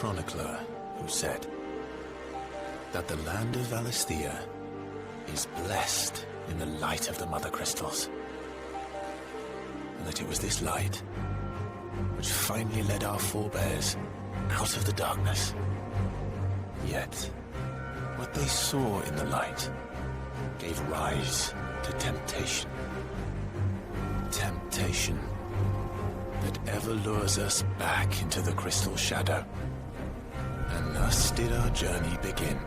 chronicler who said that the land of Valisthea is blessed in the light of the Mother Crystals. And that it was this light which finally led our forebears out of the darkness. Yet, what they saw in the light gave rise to temptation. Temptation that ever lures us back into the crystal shadow. And thus did our journey begin.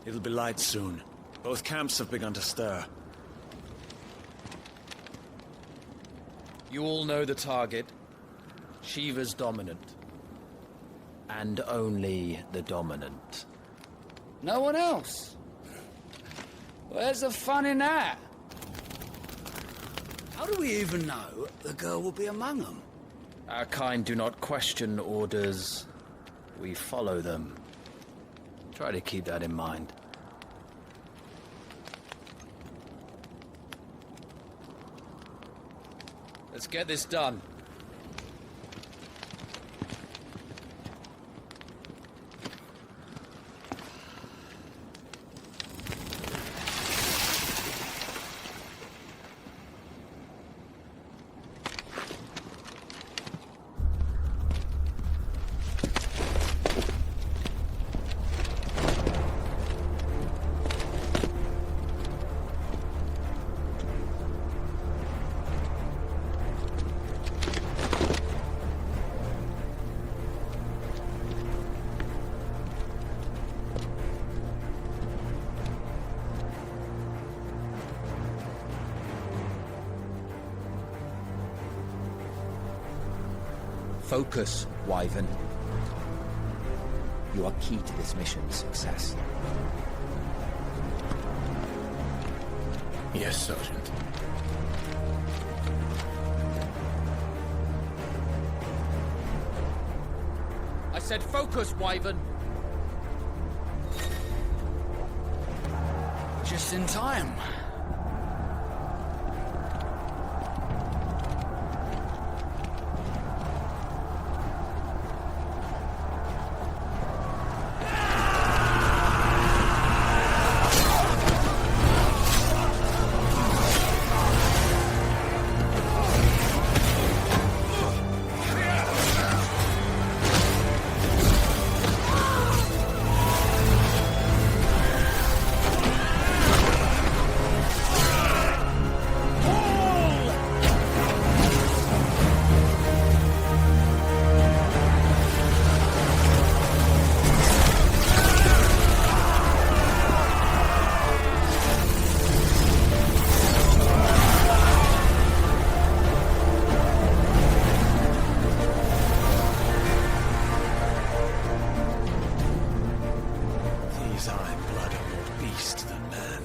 It'll be light soon. Both camps have begun to stir. You all know the target. Shiva's dominant. And only the dominant. No one else? Where's the fun in that? How do we even know the girl will be among them? Our kind do not question orders. We follow them. Try to keep that in mind. Let's get this done. Focus, Wyvern. You are key to this mission's success. Yes, Sergeant. I said focus, Wyvern! Just in time. beast than man.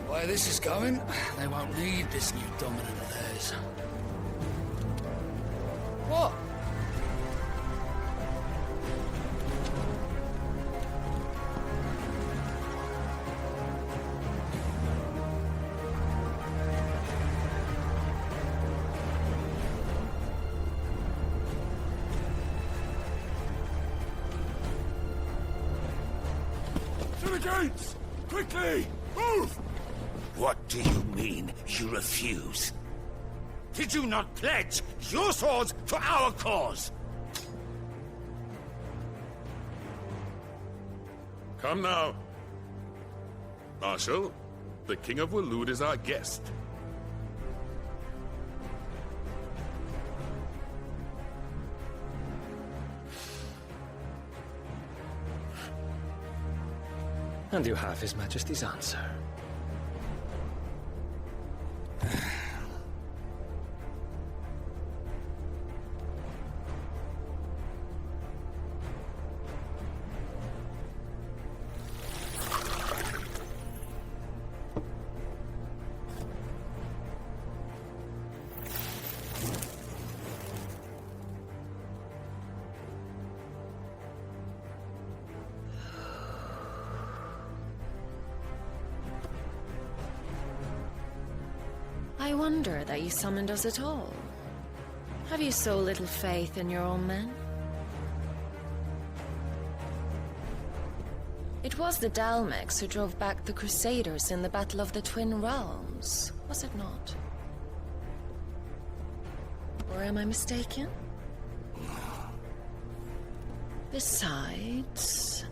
The way this is going, they won't need this new dominant of theirs. What? To the gates! Quickly! Move! What do you mean, you refuse? Did you not pledge your swords for our cause? Come now. Marshal, the King of Waloed is our guest. And you have His Majesty's answer. I wonder that you summoned us at all. Have you so little faith in your own men? It was the Dalmex who drove back the Crusaders in the Battle of the Twin Realms, was it not? Or am I mistaken? Besides,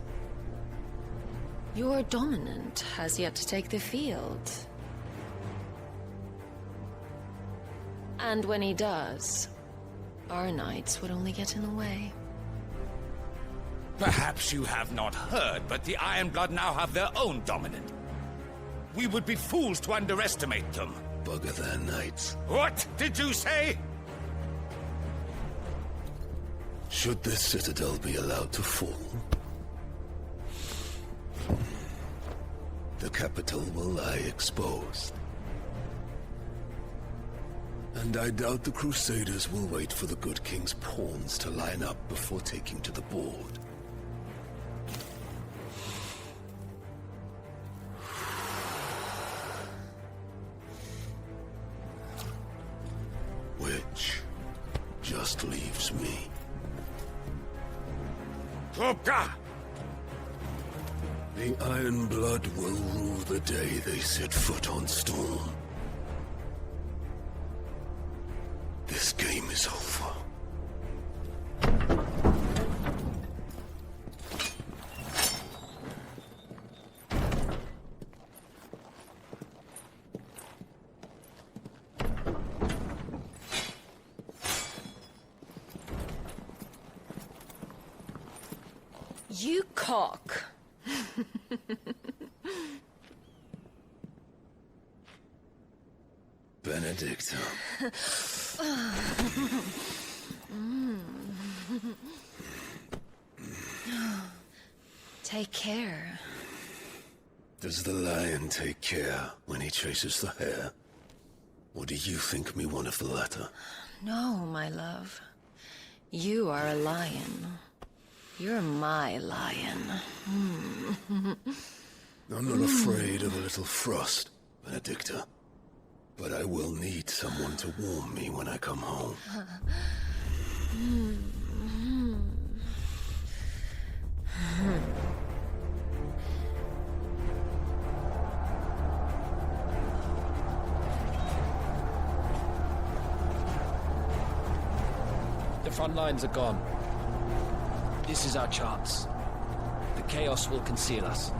your dominant has yet to take the field. And when he does, our knights would only get in the way. Perhaps you have not heard, but the Ironblood now have their own dominant. We would be fools to underestimate them. Bugger their knights. What did you say? Should this citadel be allowed to fall, the capital will lie exposed. And I doubt the Crusaders will wait for the good king's pawns to line up before taking to the board. Which just leaves me. Topka! The Iron Blood will rule the day they set foot on Storm. This game is over. You cock. Benedicta. Take care. Does the lion take care when he chases the hare? Or do you think me one of the latter? No, my love. You are a lion. You're my lion. I'm not afraid of a little frost, Benedicta. But I will need someone to warm me when I come home. The front lines are gone. This is our chance. The chaos will conceal us.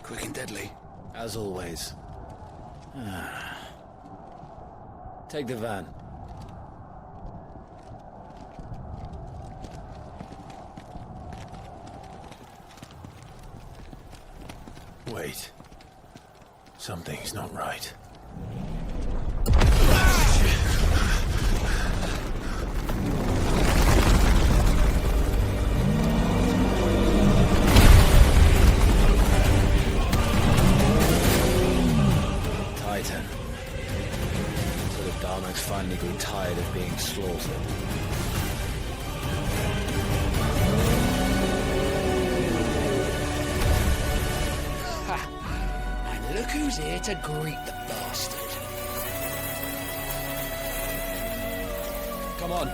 Quick and deadly. As always. Take the van. Wait. Something's not right. Titan. So the Darmok's finally grew tired of being slaughtered. And look who's here to greet the bastard. Come on.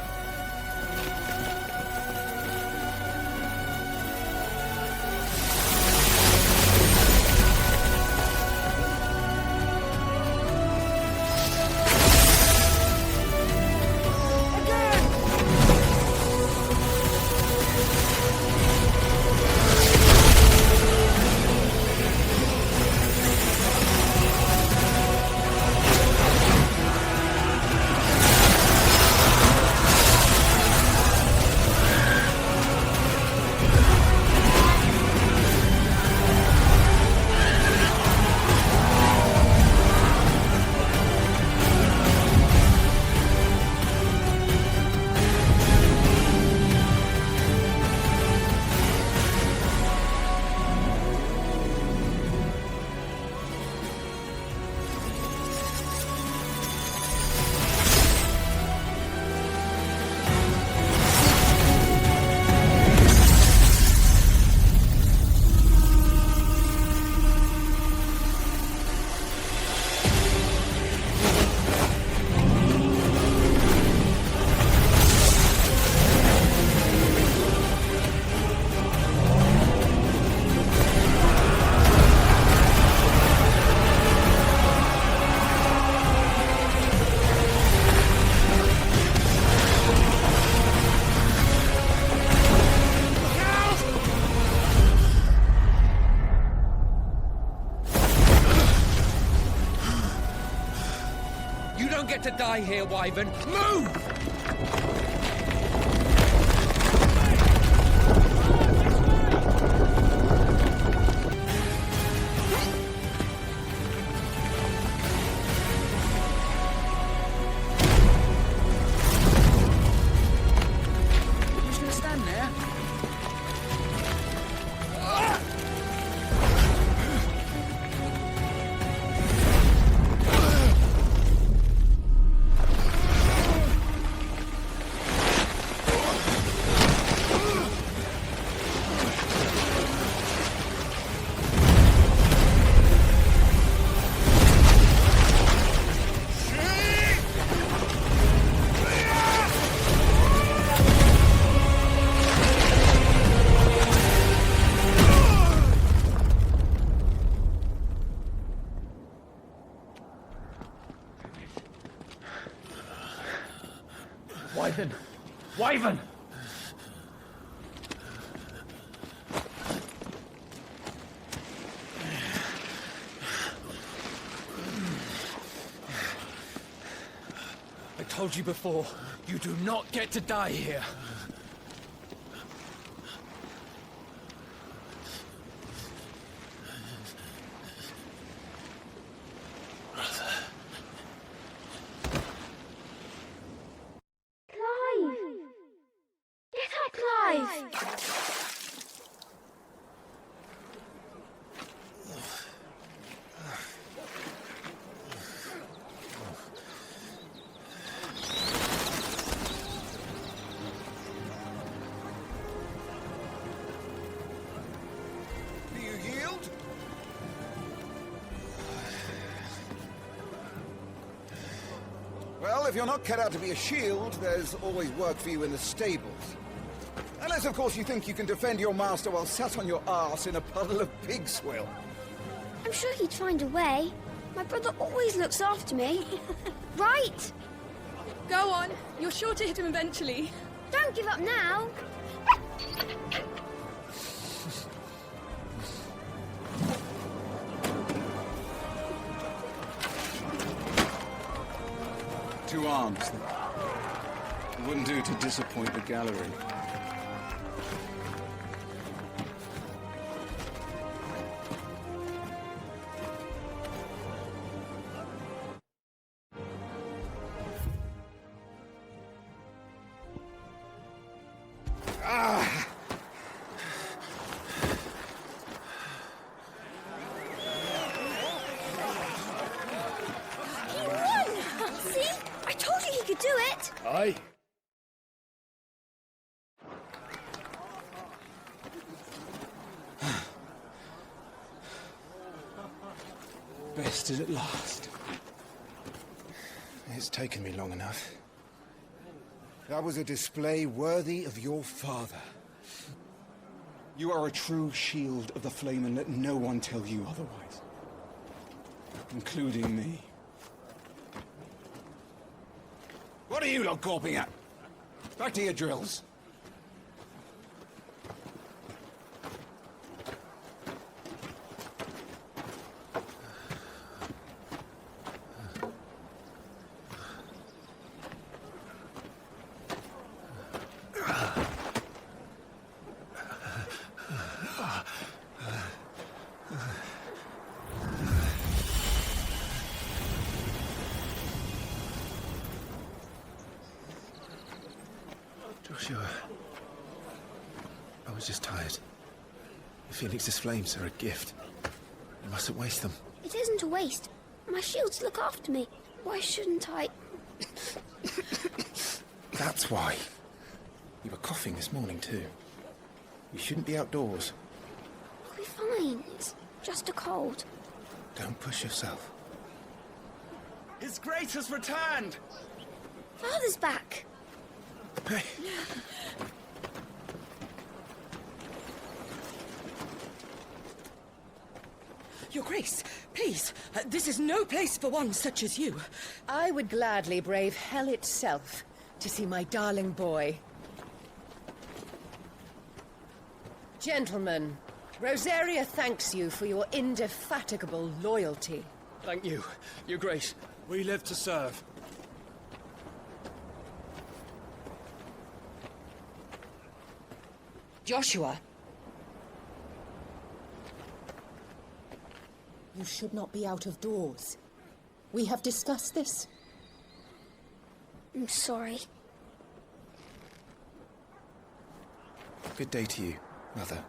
To die here, Wyvern. Move! Who's gonna stand there? Wyvern! Wyvern! I told you before, you do not get to die here. Well, if you're not cut out to be a shield, there's always work for you in the stables. Unless, of course, you think you can defend your master while sat on your arse in a puddle of pig swill. I'm sure he'd find a way. My brother always looks after me. Right? Go on. You're sure to hit him eventually. Don't give up now. 2 arms, then. It wouldn't do to disappoint the gallery. Aye. Bested at last. It's taken me long enough. That was a display worthy of your father. You are a true shield of the flame, and let no one tell you otherwise. Including me. What are you lot gawping at? Back to your drills. Joshua, I was just tired. Felix's flames are a gift. You mustn't waste them. It isn't a waste. My shields look after me. Why shouldn't I? That's why. You were coughing this morning too. You shouldn't be outdoors. I'll be fine. It's just a cold. Don't push yourself. His Grace has returned! Father's back. Hey. Your Grace, please, this is no place for one such as you. I would gladly brave hell itself to see my darling boy. Gentlemen, Rosaria thanks you for your indefatigable loyalty. Thank you, Your Grace. We live to serve. Joshua. You should not be out of doors. We have discussed this. I'm sorry. Good day to you, Mother.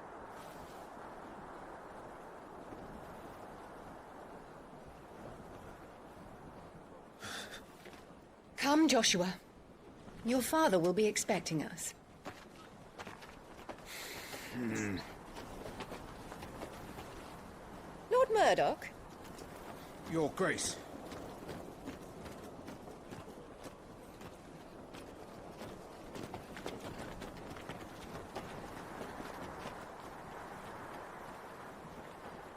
Come, Joshua. Your father will be expecting us. Lord Murdoch? Your Grace.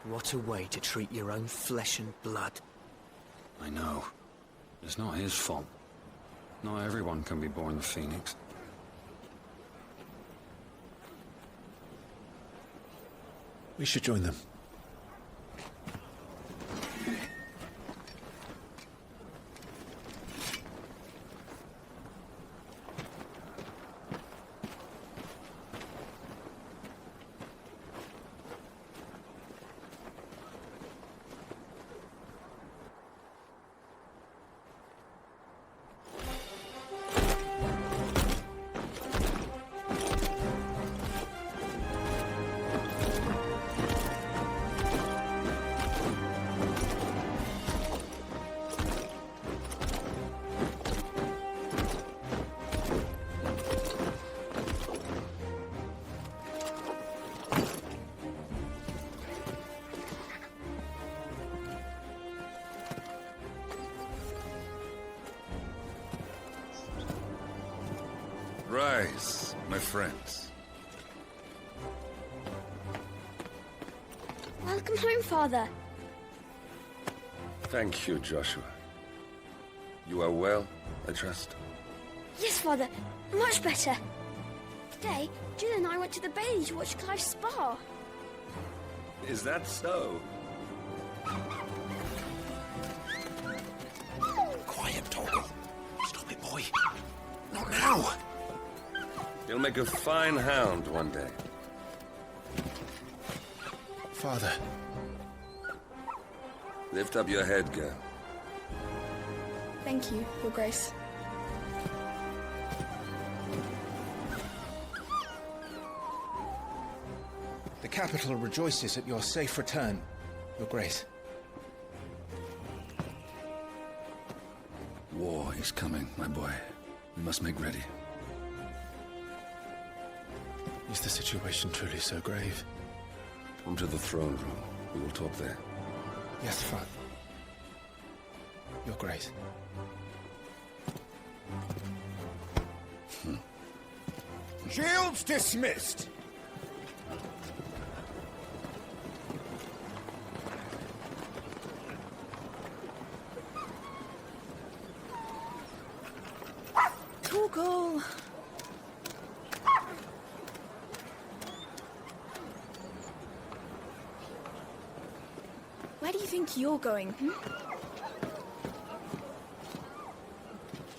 What a way to treat your own flesh and blood. I know. It's not his fault. Not everyone can be born the Phoenix. We should join them. Rise, my friends. Welcome home, Father. Thank you, Joshua. You are well, I trust? Yes, Father. Much better. Today, Jill and I went to the Bailey to watch Clive spar. Is that so? Quiet, Torgal. Now! You'll make a fine hound one day. Father. Lift up your head, girl. Thank you, Your Grace. The capital rejoices at your safe return, Your Grace. War is coming, my boy. We must make ready. Is the situation truly so grave? Come to the throne room. We will talk there. Yes, Father. Your Grace. Shields dismissed! Torgal! Where do you think you're going,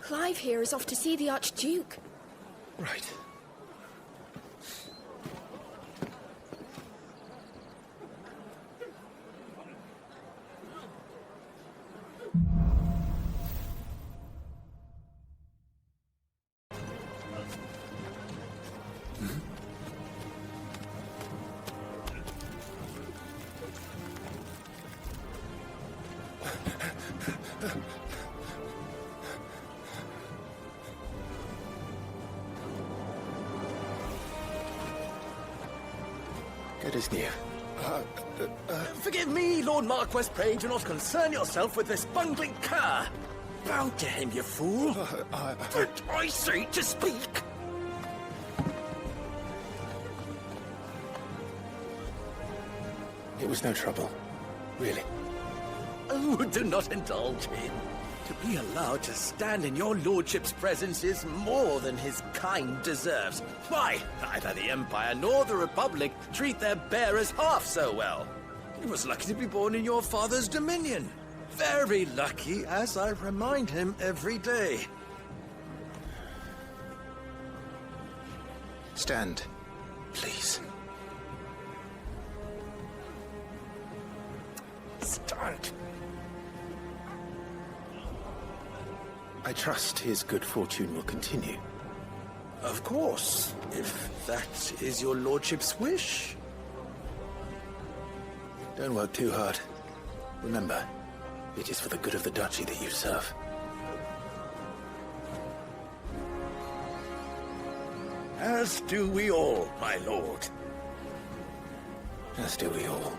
Clive here is off to see the Archduke. Right. Good as new. Forgive me, Lord Marquess. Pray do not concern yourself with this bungling cur. Bow to him, you fool. But I say to speak. It was no trouble. Really. Oh, do not indulge him. To be allowed to stand in your lordship's presence is more than his kind deserves. Why, neither the Empire nor the Republic treat their bearers half so well. He was lucky to be born in your father's dominion. Very lucky, as I remind him every day. Stand, please. Stand. I trust his good fortune will continue. Of course, if that is your lordship's wish. Don't work too hard. Remember, it is for the good of the Duchy that you serve. As do we all, my lord. As do we all.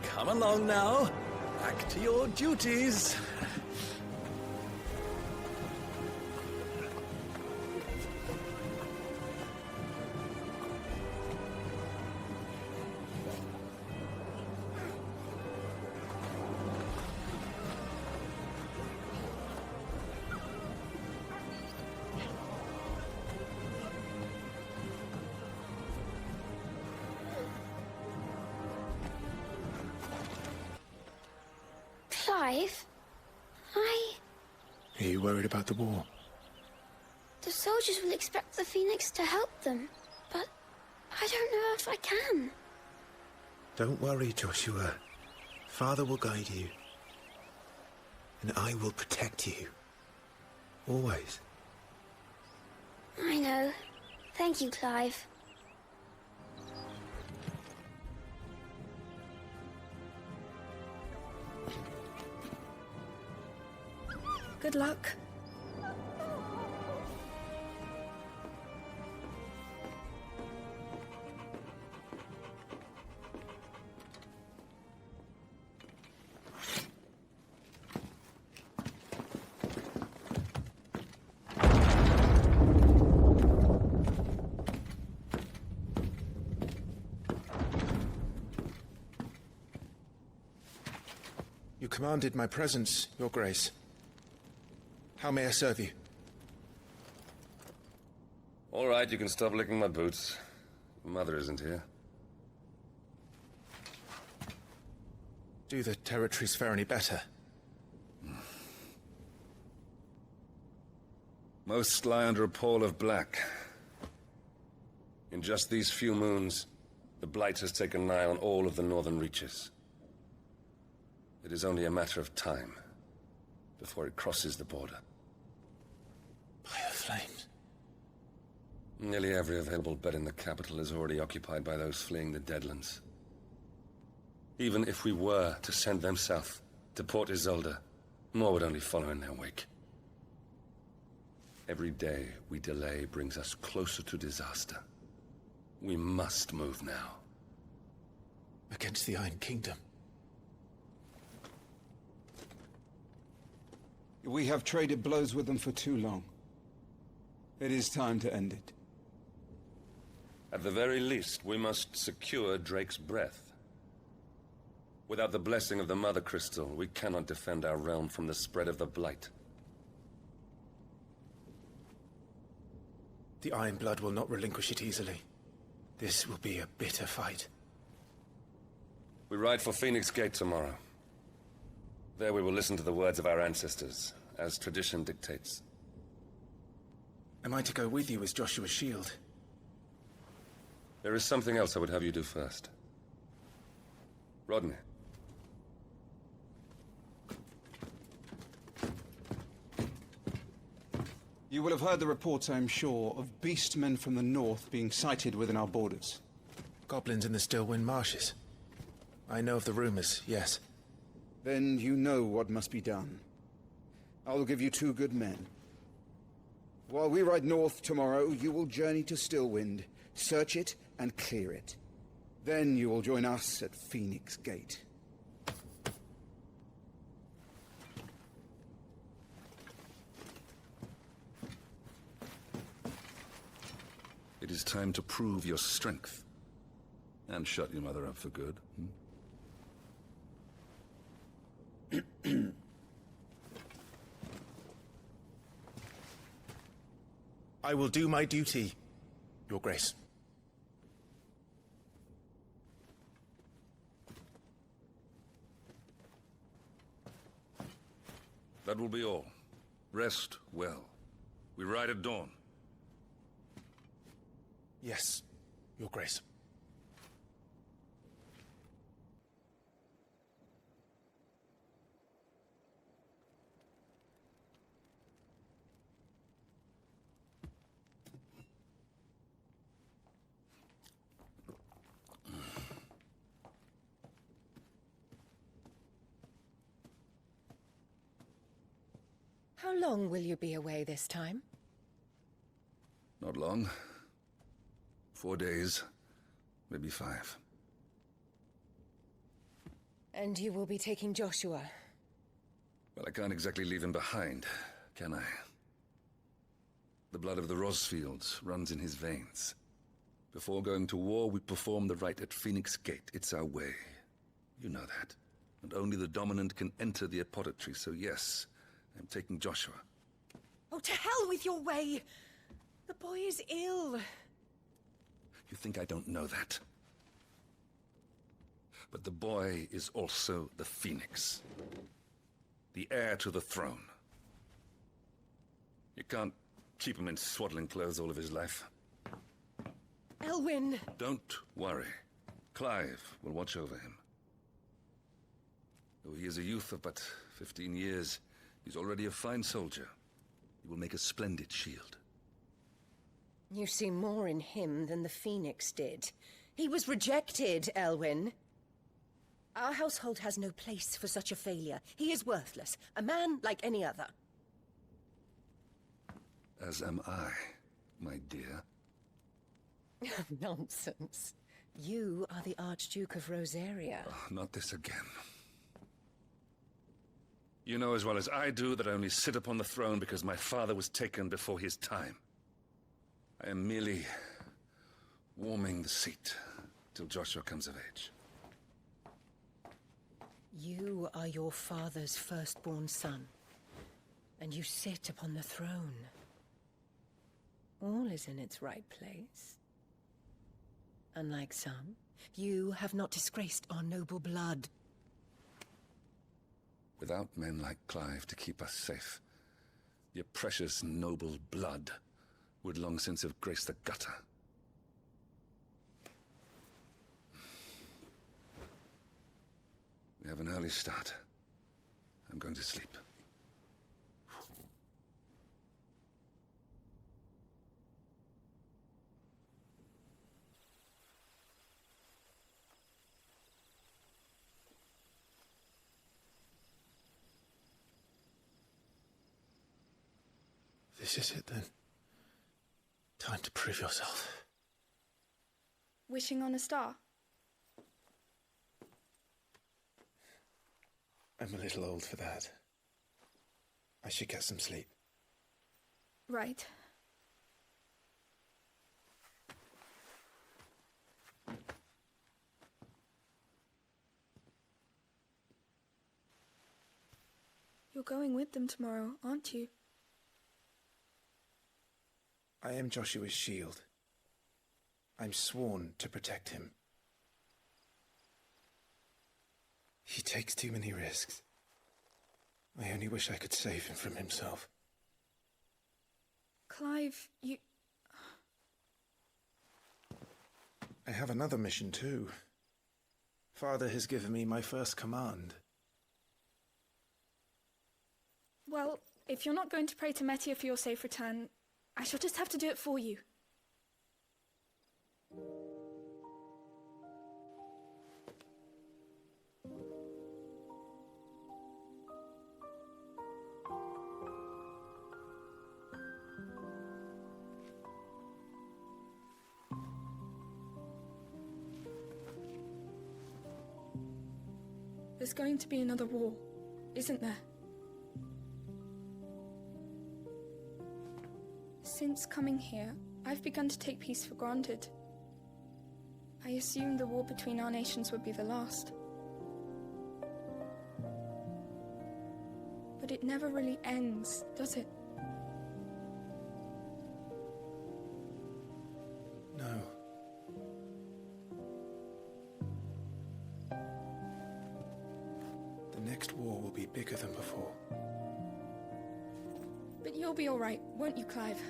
Come along now. Back to your duties. Clive, Are you worried about the war? the soldiers will expect the Phoenix to help them, but I don't know if I can. Don't worry, Joshua. Father will guide you. And I will protect you. Always. I know. Thank you, Clive. Good luck. You commanded my presence, Your Grace. How may I serve you? All right, you can stop licking my boots. Mother isn't here. Do the territories fare any better? Most lie under a pall of black. In just these few moons, the Blight has taken nigh on all of the northern reaches. It is only a matter of time before it crosses the border. By the flames. Nearly every available bed in the capital is already occupied by those fleeing the Deadlands. Even if we were to send them south, to Port Isolde, more would only follow in their wake. Every day we delay brings us closer to disaster. We must move now. Against the Iron Kingdom. We have traded blows with them for too long. It is time to end it. At the very least, we must secure Drake's breath. Without the blessing of the Mother Crystal, we cannot defend our realm from the spread of the Blight. The Iron Blood will not relinquish it easily. This will be a bitter fight. We ride for Phoenix Gate tomorrow. There we will listen to the words of our ancestors, as tradition dictates. Am I to go with you as Joshua's shield? There is something else I would have you do first. Rodney. You will have heard the reports, I am sure, of beastmen from the north being sighted within our borders. Goblins in the Stillwind Marshes. I know of the rumors, yes. Then you know what must be done. I will give you 2 good men. While we ride north tomorrow, you will journey to Stillwind, search it and clear it. Then you will join us at Phoenix Gate. It is time to prove your strength. And shut your mother up for good. I will do my duty, Your Grace. That will be all. Rest well. We ride at dawn. Yes, Your Grace. How long will you be away this time? Not long. 4 days, maybe 5. And you will be taking Joshua? Well, I can't exactly leave him behind, can I? The blood of the Rosfields runs in his veins. Before going to war, we perform the rite at Phoenix Gate. It's our way. You know that. And only the dominant can enter the apothecary, so yes, I'm taking Joshua. Oh, to hell with your way! The boy is ill. You think I don't know that? But the boy is also the Phoenix. The heir to the throne. You can't keep him in swaddling clothes all of his life. Elwyn! Don't worry. Clive will watch over him. Though he is a youth of but 15 years, he's already a fine soldier. He will make a splendid shield. You see more in him than the Phoenix did. He was rejected, Elwyn. Our household has no place for such a failure. He is worthless, a man like any other. As am I, my dear. Nonsense. You are the Archduke of Rosaria. Oh, not this again. You know as well as I do that I only sit upon the throne because my father was taken before his time. I am merely warming the seat till Joshua comes of age. You are your father's firstborn son, and you sit upon the throne. All is in its right place. Unlike some, you have not disgraced our noble blood. Without men like Clive to keep us safe, Your precious, noble blood would long since have graced the gutter. We have an early start. I'm going to sleep. This is it, then. Time to prove yourself. Wishing on a star? I'm a little old for that. I should get some sleep. Right. You're going with them tomorrow, aren't you? I am Joshua's shield. I'm sworn to protect him. He takes too many risks. I only wish I could save him from himself. Clive, you... I have another mission too. Father has given me my first command. Well, if you're not going to pray to Metia for your safe return, I shall just have to do it for you. There's going to be another war, isn't there? Since coming here, I've begun to take peace for granted. I assumed the war between our nations would be the last. But it never really ends, does it? No. The next war will be bigger than before. But you'll be all right, won't you, Clive?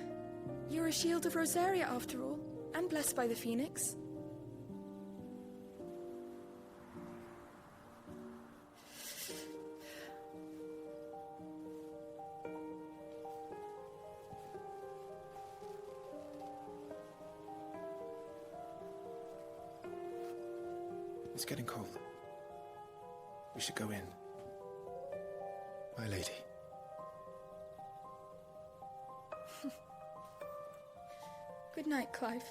You're a Shield of Rosaria, after all, and blessed by the Phoenix. It's getting cold. We should go in. My lady. Good night, Clive.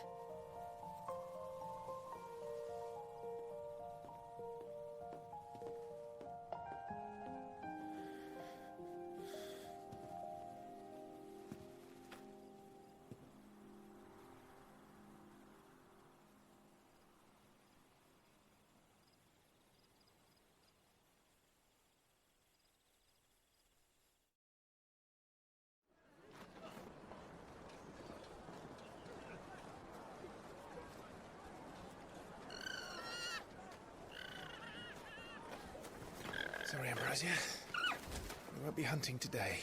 Sorry, Ambrosia. We won't be hunting today.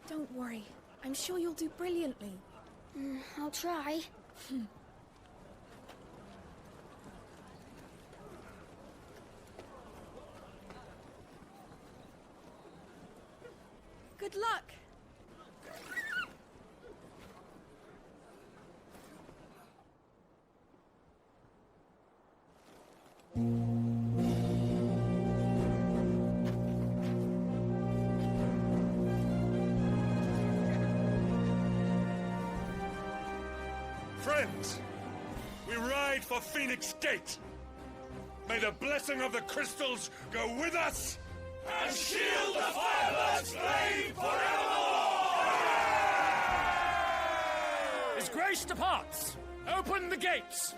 Don't worry. I'm sure you'll do brilliantly. I'll try. Good luck! Friends, we ride for Phoenix Gate. May the blessing of the crystals go with us and shield the Firebird's flame forevermore! His Grace departs! Open the gates!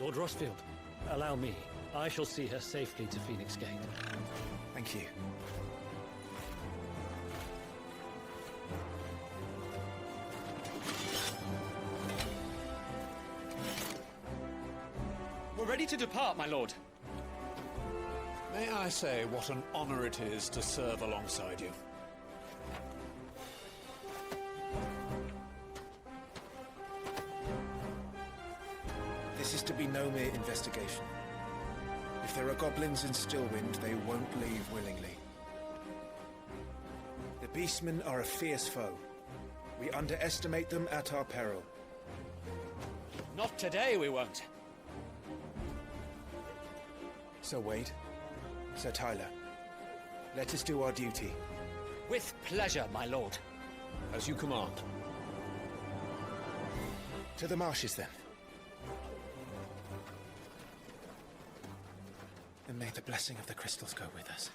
Lord Rosfield, allow me. I shall see her safely to Phoenix Gate. Thank you. We're ready to depart, my lord. May I say what an honor it is to serve alongside you? This is to be no mere investigation. If there are goblins in Stillwind, they won't leave willingly. The Beastmen are a fierce foe. We underestimate them at our peril. Not today, we won't. Sir Wade, Sir Tyler, let us do our duty. With pleasure, my lord. As you command. To the marshes, then. And may the blessing of the crystals go with us.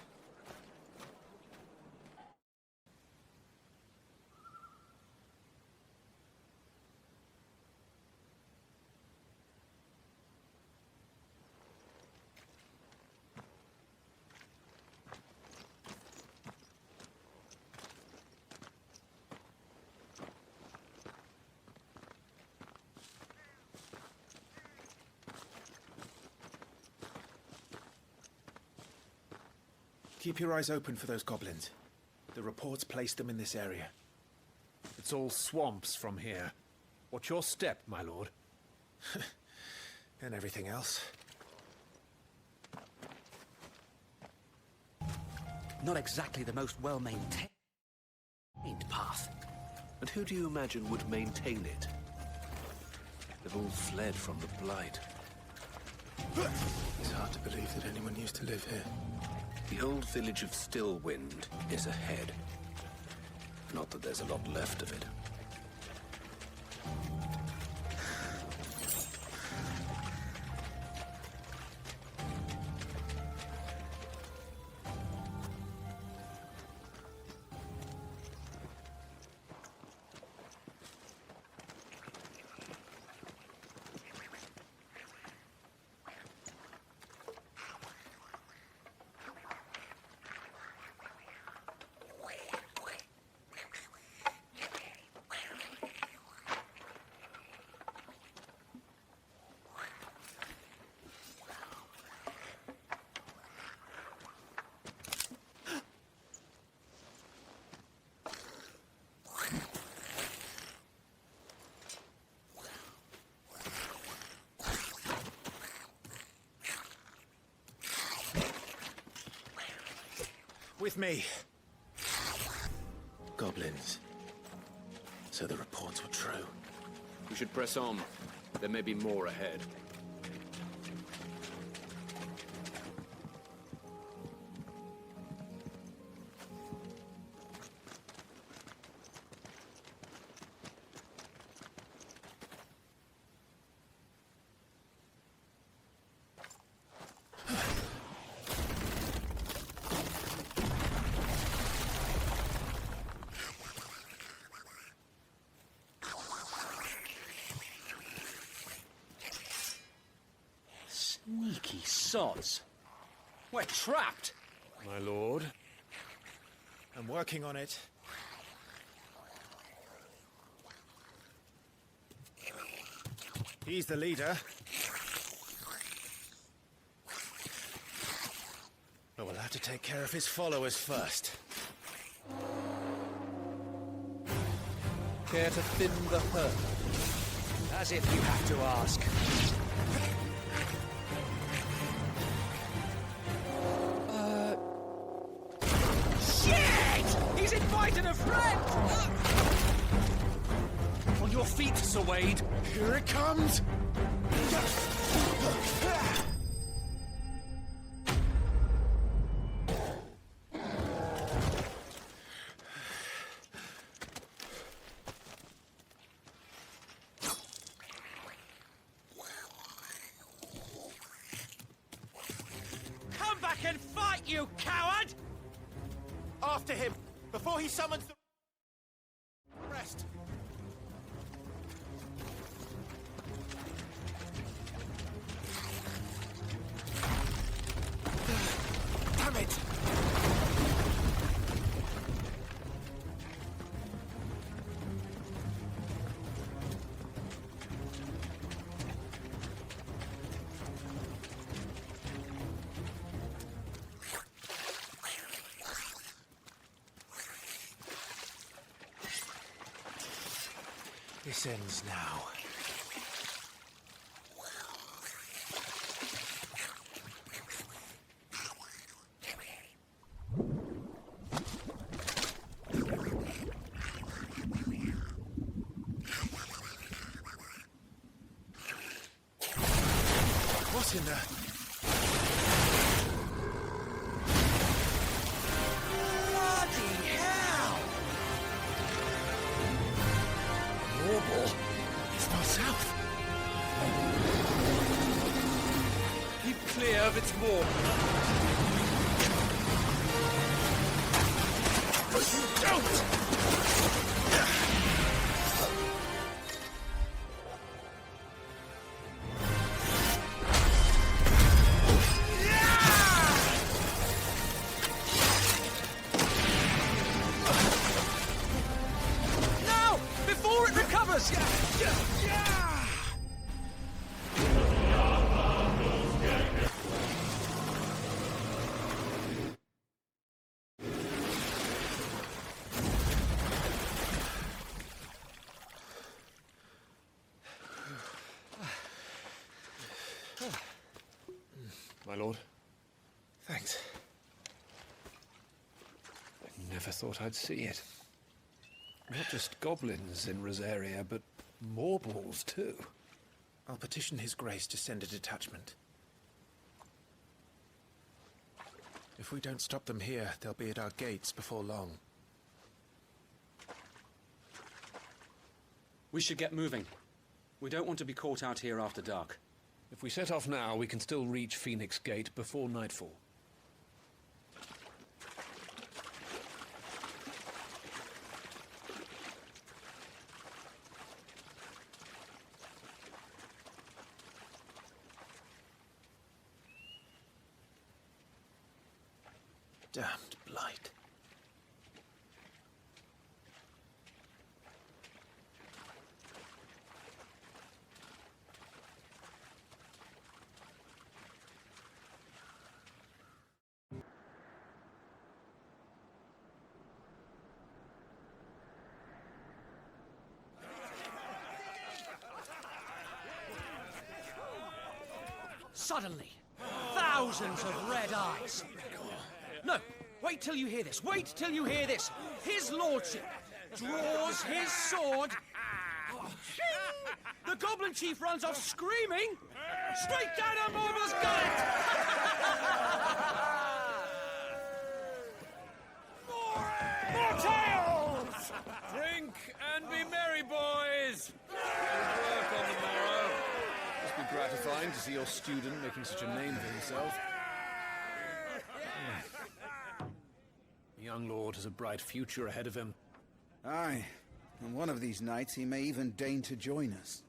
Keep your eyes open for those goblins. The reports place them in this area. It's all swamps from here. What's your step, my lord? And everything else. Not exactly the most well-maintained path. And who do you imagine would maintain it? They've all fled from the Blight. It's hard to believe that anyone used to live here. The old village of Stillwind is ahead. Not that there's a lot left of it. With me. Goblins. So the reports were true. We should press on. There may be more ahead. Sneaky sods. We're trapped. My lord. I'm working on it. He's the leader. But we'll have to take care of his followers first. Care to thin the herd? As if you have to ask. Shit! He's invited a friend! On your feet, Sir Wade. Here it comes! Come back and fight, you coward! After him, before he summons the rest. This ends now. What's in there? Bloody hell! Warble. It's not south. Keep clear of its warp. Don't! Now! Before it recovers! My lord. Thanks. I never thought I'd see it. Not just goblins in Rosaria, but morbles too. I'll petition His Grace to send a detachment. If we don't stop them here, they'll be at our gates before long. We should get moving. We don't want to be caught out here after dark. If we set off now, we can still reach Phoenix Gate before nightfall. Damned blight. Suddenly, thousands of red eyes. No, wait till you hear this. Wait till you hear this. His lordship draws his sword. The goblin chief runs off screaming. Straight down on Morbal's gullet. More tales! Drink and be merry, boys! Good work on the morrow. Must be gratifying to see your student making such a name for himself. The young lord has a bright future ahead of him. Aye, and one of these nights he may even deign to join us.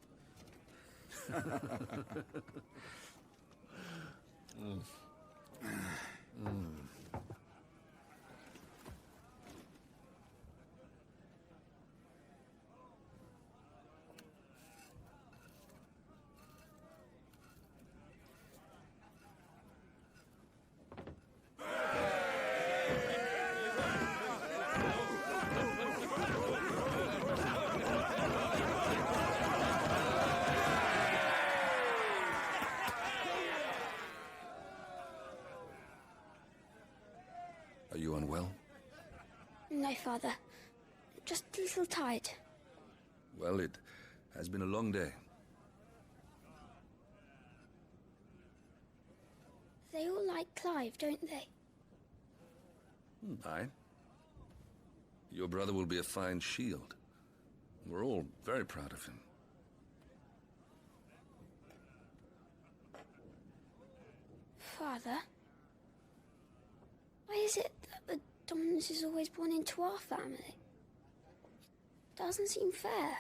Are you unwell? No, Father. Just a little tired. Well, it has been a long day. They all like Clive, don't they? Aye. Your brother will be a fine shield. We're all very proud of him. Father? Why is it that the dominance is always born into our family? Doesn't seem fair.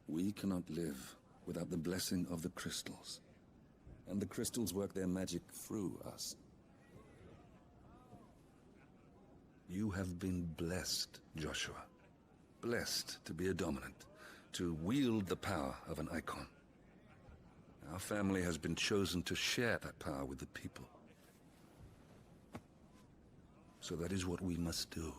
We cannot live without the blessing of the crystals. And the crystals work their magic through us. You have been blessed, Joshua. Blessed to be a dominant, to wield the power of an Eikon. Our family has been chosen to share that power with the people. So that is what we must do.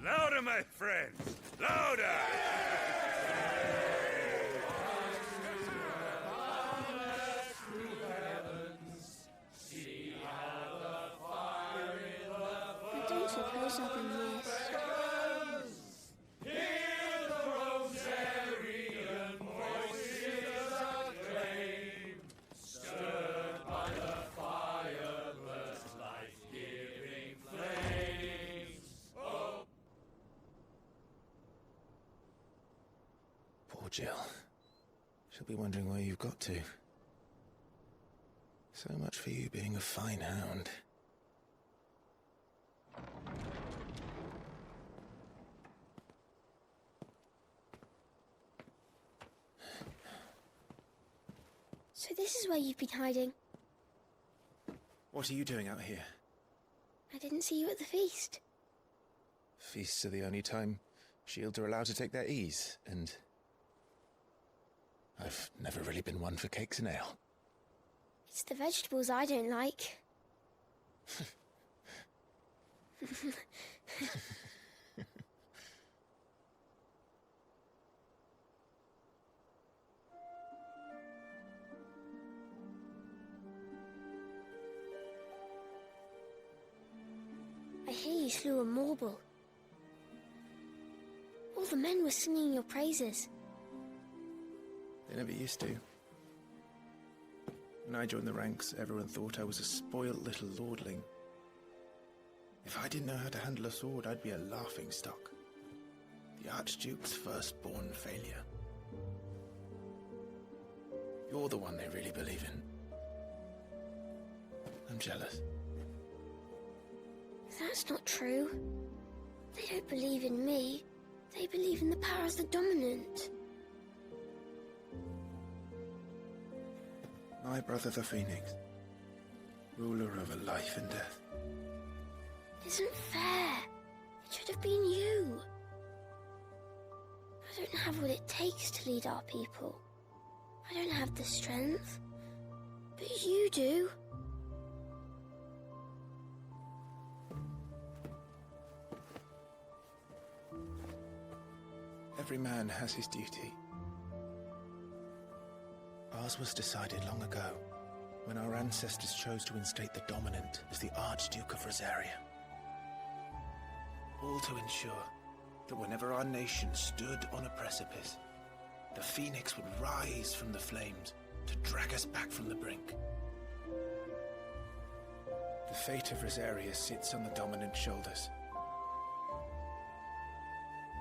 Louder, my friends! Louder! I don't suppose I've been missed. Poor Jill. She'll be wondering where you've got to. So much for you being a fine hound. So this is where you've been hiding. What are you doing out here? I didn't see you at the feast. Feasts are the only time shields are allowed to take their ease, and I've never really been one for cakes and ale. It's the vegetables I don't like. I hear you slew a marble. All the men were singing your praises. They never used to. When I joined the ranks, everyone thought I was a spoilt little lordling. If I didn't know how to handle a sword, I'd be a laughingstock. The Archduke's firstborn failure. You're the one they really believe in. I'm jealous. That's not true. They don't believe in me. They believe in the power of the dominant. My brother the Phoenix, ruler over life and death. It isn't fair. It should have been you. I don't have what it takes to lead our people. I don't have the strength. But you do. Every man has his duty. Ours was decided long ago, when our ancestors chose to instate the dominant as the Archduke of Rosaria. All to ensure that whenever our nation stood on a precipice, the Phoenix would rise from the flames to drag us back from the brink. The fate of Rosaria sits on the dominant's shoulders.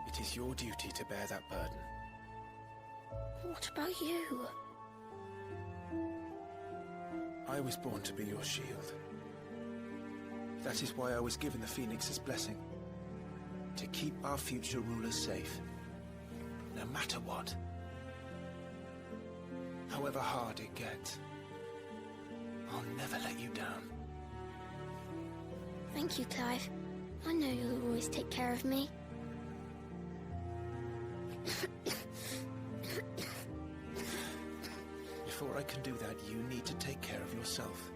It is your duty to bear that burden. What about you? I was born to be your shield. That is why I was given the Phoenix's blessing. To keep our future rulers safe. No matter what. However hard it gets. I'll never let you down. Thank you, Clive. I know you'll always take care of me. Before I can do that, you need to take care of yourself.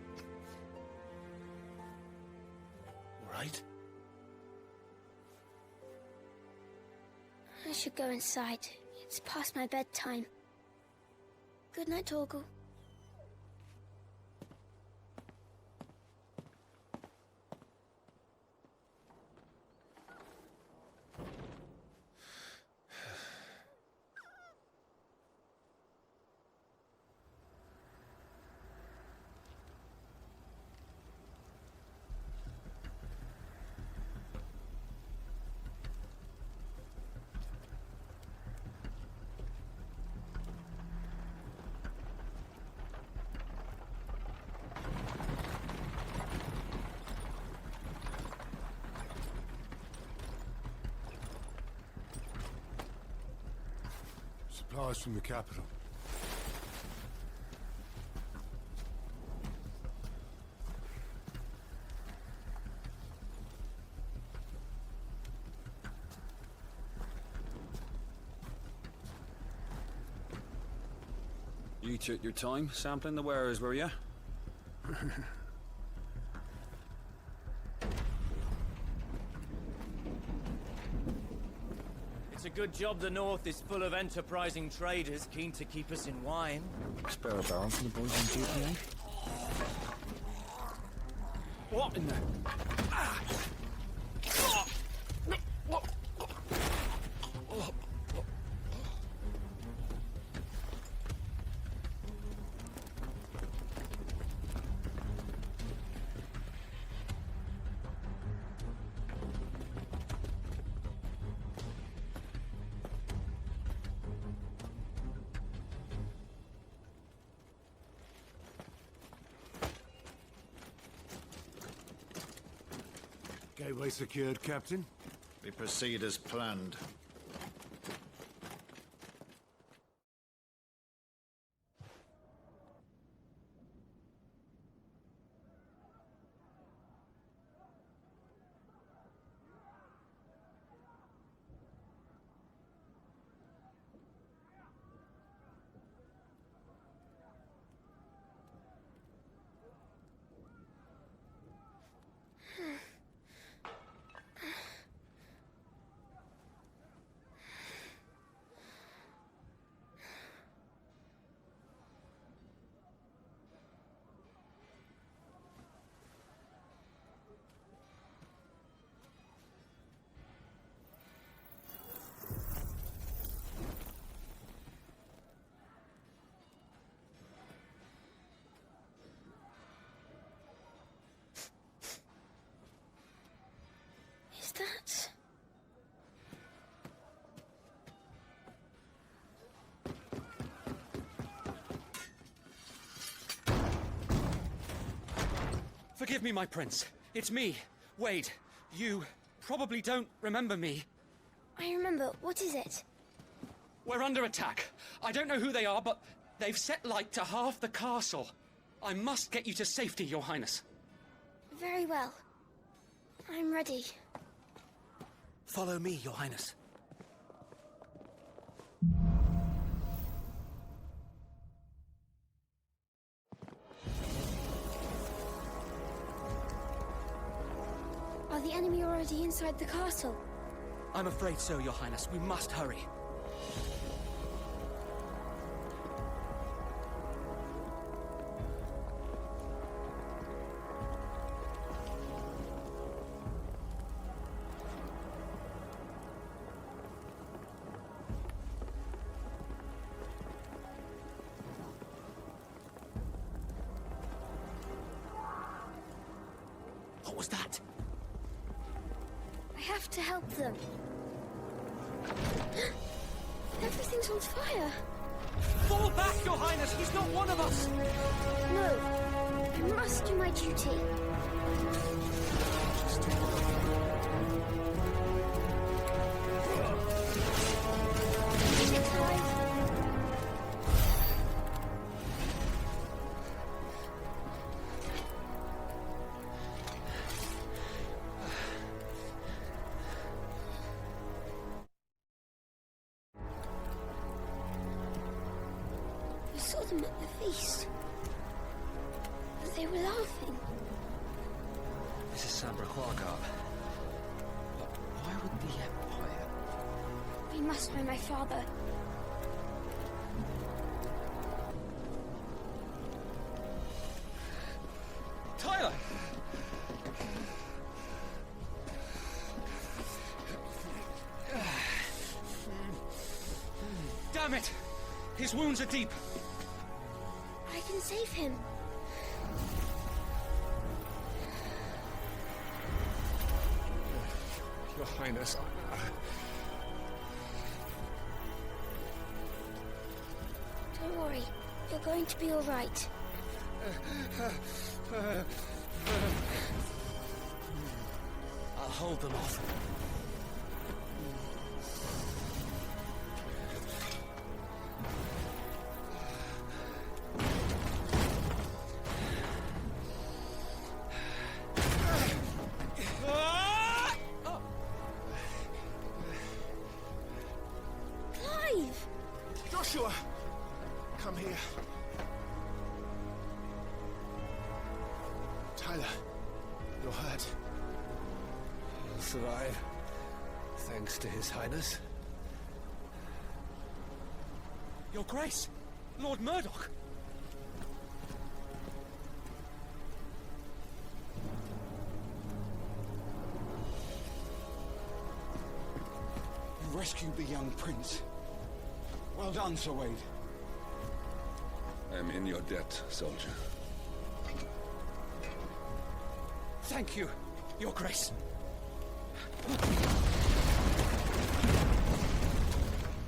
All right? I should go inside. It's past my bedtime. Good night, Torgal. Supplies from the capital. You took your time sampling the wares, were you? It's a good job the North is full of enterprising traders keen to keep us in wine. Spare a barrel for the boys on duty, eh? What in the... Gateway secured, Captain. We proceed as planned. Is that... Forgive me, my prince. It's me, Wade. You probably don't remember me. I remember. What is it? We're under attack. I don't know who they are, but they've set light to half the castle. I must get you to safety, Your Highness. Very well. I'm ready. Follow me, Your Highness. Are the enemy already inside the castle? I'm afraid so, Your Highness. We must hurry. What was that? I have to help them. Everything's on fire. Fall back, Your Highness! He's not one of us! No. I must do my duty. Clive. I saw them at the feast. But they were laughing. This is Sambraquargar. But why would the Empire... We must find my father. Tyler! Damn it! His wounds are deep. I can save him. Your Highness, Don't worry. You're going to be all right. I'll hold them off. Joshua! Come here. Tyler, you're hurt. He'll survive, thanks to His Highness. Your Grace! Lord Murdoch! You rescued the young prince. Well done, Sir Wade. I am in your debt, soldier. Thank you, Your Grace.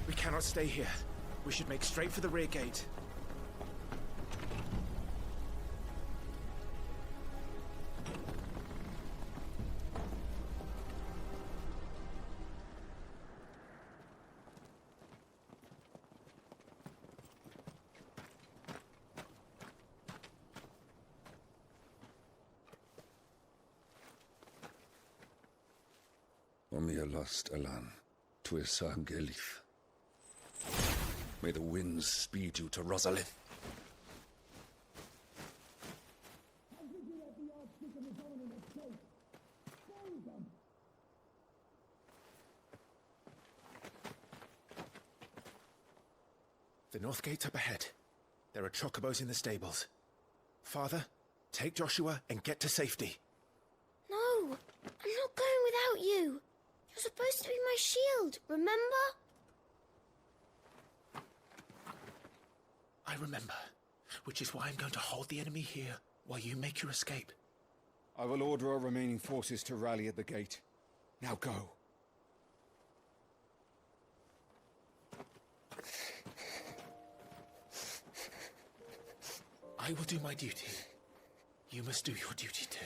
We cannot stay here. We should make straight for the rear gate. Omnia lost Alan, Tuisa Gelith. May the winds speed you to Rosalind. The north gate's up ahead. There are chocobos in the stables. Father, take Joshua and get to safety. No, I'm not going without you. You're supposed to be my shield, remember? I remember, which is why I'm going to hold the enemy here while you make your escape. I will order our remaining forces to rally at the gate. Now go. I will do my duty. You must do your duty too.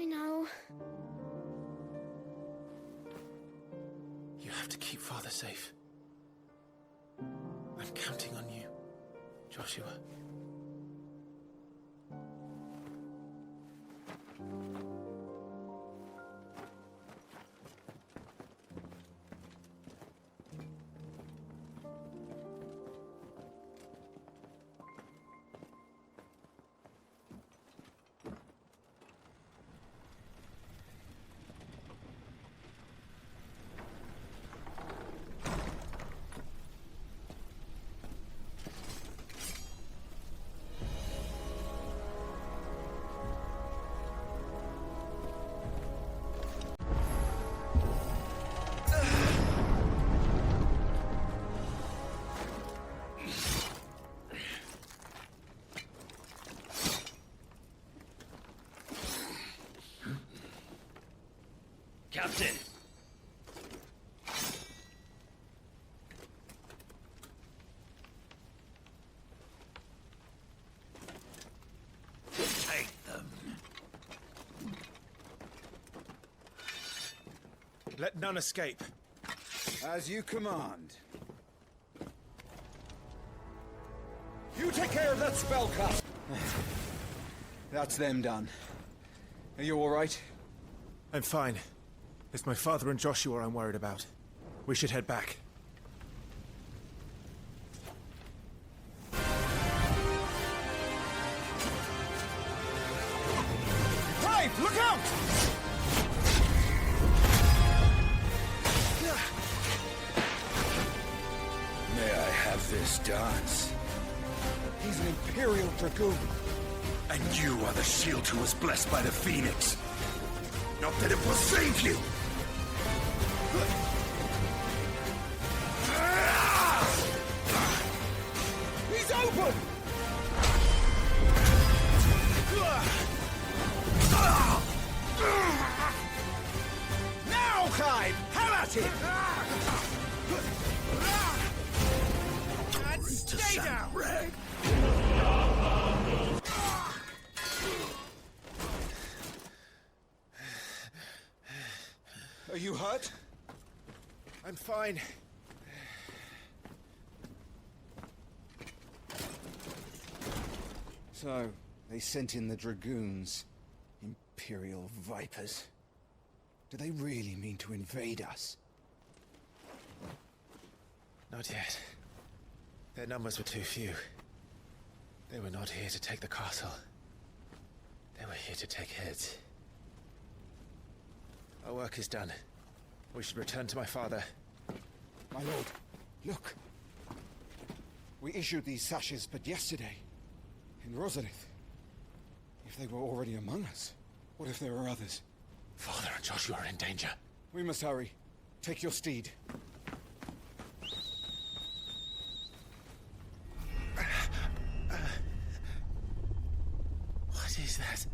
I know. You have to keep Father safe. I'm counting on you, Joshua. Captain! Take them. Let none escape. As you command. You take care of that spell cast. That's them done. Are you all right? I'm fine. It's my father and Joshua I'm worried about. We should head back. Clive, look out! May I have this dance? He's an Imperial Dragoon. And you are the shield who was blessed by the Phoenix. Not that it will save you! He's open! Now, Clive! Have at it! And stay down! Are you hurt? I'm fine. So, they sent in the Dragoons. Imperial vipers. Do they really mean to invade us? Not yet. Their numbers were too few. They were not here to take the castle. They were here to take heads. Our work is done. We should return to my father. My lord, look. We issued these sashes but yesterday, in Rosalith. If they were already among us, what if there are others? Father and Joshua are in danger. We must hurry. Take your steed. What is that?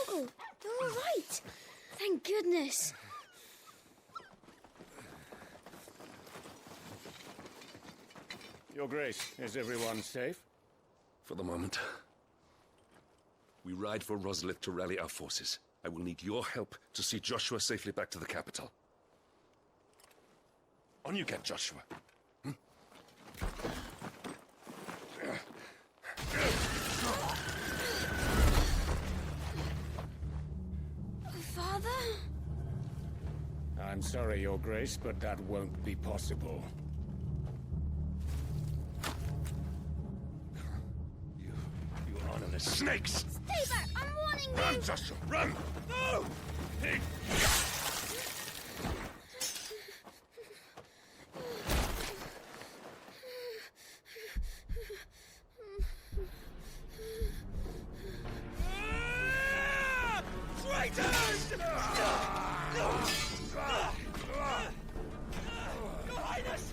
Uncle, you're all right. Thank goodness. Your Grace, is everyone safe? For the moment. We ride for Rosalith to rally our forces. I will need your help to see Joshua safely back to the capital. On you get, Joshua. Father? I'm sorry, Your Grace, but that won't be possible. You honorless snakes! Stay back! I'm warning you! Run, Joshua, run! No! Traitors! Your Highness!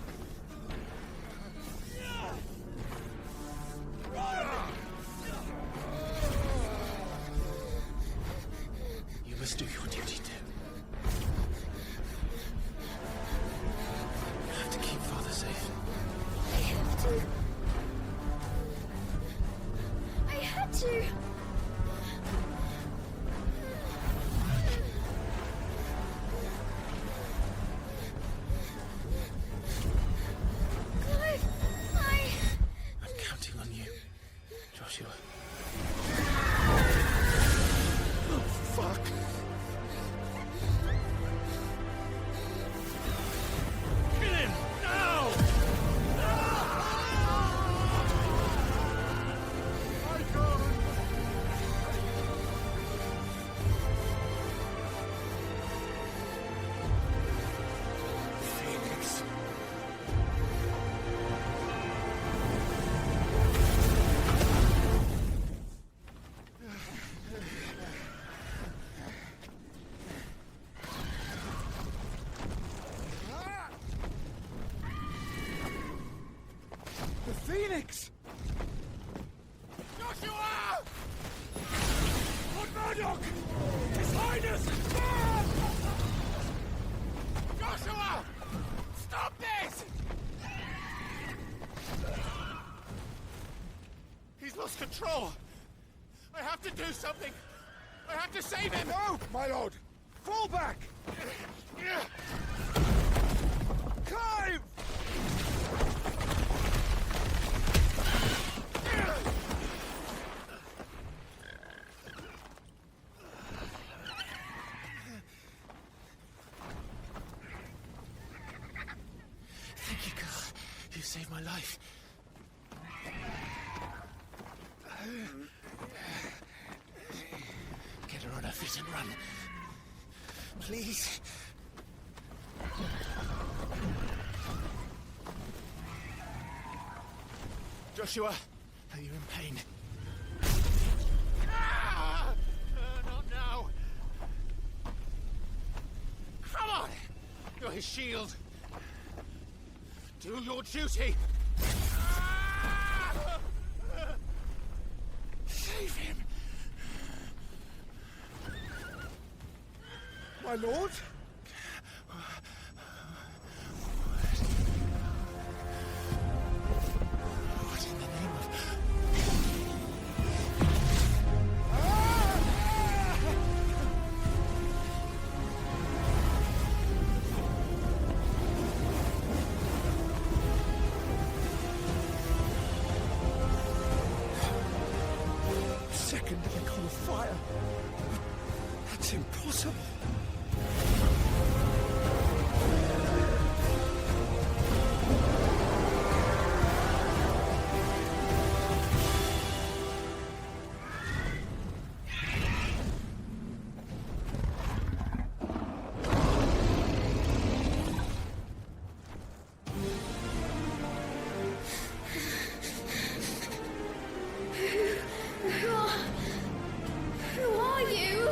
You must do your duty too. You have to keep Father safe. I have to. I had to. Clive, I'm counting on you, Joshua. Oh, fuck! Kill him! Now! Phoenix. The Phoenix! Joshua! Lord Murdoch! His Highness! Joshua! Stop this! He's lost control! I have to do something! I have to save him! No, my lord! Fall back! Clive! Thank you, girl. You saved my life. Get her on her feet and run. Please. Joshua, are you in pain? Not now! Come on! You're his shield! Do your duty! Save him! My lord? What in the name of... Second Eikon of fire. That's impossible. Who are you?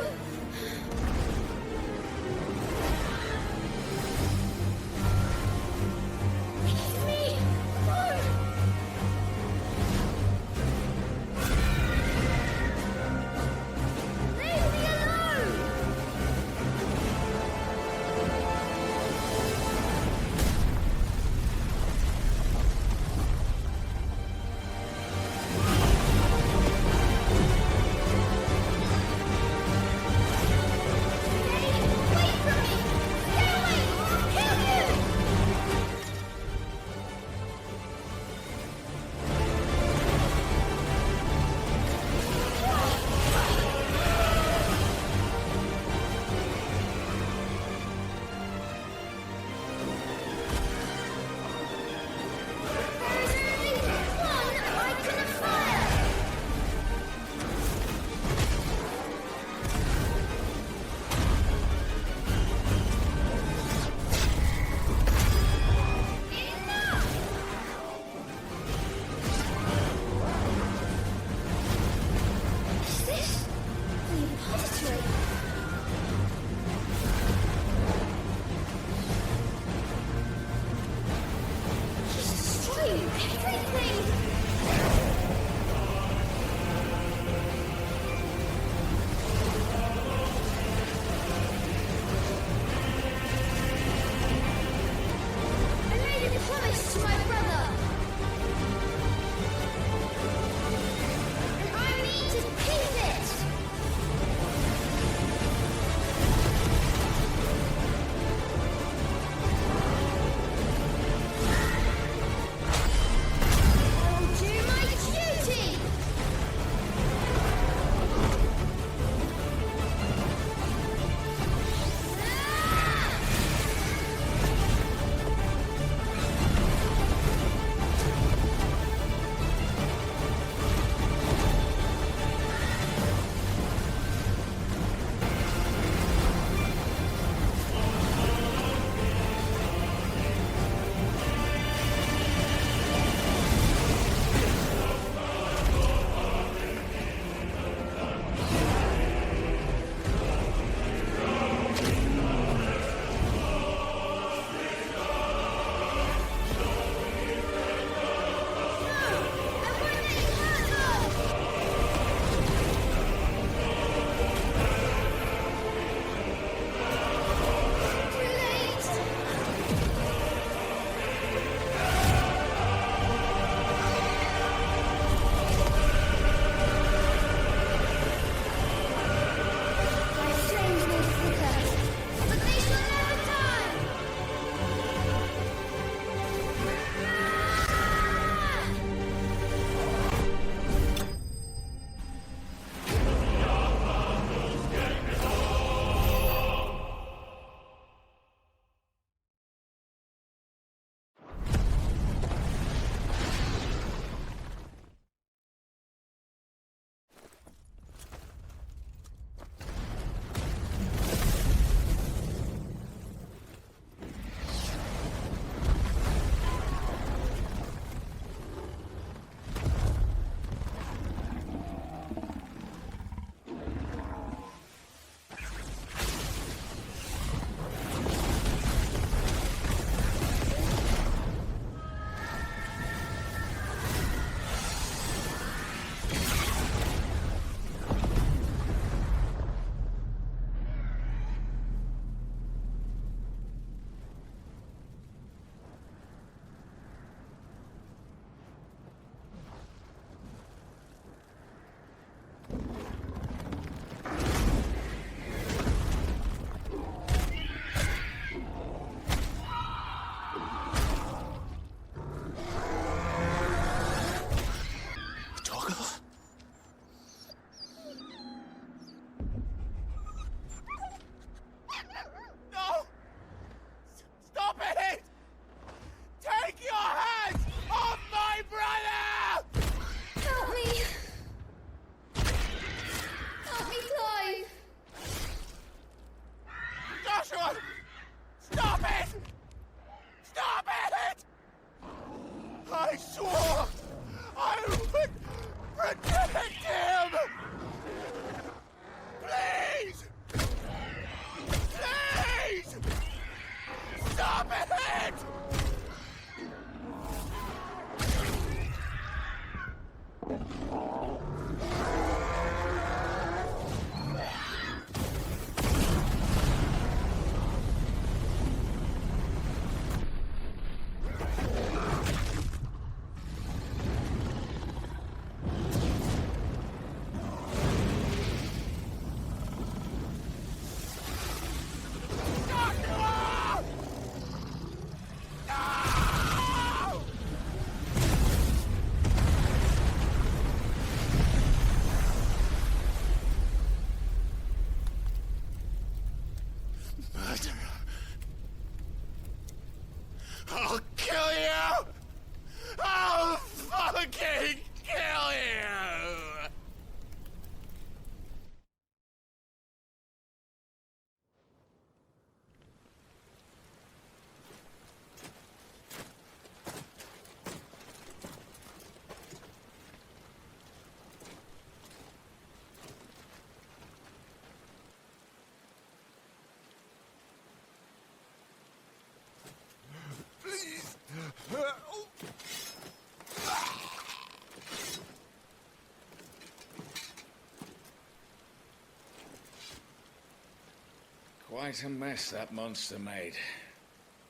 Quite a mess that monster made.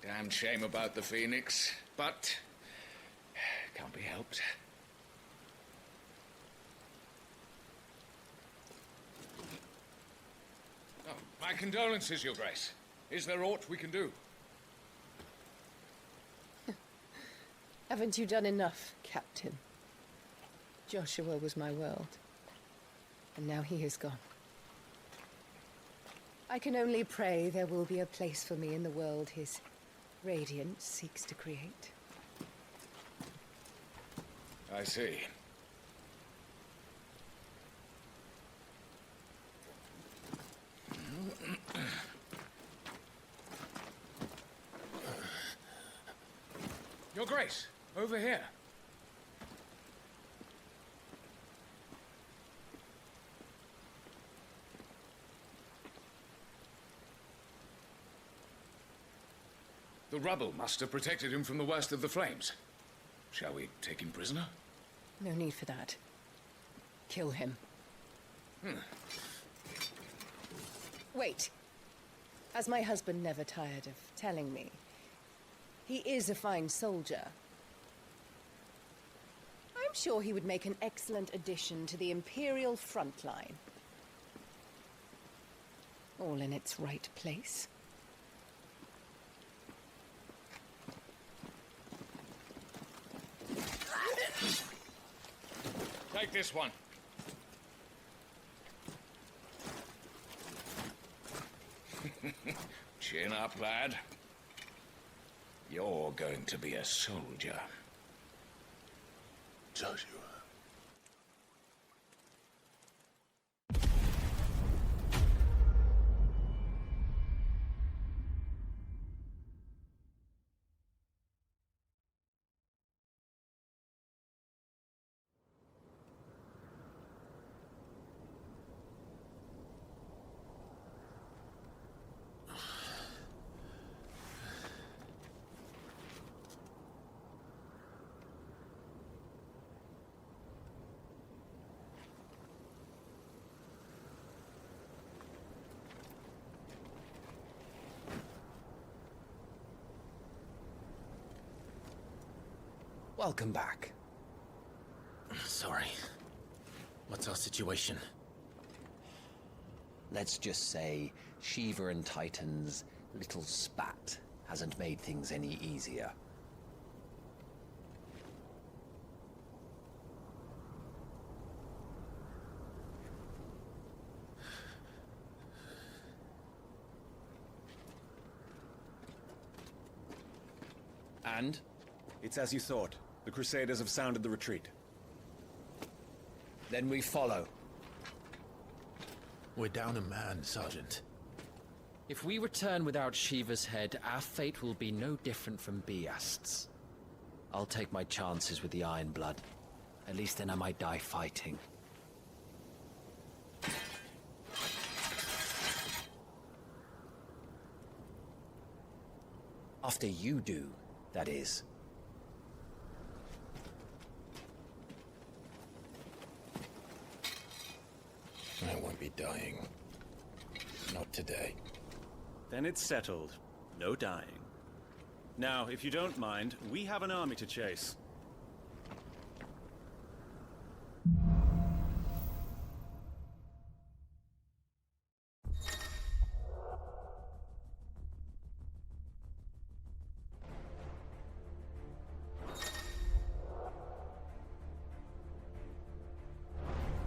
Damn shame about the Phoenix, but can't be helped. Oh, my condolences, Your Grace. Is there aught we can do? Haven't you done enough, Captain? Joshua was my world, and now he is gone. I can only pray there will be a place for me in the world his radiance seeks to create. I see. Your Grace, over here. The rubble must have protected him from the worst of the flames. Shall we take him prisoner? No need for that. Kill him. Wait. As my husband never tired of telling me, he is a fine soldier. I'm sure he would make an excellent addition to the Imperial front line. All in its right place. Take this one. Chin up, lad. You're going to be a soldier. Joshua. Welcome back. Sorry. What's our situation? Let's just say Shiva and Titan's little spat hasn't made things any easier. And? It's as you thought. The Crusaders have sounded the retreat. Then we follow. We're down a man, Sergeant. If we return without Shiva's head, our fate will be no different from Biast's. I'll take my chances with the Iron Blood. At least then I might die fighting. After you do, that is. I won't be dying. Not today. Then it's settled. No dying. Now, if you don't mind, we have an army to chase.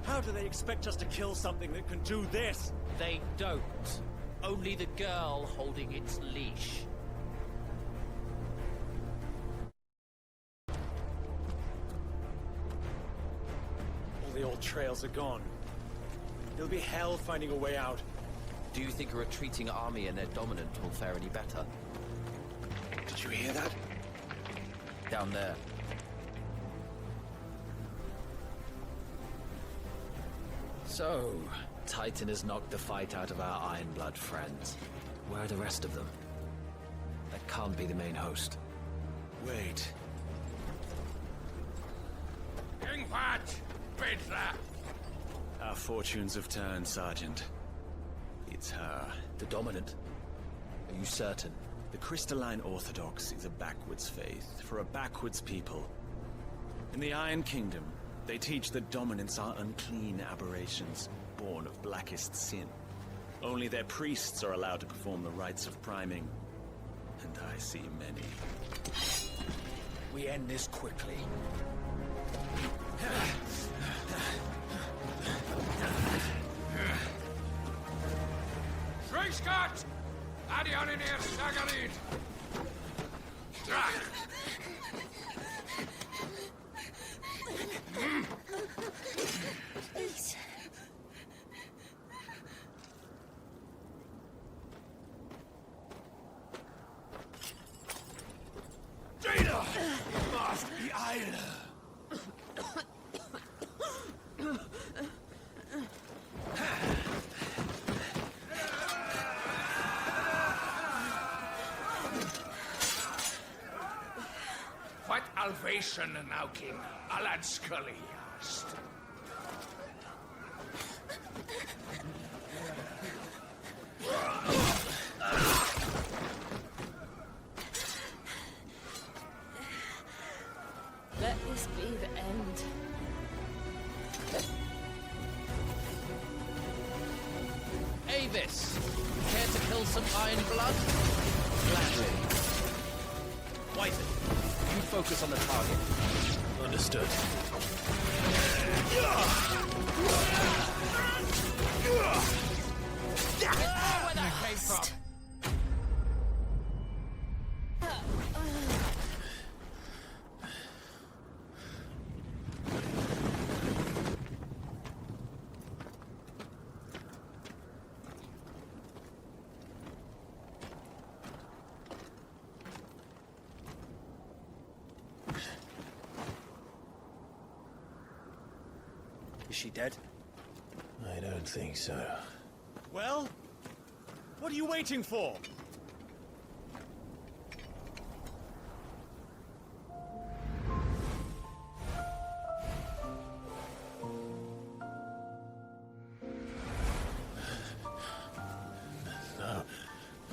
How do they expect us to kill something that can do this? They don't. Only the girl holding its leash. All the old trails are gone. It'll be hell finding a way out. Do you think a retreating army and their dominant will fare any better? Did you hear that? Down there. So, Titan has knocked the fight out of our Ironblood friends. Where are the rest of them? That can't be the main host. Wait. Our fortunes have turned, Sergeant. It's her. The dominant? Are you certain? The Crystalline Orthodox is a backwards faith for a backwards people. In the Iron Kingdom, they teach that dominants are unclean aberrations, born of blackest sin. Only their priests are allowed to perform the rites of priming, and I see many. We end this quickly. Schreischgott! Adion in ihr Staggerid! Please. Dana! Must be iron! What Alvation now, King? Alad Scully asked. Let this be the end. Avis, care to kill some iron blood? Gladly. Wyvern, you focus on the target. Understood. Where that came from? Is she dead? I don't think so. Well, what are you waiting for?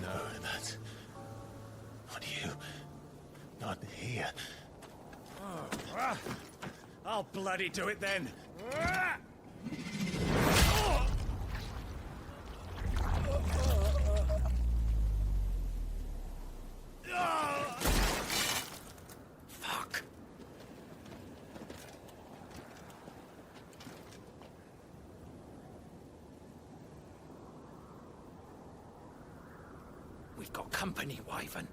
No, that's not you. Not here. I'll bloody do it then. Fuck. We've got company, Wyvern.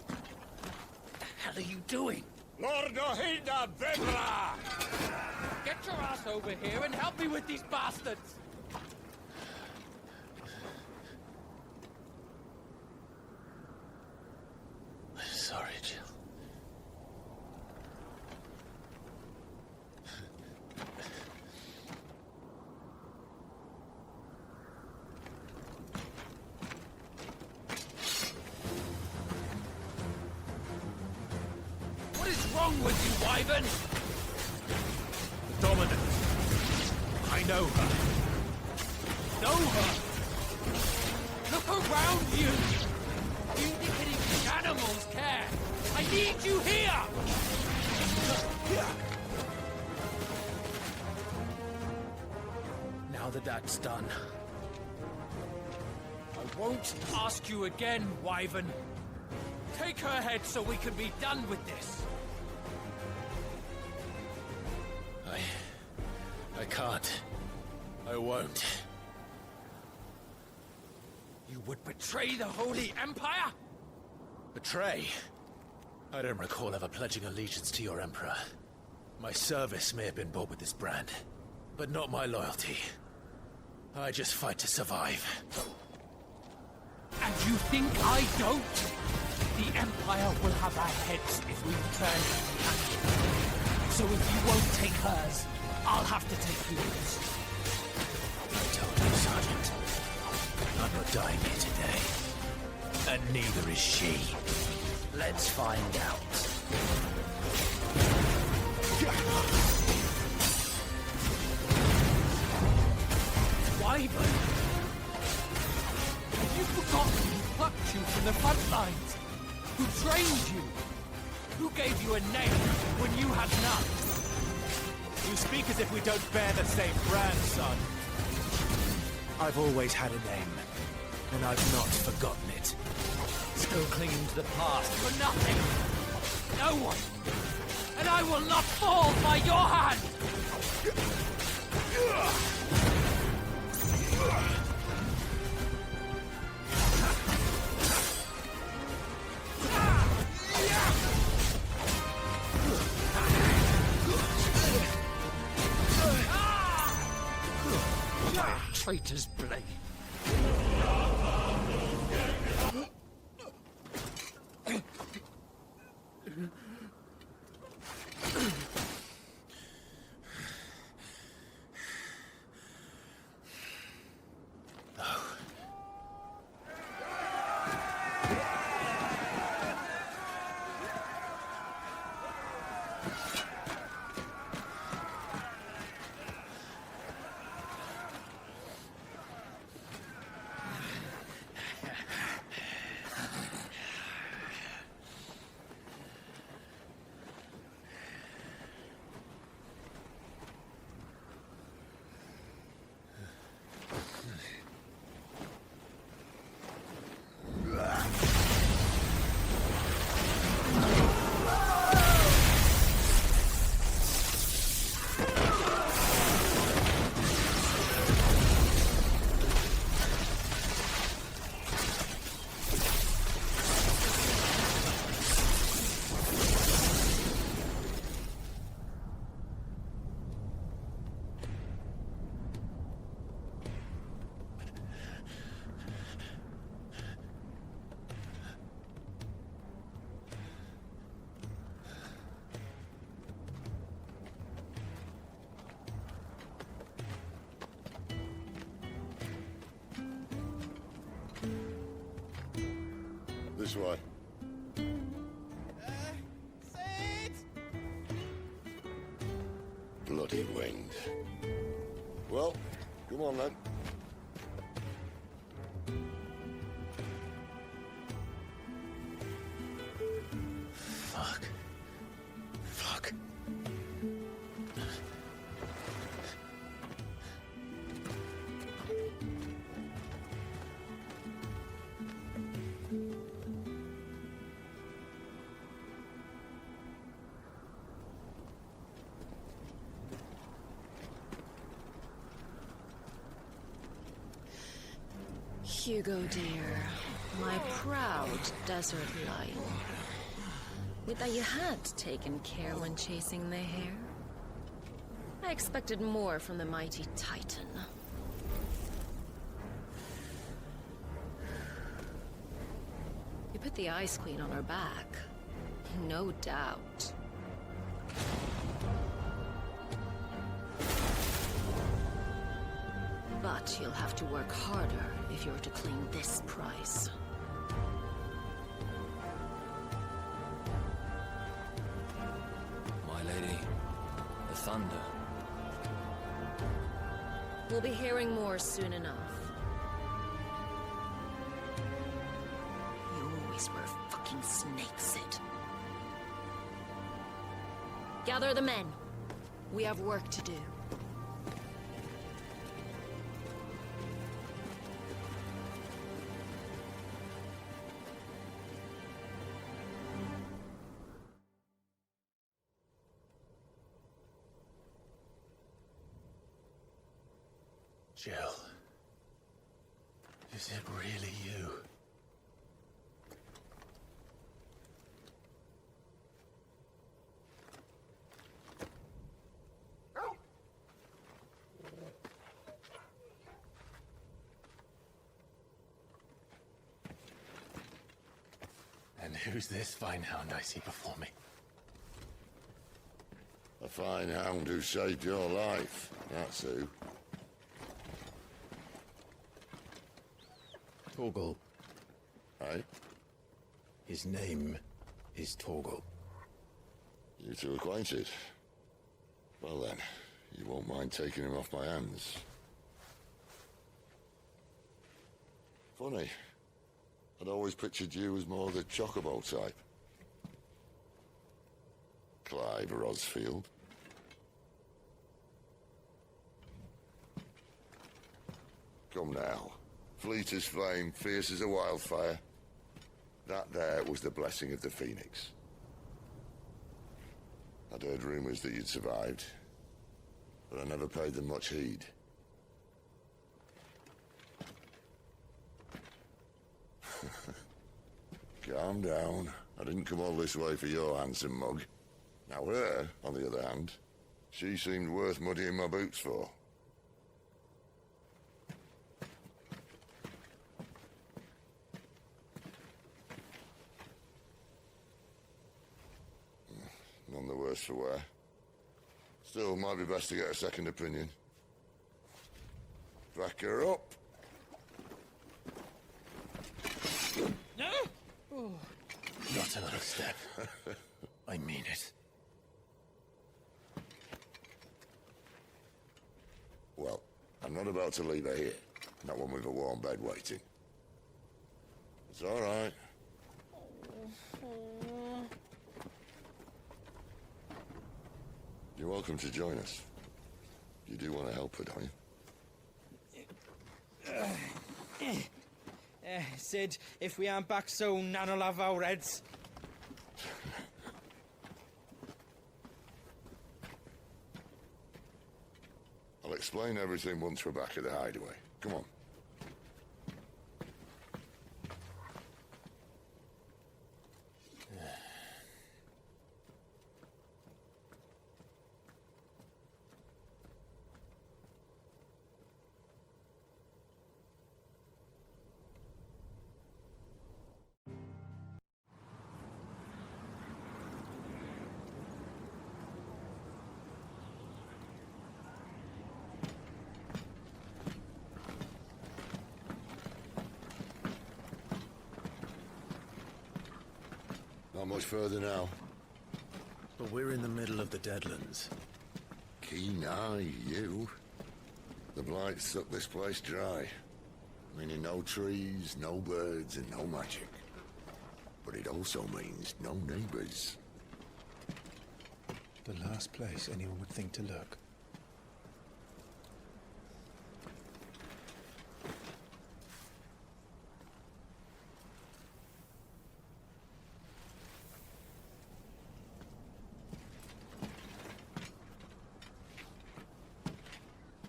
What the hell are you doing? Lord Ohilda Vedra! Get your ass over here and help me with these bastards! Sorry, Jill. What is wrong with you, Wyvern? The Dominant. I know her. Know her! Look around you! You dickety animals care! I need you here! Now that that's done, I won't ask you again, Wyvern. Take her head so we can be done with this. I can't. I won't. You would betray the Holy Empire? Betray? I don't recall ever pledging allegiance to your Emperor. My service may have been bought with this brand, but not my loyalty. I just fight to survive. And you think I don't? The Empire will have our heads if we return. So if you won't take hers, I'll have to take yours. I told you, Sergeant. I'm not dying here today. And neither is she. Let's find out. the front lines? Who trained you? Who gave you a name when you had none? You speak as if we don't bear the same brand, son. I've always had a name, and I've not forgotten it. Still clinging to the past for nothing. No one. And I will not fall by your hand! Traitor's blade. This way. Bloody wind. Well, come on then. Fuck. Fuck. Hugo, dear, my proud desert lion. Would that you had taken care when chasing the hare. I expected more from the mighty Titan. You put the Ice Queen on her back, no doubt. But you'll have to work harder if you're to claim this prize. My lady, the thunder. We'll be hearing more soon enough. You always were a fucking snake, Sid. Gather the men. We have work to do. Jill. Is it really you? And who's this fine hound I see before me? A fine hound who saved your life, that's who. Torgal. Aye? His name is Torgal. You two acquainted? Well then, you won't mind taking him off my hands. Funny. I'd always pictured you as more the chocobo type. Clive Rosfield. Come now. Fleet as flame, fierce as a wildfire. That there was the blessing of the Phoenix. I'd heard rumors that you'd survived, but I never paid them much heed. Calm down. I didn't come all this way for your handsome mug. Now her, on the other hand, she seemed worth muddying my boots for. None the worse for wear. Still, might be best to get a second opinion. Back her up. No! Oh. Not another step. I mean it. Well, I'm not about to leave her here. Not one with a warm bed waiting. It's all right. You're welcome to join us. You do want to help her, don't you? Sid, if we aren't back soon, Nan'll have our heads. I'll explain everything once we're back at the hideaway. Come on. Not much further now. But we're in the middle of the Deadlands. Keen eye, you. The blight sucked this place dry. Meaning no trees, no birds, and no magic. But it also means no neighbors. The last place anyone would think to look.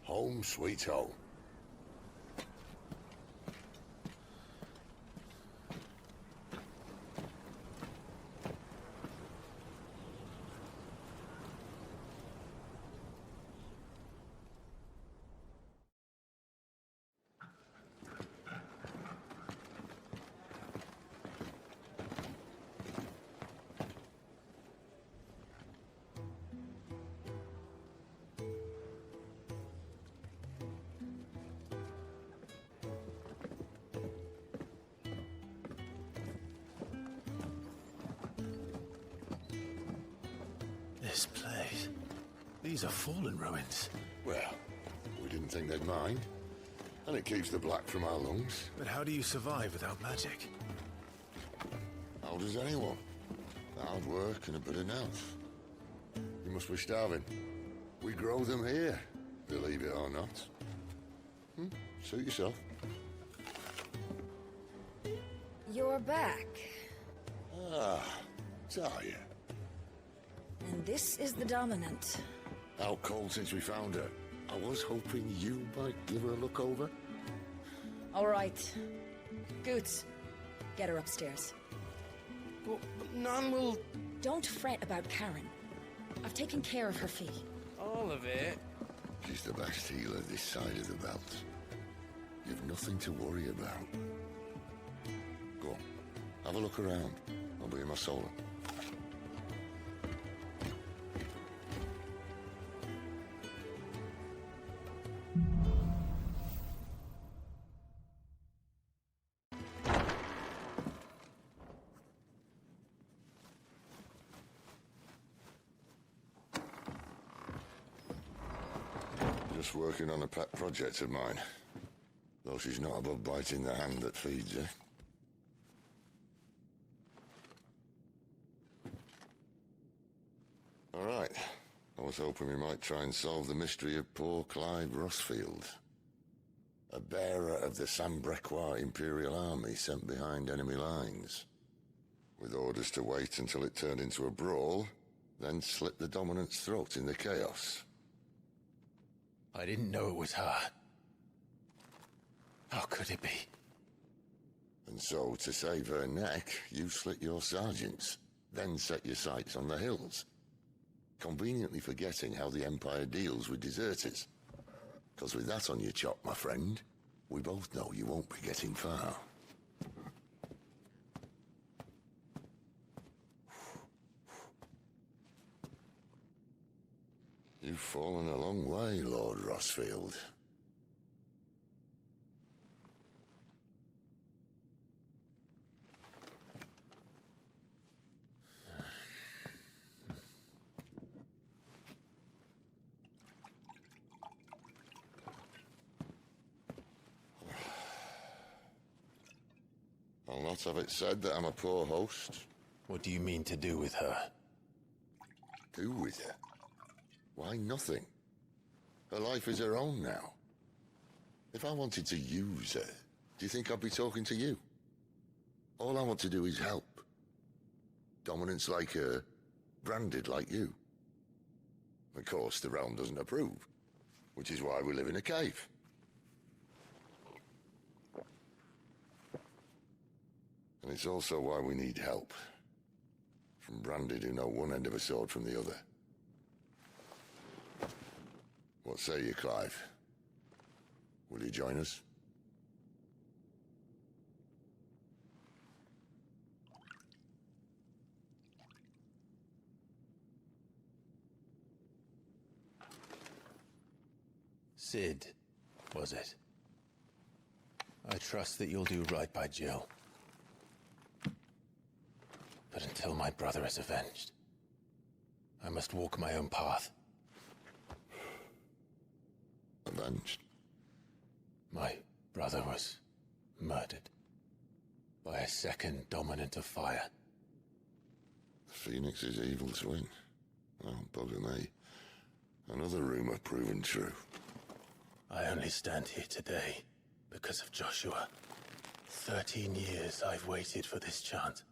Home sweet home. This place. These are fallen ruins. Well, we didn't think they'd mind. And it keeps the black from our lungs. But how do you survive without magic? How does anyone? Hard work and a bit of nerve. You must be starving. We grow them here, believe it or not. Suit yourself. You're back. Ah, Talia. And this is the Dominant. Out cold since we found her. I was hoping you might give her a look over. All right. Goots, get her upstairs. But Nan will... Don't fret about Karen. I've taken care of her fee. All of it? She's the best healer this side of the belt. You've nothing to worry about. Go on, have a look around. I'll be in my solo. Just working on a pet project of mine. Though she's not above biting the hand that feeds her. All right. I was hoping we might try and solve the mystery of poor Clive Rosfield. A bearer of the Sambrequois Imperial Army sent behind enemy lines, with orders to wait until it turned into a brawl, then slit the dominant's throat in the chaos. I didn't know it was her. How could it be? And so, to save her neck, you slit your sergeants, then set your sights on the hills, conveniently forgetting how the Empire deals with deserters. Because with that on your chop, my friend, we both know you won't be getting far. You've fallen a long way, Lord Rosfield. I'll not have it said that I'm a poor host. What do you mean to do with her? Do with her? Why, nothing. Her life is her own now. If I wanted to use her, do you think I'd be talking to you? All I want to do is help. Dominants like her, branded like you. Of course, the realm doesn't approve, which is why we live in a cave. And it's also why we need help. From branded who know one end of a sword from the other. What say you, Clive? Will you join us? Sid, was it? I trust that you'll do right by Jill. But until my brother is avenged, I must walk my own path. Avenged? My brother was murdered by a second dominant of fire. The Phoenix's evil twin. Oh, bugger me. Another rumor proven true. I only stand here today because of Joshua. 13 years I've waited for this chance.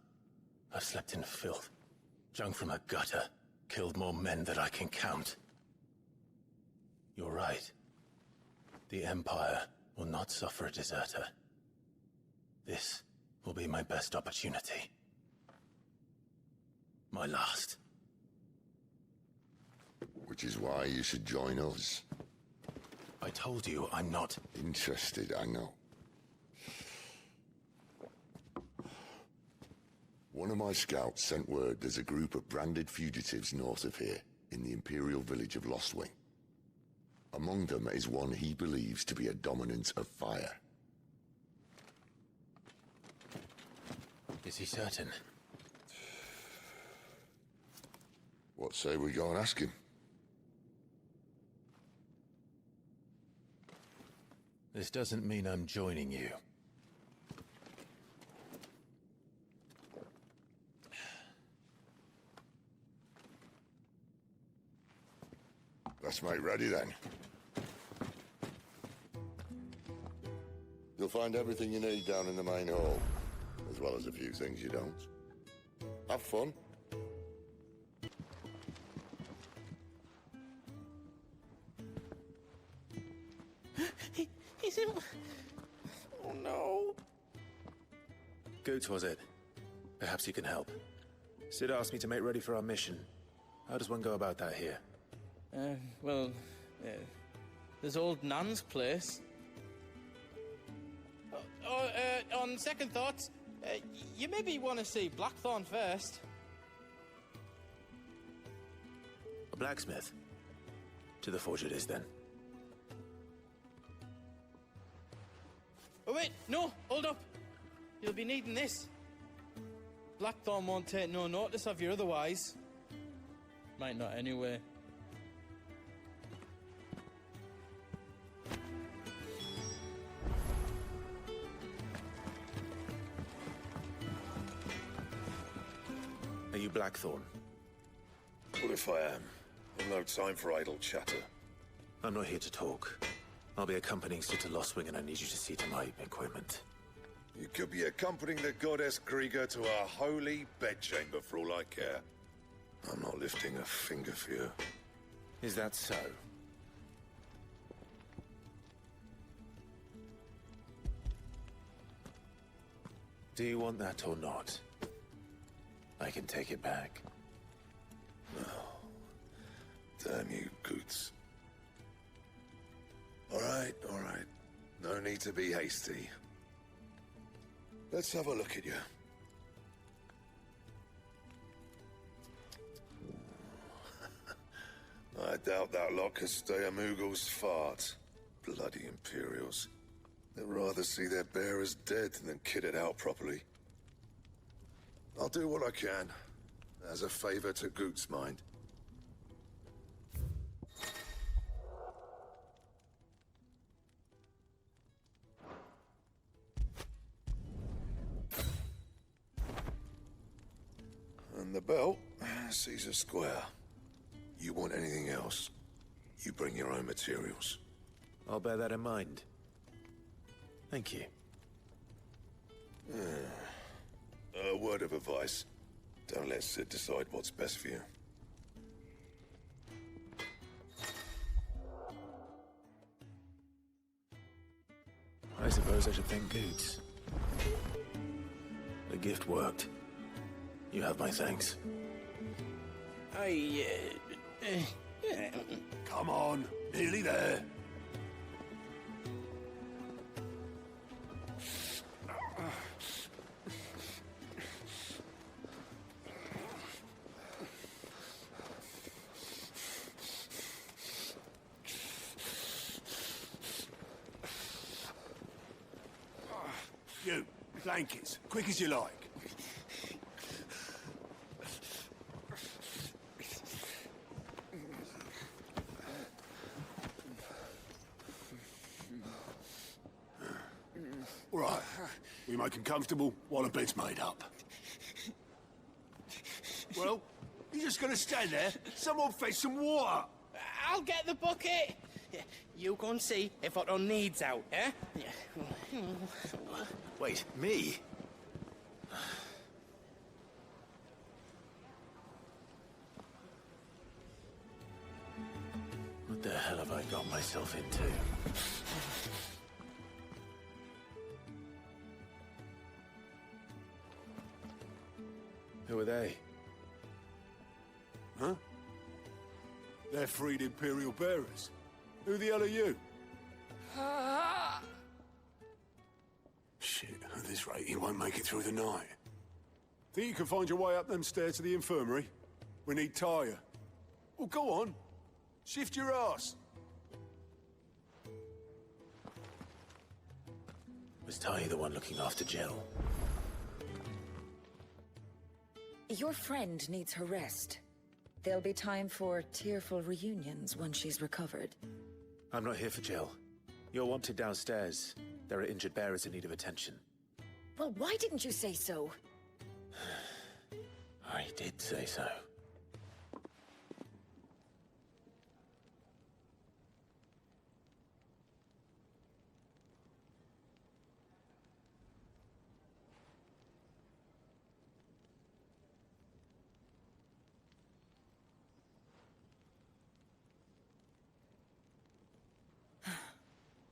I've slept in filth, drunk from a gutter, killed more men than I can count. You're right. The Empire will not suffer a deserter. This will be my best opportunity. My last. Which is why you should join us. I told you I'm not interested, I know. One of my scouts sent word there's a group of branded fugitives north of here, in the Imperial village of Lostwing. Among them is one he believes to be a dominant of fire. Is he certain? What say we go and ask him? This doesn't mean I'm joining you. Let's make ready then. You'll find everything you need down in the main hall, as well as a few things you don't. Have fun. He's in... Oh no. Goot, was it? Perhaps you can help. Sid asked me to make ready for our mission. How does one go about that here? There's old Nan's place. On second thoughts, you maybe want to see Blackthorn first. A blacksmith? To the forge it is, then. Oh wait, no, hold up. You'll be needing this. Blackthorn won't take no notice of you otherwise. Might not anyway. Are you Blackthorn? What if I am? I've no time for idle chatter. I'm not here to talk. I'll be accompanying Sitter Lostwing, and I need you to see to my equipment. You could be accompanying the goddess Krieger to our holy bedchamber for all I care. I'm not lifting a finger for you. Is that so? Do you want that or not? I can take it back. No. Damn you, Goots. All right. No need to be hasty. Let's have a look at you. I doubt that lot could stay a Moogle's fart. Bloody Imperials. They'd rather see their bearers dead than kitted out properly. I'll do what I can, as a favor to Goot's mind. And the belt sees a square. You want anything else, you bring your own materials. I'll bear that in mind. Thank you. A word of advice. Don't let Sid decide what's best for you. I suppose I should thank Goots. The gift worked. You have my thanks. Come on, nearly there. You, blankets, quick as you like. All right, we make him comfortable while the bed's made up. Well, you're just gonna stand there? Someone fetch some water! I'll get the bucket! You go and see if Otto needs out, eh? Wait, me? What the hell have I got myself into? Who are they? Huh? They're freed Imperial bearers. Who the hell are you? Shit, at this rate, you won't make it through the night. Think you can find your way up them stairs to the infirmary? We need Taya. Well, go on. Shift your ass. Was Taya the one looking after Jill? Your friend needs her rest. There'll be time for tearful reunions when she's recovered. I'm not here for Jill. You're wanted downstairs. There are injured bearers in need of attention. Well, why didn't you say so? I did say so.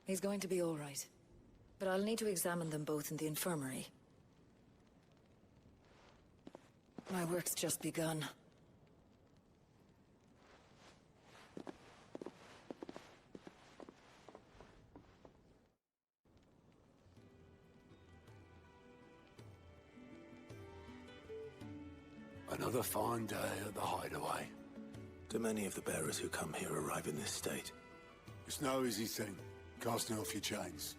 He's going to be all right. But I'll need to examine them both in the infirmary. My work's just begun. Another fine day at the hideaway. Do many of the bearers who come here arrive in this state? It's no easy thing, casting off your chains.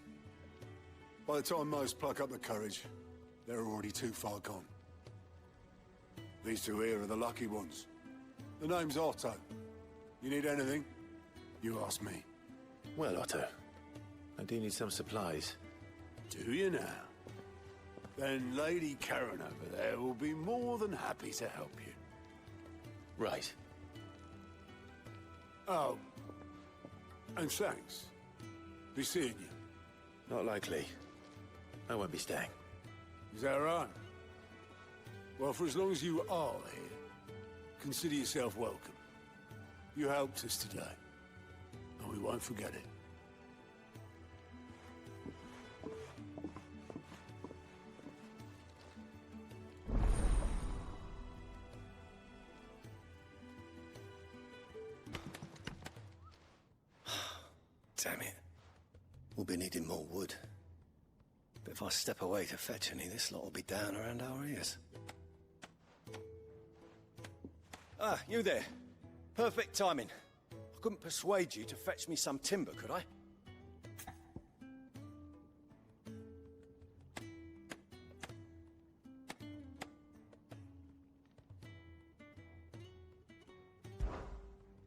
By the time most pluck up the courage, they're already too far gone. These two here are the lucky ones. The name's Otto. You need anything? You ask me. Well, Otto, I do need some supplies. Do you now? Then Lady Karen over there will be more than happy to help you. Right. Oh. And thanks. Be seeing you. Not likely. I won't be staying. Is that right? Well, for as long as you are here, consider yourself welcome. You helped us today, and we won't forget it. Damn it. We'll be needing more wood. But if I step away to fetch any, this lot will be down around our ears. Ah, you there. Perfect timing. I couldn't persuade you to fetch me some timber, could I?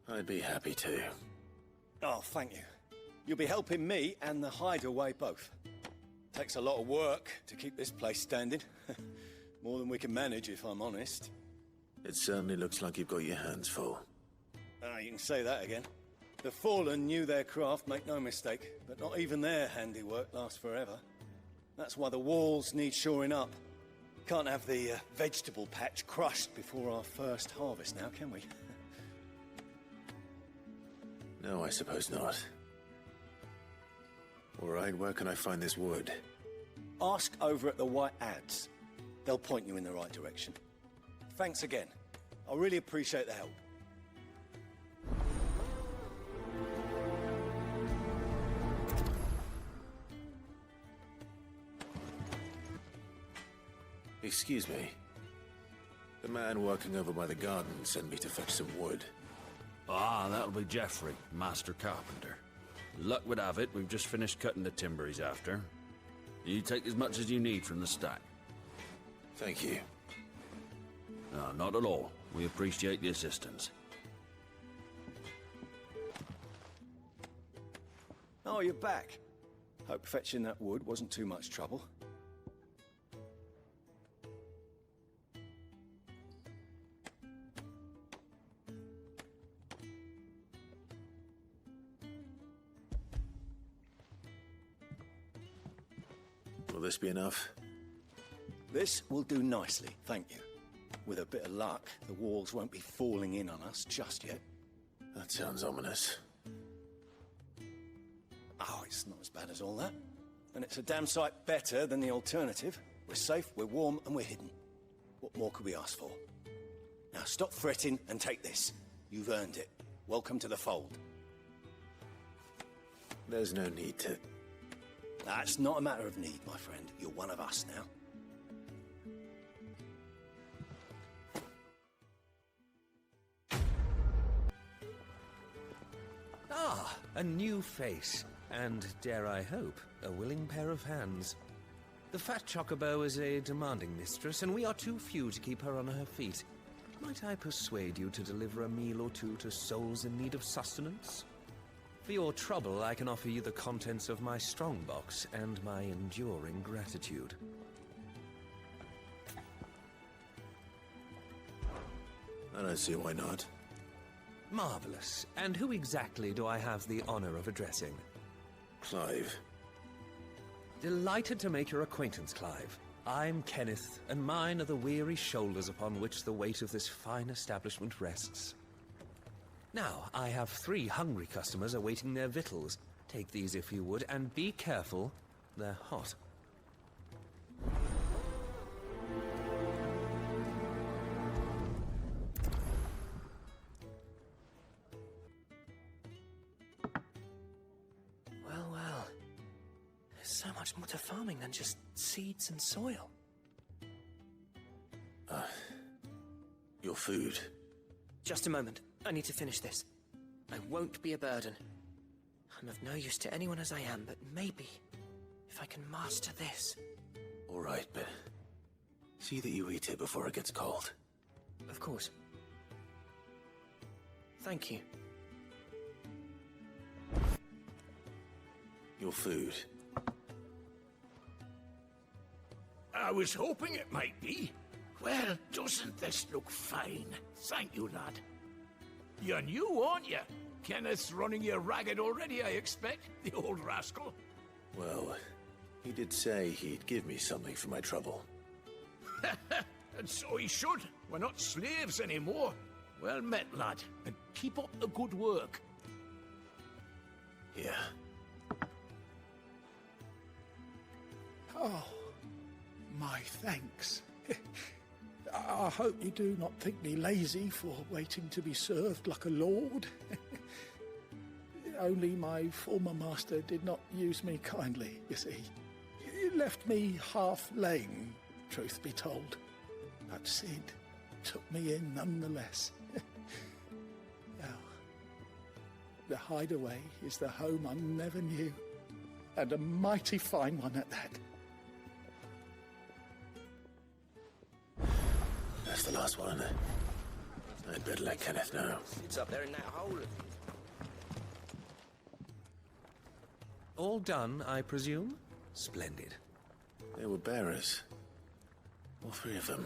I'd be happy to. Oh, thank you. You'll be helping me and the hideaway both. Takes a lot of work to keep this place standing. More than we can manage, if I'm honest. It certainly looks like you've got your hands full. Ah, you can say that again. The Fallen knew their craft, make no mistake, but not even their handiwork lasts forever. That's why the walls need shoring up. Can't have the vegetable patch crushed before our first harvest now, can we? No, I suppose not. All right, where can I find this wood? Ask over at the White Ads. They'll point you in the right direction. Thanks again. I really appreciate the help. Excuse me. The man working over by the garden sent me to fetch some wood. Ah, that'll be Geoffrey, Master Carpenter. Luck would have it, we've just finished cutting the timber he's after. You take as much as you need from the stack. Thank you. No, not at all. We appreciate the assistance. Oh, you're back. Hope fetching that wood wasn't too much trouble. Will this be enough? This will do nicely, thank you. With a bit of luck, the walls won't be falling in on us just yet. That sounds ominous. Oh, it's not as bad as all that. And it's a damn sight better than the alternative. We're safe, we're warm, and we're hidden. What more could we ask for? Now stop fretting and take this. You've earned it. Welcome to the fold. There's no need to... That's not a matter of need, my friend. You're one of us now. Ah, a new face. And, dare I hope, a willing pair of hands. The fat chocobo is a demanding mistress, and we are too few to keep her on her feet. Might I persuade you to deliver a meal or two to souls in need of sustenance? For your trouble, I can offer you the contents of my strongbox and my enduring gratitude. I don't see why not. Marvelous. And who exactly do I have the honor of addressing? Clive. Delighted to make your acquaintance, Clive. I'm Kenneth, and mine are the weary shoulders upon which the weight of this fine establishment rests. Now, I have 3 hungry customers awaiting their victuals. Take these if you would, and be careful, they're hot. Well. There's so much more to farming than just seeds and soil. Your food. Just a moment. I need to finish this. I won't be a burden. I'm of no use to anyone as I am, but maybe if I can master this. All right, but see that you eat it before it gets cold. Of course. Thank you. Your food. I was hoping it might be. Well, doesn't this look fine? Thank you, lad. You're new, aren't you? Kenneth's running you ragged already, I expect, the old rascal. Well, he did say he'd give me something for my trouble. And so he should. We're not slaves anymore. Well met, lad, and keep up the good work. Yeah. Oh, my thanks. I hope you do not think me lazy for waiting to be served like a lord. Only my former master did not use me kindly, you see. He left me half lame, truth be told. But Sid took me in nonetheless. Now, the hideaway is the home I never knew, and a mighty fine one at that. That's the last one. I'd better let Kenneth know. It's up there in that hole. All done, I presume? Splendid. They were bearers. All three of them.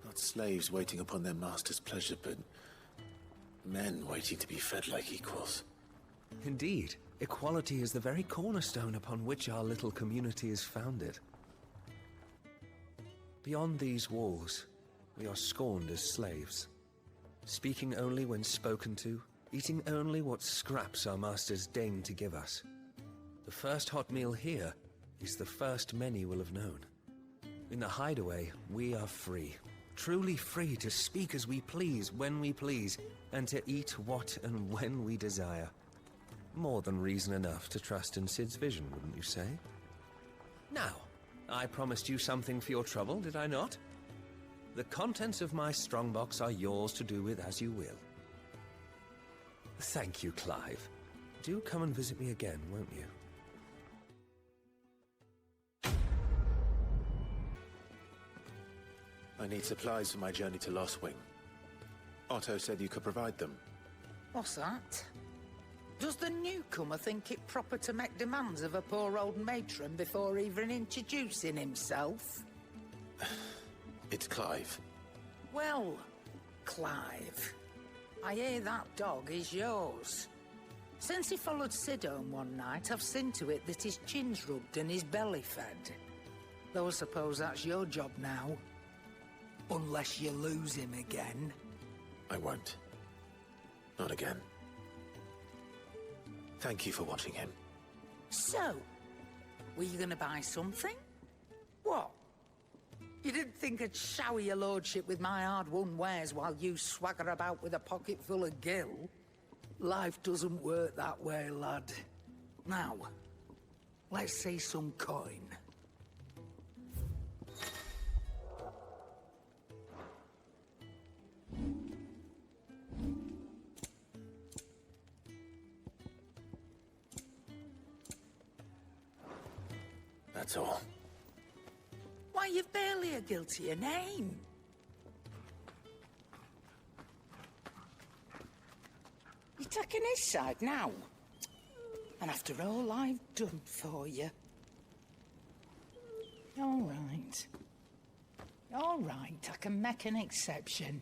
Not slaves waiting upon their master's pleasure, but men waiting to be fed like equals. Indeed. Equality is the very cornerstone upon which our little community is founded. Beyond these walls, we are scorned as slaves. Speaking only when spoken to, eating only what scraps our masters deign to give us. The first hot meal here is the first many will have known. In the hideaway, we are free. Truly free to speak as we please, when we please, and to eat what and when we desire. More than reason enough to trust in Sid's vision, wouldn't you say? Now, I promised you something for your trouble, did I not? The contents of my strongbox are yours to do with as you will. Thank you, Clive. Do come and visit me again, won't you? I need supplies for my journey to Lost Wing. Otto said you could provide them. What's that? Does the newcomer think it proper to make demands of a poor old matron before even introducing himself? It's Clive. Well, Clive, I hear that dog is yours. Since he followed Sid home one night, I've seen to it that his chin's rubbed and his belly fed. Though I suppose that's your job now. Unless you lose him again. I won't. Not again. Thank you for watching him. So, were you gonna buy something? What? You didn't think I'd shower your lordship with my hard-won wares while you swagger about with a pocket full of gil? Life doesn't work that way, lad. Now, let's see some coin. That's all. Why, you've barely a guiltier name. You're taking his side now? And after all I've done for you? All right. All right, I can make an exception.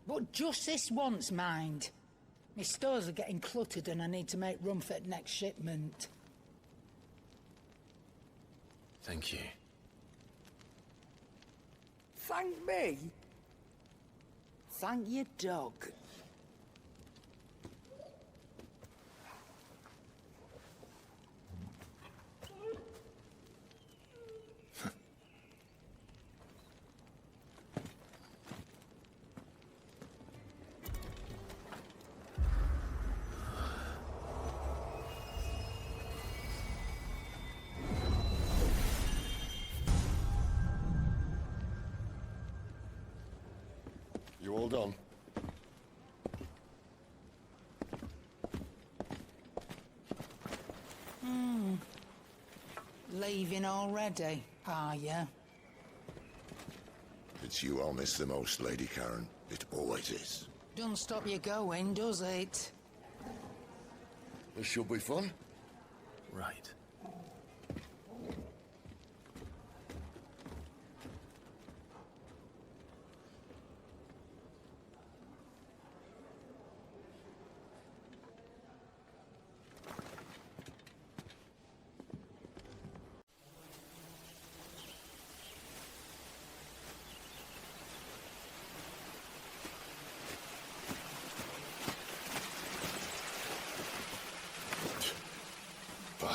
But just this once, mind. My stores are getting cluttered and I need to make room for the next shipment. Thank you. Thank me? Thank your dog. You all done? Leaving already, are ya? It's you I'll miss the most, Lady Karen. It always is. Don't stop you going, does it? This should be fun. Right.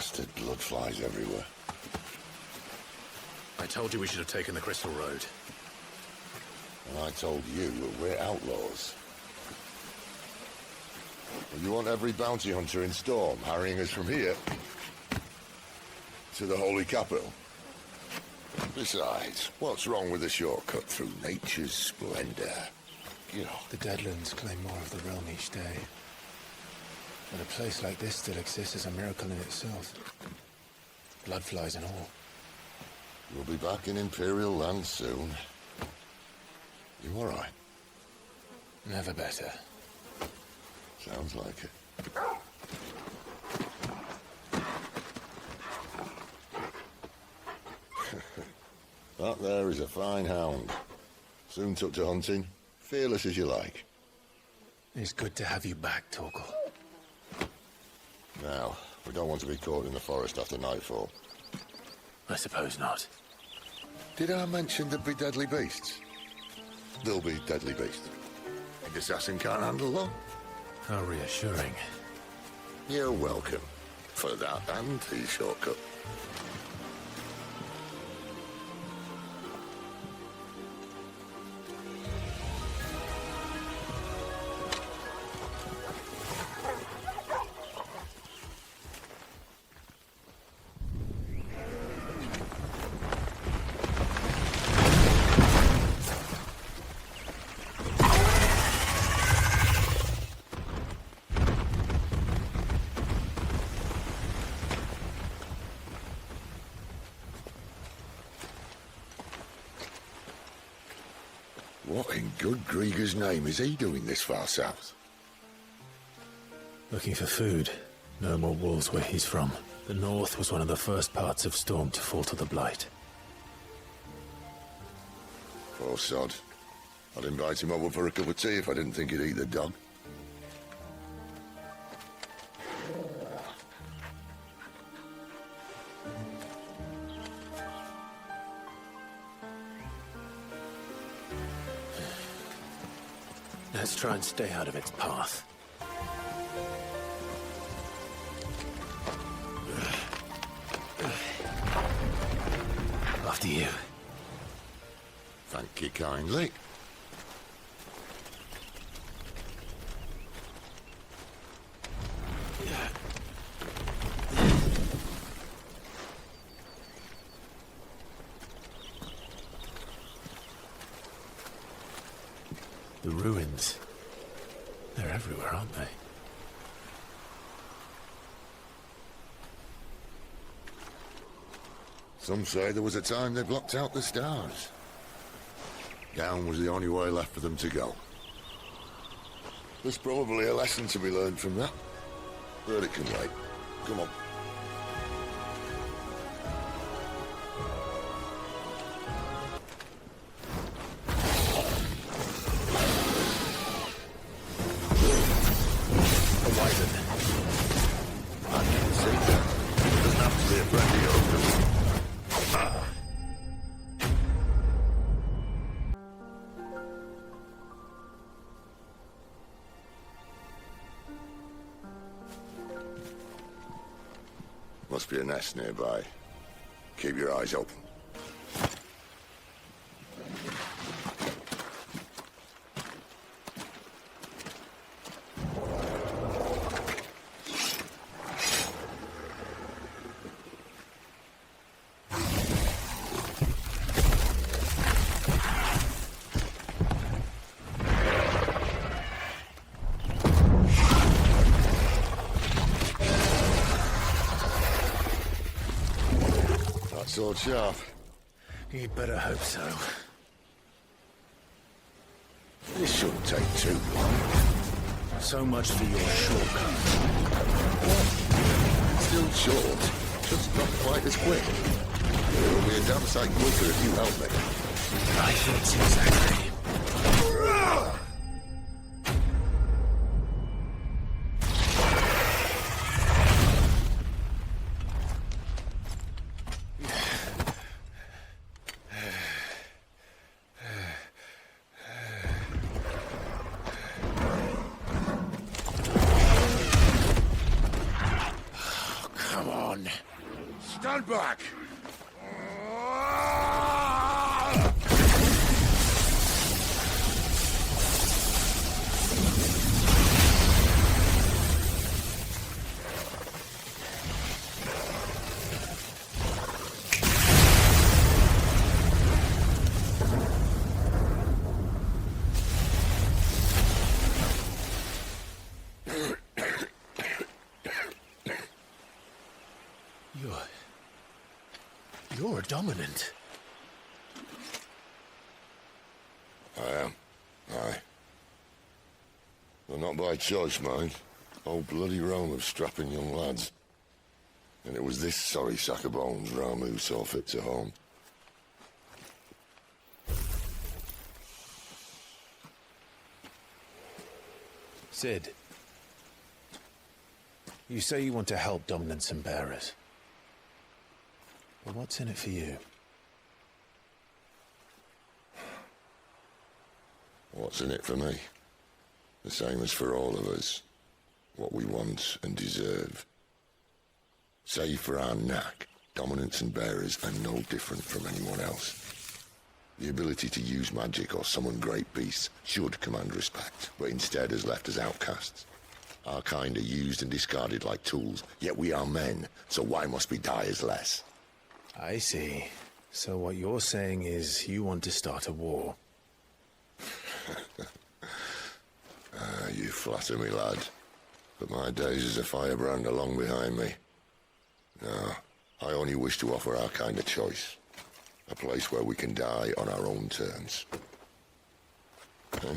Bastard blood flies everywhere. I told you we should have taken the Crystal Road. And I told you that we're outlaws. You want every bounty hunter in Storm harrying us from here to the Holy Capital? Besides, what's wrong with a shortcut through nature's splendor? The Deadlands claim more of the realm each day. But a place like this still exists is a miracle in itself. Bloodflies and all. We'll be back in Imperial land soon. You all right? Never better. Sounds like it. That there is a fine hound. Soon took to hunting. Fearless as you like. It's good to have you back, Torgal. Now, we don't want to be caught in the forest after nightfall. I suppose not. Did I mention there'd be deadly beasts? There'll be deadly beasts. The assassin can't handle them. How reassuring. You're welcome. For that and the shortcut. What in good Grieger's name is he doing this far south? Looking for food. No more wolves where he's from. The north was one of the first parts of Storm to fall to the Blight. Poor sod. I'd invite him over for a cup of tea if I didn't think he'd eat the dog. Let's try and stay out of its path. After you. Thank you kindly. The ruins. They're everywhere, aren't they? Some say there was a time they blocked out the stars. Down was the only way left for them to go. There's probably a lesson to be learned from that. But it can wait. Come on. Must be a nest nearby. Keep your eyes open. Sword sharp. You'd better hope so. This shouldn't take too long. So much for your shortcut. Still short, just not quite as quick. It'll be a damn sight quicker if you help me. I thought so, exactly. Come on. Stand back! You're dominant. I am. Aye. Well, not by choice, mind. Whole bloody realm of strapping young lads. And it was this sorry sack of bones Ramu saw fit to home. Sid, you say you want to help dominants and bearers. Well, what's in it for you? What's in it for me? The same as for all of us. What we want and deserve. Save for our knack, dominants and bearers are no different from anyone else. The ability to use magic or summon great beasts should command respect, but instead has left us outcasts. Our kind are used and discarded like tools, yet we are men, so why must we die as less? I see. So what you're saying is you want to start a war. You flatter me, lad. But my days as a firebrand are long behind me. No, I only wish to offer our kind a choice. A place where we can die on our own terms. Huh?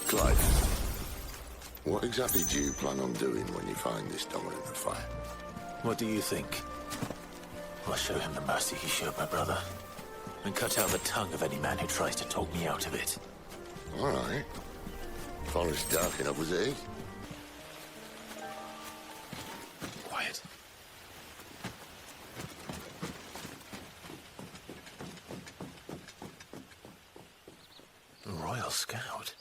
Clive, what exactly do you plan on doing when you find this dominant of fire? What do you think? I'll show him the mercy he showed my brother. And cut out the tongue of any man who tries to talk me out of it. All right. Forest dark enough as it is. Quiet. A Royal Scout.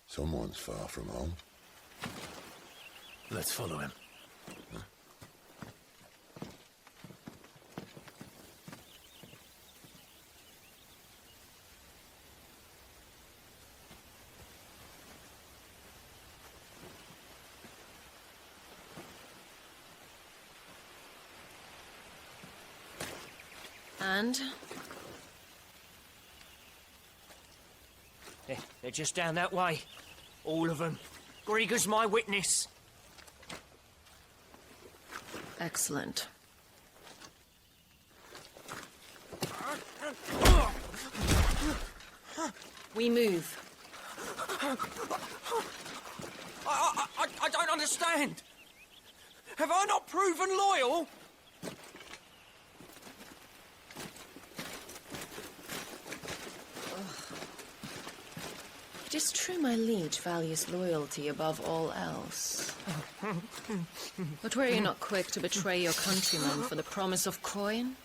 Someone's far from home. Let's follow him. And? They're just down that way. All of them. Grieger's my witness. Excellent. We move. I don't understand. Have I not proven loyal? It is true my liege values loyalty above all else. But were you not quick to betray your countrymen for the promise of coin?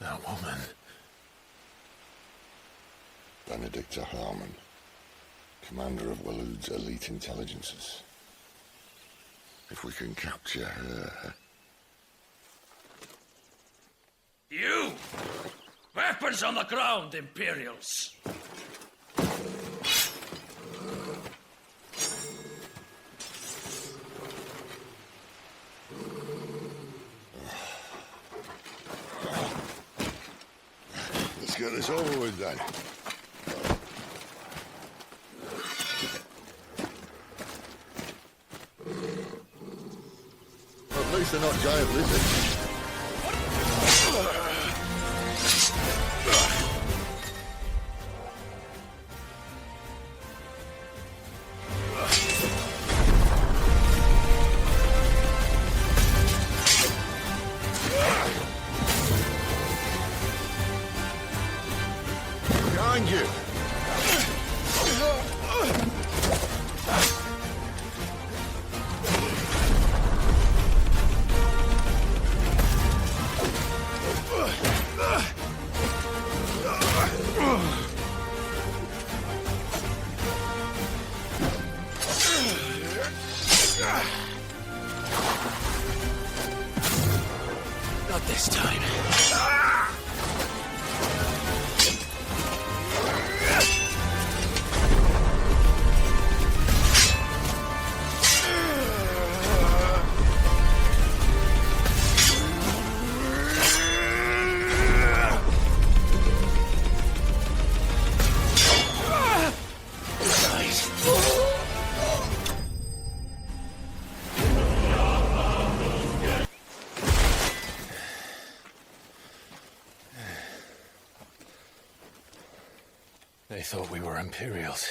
That woman. Benedicta Harmon, commander of Waloed's elite intelligences. If we can capture her... You! Weapons on the ground, Imperials! Let's get this over with then. At least they're not giant lizards. Behind you! this time. They thought we were Imperials.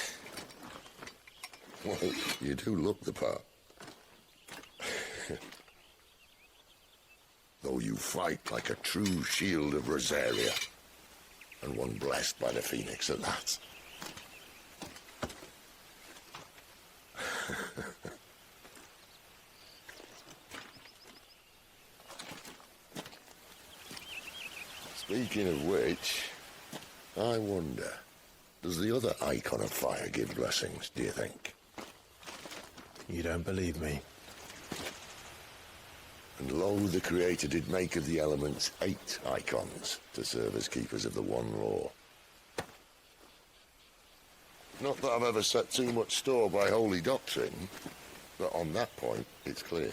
Well, you do look the part. Though you fight like a true shield of Rosaria, and one blessed by the Phoenix at that. Speaking of which, I wonder, does the other Eikon of Fire give blessings, do you think? You don't believe me? And lo, the Creator did make of the elements 8 Eikons to serve as keepers of the one law. Not that I've ever set too much store by holy doctrine, but on that point, it's clear.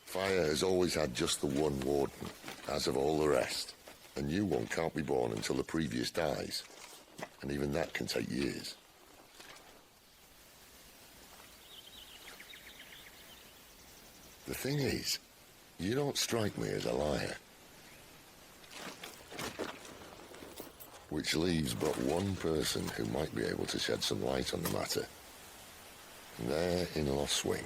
Fire has always had just the one warden, as of all the rest. A new one can't be born until the previous dies, and even that can take years. The thing is, you don't strike me as a liar. Which leaves but one person who might be able to shed some light on the matter. And they're in Lost Swing.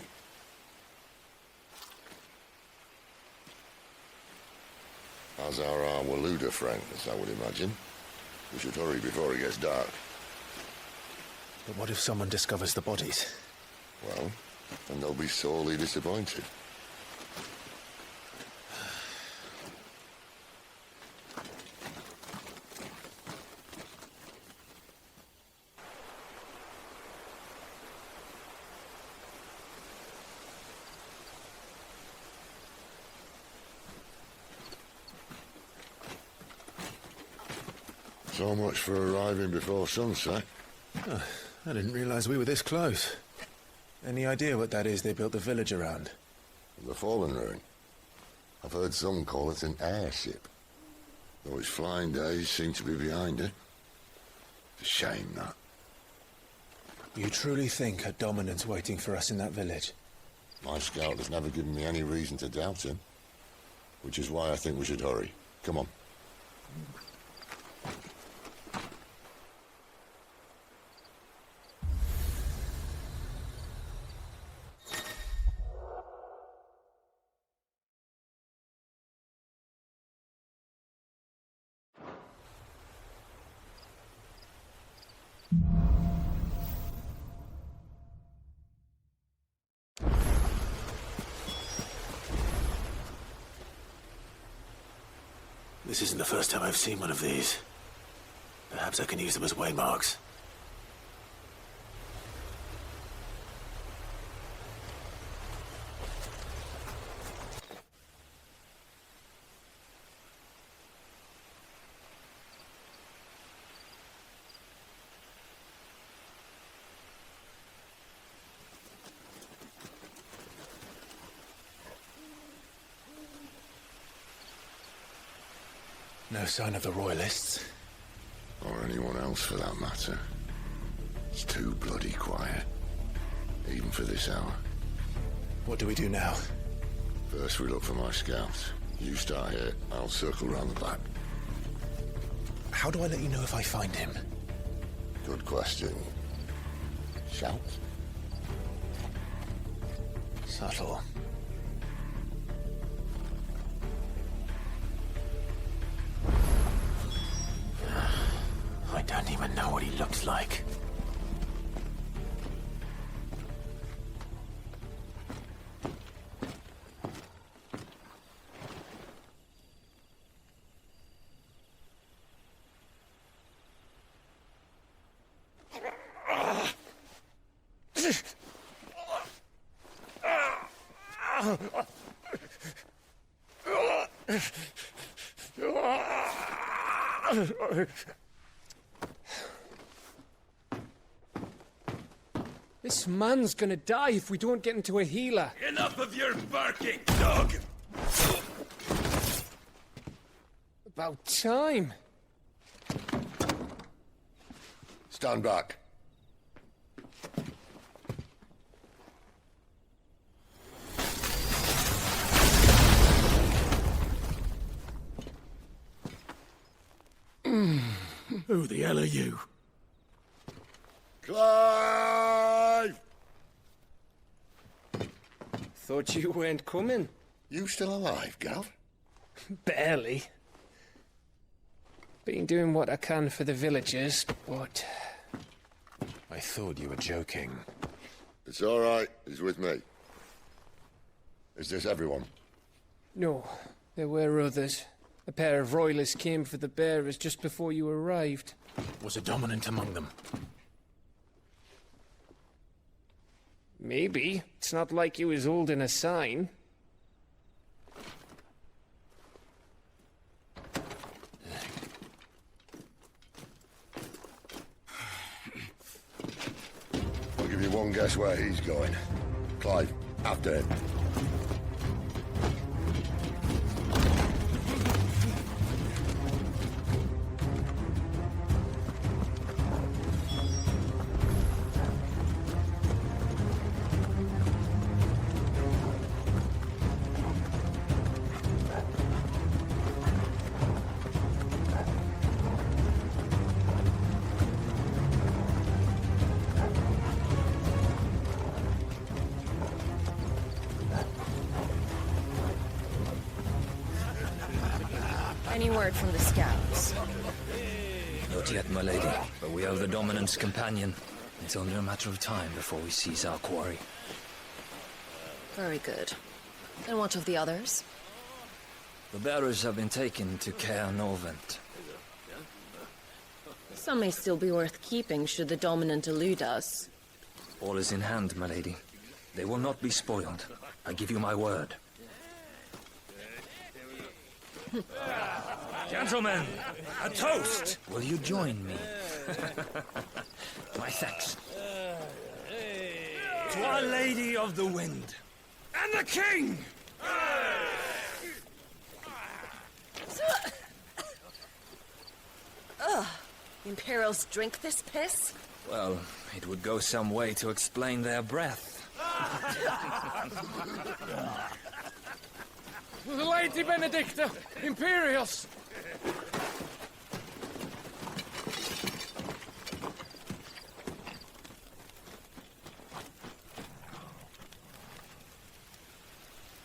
As are our Waluda friends, I would imagine. We should hurry before it gets dark. But what if someone discovers the bodies? Well, and they'll be sorely disappointed. So much for arriving before sunset. Oh, I didn't realize we were this close. Any idea what that is they built the village around? The Fallen Ruin. I've heard some call it an airship. Though its flying days seem to be behind it. It's a shame, that. You truly think a dominant's waiting for us in that village? My scout has never given me any reason to doubt him. Which is why I think we should hurry. Come on. This isn't the first time I've seen one of these. Perhaps I can use them as waymarks. No sign of the Royalists. Or anyone else for that matter. It's too bloody quiet. Even for this hour. What do we do now? First we look for my scout. You start here, I'll circle round the back. How do I let you know if I find him? Good question. Shout? Subtle. I don't even know what he looks like. This man's gonna die if we don't get into a healer. Enough of your barking, dog! About time. Stand back. Who the hell are you? Clive! Thought you weren't coming. You still alive, Gav? Barely. Been doing what I can for the villagers, but... I thought you were joking. It's all right. He's with me. Is this everyone? No, there were others. A pair of royalists came for the bearers just before you arrived. Was a dominant among them? Maybe. It's not like he was holding a sign. I'll give you one guess where he's going. Clive, after him. Any word from the scouts? Not yet, my lady, but we have the Dominant's companion. It's only a matter of time before we seize our quarry. Very good. And what of the others? The bearers have been taken to Caer Norvent. Some may still be worth keeping should the Dominant elude us. All is in hand, my lady. They will not be spoiled. I give you my word. Gentlemen, a toast! Will you join me? My thanks. To Our Lady of the Wind. And the King! Ugh. Imperials drink this piss? Well, it would go some way to explain their breath. Lady Benedicta! Imperials!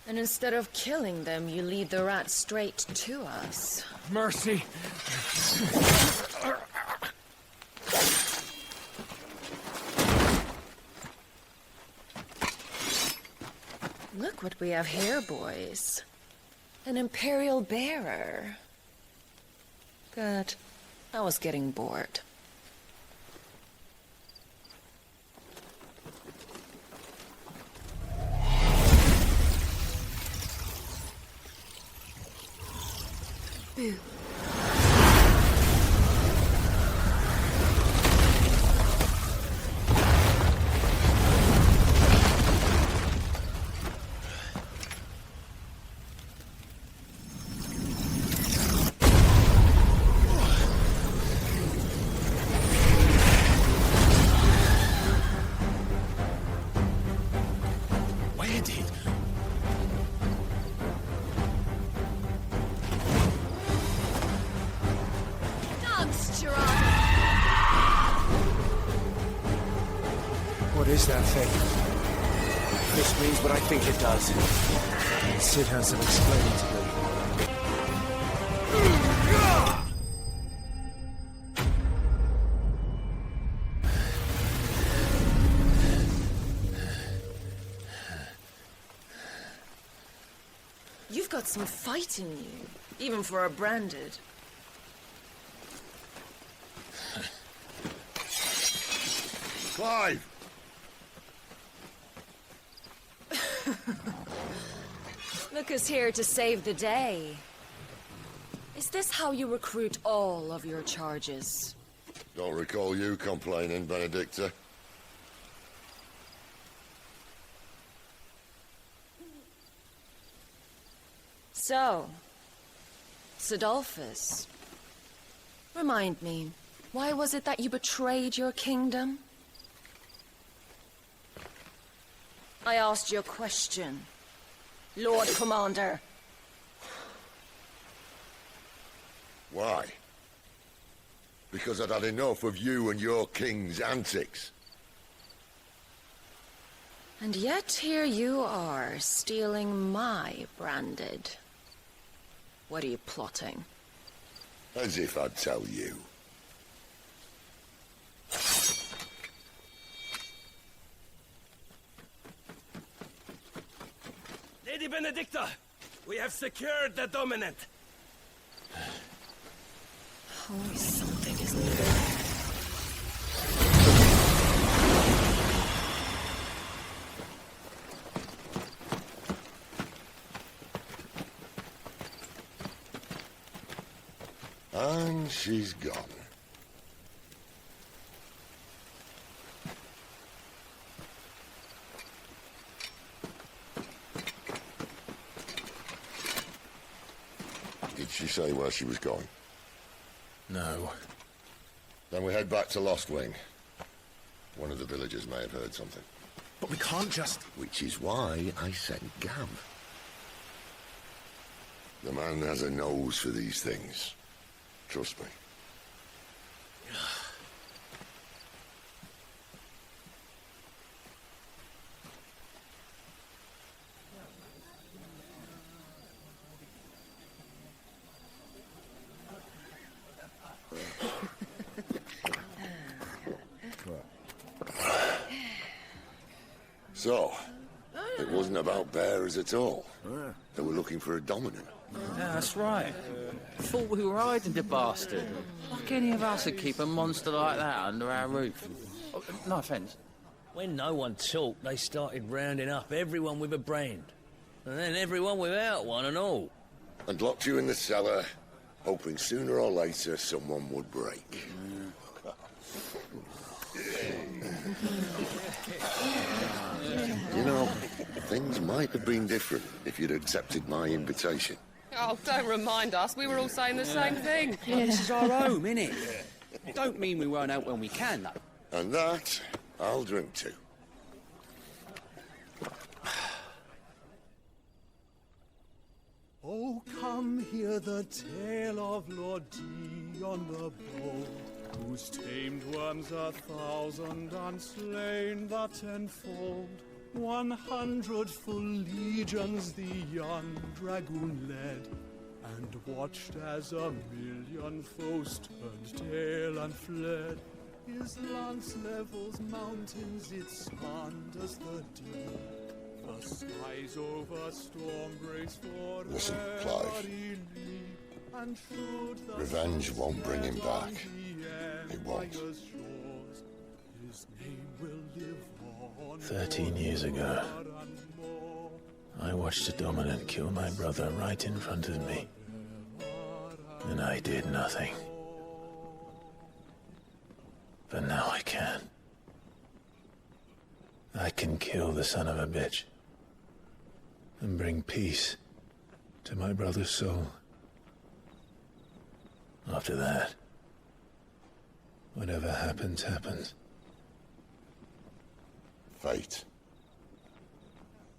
And instead of killing them, you lead the rat straight to us. Mercy! Look what we have here, boys. An Imperial bearer. Good. I was getting bored. Boo. What is that thing? This means what I think it does. Sid has some explaining to do. You've got some fight in you, even for a branded. Clive! Look who's here to save the day. Is this how you recruit all of your charges? Don't recall you complaining, Benedicta. So, Sidolphus, remind me, why was it that you betrayed your kingdom? I asked you a question, Lord Commander. Why? Because I'd had enough of you and your king's antics. And yet here you are, stealing my branded. What are you plotting? As if I'd tell you. Lady Benedicta, we have secured the dominant. Always something, isn't there? And she's gone. Did she say where she was going? No. Then we head back to Lost Wing. One of the villagers may have heard something. But we can't just... Which is why I sent Gav. The man has a nose for these things. Trust me. So, it wasn't about bearers at all. They were looking for a dominant. Yeah, that's right. Thought we were hiding the bastard. Like any of us would keep a monster like that under our roof. Oh, no offence. When no one talked, they started rounding up everyone with a brand. And then everyone without one and all. And locked you in the cellar, hoping sooner or later someone would break. You know, things might have been different if you'd accepted my invitation. Oh, don't remind us. We were all saying the same thing. This is our home, innit? Don't mean we won't out when we can, though. And that, I'll drink to. Oh, come hear the tale of Lord Dion the Bold, whose tamed worms 1,000 and slain the tenfold. 100 full legions the young dragoon led, and watched as 1,000,000 foes turned tail and fled. His lance levels mountains, it spanned as the deep. The skies over storm breaks for Listen, Clive. and should the Revenge won't bring him back. It won't. His name will live on 13 years ago, I watched a dominant kill my brother right in front of me. And I did nothing. But now I can. I can kill the son of a bitch. And bring peace to my brother's soul. After that, whatever happens, happens. Fate.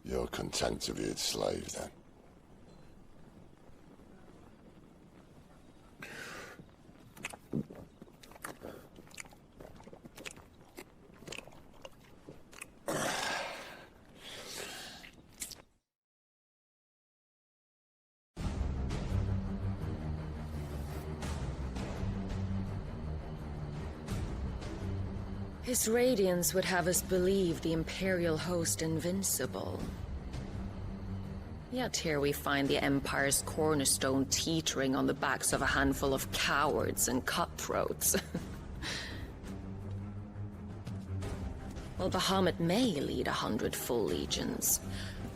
You're content to be its slave, then? His radiance would have us believe the Imperial host invincible. Yet here we find the Empire's cornerstone teetering on the backs of a handful of cowards and cutthroats. Well, Bahamut may lead 100 full legions.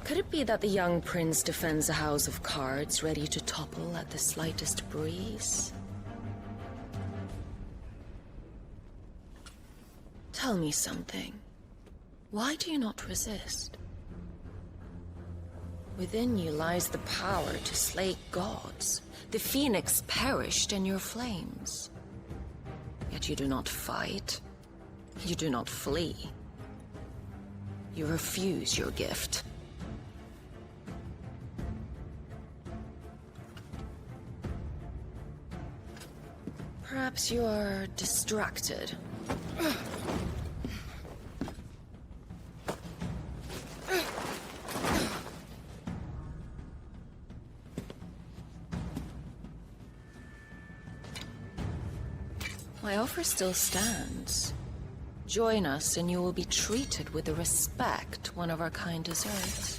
Could it be that the young prince defends a house of cards ready to topple at the slightest breeze? Tell me something. Why do you not resist? Within you lies the power to slay gods. The phoenix perished in your flames. Yet you do not fight. You do not flee. You refuse your gift. Perhaps you are distracted. My offer still stands. Join us and you will be treated with the respect one of our kind deserves.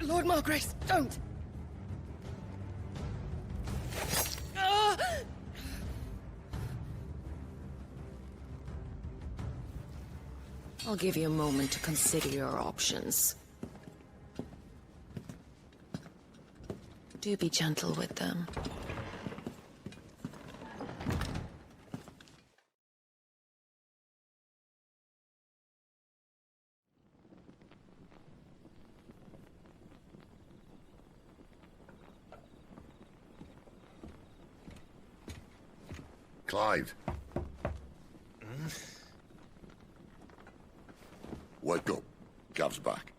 Lord Margrace, don't! I'll give you a moment to consider your options. Do be gentle with them. Clive. Wake up. Gav's back.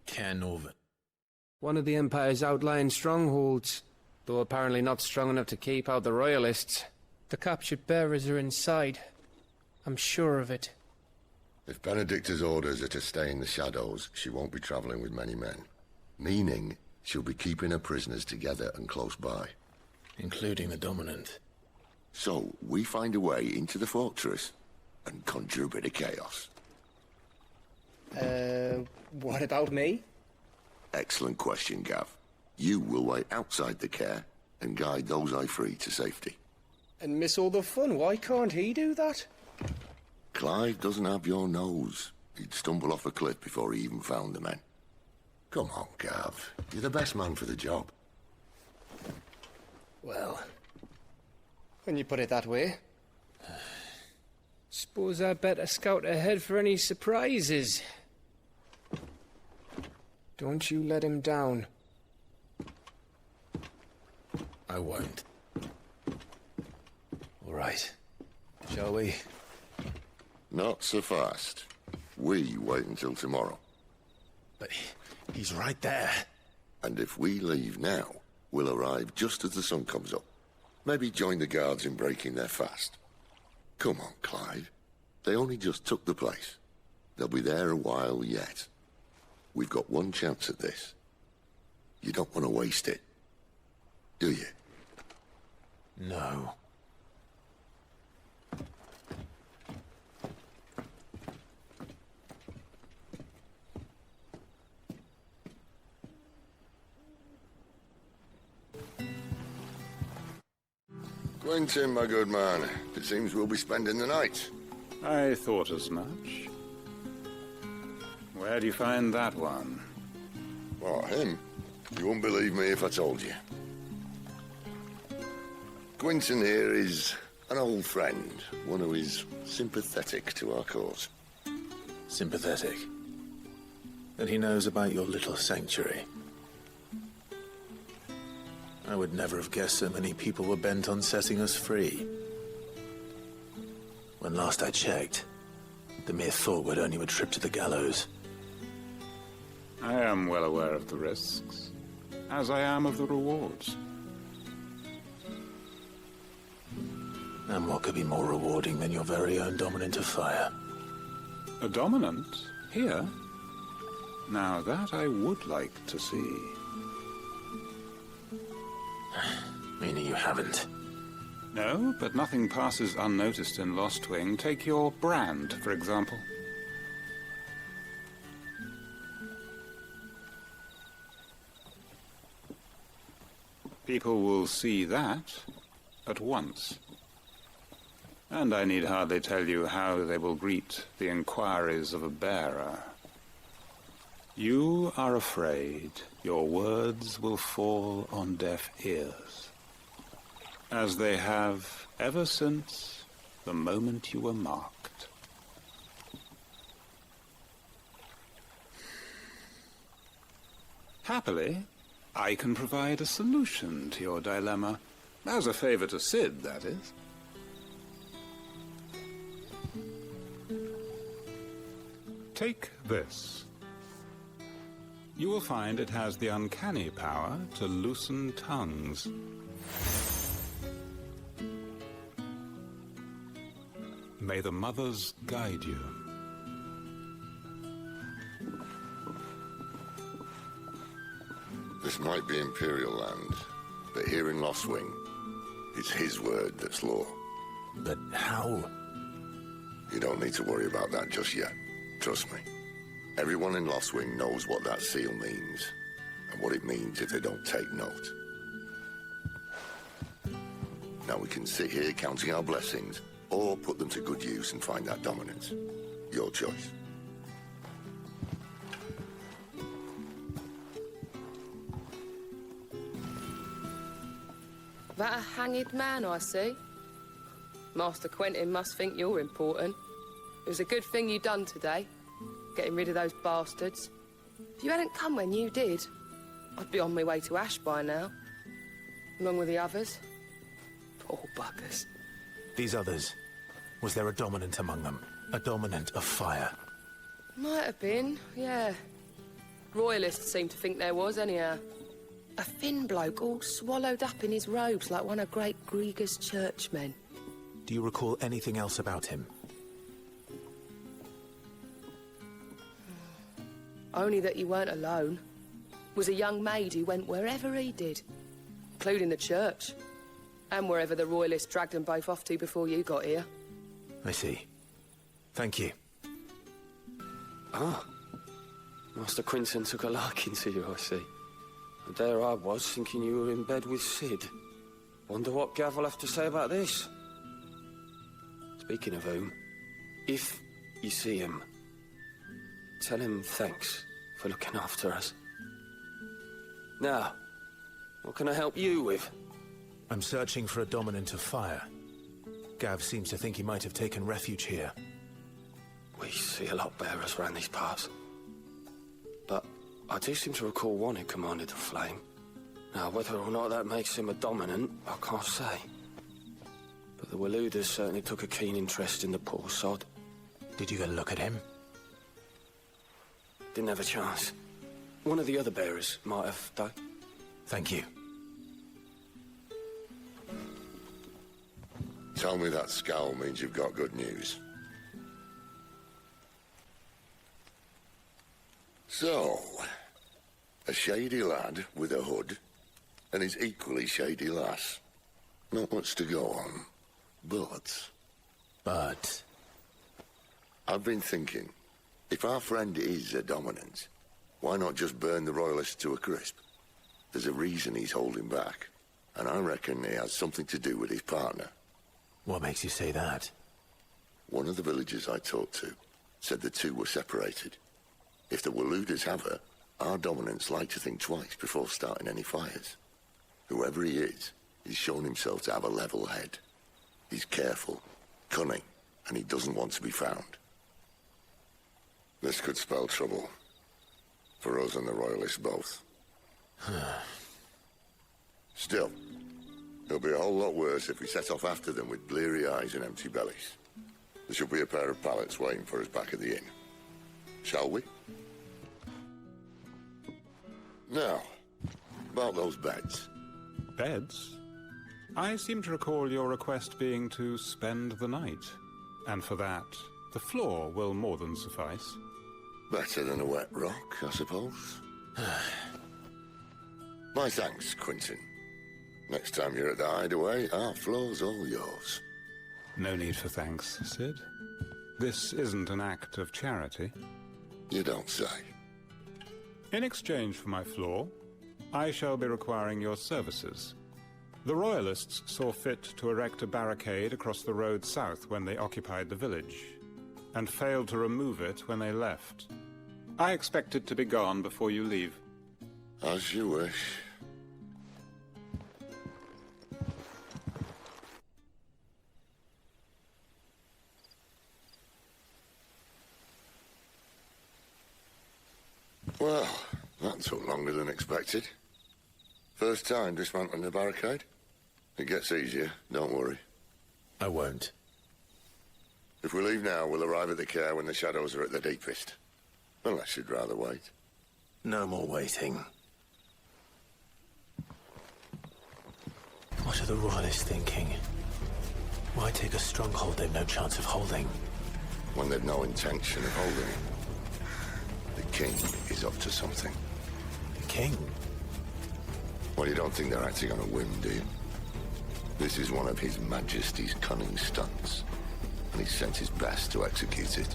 Cairnarvon. One of the Empire's outlying strongholds, though apparently not strong enough to keep out the Royalists. The captured bearers are inside. I'm sure of it. If Benedicta's orders are to stay in the shadows, she won't be traveling with many men. Meaning, she'll be keeping her prisoners together and close by. Including the Dominant. So, we find a way into the fortress and conjure a bit of chaos. What about me? Excellent question, Gav. You will wait outside the care and guide those I free to safety. And miss all the fun. Why can't he do that? Clive doesn't have your nose. He'd stumble off a cliff before he even found the men. Come on, Gav. You're the best man for the job. Well, when you put it that way. Suppose I'd better scout ahead for any surprises. Don't you let him down. I won't. All right. Shall we? Not so fast. We wait until tomorrow. But he's right there. And if we leave now, we'll arrive just as the sun comes up. Maybe join the guards in breaking their fast. Come on, Clive. They only just took the place. They'll be there a while yet. We've got one chance at this. You don't want to waste it, do you? No. Quentin, my good man. It seems we'll be spending the night. I thought as much. Where do you find that one? Oh, him? You wouldn't believe me if I told you. Quentin here is an old friend, one who is sympathetic to our cause. Sympathetic? That he knows about your little sanctuary. I would never have guessed so many people were bent on setting us free. When last I checked, the mere thought would earn you a trip to the gallows. I am well aware of the risks, as I am of the rewards. And what could be more rewarding than your very own Dominant of Fire? A Dominant? Here? Now that I would like to see. Meaning you haven't? No, but nothing passes unnoticed in Lostwing. Take your brand, for example. People will see that at once. And I need hardly tell you how they will greet the inquiries of a bearer. You are afraid your words will fall on deaf ears, as they have ever since the moment you were marked. Happily, I can provide a solution to your dilemma, as a favor to Cid, that is. Take this. You will find it has the uncanny power to loosen tongues. May the mothers guide you. This might be Imperial land, but here in Lostwing, it's his word that's law. But how? You don't need to worry about that just yet. Trust me. Everyone in Lostwing knows what that seal means, and what it means if they don't take note. Now we can sit here counting our blessings, or put them to good use and find that dominance. Your choice. That a hanged man I see? Master Quentin must think you're important. It was a good thing you done today, getting rid of those bastards. If you hadn't come when you did, I'd be on my way to Ash by now, along with the others. Poor buggers. These others, was there a dominant among them? A dominant of fire? Might have been, yeah. Royalists seem to think there was, anyhow. A thin bloke all swallowed up in his robes like one of Great Grieger's churchmen. Do you recall anything else about him? Only that he weren't alone. Was a young maid who went wherever he did, including the church, and wherever the Royalists dragged them both off to before you got here. I see. Thank you. Ah. Master Quentin took a liking to you, I see. And there I was, thinking you were in bed with Cid. Wonder what Gav will have to say about this. Speaking of whom, if you see him, tell him thanks for looking after us. Now, what can I help you with? I'm searching for a dominant of fire. Gav seems to think he might have taken refuge here. We see a lot bearers round these parts. But I do seem to recall one who commanded the flame. Now, whether or not that makes him a dominant, I can't say. But the Waluders certainly took a keen interest in the poor sod. Did you get a look at him? Didn't have a chance. One of the other bearers might have, though. Thank you. Tell me that scowl means you've got good news. So, a shady lad with a hood, and his equally shady lass. Not much to go on, but... I've been thinking, if our friend is a dominant, why not just burn the Royalists to a crisp? There's a reason he's holding back, and I reckon he has something to do with his partner. What makes you say that? One of the villagers I talked to said the two were separated. If the Waluders have her, our dominants like to think twice before starting any fires. Whoever he is, he's shown himself to have a level head. He's careful, cunning, and he doesn't want to be found. This could spell trouble. For us and the Royalists both. Still, it'll be a whole lot worse if we set off after them with bleary eyes and empty bellies. There should be a pair of pallets waiting for us back at the inn. Shall we? Now, about those beds. Beds? I seem to recall your request being to spend the night. And for that, the floor will more than suffice. Better than a wet rock, I suppose. My thanks, Quentin. Next time you're at the hideaway, our floor's all yours. No need for thanks, Cid. This isn't an act of charity. You don't say. In exchange for my floor, I shall be requiring your services The Royalists saw fit to erect a barricade across the road south when they occupied the village, and failed to remove it when they left. I expect it to be gone before you leave. As you wish. Well, that took longer than expected. First time dismantling the barricade? It gets easier, don't worry. I won't. If we leave now, we'll arrive at the care when the shadows are at the deepest. Unless you'd rather wait. No more waiting. What are the Royalists thinking? Why take a stronghold they've no chance of holding? When they've no intention of holding it. The king is up to something. The king? Well, you don't think they're acting on a whim, do you? This is one of His Majesty's cunning stunts, and he's sent his best to execute it.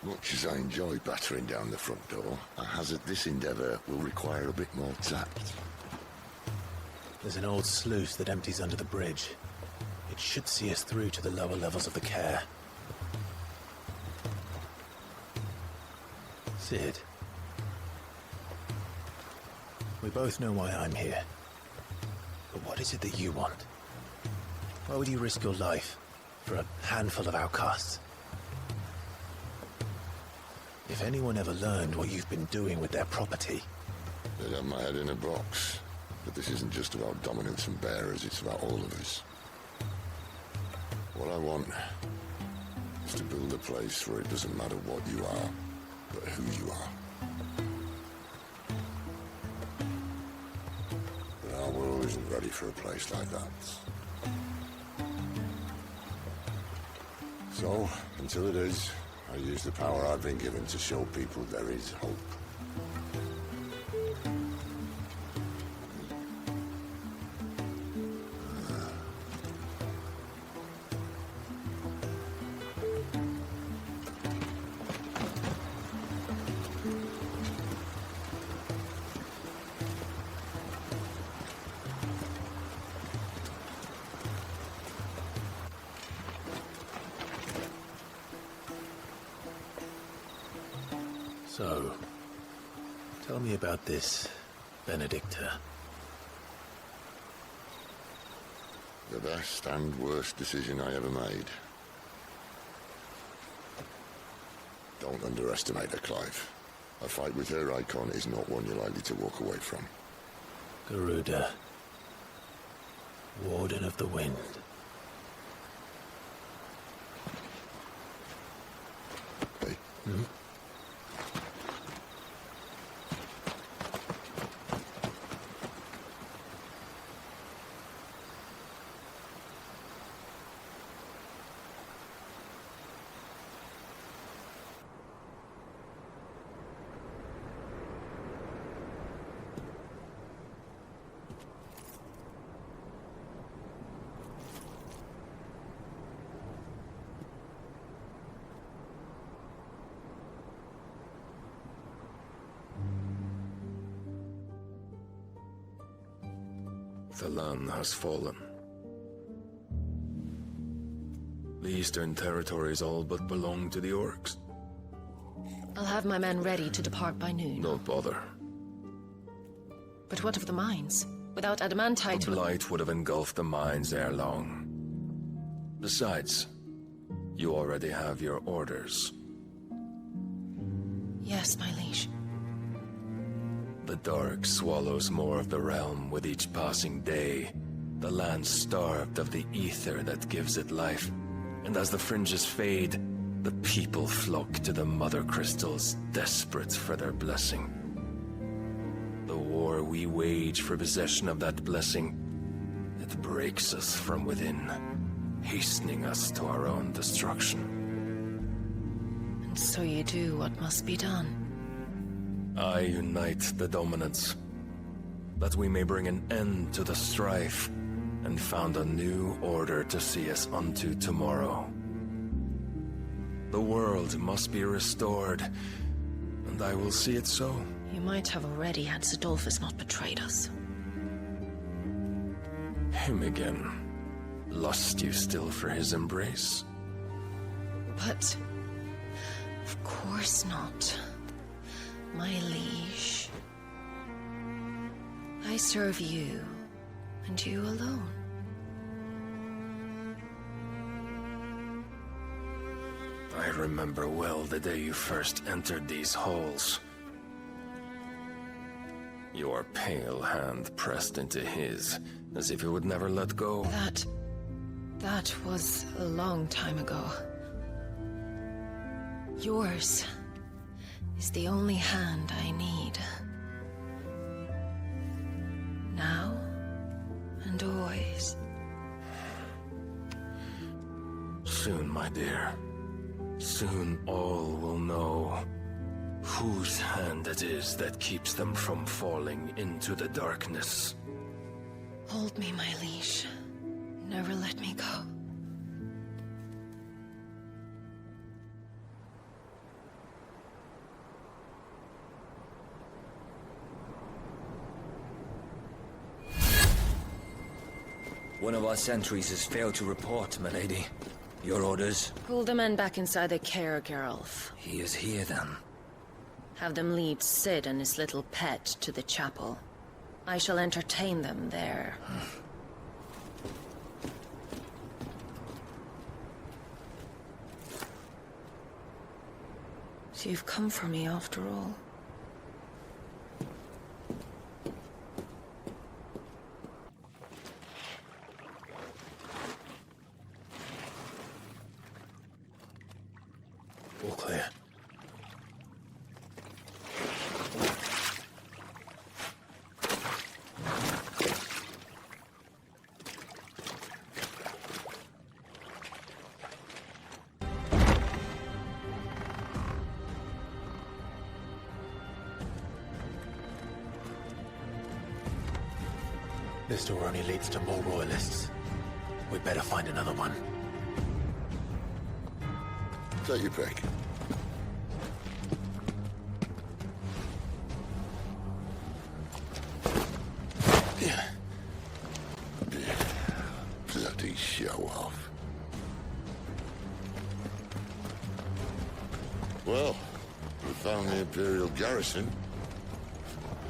Much as I enjoy battering down the front door, I hazard this endeavour will require a bit more tact. There's an old sluice that empties under the bridge. It should see us through to the lower levels of the care. Sid. We both know why I'm here. But what is it that you want? Why would you risk your life for a handful of outcasts? If anyone ever learned what you've been doing with their property... They'd have my head in a box. But this isn't just about dominance and bearers, it's about all of us. What I want is to build a place where it doesn't matter what you are, but who you are. But our world isn't ready for a place like that. So, until it is, I use the power I've been given to show people there is hope. So, tell me about this Benedicta. The best and worst decision I ever made. Don't underestimate her, Clive. A fight with her Eikon is not one you're likely to walk away from. Garuda. Warden of the Wind. Hey? Hmm? The land has fallen. The eastern territories all but belong to the orcs. I'll have my men ready to depart by noon. Don't bother. But what of the mines? Without adamantite... The blight would have engulfed the mines ere long. Besides, you already have your orders. Yes, my liege. The dark swallows more of the realm with each passing day. The land starved of the ether that gives it life. And as the fringes fade, the people flock to the mother crystals, desperate for their blessing. The war we wage for possession of that blessing, it breaks us from within, hastening us to our own destruction. And so you do what must be done. I unite the dominants, that we may bring an end to the strife and found a new order to see us unto tomorrow. The world must be restored, and I will see it so. You might have already had Adolphus not betrayed us. Him again. Lust you still for his embrace? But... of course not. My liege. I serve you, and you alone. I remember well the day you first entered these halls. Your pale hand pressed into his, as if it would never let go. That was a long time ago. Yours is the only hand I need. Now and always. Soon, my dear. Soon all will know whose hand it is that keeps them from falling into the darkness. Hold me, my liege. Never let me go. One of our sentries has failed to report, milady. Your orders? Pull the men back inside the care, Geralf. He is here, then. Have them lead Cid and his little pet to the chapel. I shall entertain them there. So you've come for me after all. All clear. This door only leads to more royalists. We'd better find another one. Take your pick. Bloody show off. Well, we found the Imperial garrison.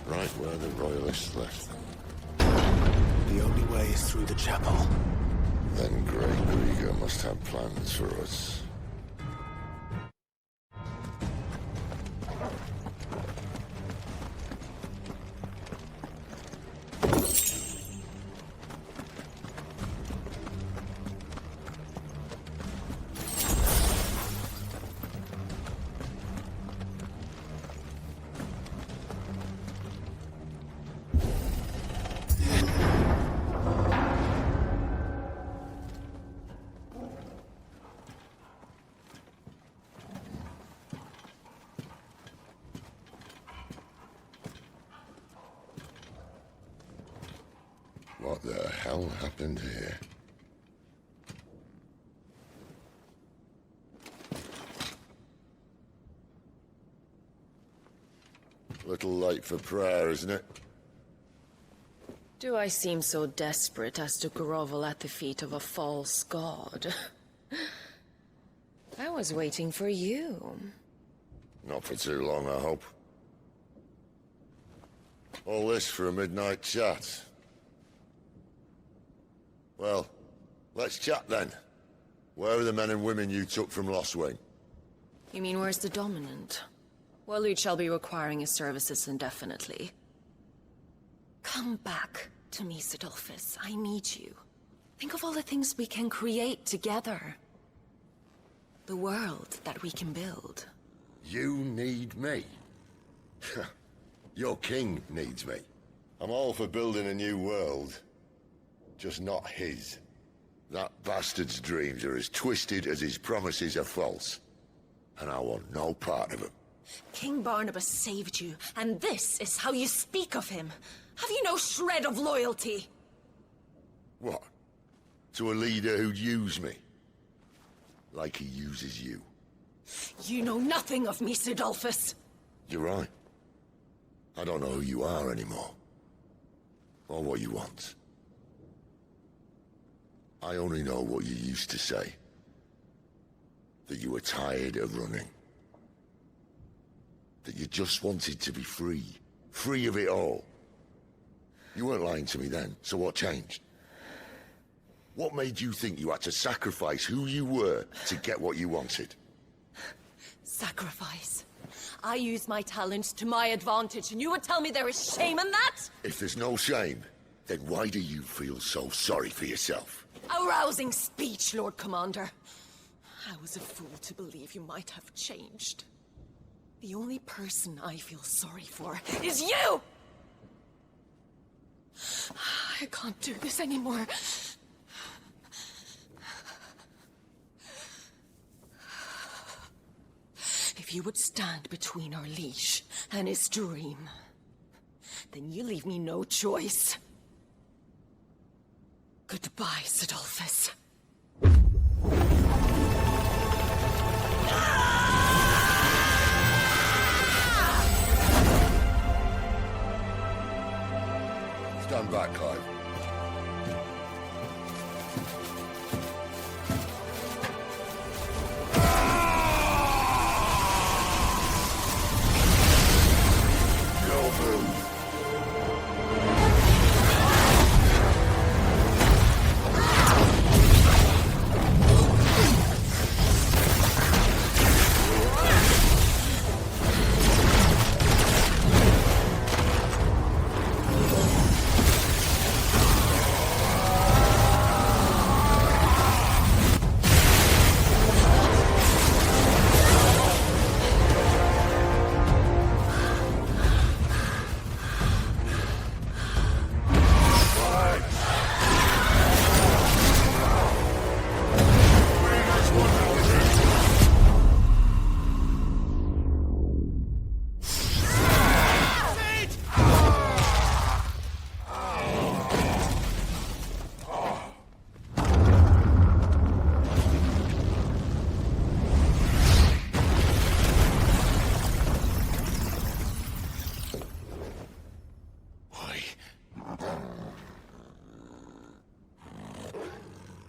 Right where the Royalists left them. The only way is through the chapel. Then Great Grieger must have plans for us. What the hell happened here? Little late for prayer, isn't it? Do I seem so desperate as to grovel at the feet of a false god? I was waiting for you. Not for too long, I hope. All this for a midnight chat. Well, let's chat then. Where are the men and women you took from Lostwing? You mean where's the dominant? Waloed shall be requiring his services indefinitely. Come back to me, Adolphus. I need you. Think of all the things we can create together. The world that we can build. You need me? Your king needs me. I'm all for building a new world. Just not his. That bastard's dreams are as twisted as his promises are false. And I want no part of them. King Barnabas saved you, and this is how you speak of him. Have you no shred of loyalty? What? To a leader who'd use me? Like he uses you. You know nothing of me, Sidolphus. You're right. I don't know who you are anymore. Or what you want. I only know what you used to say. That you were tired of running. That you just wanted to be free. Free of it all. You weren't lying to me then, so what changed? What made you think you had to sacrifice who you were to get what you wanted? Sacrifice. I use my talents to my advantage, and you would tell me there is shame in that? If there's no shame, then why do you feel so sorry for yourself? A rousing speech, Lord Commander. I was a fool to believe you might have changed. The only person I feel sorry for is you! I can't do this anymore. If you would stand between our liege and his dream, then you leave me no choice. Goodbye, Sidolphus. Stand back, Clive.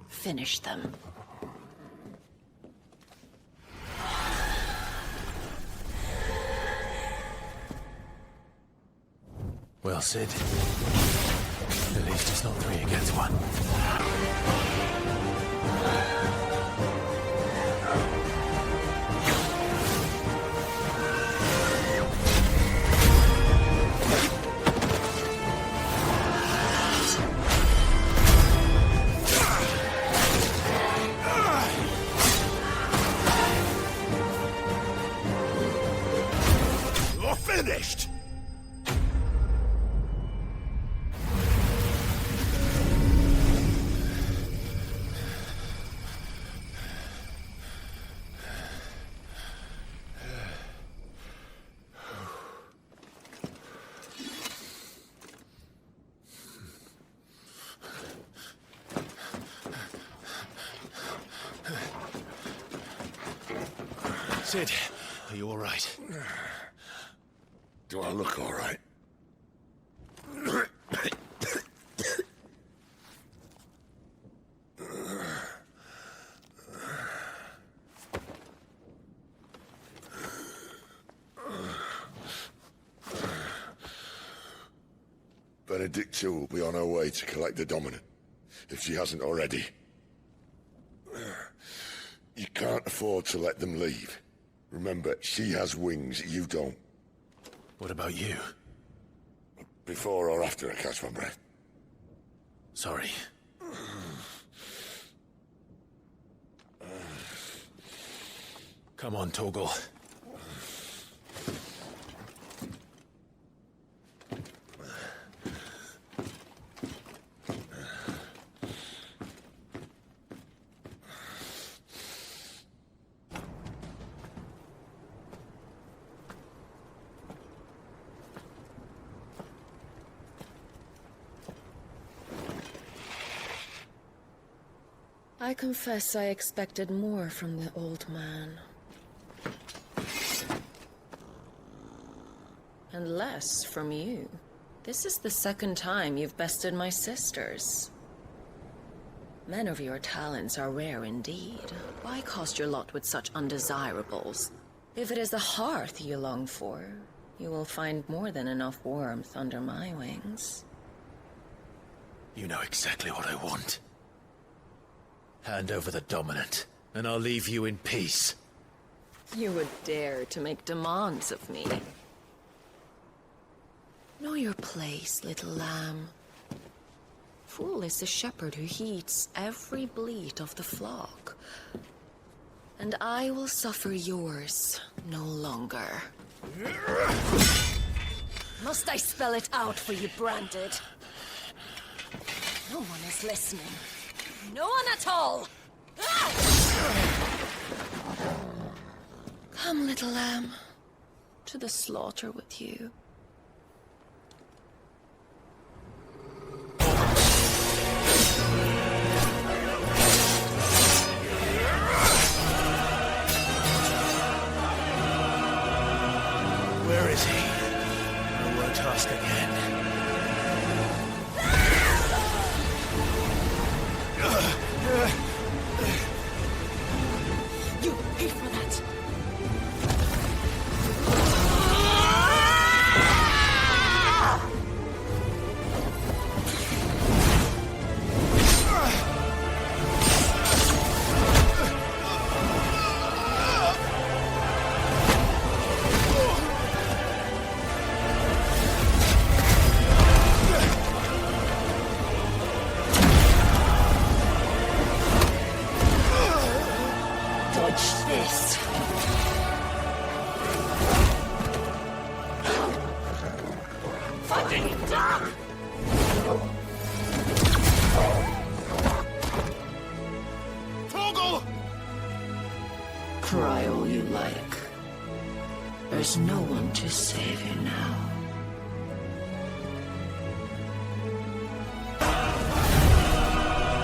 Finish them. Well, Sid. At least it's not 3 against 1. Finished! Sid, are you all right? Do I look all right? Benedicta will be on her way to collect the Dominant, if she hasn't already. You can't afford to let them leave. Remember, she has wings, you don't. What about you? Before or after I catch my breath? Sorry. Come on, Torgal. I confess I expected more from the old man. And less from you. This is the second time you've bested my sisters. Men of your talents are rare indeed. Why cast your lot with such undesirables? If it is the hearth you long for, you will find more than enough warmth under my wings. You know exactly what I want. Hand over the dominant, and I'll leave you in peace. You would dare to make demands of me. Know your place, little lamb. Fool is the shepherd who heeds every bleat of the flock. And I will suffer yours no longer. Must I spell it out for you, Branded? No one is listening. No one at all! Ah! Come, little lamb, to the slaughter with you. Where is he? I won't ask again. You pay for that! Cry all you like. There's no one to save you now.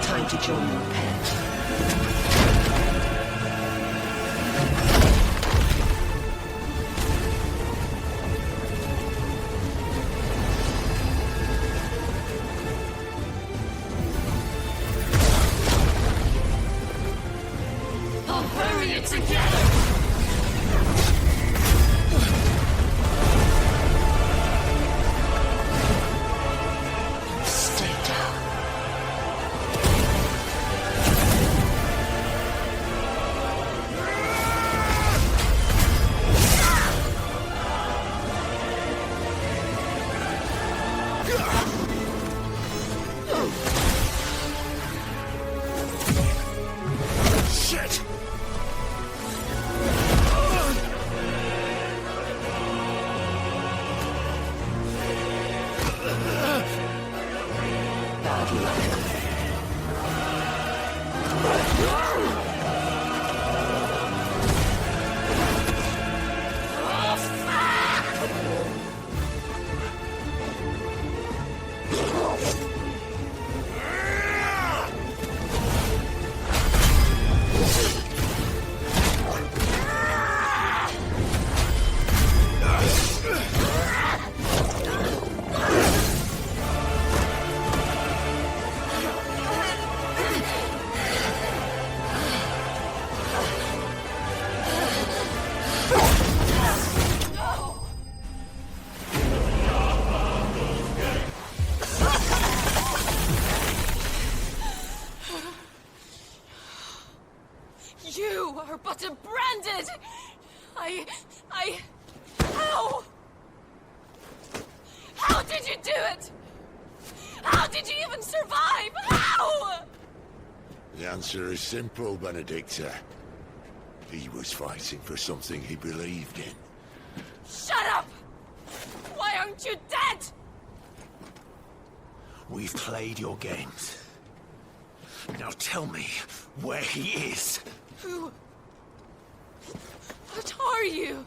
Time to join your pet. You are but a branded! How? How did you do it? How did you even survive? How? The answer is simple, Benedicta. He was fighting for something he believed in. Shut up! Why aren't you dead? We've played your games. Now tell me where he is. Who? What are you?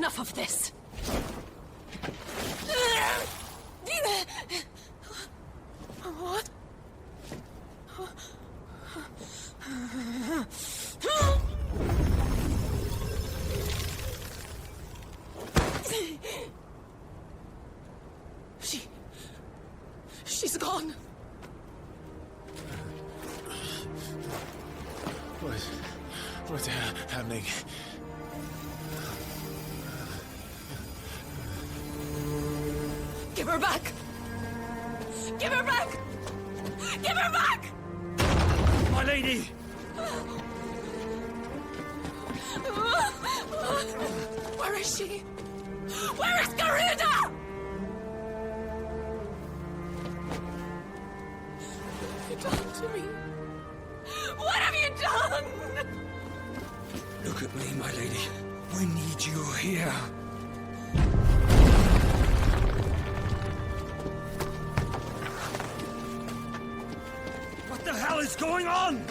enough of this! What? She's gone. What's happening? Give her back! Give her back! Give her back! My lady! Where is she? Where is Garuda? What have you done to me? What have you done? Look at me, my lady. We need you here. What the hell is going on?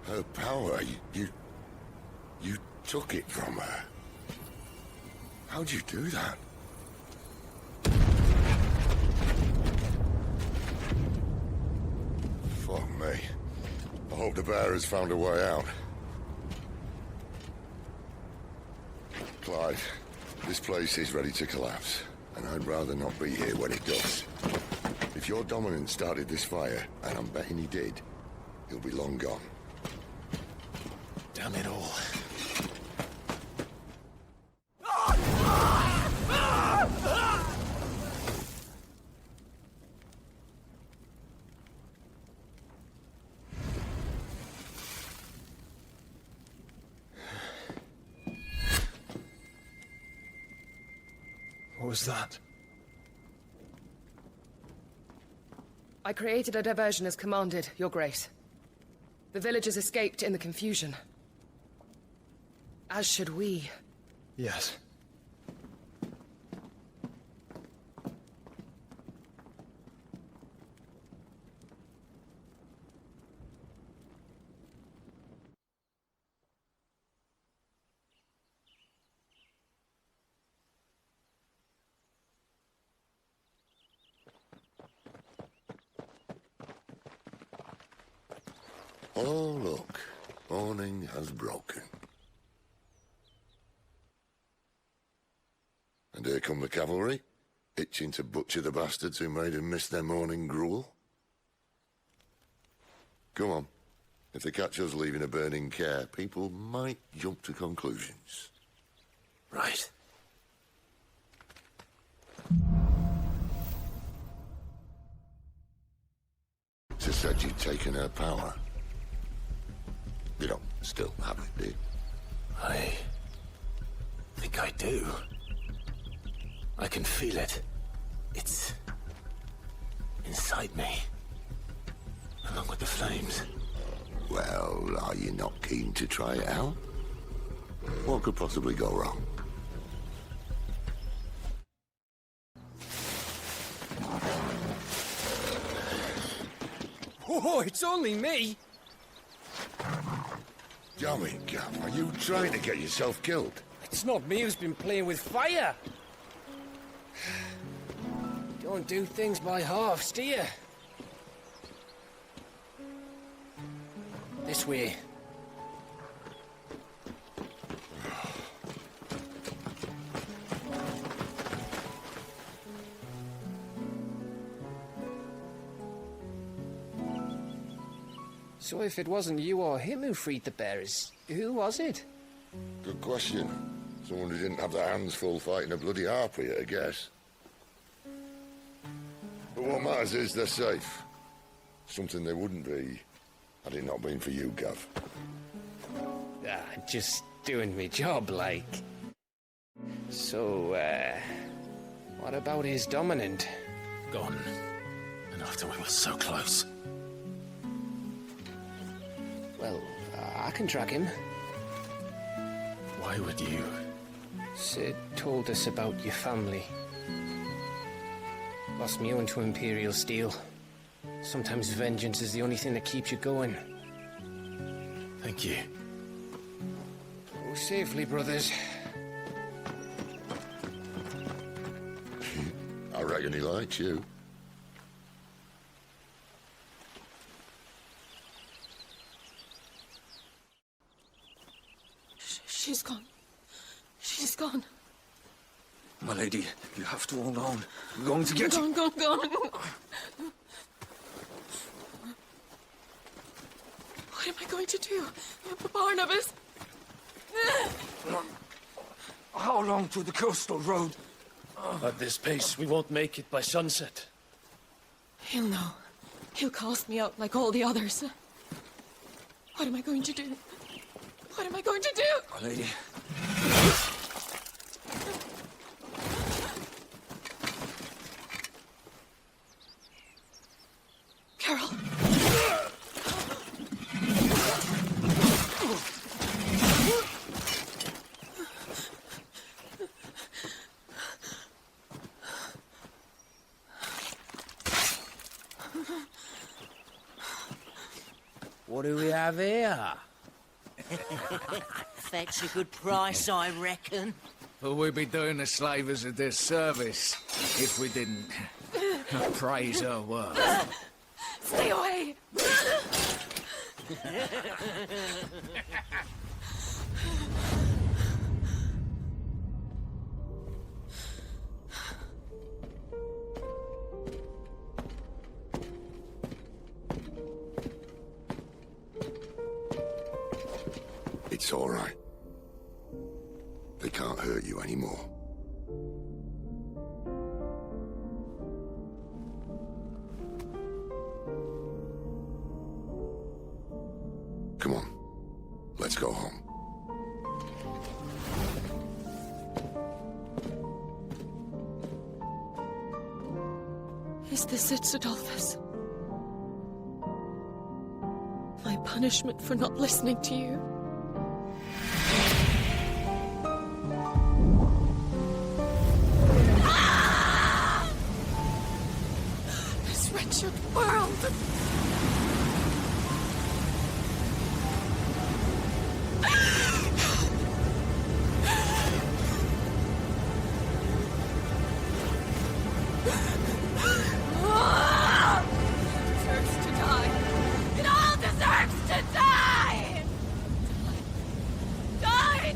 Her power, you took it from her. How'd you do that? Fuck me. I hope the bearer's found a way out. Clive, this place is ready to collapse, and I'd rather not be here when it does. If your dominant started this fire, and I'm betting he did, he'll be long gone. Damn it all. What was that? I created a diversion as commanded, Your Grace. The villagers escaped in the confusion. As should we. Yes. Oh, look. Morning has broken. And here come the cavalry, itching to butcher the bastards who made them miss their morning gruel. Go on. If they catch us leaving a burning care, people might jump to conclusions. Right. She said you'd taken her power. You don't still have it, do you? I think I do. I can feel it. It's inside me, along with the flames. Well, are you not keen to try it out? What could possibly go wrong? Oh, it's only me! Dummy, Gav, are you trying to get yourself killed? It's not me who's been playing with fire! Don't do things by halves, do you? This way. So if it wasn't you or him who freed the bearers, who was it? Good question. Someone who didn't have their hands full fighting a bloody harpy, I guess. But what matters is they're safe. Something they wouldn't be, had it not been for you, Gav. Just doing me job, like. So, what about his dominant? Gone. And after we were so close. Well, I can track him. Why would you? Sid told us about your family. Lost me own to Imperial steel. Sometimes vengeance is the only thing that keeps you going. Thank you. Go safely, brothers. I reckon he likes you. She's gone. She's gone. My lady, you have to hold on. We're going to get you. Gone. What am I going to do? Barnabas! How long to the coastal road? At this pace, we won't make it by sunset. He'll know. He'll cast me out like all the others. What am I going to do? What am I going to do? My lady. Carol. What do we have here? Fetch a good price, I reckon. Well, we'd be doing the slavers a disservice if we didn't praise her work. Stay away! It's all right. They can't hurt you anymore. Come on. Let's go home. Is this it, Adolphus? My punishment for not listening to you? This wretched world! Deserves to die. It all deserves to die! Die!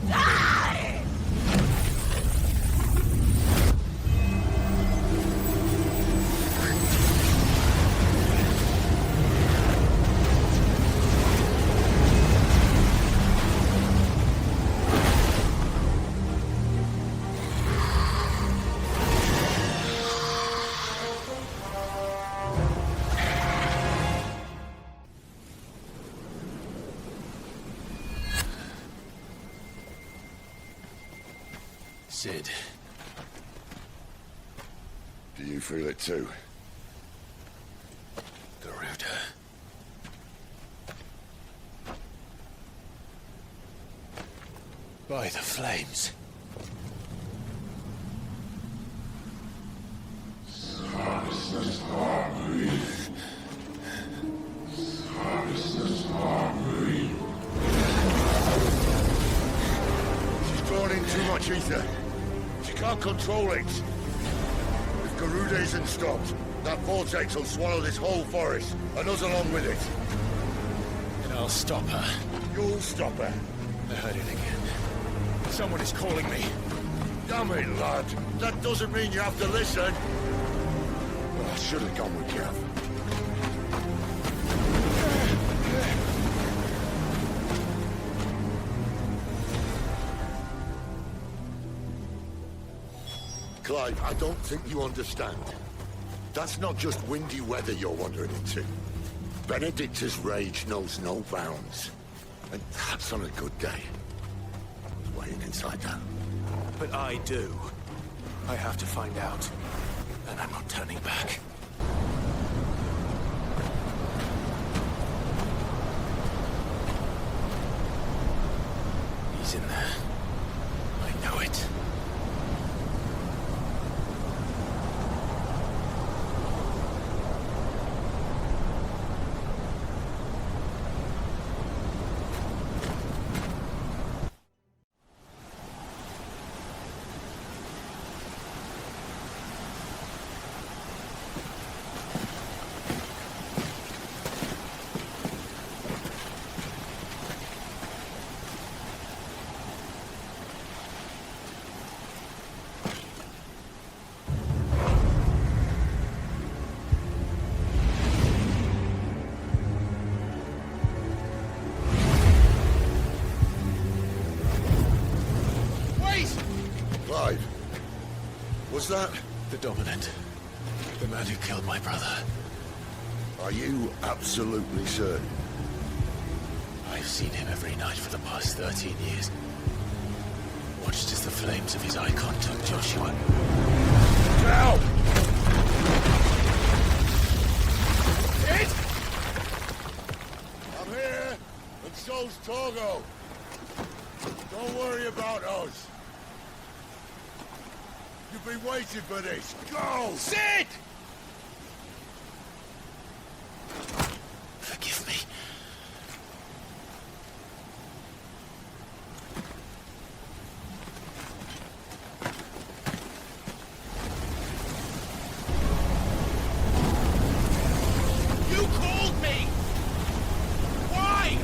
Sid. Do you feel it too? Garuda. By the flames. She's drawn in too much ether. She can't control it. If Garuda isn't stopped, that vortex will swallow this whole forest, and us along with it. And I'll stop her. You'll stop her. I heard it again. Someone is calling me. Damn it, lad. That doesn't mean you have to listen. Well, I should have gone with you. Clive, I don't think you understand. That's not just windy weather you're wandering into. Benedicta's rage knows no bounds. And that's on a good day. I was waiting inside that. But I do. I have to find out. And I'm not turning back. He's in there. I know it. was that? The Dominant. The man who killed my brother. Are you absolutely certain? I've seen him every night for the past 13 years. Watched as the flames of his Eikon took Joshua. Now! It! I'm here, and so's Torgo. Don't worry about us. You've been waiting for this. Go! Sid! Forgive me. You called me! Why?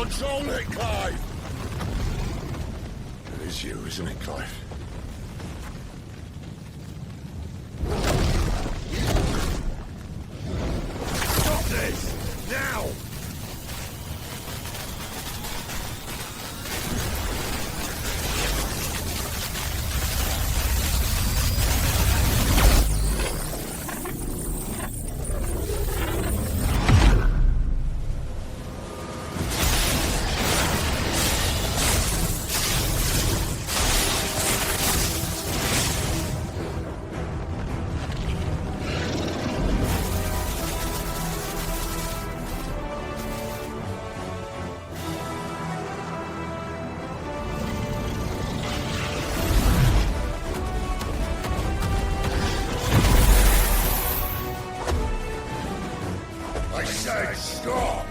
Control it, Clive! It is you, isn't it, Clive? Stop this! Now! I said stop!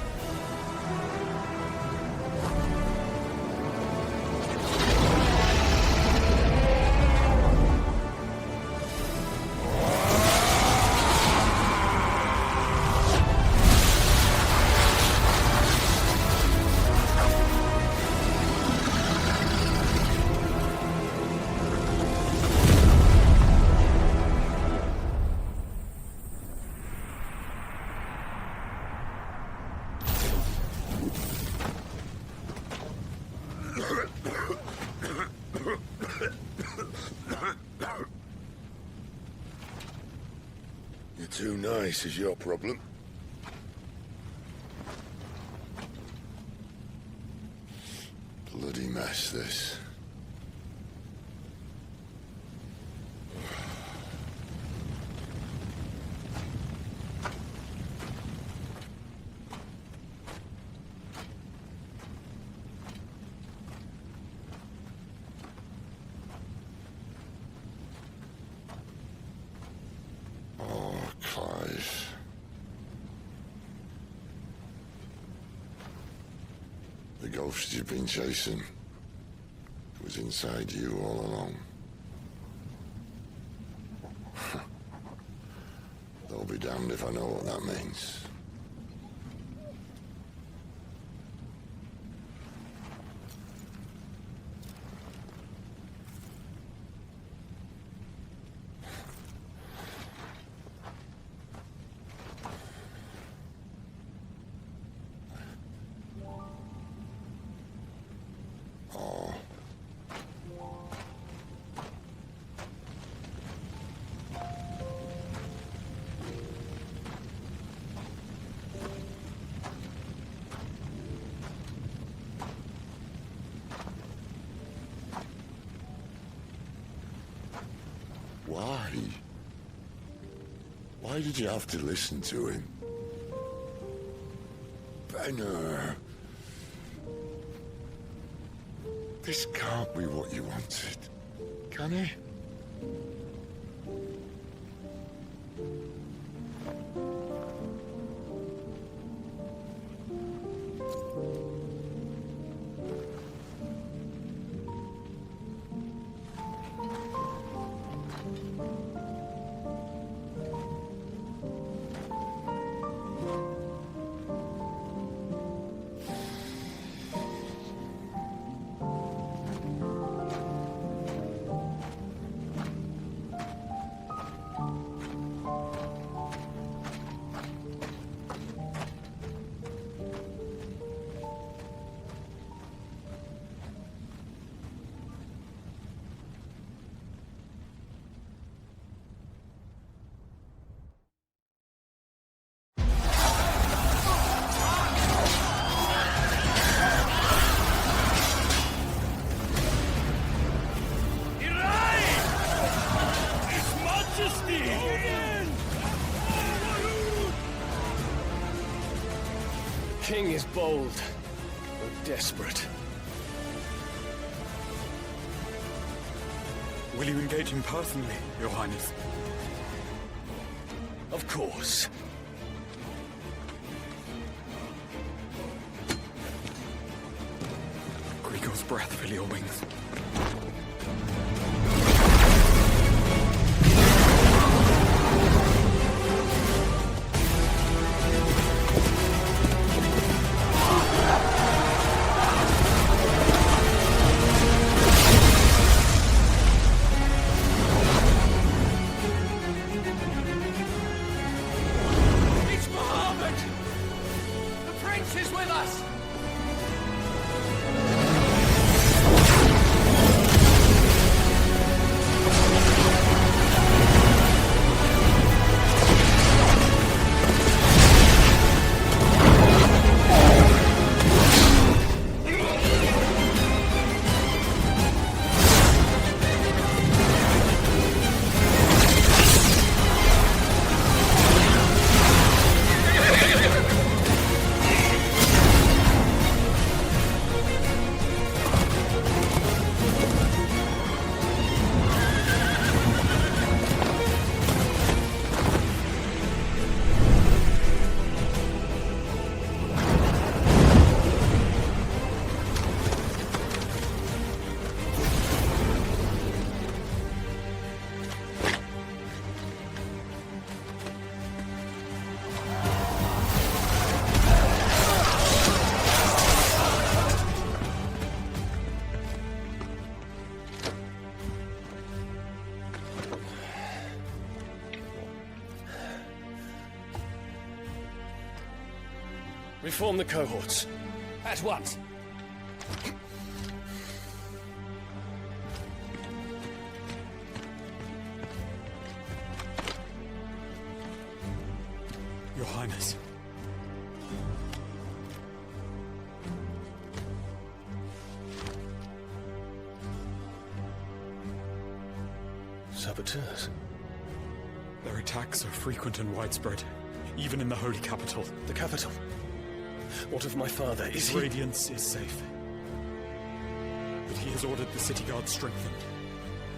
You're too nice is your problem. Bloody mess, this. Clive. The ghost you've been chasing was inside you all along. They'll be damned if I know what that means. Why? Why did you have to listen to him? Benner. This can't be what you wanted, can it? King is bold, but desperate. Will you engage him personally, Your Highness? Of course. Grigor's breath fill your wings. with us! Reform the cohorts. At once. Your Highness. Saboteurs. Their attacks are frequent and widespread, even in the Holy Capital. The capital? What of my father? His radiance is safe. But he has ordered the city guard strengthened.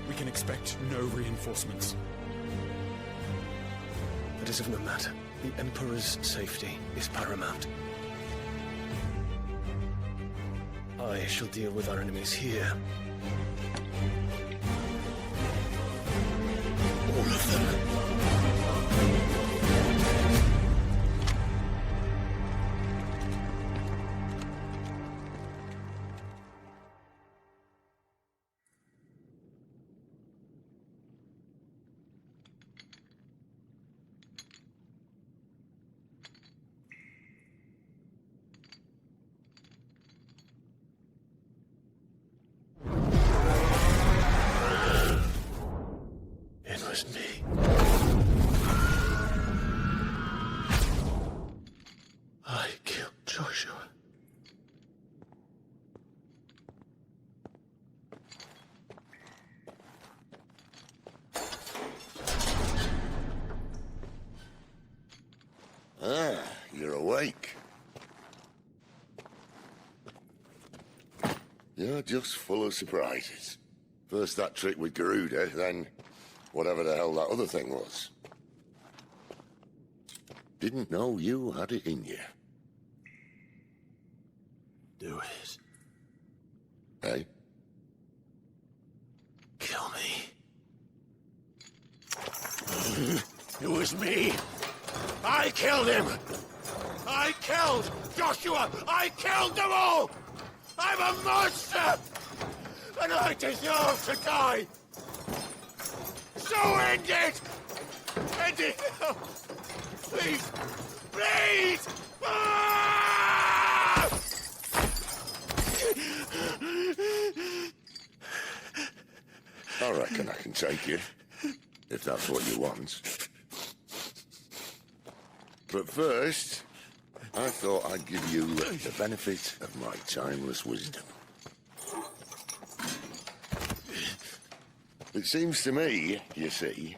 We can expect no reinforcements. That is of no matter. The Emperor's safety is paramount. I shall deal with our enemies here. All of them. It was me. I killed Joshua. Ah, you're awake. You're just full of surprises. First that trick with Garuda, then whatever the hell that other thing was. Didn't know you had it in you. Do it. Hey? Kill me. It was me. I killed him. I killed Joshua. I killed them all. I'm a monster. And I deserve to die. So end it. End it now. Please. Please. Ah! I reckon I can take you, if that's what you want. But first, I thought I'd give you the benefit of my timeless wisdom. It seems to me, you see,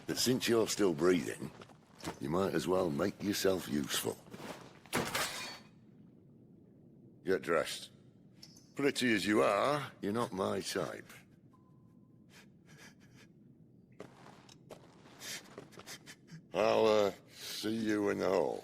that since you're still breathing, you might as well make yourself useful. Get dressed. Pretty as you are, you're not my type. I'll, see you in the hall.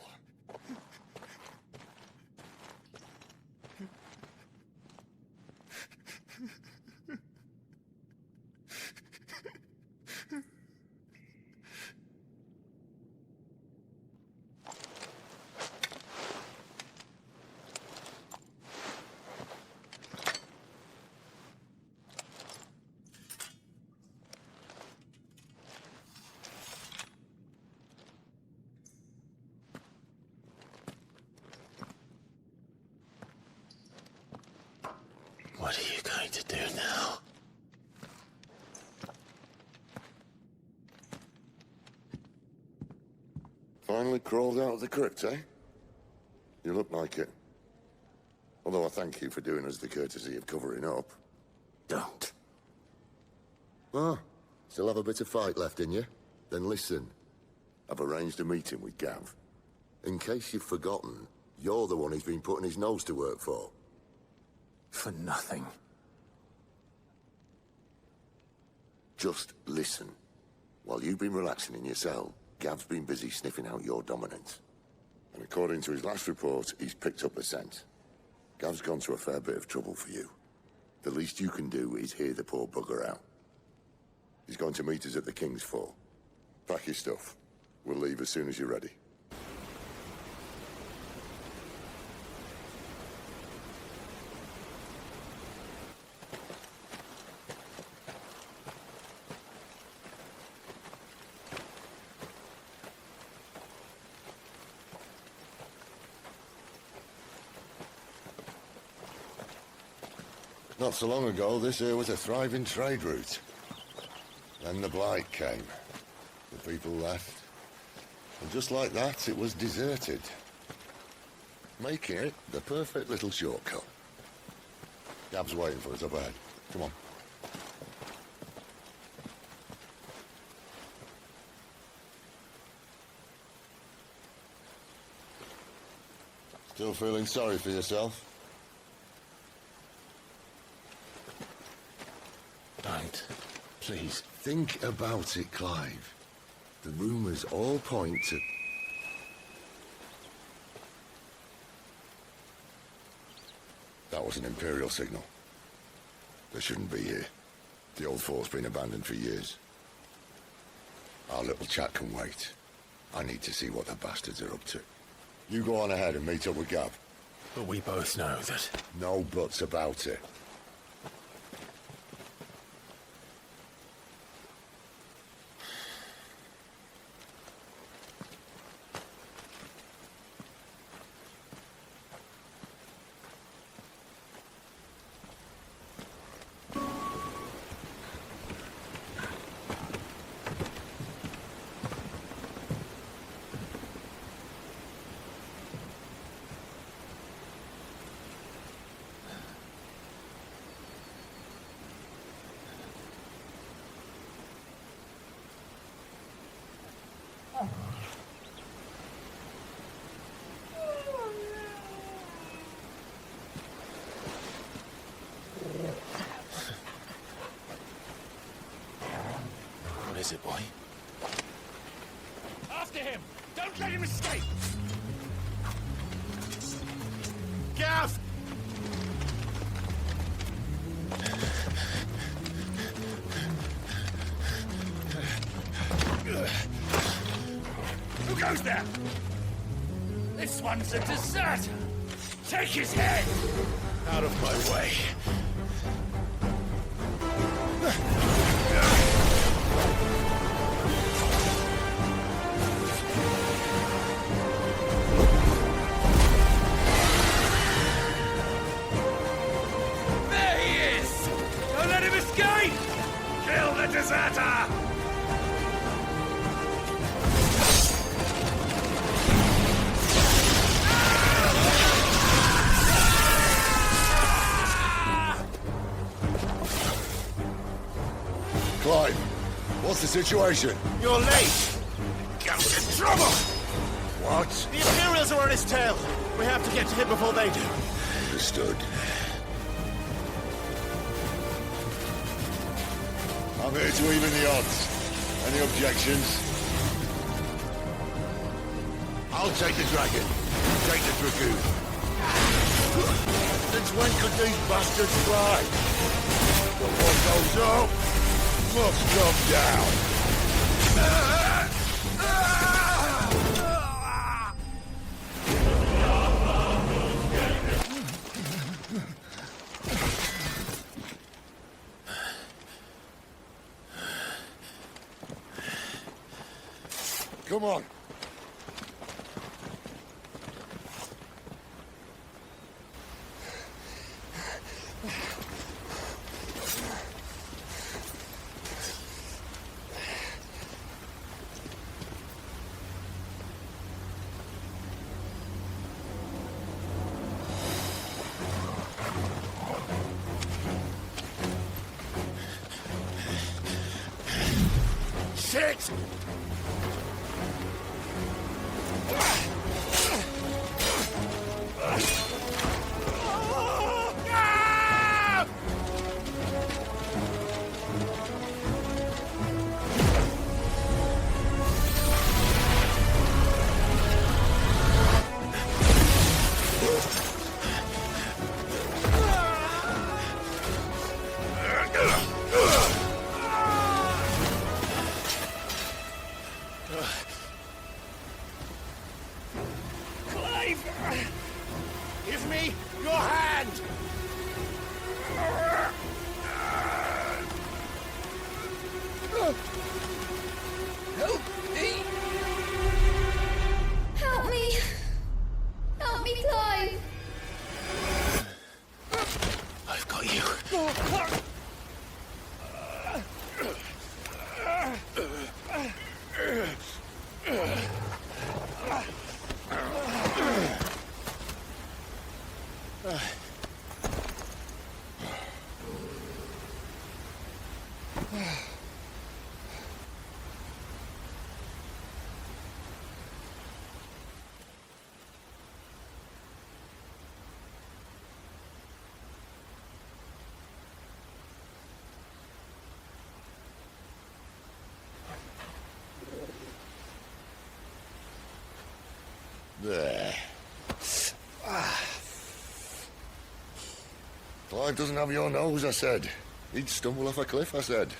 What are you going to do now? Finally crawled out of the crypt, eh? You look like it. Although I thank you for doing us the courtesy of covering up. Don't. Ah, still have a bit of fight left in you? Then listen. I've arranged a meeting with Gav. In case you've forgotten, you're the one he's been putting his nose to work for. For nothing. Just listen. While you've been relaxing in your cell, Gav's been busy sniffing out your dominance. And according to his last report, he's picked up a scent. Gav's gone to a fair bit of trouble for you. The least you can do is hear the poor bugger out. He's going to meet us at the King's Fall. Pack your stuff. We'll leave as soon as you're ready. Not so long ago, this here was a thriving trade route. Then the Blight came. The people left. And just like that, it was deserted. Making it the perfect little shortcut. Gav's waiting for us up ahead. Come on. Still feeling sorry for yourself? Don't. Please. Think about it, Clive. The rumours all point to... That was an Imperial signal. They shouldn't be here. The old fort's been abandoned for years. Our little chat can wait. I need to see what the bastards are up to. You go on ahead and meet up with Gav. But we both know that... No buts about it. What is it, boy? After him! Don't let him escape! Gav! Who goes there? This one's a deserter! Take his head! Out of my way! There he is! Don't let him escape! Kill the deserter! Clive, what's the situation? You're late! Gav's in trouble! What? The Imperials are on his tail! We have to get to him before they do. Understood. I'm here to even the odds. Any objections? I'll take the dragon. Take the dragoon. Since when could these bastards fly? But what goes up must come down. Come on. Give me your hand! Help me! Help me! Help me, Clive! I've got you. There. Clive doesn't have your nose, I said. He'd stumble off a cliff, I said.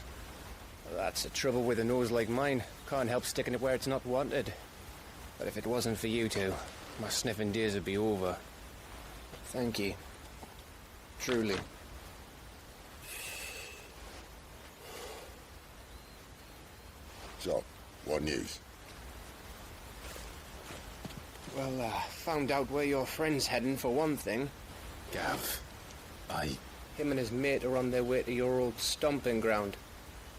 That's the trouble with a nose like mine. Can't help sticking it where it's not wanted. But if it wasn't for you two, my sniffing days would be over. Thank you. Truly. So, what news? Well, found out where your friend's heading, for one thing. Gav, Him and his mate are on their way to your old stomping ground,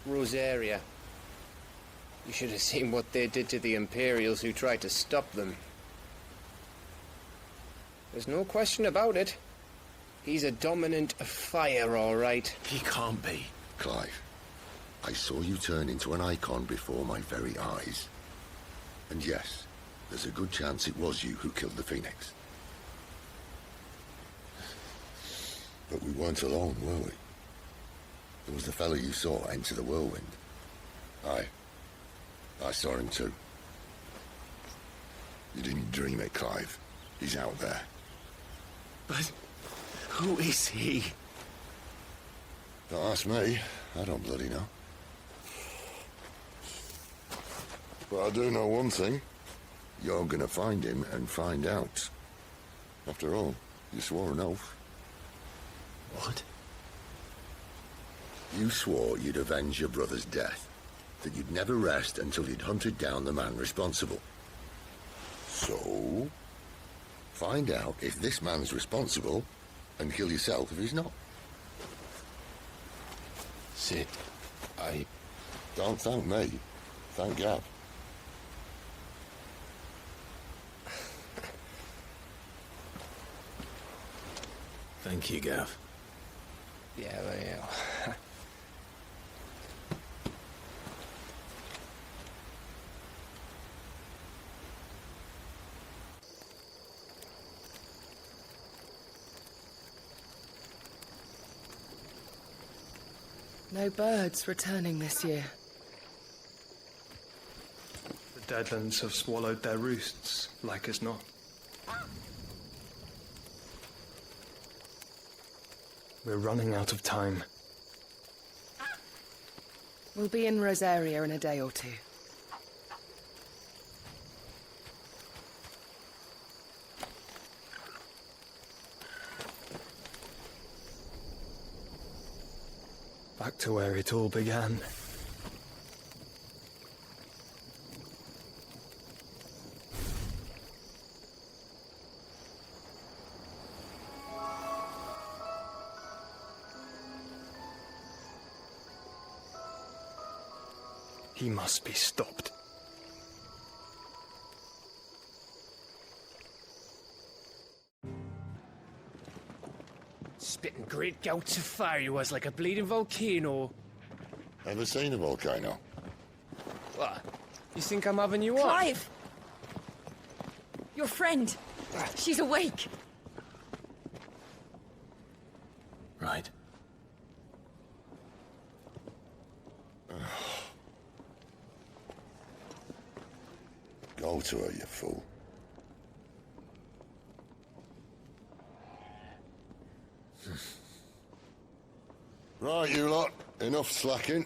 Rosaria. You should have seen what they did to the Imperials who tried to stop them. There's no question about it. He's a dominant of fire, all right. He can't be. Clive, I saw you turn into an Eikon before my very eyes. And yes, there's a good chance it was you who killed the Phoenix. But we weren't alone, were we? There was the fellow you saw enter the whirlwind. I saw him too. You didn't dream it, Clive. He's out there. But who is he? Don't ask me. I don't bloody know. But I do know one thing. You're gonna find him and find out. After all, you swore an oath. What? You swore you'd avenge your brother's death. That you'd never rest until you'd hunted down the man responsible. So, find out if this man's responsible, and kill yourself if he's not. Sid, Don't thank me. Thank Gav. Thank you, Gav. Yeah, well. No birds returning this year. The Deadlands have swallowed their roosts, like as not. We're running out of time. We'll be in Rosaria in a day or two. Back to where it all began. He must be stopped. Spitting great gouts of fire he was, like a bleeding volcano. Ever seen a volcano? What? You think I'm having you on? Clive! Your friend. She's awake. Right. Go to her, you fool. Right, you lot. Enough slacking.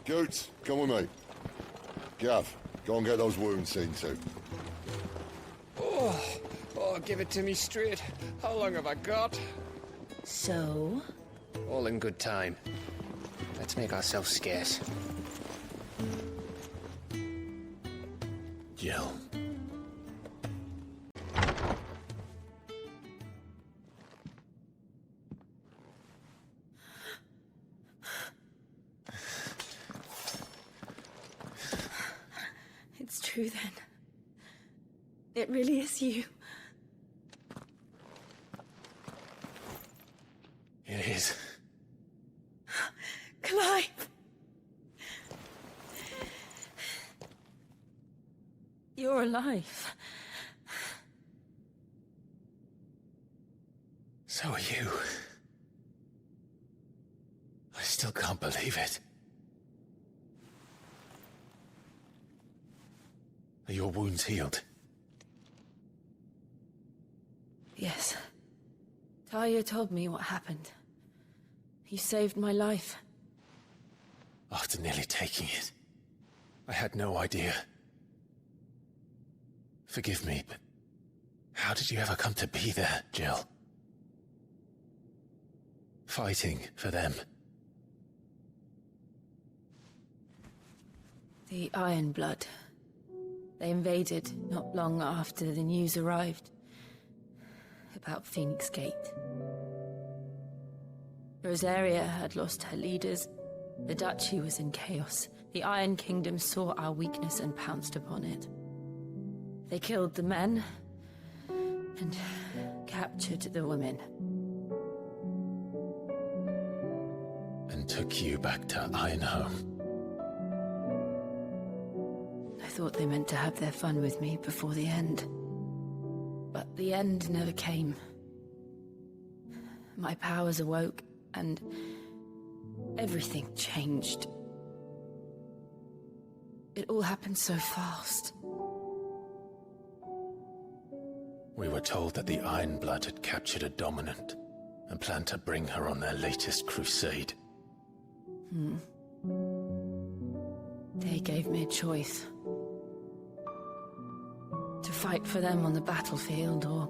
Goots, come with me. Gav, go and get those wounds seen to. Oh, give it to me straight. How long have I got? So? All in good time. Let's make ourselves scarce. Jill. It's true then. It really is you. It is. Clive! You're alive. So are you. I still can't believe it. Are your wounds healed? Yes. Talia told me what happened. You saved my life. After nearly taking it, I had no idea. Forgive me, but how did you ever come to be there, Jill? Fighting for them. The Iron Blood. They invaded not long after the news arrived about Phoenix Gate. Rosaria had lost her leaders. The Duchy was in chaos. The Iron Kingdom saw our weakness and pounced upon it. They killed the men and captured the women. And took you back to Ironhome. I thought they meant to have their fun with me before the end. But the end never came. My powers awoke, and everything changed. It all happened so fast. We were told that the Iron Blood had captured a dominant and planned to bring her on their latest crusade. They gave me a choice. To fight for them on the battlefield, or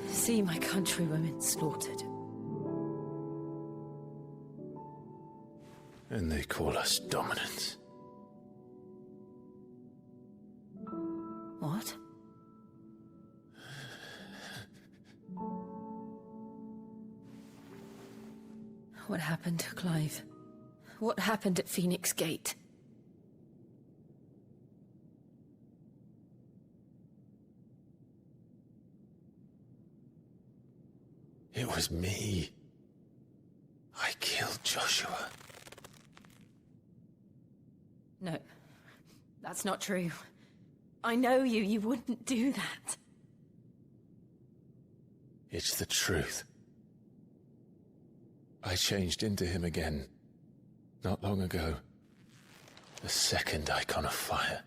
see my countrywomen slaughtered. And they call us dominants. What? What happened to Clive? What happened at Phoenix Gate? It was me. I killed Joshua. No, that's not true. I know you. You wouldn't do that. It's the truth. I changed into him again, not long ago. The second Icon of Fire.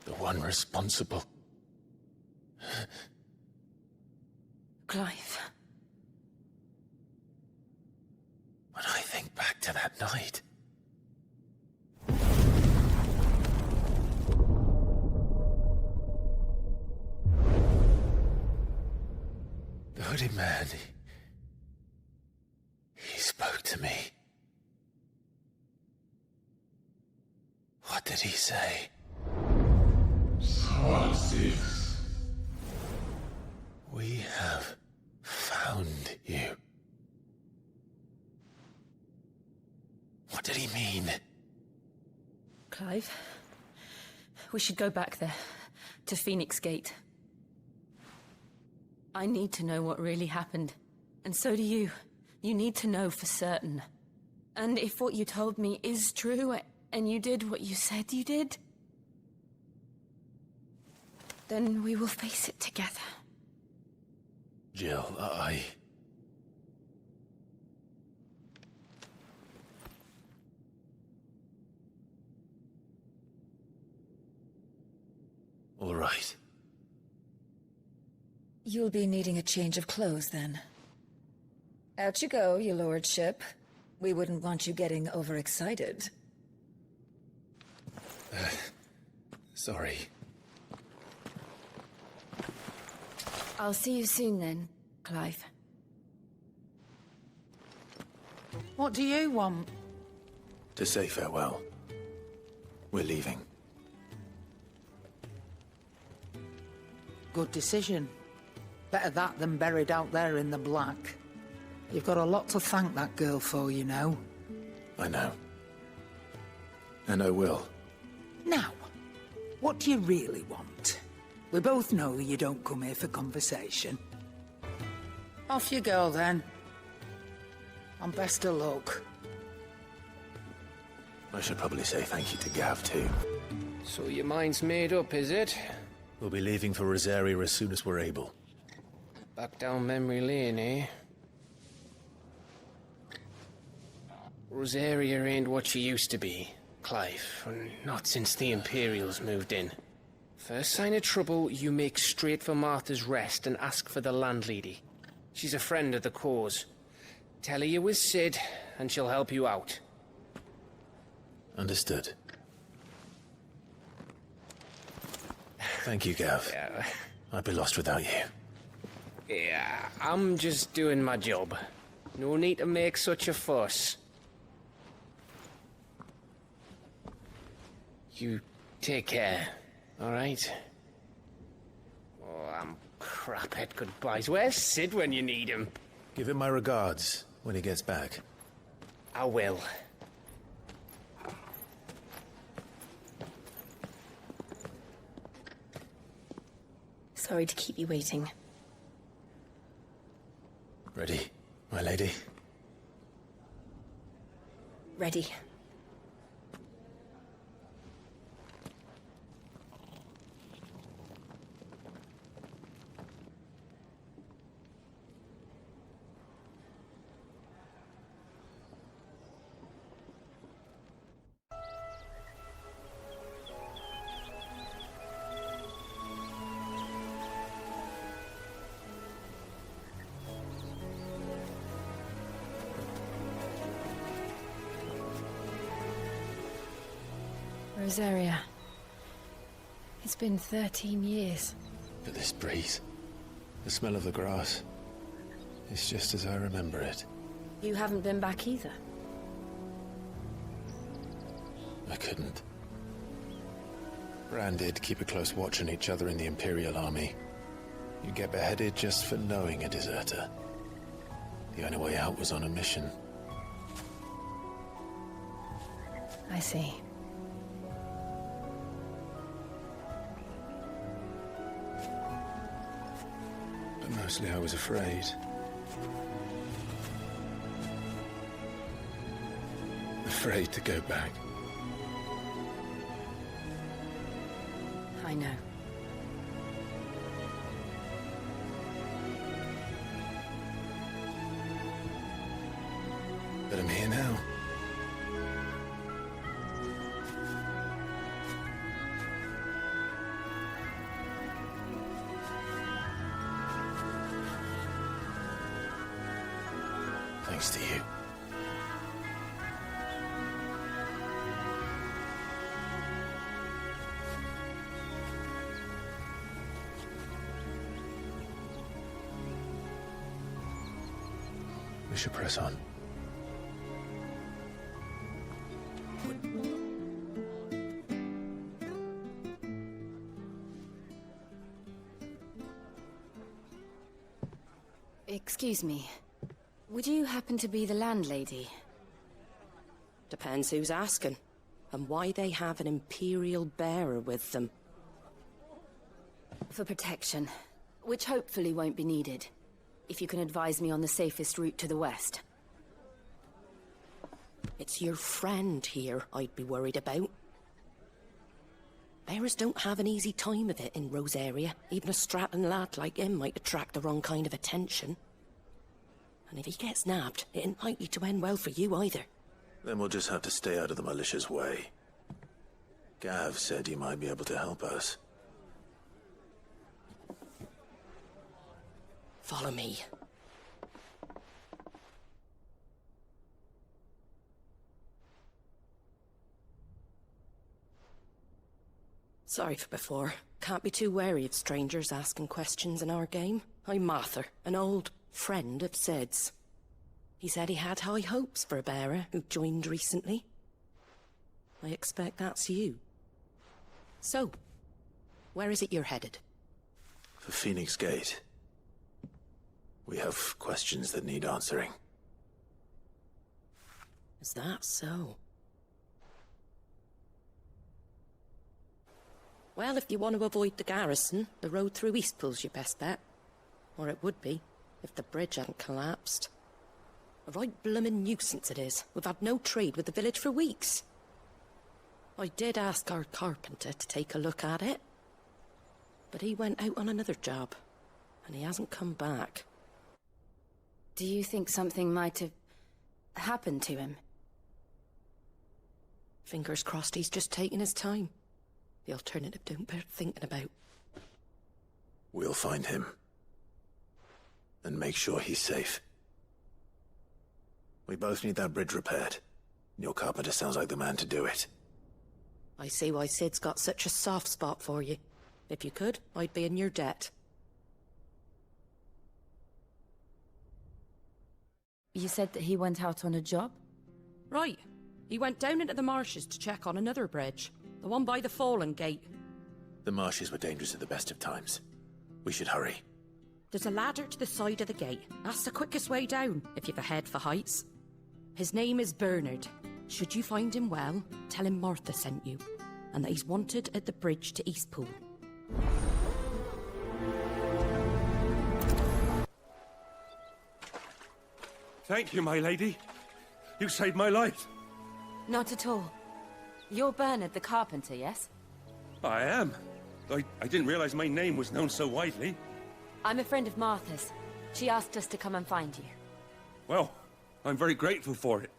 The one responsible. Clive. When I think back to that night... The hooded man, he spoke to me. What did he say? We have found you. What did he mean? Clive, we should go back there, to Phoenix Gate. I need to know what really happened, and so do you. You need to know for certain. And if what you told me is true, and you did what you said you did, then we will face it together. Jill, all right. You'll be needing a change of clothes, then. Out you go, your lordship. We wouldn't want you getting overexcited. Sorry. I'll see you soon then, Clive. What do you want? To say farewell. We're leaving. Good decision. Better that than buried out there in the black. You've got a lot to thank that girl for, you know. I know. And I will. Now, what do you really want? We both know you don't come here for conversation. Off you go, then. And best of luck. I should probably say thank you to Gav, too. So your mind's made up, is it? We'll be leaving for Rosaria as soon as we're able. Back down memory lane, eh? Rosaria ain't what she used to be, Clive. Not since the Imperials moved in. First sign of trouble, you make straight for Martha's Rest and ask for the landlady. She's a friend of the cause. Tell her you was Sid, and she'll help you out. Understood. Thank you, Gav. Yeah. I'd be lost without you. Yeah, I'm just doing my job. No need to make such a fuss. You take care, all right? Oh, I'm crap at goodbyes. Where's Sid when you need him? Give him my regards when he gets back. I will. Sorry to keep you waiting. Ready, my lady? Ready. Rosaria. It's been 13 years. But this breeze, the smell of the grass, it's just as I remember it. You haven't been back either. I couldn't. Bran did keep a close watch on each other in the Imperial Army. You get beheaded just for knowing a deserter. The only way out was on a mission. I see. But mostly I was afraid. Afraid to go back. I know. But I'm here now. Thanks to you. We should press on. Excuse me. Would you happen to be the landlady? Depends who's asking, and why they have an Imperial bearer with them. For protection, which hopefully won't be needed. If you can advise me on the safest route to the west. It's your friend here I'd be worried about. Bearers don't have an easy time of it in Rosaria. Even a strapping lad like him might attract the wrong kind of attention. And if he gets nabbed, it ain't likely to end well for you either. Then we'll just have to stay out of the malicious way. Gav said he might be able to help us. Follow me. Sorry for before. Can't be too wary of strangers asking questions in our game. I'm Martha, an old friend of Sid's. He said he had high hopes for a bearer who joined recently. I expect that's you. So, where is it you're headed? For Phoenix Gate. We have questions that need answering. Is that so? Well, if you want to avoid the garrison, the road through Eastpool's your best bet. Or it would be, if the bridge hadn't collapsed. A right bloomin' nuisance it is. We've had no trade with the village for weeks. I did ask our carpenter to take a look at it. But he went out on another job, and he hasn't come back. Do you think something might have happened to him? Fingers crossed he's just taking his time. The alternative don't bear thinking about. We'll find him. And make sure he's safe. We both need that bridge repaired. Your carpenter sounds like the man to do it. I see why Sid's got such a soft spot for you. If you could, I'd be in your debt. You said that he went out on a job? Right. He went down into the marshes to check on another bridge. The one by the Fallen Gate. The marshes were dangerous at the best of times. We should hurry. There's a ladder to the side of the gate. That's the quickest way down, if you've a head for heights. His name is Bernard. Should you find him well, tell him Martha sent you, and that he's wanted at the bridge to Eastpool. Thank you, my lady. You saved my life. Not at all. You're Bernard the carpenter, yes? I am. I didn't realize my name was known so widely. I'm a friend of Martha's. She asked us to come and find you. Well, I'm very grateful for it.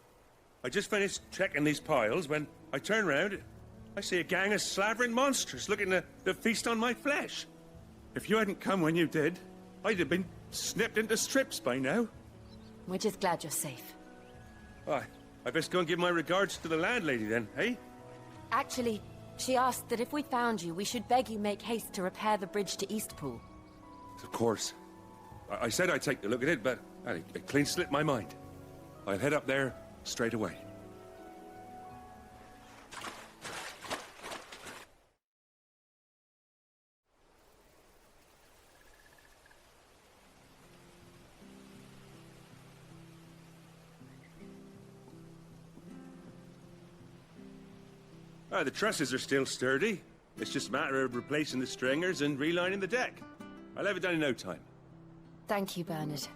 I just finished checking these piles when I turn round. I see a gang of slavering monsters looking to feast on my flesh. If you hadn't come when you did, I'd have been snipped into strips by now. We're just glad you're safe. I best go and give my regards to the landlady then, eh? Actually, she asked that if we found you, we should beg you make haste to repair the bridge to Eastpool. Of course. I said I'd take a look at it, but it clean slipped my mind. I'll head up there straight away. The trusses are still sturdy. It's just a matter of replacing the stringers and relining the deck. I'll have it done in no time. Thank you, Bernard.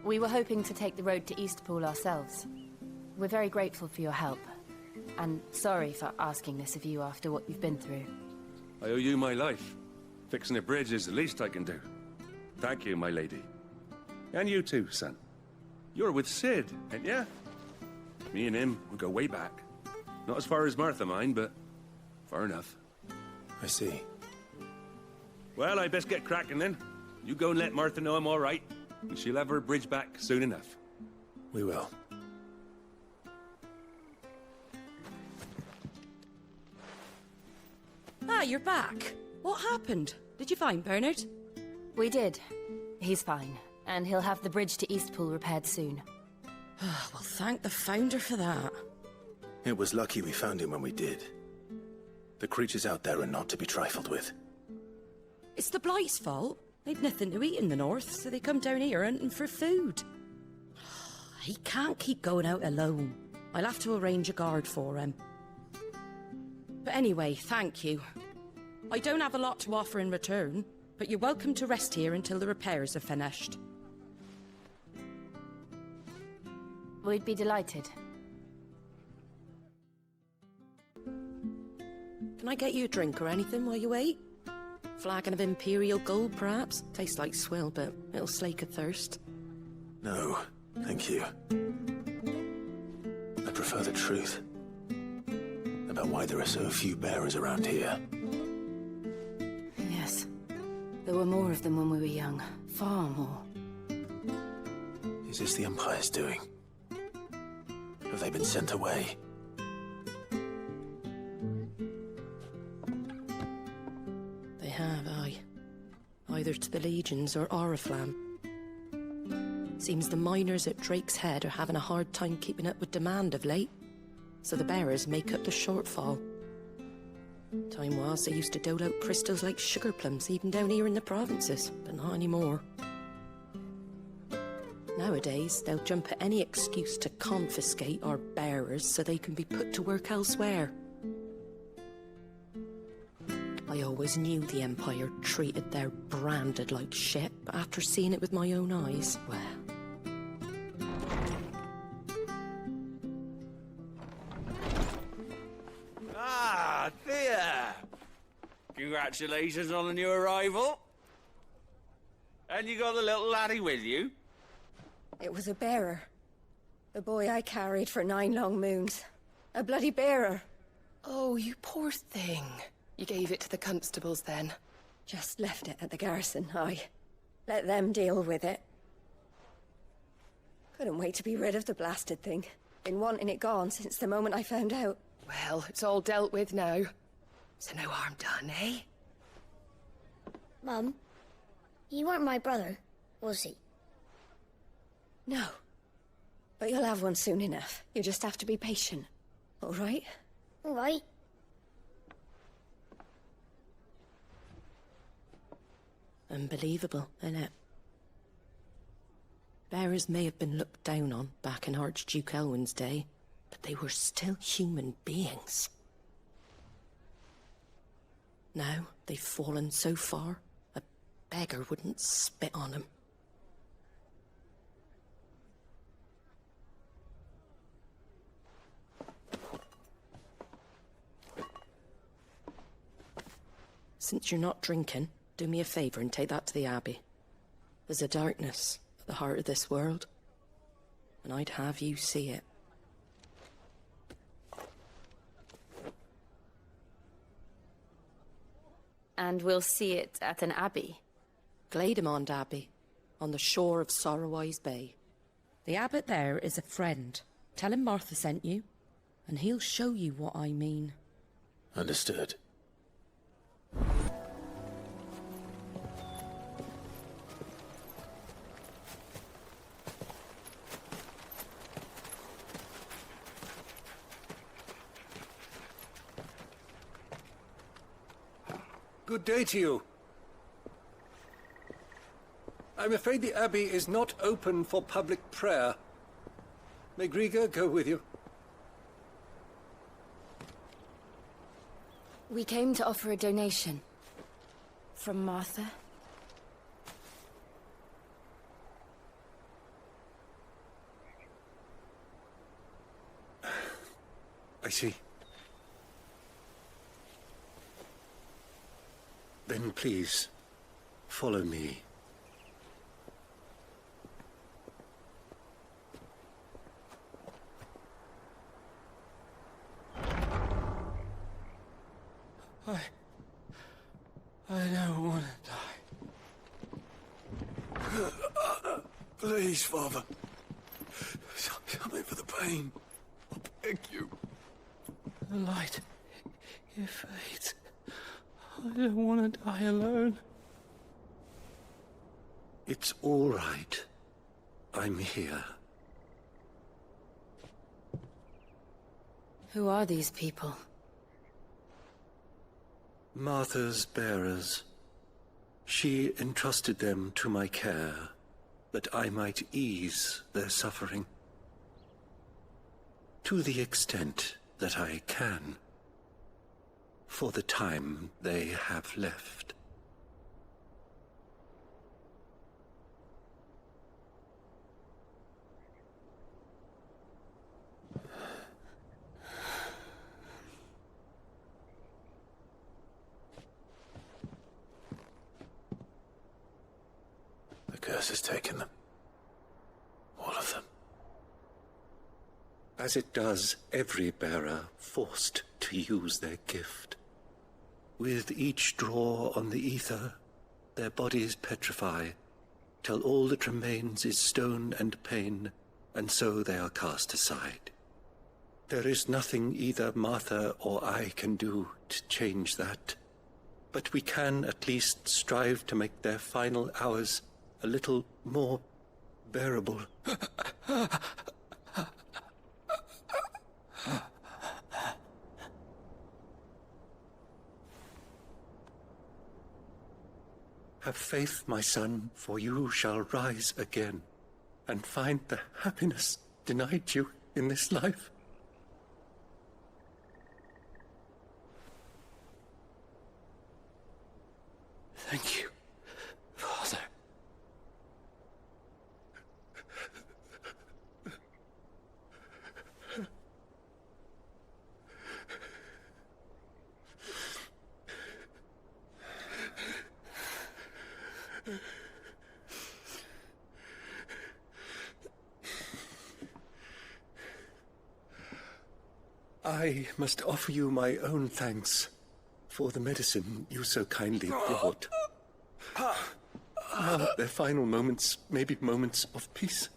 We were hoping to take the road to Eastpool ourselves. We're very grateful for your help. And sorry for asking this of you after what you've been through. I owe you my life. Fixing a bridge is the least I can do. Thank you, my lady. And you too, son. You're with Sid, ain't ya? Me and him, we go way back. Not as far as Martha, mind, but far enough. I see. Well, I best get cracking then. You go and let Martha know I'm all right, and she'll have her bridge back soon enough. We will. Ah, you're back. What happened? Did you find Bernard? We did. He's fine, and he'll have the bridge to Eastpool repaired soon. Well, thank the Founder for that. It was lucky we found him when we did. The creatures out there are not to be trifled with. It's the Blight's fault. They'd nothing to eat in the north, so they come down here hunting for food. He can't keep going out alone. I'll have to arrange a guard for him. But anyway, thank you. I don't have a lot to offer in return, but you're welcome to rest here until the repairs are finished. We'd be delighted. Can I get you a drink or anything while you wait? Flagon of Imperial Gold, perhaps? Tastes like swill, but it'll slake a thirst. No, thank you. I prefer the truth about why there are so few bearers around here. Yes. There were more of them when we were young. Far more. Is this the Empire's doing? Have they been sent away? They have, aye. Either to the Legions or Oriflamme. Seems the miners at Drake's Head are having a hard time keeping up with demand of late, so the bearers make up the shortfall. Time was they used to dole out crystals like sugar plums even down here in the provinces, but not anymore. Nowadays, they'll jump at any excuse to confiscate our bearers so they can be put to work elsewhere. I always knew the Empire treated their branded like shit, but after seeing it with my own eyes, well... Ah, Thea! Congratulations on the new arrival. And you got the little laddie with you? It was a bearer. The boy I carried for 9 long moons. A bloody bearer. Oh, you poor thing. You gave it to the constables then? Just left it at the garrison, aye. Let them deal with it. Couldn't wait to be rid of the blasted thing. Been wanting it gone since the moment I found out. Well, it's all dealt with now. So no harm done, eh? Mum, you weren't my brother, was he? No. But you'll have one soon enough. You just have to be patient. All right? All right. Unbelievable, innit? Bearers may have been looked down on back in Archduke Elwin's day, but they were still human beings. Now they've fallen so far, a beggar wouldn't spit on them. Since you're not drinking, do me a favour and take that to the Abbey. There's a darkness at the heart of this world, and I'd have you see it. And we'll see it at an abbey? Glademond Abbey, on the shore of Sorrowwise Bay. The abbot there is a friend. Tell him Martha sent you, and he'll show you what I mean. Understood. Good day to you. I'm afraid the Abbey is not open for public prayer. May Griga go with you? We came to offer a donation. From Martha. I see. Then please, follow me. I don't want to die. Please, Father. Something for the pain. I beg you. The light, it fades. I don't want to die alone. It's all right. I'm here. Who are these people? Martha's bearers. She entrusted them to my care, that I might ease their suffering. To the extent that I can. For the time they have left. The curse has taken them. All of them. As it does every bearer forced to use their gift. With each draw on the ether, their bodies petrify, till all that remains is stone and pain, and so they are cast aside. There is nothing either Martha or I can do to change that, but we can at least strive to make their final hours a little more bearable. Have faith, my son, for you shall rise again, and find the happiness denied you in this life. Thank you, Father. I must offer you my own thanks for the medicine you so kindly brought. Now their final moments may be moments of peace.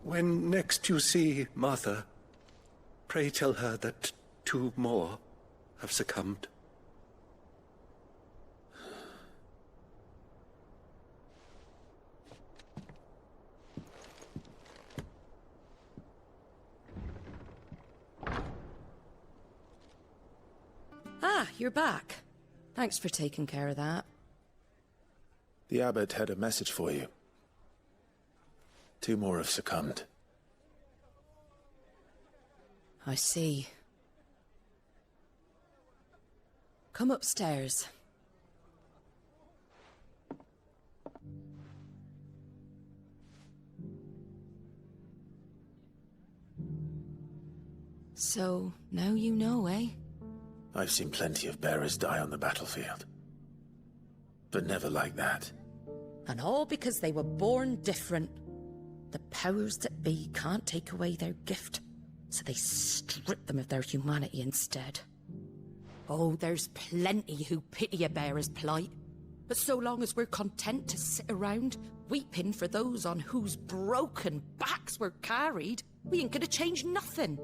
When next you see Martha, pray tell her that 2 more have succumbed. Ah, you're back. Thanks for taking care of that. The abbot had a message for you. 2 more have succumbed. I see. Come upstairs. So, now you know, eh? I've seen plenty of bearers die on the battlefield. But never like that. And all because they were born different. The powers that be can't take away their gift, so they strip them of their humanity instead. Oh, there's plenty who pity a bearer's plight. But so long as we're content to sit around, weeping for those on whose broken backs we're carried, we ain't gonna change nothing.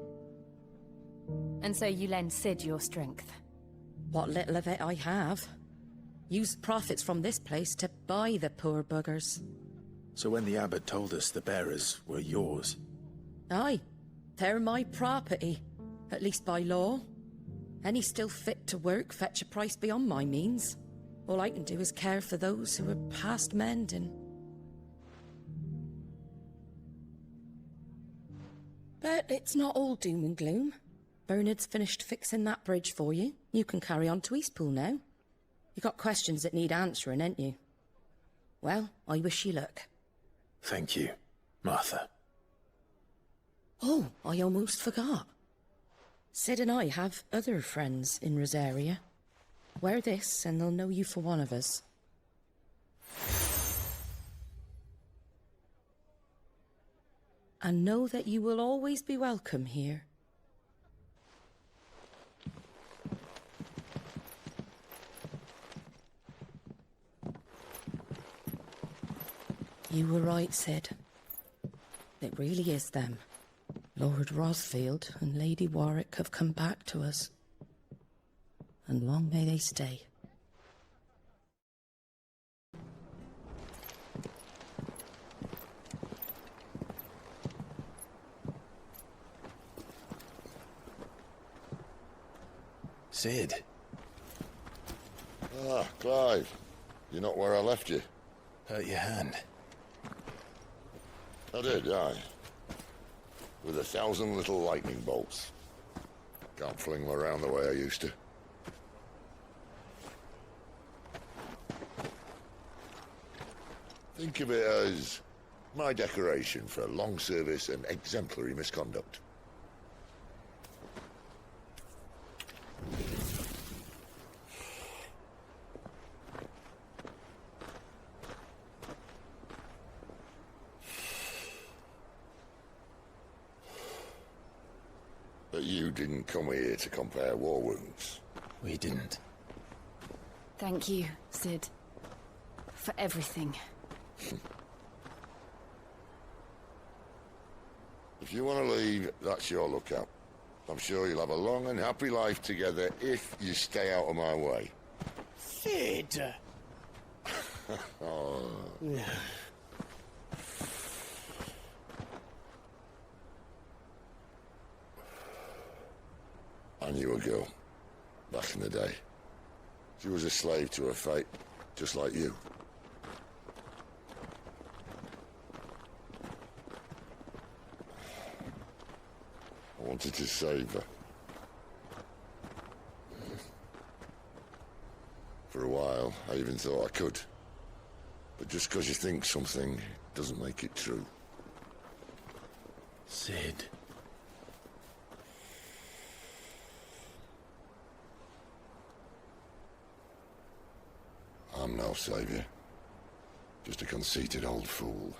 And so you lend Sid your strength? What little of it I have. Use profits from this place to buy the poor buggers. So when the abbot told us the bearers were yours... Aye, they're my property, at least by law. Any still fit to work fetch a price beyond my means. All I can do is care for those who are past mending. But it's not all doom and gloom. Bernard's finished fixing that bridge for you. You can carry on to Eastpool now. You got questions that need answering, ain't you? Well, I wish you luck. Thank you, Martha. Oh, I almost forgot. Sid and I have other friends in Rosaria. Wear this and they'll know you for one of us. And know that you will always be welcome here. You were right, Sid. It really is them. Lord Rosfield and Lady Warwick have come back to us. And long may they stay. Sid. Ah, Clive. You're not where I left you. Hurt your hand. I did, aye. With 1,000 little lightning bolts. Can't fling them around the way I used to. Think of it as My decoration for long service and exemplary misconduct. But you didn't come here to compare war wounds. We didn't. Thank you, Sid. For everything. If you want to leave, that's your lookout. I'm sure you'll have a long and happy life together if you stay out of my way. Sid! Oh. I knew a girl, back in the day. She was a slave to her fate, just like you. I wanted to save her. For a while, I even thought I could. But just because you think something doesn't make it true. Sid. I'm no savior. Just a conceited old fool.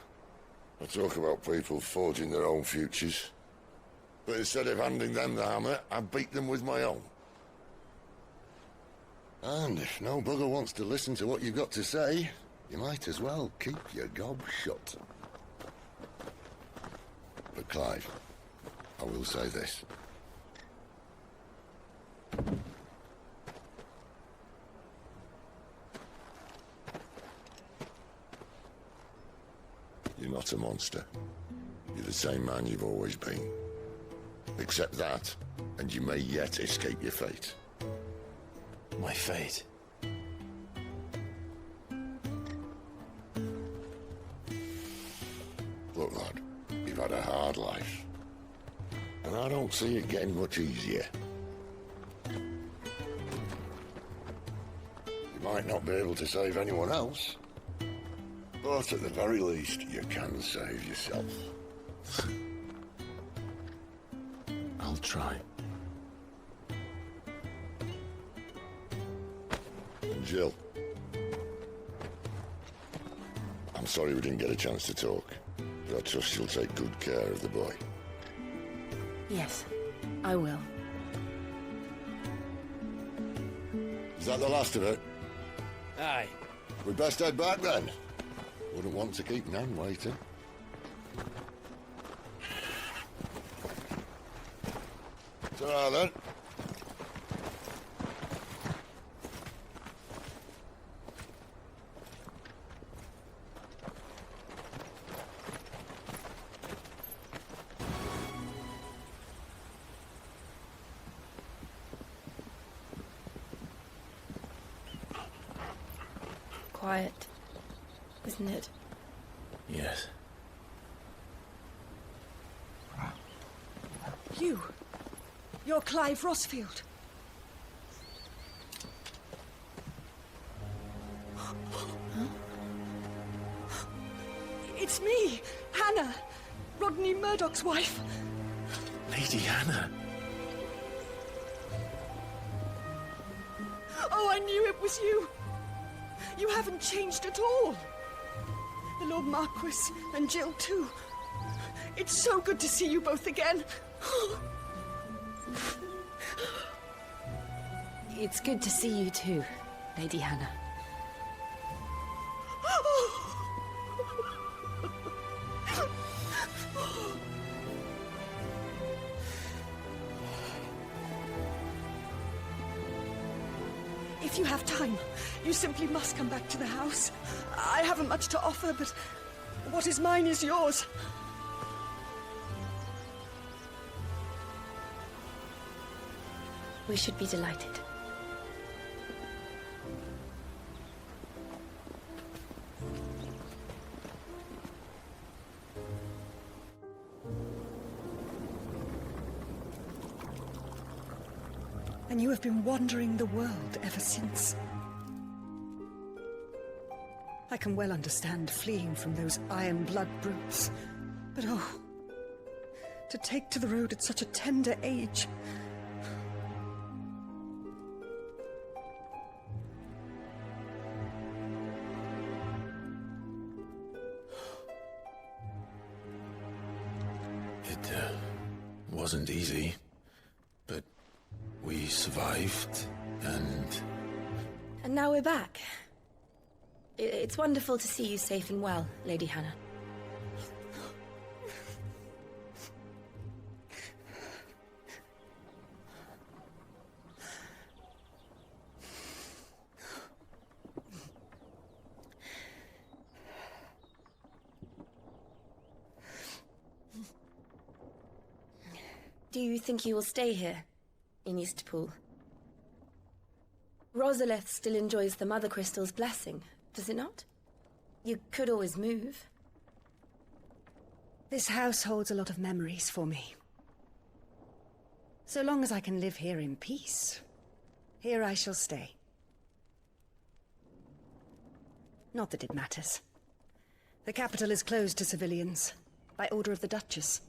I talk about people forging their own futures. But instead of handing them the hammer, I beat them with my own. And if no bugger wants to listen to what you've got to say, you might as well keep your gob shut. But Clive, I will say this. You're not a monster. You're the same man you've always been. Accept that, and you may yet escape your fate. My fate? Look, lad, you've had a hard life. And I don't see it getting much easier. You might not be able to save anyone else, but at the very least, you can save yourself. I'll try. And Jill, I'm sorry we didn't get a chance to talk, but I trust you'll take good care of the boy. Yes, I will. Is that the last of it? Aye. We'd best head back then. Wouldn't want to keep Nan waiting. Ta-ra then. Quiet, isn't it? Yes. You're Clive Rosfield. It's me, Hannah, Rodney Murdoch's wife. Lady Hannah. Oh, I knew it was you. You haven't changed at all. The Lord Marquis and Jill too. It's so good to see you both again. It's good to see you too, Lady Hannah. If you have time, you simply must come back to the house. I haven't much to offer, but what is mine is yours. We should be delighted. And you have been wandering the world ever since. I can well understand fleeing from those iron blood brutes. But oh, to take to the road at such a tender age. It wasn't easy, but we survived, and... And now we're back. It's wonderful to see you safe and well, Lady Hannah. Do you think you will stay here, in Eastpool? Rosalith still enjoys the Mother Crystal's blessing, does it not? You could always move. This house holds a lot of memories for me. So long as I can live here in peace, here I shall stay. Not that it matters. The capital is closed to civilians, by order of the Duchess.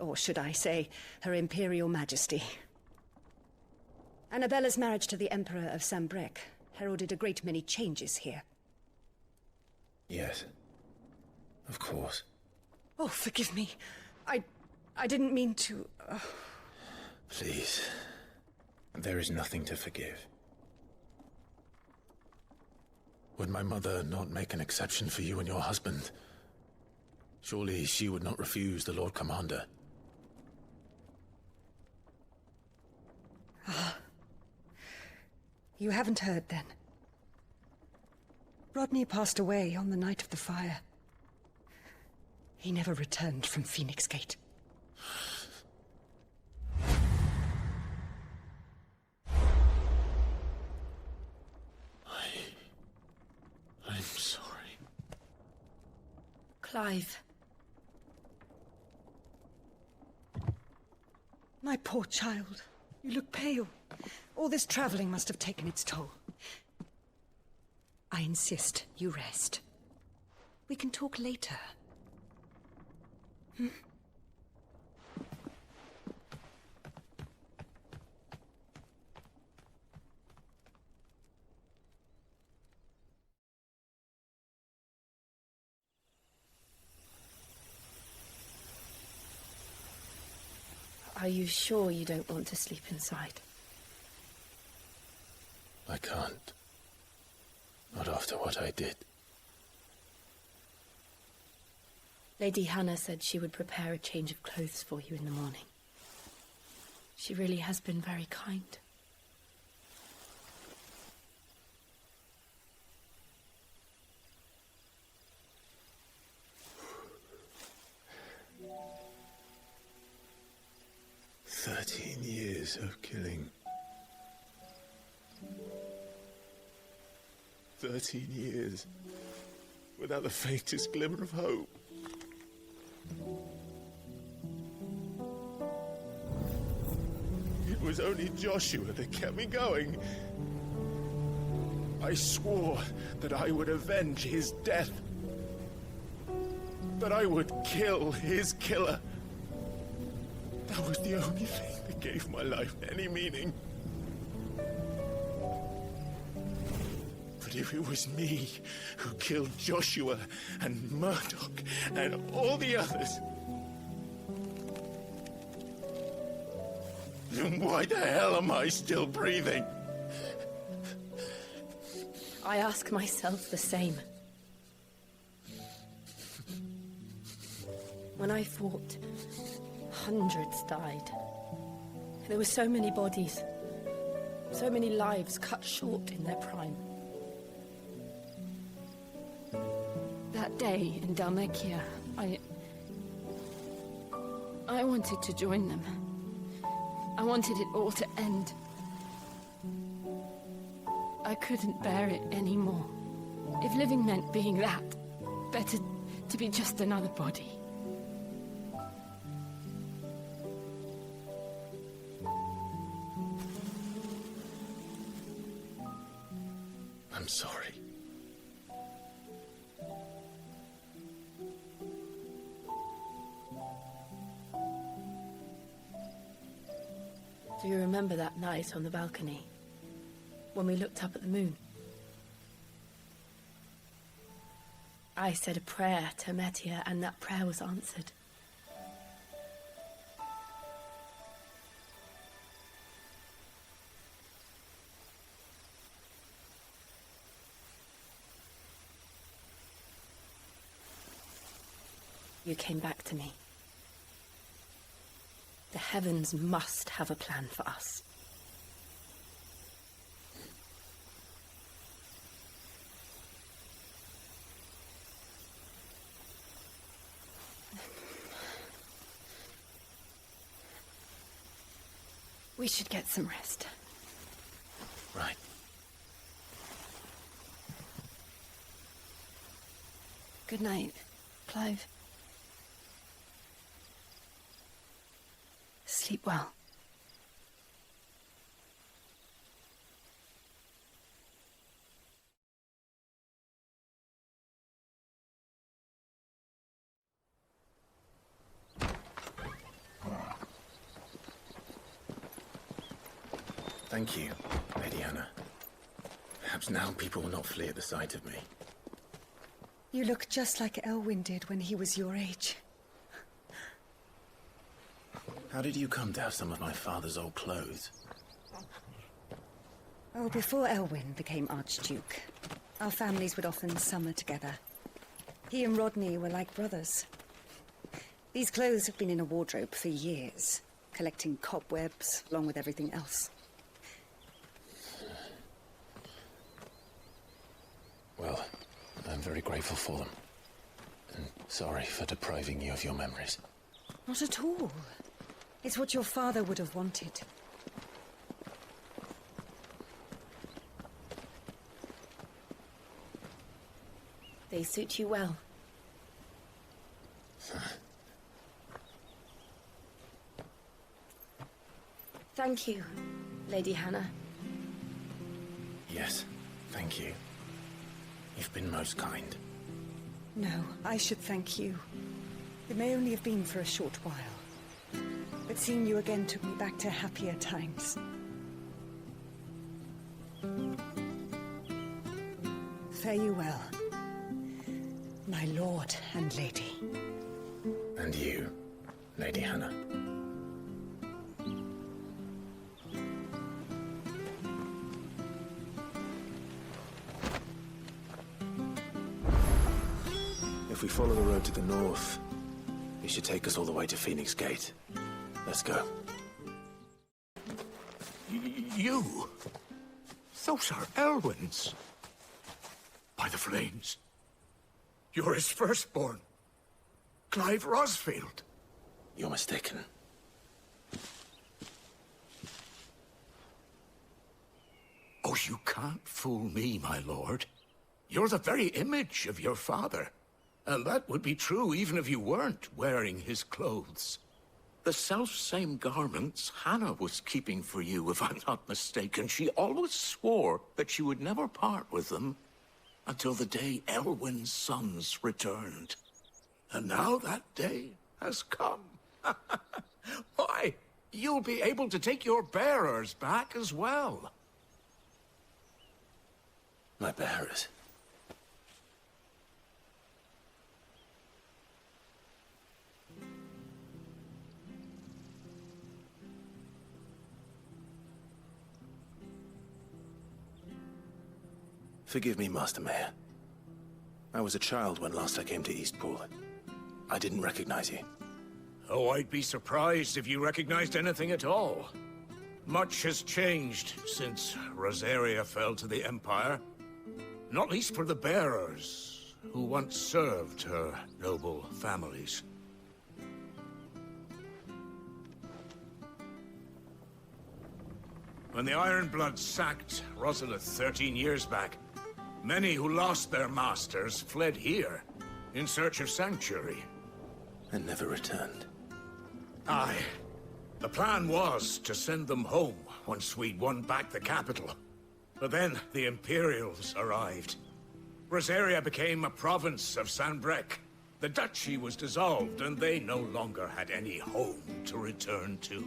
Or should I say, Her Imperial Majesty. Annabella's marriage to the Emperor of Sambrec heralded a great many changes here. Yes. Of course. Oh, forgive me. I didn't mean to... Please. There is nothing to forgive. Would my mother not make an exception for you and your husband? Surely she would not refuse the Lord Commander. You haven't heard, then. Rodney passed away on the night of the fire. He never returned from Phoenix Gate. I'm sorry. Clive. My poor child. You look pale. All this traveling must have taken its toll. I insist you rest. We can talk later. Hmm? Are you sure you don't want to sleep inside? I can't. Not after what I did. Lady Hannah said she would prepare a change of clothes for you in the morning. She really has been very kind. Years of killing. 13 years without the faintest glimmer of hope. It was only Joshua that kept me going. I swore that I would avenge his death. That I would kill his killer. That was the only thing that gave my life any meaning. But if it was me who killed Joshua and Murdoch and all the others, then why the hell am I still breathing? I ask myself the same. When I fought, hundreds died. There were so many bodies, so many lives cut short in their prime. That day in Dalmekia, I wanted to join them. I wanted it all to end. I couldn't bear it anymore. If living meant being that, better to be just another body. sorry. Do you remember that night on the balcony? When we looked up at the moon? I said a prayer to Metia, and that prayer was answered. You came back to me. The heavens must have a plan for us. We should get some rest. Right. Good night, Clive. Sleep well. Thank you, Lady Hannah. Perhaps now people will not flee at the sight of me. You look just like Elwyn did when he was your age. How did you come to have some of my father's old clothes? Oh, before Elwyn became Archduke, our families would often summer together. He and Rodney were like brothers. These clothes have been in a wardrobe for years, collecting cobwebs along with everything else. Well, I'm very grateful for them. And sorry for depriving you of your memories. Not at all. It's what your father would have wanted. They suit you well. Thank you, Lady Hannah. Yes, thank you. You've been most kind. No, I should thank you. It may only have been for a short while, but seeing you again took me back to happier times. Fare you well, my lord and lady. And you, Lady Hannah. If we follow the road to the north, it should take us all the way to Phoenix Gate. Let's go. You? Those are Elwyn's. By the flames. You're his firstborn. Clive Rosfield. You're mistaken. Oh, you can't fool me, my lord. You're the very image of your father. And that would be true even if you weren't wearing his clothes. The self-same garments Hannah was keeping for you, if I'm not mistaken. She always swore that she would never part with them until the day Elwyn's sons returned. And now that day has come. Why, you'll be able to take your bearers back as well. My bearers? Forgive me, Master Mayor. I was a child when last I came to Eastpool. I didn't recognize you. Oh, I'd be surprised if you recognized anything at all. Much has changed since Rosaria fell to the Empire. Not least for the bearers, who once served her noble families. When the Ironbloods sacked Rosalith 13 years back, many who lost their masters fled here in search of sanctuary. And never returned. Aye. The plan was to send them home once we'd won back the capital. But then the Imperials arrived. Rosaria became a province of Sanbreque. The Duchy was dissolved, and they no longer had any home to return to.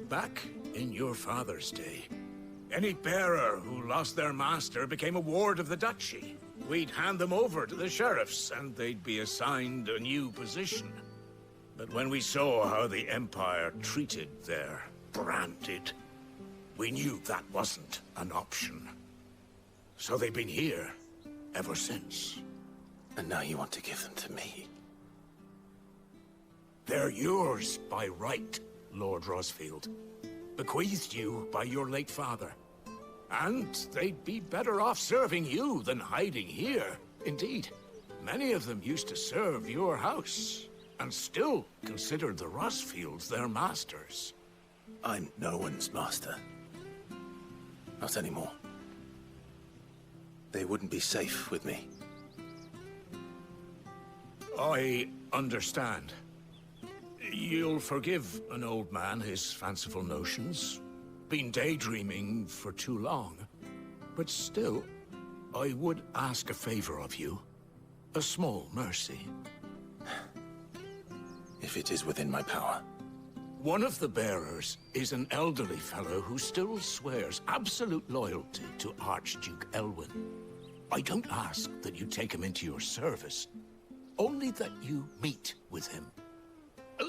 Back in your father's day, any bearer who lost their master became a ward of the Duchy. We'd hand them over to the sheriffs, and they'd be assigned a new position. But when we saw how the Empire treated their branded, we knew that wasn't an option. So they've been here ever since. And now you want to give them to me? They're yours by right, Lord Rosfield. Bequeathed you by your late father. And they'd be better off serving you than hiding here. Indeed, many of them used to serve your house, and still considered the Rosfields their masters. I'm no one's master. Not anymore. They wouldn't be safe with me. I understand. You'll forgive an old man his fanciful notions. Been daydreaming for too long. But still, I would ask a favor of you. A small mercy. If it is within my power. One of the bearers is an elderly fellow who still swears absolute loyalty to Archduke Elwyn. I don't ask that you take him into your service, only that you meet with him.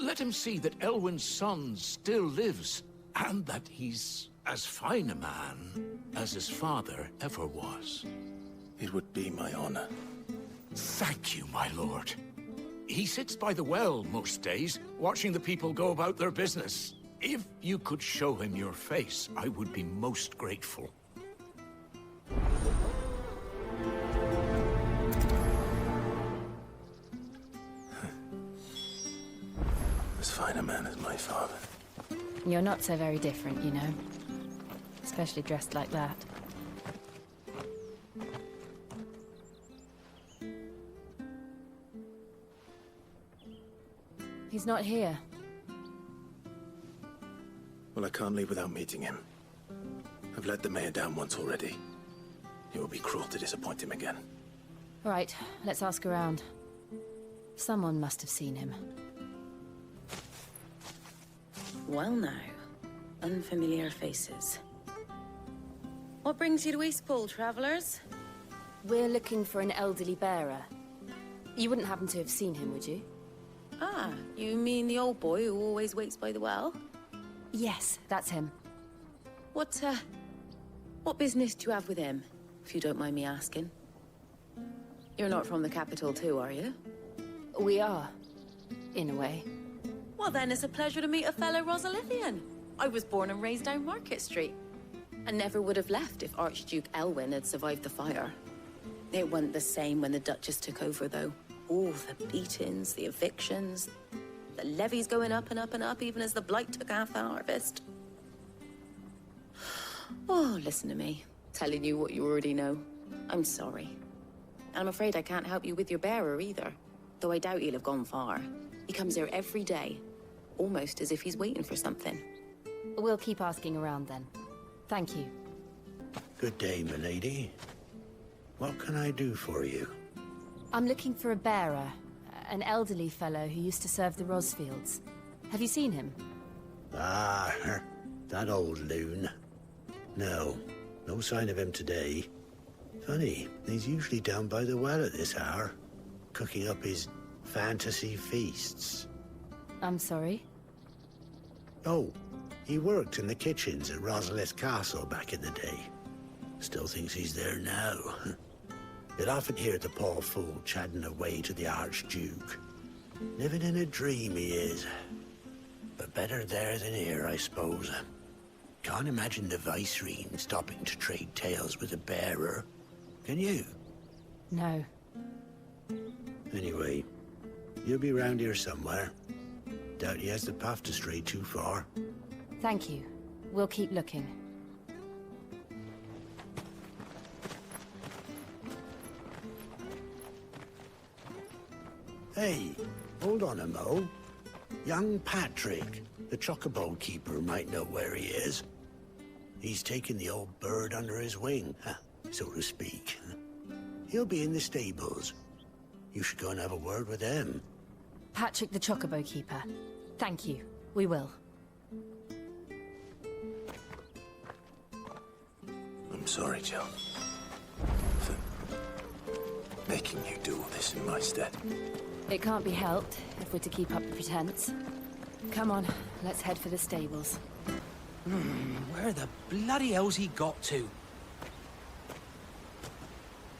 Let him see that Elwyn's son still lives, and that he's as fine a man as his father ever was. It would be my honor. Thank you, my lord. He sits by the well most days, watching the people go about their business. If you could show him your face, I would be most grateful. As fine a man as my father. You're not so very different, you know. Especially dressed like that. He's not here. Well, I can't leave without meeting him. I've let the mayor down once already. It would be cruel to disappoint him again. Right, let's ask around. Someone must have seen him. Well now, unfamiliar faces. What brings you to Eastpool, travelers? We're looking for an elderly bearer. You wouldn't happen to have seen him, would you? Ah, you mean the old boy who always waits by the well? Yes, that's him. What business do you have with him, if you don't mind me asking? You're not from the capital too, are you? We are, in a way. Well then, it's a pleasure to meet a fellow Rosalithian. I was born and raised down Market Street. And never would have left if Archduke Elwyn had survived the fire. It wasn't the same when the Duchess took over, though. All the beatings, the evictions, the levies going up and up and up, even as the blight took half the harvest. Oh, listen to me, telling you what you already know. I'm sorry. I'm afraid I can't help you with your bearer either, though I doubt he'll have gone far. He comes here every day, almost as if he's waiting for something. We'll keep asking around then. Thank you. Good day, milady. What can I do for you? I'm looking for a bearer, an elderly fellow who used to serve the Rosfields. Have you seen him? Ah, that old loon. No sign of him today. Funny, he's usually down by the well at this hour, cooking up his fantasy feasts. I'm sorry? Oh, he worked in the kitchens at Rosalith Castle back in the day. Still thinks he's there now. You'd often hear the poor fool chatting away to the Archduke. Living in a dream he is. But better there than here, I suppose. Can't imagine the Viceroy stopping to trade tales with a bearer. Can you? No. Anyway, you'll be round here somewhere. Doubt he has the path to stray too far. Thank you. We'll keep looking. Hey, hold on a mo. Young Patrick, the chocobo keeper, might know where he is. He's taken the old bird under his wing, so to speak. He'll be in the stables. You should go and have a word with them. Patrick the Chocobo Keeper. Thank you. We will. I'm sorry, Jill. For making you do all this in my stead. It can't be helped if we're to keep up the pretense. Come on, let's head for the stables. Where the bloody hell's he got to?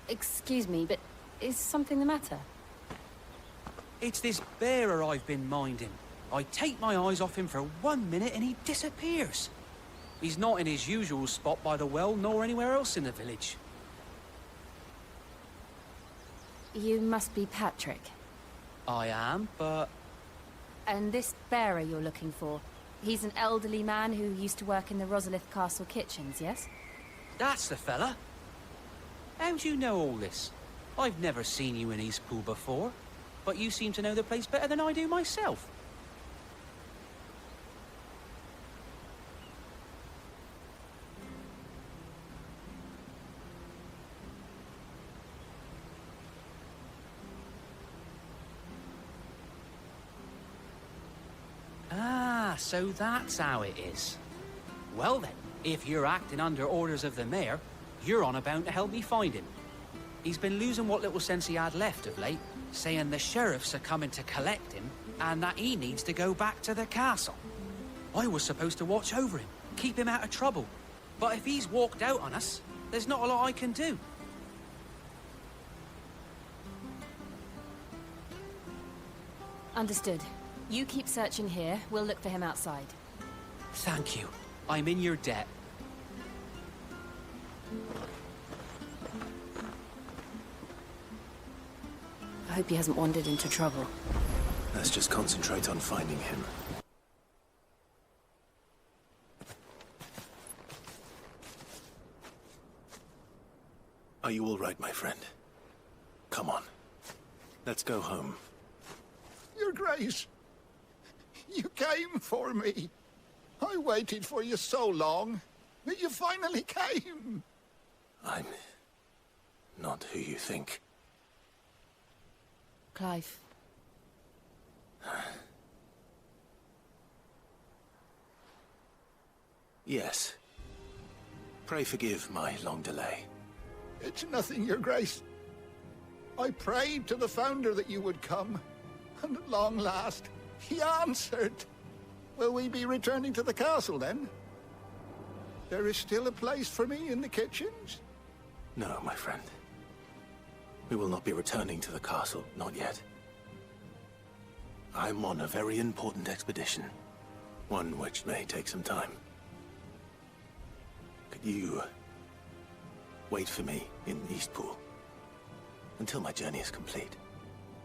Excuse me, but is something the matter? It's this bearer I've been minding. I take my eyes off him for 1 minute and he disappears. He's not in his usual spot by the well, nor anywhere else in the village. You must be Patrick. I am, but... And this bearer you're looking for, he's an elderly man who used to work in the Rosalith Castle kitchens, yes? That's the fella. How do you know all this? I've never seen you in Eastpool before, but you seem to know the place better than I do myself. Ah, so that's how it is. Well then, if you're acting under orders of the mayor, you're on about to help me find him. He's been losing what little sense he had left of late, saying the sheriffs are coming to collect him, and that he needs to go back to the castle. I was supposed to watch over him, keep him out of trouble. But if he's walked out on us, there's not a lot I can do. Understood. You keep searching here, we'll look for him outside. Thank you. I'm in your debt. I hope he hasn't wandered into trouble. Let's just concentrate on finding him. Are you all right, my friend? Come on. Let's go home. Your Grace, you came for me. I waited for you so long, but you finally came. I'm not who you think. Clive. Yes. Pray forgive my long delay. It's nothing, Your Grace. I prayed to the Founder that you would come, and at long last, he answered. Will we be returning to the castle, then? There is still a place for me in the kitchens? No, my friend. We will not be returning to the castle, not yet. I'm on a very important expedition. One which may take some time. Could you wait for me in Eastpool until my journey is complete?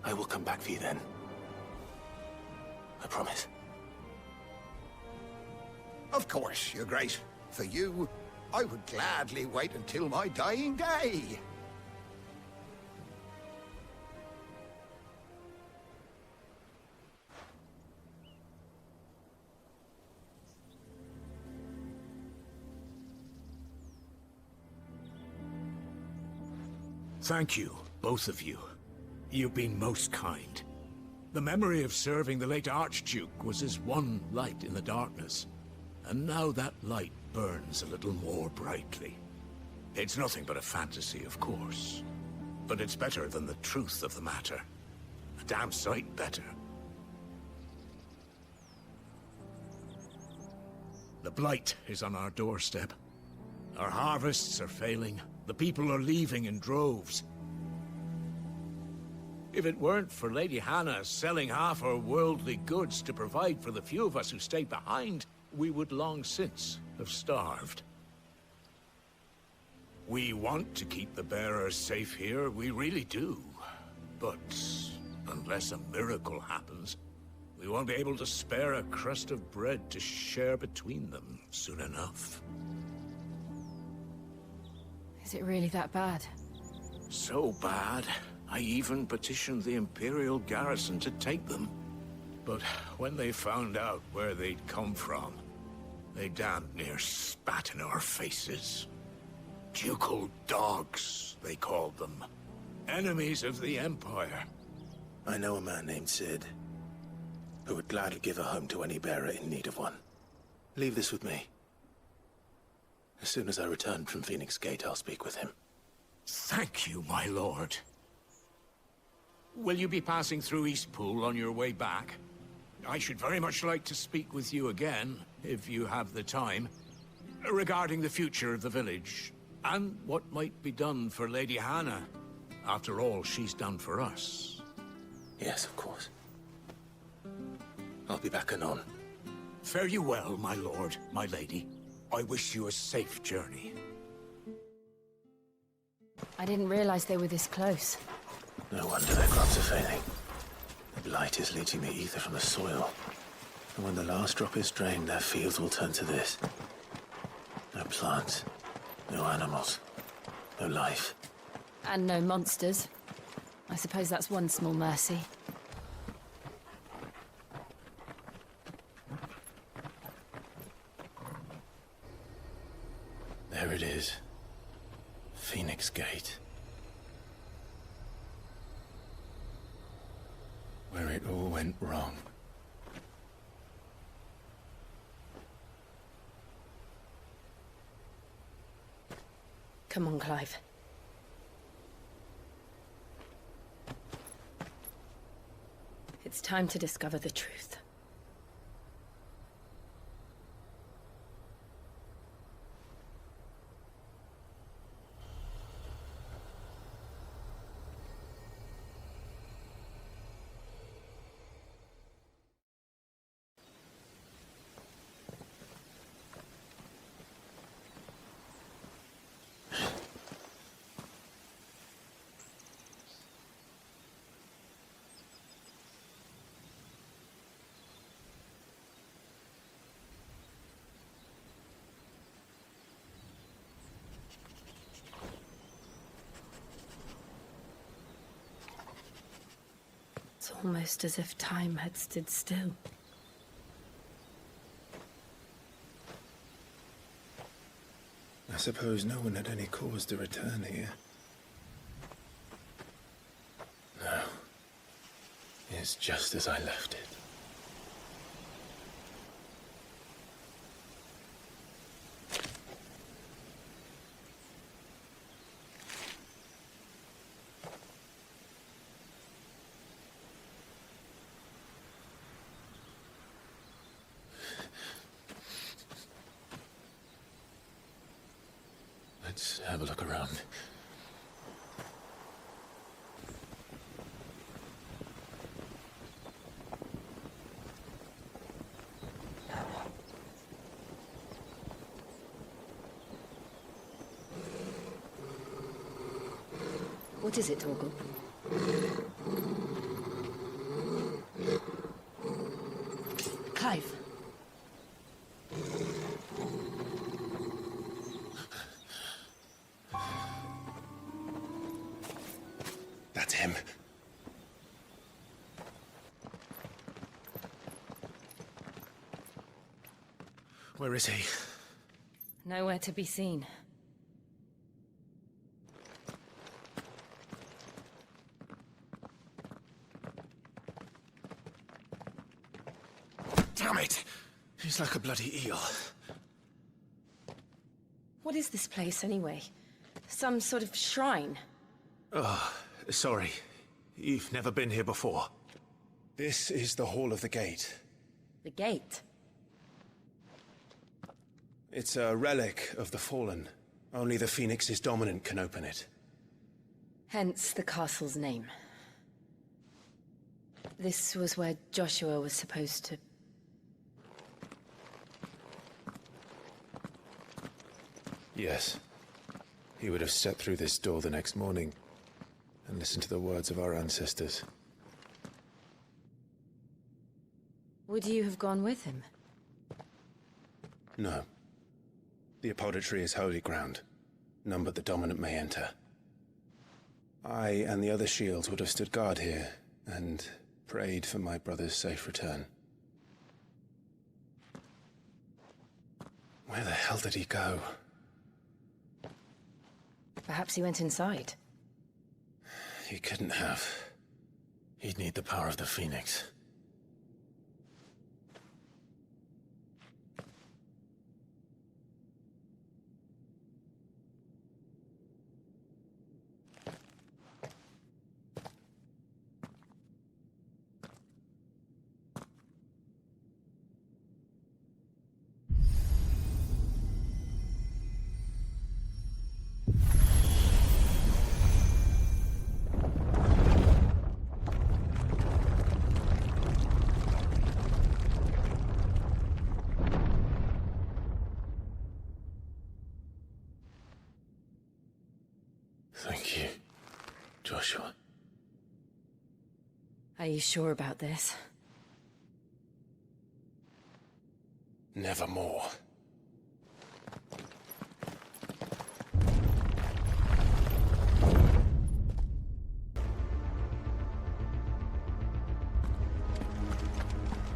I will come back for you then. I promise. Of course, Your Grace. For you, I would gladly wait until my dying day. Thank you, both of you. You've been most kind. The memory of serving the late Archduke was as one light in the darkness, and now that light burns a little more brightly. It's nothing but a fantasy, of course, but it's better than the truth of the matter. A damn sight better. The blight is on our doorstep. Our harvests are failing. The people are leaving in droves. If it weren't for Lady Hannah selling half her worldly goods to provide for the few of us who stayed behind, we would long since have starved. We want to keep the bearers safe here, we really do. But unless a miracle happens, we won't be able to spare a crust of bread to share between them soon enough. Is it really that bad? So bad, I even petitioned the Imperial garrison to take them. But when they found out where they'd come from, They damned near spat in our faces. Ducal dogs, they called them. Enemies of the Empire. I know a man named Sid, who would gladly give a home to any bearer in need of one. Leave this with me. As soon as I return from Phoenix Gate, I'll speak with him. Thank you, my lord. Will you be passing through Eastpool on your way back? I should very much like to speak with you again, if you have the time, regarding the future of the village, and what might be done for Lady Hannah. After all she's done for us. Yes, of course. I'll be back anon. Fare you well, my lord, my lady. I wish you a safe journey. I didn't realize they were this close. No wonder their crops are failing. The blight is leaching the ether from the soil. And when the last drop is drained, their fields will turn to this. No plants, no animals, no life. And no monsters. I suppose that's one small mercy. There it is. Phoenix Gate. Where it all went wrong. Come on, Clive. It's time to discover the truth. It's almost as if time had stood still. I suppose no one had any cause to return here. No. It's just as I left it. Let's have a look around. What is it, Torgal? Clive. That's him. Where is he? Nowhere to be seen. Damn it! He's like a bloody eel. What is this place, anyway? Some sort of shrine? Oh, sorry. You've never been here before. This is the Hall of the Gate. The gate? It's a relic of the Fallen. Only the Phoenix's dominant can open it. Hence the castle's name. This was where Joshua was supposed to... Yes. He would have stepped through this door the next morning and listened to the words of our ancestors. Would you have gone with him? No. The apodatory is holy ground. None but the dominant may enter. I and the other shields would have stood guard here and prayed for my brother's safe return. Where the hell did he go? Perhaps he went inside. He couldn't have. He'd need the power of the Phoenix. Thank you, Joshua. Are you sure about this? Nevermore.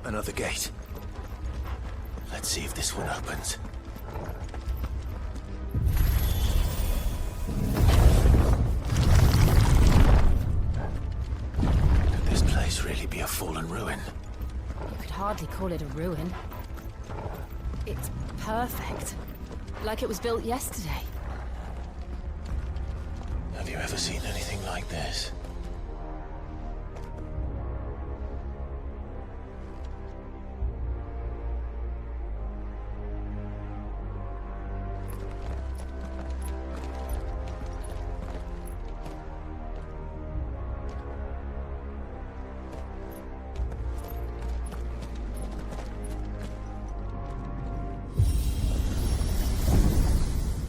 Another gate. Let's see if this one opens. Could this place really be a fallen ruin? You could hardly call it a ruin. It's perfect. Like it was built yesterday. Have you ever seen anything like this?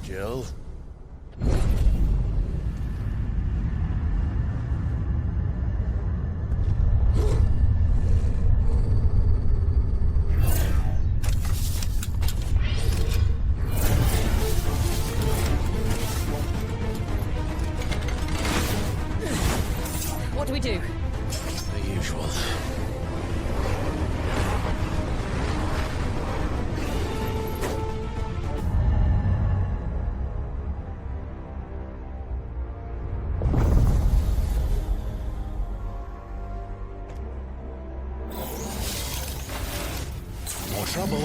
Jill? What do we do? The usual. More trouble.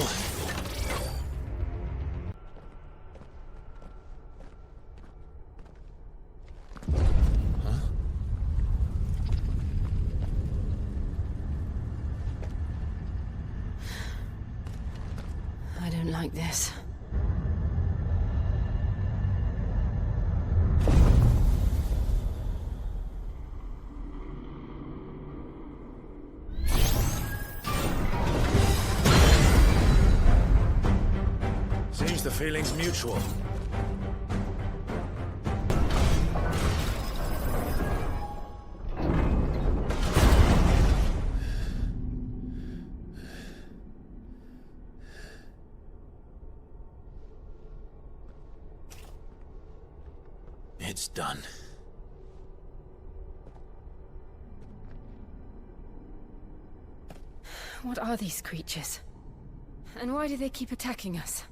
I don't like this. Seems the feeling's mutual. It's done. What are these creatures? And why do they keep attacking us?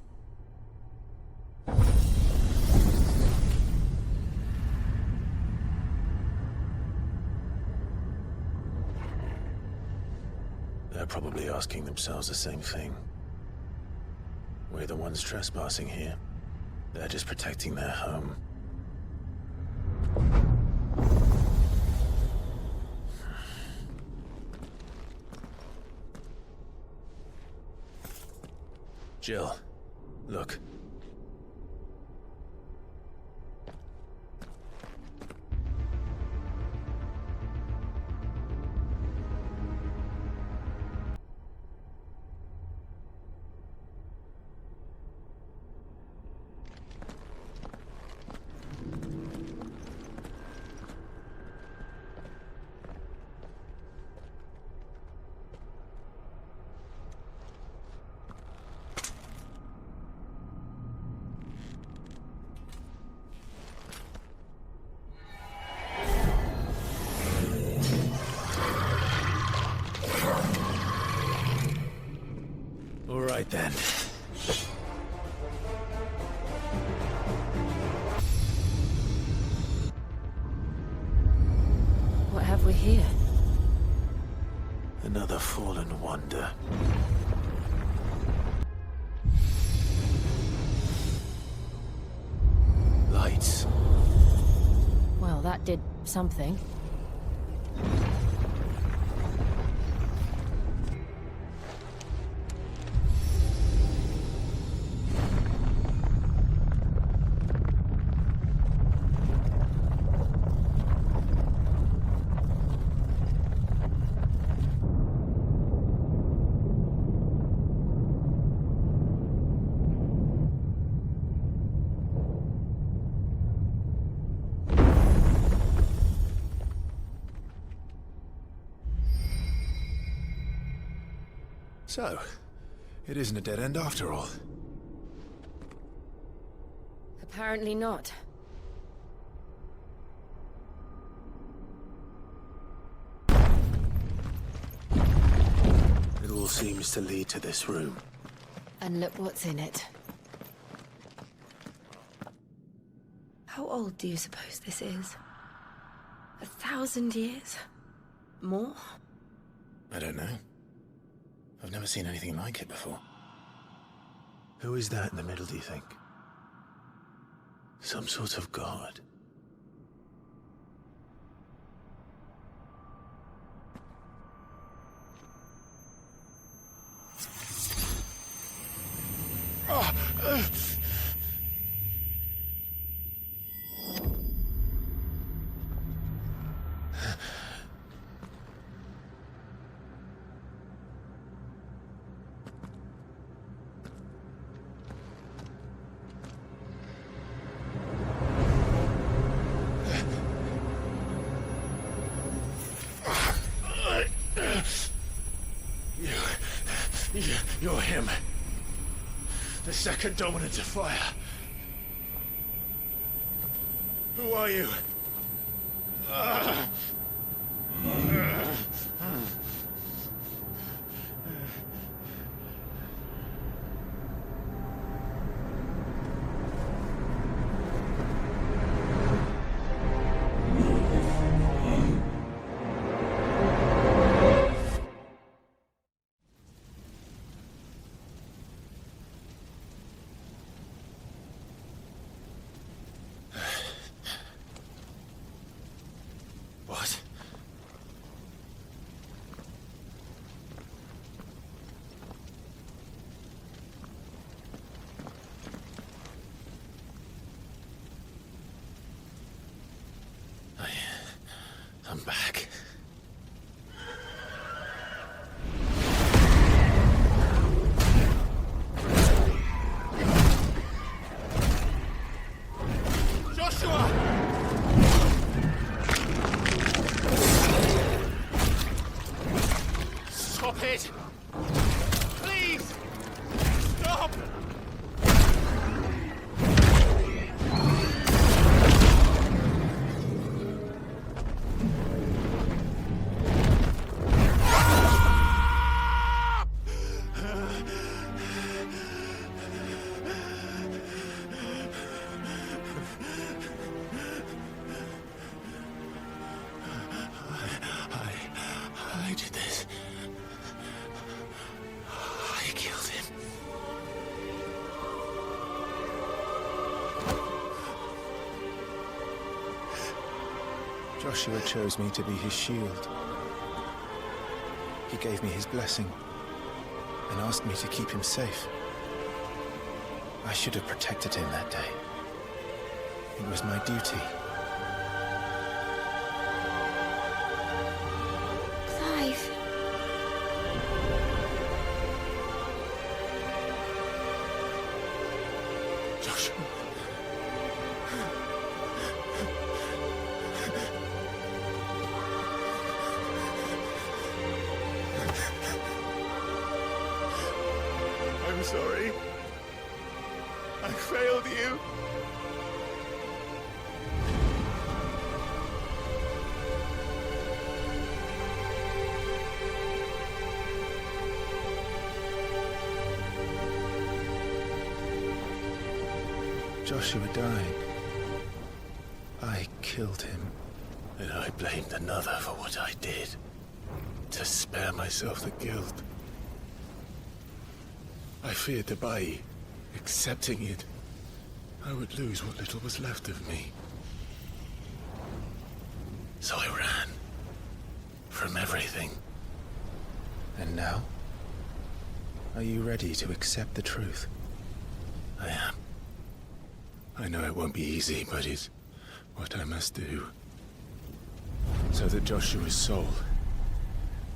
They're probably asking themselves the same thing. We're the ones trespassing here. They're just protecting their home. Jill, look. we're here. Another fallen wonder. Lights. Well, that did something. So, it isn't a dead end after all. Apparently not. It all seems to lead to this room. And look what's in it. How old do you suppose this is? 1,000 years? More? I don't know. I've never seen anything like it before. Who is that in the middle, do you think? Some sort of god? You're him. The second dominant of fire. Who are you? What? I'm back. Joshua! Stop it! Please! Stop! I did this. I killed him. Joshua chose me to be his shield. He gave me his blessing and asked me to keep him safe. I should have protected him that day. It was my duty. Clive. Joshua. I'm sorry. I failed you. Joshua died. I killed him. And I blamed another for what I did, to spare myself the guilt. I feared that by accepting it, I would lose what little was left of me. So I ran. From everything. And now? Are you ready to accept the truth? I am. I know it won't be easy, but it's what I must do. So that Joshua's soul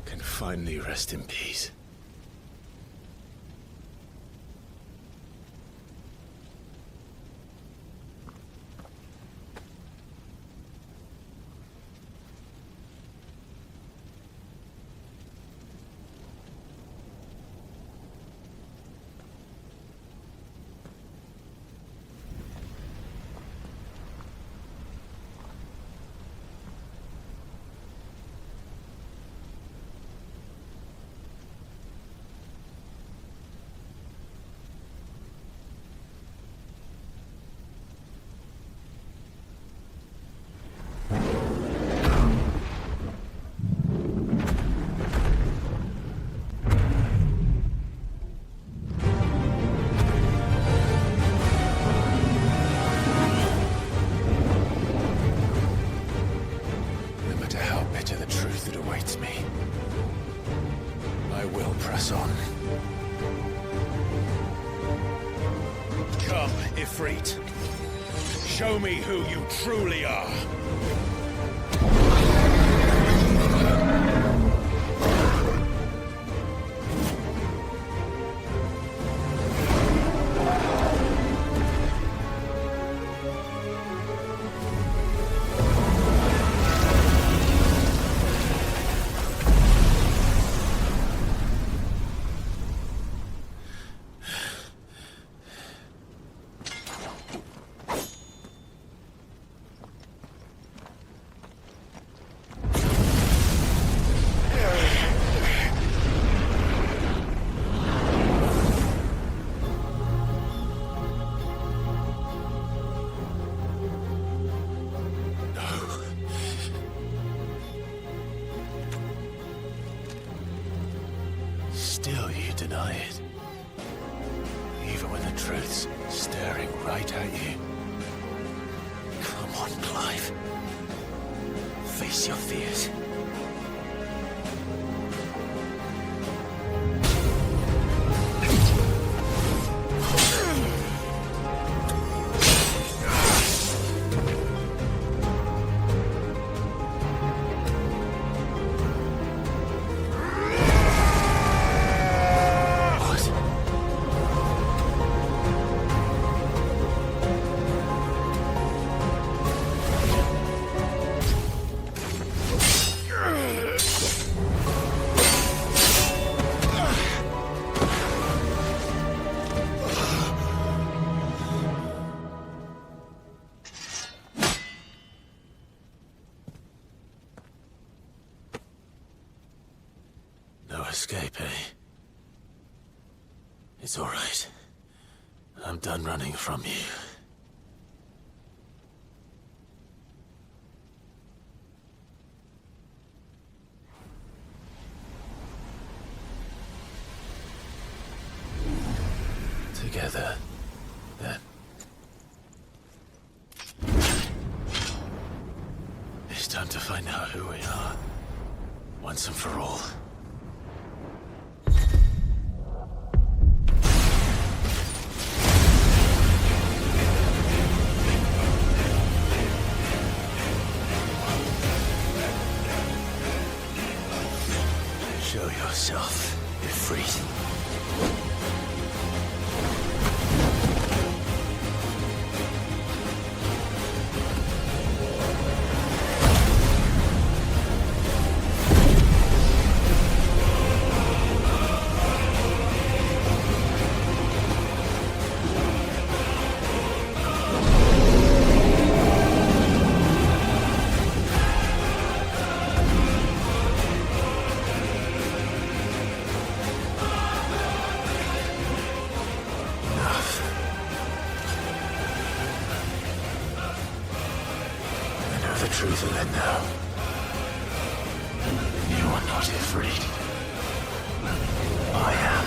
can finally rest in peace. Come, Ifrit. Show me who you truly are. Still you deny it. Even when the truth's staring right at you. Come on, Clive. Face your fears. No escape, eh? It's all right. I'm done running from you. Together, then. It's time to find out who we are, once and for all. Show yourself, Ifrit. truth of it now. You are not Ifrit. I am.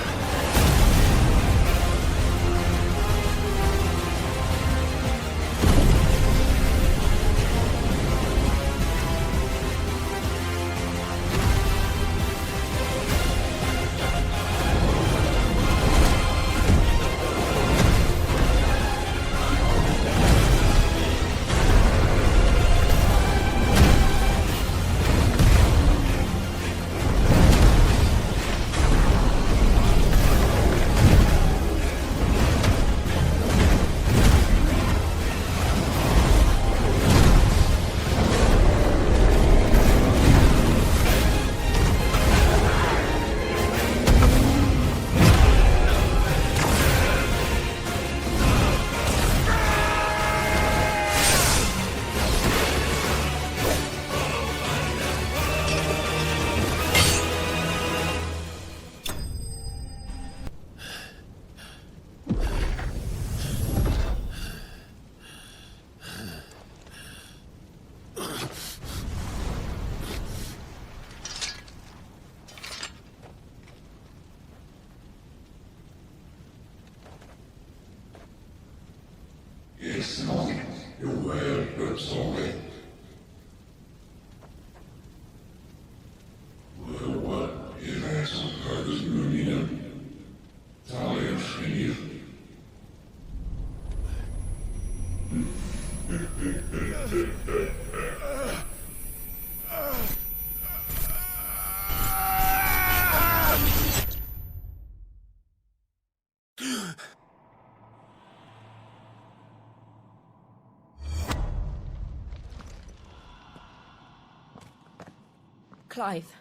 Clive,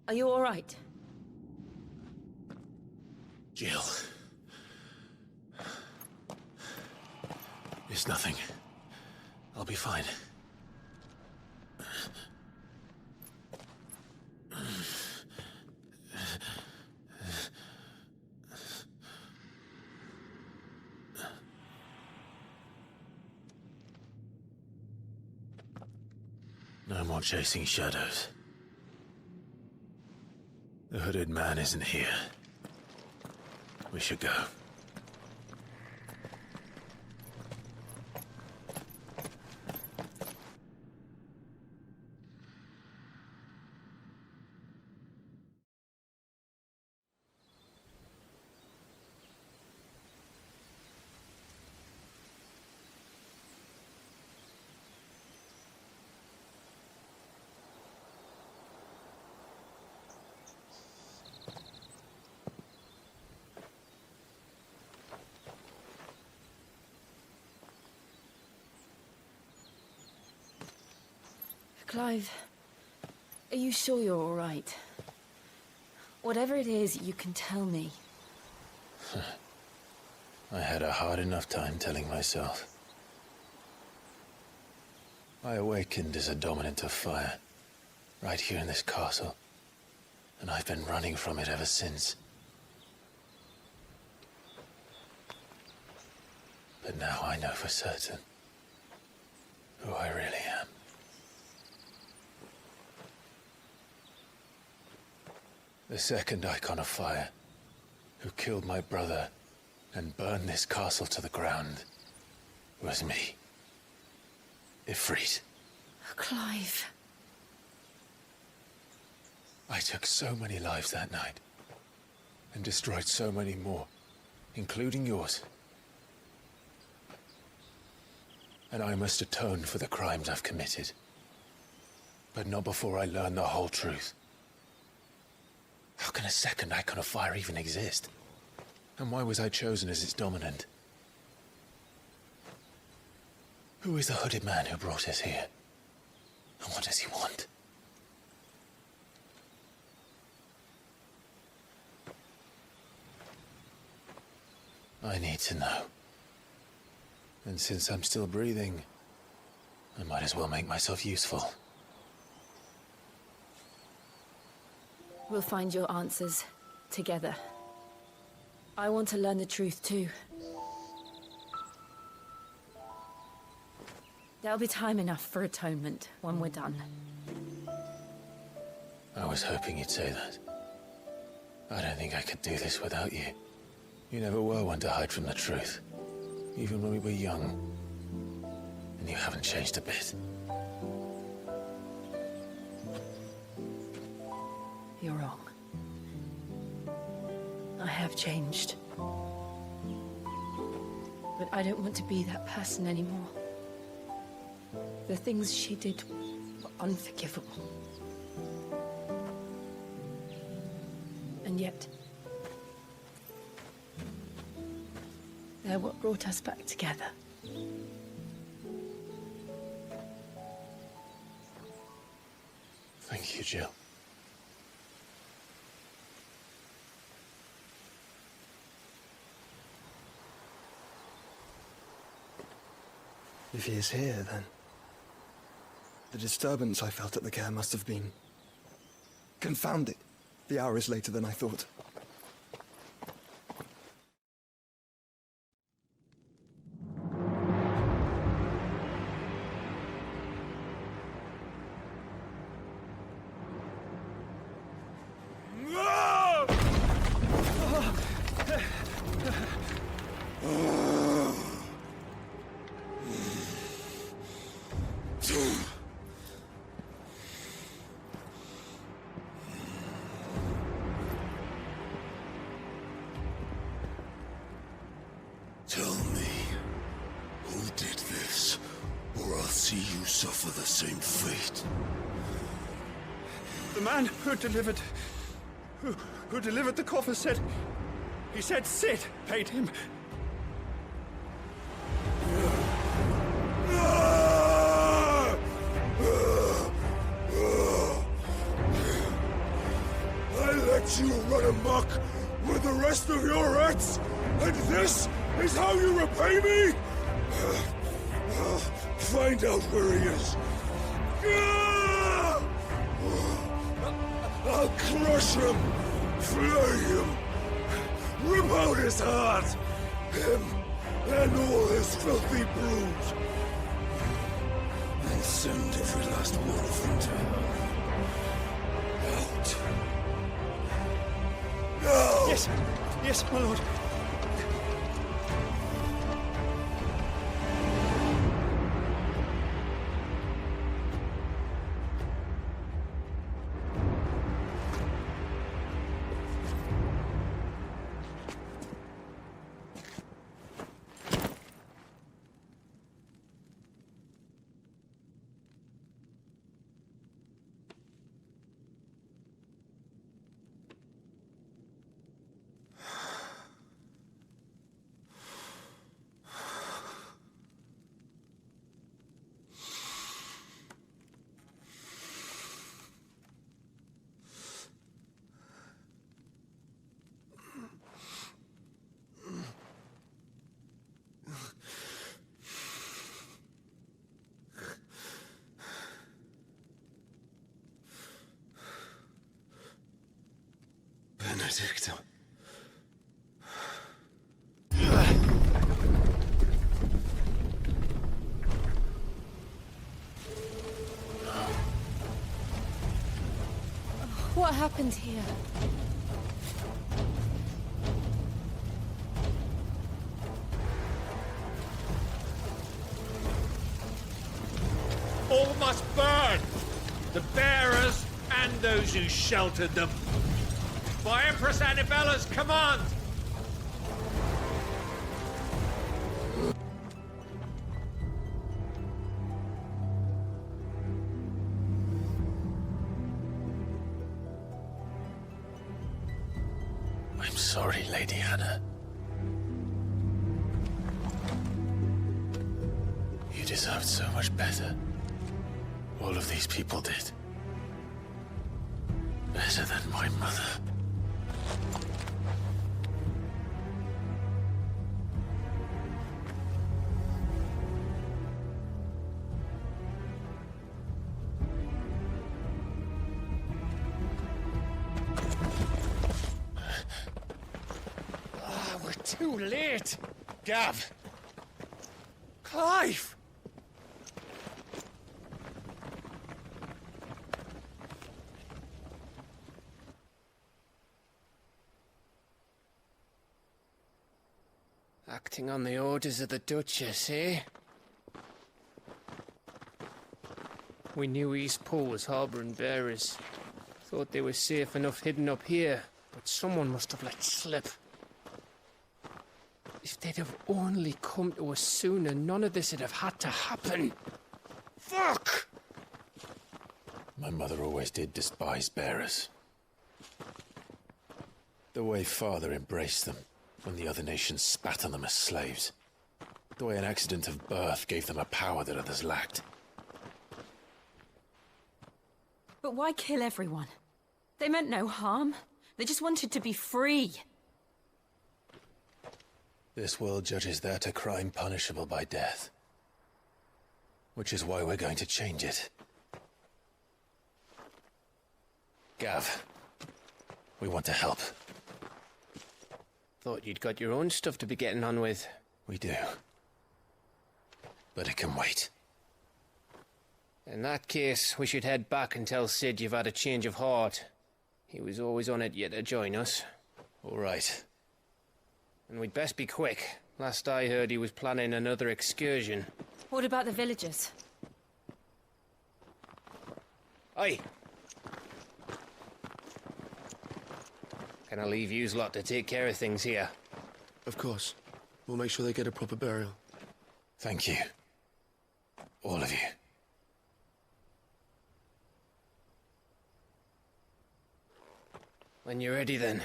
are you all right? Jill. It's nothing. I'll be fine. No more chasing shadows. The hooded man isn't here. We should go. Clive, are you sure you're all right? Whatever it is, you can tell me. I had a hard enough time telling myself. I awakened as a dominant of fire, right here in this castle, and I've been running from it ever since. But now I know for certain who I really am. The second Eikon of fire, who killed my brother and burned this castle to the ground, was me. Ifrit. Clive. I took so many lives that night, and destroyed so many more, including yours. And I must atone for the crimes I've committed. But not before I learn the whole truth. How can a second Eikon of fire even exist? And why was I chosen as its dominant? Who is the hooded man who brought us here? And what does he want? I need to know. And since I'm still breathing, I might as well make myself useful. We'll find your answers together. I want to learn the truth too. There'll be time enough for atonement when we're done. I was hoping you'd say that. I don't think I could do this without you. You never were one to hide from the truth. Even when we were young. And you haven't changed a bit. You're wrong. I have changed. But I don't want to be that person anymore. The things she did were unforgivable. And yet, they're what brought us back together. Thank you, Jill. If he is here, then the disturbance I felt at the care must have been confounded. The hour is later than I thought. Tell me, who did this, or I'll see you suffer the same fate. The man who delivered the coffer said... He said Sid paid him. I let you run amok with the rest of your rats, and this is how you repay me? Find out where he is. I'll crush him, flay him, rip out his heart, him and all his filthy brood, and send every last one of them to hell. Out. Now! Yes, yes, my lord. Benedicta. What happened here? All must burn! The bearers and those who sheltered them. By Empress Annabella's command! I'm sorry, Lady Hannah. You deserved so much better. All of these people did. Better than my mother. We're too late! Gav! Clive! Acting on the orders of the Duchess, eh? We knew Eastpool was harbouring bearers. Thought they were safe enough hidden up here, but someone must have let slip. If they'd have only come to us sooner, none of this would have had to happen. Fuck! My mother always did despise bearers. The way Father embraced them when the other nations spat on them as slaves. The way an accident of birth gave them a power that others lacked. But why kill everyone? They meant no harm. They just wanted to be free. This world judges that a crime punishable by death. Which is why we're going to change it. Gav, we want to help. Thought you'd got your own stuff to be getting on with. We do. But it can wait. In that case, we should head back and tell Sid you've had a change of heart. He was always on it yet to join us. All right. And we'd best be quick. Last I heard, he was planning another excursion. What about the villagers? Aye. Can I leave yous lot to take care of things here? Of course. We'll make sure they get a proper burial. Thank you. All of you. When you're ready, then.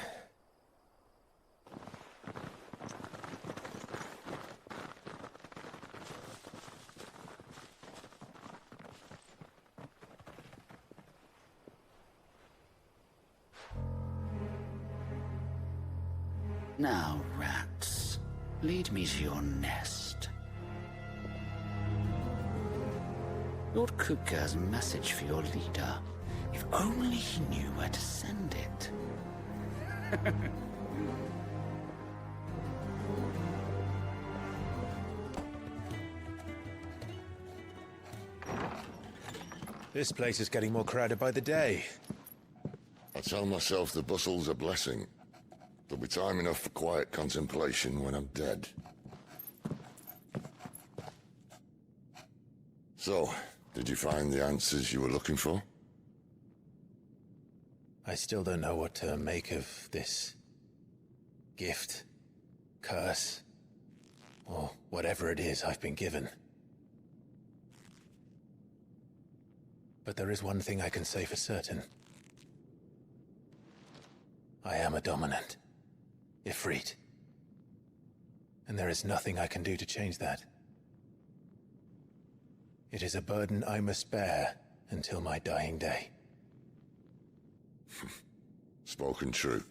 Now, rats, lead me to your nest. Lord Kupka's message for your leader. If only he knew where to send it. This place is getting more crowded by the day. I tell myself the bustle's a blessing. There'll be time enough for quiet contemplation when I'm dead. So, did you find the answers you were looking for? I still don't know what to make of this gift, curse, or whatever it is I've been given. But there is one thing I can say for certain. I am a dominant. Ifrit. And there is nothing I can do to change that. It is a burden I must bear until my dying day. Spoken true.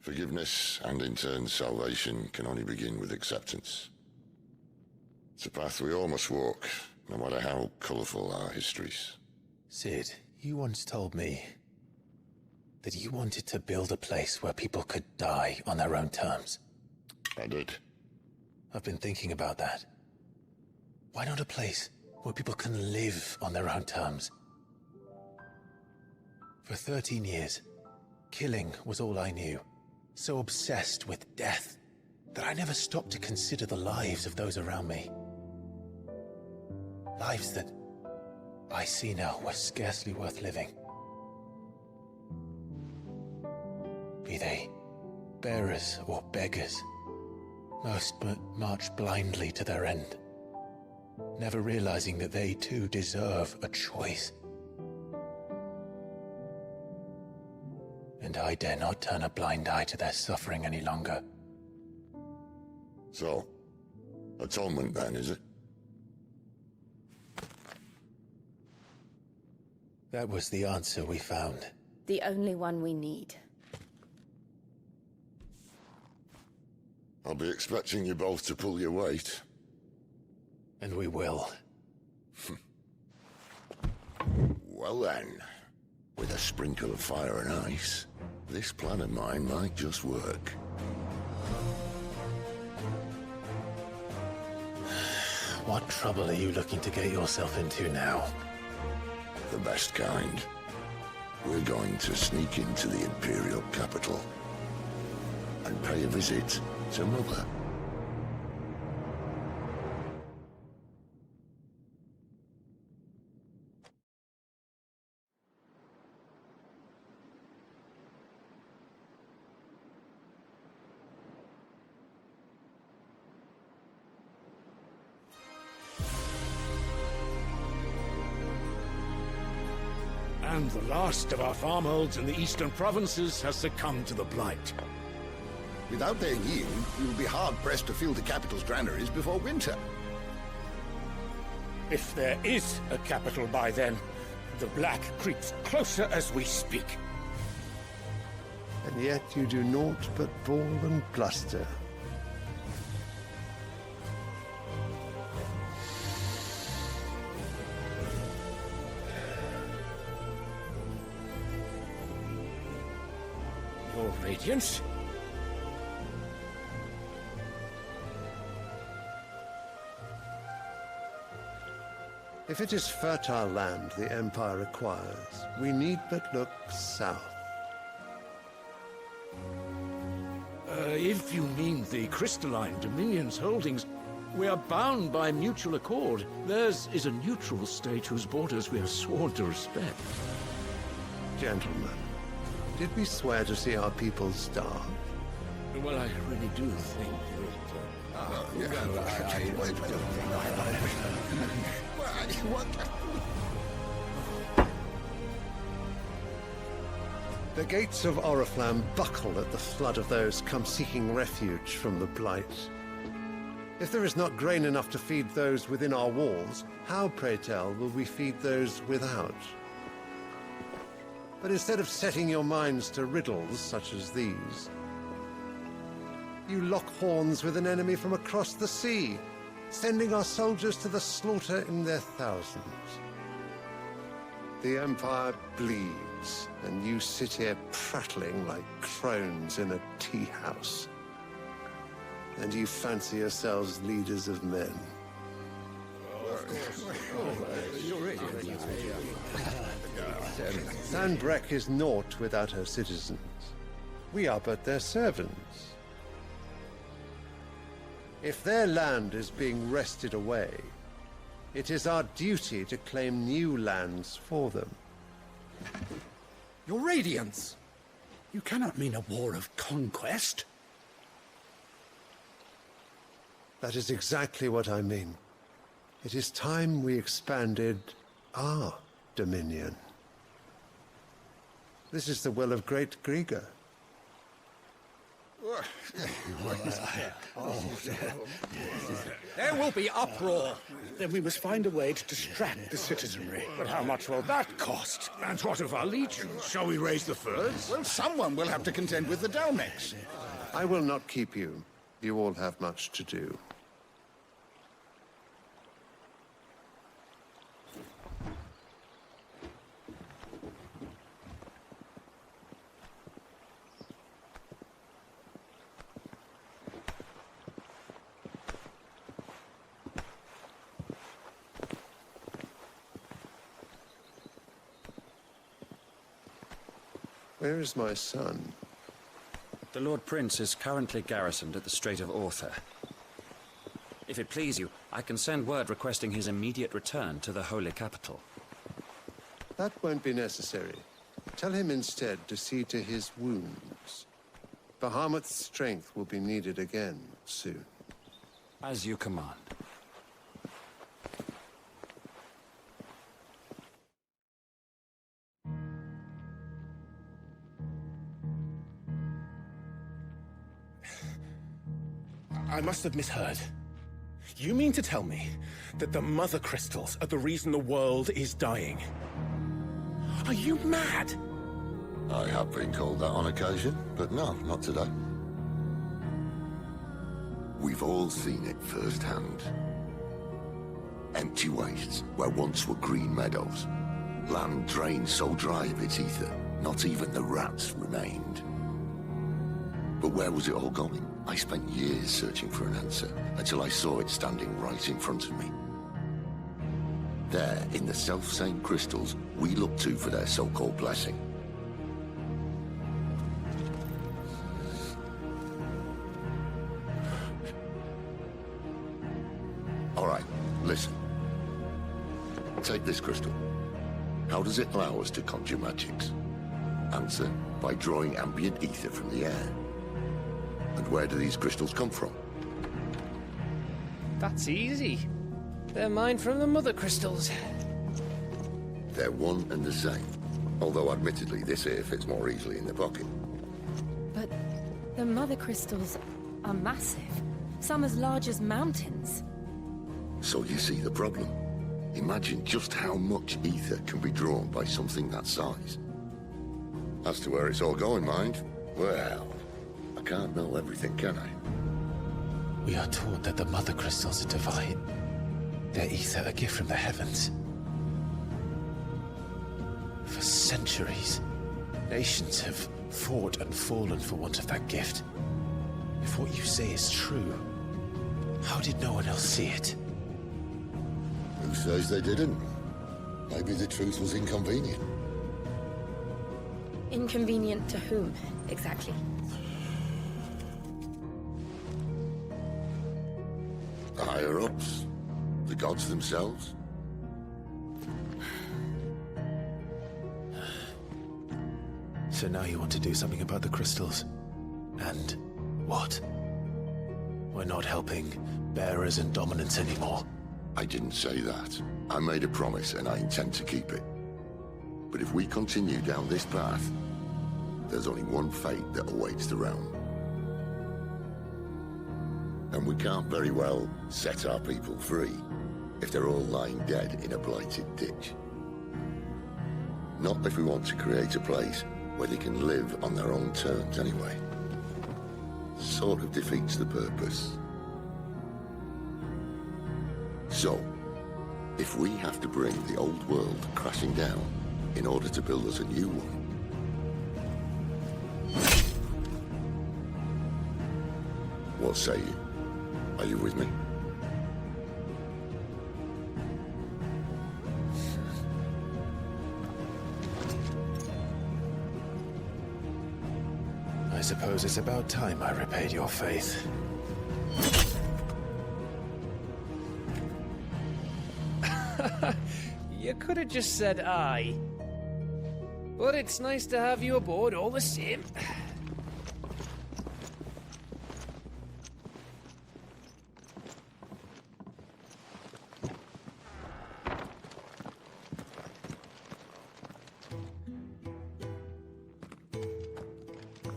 Forgiveness and in turn salvation can only begin with acceptance. It's a path we all must walk, no matter how colourful our histories. Sid, you once told me that you wanted to build a place where people could die on their own terms. I did. I've been thinking about that. Why not a place where people can live on their own terms? For 13 years, killing was all I knew. So obsessed with death that I never stopped to consider the lives of those around me. Lives that I see now were scarcely worth living. Be they bearers or beggars, most march blindly to their end, never realizing that they too deserve a choice. And I dare not turn a blind eye to their suffering any longer. So, atonement then, is it? That was the answer we found. The only one we need. I'll be expecting you both to pull your weight. And we will. Well then, with a sprinkle of fire and ice, this plan of mine might just work. What trouble are you looking to get yourself into now? The best kind. We're going to sneak into the Imperial capital and pay a visit to Mother. And the last of our farmholds in the eastern provinces has succumbed to the blight. Without their yield, we will be hard-pressed to fill the capital's granaries before winter. If there is a capital by then, the black creeps closer as we speak. And yet you do naught but bawl and bluster. Your Radiance? If it is fertile land the Empire acquires, we need but look south. If you mean the crystalline Dominion's holdings, we are bound by mutual accord. Theirs is a neutral state whose borders we are sworn to respect. Gentlemen, did we swear to see our people starve? Well, I really do think The gates of Oriflamme buckle at the flood of those come seeking refuge from the blight. If there is not grain enough to feed those within our walls, how, pray tell, will we feed those without? But instead of setting your minds to riddles such as these, you lock horns with an enemy from across the sea, sending our soldiers to the slaughter in their thousands. The Empire bleeds, and you sit here prattling like crones in a tea house. And you fancy yourselves leaders of men. Sanbreque is naught without her citizens. We are but their servants. If their land is being wrested away, it is our duty to claim new lands for them. Your Radiance! You cannot mean a war of conquest. That is exactly what I mean. It is time we expanded our dominion. This is the will of great Grieger. There will be uproar. Then we must find a way to distract the citizenry. But how much will that cost? And what of our legions? Shall we raise the furs? Well, someone will have to contend with the Dalmex. I will not keep you. You all have much to do. Where is my son? The Lord Prince is currently garrisoned at the Strait of Arthur. If it please you, I can send word requesting his immediate return to the Holy Capital. That won't be necessary. Tell him instead to see to his wounds. Bahamut's strength will be needed again soon. As you command. I must have misheard. You mean to tell me that the Mother Crystals are the reason the world is dying? Are you mad? I have been called that on occasion, but no, not today. We've all seen it firsthand. Empty wastes where once were green meadows. Land drained so dry of its ether, not even the rats remained. But where was it all going? I spent years searching for an answer, until I saw it standing right in front of me. There, in the self-same crystals we look to for their so-called blessing. make this crystal? How does it allow us to conjure magics? Answer, by drawing ambient ether from the air. And where do these crystals come from? That's easy. They're mined from the mother crystals. They're one and the same. Although admittedly this here fits more easily in the pocket. But the mother crystals are massive. Some as large as mountains. So you see the problem. Imagine just how much ether can be drawn by something that size. As to where it's all going, mind, well, I can't know everything, can I? We are taught that the mother crystals are divine. Their ether a gift from the heavens. For centuries, nations have fought and fallen for want of that gift. If what you say is true, how did no one else see it? Who says they didn't? Maybe the truth was inconvenient. Inconvenient to whom, exactly? The higher-ups? The gods themselves? So now you want to do something about the crystals. And what? We're not helping bearers and dominants anymore. I didn't say that. I made a promise and I intend to keep it. But if we continue down this path, there's only one fate that awaits the realm. And we can't very well set our people free if they're all lying dead in a blighted ditch. Not if we want to create a place where they can live on their own terms anyway. Sort of defeats the purpose. So, if we have to bring the old world crashing down in order to build us a new one, what say you? Are you with me? I suppose it's about time I repaid your faith. You could have just said aye. But it's nice to have you aboard all the same.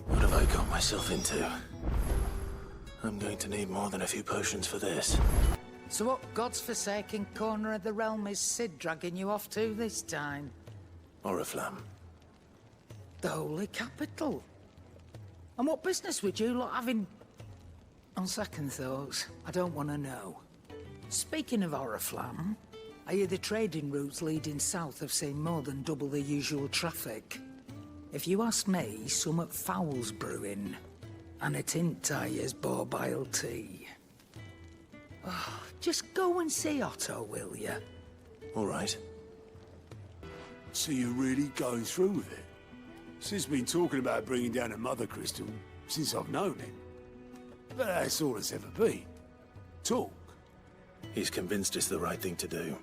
What have I got myself into? I'm going to need more than a few potions for this. So what God's forsaken corner of the realm is Cid dragging you off to this time? Oriflamme. The holy capital. And what business would you lot have in... On second thoughts, I don't want to know. Speaking of Oriflamme, I hear the trading routes leading south have seen more than double the usual traffic. If you ask me, summat foul's brewing. And a tint as borbile tea. Oh, just go and see Otto, will you? All right. So you're really going through with it? Sid's been talking about bringing down a mother crystal since I've known him. But that's all it's ever been. Talk. He's convinced it's the right thing to do.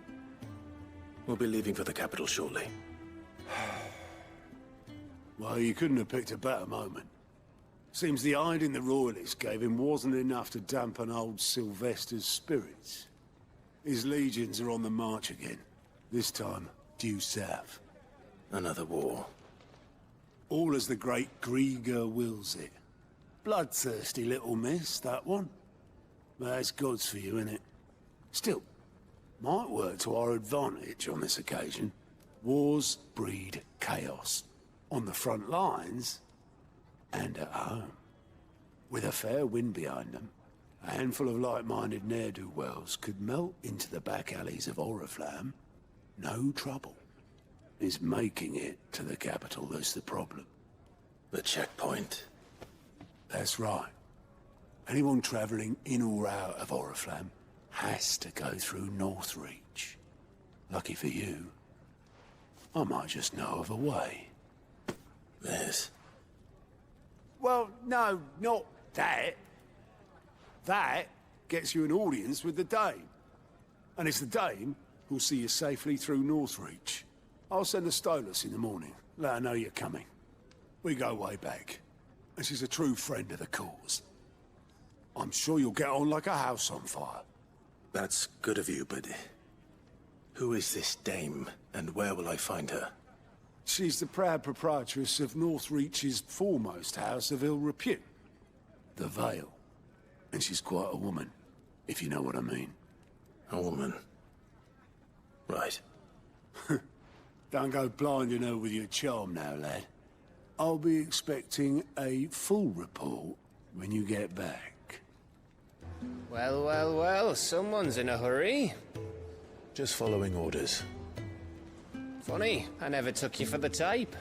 We'll be leaving for the capital shortly. Well, you couldn't have picked a better moment. Seems the hiding the Royalists gave him wasn't enough to dampen old Sylvester's spirits. His legions are on the march again. This time, due south. Another war. All as the great Grieger wills it. Bloodthirsty little miss, that one. But that's God's for you, innit? Still, might work to our advantage on this occasion. Wars breed chaos. On the front lines, and at home. With a fair wind behind them, a handful of like-minded ne'er-do-wells could melt into the back alleys of Oriflamme. No trouble. It's making it to the capital that's the problem. The checkpoint. That's right. Anyone travelling in or out of Oriflamme has to go through Northreach. Lucky for you, I might just know of a way. There's... Well, no, not that. That gets you an audience with the Dame. And it's the Dame We'll see you safely through Northreach. I'll send a Stolas in the morning. Let her know you're coming. We go way back, and she's a true friend of the cause. I'm sure you'll get on like a house on fire. That's good of you, but who is this dame, and where will I find her? She's the proud proprietress of Northreach's foremost house of ill repute, the Vale. And she's quite a woman, if you know what I mean. A woman? Right. Don't go blinding her with your charm now, lad. I'll be expecting a full report when you get back. Well, well, well, someone's in a hurry. Just following orders. Funny, I never took you for the type.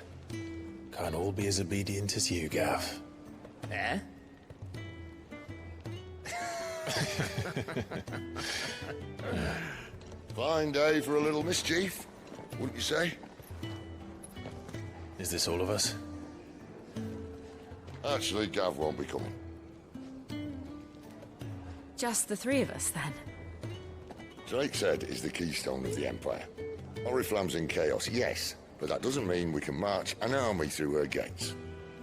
Can't all be as obedient as you, Gav. Eh? Fine day for a little mischief, wouldn't you say? Is this all of us? Actually, Gav won't be coming. Just the three of us, then? Drakeshead is the keystone of the Empire. Oriflamme's in chaos, yes, but that doesn't mean we can march an army through her gates.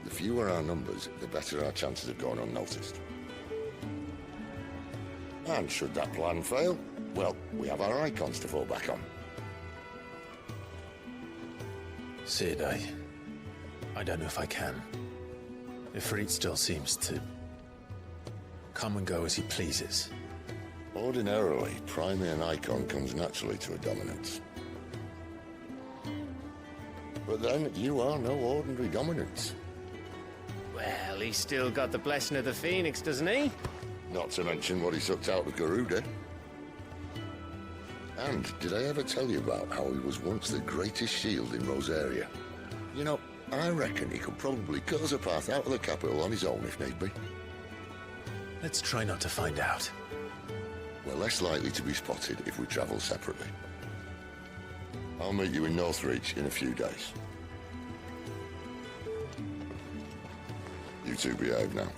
The fewer our numbers, the better our chances of going unnoticed. And should that plan fail, well, we have our Eikons to fall back on. Sid, I don't know if I can. Ifrit still seems to come and go as he pleases. Ordinarily, priming an Eikon comes naturally to a dominance. But then, you are no ordinary dominance. Well, he's still got the blessing of the Phoenix, doesn't he? Not to mention what he sucked out of Garuda. And did I ever tell you about how he was once the greatest shield in Rosaria? You know, I reckon he could probably cut us a path out of the capital on his own if need be. Let's try not to find out. We're less likely to be spotted if we travel separately. I'll meet you in Northreach in a few days. You two behave now.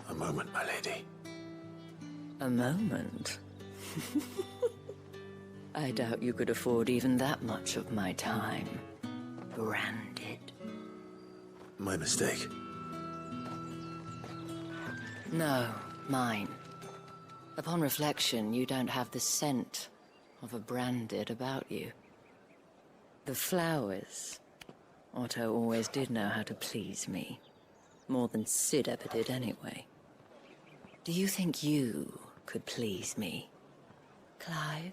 A moment, my lady. A moment? I doubt you could afford even that much of my time. Branded. My mistake. No, mine. Upon reflection, you don't have the scent of a branded about you. The flowers. Otto always did know how to please me. More than Sid ever did anyway. Do you think you could please me, Clive?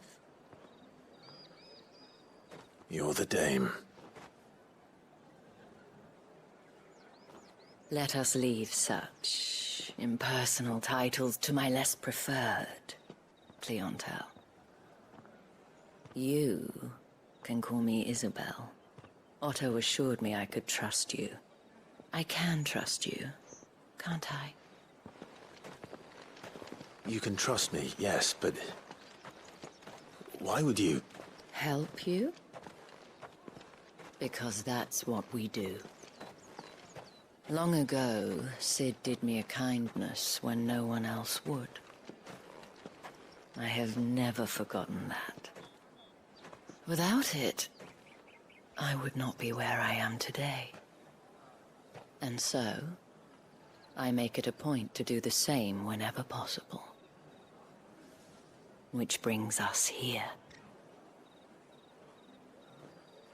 You're the dame. Let us leave such impersonal titles to my less preferred clientele. You can call me Isabel. Otto assured me I could trust you. I can trust you, can't I? You can trust me, yes, but why would you? Help you? Because that's what we do. Long ago, Sid did me a kindness when no one else would. I have never forgotten that. Without it, I would not be where I am today. And so, I make it a point to do the same whenever possible. Which brings us here.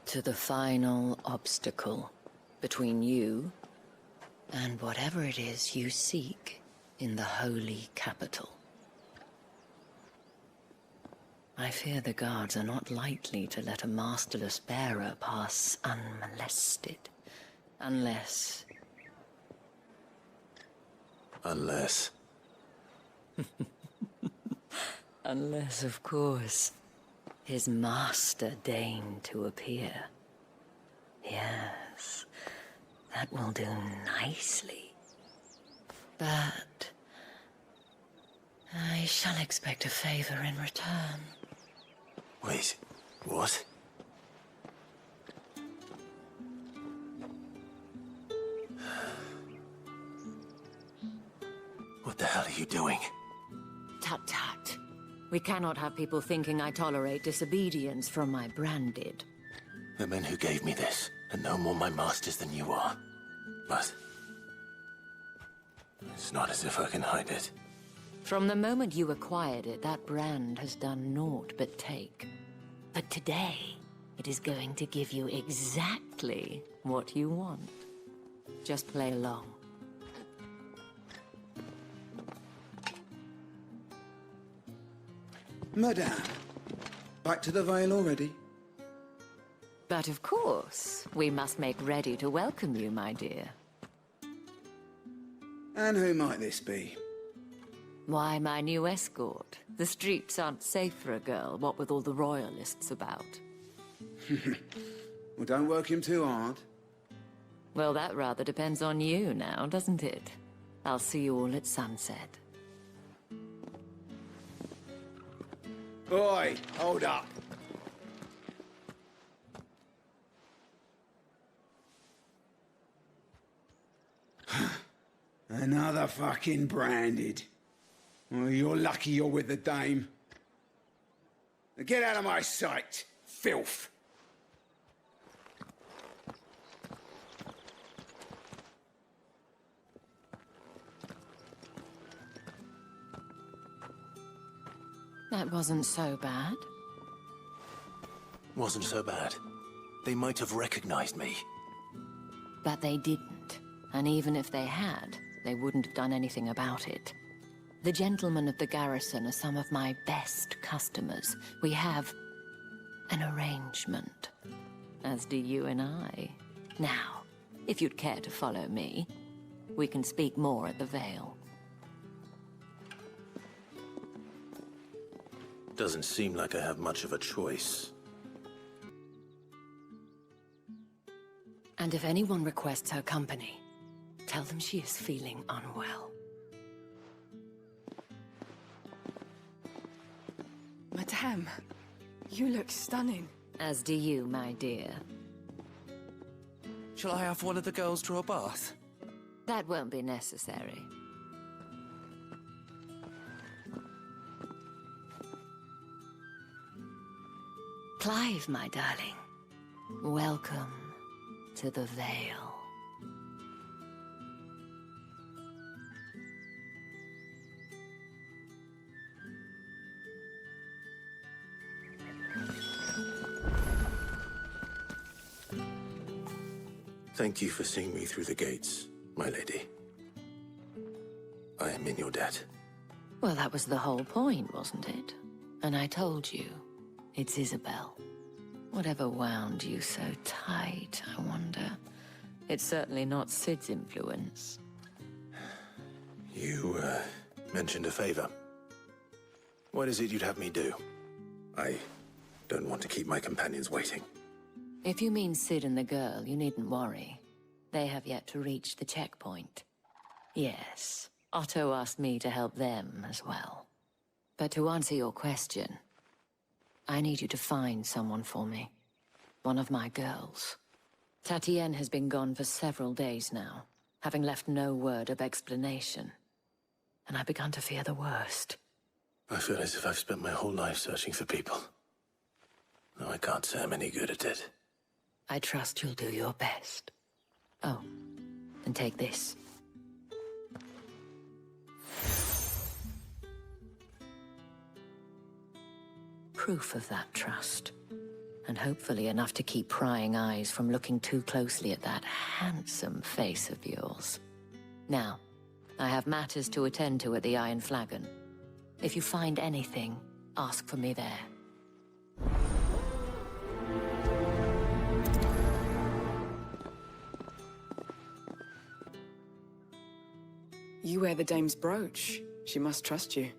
To the final obstacle between you and whatever it is you seek in the holy capital. I fear the guards are not likely to let a masterless bearer pass unmolested. Unless... Unless, of course, his master deigned to appear. Yes, that will do nicely. But I shall expect a favor in return. Wait, what? What the hell are you doing? Tut tut. We cannot have people thinking I tolerate disobedience from my branded. The men who gave me this are no more my masters than you are. But it's not as if I can hide it. From the moment you acquired it, that brand has done naught but take. But today, it is going to give you exactly what you want. Just play along. Madame, back to the Vale already? But of course, we must make ready to welcome you, my dear. And who might this be? Why, my new escort. The streets aren't safe for a girl, what with all the royalists about. Well, don't work him too hard. Well, that rather depends on you now, doesn't it? I'll see you all at sunset. Boy, hold up. Another fucking branded. Well, you're lucky you're with the dame. Now get out of my sight, filth. That wasn't so bad. Wasn't so bad. They might have recognized me. But they didn't. And even if they had, they wouldn't have done anything about it. The gentlemen of the garrison are some of my best customers. We have an arrangement, as do you and I. Now, if you'd care to follow me, we can speak more at the Vale. Doesn't seem like I have much of a choice. And if anyone requests her company, tell them she is feeling unwell. Madame, you look stunning. As do you, my dear. Shall I have one of the girls draw a bath? That won't be necessary. Clive, my darling. Welcome to the Vale. Thank you for seeing me through the gates, my lady. I am in your debt. Well, that was the whole point, wasn't it? And I told you, it's Isabel. Whatever wound you so tight, I wonder. It's certainly not Sid's influence. You, mentioned a favor. What is it you'd have me do? I don't want to keep my companions waiting. If you mean Sid and the girl, you needn't worry. They have yet to reach the checkpoint. Yes, Otto asked me to help them as well. But to answer your question, I need you to find someone for me. One of my girls. Tatienne has been gone for several days now, having left no word of explanation. And I've begun to fear the worst. I feel as if I've spent my whole life searching for people. No, I can't say I'm any good at it. I trust you'll do your best. Oh, and take this. Proof of that trust. And hopefully enough to keep prying eyes from looking too closely at that handsome face of yours. Now, I have matters to attend to at the Iron Flagon. If you find anything, ask for me there. You wear the dame's brooch. She must trust you.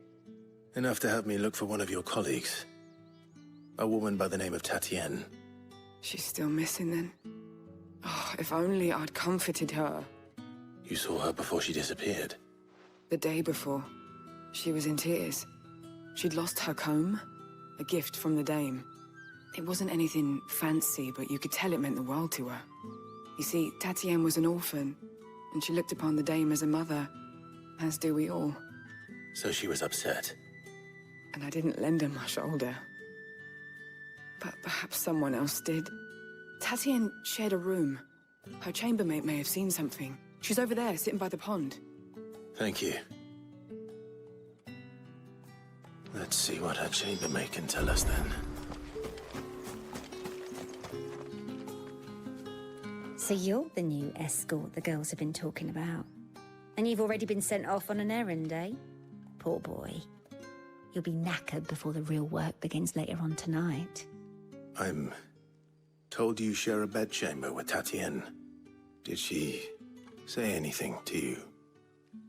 Enough to have me look for one of your colleagues. A woman by the name of Tatienne. She's still missing then. Oh, if only I'd comforted her. You saw her before she disappeared. The day before, she was in tears. She'd lost her comb, a gift from the Dame. It wasn't anything fancy, but you could tell it meant the world to her. You see, Tatienne was an orphan, and she looked upon the Dame as a mother, as do we all. So she was upset. And I didn't lend her my shoulder. But perhaps someone else did. Tatienne shared a room. Her chambermaid may have seen something. She's over there, sitting by the pond. Thank you. Let's see what her chambermaid can tell us then. So you're the new escort the girls have been talking about. And you've already been sent off on an errand, eh? Poor boy. You'll be knackered before the real work begins later on tonight. I'm told you share a bedchamber with Tatienne. Did she say anything to you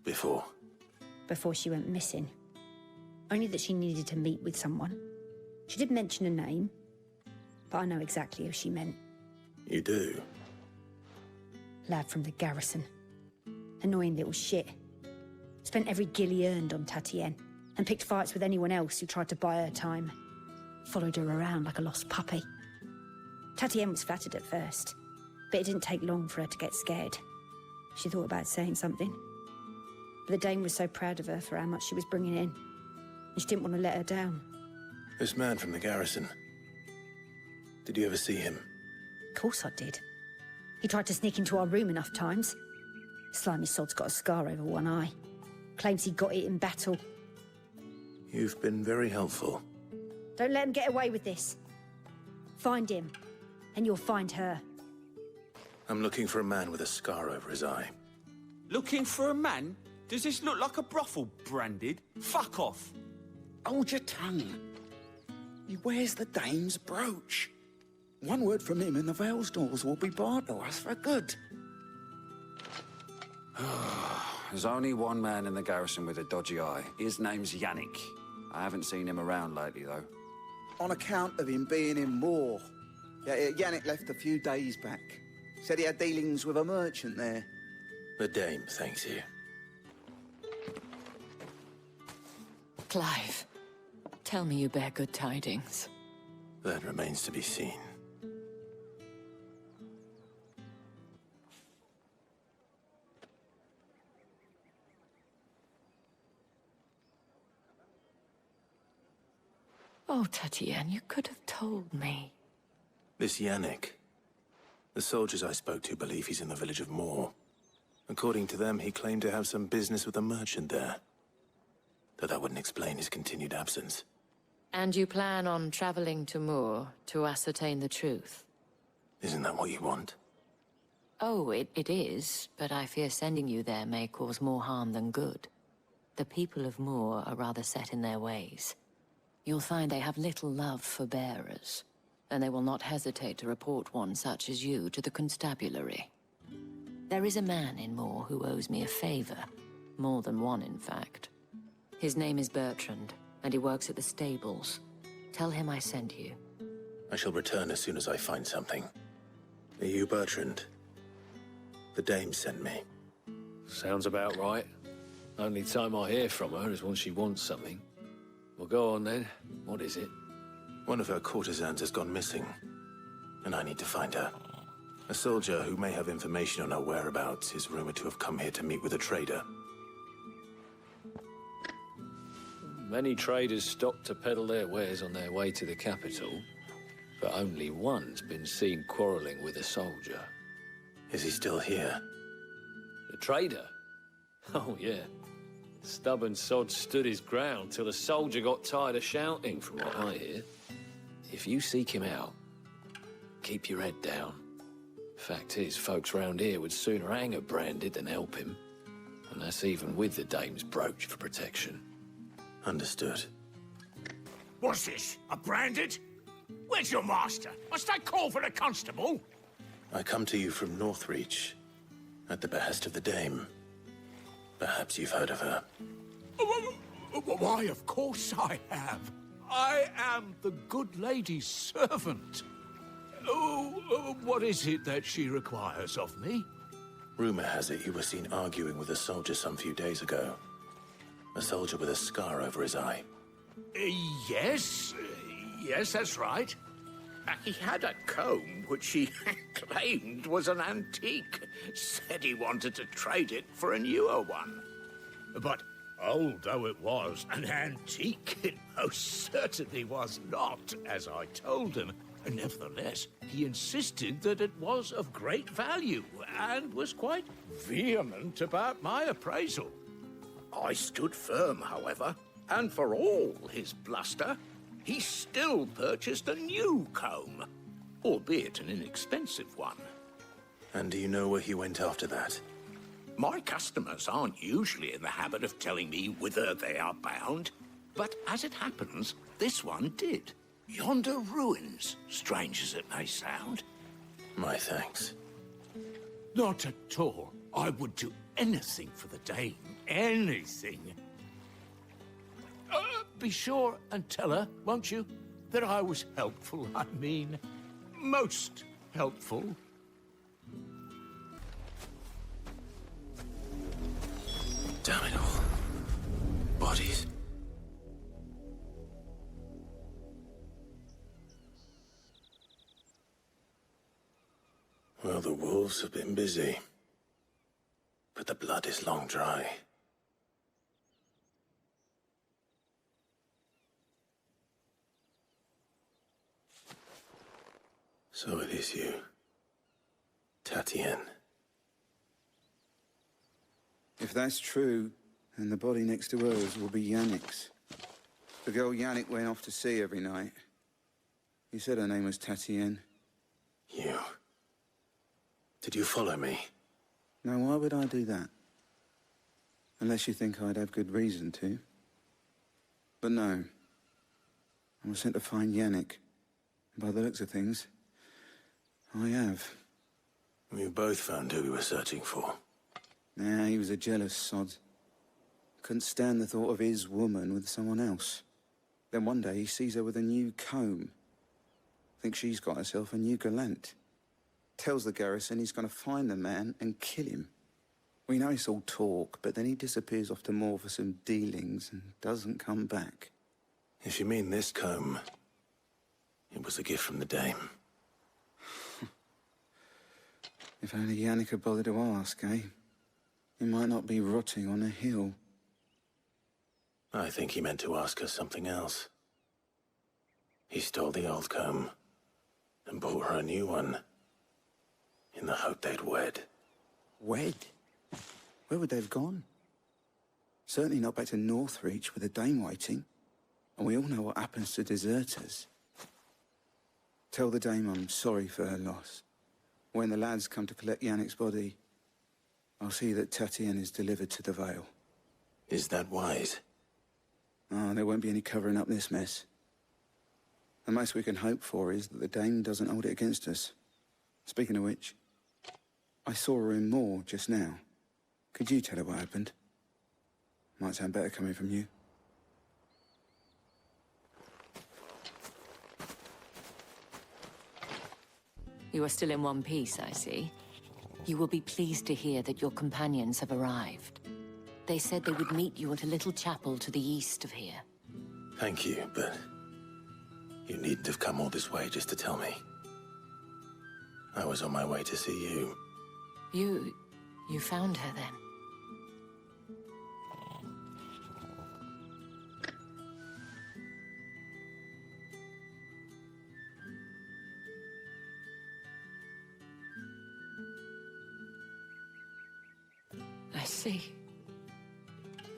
before? Before she went missing. Only that she needed to meet with someone. She did mention a name, but I know exactly who she meant. You do? Lad from the garrison. Annoying little shit. Spent every gil he earned on Tatienne, and picked fights with anyone else who tried to buy her time. Followed her around like a lost puppy. Tatienne was flattered at first, but it didn't take long for her to get scared. She thought about saying something. But the Dame was so proud of her for how much she was bringing in, and she didn't want to let her down. This man from the garrison. Did you ever see him? Of course I did. He tried to sneak into our room enough times. Slimy sod's got a scar over one eye. Claims he got it in battle. You've been very helpful. Don't let him get away with this. Find him, and you'll find her. I'm looking for a man with a scar over his eye. Looking for a man? Does this look like a brothel, Branded? Fuck off! Hold your tongue. He wears the Dame's brooch. One word from him and the Vale's doors will be barred to us for good. There's only one man in the garrison with a dodgy eye. His name's Yannick. I haven't seen him around lately, though. On account of him being in war. Yeah, Yannick left a few days back. Said he had dealings with a merchant there. The Dame thanks you. Clive, tell me you bear good tidings. That remains to be seen. Oh, Tatienne, you could have told me. This Yannick. The soldiers I spoke to believe he's in the village of Moor. According to them, he claimed to have some business with a merchant there. Though that wouldn't explain his continued absence. And you plan on traveling to Moor to ascertain the truth? Isn't that what you want? Oh, it is, but I fear sending you there may cause more harm than good. The people of Moor are rather set in their ways. You'll find they have little love for bearers, and they will not hesitate to report one such as you to the constabulary. There is a man in Moor who owes me a favor. More than one, in fact. His name is Bertrand, and he works at the stables. Tell him I sent you. I shall return as soon as I find something. Are you Bertrand? The Dame sent me. Sounds about right. Only time I hear from her is when she wants something. Well, go on then. What is it? One of her courtesans has gone missing, and I need to find her. A soldier who may have information on her whereabouts is rumored to have come here to meet with a trader. Many traders stop to peddle their wares on their way to the capital, but only one's been seen quarrelling with a soldier. Is he still here? The trader? Oh, yeah. Stubborn sod stood his ground till the soldier got tired of shouting, from what I hear. If you seek him out, keep your head down. Fact is, folks round here would sooner hang a Branded than help him. And that's even with the Dame's brooch for protection. Understood. What's this? A Branded? Where's your master? Must I call for a constable? I come to you from Northreach, at the behest of the Dame. Perhaps you've heard of her. Why, of course I have. I am the good lady's servant. Oh, what is it that she requires of me? Rumor has it you were seen arguing with a soldier some few days ago. A soldier with a scar over his eye. Yes. Yes, that's right. He had a comb which he claimed was an antique. Said he wanted to trade it for a newer one. But old though it was, an antique it most certainly was not, as I told him. Nevertheless, he insisted that it was of great value, and was quite vehement about my appraisal. I stood firm, however, and for all his bluster, he still purchased a new comb, albeit an inexpensive one. And do you know where he went after that? My customers aren't usually in the habit of telling me whither they are bound, but as it happens, this one did. Yonder ruins, strange as it may sound. My thanks. Not at all. I would do anything for the Dame. Anything. Be sure and tell her, won't you, that I was helpful. I mean, most helpful. Damn it all. Bodies. Well, the wolves have been busy. But the blood is long dry. So it is you, Tatien. If that's true, then the body next to hers will be Yannick's. The girl Yannick went off to sea every night. He said her name was Tatien. You... Did you follow me? Now, why would I do that? Unless you think I'd have good reason to. But no. I was sent to find Yannick. By the looks of things, I have. We both found who we were searching for. Nah, he was a jealous sod. Couldn't stand the thought of his woman with someone else. Then one day he sees her with a new comb. Thinks she's got herself a new gallant. Tells the garrison he's going to find the man and kill him. We know it's all talk, but then he disappears off to Moor for some dealings and doesn't come back. If you mean this comb, it was a gift from the Dame. If only Yannick had bothered to ask, eh? He might not be rotting on a hill. I think he meant to ask us something else. He stole the old comb and bought her a new one in the hope they'd wed. Wed? Where would they have gone? Certainly not back to Northreach with the Dame waiting. And we all know what happens to deserters. Tell the Dame I'm sorry for her loss. When the lads come to collect Yannick's body, I'll see that Tatien is delivered to the Vale. Is that wise? Oh, there won't be any covering up this mess. The most we can hope for is that the Dame doesn't hold it against us. Speaking of which, I saw her in Moor just now. Could you tell her what happened? Might sound better coming from you. You are still in one piece, I see. You will be pleased to hear that your companions have arrived. They said they would meet you at a little chapel to the east of here. Thank you, but you needn't have come all this way just to tell me. I was on my way to see you. You found her then? I see.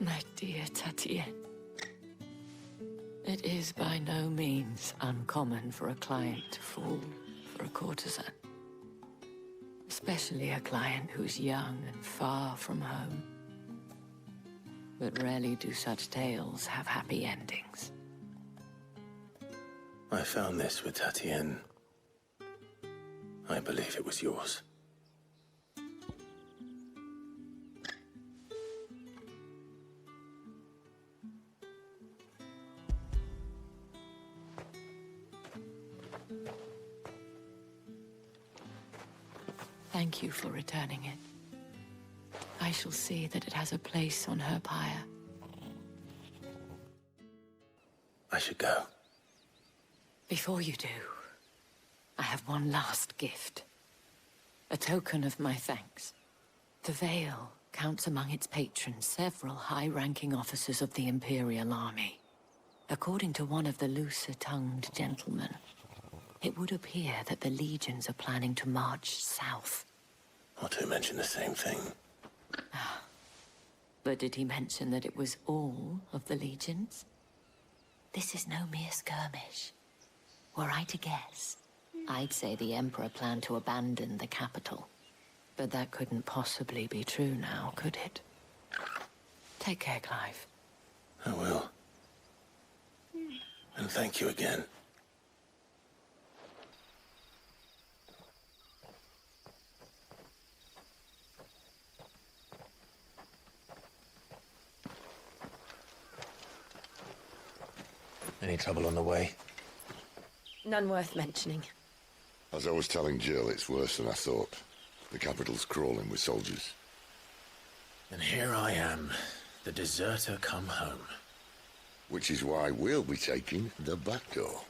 My dear Tatien. It is by no means uncommon for a client to fall for a courtesan. Especially a client who's young and far from home. But rarely do such tales have happy endings. I found this with Tatien. I believe it was yours. Thank you for returning it. I shall see that it has a place on her pyre. I should go. Before you do, I have one last gift. A token of my thanks. The Vale counts among its patrons several high-ranking officers of the Imperial Army. According to one of the looser-tongued gentlemen, it would appear that the legions are planning to march south. Or to mention the same thing. But did he mention that it was all of the legions? This is no mere skirmish. Were I to guess, I'd say the Emperor planned to abandon the capital. But that couldn't possibly be true now, could it? Take care, Clive. I will. And thank you again. Any trouble on the way? None worth mentioning. As I was telling Jill, it's worse than I thought. The capital's crawling with soldiers. And here I am, the deserter come home. Which is why we'll be taking the back door.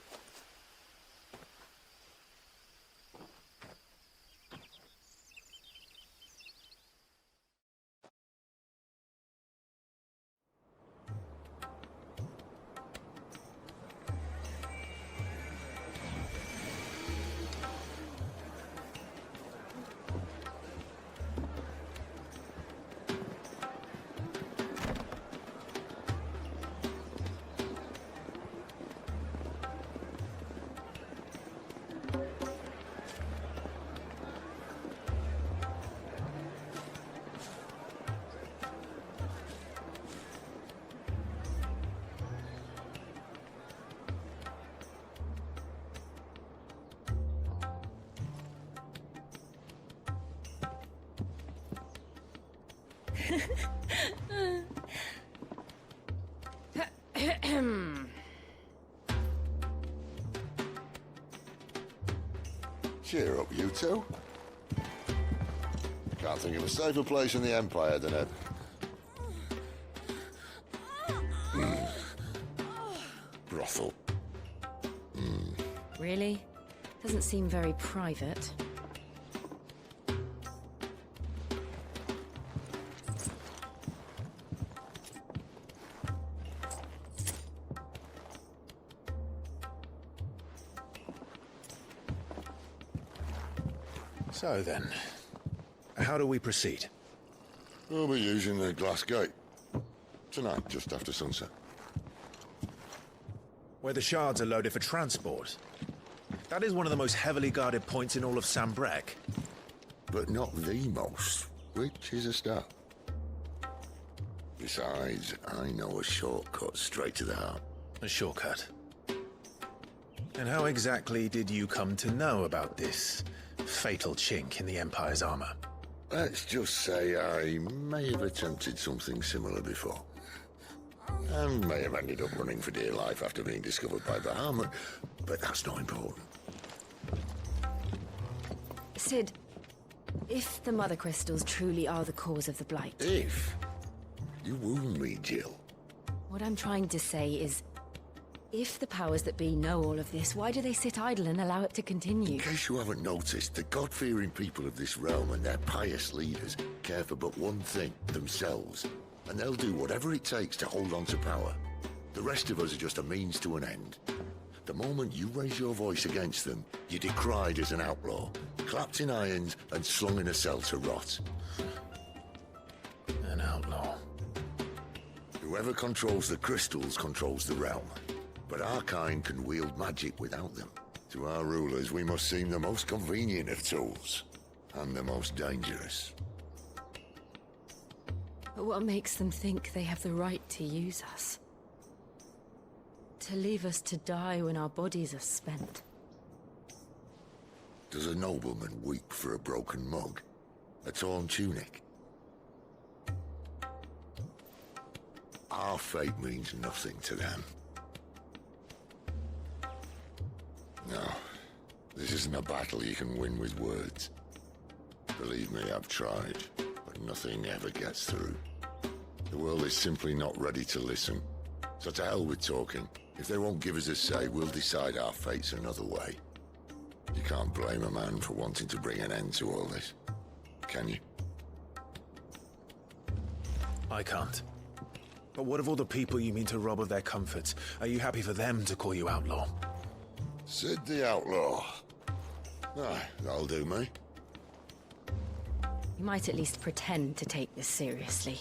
Cheer up, you two. Can't think of a safer place in the Empire than a... brothel. Really? Doesn't seem very private. So then, how do we proceed? We'll be using the glass gate. Tonight, just after sunset. Where the shards are loaded for transport. That is one of the most heavily guarded points in all of Sambrek. But not the most, which is a start. Besides, I know a shortcut straight to the heart. A shortcut? And how exactly did you come to know about this fatal chink in the Empire's armor? Let's just say I may have attempted something similar before. And may have ended up running for dear life after being discovered by Bahamut, but that's not important. Sid, if the Mother Crystals truly are the cause of the Blight... If? You wound me, Jill. What I'm trying to say is, if the powers that be know all of this, why do they sit idle and allow it to continue? In case you haven't noticed, the God-fearing people of this realm and their pious leaders care for but one thing, themselves. And they'll do whatever it takes to hold on to power. The rest of us are just a means to an end. The moment you raise your voice against them, you're decried as an outlaw, clapped in irons and slung in a cell to rot. An outlaw. Whoever controls the crystals controls the realm. But our kind can wield magic without them. To our rulers, we must seem the most convenient of tools, and the most dangerous. But what makes them think they have the right to use us? To leave us to die when our bodies are spent? Does a nobleman weep for a broken mug? A torn tunic? Our fate means nothing to them. No, this isn't a battle you can win with words. Believe me, I've tried, but nothing ever gets through. The world is simply not ready to listen. So to hell with talking. If they won't give us a say, we'll decide our fates another way. You can't blame a man for wanting to bring an end to all this, can you? I can't. But what of all the people you mean to rob of their comforts? Are you happy for them to call you outlaw? Sid the Outlaw. Ah, that'll do me. You might at least pretend to take this seriously.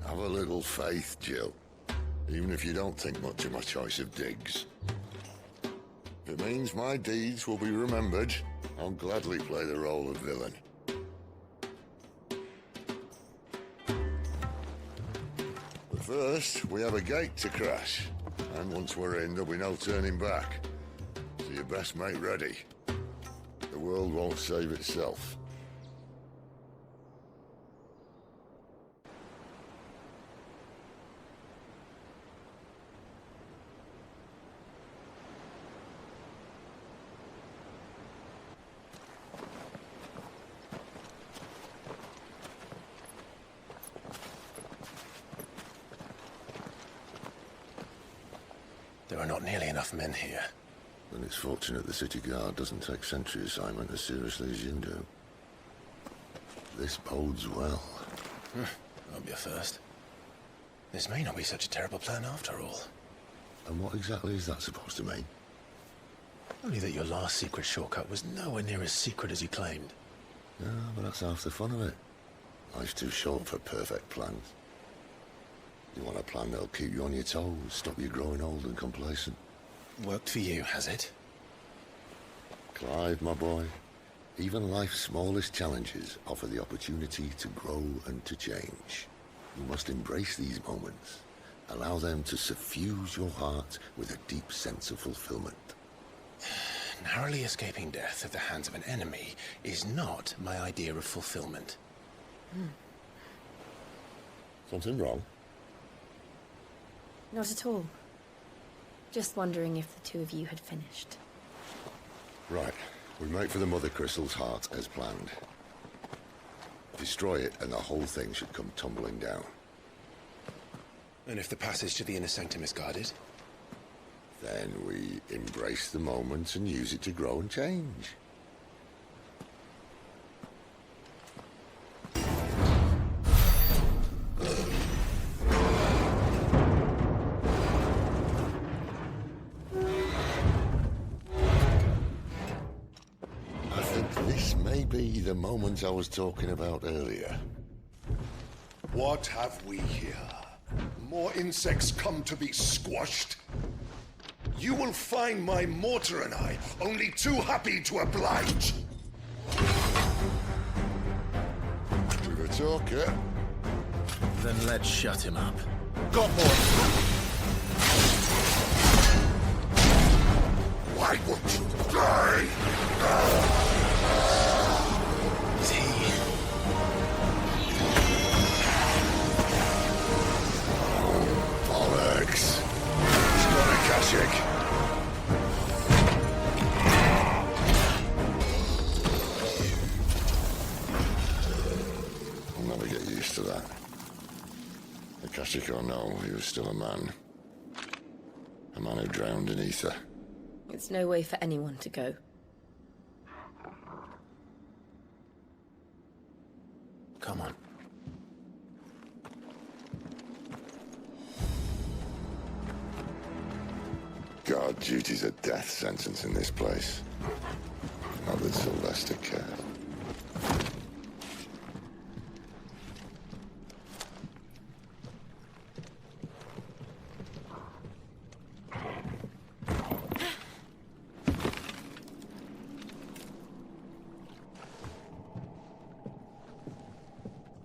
Have a little faith, Jill. Even if you don't think much of my choice of digs. If it means my deeds will be remembered, I'll gladly play the role of villain. But first, we have a gate to crash. And once we're in, there'll be no turning back. So you best make ready. The world won't save itself. There are not nearly enough men here. Then it's fortunate the city guard doesn't take sentry assignment as seriously as you do. This bodes well. Won't be a first. This may not be such a terrible plan after all. And what exactly is that supposed to mean? Only that your last secret shortcut was nowhere near as secret as you claimed. Yeah, but that's half the fun of it. Life's too short for perfect plans. You want a plan that'll keep you on your toes, stop you growing old and complacent. Worked for you, has it? Clive, my boy, even life's smallest challenges offer the opportunity to grow and to change. You must embrace these moments. Allow them to suffuse your heart with a deep sense of fulfillment. Narrowly escaping death at the hands of an enemy is not my idea of fulfillment. Something wrong? Not at all. Just wondering if the two of you had finished. Right. We make for the Mother Crystal's heart as planned. Destroy it and the whole thing should come tumbling down. And if the passage to the inner sanctum is guarded? Then we embrace the moment and use it to grow and change. Be the moment I was talking about earlier. What have we here? More insects come to be squashed? You will find my mortar and I only too happy to oblige. We've a talker. Then let's shut him up. Got more. Why won't you die? Bollocks. It's not a Kashik. I'll never get used to that. Akashic or no, he was still a man. A man who drowned in ether. It's no way for anyone to go. Come on. Guard duty's a death sentence in this place. Not that Sylvester cared.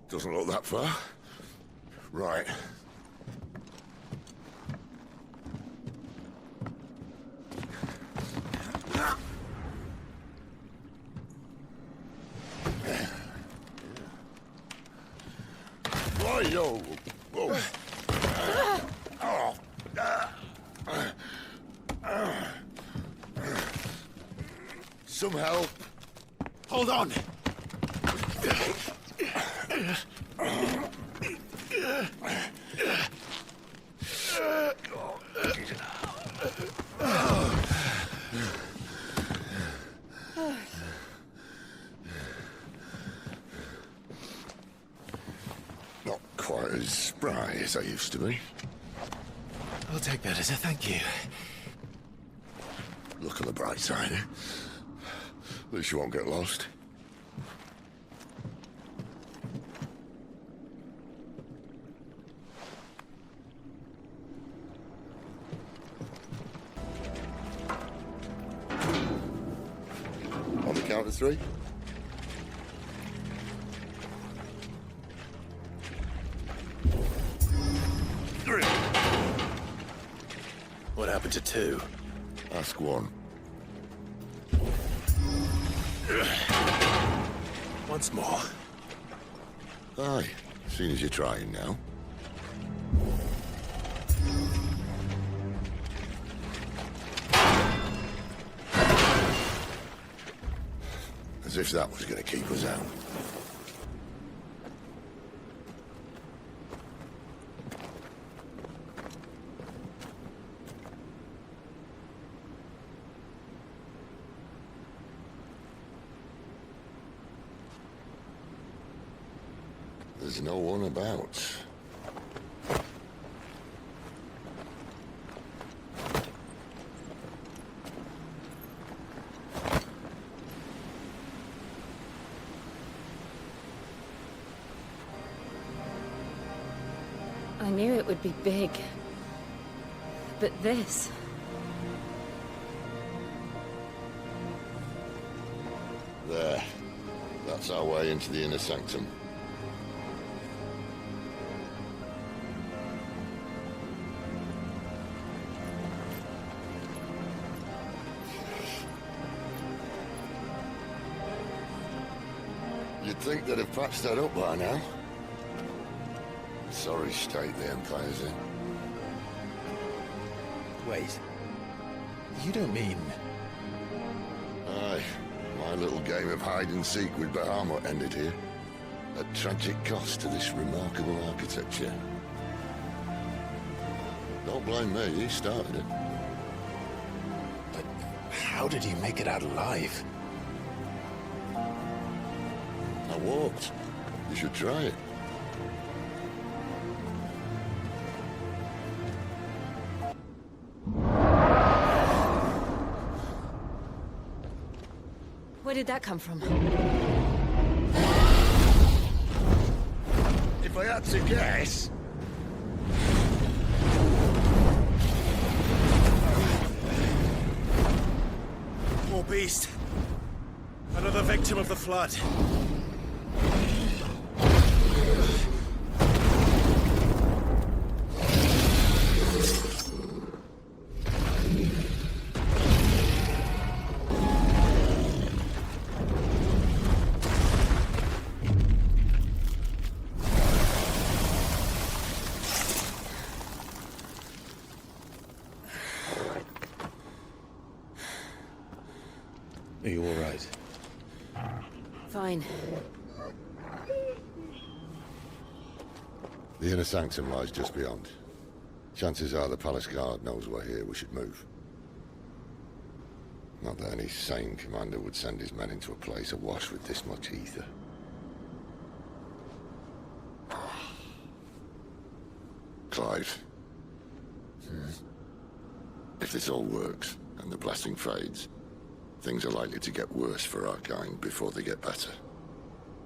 Doesn't look that far. Right. Yo. Whoa. Some help. Hold on. as I used to be. I'll take that as a thank you. Look on the bright side, eh? At least you won't get lost. On the count of 3. What happened to 2? Ask 1. Once more. Aye, seeing as you're trying now. As if that was going to keep us out. There's no one about. I knew it would be big. But this... There. That's our way into the inner sanctum. You'd think they'd have patched that up by now. Sorry state the Empire's in. Wait. You don't mean... Aye. My little game of hide-and-seek with Bahamut ended here. At tragic cost to this remarkable architecture. Don't blame me, he started it. But how did you make it out alive? I walked. You should try it. Where did that come from? If I had to guess... Poor beast. Another victim of the flood. Are you all right? Fine. The inner sanctum lies just beyond. Chances are the palace guard knows we're here. We should move. Not that any sane commander would send his men into a place awash with this much ether. Clive. If this all works, and the blessing fades, things are likely to get worse for our kind before they get better.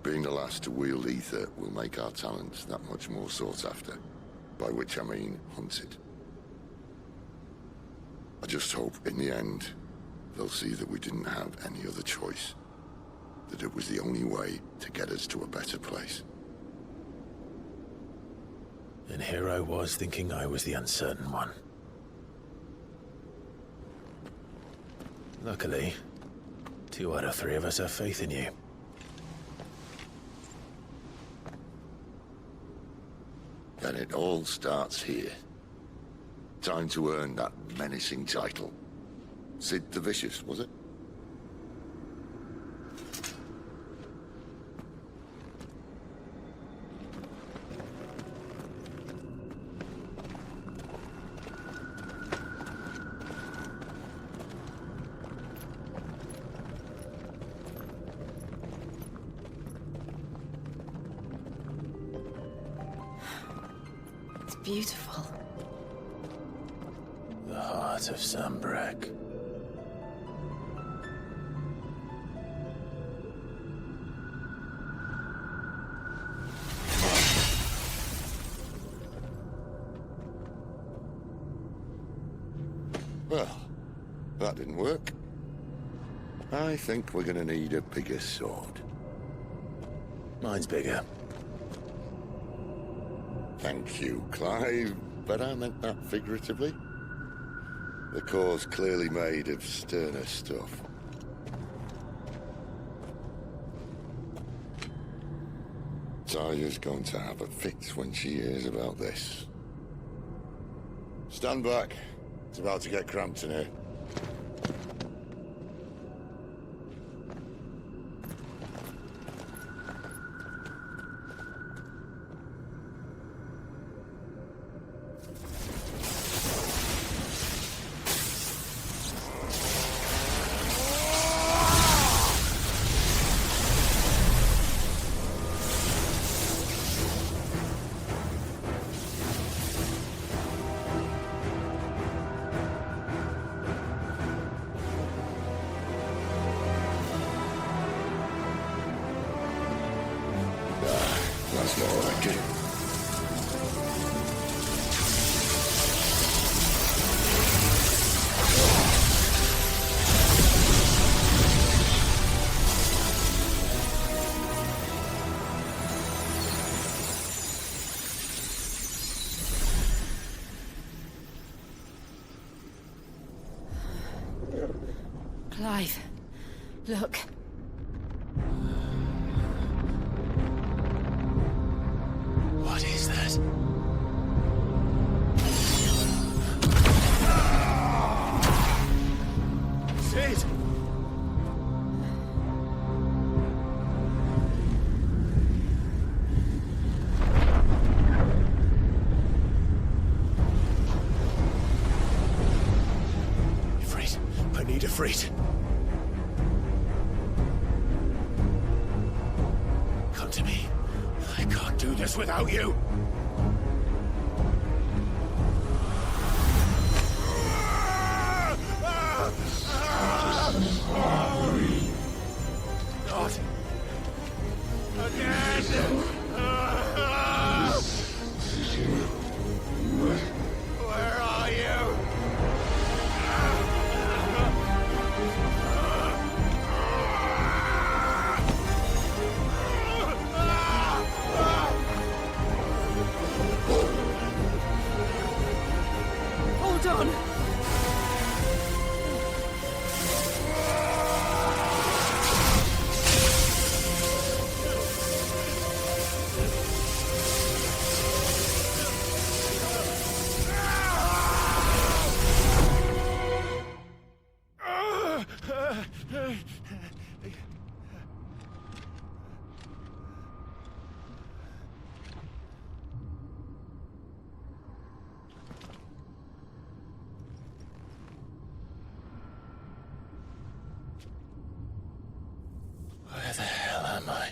Being the last to wield ether will make our talents that much more sought after, by which I mean hunted. I just hope, in the end, they'll see that we didn't have any other choice. That it was the only way to get us to a better place. And here I was thinking I was the uncertain one. Luckily, 2 out of 3 of us have faith in you. And it all starts here. Time to earn that menacing title. Sid the Vicious, was it? beautiful. The heart of Sambrek. Well, that didn't work. I think we're gonna need a bigger sword. Mine's bigger. Thank you, Clive, but I meant that figuratively. The core's clearly made of sterner stuff. Taya's going to have a fit when she hears about this. Stand back. It's about to get cramped in here. That's more like it. Clive, look. What is that? Sid! Ifrit, I need Ifrit. Come to me. I can't do this without you. Not again. Where are you? Hold on. Where the hell am I?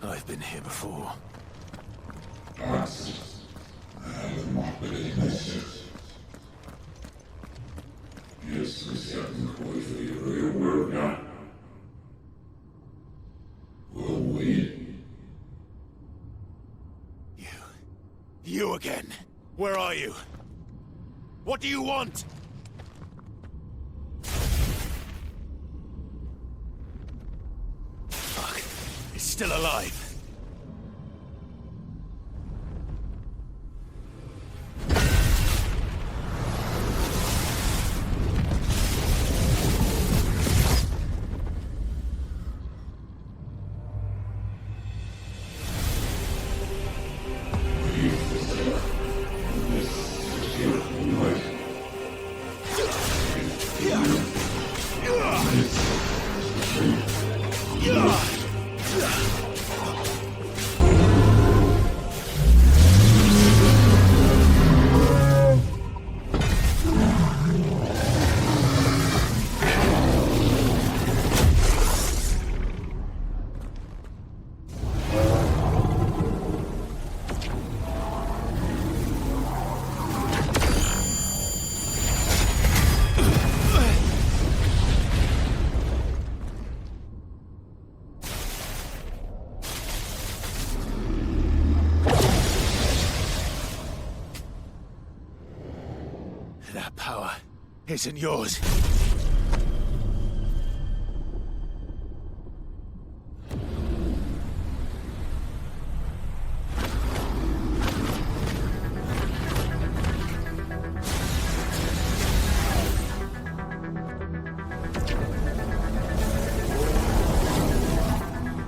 I've been here before. You again. Where are you? What do you want? Fuck. It's still alive. isn't yours.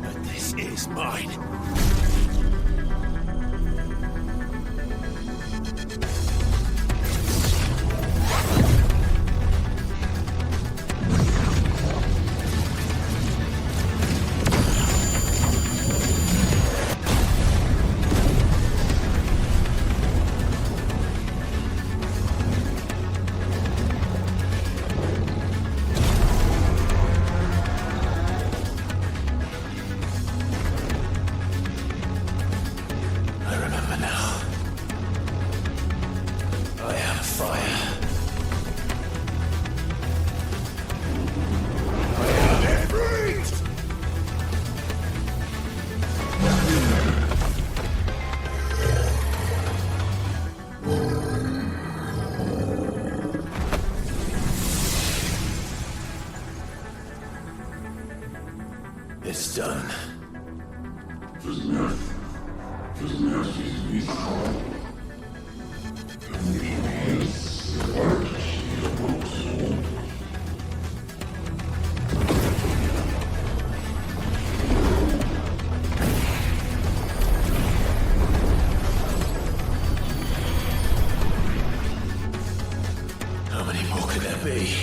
But this is mine. I remember now. I am fire. I am Ifrit! It's done. How many more could there be?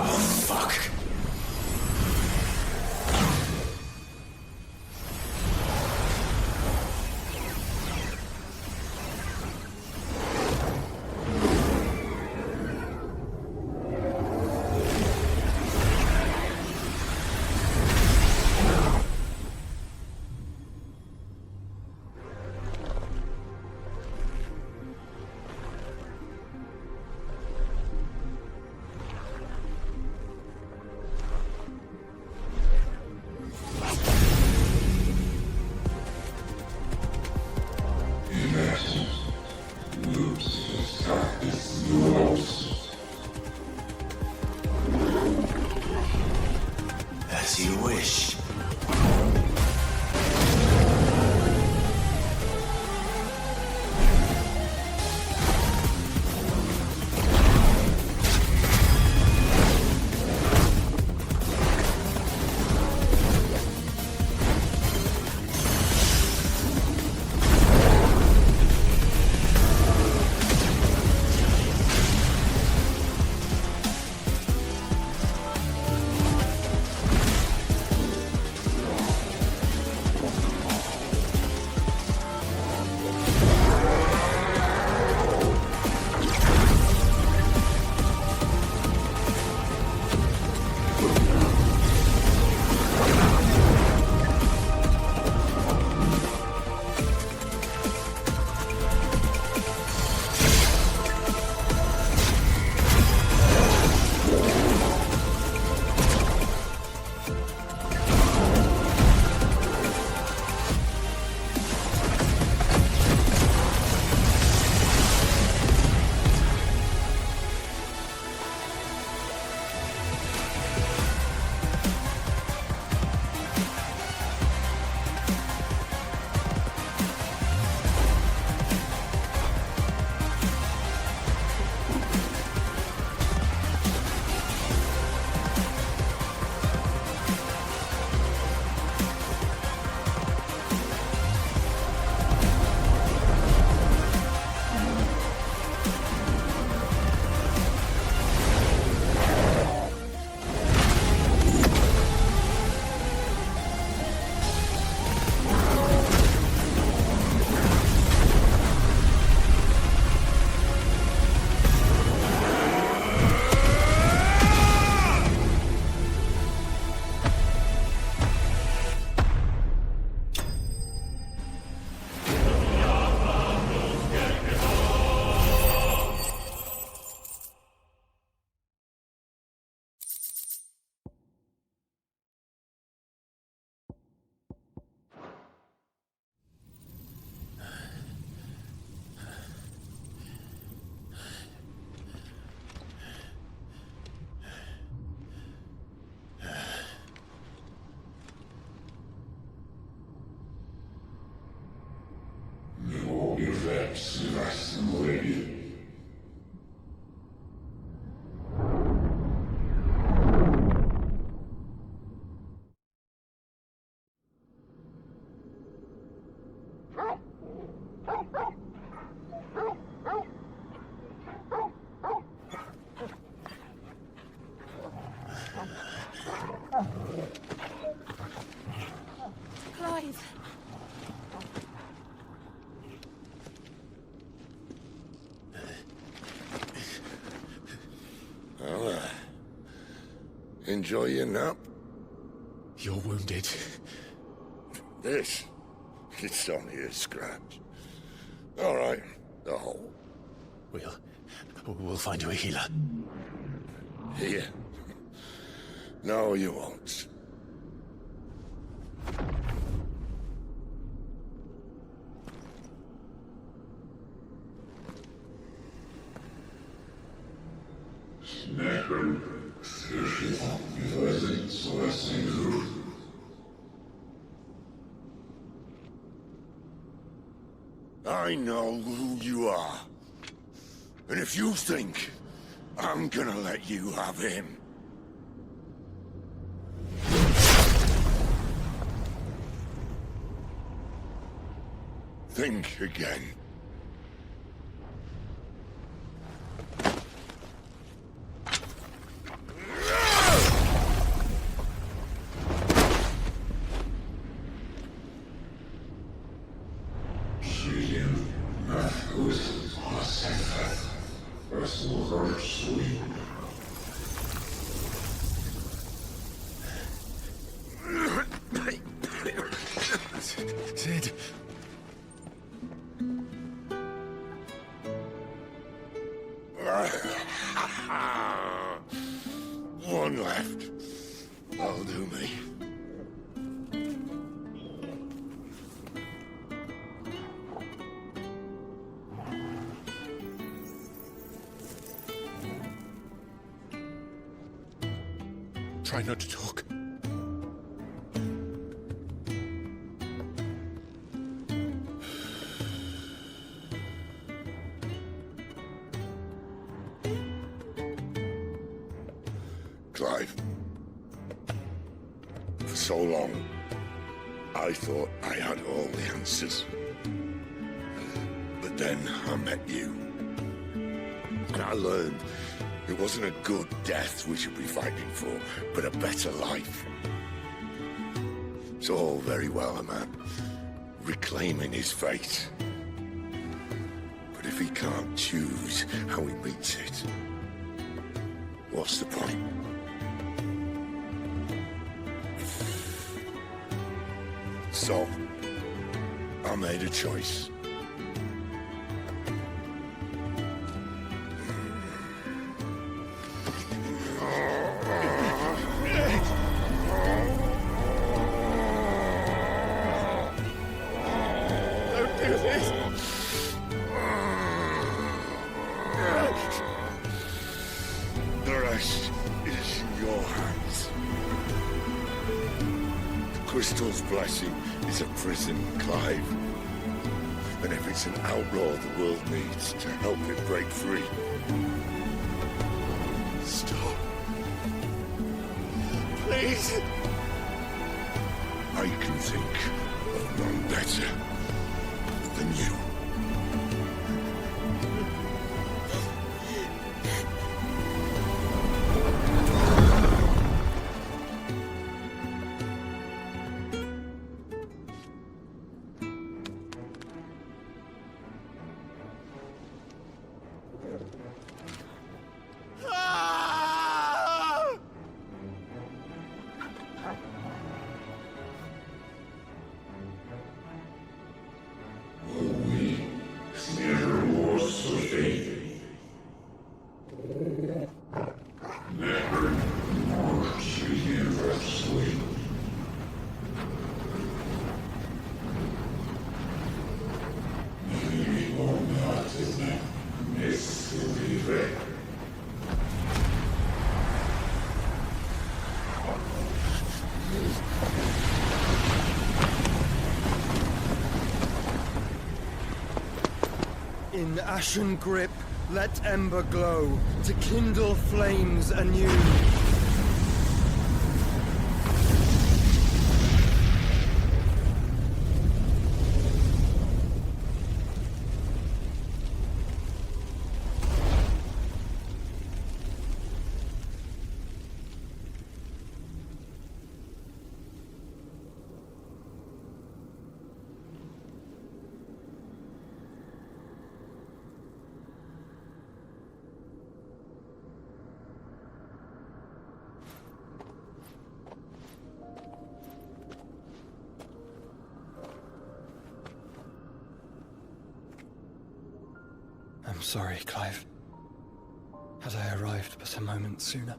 Oh, fuck. As you wish. Clive! Well, enjoy your nap. You're wounded. This? It's only a scratch. All right, the hole. We'll find you a healer. Here? No, you won't. I know who you are. And if you think I'm gonna let you have him... think again. Sid. One left. That'll do me. Try not to talk. Clive. For so long, I thought I had all the answers. But then I met you. And I learned it wasn't a good death we should be fighting for, but a better life. It's all very well a man reclaiming his fate. But if he can't choose how he meets it, what's the point? So, I made a choice. Don't do this! The rest is in your hands. The Crystal's blessing is a prison, Clive. And if it's an outlaw the world needs to help it break free. Stop. Please! I can think of none better than you. In ashen grip, let ember glow, to kindle flames anew. I'm sorry, Clive. Had I arrived but a moment sooner.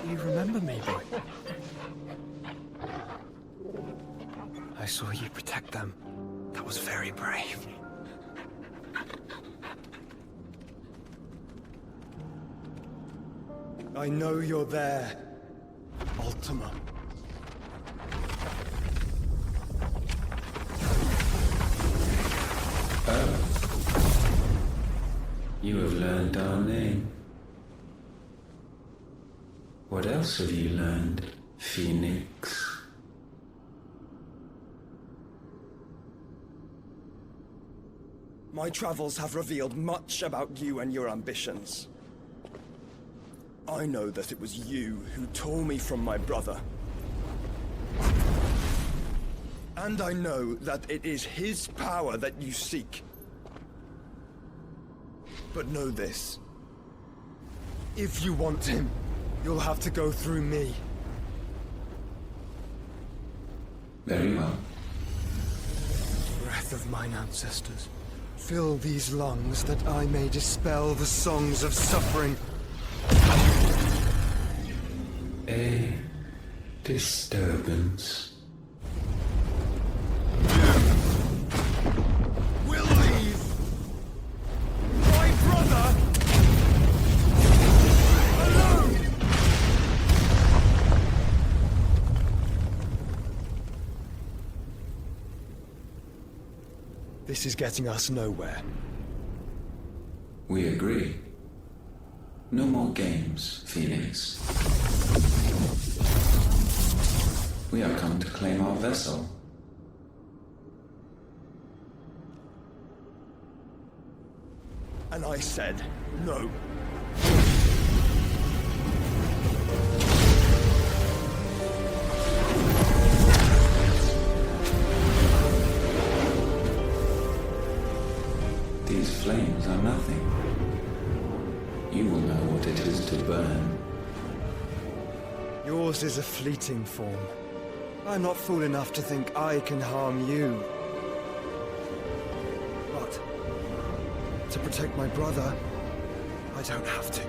Do you remember me, boy? I saw you protect them. That was very brave. I know you're there, Ultima. You have learned our name. What else have you learned, Phoenix? My travels have revealed much about you and your ambitions. I know that it was you who tore me from my brother. And I know that it is his power that you seek. But know this. If you want him, you'll have to go through me. Very well. Breath of mine ancestors, fill these lungs that I may dispel the songs of suffering. A disturbance. We'll leave! My brother! Alone! This is getting us nowhere. We agree. No more games, Phoenix. We are come to claim our vessel. And I said no. These flames are nothing. You will know what it is to burn. Yours is a fleeting form. I'm not fool enough to think I can harm you. But to protect my brother, I don't have to.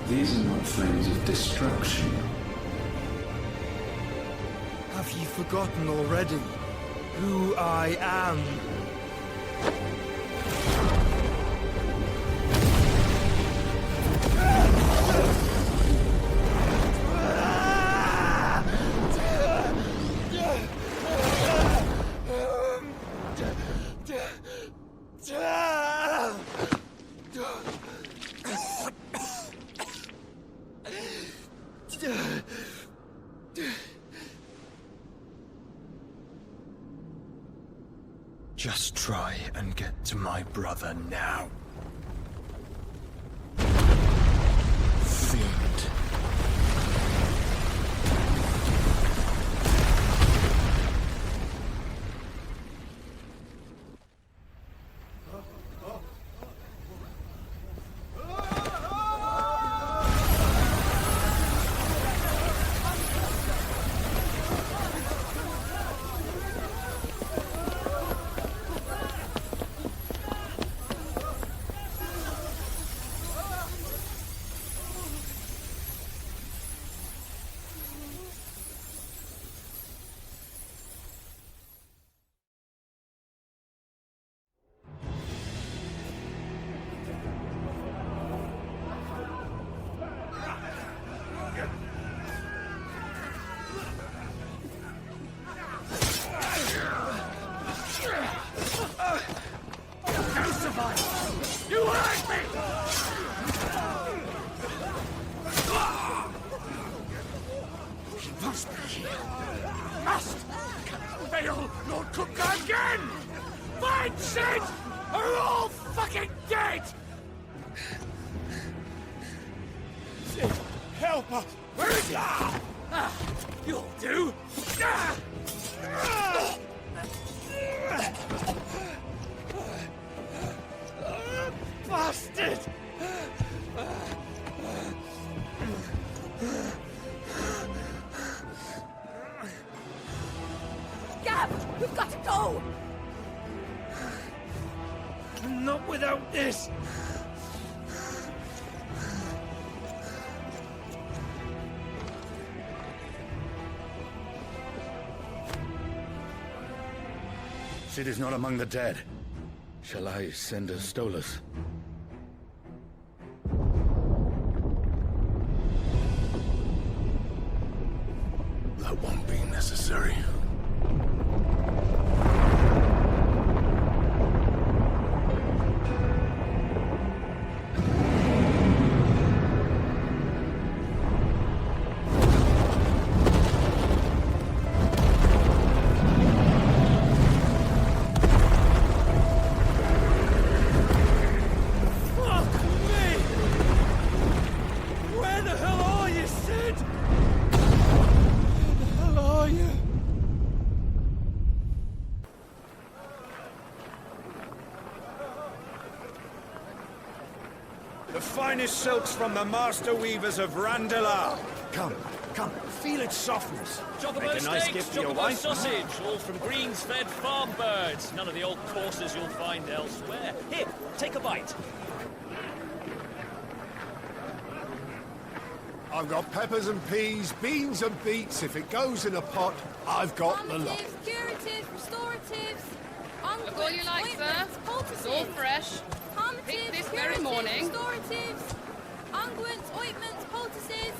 These are not flames of destruction. Have you forgotten already who I am? Just try and get to my brother now. Fiend. must! Cannot fail Lord Cookgar again! Find Sid! Or we're all fucking dead! Sid, help us! Where is he? You'll do! Bastard! Gav, we've got to go! Not without this! Sid is not among the dead. Shall I send a Stolas? That won't be necessary. Finest silks from the master weavers of Randalar. Come, feel its softness. Chocobo Make a nice steaks, gift for your chocobo wife. sausage, all from greens-fed farm birds. None of the old courses you'll find elsewhere. Here, take a bite. I've got peppers and peas, beans and beets. If it goes in a pot, I've got the lot. Curatives, restoratives, Look all you like, sir. It's all fresh. Picked this very morning. Restoratives, unguents, ointments, poultices,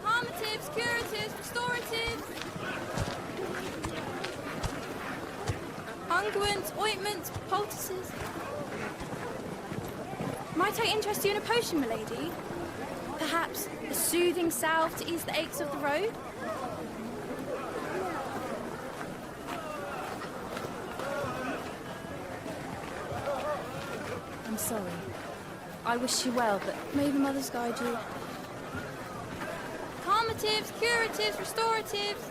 harmatives, curatives, restoratives, unguents, ointments, poultices. Might I interest you in a potion, milady? Perhaps a soothing salve to ease the aches of the road? I'm sorry. I wish you well, but may the mothers guide you. Harmatives, curatives, restoratives,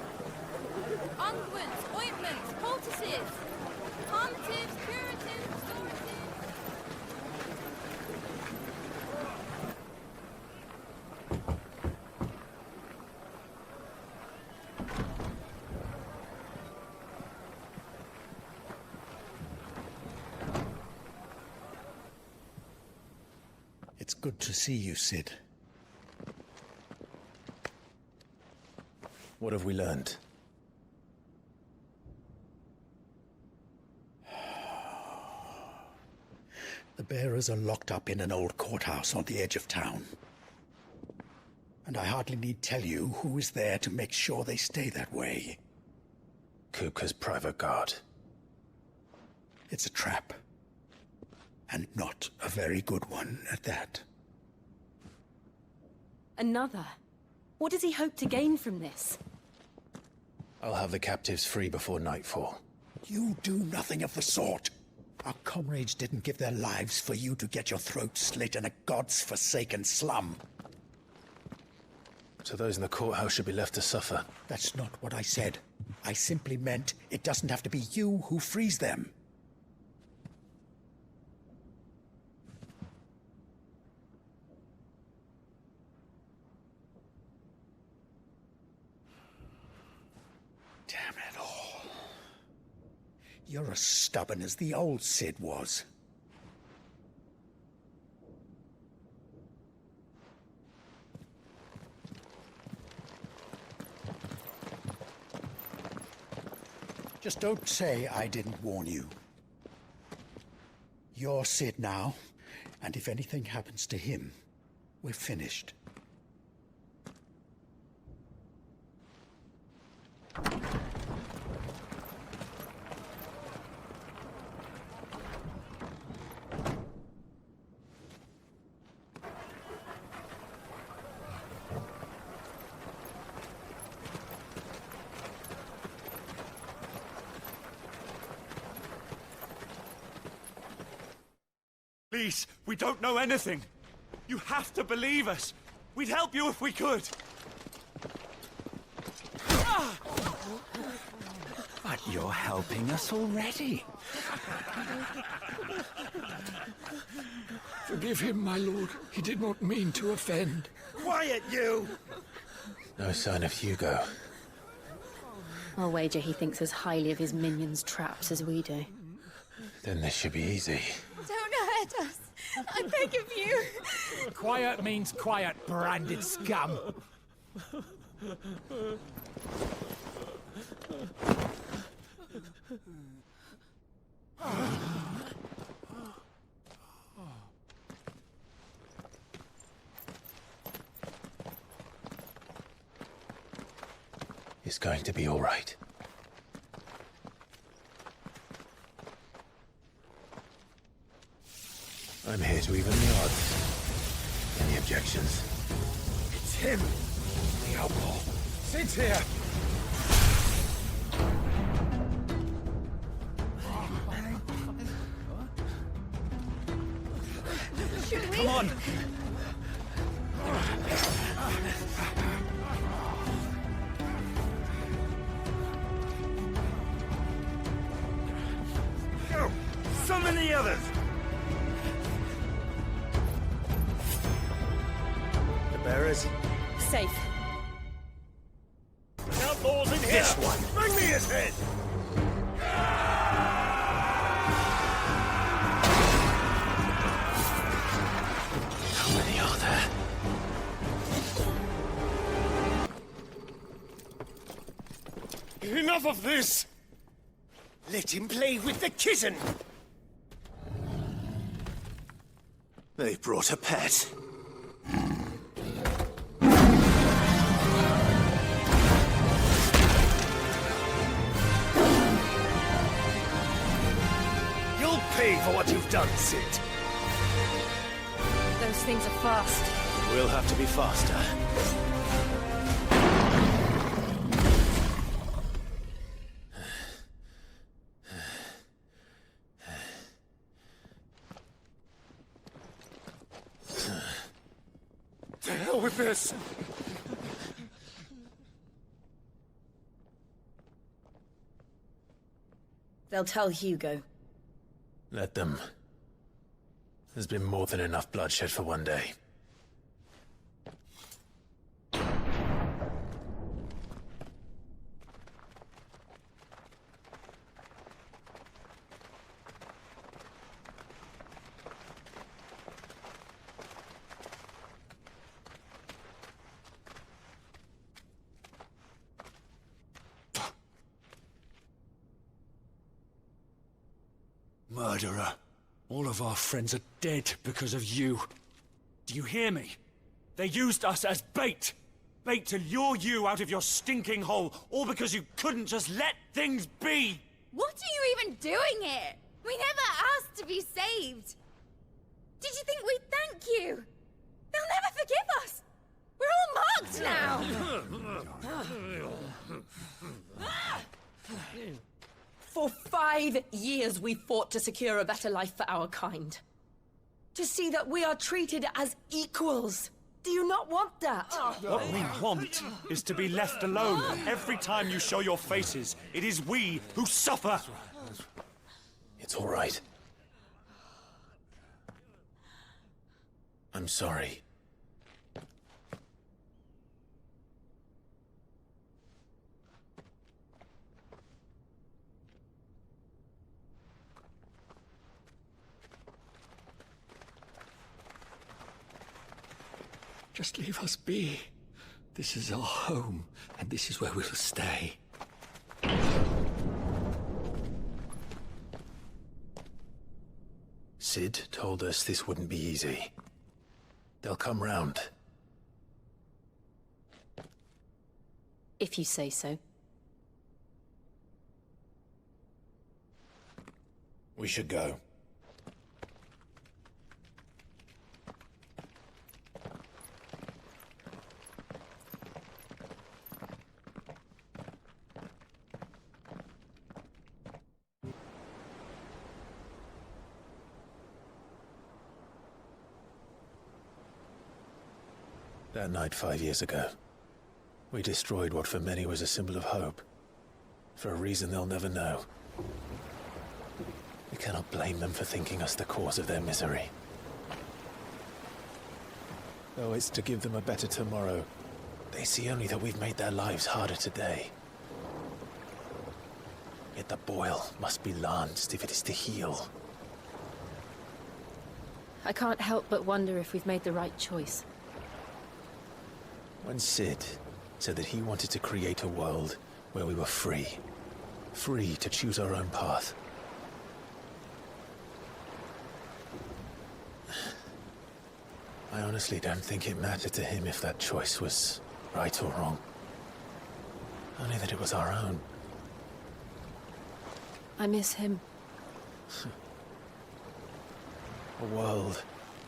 unguents, ointments, poultices, harmatives, curatives, restoratives. It's good to see you, Sid. What have we learned? The bearers are locked up in an old courthouse on the edge of town. And I hardly need tell you who is there to make sure they stay that way. Kupka's private guard. It's a trap. And not a very good one at that. Another? What does he hope to gain from this? I'll have the captives free before nightfall. You do nothing of the sort. Our comrades didn't give their lives for you to get your throat slit in a god's-forsaken slum. So those in the courthouse should be left to suffer. That's not what I said. I simply meant it doesn't have to be you who frees them. Damn it all. You're as stubborn as the old Sid was. Just don't say I didn't warn you. You're Sid now, and if anything happens to him, we're finished. Please, we don't know anything. You have to believe us. We'd help you if we could. But you're helping us already. Forgive him, my lord. He did not mean to offend. Quiet, you! No sign of Hugo. I'll wager he thinks as highly of his minions' traps as we do. Then this should be easy. Don't hurt us. I beg of you. Quiet means quiet, branded scum. It's going to be all right. I'm here to even the odds. Any objections? It's him! The outlaw. Sit here! Should we? Come on! Go! Summon the others! The bearers? Safe. Outlaws in here! This one! Bring me his head! How many are there? Enough of this! Let him play with the kitten! They brought a pet. You'll pay for what you've done, Sid. Those things are fast. We'll have to be faster. To hell with this! They'll tell Hugo. Let them. There's been more than enough bloodshed for one day. Murderer. All of our friends are dead because of you. Do you hear me? They used us as bait. Bait to lure you out of your stinking hole, all because you couldn't just let things be. What are you even doing here? We never asked to be saved. Did you think we'd thank you? They'll never forgive us. We're all marked now. For 5 years we fought to secure a better life for our kind. To see that we are treated as equals. Do you not want that? What we want is to be left alone. Every time you show your faces, it is we who suffer. It's all right. I'm sorry. Just leave us be. This is our home, and this is where we'll stay. Sid told us this wouldn't be easy. They'll come round. If you say so. We should go. That night 5 years ago, we destroyed what for many was a symbol of hope. For a reason they'll never know. We cannot blame them for thinking us the cause of their misery. Though it's to give them a better tomorrow, they see only that we've made their lives harder today. Yet the boil must be lanced if it is to heal. I can't help but wonder if we've made the right choice. When Cid said that he wanted to create a world where we were free. Free to choose our own path. I honestly don't think it mattered to him if that choice was right or wrong. Only that it was our own. I miss him. A world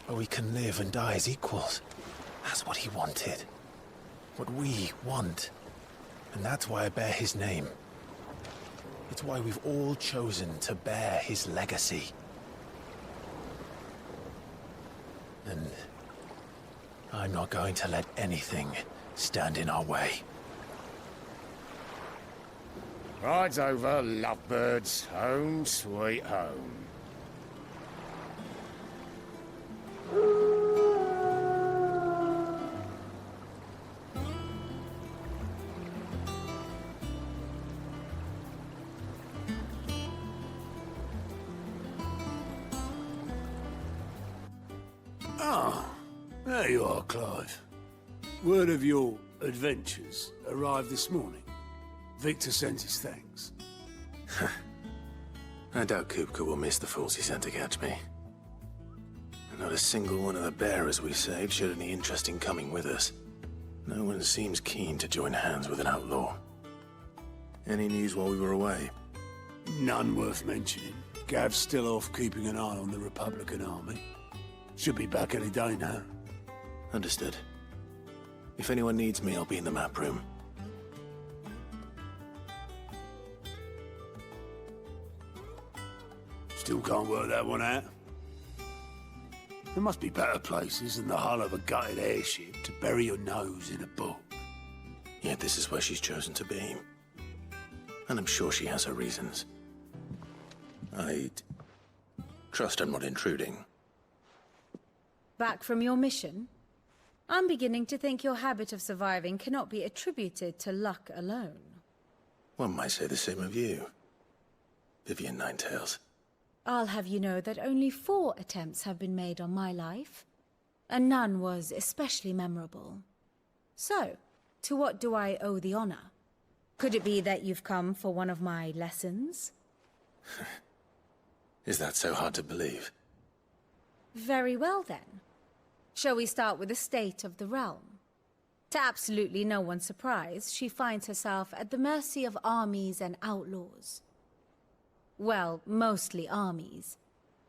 where we can live and die as equals. That's what he wanted. What we want. And that's why I bear his name. It's why we've all chosen to bear his legacy. And I'm not going to let anything stand in our way. Rides over, lovebirds. Home, sweet home. Ah, there you are, Clive. Word of your adventures arrived this morning. Victor sends his thanks. I doubt Kupka will miss the fools he sent to catch me. And not a single one of the bearers we saved showed any interest in coming with us. No one seems keen to join hands with an outlaw. Any news while we were away? None worth mentioning. Gav's still off keeping an eye on the Republican army. Should be back any day now. Understood. If anyone needs me, I'll be in the map room. Still can't work that one out. There must be better places than the hull of a gutted airship to bury your nose in a book. Yet this is where she's chosen to be. And I'm sure she has her reasons. I trust I'm not intruding. Back from your mission? I'm beginning to think your habit of surviving cannot be attributed to luck alone. One might say the same of you, Vivian Ninetails. I'll have you know that only 4 attempts have been made on my life, and none was especially memorable. So, to what do I owe the honor? Could it be that you've come for one of my lessons? Is that so hard to believe? Very well then. Shall we start with the state of the realm? To absolutely no one's surprise, she finds herself at the mercy of armies and outlaws. Well, mostly armies.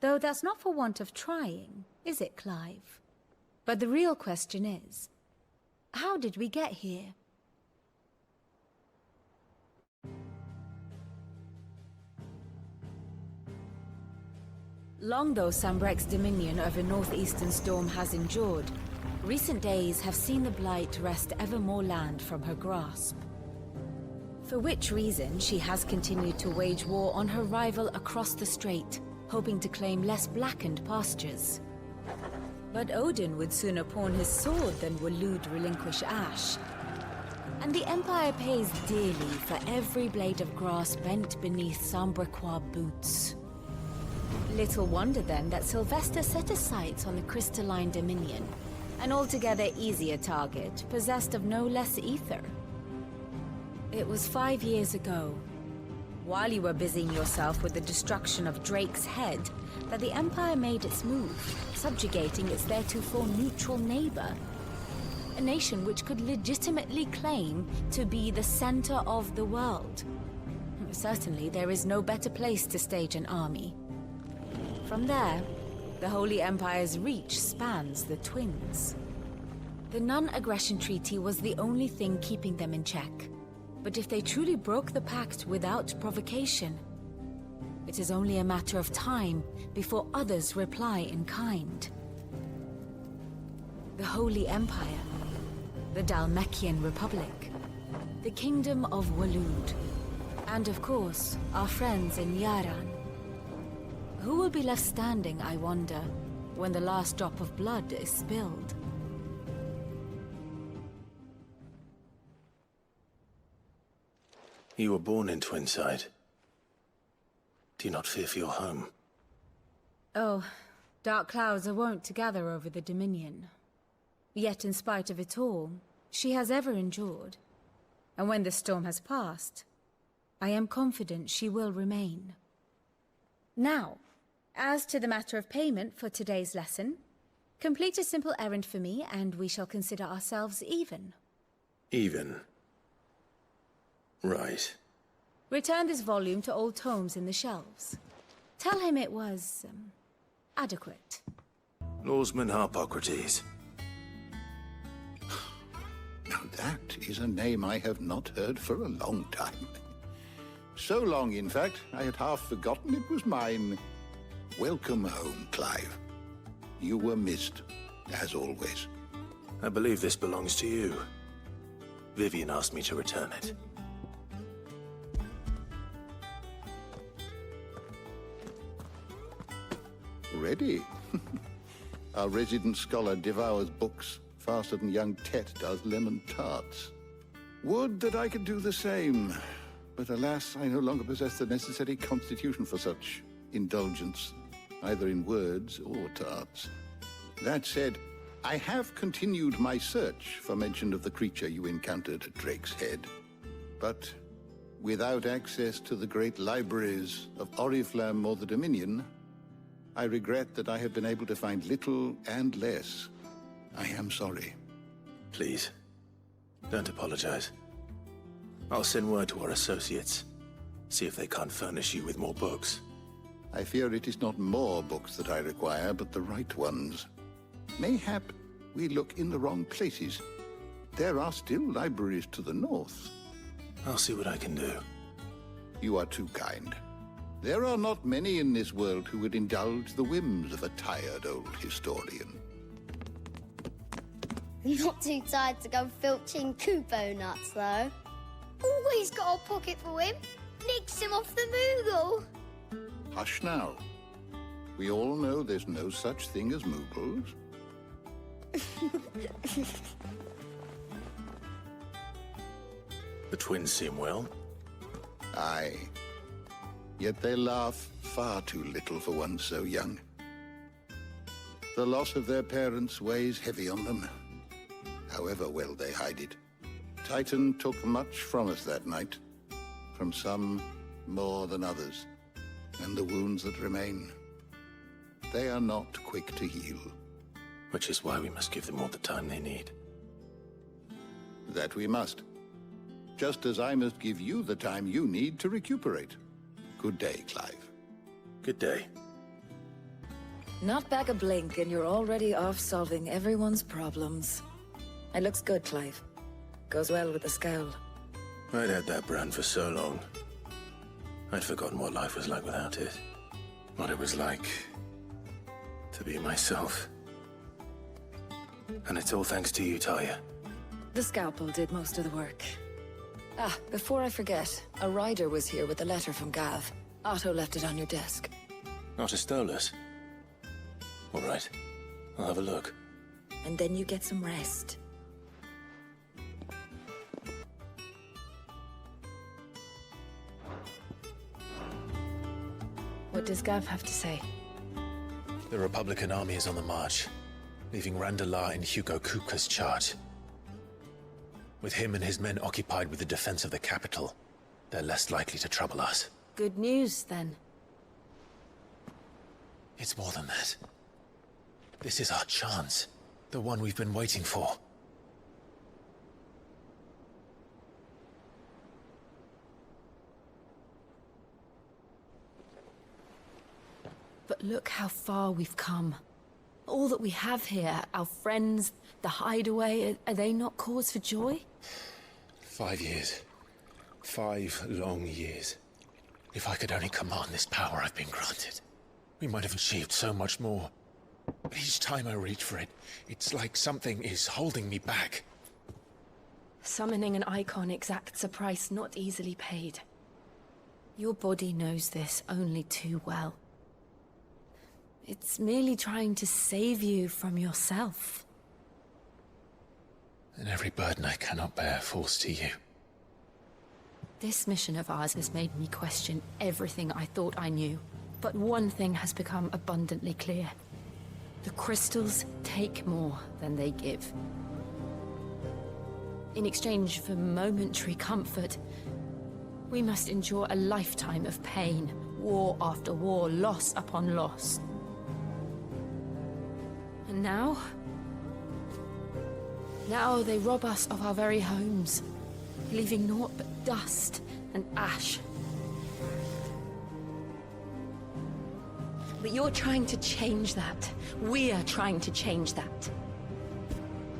Though that's not for want of trying, is it, Clive? But the real question is, how did we get here? Long though Sambrek's dominion over northeastern Storm has endured, recent days have seen the Blight wrest ever more land from her grasp. For which reason she has continued to wage war on her rival across the strait, hoping to claim less blackened pastures. But Odin would sooner pawn his sword than Waloed relinquish Ash. And the Empire pays dearly for every blade of grass bent beneath Sambrequois boots. Little wonder then that Sylvester set his sights on the crystalline dominion, an altogether easier target, possessed of no less ether. It was 5 years ago, while you were busying yourself with the destruction of Drake's head, that the Empire made its move, subjugating its theretofore neutral neighbor. A nation which could legitimately claim to be the center of the world. Certainly, there is no better place to stage an army. From there, the Holy Empire's reach spans the Twins. The non-aggression treaty was the only thing keeping them in check. But if they truly broke the pact without provocation, it is only a matter of time before others reply in kind. The Holy Empire, the Dalmekian Republic, the Kingdom of Waloed, and of course, our friends in Yaran. Who will be left standing, I wonder, when the last drop of blood is spilled? You were born in Twinside. Do you not fear for your home? Oh, dark clouds are wont to gather over the Dominion. Yet in spite of it all, she has ever endured. And when the storm has passed, I am confident she will remain. Now, as to the matter of payment for today's lesson, complete a simple errand for me and we shall consider ourselves even. Even? Right. Return this volume to old tomes in the shelves. Tell him it was, adequate. Lawsman Harpocrates. Now that is a name I have not heard for a long time. So long, in fact, I had half forgotten it was mine. Welcome home, Clive. You were missed, as always. I believe this belongs to you. Vivian asked me to return it. Ready? Our resident scholar devours books faster than young Tet does lemon tarts. Would that I could do the same. But alas, I no longer possess the necessary constitution for such indulgence, either in words or tarts. That said, I have continued my search for mention of the creature you encountered at Drake's Head. But without access to the great libraries of Oriflamme or the Dominion, I regret that I have been able to find little and less. I am sorry. Please, don't apologize. I'll send word to our associates. See if they can't furnish you with more books. I fear it is not more books that I require, but the right ones. Mayhap we look in the wrong places. There are still libraries to the north. I'll see what I can do. You are too kind. There are not many in this world who would indulge the whims of a tired old historian. Not too tired to go filching Kupo nuts, though. Always got a pocket for him. Nicks him off the Moogle. Hush now. We all know there's no such thing as Moogles. The twins seem well. Aye. Yet they laugh far too little for one so young. The loss of their parents weighs heavy on them, however well they hide it. Titan took much from us that night, from some more than others, and the wounds that remain, they are not quick to heal. Which is why we must give them all the time they need. That we must. Just as I must give you the time you need to recuperate. Good day, Clive. Good day. Not back a blink and you're already off solving everyone's problems. It looks good, Clive. Goes well with the scowl. I'd had that brand for so long. I'd forgotten what life was like without it. What it was like to be myself. And it's all thanks to you, Talia. The scalpel did most of the work. Ah, before I forget, a rider was here with a letter from Gav. Otto left it on your desk. Not a Stolas. All right, I'll have a look. And then you get some rest. What does Gav have to say? The Republican army is on the march, leaving Randalar in Hugo Kupka's charge. With him and his men occupied with the defense of the capital, they're less likely to trouble us. Good news, then. It's more than that. This is our chance. The one we've been waiting for. But look how far we've come. All that we have here, our friends, the hideaway, are they not cause for joy? 5 years. 5 long years. If I could only command this power I've been granted, we might have achieved so much more. But each time I reach for it, it's like something is holding me back. Summoning an Eikon exacts a price not easily paid. Your body knows this only too well. It's merely trying to save you from yourself. And every burden I cannot bear falls to you. This mission of ours has made me question everything I thought I knew. But one thing has become abundantly clear. The crystals take more than they give. In exchange for momentary comfort, we must endure a lifetime of pain, war after war, loss upon loss. And now they rob us of our very homes, leaving naught but dust and ash. But you're trying to change that. We're trying to change that.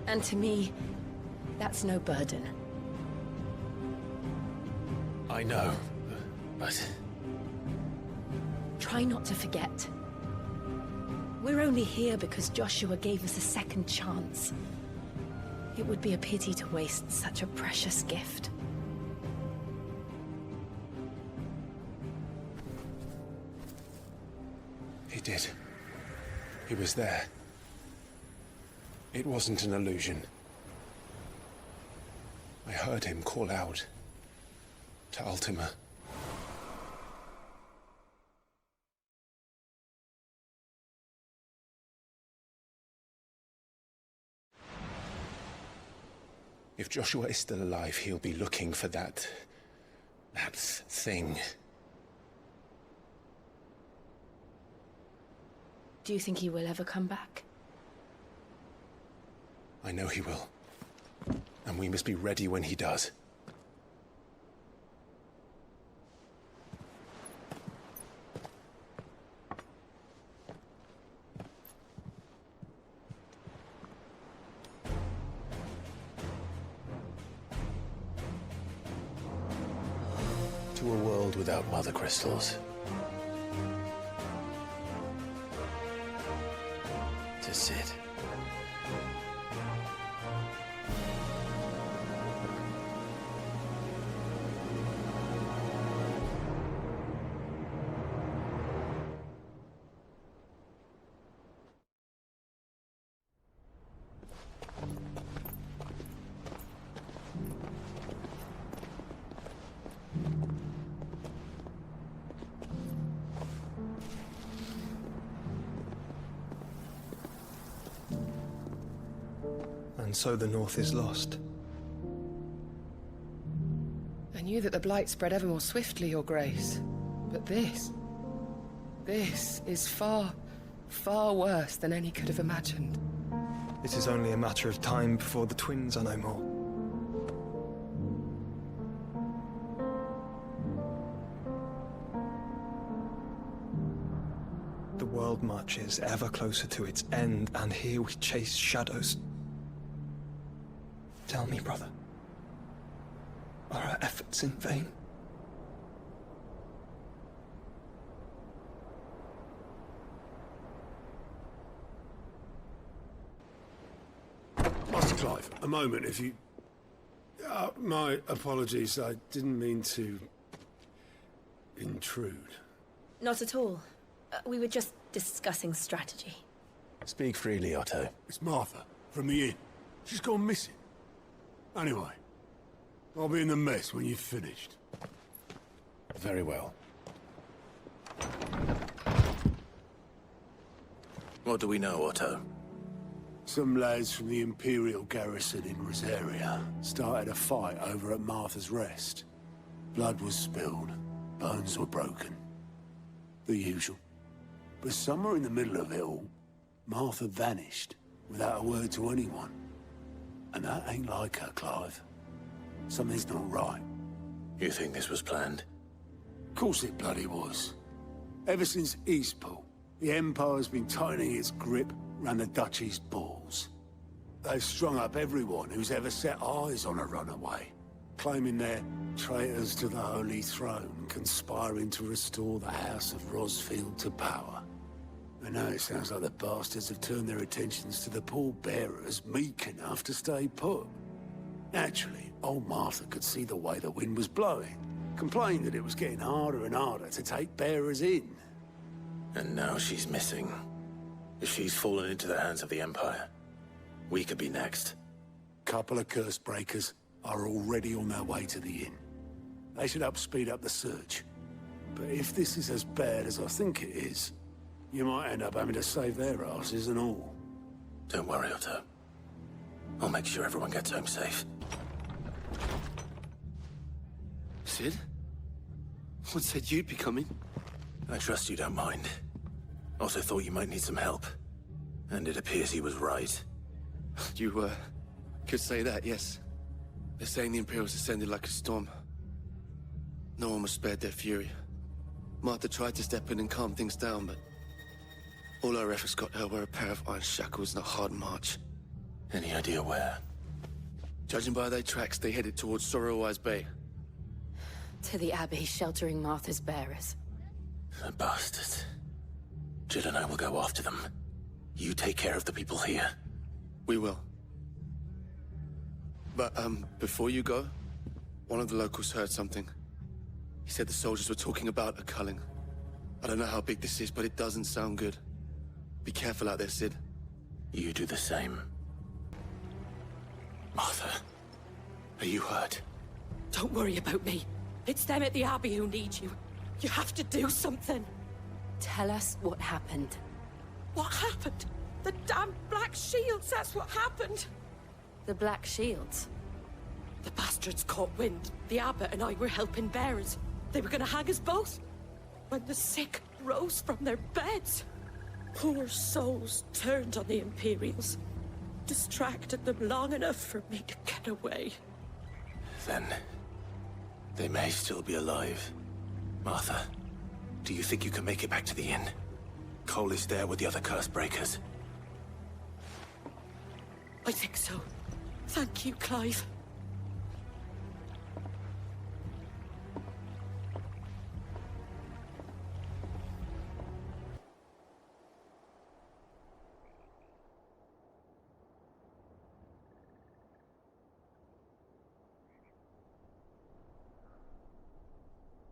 And to me, that's no burden. I know, but... Try not to forget. We're only here because Joshua gave us a second chance. It would be a pity to waste such a precious gift. He did. He was there. It wasn't an illusion. I heard him call out to Ultima. If Joshua is still alive, he'll be looking for that thing. Do you think he will ever come back? I know he will. And we must be ready when he does. To a world without mother crystals. To Sid. And so the North is lost. I knew that the Blight spread ever more swiftly, Your Grace. But this is far, far worse than any could have imagined. It is only a matter of time before the twins are no more. The world marches ever closer to its end, and here we chase shadows. Tell me, brother, are our efforts in vain? Master Clive, a moment, if you... my apologies, I didn't mean to... intrude. Not at all. We were just discussing strategy. Speak freely, Otto. It's Martha, from the inn. She's gone missing. Anyway, I'll be in the mess when you've finished. Very well. What do we know, Otto? Some lads from the Imperial garrison in Rosaria started a fight over at Martha's Rest. Blood was spilled, bones were broken. The usual. But somewhere in the middle of it all, Martha vanished without a word to anyone. And that ain't like her, Clive. Something's not right. You think this was planned? Of course it bloody was. Ever since Eastpool, the Empire's been tightening its grip around the Duchy's balls. They've strung up everyone who's ever set eyes on a runaway, claiming they're traitors to the Holy Throne, conspiring to restore the House of Rosfield to power. And now it sounds like the bastards have turned their attentions to the pallbearers meek enough to stay put. Naturally, Old Martha could see the way the wind was blowing. Complained that it was getting harder and harder to take bearers in. And now she's missing. If she's fallen into the hands of the Empire, we could be next. Couple of curse breakers are already on their way to the inn. They should help speed up the search. But if this is as bad as I think it is, you might end up having to save their asses and all. Don't worry, Otto. I'll make sure everyone gets home safe. Sid? What said you'd be coming? I trust you don't mind. Also thought you might need some help. And it appears he was right. You, could say that, yes. They're saying the Imperials descended like a storm. No one was spared their fury. Martha tried to step in and calm things down, but all our efforts got her were a pair of iron shackles and a hard march. Any idea where? Judging by their tracks, they headed towards Sorrowwise Bay. To the Abbey, sheltering Martha's bearers. The bastards. Jill and I will go after them. You take care of the people here. We will. But, before you go, one of the locals heard something. He said the soldiers were talking about a culling. I don't know how big this is, but it doesn't sound good. Be careful out there, Sid. You do the same. Martha, are you hurt? Don't worry about me. It's them at the Abbey who need you. You have to do something. Tell us what happened. What happened? The damn Black Shields, that's what happened. The Black Shields? The bastards caught wind. The Abbot and I were helping bearers. They were gonna hang us both. When the sick rose from their beds, poor souls turned on the Imperials. Distracted them long enough for me to get away. Then, they may still be alive. Martha, do you think you can make it back to the inn? Cole is there with the other curse breakers. I think so. Thank you, Clive.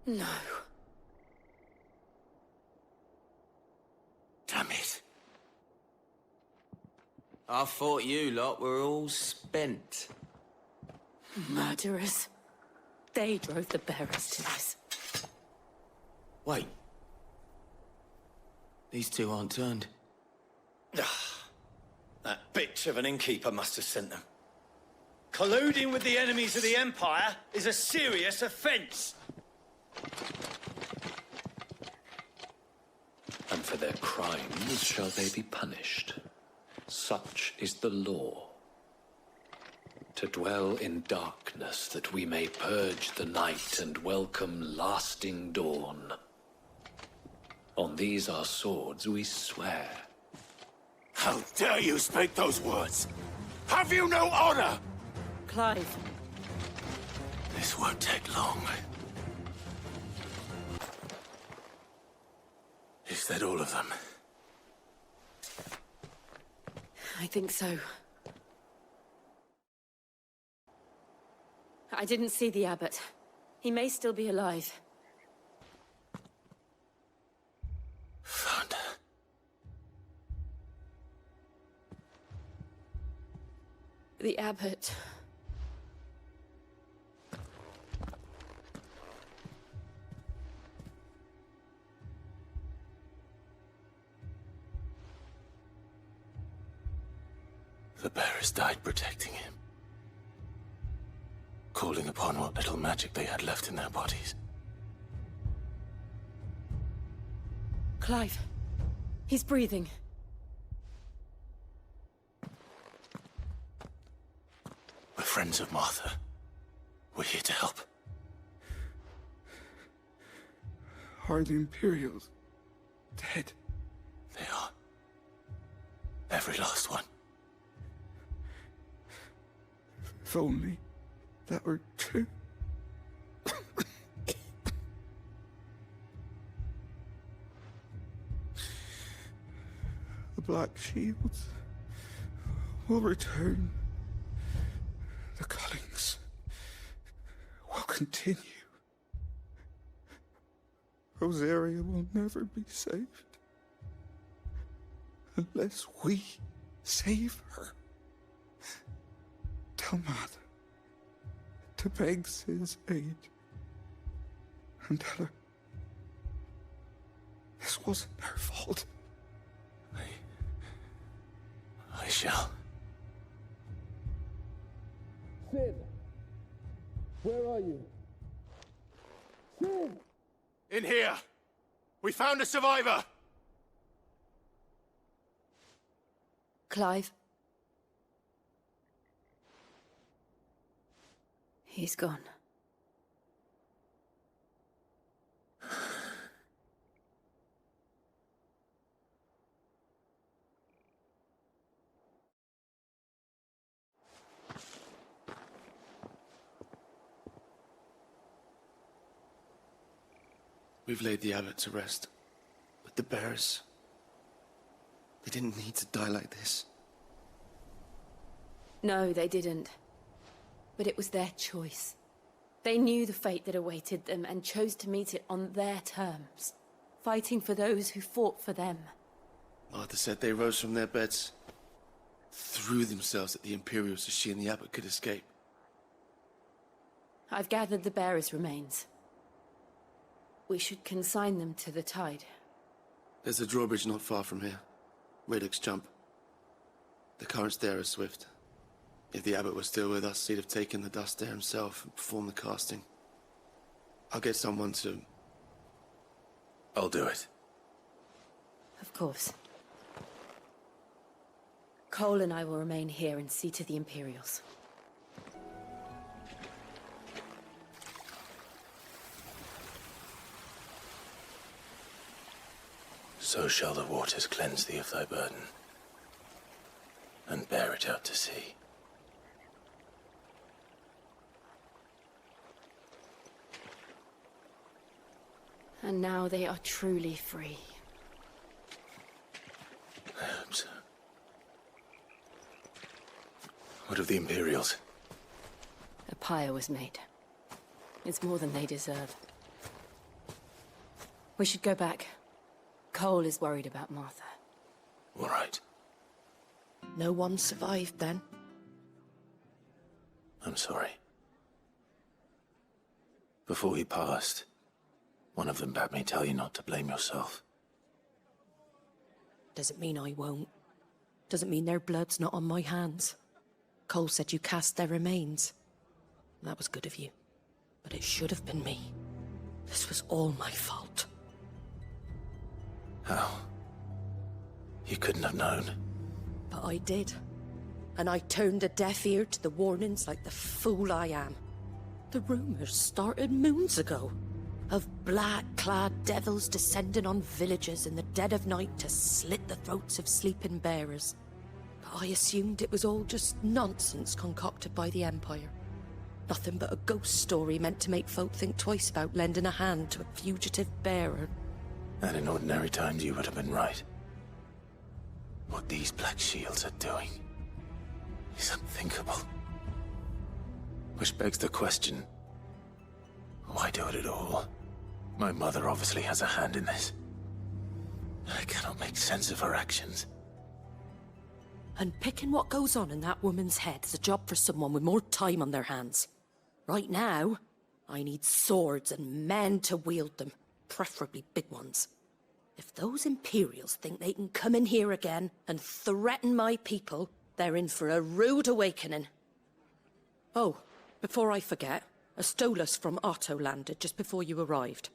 No. Damn it. I thought you lot were all spent. Murderers. They drove the bearers to this. Wait. These two aren't turned. That bitch of an innkeeper must have sent them. Colluding with the enemies of the Empire is a serious offense. And for their crimes shall they be punished. Such is the law. To dwell in darkness that we may purge the night and welcome lasting dawn. On these our swords we swear. How dare you speak those words? Have you no honor? Clive. This won't take long. Is that all of them? I think so. I didn't see the Abbot. He may still be alive. Found her. The Abbot. The bearers died protecting him. Calling upon what little magic they had left in their bodies. Clive. He's breathing. We're friends of Martha. We're here to help. Are the Imperials dead? They are. Every last one. If only that were true. The Black Shields will return. The Cullings continue, Rosaria will never be saved unless we save her. Tell Mother to beg Cid's aid and tell her this wasn't her fault. I shall. Cid! Where are you? Cid! In here! We found a survivor! Clive? He's gone. We've laid the abbot to rest. But the bearers... they didn't need to die like this. No, they didn't. But it was their choice. They knew the fate that awaited them and chose to meet it on their terms, fighting for those who fought for them. Martha said they rose from their beds, threw themselves at the Imperials so she and the abbot could escape. I've gathered the bearers' remains. We should consign them to the tide. There's a drawbridge not far from here. Radix Jump. The currents there are swift. If the abbot was still with us, he'd have taken the dust there himself and performed the casting. I'll get someone to... I'll do it. Of course. Cole and I will remain here and see to the Imperials. So shall the waters cleanse thee of thy burden, and bear it out to sea. And now they are truly free. I hope so. What of the Imperials? A pyre was made. It's more than they deserve. We should go back. Cole is worried about Martha. All right. No one survived then? I'm sorry. Before he passed, one of them bade me tell you not to blame yourself. Doesn't mean I won't. Doesn't mean their blood's not on my hands. Cole said you cast their remains. That was good of you. But it should have been me. This was all my fault. How? You couldn't have known. But I did. And I turned a deaf ear to the warnings like the fool I am. The rumors started moons ago. Of black-clad devils descending on villages in the dead of night to slit the throats of sleeping bearers. But I assumed it was all just nonsense concocted by the Empire. Nothing but a ghost story meant to make folk think twice about lending a hand to a fugitive bearer. And in ordinary times you would have been right. What these Black Shields are doing is unthinkable. Which begs the question, why do it at all? My mother obviously has a hand in this. I cannot make sense of her actions. And picking what goes on in that woman's head is a job for someone with more time on their hands. Right now, I need swords and men to wield them, preferably big ones. If those Imperials think they can come in here again and threaten my people, they're in for a rude awakening. Oh, before I forget, a Stolas from Otto landed just before you arrived.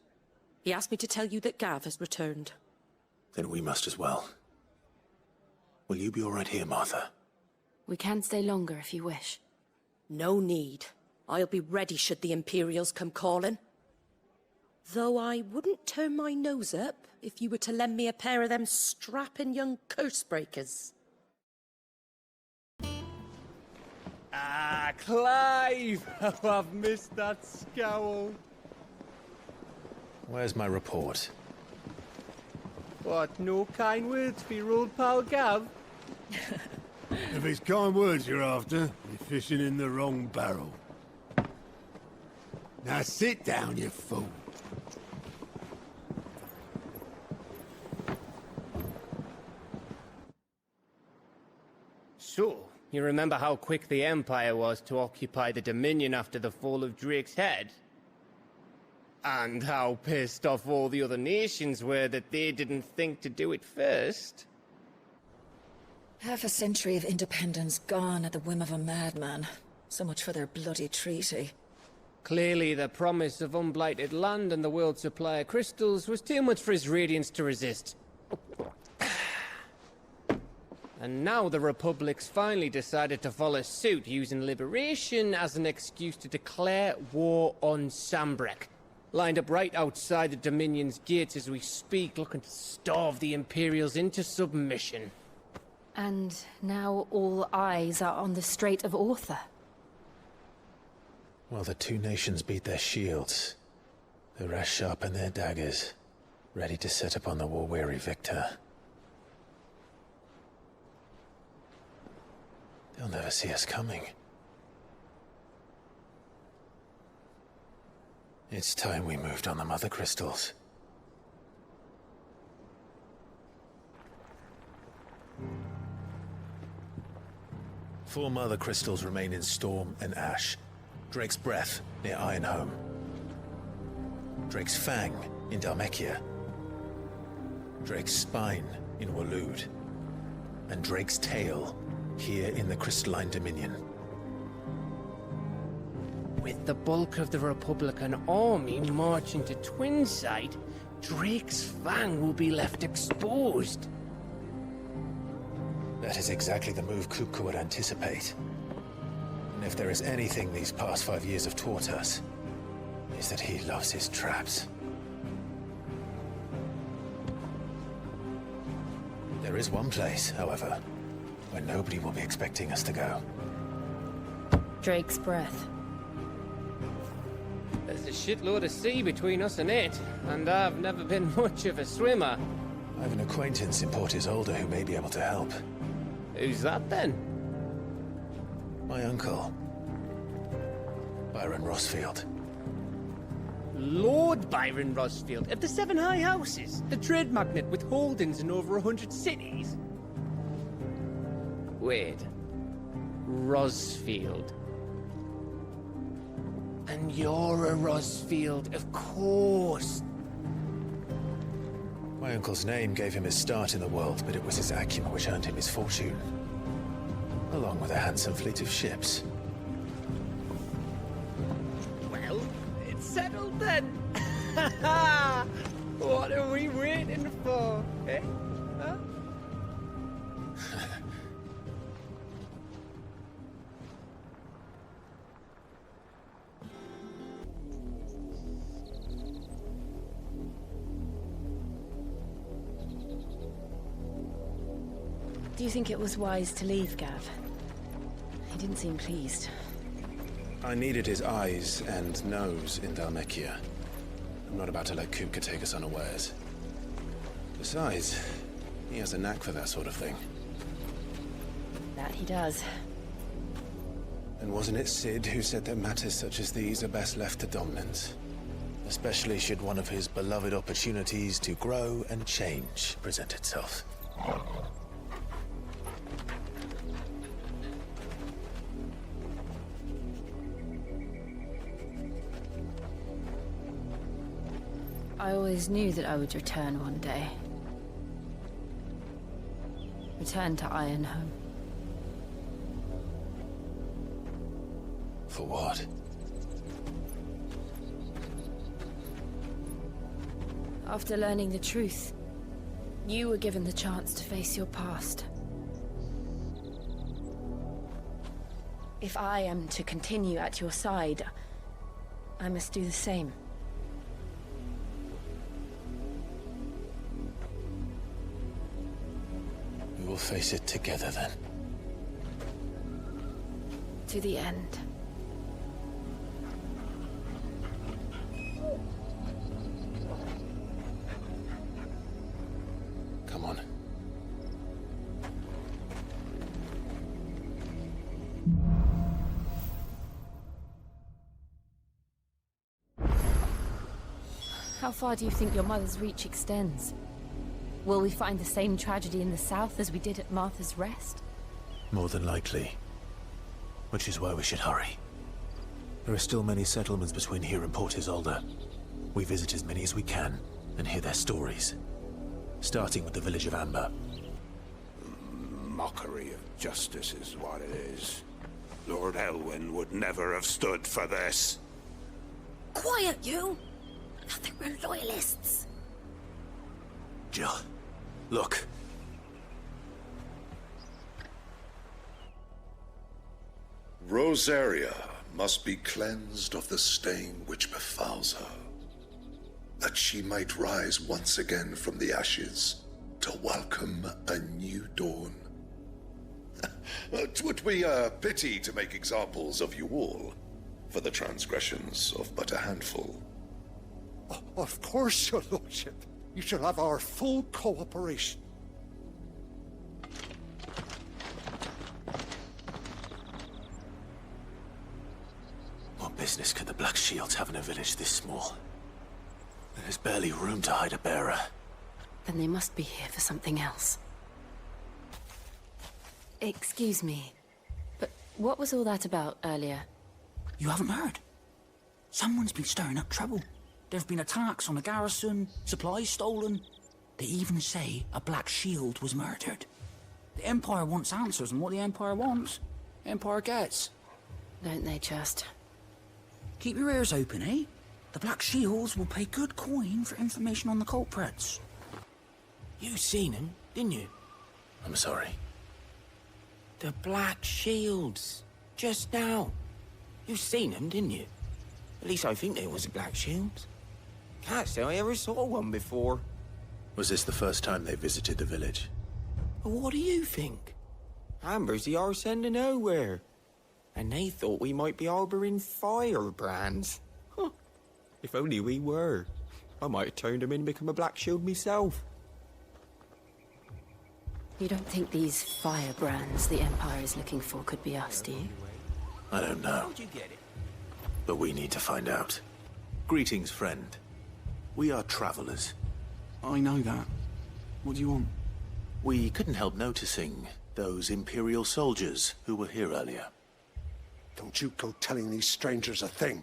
He asked me to tell you that Gav has returned. Then we must as well. Will you be all right here, Martha? We can stay longer if you wish. No need. I'll be ready should the Imperials come calling. Though I wouldn't turn my nose up if you were to lend me a pair of them strapping young curse-breakers. Ah, Clive! Oh, I've missed that scowl. Where's my report? What, no kind words for your old pal Gav? If it's kind words you're after, you're fishing in the wrong barrel. Now sit down, you fool. So, you remember how quick the Empire was to occupy the Dominion after the fall of Drake's head? And how pissed off all the other nations were that they didn't think to do it first? Half a century of independence gone at the whim of a madman. So much for their bloody treaty. Clearly, the promise of unblighted land and the world's supply of crystals was too much for his radiance to resist. And now the Republic's finally decided to follow suit, using liberation as an excuse to declare war on Sambrek. Lined up right outside the Dominion's gates as we speak, looking to starve the Imperials into submission. And now all eyes are on the Strait of Author. While the two nations beat their shields, the rest sharpen their daggers, ready to set upon the war-weary victor. They'll never see us coming. It's time we moved on the Mother Crystals. Four Mother Crystals remain in Storm and Ash. Drake's Breath near Ironhome. Drake's Fang in Dhalmekia. Drake's Spine in Waloed. And Drake's Tail here in the Crystalline Dominion. With the bulk of the Republican army marching to Twinside, Drake's Fang will be left exposed. That is exactly the move Kupka would anticipate. And if there is anything these past 5 years have taught us, is that he loves his traps. There is one place, however, where nobody will be expecting us to go. Drake's Breath. There's a shitload of sea between us and it, and I've never been much of a swimmer. I have an acquaintance in Port Isolde who may be able to help. Who's that then? My uncle, Byron Rosfield. Lord Byron Rosfield of the Seven High Houses, the trade magnate with holdings in over 100 cities. Wait, Rosfield. And you're a Rosfield, of course. My uncle's name gave him his start in the world, but it was his acumen which earned him his fortune. Along with a handsome fleet of ships. Well, it's settled then. What are we waiting for, eh? Huh? Do you think it was wise to leave, Gav? He didn't seem pleased. I needed his eyes and nose in Dhalmekia. I'm not about to let Kupka take us unawares. Besides, he has a knack for that sort of thing. That he does. And wasn't it Sid who said that matters such as these are best left to dominance? Especially should one of his beloved opportunities to grow and change present itself. I always knew that I would return one day. Return to Ironhome. For what? After learning the truth, you were given the chance to face your past. If I am to continue at your side, I must do the same. We will face it together then. To the end. How far do you think your mother's reach extends? Will we find the same tragedy in the south as we did at Martha's Rest? More than likely. Which is why we should hurry. There are still many settlements between here and Port Isolde. We visit as many as we can and hear their stories. Starting with the village of Amber. Mockery of justice is what it is. Lord Elwyn would never have stood for this. Quiet, you! Nothing, we're loyalists. Jill, look. Rosaria must be cleansed of the stain which befouls her, that she might rise once again from the ashes to welcome a new dawn. 'Twould be a pity to make examples of you all, for the transgressions of but a handful. Of course, your lordship. You shall have our full cooperation. What business could the Black Shields have in a village this small? There's barely room to hide a bearer. Then they must be here for something else. Excuse me, but what was all that about earlier? You haven't heard? Someone's been stirring up trouble. There have been attacks on the garrison, supplies stolen. They even say a Black Shield was murdered. The Empire wants answers, and what the Empire wants, Empire gets. Don't they just? Keep your ears open, eh? The Black Shields will pay good coin for information on the culprits. You seen him, didn't you? I'm sorry. The Black Shields. Just now. You seen them, didn't you? At least I think there was a Black Shield. Can't say I ever saw one before. Was this the first time they visited the village? Well, what do you think? Amber's the arse end of nowhere. And they thought we might be harboring firebrands. Huh. If only we were. I might have turned them in and become a Black Shield myself. You don't think these firebrands the Empire is looking for could be us, do you? I don't know. But we need to find out. Greetings, friend. We are travelers. I know that. What do you want? We couldn't help noticing those Imperial soldiers who were here earlier. Don't you go telling these strangers a thing.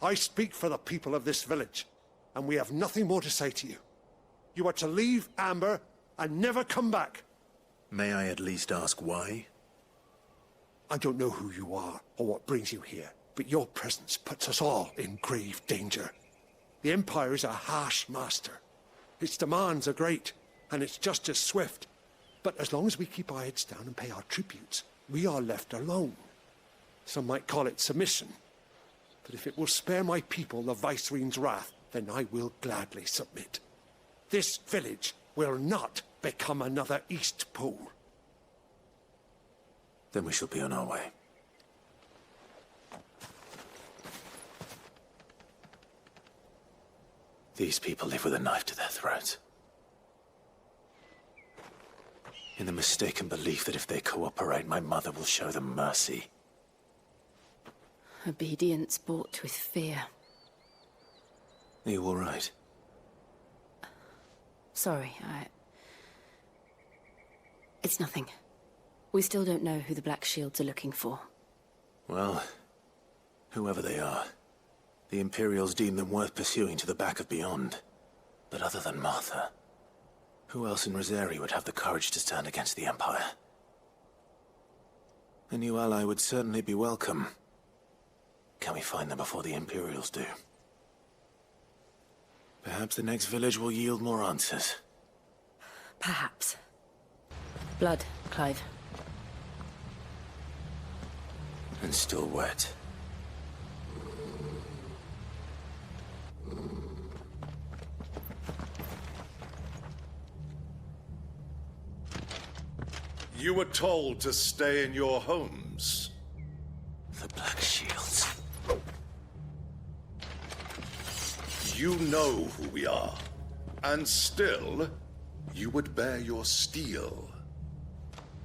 I speak for the people of this village, and we have nothing more to say to you. You are to leave Amber and never come back. May I at least ask why? I don't know who you are or what brings you here, but your presence puts us all in grave danger. The Empire is a harsh master. Its demands are great, and its justice swift. But as long as we keep our heads down and pay our tributes, we are left alone. Some might call it submission. But if it will spare my people the Viceroy's wrath, then I will gladly submit. This village will not become another East Pool. Then we shall be on our way. These people live with a knife to their throats. In the mistaken belief that if they cooperate, my mother will show them mercy. Obedience bought with fear. Are you all right? Sorry, It's nothing. We still don't know who the Black Shields are looking for. Well, whoever they are, the Imperials deem them worth pursuing to the back of beyond. But other than Martha, who else in Rosaria would have the courage to stand against the Empire? A new ally would certainly be welcome. Can we find them before the Imperials do? Perhaps the next village will yield more answers. Perhaps. Blood, Clive. And still wet. You were told to stay in your homes. The Black Shields. You know who we are. And still, you would bear your steel.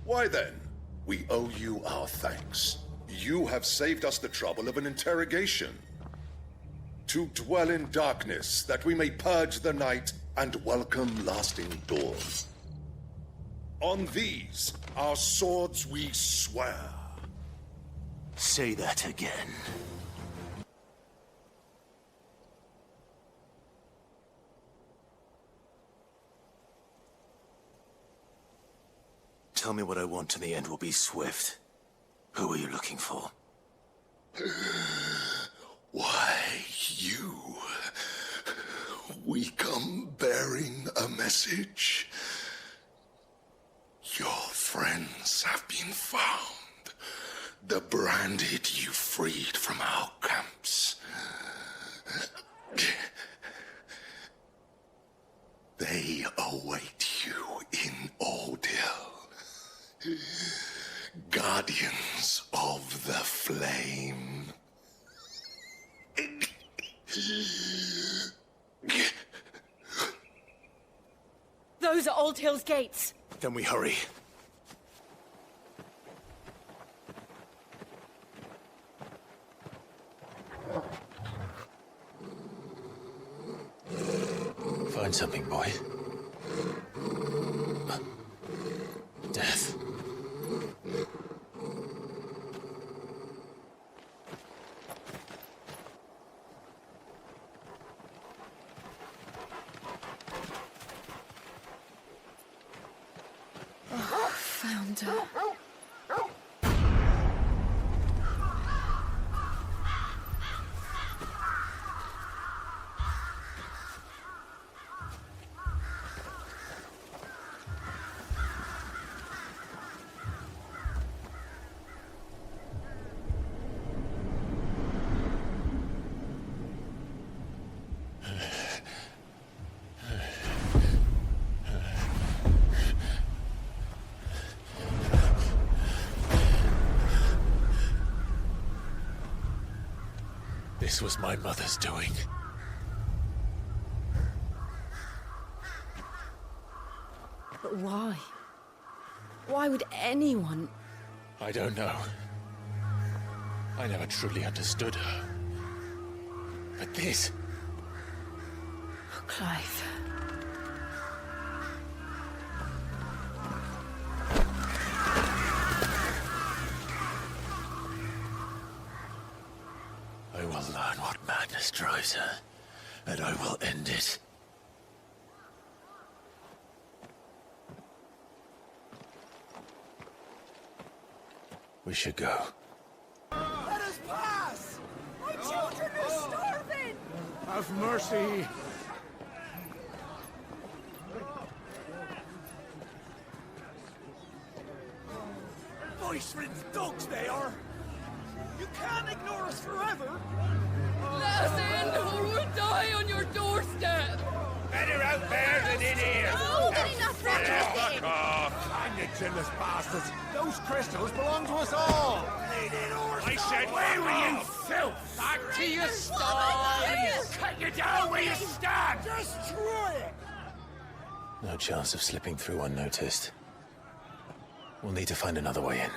Why then? We owe you our thanks. You have saved us the trouble of an interrogation. To dwell in darkness, that we may purge the night and welcome lasting dawn. On these, our swords we swear. Say that again. Tell me what I want and the end will be swift. Who are you looking for? Why, you. We come bearing a message. Your friends have been found. The branded you freed from our camps. They await you in Ordeal. Guardians of the Flame. Those are Old Hill's gates. Then we hurry. Find something, boy. Death. Found her. This was my mother's doing. But why? Why would anyone... I don't know. I never truly understood her. But this... Oh, Clive. I will learn what madness drives her, and I will end it. We should go. Let us pass! My children are starving! Have mercy. Voice-ridden dogs they are! You can't ignore us forever! Let us in, or we'll die on your doorstep! Better out there than in here! Holding enough Fuck off! I'm the jealous bastards! Those crystals belong to us all! I said, away with you, filth! Back to your stalls! Cut you down where you stand! Destroy it! No chance of slipping through unnoticed. We'll need to find another way in.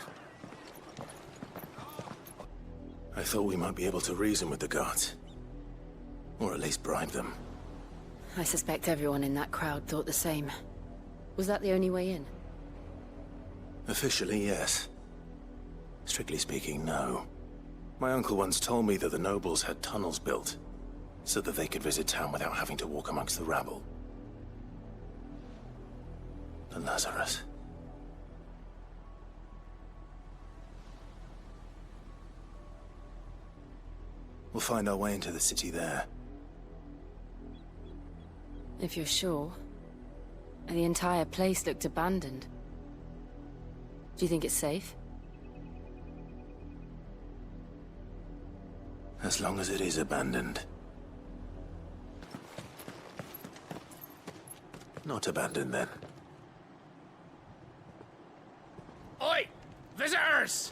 I thought we might be able to reason with the guards. Or at least bribe them. I suspect everyone in that crowd thought the same. Was that the only way in? Officially, yes. Strictly speaking, no. My uncle once told me that the nobles had tunnels built, so that they could visit town without having to walk amongst the rabble. The Lazarus. We'll find our way into the city there. If you're sure. The entire place looked abandoned. Do you think it's safe? As long as it is abandoned. Not abandoned, then. Oi! Visitors!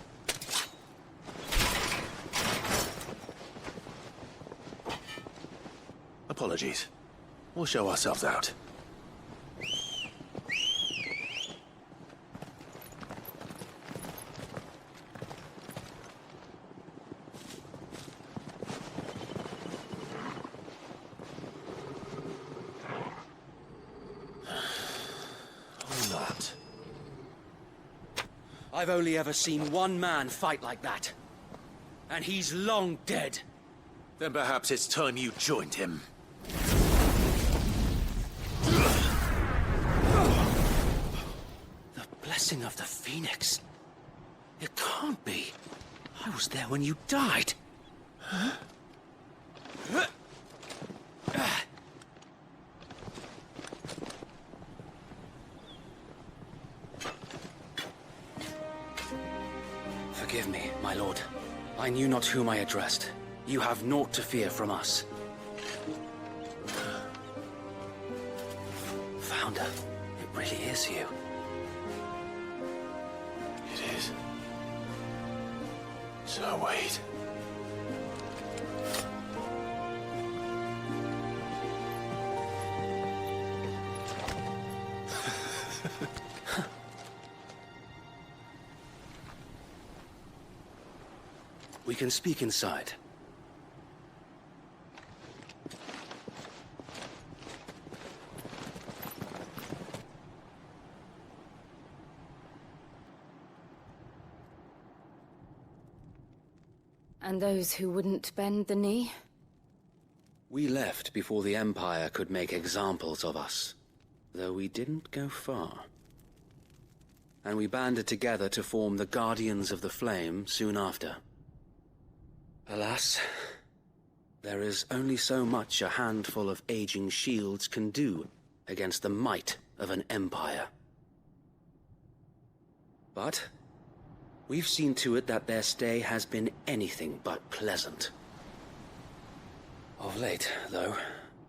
Apologies. We'll show ourselves out. I've only ever seen one man fight like that. And he's long dead. Then perhaps it's time you joined him. The blessing of the Phoenix. It can't be. I was there when you died. Huh? Forgive me, my lord. I knew not whom I addressed. You have naught to fear from us. Founder, it really is you. It is. So wait. We can speak inside. And those who wouldn't bend the knee? We left before the Empire could make examples of us, though we didn't go far. And we banded together to form the Guardians of the Flame soon after. Alas, there is only so much a handful of aging shields can do against the might of an empire. But we've seen to it that their stay has been anything but pleasant. Of late, though,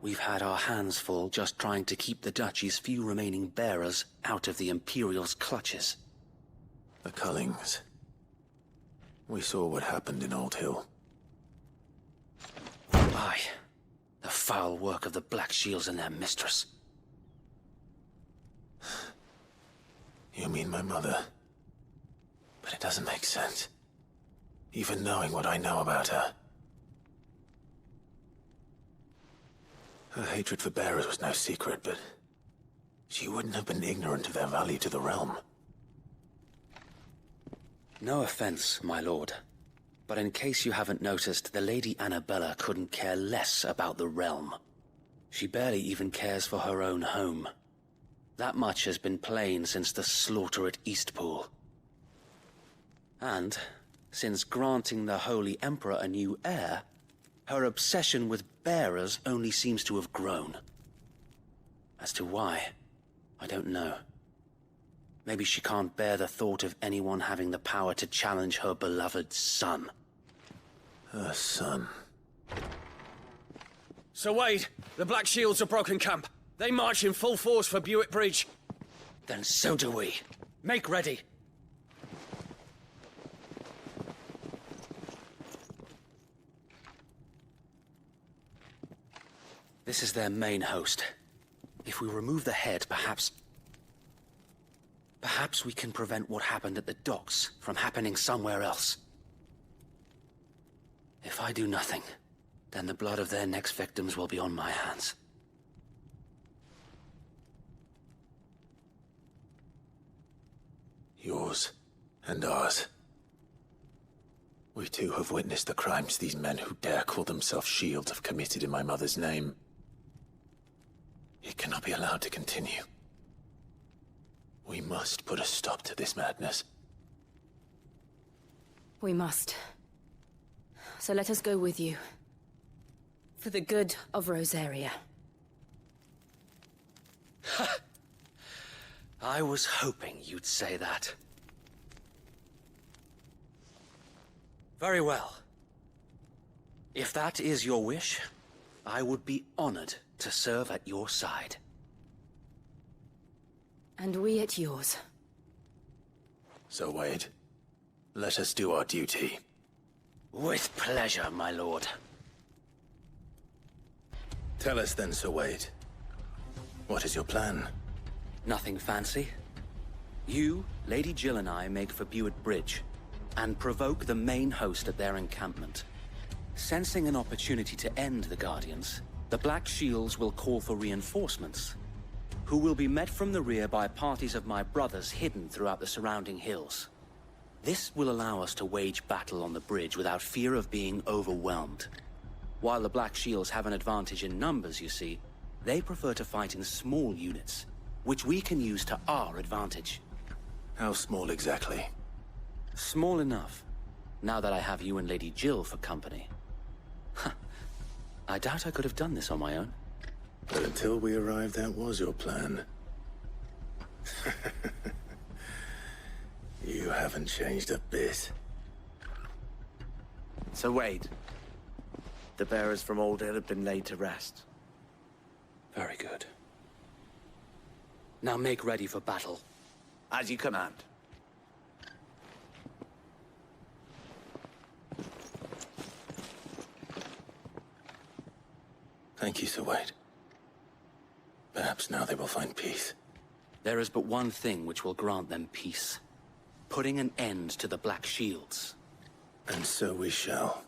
we've had our hands full just trying to keep the Duchy's few remaining bearers out of the Imperial's clutches. The Cullings. We saw what happened in Old Hill. Aye. The foul work of the Black Shields and their mistress. You mean my mother? But it doesn't make sense. Even knowing what I know about her. Her hatred for bearers was no secret, but she wouldn't have been ignorant of their value to the realm. No offense, my lord. But in case you haven't noticed, the Lady Annabella couldn't care less about the realm. She barely even cares for her own home. That much has been plain since the slaughter at Eastpool. And, since granting the Holy Emperor a new heir, her obsession with bearers only seems to have grown. As to why, I don't know. Maybe she can't bear the thought of anyone having the power to challenge her beloved son. Her son. Sir Wade, the Black Shields have broken camp. They march in full force for Buick Bridge. Then so do we. Make ready. This is their main host. If we remove the head, perhaps we can prevent what happened at the docks from happening somewhere else. If I do nothing, then the blood of their next victims will be on my hands. Yours and ours. We too have witnessed the crimes these men who dare call themselves shields have committed in my mother's name. It cannot be allowed to continue. We must put a stop to this madness. We must. So let us go with you. For the good of Rosaria. I was hoping you'd say that. Very well. If that is your wish, I would be honored to serve at your side. And we at yours. So, Wade, let us do our duty. With pleasure, my lord. Tell us then, Sir Wade. What is your plan? Nothing fancy. You, Lady Jill and I make for Buick Bridge, and provoke the main host at their encampment. Sensing an opportunity to end the Guardians, the Black Shields will call for reinforcements, who will be met from the rear by parties of my brothers hidden throughout the surrounding hills. This will allow us to wage battle on the bridge without fear of being overwhelmed. While the Black Shields have an advantage in numbers, you see, they prefer to fight in small units, which we can use to our advantage. How small exactly? Small enough, now that I have you and Lady Jill for company. I doubt I could have done this on my own. But until we arrived, that was your plan. You haven't changed a bit. So Wade, the bearers from Old Hill have been laid to rest. Very good. Now make ready for battle. As you command. Thank you, Sir Wade. Perhaps now they will find peace. There is but one thing which will grant them peace. Putting an end to the Black Shields. And so we shall.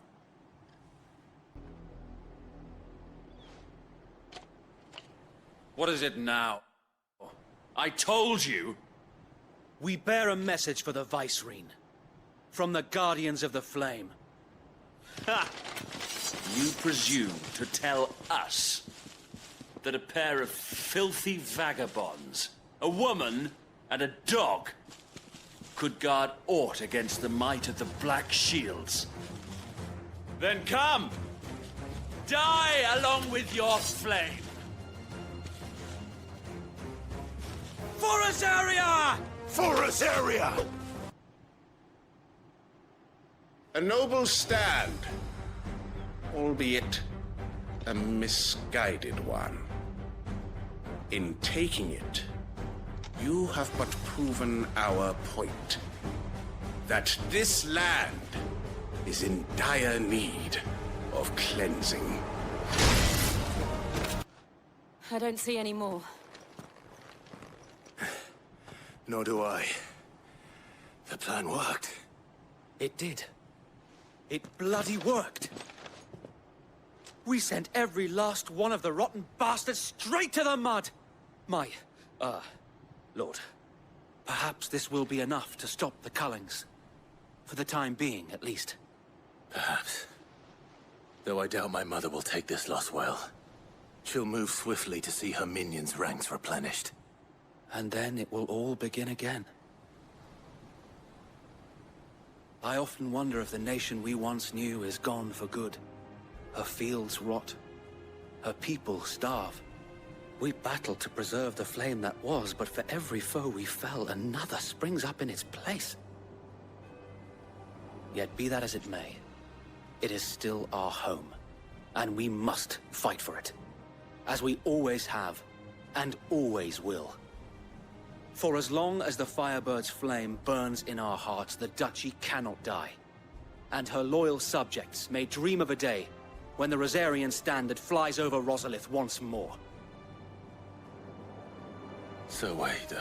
What is it now? I told you! We bear a message for the Vicereine. From the Guardians of the Flame. Ha! You presume to tell us that a pair of filthy vagabonds, a woman and a dog, could guard aught against the might of the Black Shields? Then come! Die along with your flame! For Rosaria! For Rosaria! A noble stand, albeit a misguided one. In taking it, you have but proven our point. That this land is in dire need of cleansing. I don't see any more. Nor do I. The plan worked. It did. It bloody worked. We sent every last one of the rotten bastards straight to the mud! Lord, perhaps this will be enough to stop the Cullings. For the time being, at least. Perhaps. Though I doubt my mother will take this loss well. She'll move swiftly to see her minions' ranks replenished. And then it will all begin again. I often wonder if the nation we once knew is gone for good. Her fields rot. Her people starve. We battled to preserve the flame that was, but for every foe we fell, another springs up in its place. Yet be that as it may, it is still our home, and we must fight for it. As we always have, and always will. For as long as the Firebird's flame burns in our hearts, the Duchy cannot die. And her loyal subjects may dream of a day when the Rosarian standard flies over Rosalith once more. So wait,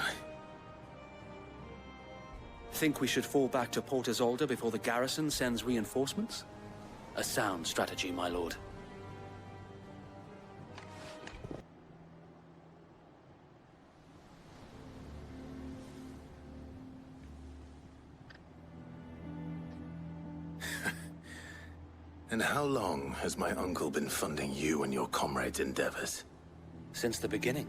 Think we should fall back to Port Isolde before the garrison sends reinforcements? A sound strategy, my lord. And how long has my uncle been funding you and your comrades' endeavors? Since the beginning.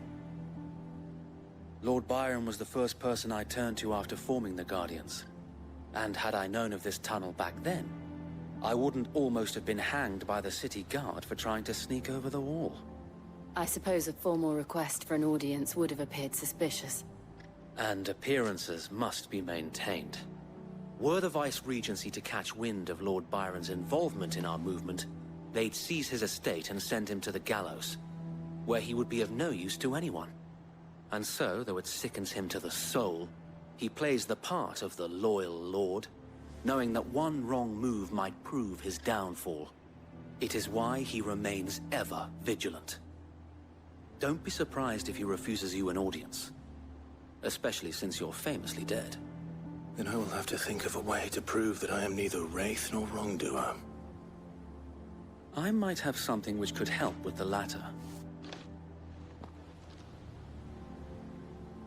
Lord Byron was the first person I turned to after forming the Guardians. And had I known of this tunnel back then, I wouldn't almost have been hanged by the city guard for trying to sneak over the wall. I suppose a formal request for an audience would have appeared suspicious. And appearances must be maintained. Were the Vice-Regency to catch wind of Lord Byron's involvement in our movement, they'd seize his estate and send him to the gallows, where he would be of no use to anyone. And so, though it sickens him to the soul, he plays the part of the loyal lord, knowing that one wrong move might prove his downfall. It is why he remains ever vigilant. Don't be surprised if he refuses you an audience, especially since you're famously dead. Then I will have to think of a way to prove that I am neither wraith nor wrongdoer. I might have something which could help with the latter.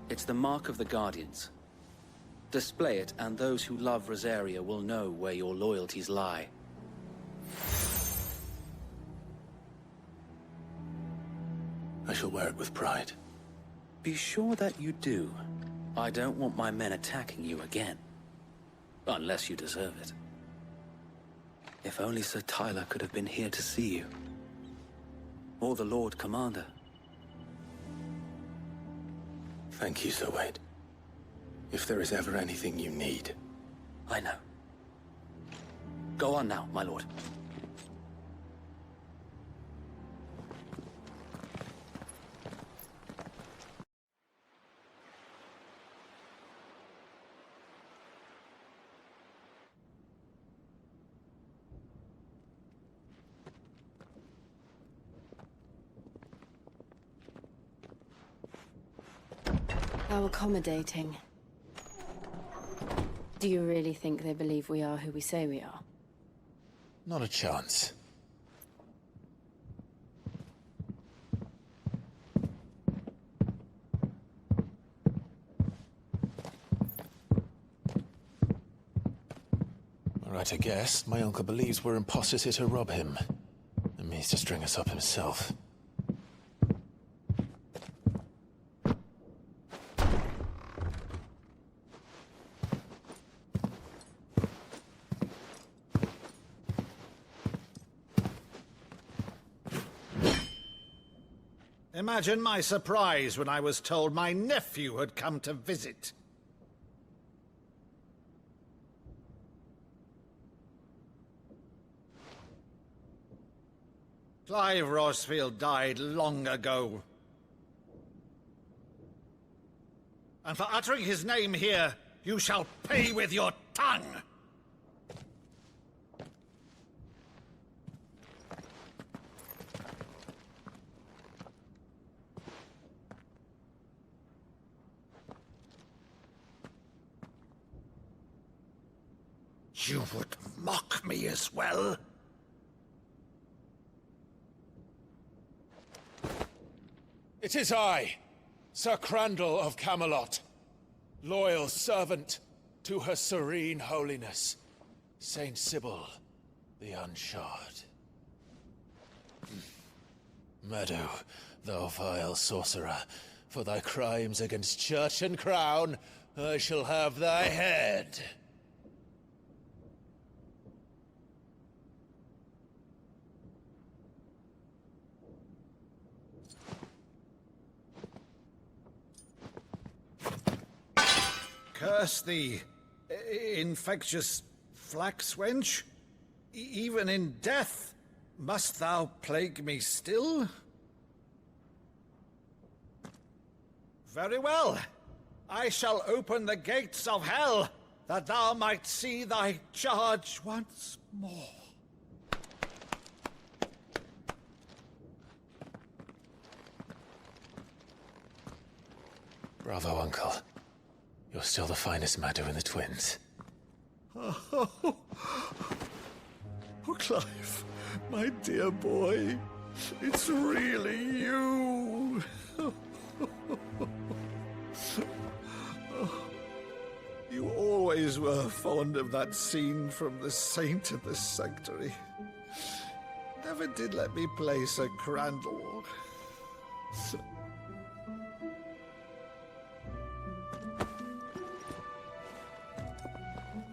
It's the mark of the Guardians. Display it, and those who love Rosaria will know where your loyalties lie. I shall wear it with pride. Be sure that you do. I don't want my men attacking you again. Unless you deserve it. If only Sir Tyler could have been here to see you. Or the Lord Commander. Thank you, Sir Wade. If there is ever anything you need. I know. Go on now, my lord. How accommodating. Do you really think they believe we are who we say we are? Not a chance. All right, I guess. My uncle believes we're imposters here to rob him. And means to string us up himself. Imagine my surprise when I was told my nephew had come to visit. Clive Rosfield died long ago. And for uttering his name here, you shall pay with your tongue! You would mock me as well? It is I, Sir Crandall of Camelot, loyal servant to Her Serene Holiness, Saint Sybil the Unshod. Meadow, thou vile sorcerer, for thy crimes against church and crown, I shall have thy head. Curse thee, infectious flax wench. Even in death, must thou plague me still? Very well. I shall open the gates of hell, that thou might see thy charge once more. Bravo, Uncle. You're still the finest Maddo in the twins. Oh, Clive, my dear boy, it's really you. You always were fond of that scene from The Saint of the Sanctuary. Never did let me play Sir Crandall.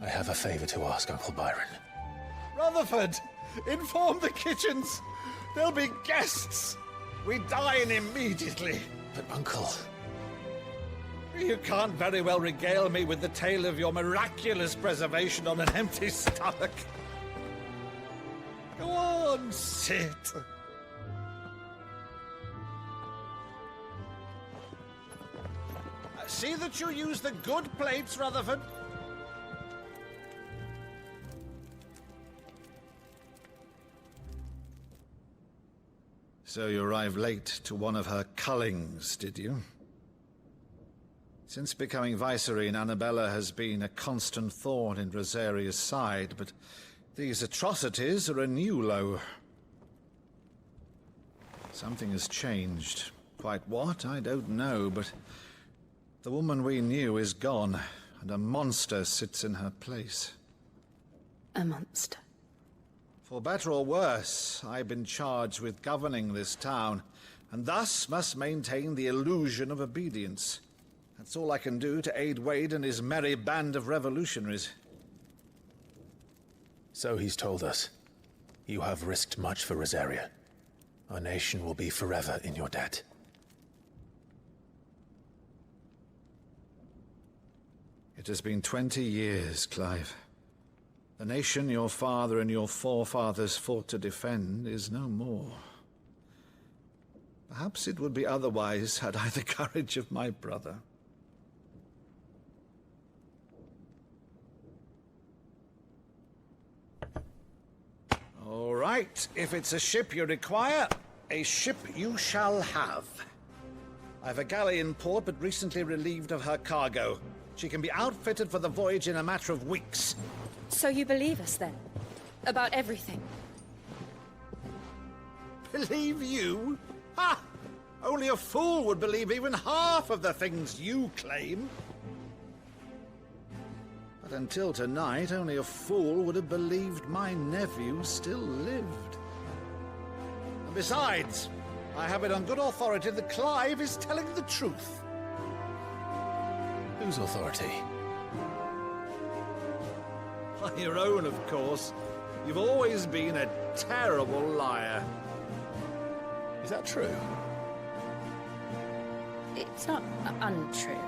I have a favor to ask, Uncle Byron. Rutherford, inform the kitchens. There'll be guests. We dine immediately. But, Uncle... You can't very well regale me with the tale of your miraculous preservation on an empty stomach. Go on, sit. See that you use the good plates, Rutherford. So you arrived late to one of her cullings, did you? Since becoming Vicereine, Annabella has been a constant thorn in Rosaria's side, but these atrocities are a new low. Something has changed. Quite what, I don't know, but the woman we knew is gone, and a monster sits in her place. A monster. For better or worse, I've been charged with governing this town, and thus must maintain the illusion of obedience. That's all I can do to aid Wade and his merry band of revolutionaries. So he's told us. You have risked much for Rosaria. Our nation will be forever in your debt. It has been 20 years, Clive. The nation your father and your forefathers fought to defend is no more. Perhaps it would be otherwise had I the courage of my brother. All right, if it's a ship you require, a ship you shall have. I've a galley in port, but recently relieved of her cargo. She can be outfitted for the voyage in a matter of weeks. So you believe us then? About everything? Believe you? Ha! Only a fool would believe even half of the things you claim. But until tonight, only a fool would have believed my nephew still lived. And besides, I have it on good authority that Clive is telling the truth. Whose authority? Your own, of course. You've always been a terrible liar. Is that true? It's not untrue.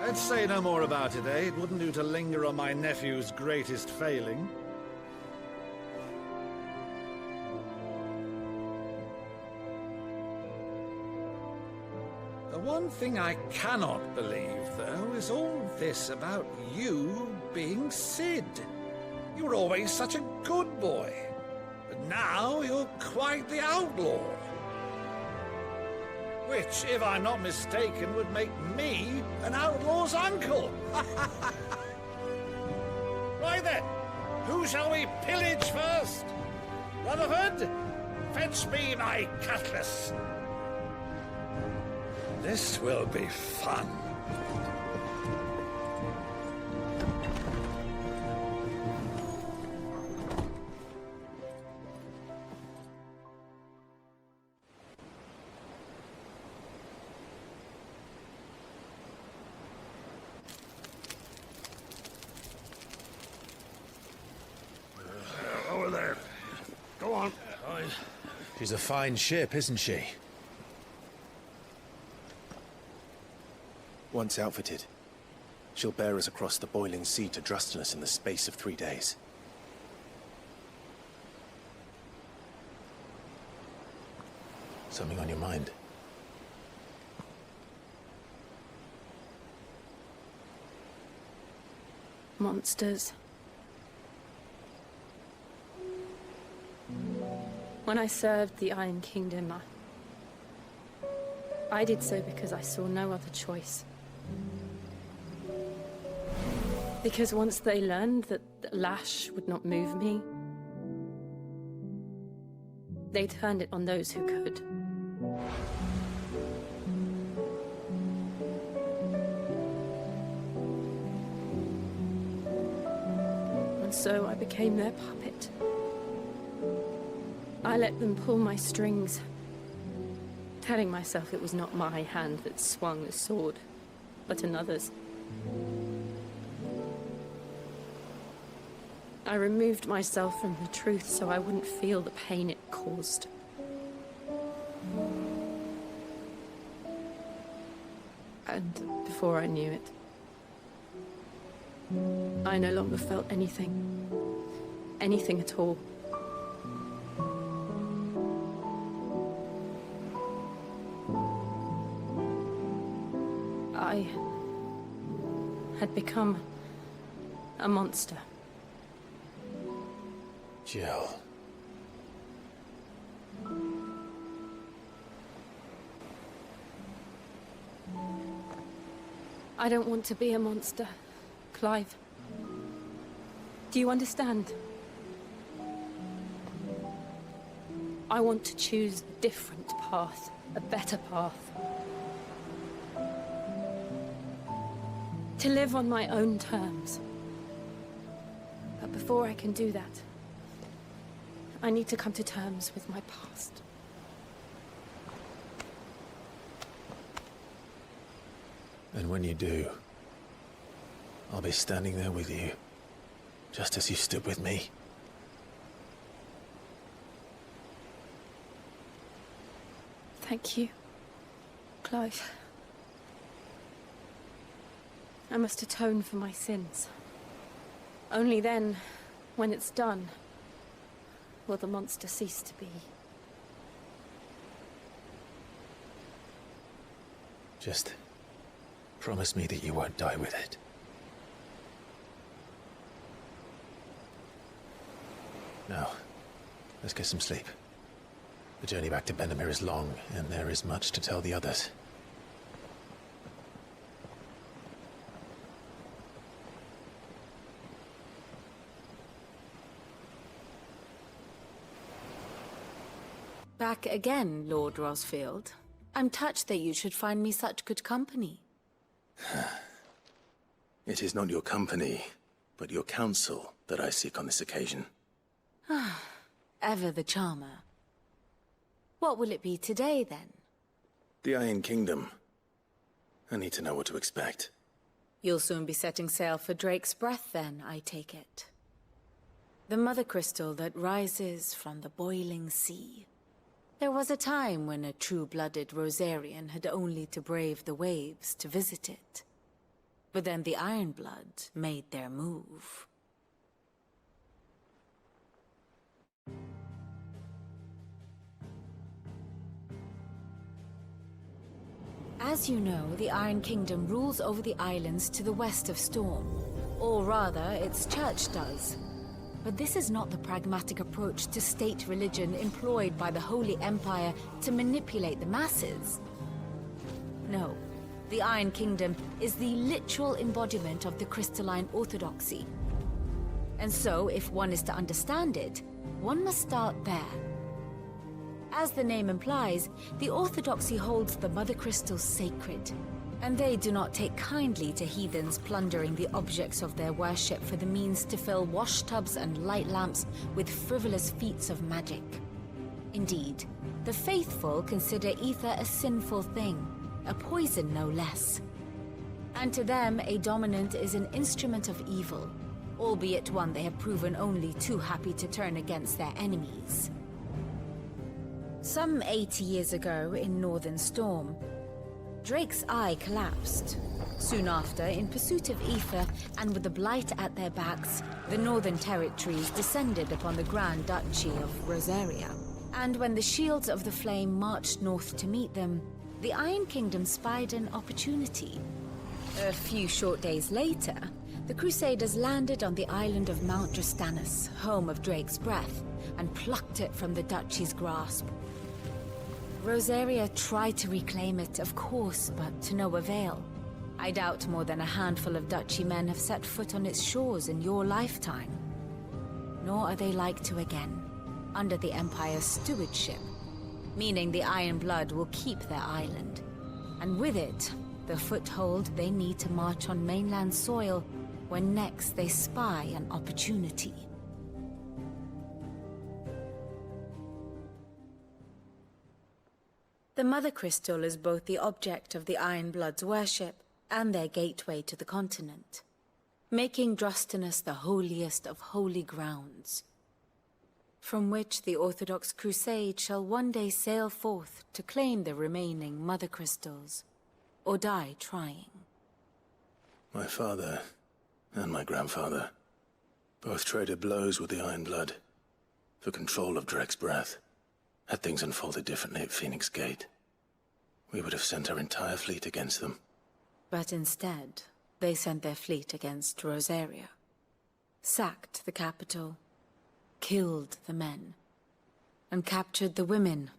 Let's say no more about it, eh? It wouldn't do to linger on my nephew's greatest failing. The one thing I cannot believe, though, is all this about you being Cid. You were always such a good boy, but now you're quite the outlaw. Which, if I'm not mistaken, would make me an outlaw's uncle. Right then, who shall we pillage first? Rutherford, fetch me my cutlass. This will be fun. Over there. Go on. She's a fine ship, isn't she? Once outfitted, she'll bear us across the boiling sea to Drustinus in the space of 3 days. Something on your mind? Monsters. When I served the Iron Kingdom, I did so because I saw no other choice. Because once they learned that the lash would not move me, they turned it on those who could. And so I became their puppet. I let them pull my strings, telling myself it was not my hand that swung the sword, but another's. I removed myself from the truth so I wouldn't feel the pain it caused. And before I knew it, I no longer felt anything. Anything at all. I had become a monster. Jill. I don't want to be a monster, Clive. Do you understand? I want to choose a different path, a better path. To live on my own terms. But before I can do that, I need to come to terms with my past. And when you do, I'll be standing there with you, just as you stood with me. Thank you, Clive. I must atone for my sins. Only then, when it's done, will the monster cease to be. Just promise me that you won't die with it. Now, let's get some sleep. The journey back to Benamir is long, and there is much to tell the others. Back again, Lord Rosfield. I'm touched that you should find me such good company. It is not your company, but your counsel that I seek on this occasion. Ever the charmer. What will it be today, then? The Iron Kingdom. I need to know what to expect. You'll soon be setting sail for Drake's Breath, then, I take it. The mother crystal that rises from the boiling sea. There was a time when a true-blooded Rosarian had only to brave the waves to visit it. But then the Ironblood made their move. As you know, the Iron Kingdom rules over the islands to the west of Storm. Or rather, its church does. But this is not the pragmatic approach to state religion employed by the Holy Empire to manipulate the masses. No, the Iron Kingdom is the literal embodiment of the crystalline orthodoxy. And so, if one is to understand it, one must start there. As the name implies, the orthodoxy holds the Mother Crystals sacred, and they do not take kindly to heathens plundering the objects of their worship for the means to fill washtubs and light lamps with frivolous feats of magic. Indeed, the faithful consider ether a sinful thing, a poison no less. And to them, a dominant is an instrument of evil, albeit one they have proven only too happy to turn against their enemies. Some 80 years ago, in Northern Storm, Drake's eye collapsed. Soon after, in pursuit of ether, and with the Blight at their backs, the Northern Territories descended upon the Grand Duchy of Rosaria. And when the Shields of the Flame marched north to meet them, the Iron Kingdom spied an opportunity. A few short days later, the Crusaders landed on the island of Mount Drastanus, home of Drake's Breath, and plucked it from the Duchy's grasp. Rosaria tried to reclaim it, of course, but to no avail. I doubt more than a handful of Duchy men have set foot on its shores in your lifetime. Nor are they like to again, under the Empire's stewardship, meaning the Iron Blood will keep their island, and with it, the foothold they need to march on mainland soil when next they spy an opportunity. The Mother Crystal is both the object of the Iron Blood's worship and their gateway to the continent, making Drastanus the holiest of holy grounds, from which the Orthodox Crusade shall one day sail forth to claim the remaining Mother Crystals, or die trying. My father and my grandfather both traded blows with the Iron Blood for control of Drake's Breath. Had things unfolded differently at Phoenix Gate, we would have sent our entire fleet against them. But instead, they sent their fleet against Rosaria, sacked the capital, killed the men, and captured the women,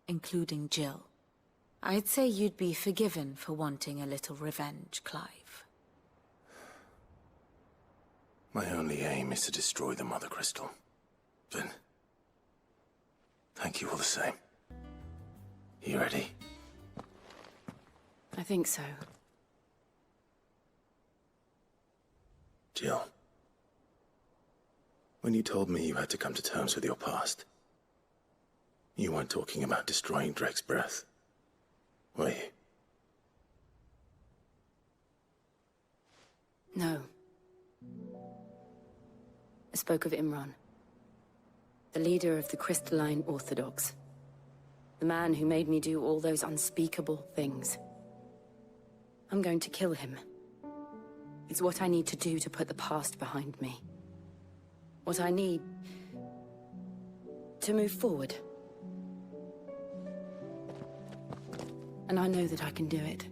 including Jill. I'd say you'd be forgiven for wanting a little revenge, Clive. My only aim is to destroy the Mother Crystal. But thank you all the same. You ready? I think so. When you told me you had to come to terms with your past, you weren't talking about destroying Drake's breath, were you? No. I spoke of Imran, the leader of the Crystalline Orthodox. The man who made me do all those unspeakable things. I'm going to kill him. It's what I need to do to put the past behind me. What I need to move forward. And I know that I can do it.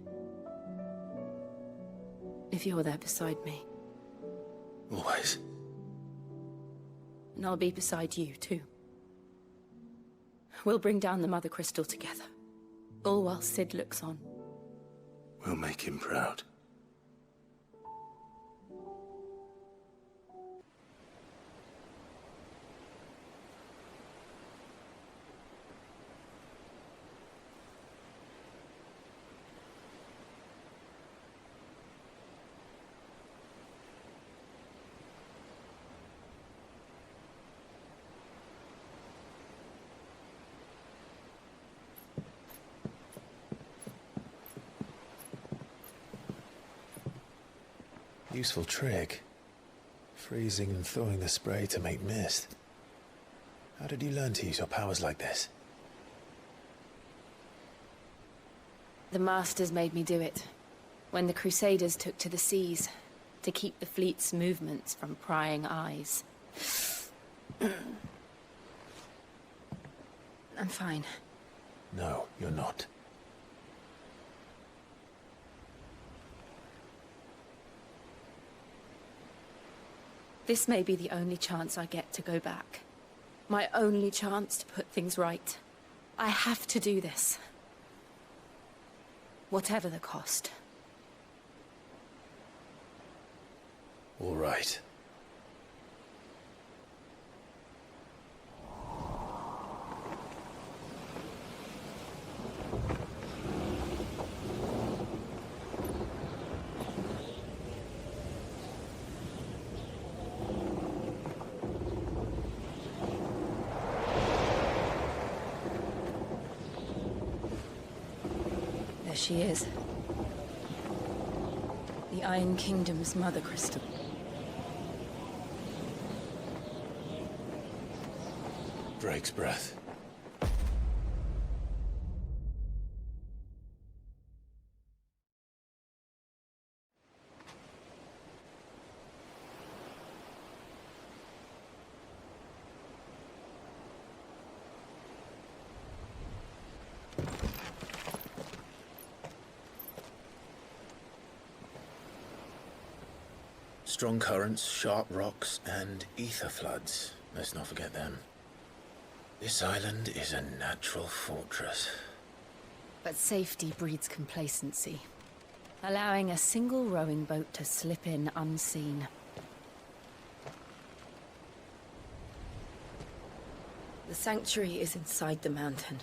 If you're there beside me. Always. And I'll be beside you, too. We'll bring down the Mother Crystal together. All while Sid looks on. We'll make him proud. Useful trick. Freezing and thawing the spray to make mist. How did you learn to use your powers like this? The Masters made me do it. When the Crusaders took to the seas, to keep the fleet's movements from prying eyes. I'm fine. No, you're not. This may be the only chance I get to go back. My only chance to put things right. I have to do this. Whatever the cost. All right. She is. The Iron Kingdom's Mother Crystal. Drake's breath. Strong currents, sharp rocks, and ether floods. Let's not forget them. This island is a natural fortress. But safety breeds complacency. Allowing a single rowing boat to slip in unseen. The sanctuary is inside the mountain.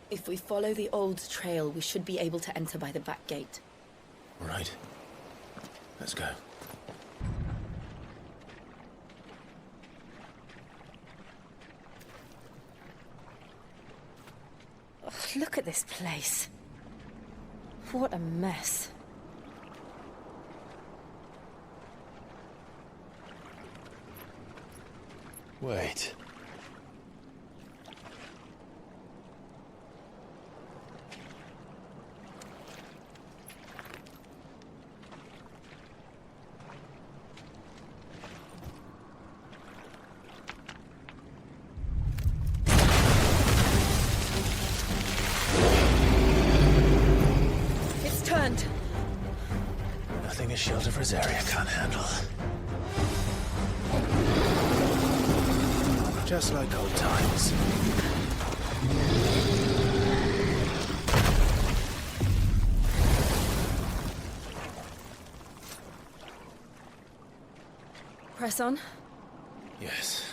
If we follow the old trail, we should be able to enter by the back gate. All right. Let's go. Look at this place. What a mess. Wait. Nothing a Shield of Rosaria can't handle. Just like old times. Press on? Yes.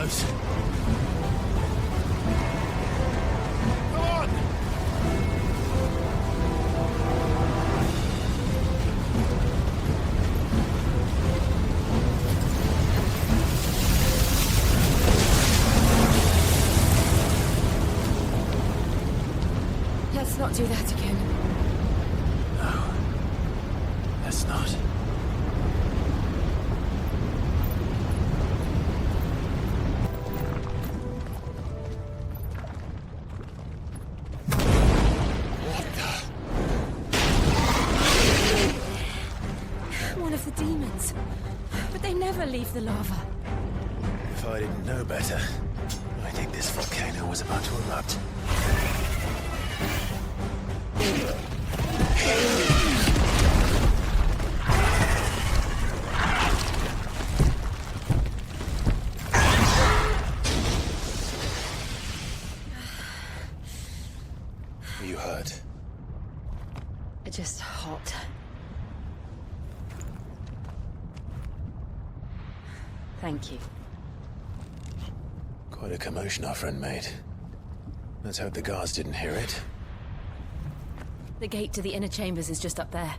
close. Come on! Let's not do that again. No. Let's not. One of the demons. But they never leave the lava. If I didn't know better, I think this volcano was about to erupt. Are you hurt? Just hot. Thank you. Quite a commotion our friend made. Let's hope the guards didn't hear it. The gate to the inner chambers is just up there.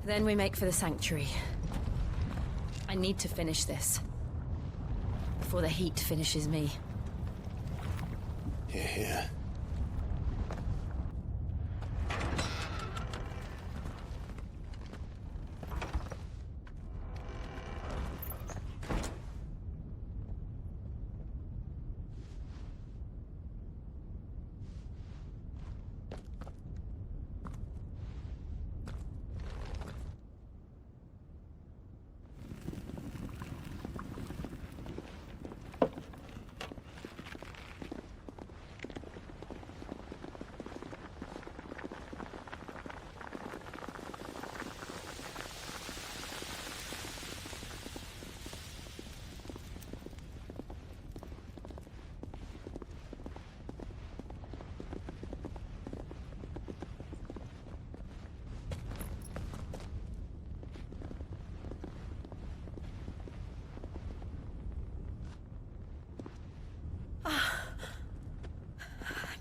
Then we make for the sanctuary. I need to finish this. Before the heat finishes me. Hear, hear.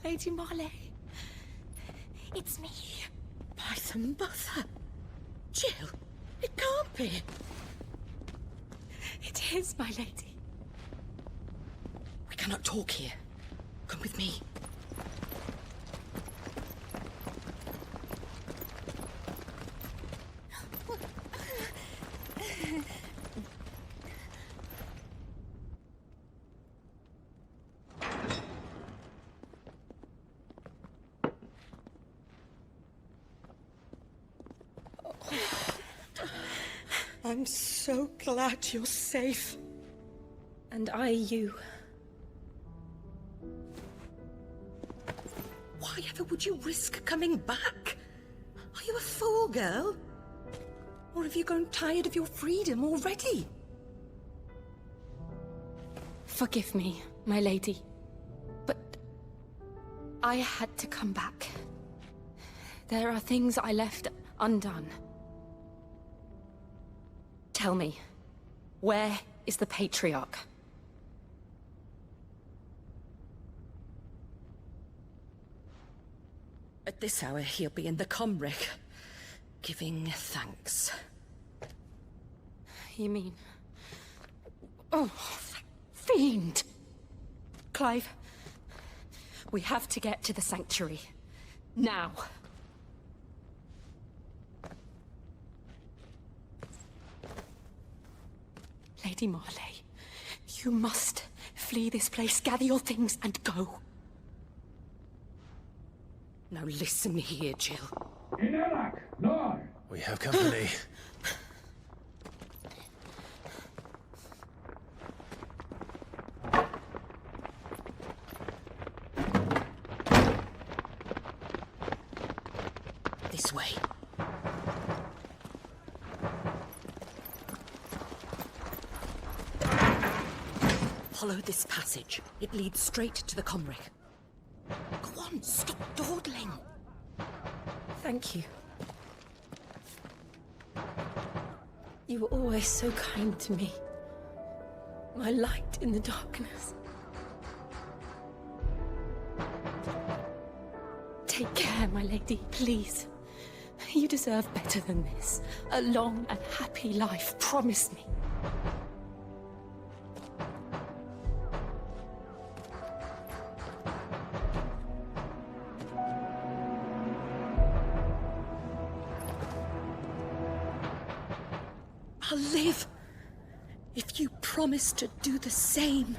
Lady Marley. It's me. By the mother. Jill, it can't be. It is, my lady. We cannot talk here. Come with me. I'm so glad you're safe. And I you. Why ever would you risk coming back? Are you a fool, girl? Or have you grown tired of your freedom already? Forgive me, my lady. But I had to come back. There are things I left undone. Tell me, where is the Patriarch? At this hour, he'll be in the Comric, giving thanks. You mean... Oh, that fiend! Clive, we have to get to the sanctuary. Now. Lady Marley, you must flee this place, gather your things, and go. Now listen here, Jill. We have company. This way. Follow this passage. It leads straight to the Comric. Go on, stop dawdling. Thank you. You were always so kind to me. My light in the darkness. Take care, my lady, please. You deserve better than this. A long and happy life, promise me. I'll live if you promise to do the same.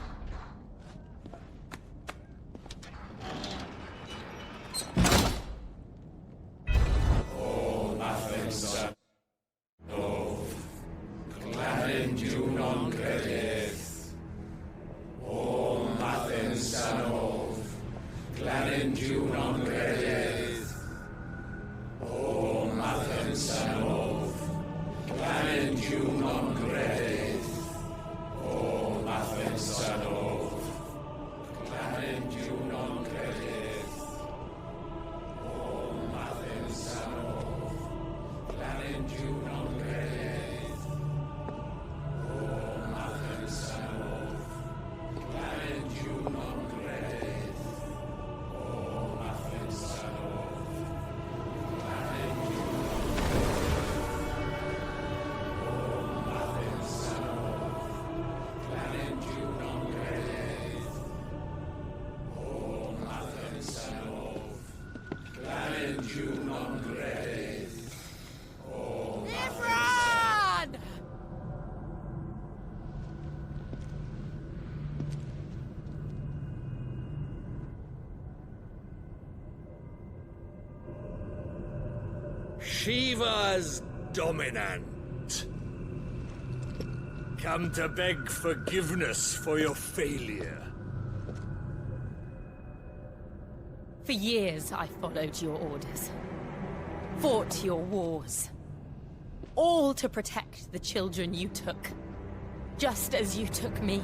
Shiva's dominant. Come to beg forgiveness for your failure. For years, I followed your orders. Fought your wars. All to protect the children you took. Just as you took me.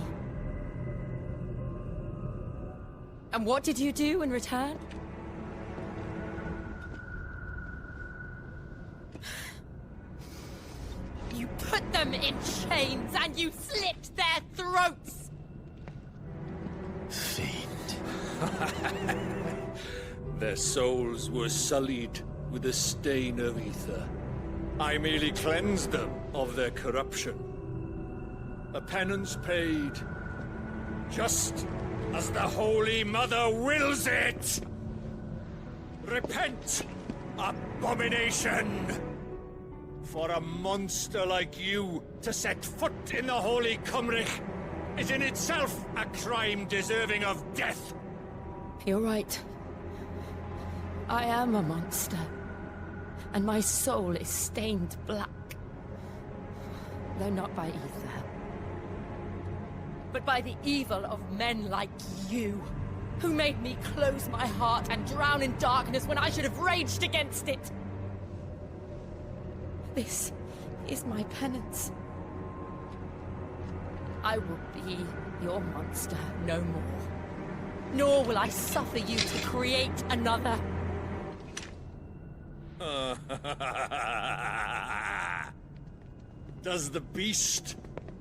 And what did you do in return? You put them in chains and you slit their throats! Fiend. Their souls were sullied with the stain of ether. I merely cleansed them of their corruption. A penance paid, just as the Holy Mother wills it! Repent, abomination! For a monster like you to set foot in the Holy Cymrich is in itself a crime deserving of death. You're right. I am a monster. And my soul is stained black. Though not by ether. But by the evil of men like you, who made me close my heart and drown in darkness when I should have raged against it. This is my penance. I will be your monster no more. Nor will I suffer you to create another. Does the beast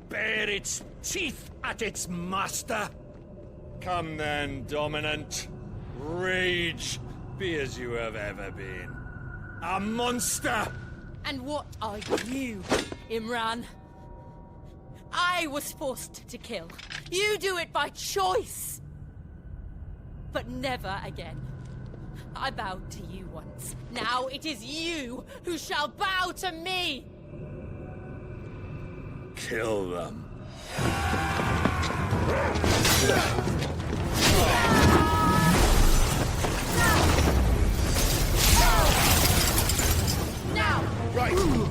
bare its teeth at its master? Come then, dominant. Rage, be as you have ever been. A monster! And what are you, Imran? I was forced to kill. You do it by choice. But never again. I bowed to you once. Now it is you who shall bow to me! Kill them. Now! Right!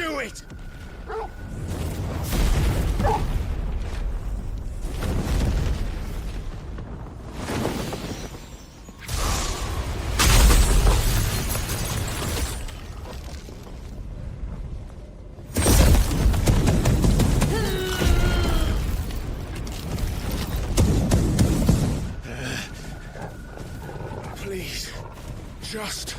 do it! Please, just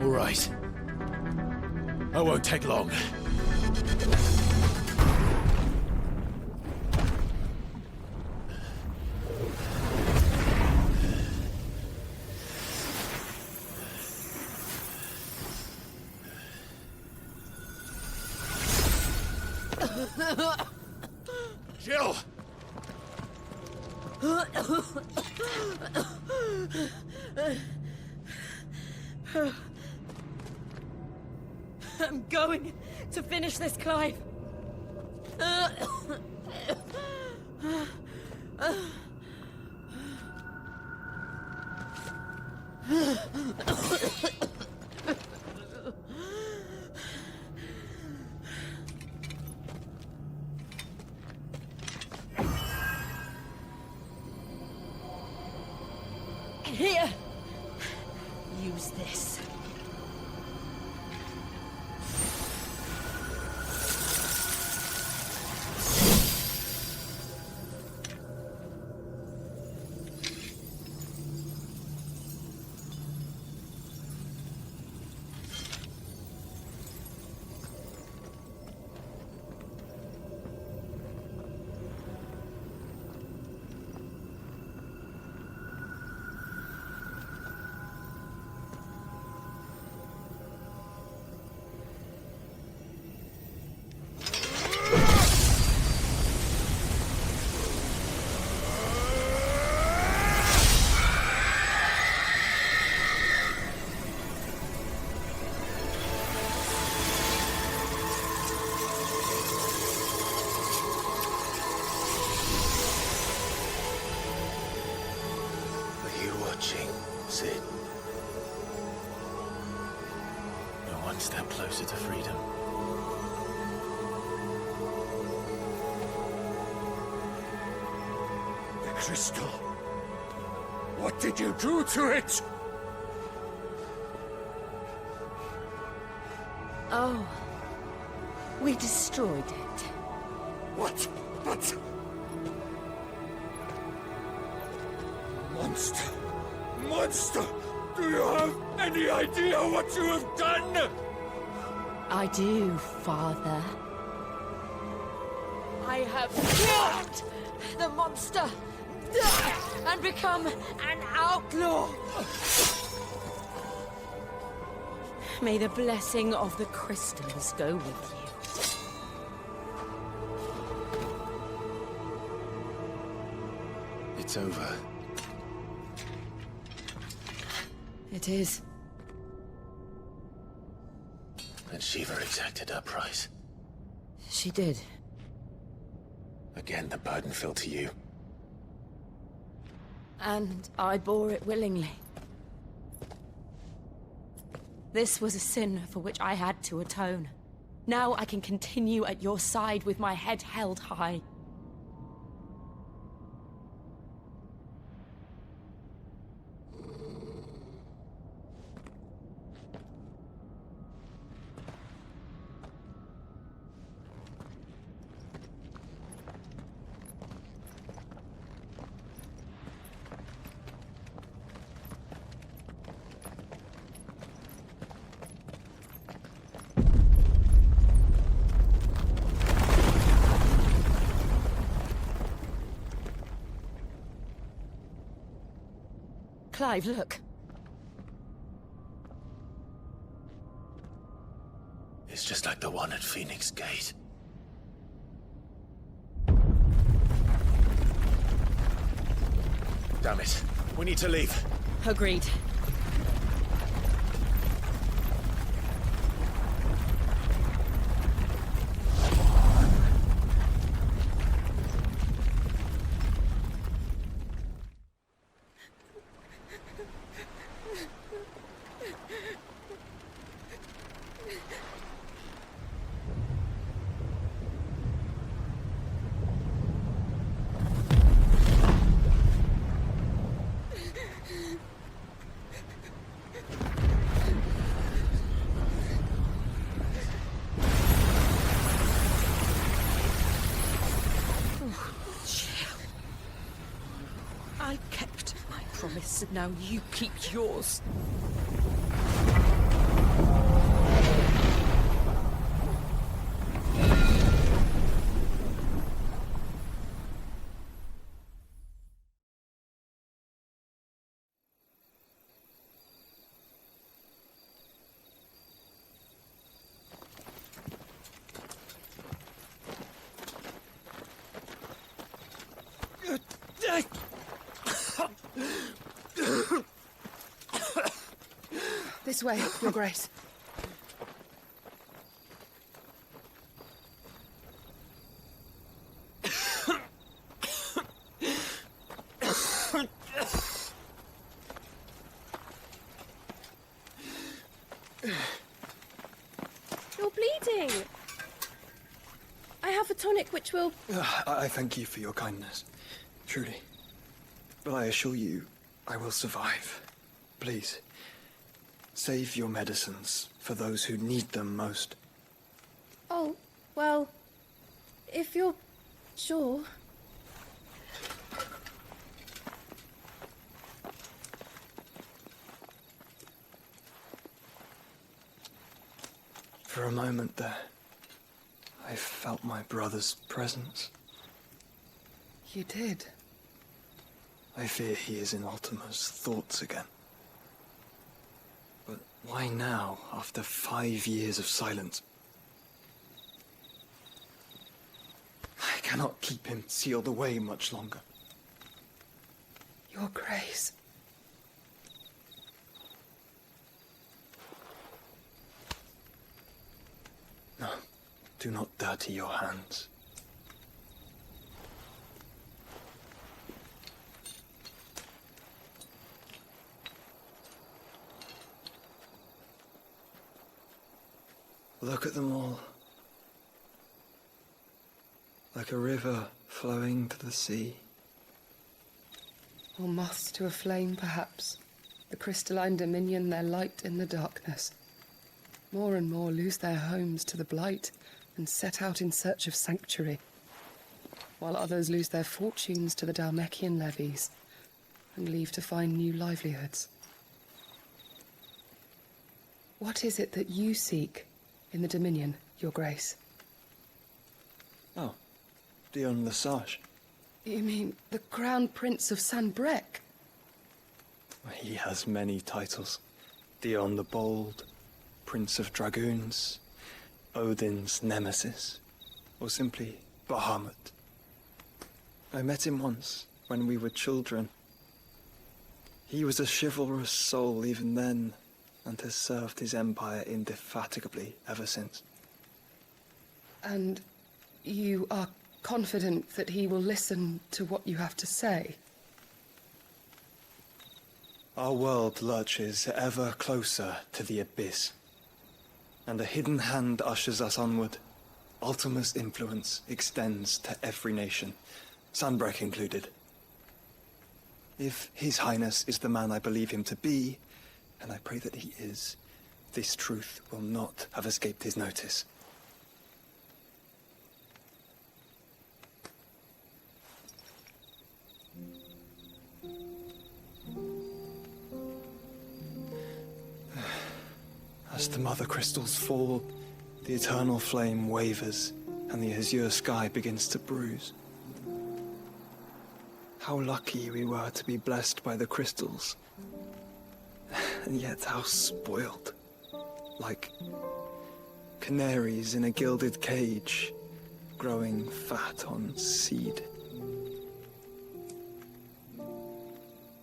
All right. I won't take long. Jill! I'm going to finish this, Clive. Here. Use this. Sid. You're one step closer to freedom. The crystal. What did you do to it? Oh. We destroyed it. What? But... Monster! Monster! Do you have any idea what you have done? I do, Father. I have killed the monster and become an outlaw. May the blessing of the crystals go with you. It's over. It is. And Shiva exacted her price. She did. Again, the burden fell to you. And I bore it willingly. This was a sin for which I had to atone. Now I can continue at your side with my head held high. Clive, look. It's just like the one at Phoenix Gate. Damn it. We need to leave. Agreed. I kept my promise, and now you keep yours. This way, Your Grace. You're bleeding. I have a tonic which will... I thank you for your kindness, truly. But I assure you, I will survive. Please, save your medicines for those who need them most. Oh, well, if you're sure. For a moment there, I felt my brother's presence. You did? I fear he is in Ultima's thoughts again. But why now, after 5 years of silence? I cannot keep him sealed away much longer. Your Grace. No, do not dirty your hands. Look at them all. Like a river flowing to the sea. Or moths to a flame, perhaps. The crystalline dominion, their light in the darkness. More and more lose their homes to the blight and set out in search of sanctuary, while others lose their fortunes to the Dalmekian levies and leave to find new livelihoods. What is it that you seek in the Dominion, Your Grace? Oh, Dion Lesage. You mean the Crown Prince of Sanbrec? He has many titles. Dion the Bold, Prince of Dragoons, Odin's Nemesis, or simply Bahamut. I met him once, when we were children. He was a chivalrous soul even then, and has served his empire indefatigably ever since. And you are confident that he will listen to what you have to say? Our world lurches ever closer to the abyss, and a hidden hand ushers us onward. Ultima's influence extends to every nation, Sanbrec included. If His Highness is the man I believe him to be, and I pray that he is, this truth will not have escaped his notice. As the mother crystals fall, the eternal flame wavers, and the azure sky begins to bruise. How lucky we were to be blessed by the crystals, And yet how spoiled. Like canaries in a gilded cage, growing fat on seed.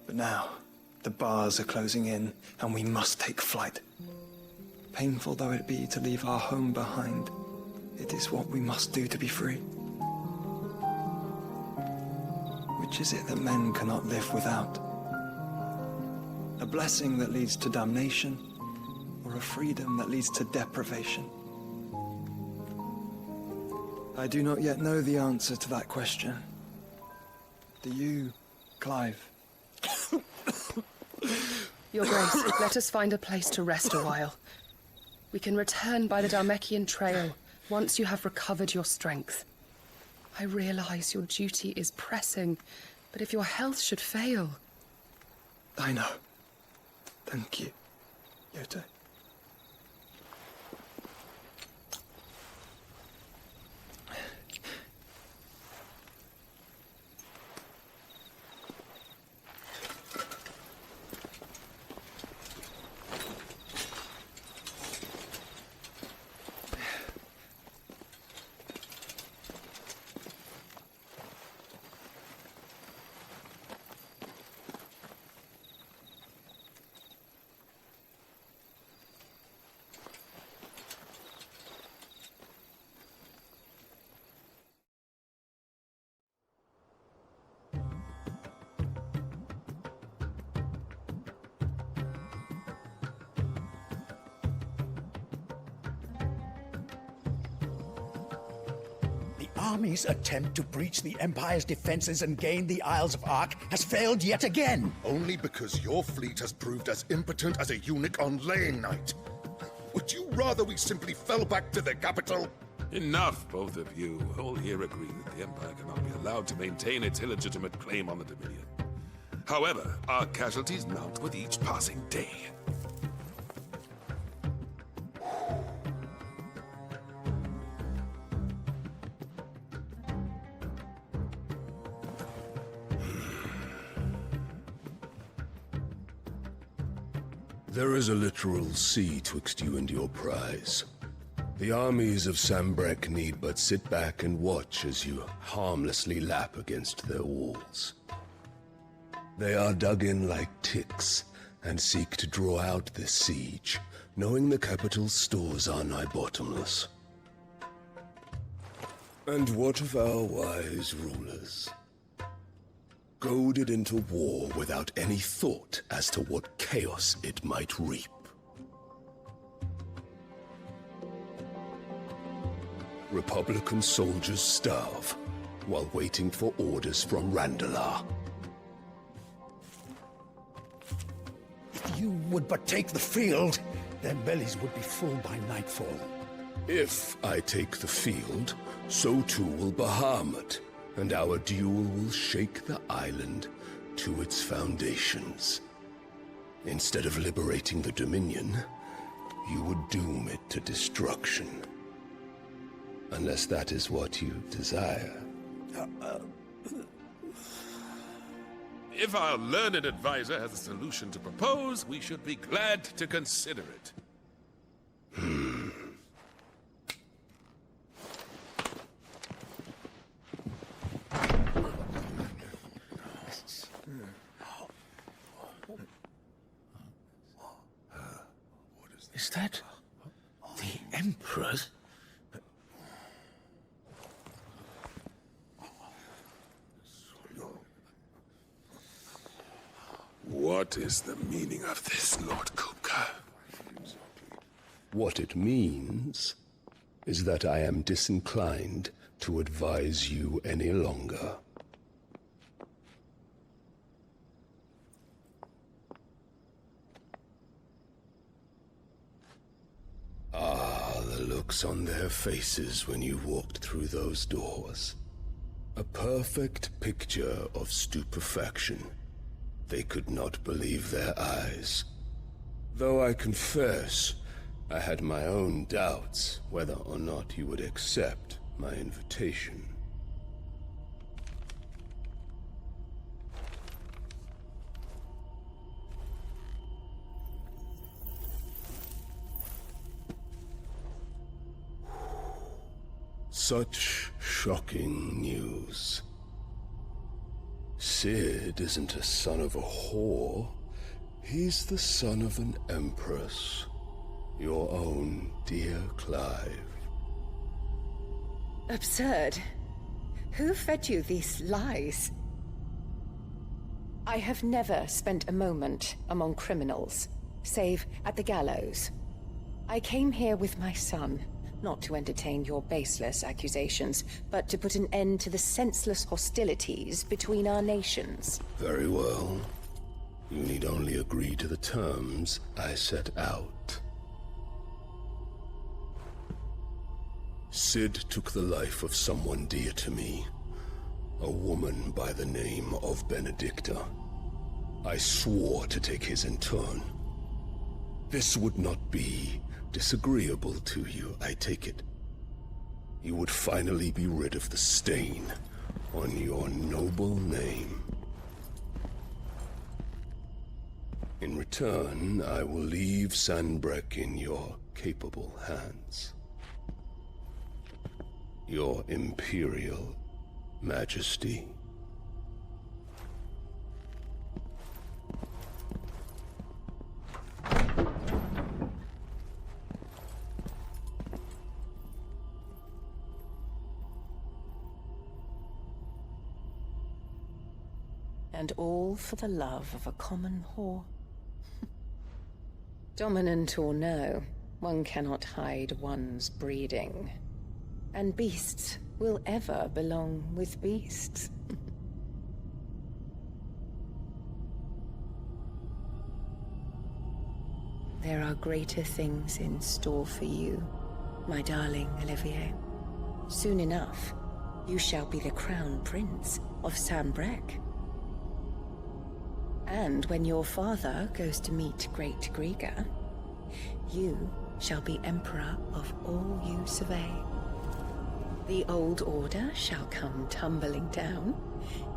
But now, the bars are closing in, and we must take flight. Painful though it be to leave our home behind, it is what we must do to be free. Which is it that men cannot live without? A blessing that leads to damnation, or a freedom that leads to deprivation? I do not yet know the answer to that question. Do you, Clive? Your Grace, let us find a place to rest a while. We can return by the Dalmekian trail once you have recovered your strength. I realize your duty is pressing, but if your health should fail... I know. Thank you, Yote. Army's attempt to breach the Empire's defenses and gain the Isles of Ark has failed yet again. Only because your fleet has proved as impotent as a eunuch on laying night. Would you rather we simply fell back to the capital? Enough, both of you. All here agree that the Empire cannot be allowed to maintain its illegitimate claim on the Dominion. However, our casualties mount with each passing day. There is a literal sea twixt you and your prize. The armies of Sambrek need but sit back and watch as you harmlessly lap against their walls. They are dug in like ticks, and seek to draw out this siege, knowing the capital's stores are nigh bottomless. And what of our wise rulers? Goaded into war without any thought as to what chaos it might reap. Republican soldiers starve while waiting for orders from Randalar. If you would but take the field, their bellies would be full by nightfall. If I take the field, so too will Bahamut, and our duel will shake the island to its foundations. Instead of liberating the Dominion, you would doom it to destruction. Unless that is what you desire. If our learned advisor has a solution to propose, we should be glad to consider it. Is that the Emperor's? What is the meaning of this, Lord Kupka? What it means is that I am disinclined to advise you any longer. Ah, the looks on their faces when you walked through those doors. A perfect picture of stupefaction. They could not believe their eyes. Though I confess, I had my own doubts whether or not you would accept my invitation. Such shocking news. Sid isn't a son of a whore. He's the son of an empress. Your own dear Clive. Absurd. Who fed you these lies? I have never spent a moment among criminals, save at the gallows. I came here with my son, not to entertain your baseless accusations, but to put an end to the senseless hostilities between our nations. Very well. You need only agree to the terms I set out. Sid took the life of someone dear to me, a woman by the name of Benedicta. I swore to take his in turn. This would not be disagreeable to you, I take it. You would finally be rid of the stain on your noble name. In return, I will leave Sanbreque in your capable hands. Your Imperial Majesty. And all for the love of a common whore. Dominant or no, one cannot hide one's breeding. And beasts will ever belong with beasts. There are greater things in store for you, my darling Olivier. Soon enough, you shall be the crown prince of Sanbreque. And when your father goes to meet Great Griga, you shall be emperor of all you survey. The old order shall come tumbling down,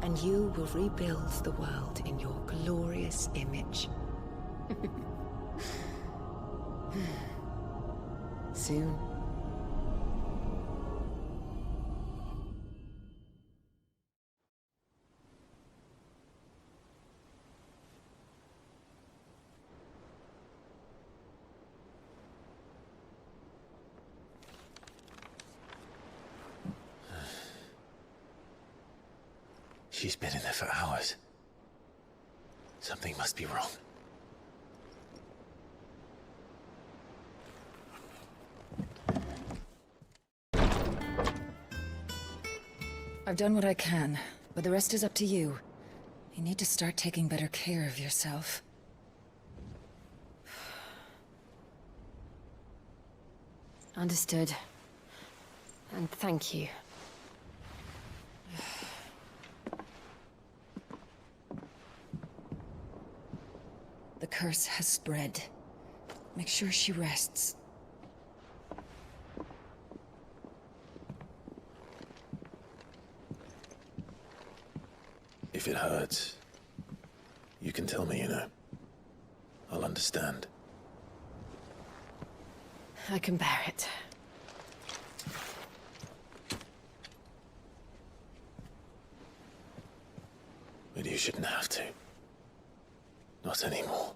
and you will rebuild the world in your glorious image. Soon. She's been in there for hours. Something must be wrong. I've done what I can, but the rest is up to you. You need to start taking better care of yourself. Understood. And thank you. The curse has spread. Make sure she rests. If it hurts, you can tell me, you know. I'll understand. I can bear it. But you shouldn't have to. Not anymore.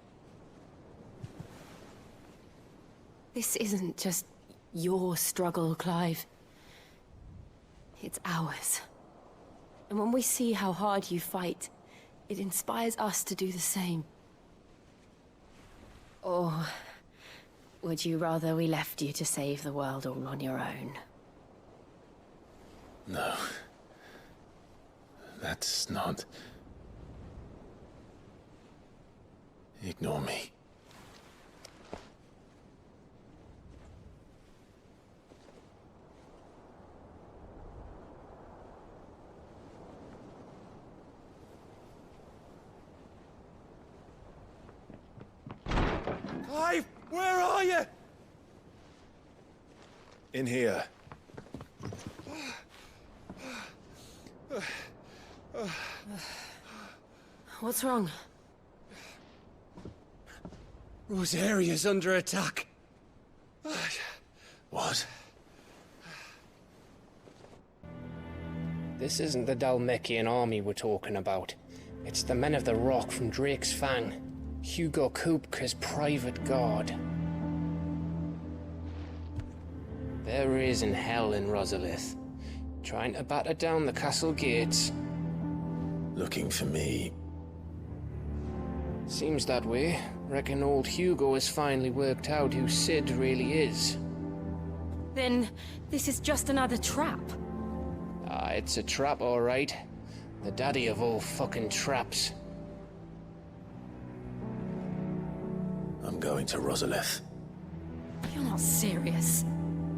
This isn't just your struggle, Clive. It's ours. And when we see how hard you fight, it inspires us to do the same. Or would you rather we left you to save the world all on your own? No. That's not... Ignore me. Clive, where are you? In here. What's wrong? Rosaria's under attack. What? This isn't the Dalmekian army we're talking about. It's the men of the Rock from Drake's Fang. Hugo Kupka's private guard. There is in hell in Rosalith, trying to batter down the castle gates. Looking for me? Seems that way. Reckon old Hugo has finally worked out who Sid really is. Then, this is just another trap. Ah, it's a trap, all right. The daddy of all fucking traps. I'm going to Rosalith. You're not serious.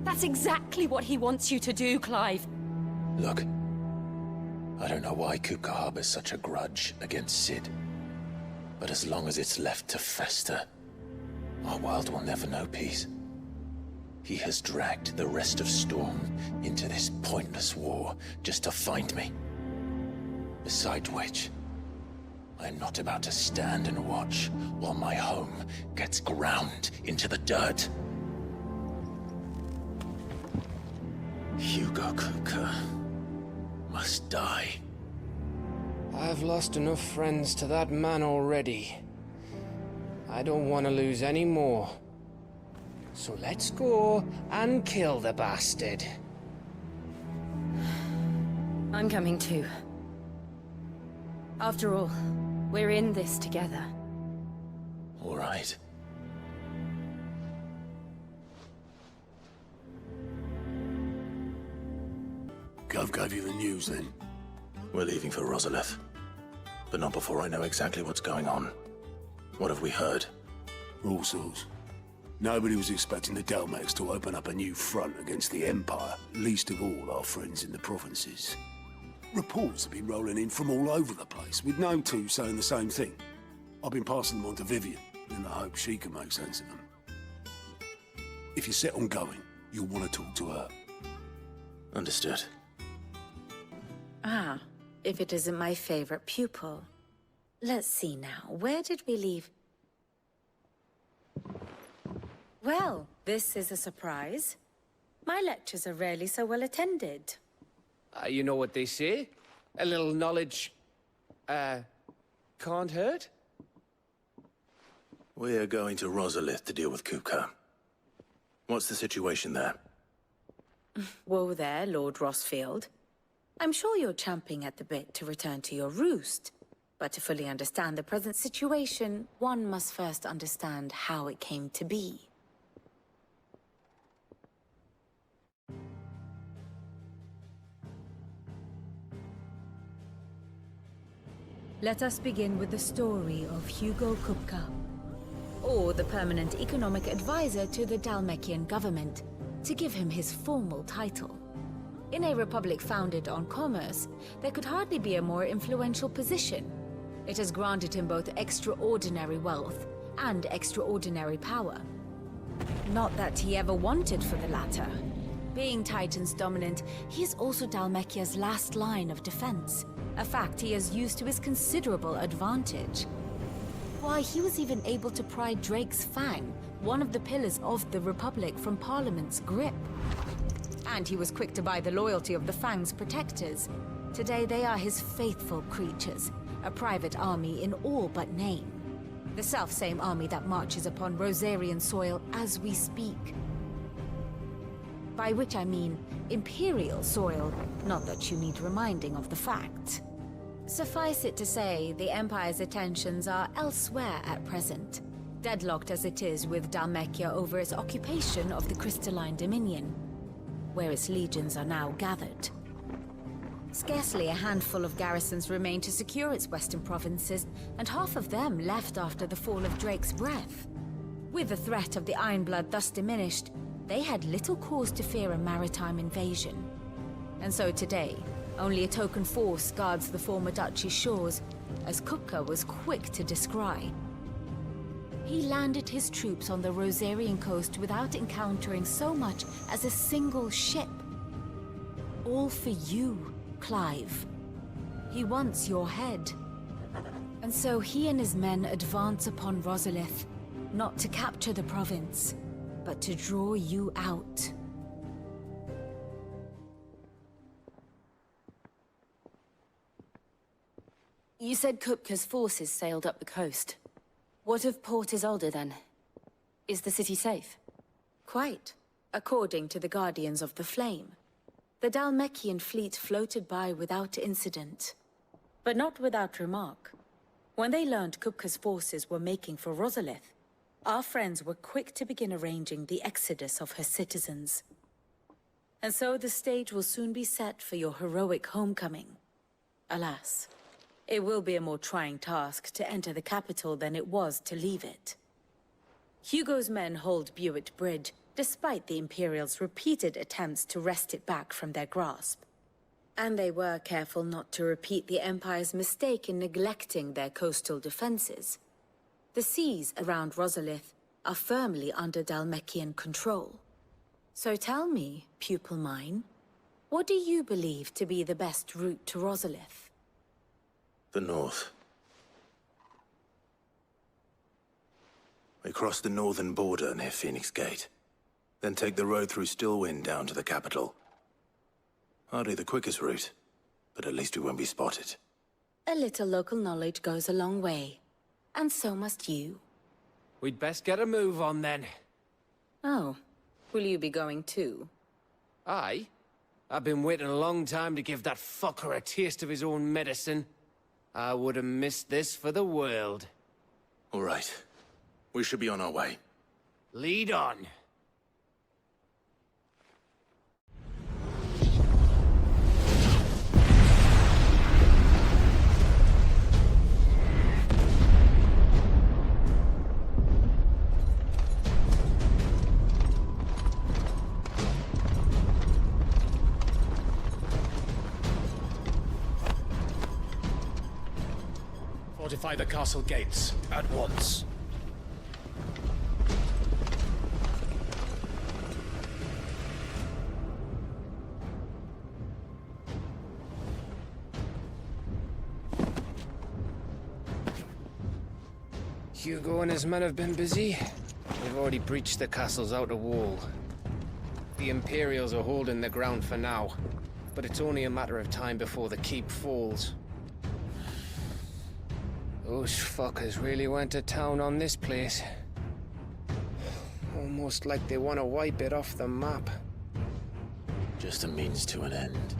That's exactly what he wants you to do, Clive. Look, I don't know why Kupka harbors such a grudge against Sid. But as long as it's left to fester, our world will never know peace. He has dragged the rest of Storm into this pointless war just to find me. Besides which, I'm not about to stand and watch while my home gets ground into the dirt. Hugo Kupka must die. I've lost enough friends to that man already. I don't want to lose any more. So let's go and kill the bastard. I'm coming too. After all, we're in this together. All right. Gov gave you the news then? We're leaving for Rosalith. But not before I know exactly what's going on. What have we heard? All sorts. Nobody was expecting the Dalmeks to open up a new front against the Empire, least of all our friends in the provinces. Reports have been rolling in from all over the place, with no two saying the same thing. I've been passing them on to Vivian, in the hope she can make sense of them. If you're set on going, you'll want to talk to her. Understood. Ah, if it isn't my favorite pupil. Let's see now, where did we leave? Well, this is a surprise. My lectures are rarely so well attended. You know what they say? A little knowledge, can't hurt? We're going to Rosalith to deal with Kupka. What's the situation there? Whoa there, Lord Rosfield. I'm sure you're champing at the bit to return to your roost. But to fully understand the present situation, one must first understand how it came to be. Let us begin with the story of Hugo Kupka, or the permanent economic advisor to the Dalmekian government, to give him his formal title. In a republic founded on commerce, there could hardly be a more influential position. It has granted him both extraordinary wealth and extraordinary power. Not that he ever wanted for the latter. Being Titan's dominant, he is also Dalmekia's last line of defense, a fact he has used to his considerable advantage. Why, he was even able to pry Drake's Fang, one of the pillars of the Republic, from Parliament's grip. And he was quick to buy the loyalty of the Fang's protectors. Today they are his faithful creatures, a private army in all but name. The self-same army that marches upon Rosarian soil as we speak. By which I mean Imperial soil, not that you need reminding of the fact. Suffice it to say, the Empire's attentions are elsewhere at present, deadlocked as it is with Dalmekia over its occupation of the Crystalline Dominion, where its legions are now gathered. Scarcely a handful of garrisons remain to secure its western provinces, and half of them left after the fall of Drake's Breath. With the threat of the Ironblood thus diminished, they had little cause to fear a maritime invasion. And so today, only a token force guards the former duchy's shores, as Kupka was quick to descry. He landed his troops on the Rosarian coast without encountering so much as a single ship. All for you, Clive. He wants your head. And so he and his men advance upon Rosalith, not to capture the province, but to draw you out. You said Kupka's forces sailed up the coast. What of Port Isolde, then? Is the city safe? Quite, according to the Guardians of the Flame. The Dhalmekian fleet floated by without incident. But not without remark. When they learned Kupka's forces were making for Rosalith, our friends were quick to begin arranging the exodus of her citizens. And so the stage will soon be set for your heroic homecoming. Alas, it will be a more trying task to enter the capital than it was to leave it. Hugo's men hold Buet Bridge, despite the Imperials' repeated attempts to wrest it back from their grasp. And they were careful not to repeat the Empire's mistake in neglecting their coastal defenses. The seas around Rosalith are firmly under Dhalmekian control. So tell me, pupil mine, what do you believe to be the best route to Rosalith? The north. We cross the northern border near Phoenix Gate. Then take the road through Stillwind down to the capital. Hardly the quickest route, but at least we won't be spotted. A little local knowledge goes a long way. And so must you. We'd best get a move on then. Oh, will you be going too? Aye. I've been waiting a long time to give that fucker a taste of his own medicine. I would have missed this for the world. All right. We should be on our way. Lead on. Fortify the castle gates, at once. Hugo and his men have been busy. They've already breached the castle's outer wall. The Imperials are holding the ground for now, but it's only a matter of time before the keep falls. Those fuckers really went to town on this place. Almost like they want to wipe it off the map. Just a means to an end.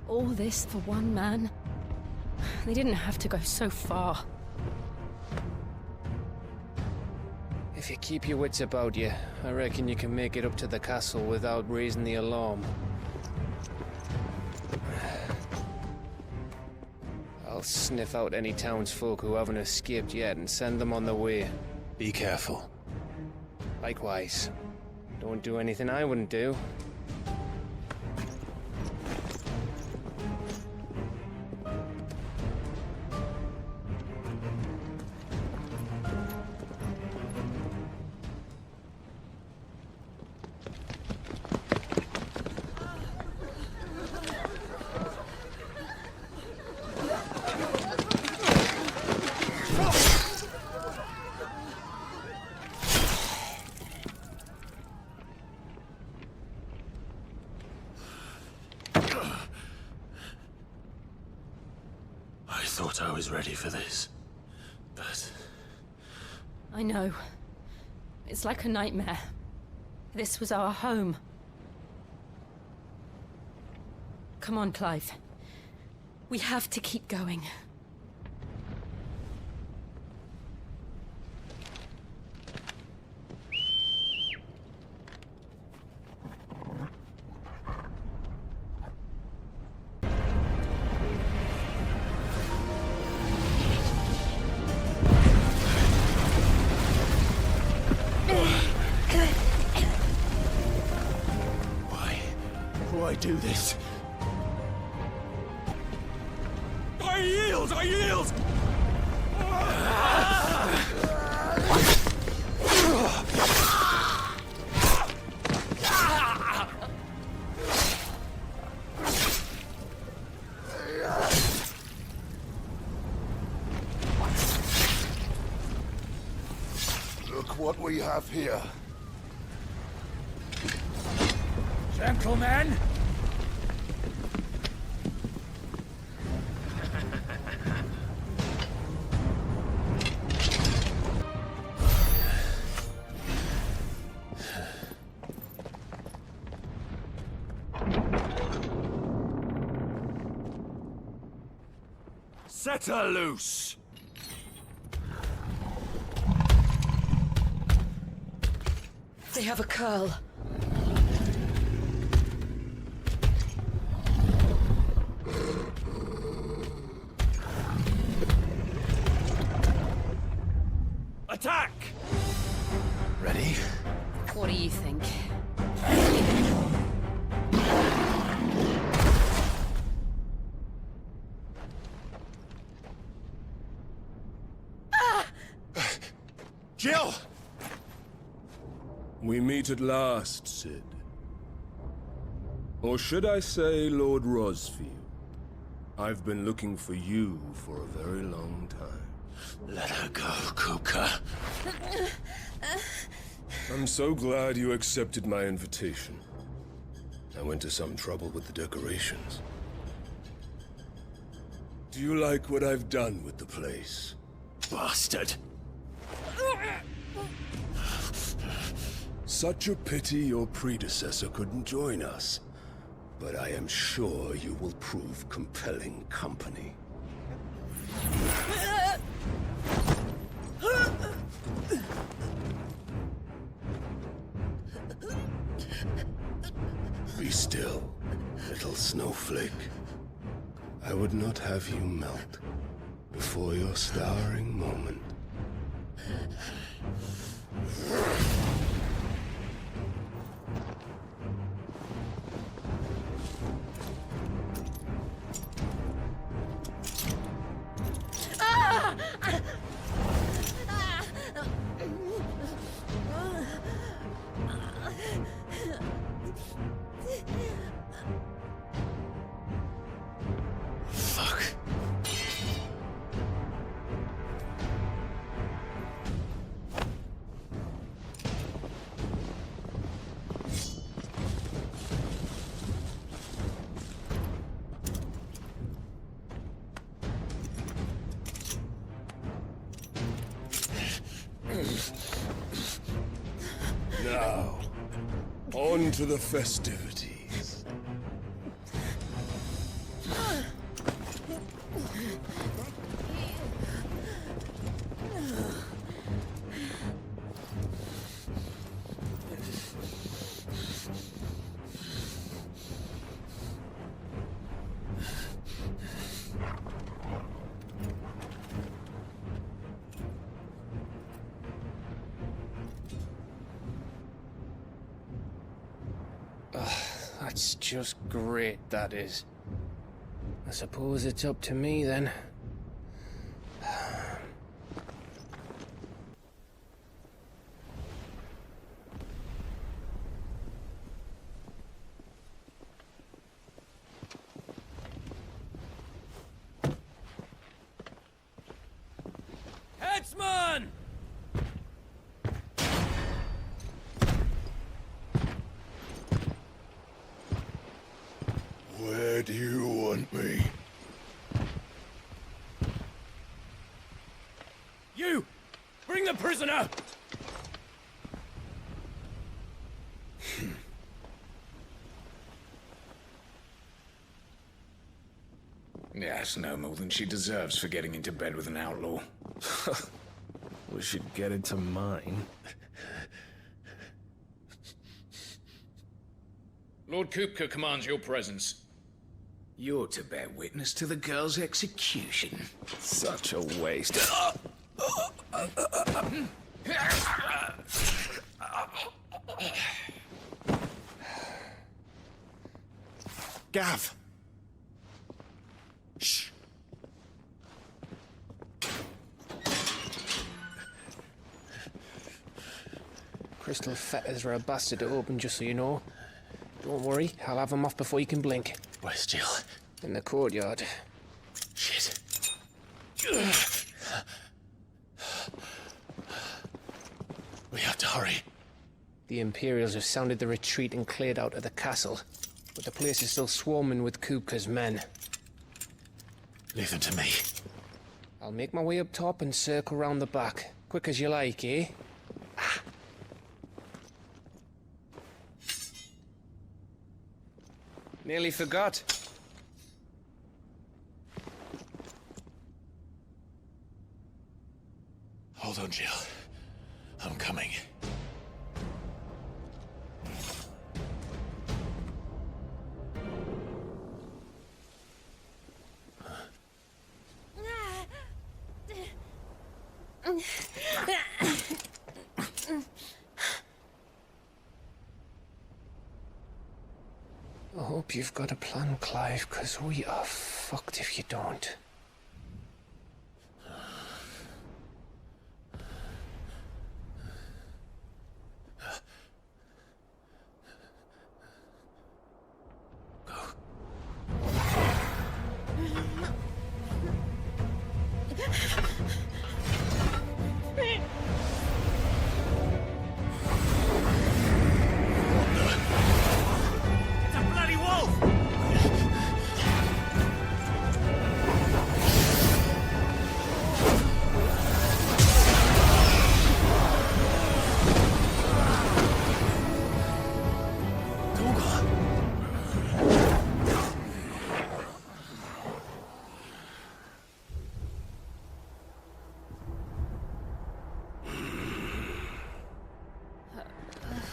All this for one man? They didn't have to go so far. If you keep your wits about you, I reckon you can make it up to the castle without raising the alarm. I'll sniff out any townsfolk who haven't escaped yet and send them on their way. Be careful. Likewise. Don't do anything I wouldn't do. I thought I was ready for this, but... I know. It's like a nightmare. This was our home. Come on, Clive. We have to keep going. Why do this? I yield! I yield! Look what we have here. Gentlemen! Set her loose! They have a curl. Attack! Ready? What do you think? Jill! We meet at last, Sid. Or should I say, Lord Rosfield? I've been looking for you for a very long time. Let her go, Kuka. I'm so glad you accepted my invitation. I went to some trouble with the decorations. Do you like what I've done with the place? Bastard. Such a pity your predecessor couldn't join us. But I am sure you will prove compelling company. Be still, little snowflake. I would not have you melt before your starring moment. Fuck. Now, on to the festivities. That's just great, that is. I suppose it's up to me, then. Headsman! Where do you want me? You! Bring the prisoner! Yes, no more than she deserves for getting into bed with an outlaw. We should get into mine. Lord Kupka commands your presence. You're to bear witness to the girl's execution. Such a waste. Gav! Shh. Crystal fetters are a bastard to open, just so you know. Don't worry, I'll have them off before you can blink. Where's Jill? In the courtyard. Shit. We have to hurry. The Imperials have sounded the retreat and cleared out of the castle, but the place is still swarming with Kupka's men. Leave them to me. I'll make my way up top and circle round the back. Quick as you like, eh? Nearly forgot. Hold on, Jill. I'm coming. I hope you've got a plan, Clive, because we are fucked if you don't.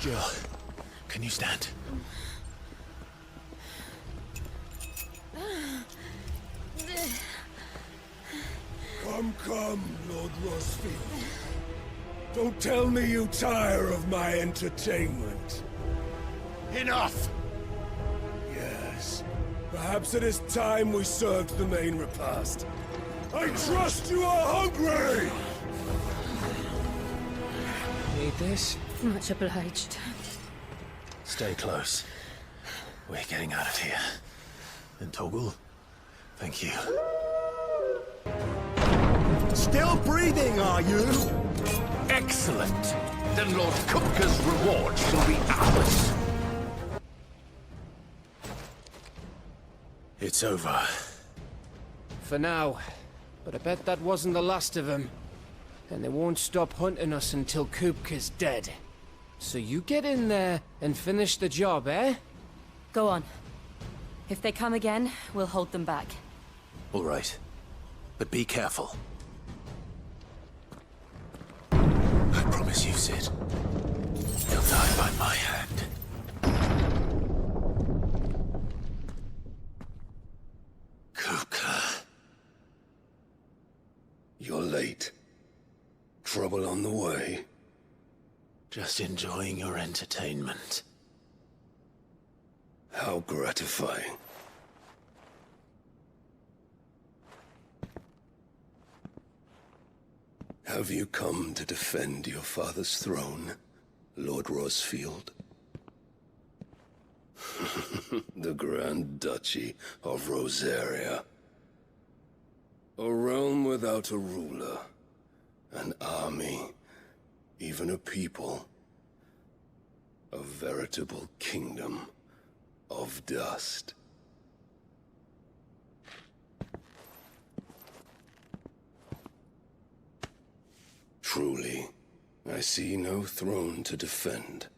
Jill, can you stand? Come, Lord Rosfield. Don't tell me you tire of my entertainment. Enough! Yes. Perhaps it is time we served the main repast. I trust you are hungry! Need this? Much obliged. Stay close. We're getting out of here. And Toggle, thank you. Still breathing, are you? Excellent. Then Lord Kupka's reward shall be ours. It's over. For now. But I bet that wasn't the last of them. And they won't stop hunting us until Kupka's dead. So you get in there and finish the job, eh? Go on. If they come again, we'll hold them back. All right. But be careful. I promise you, Sid. You'll die by my hand. Kupka. You're late. Trouble on the way. Just enjoying your entertainment. How gratifying. Have you come to defend your father's throne, Lord Rosfield? The Grand Duchy of Rosaria. A realm without a ruler, an army, even a people. A veritable kingdom of dust. Truly, I see no throne to defend.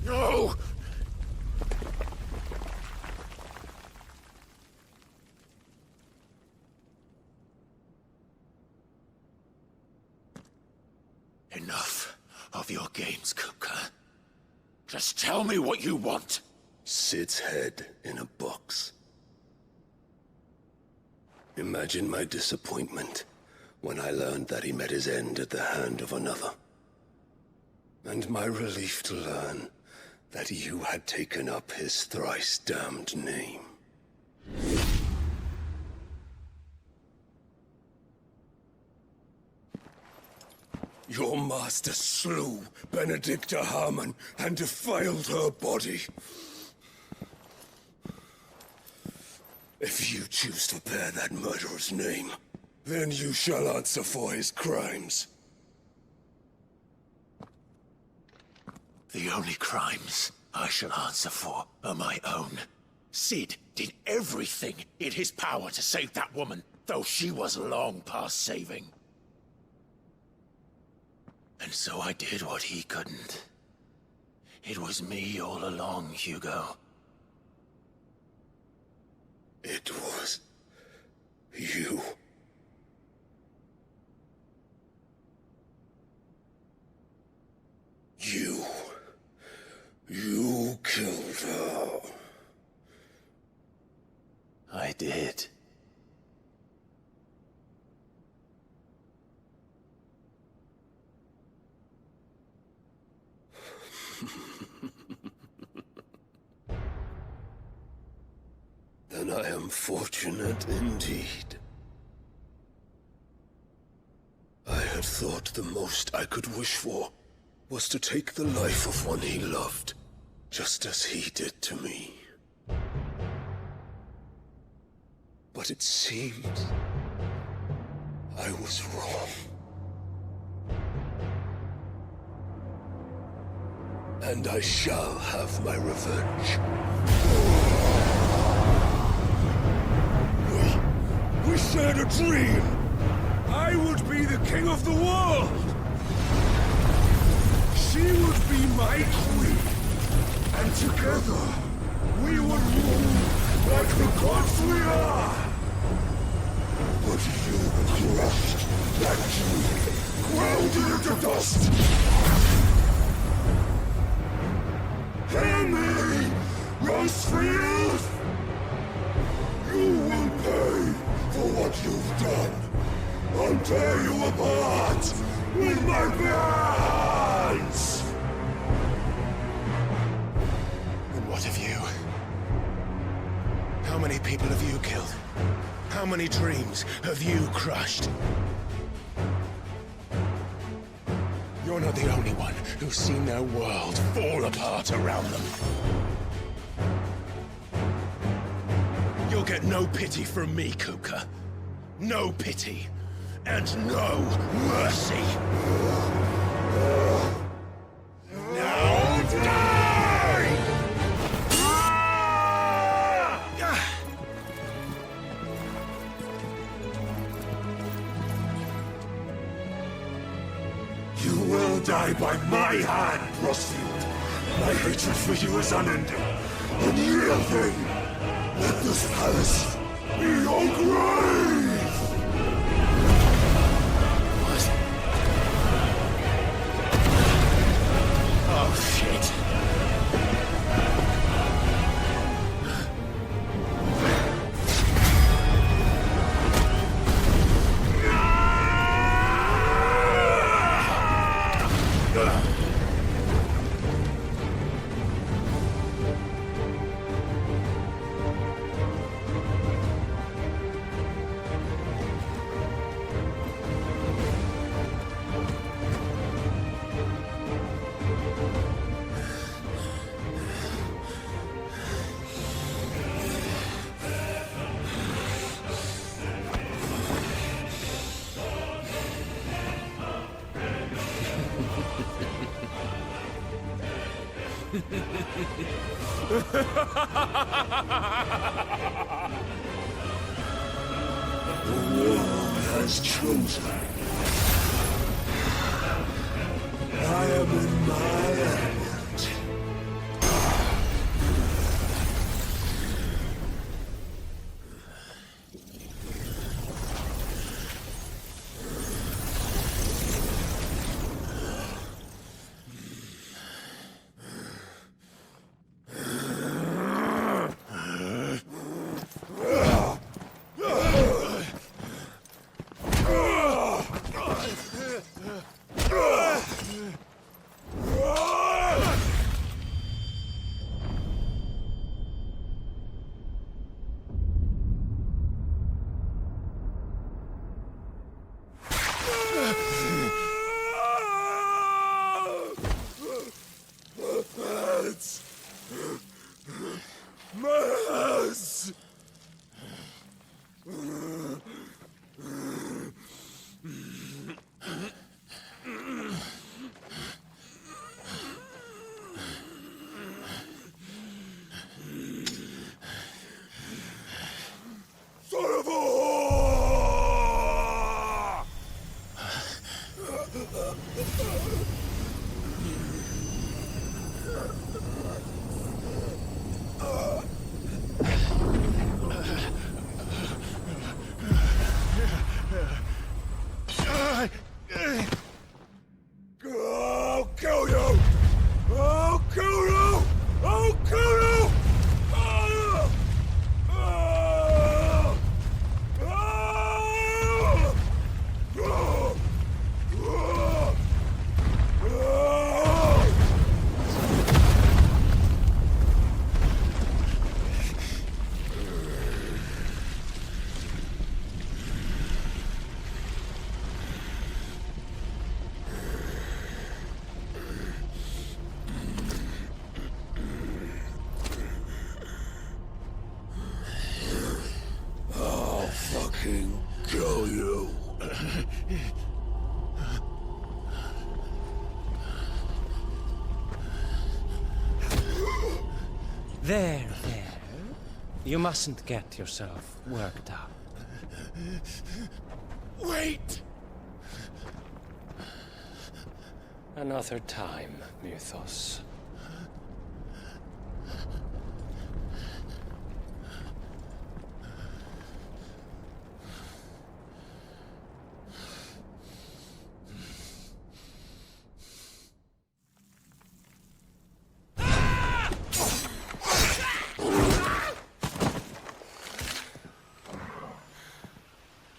No! Enough of your games, Kupka. Just tell me what you want. Sid's head in a box. Imagine my disappointment when I learned that he met his end at the hand of another. And my relief to learn that you had taken up his thrice-damned name. Your master slew Benedicta Harmon and defiled her body. If you choose to bear that murderer's name, Then you shall answer for his crimes. The only crimes I shall answer for are my own. Sid did everything in his power to save that woman, though she was long past saving. And so I did what he couldn't. It was me all along, Hugo. It was you. You killed her. I did. Then I am fortunate indeed. I had thought the most I could wish for was to take the life of one he loved, just as he did to me. But it seems I was wrong. And I shall have my revenge. We shared a dream! I would be the king of the world! She would be my queen! And together, we would rule like the gods we are! But you crushed that dream, ground it into dust! Hear me, Rosfield! You will pay for what you've done. I'll tear you apart with my hands! And what of you? How many people have you killed? How many dreams have you crushed? You're not the only one who's seen their world fall apart around them. You'll get no pity from me, Kuka. No pity. And no mercy. Now die! You will die by my hand, Rosfield. My hatred for you is unending, unyielding. Let this palace be your grave! What? Oh, shit. The world has chosen. I am in my element. I'll kill you! I'll kill you! I'll kill you! Ah! Ah! Ah! Ah! Ah! Ah! I'll fucking kill you. There. You mustn't get yourself worked up. Wait! Another time, Mythos.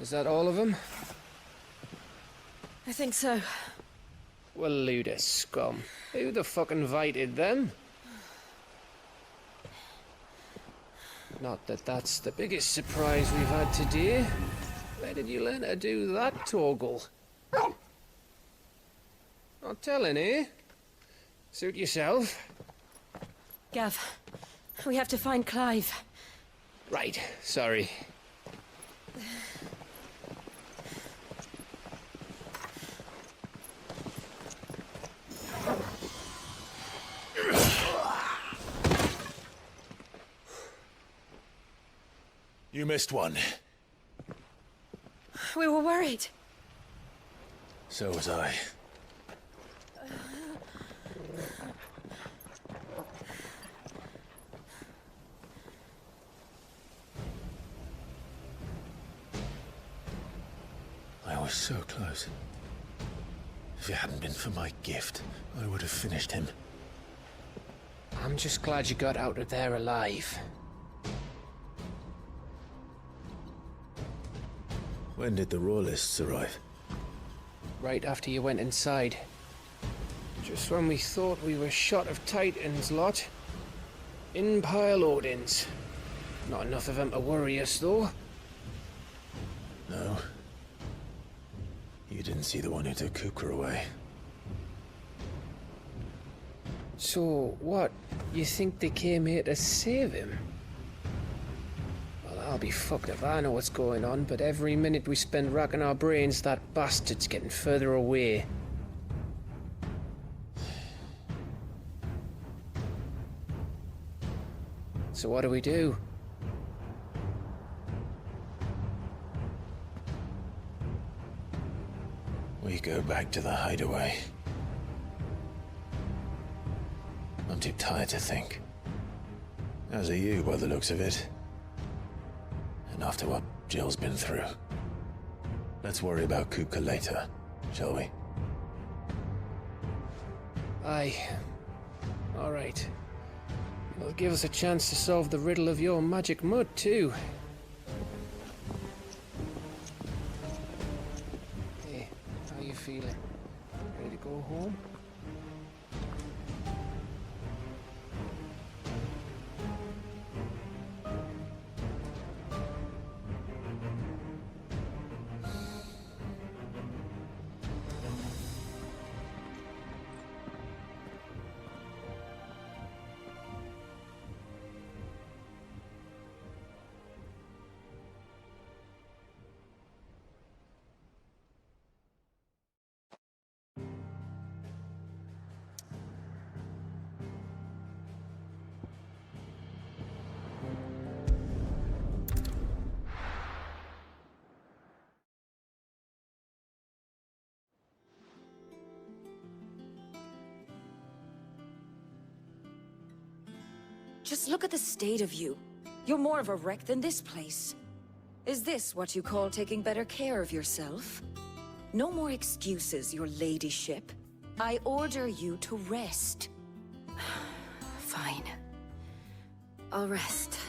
Is that all of them? I think so. Well, load of scum. Who the fuck invited them? Not that that's the biggest surprise we've had today. Where did you learn to do that, Torgal? Not telling, eh? Suit yourself. Gav, we have to find Clive. Right, sorry. You missed one. We were worried. So was I. I was so close. If it hadn't been for my gift, I would have finished him. I'm just glad you got out of there alive. When did the Royalists arrive? Right after you went inside. Just when we thought we were shot of Titans, lot. In pile Odins. Not enough of them to worry us, though. No. You didn't see the one who took Kukra away. So, what? You think they came here to save him? Well, I'll be fucked if I know what's going on, but every minute we spend racking our brains, that bastard's getting further away. So what do we do? We go back to the hideaway. I'm too tired to think. As are you, by the looks of it. And after what Jill's been through. Let's worry about Kuka later, shall we? Aye. All right. It'll give us a chance to solve the riddle of your magic mud, too. Hey, how you feeling? Ready to go home? Just look at the state of you. You're more of a wreck than this place. Is this what you call taking better care of yourself? No more excuses, your ladyship. I order you to rest. Fine. I'll rest.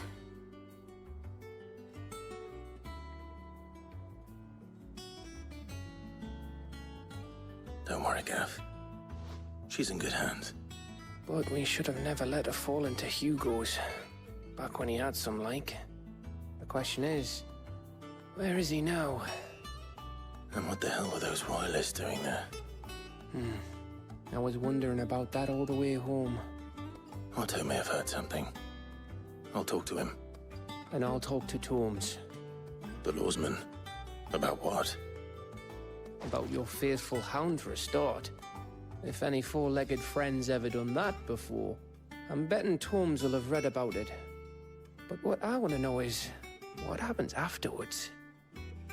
Don't worry, Gav. She's in good hands. But we should have never let her fall into Hugo's. Back when he had some like. The question is, where is he now? And what the hell were those royalists doing there? I was wondering about that all the way home. Otto may have heard something. I'll talk to him. And I'll talk to Tomes. The lawsman? About what? About your faithful hound for a start. If any four-legged friend's ever done that before, I'm betting Tomes will have read about it. But what I want to know is, what happens afterwards?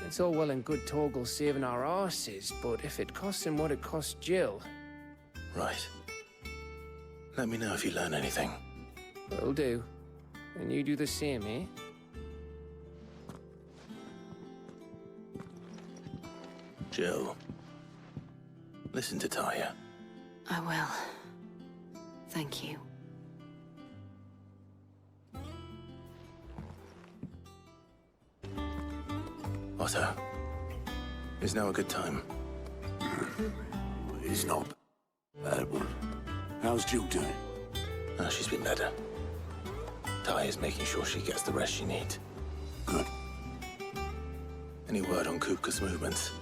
It's all well and good Torgal saving our arses, but if it costs him what it cost Jill... Right. Let me know if you learn anything. Will do. And you do the same, eh? Jill. Listen to Taya. I will. Thank you. Otto. Is now a good time? It's not a bad one. How's Jill doing? Oh, she's been better. Taya's making sure she gets the rest she needs. Good. Any word on Kupka's movements?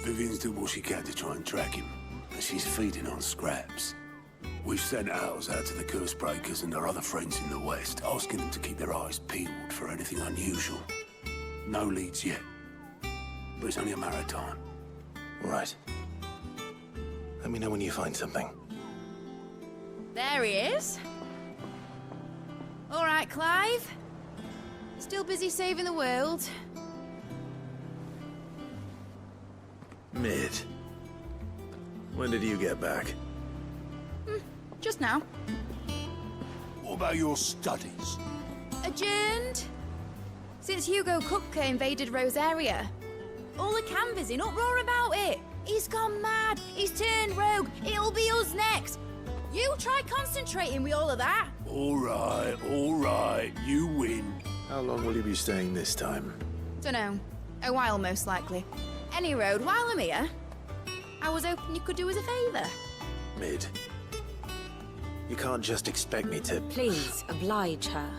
Vivian's doing what she can to try and track him, and she's feeding on scraps. We've sent ours out to the Cursebreakers and our other friends in the West, asking them to keep their eyes peeled for anything unusual. No leads yet, but it's only a matter of time. All right. Let me know when you find something. There he is. All right, Clive. Still busy saving the world. Mid. When did you get back? Just now. What about your studies? Adjourned. Since Hugo Kupka invaded Rosaria. All the canvass in uproar about it. He's gone mad. He's turned rogue. It'll be us next. You try concentrating with all of that. All right. You win. How long will you be staying this time? Dunno. A while, most likely. Any road, while I'm here, I was hoping you could do us a favour. Mid. You can't just expect me to... Please, oblige her.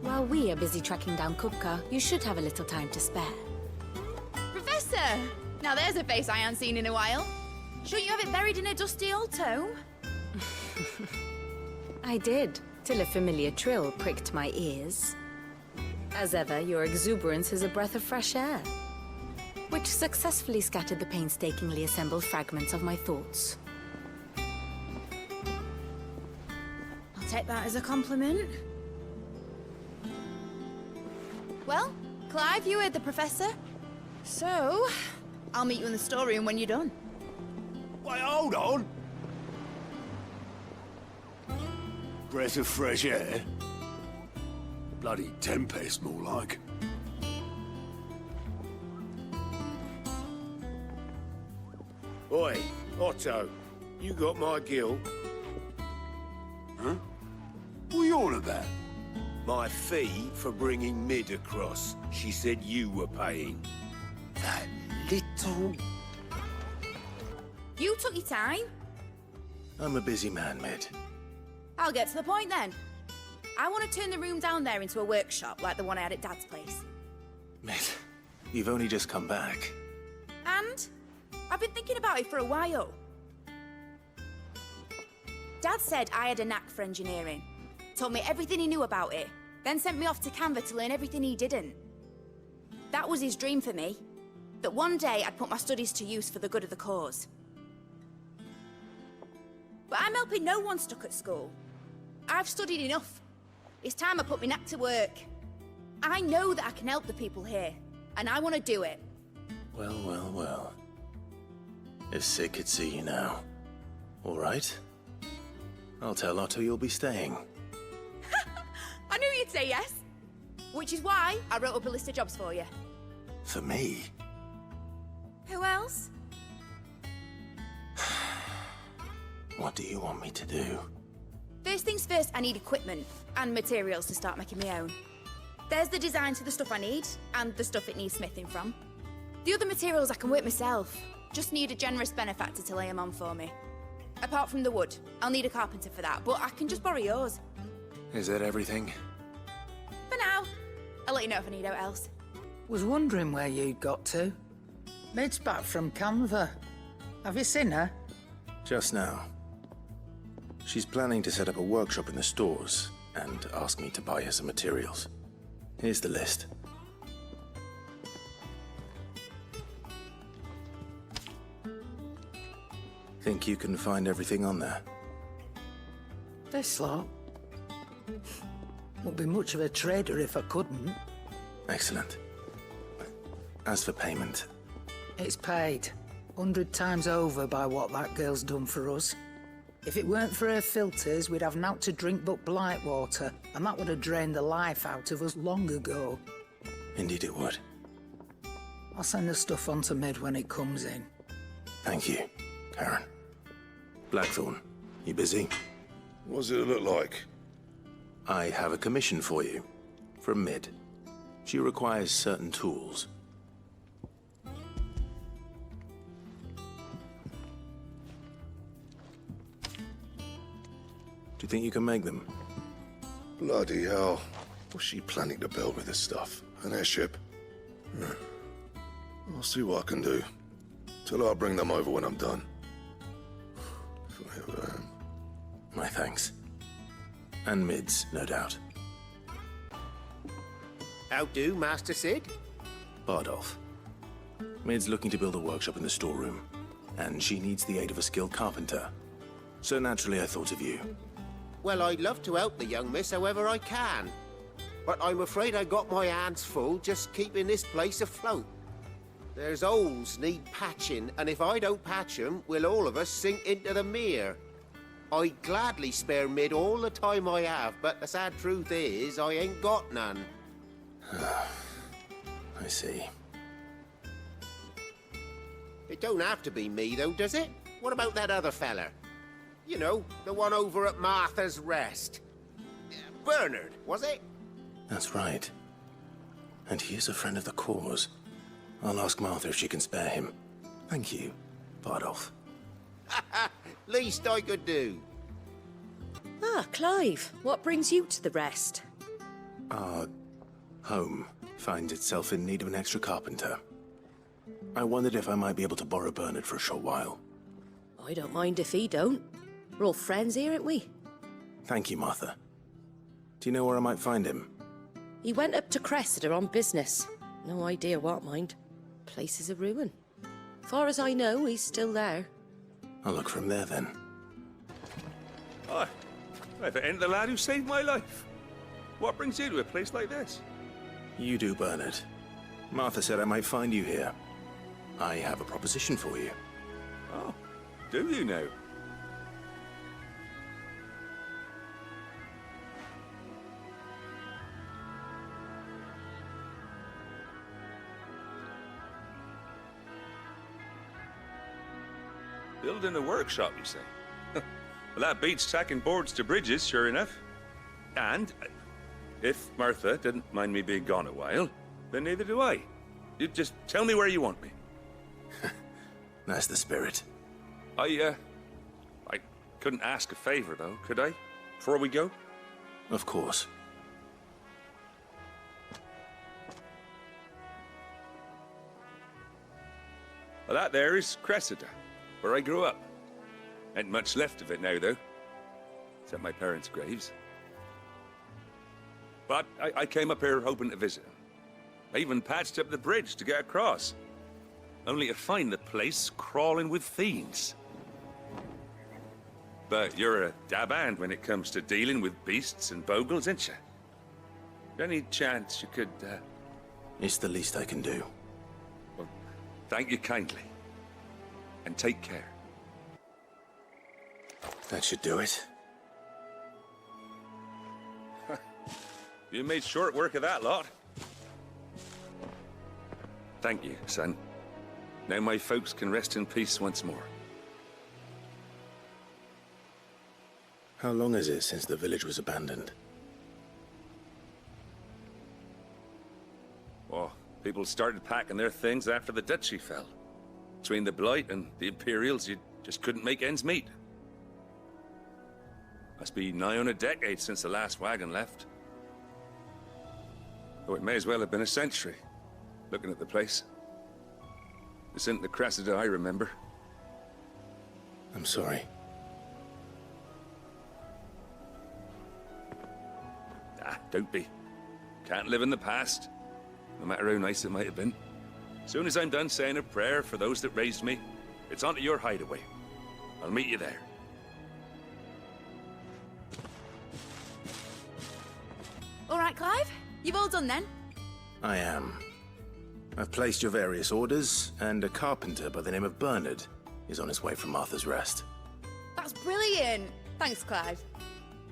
While we are busy tracking down Kupka, you should have a little time to spare. Professor! Now there's a face I haven't seen in a while. Shouldn't you have it buried in a dusty old tome? I did, till a familiar trill pricked my ears. As ever, your exuberance is a breath of fresh air, which successfully scattered the painstakingly assembled fragments of my thoughts. I'll take that as a compliment. Well, Clive, you heard the Professor. So, I'll meet you in the storeroom when you're done. Wait, hold on. Breath of fresh air. Bloody tempest, more like. Oi, Otto, you got my guilt. Huh? What are you on about? My fee for bringing Mid across. She said you were paying. That little... You took your time. I'm a busy man, Mid. I'll get to the point then. I want to turn the room down there into a workshop like the one I had at Dad's place. Mid, you've only just come back. And I've been thinking about it for a while. Dad said I had a knack for engineering. Told me everything he knew about it, then sent me off to Canva to learn everything he didn't. That was his dream for me. That one day I'd put my studies to use for the good of the cause. But I'm helping no one stuck at school. I've studied enough. It's time I put my knack to work. I know that I can help the people here, and I want to do it. Well. If Sid could see you now. All right. I'll tell Otto you'll be staying. I knew you'd say yes. Which is why I wrote up a list of jobs for you. For me? Who else? What do you want me to do? First things first, I need equipment and materials to start making my own. There's the designs for the stuff I need, and the stuff it needs smithing from. The other materials I can work myself. Just need a generous benefactor to lay them on for me. Apart from the wood, I'll need a carpenter for that, but I can just borrow yours. Is that everything? For now. I'll let you know if I need out else. Was wondering where you'd got to. Mid's back from Canva. Have you seen her? Just now. She's planning to set up a workshop in the stores and ask me to buy her some materials. Here's the list. Think you can find everything on there? This lot. Wouldn't be much of a trader if I couldn't. Excellent. As for payment... It's paid. 100 times over by what that girl's done for us. If it weren't for her filters, we'd have naught to drink but blight water, and that would have drained the life out of us long ago. Indeed it would. I'll send the stuff on to Mid when it comes in. Thank you, Karen. Blackthorn, you busy? What does it look like? I have a commission for you. From Mid. She requires certain tools. Do you think you can make them? Bloody hell. What's she planning to build with this stuff? An airship? I'll see what I can do. Till I'll bring them over when I'm done. My thanks. And Mid's, no doubt. How do, Master Sid? Bardolph. Mid's looking to build a workshop in the storeroom, and she needs the aid of a skilled carpenter. So naturally I thought of you. Well, I'd love to help the young miss however I can. But I'm afraid I got my hands full just keeping this place afloat. There's holes need patching, and if I don't patch them, we'll all of us sink into the mere. I'd gladly spare Mid all the time I have, but the sad truth is, I ain't got none. I see. It don't have to be me, though, does it? What about that other fella? You know, the one over at Martha's Rest. Bernard, was it? That's right. And he is a friend of the cause. I'll ask Martha if she can spare him. Thank you, Bardolph. Least I could do. Ah, Clive, what brings you to the rest? Our home finds itself in need of an extra carpenter. I wondered if I might be able to borrow Bernard for a short while. I don't mind if he don't. We're all friends here, aren't we? Thank you, Martha. Do you know where I might find him? He went up to Cressida on business. No idea what, mind. Place is a ruin. Far as I know, he's still there. I'll look from there, then. Hi. If it ain't the lad who saved my life. What brings you to a place like this? You do, Bernard. Martha said I might find you here. I have a proposition for you. Oh, do you now? Building a workshop, you say? Well, that beats tacking boards to bridges, sure enough. And if Martha didn't mind me being gone a while, then neither do I. You just tell me where you want me. That's the spirit. I couldn't ask a favor, though, could I? Before we go? Of course. Well, that there is Cressida, where I grew up. Ain't much left of it now, though. Except my parents' graves. But I came up here hoping to visit. I even patched up the bridge to get across. Only to find the place crawling with fiends. But you're a dab hand when it comes to dealing with beasts and bogles, ain't you? Any chance you could, It's the least I can do. Well, thank you kindly. and take care. That should do it. You made short work of that lot. Thank you, son. Now my folks can rest in peace once more. How long is it since the village was abandoned? Oh, people started packing their things after the Duchy fell. Between the Blight and the Imperials, you just couldn't make ends meet. Must be nigh on a decade since the last wagon left. Though it may as well have been a century, looking at the place. This isn't the Cressida I remember. I'm sorry. Ah, don't be. Can't live in the past, no matter how nice it might have been. Soon as I'm done saying a prayer for those that raised me, it's onto your hideaway. I'll meet you there. All right, Clive? You've all done then? I am. I've placed your various orders, and a carpenter by the name of Bernard is on his way from Arthur's Rest. That's brilliant. Thanks, Clive.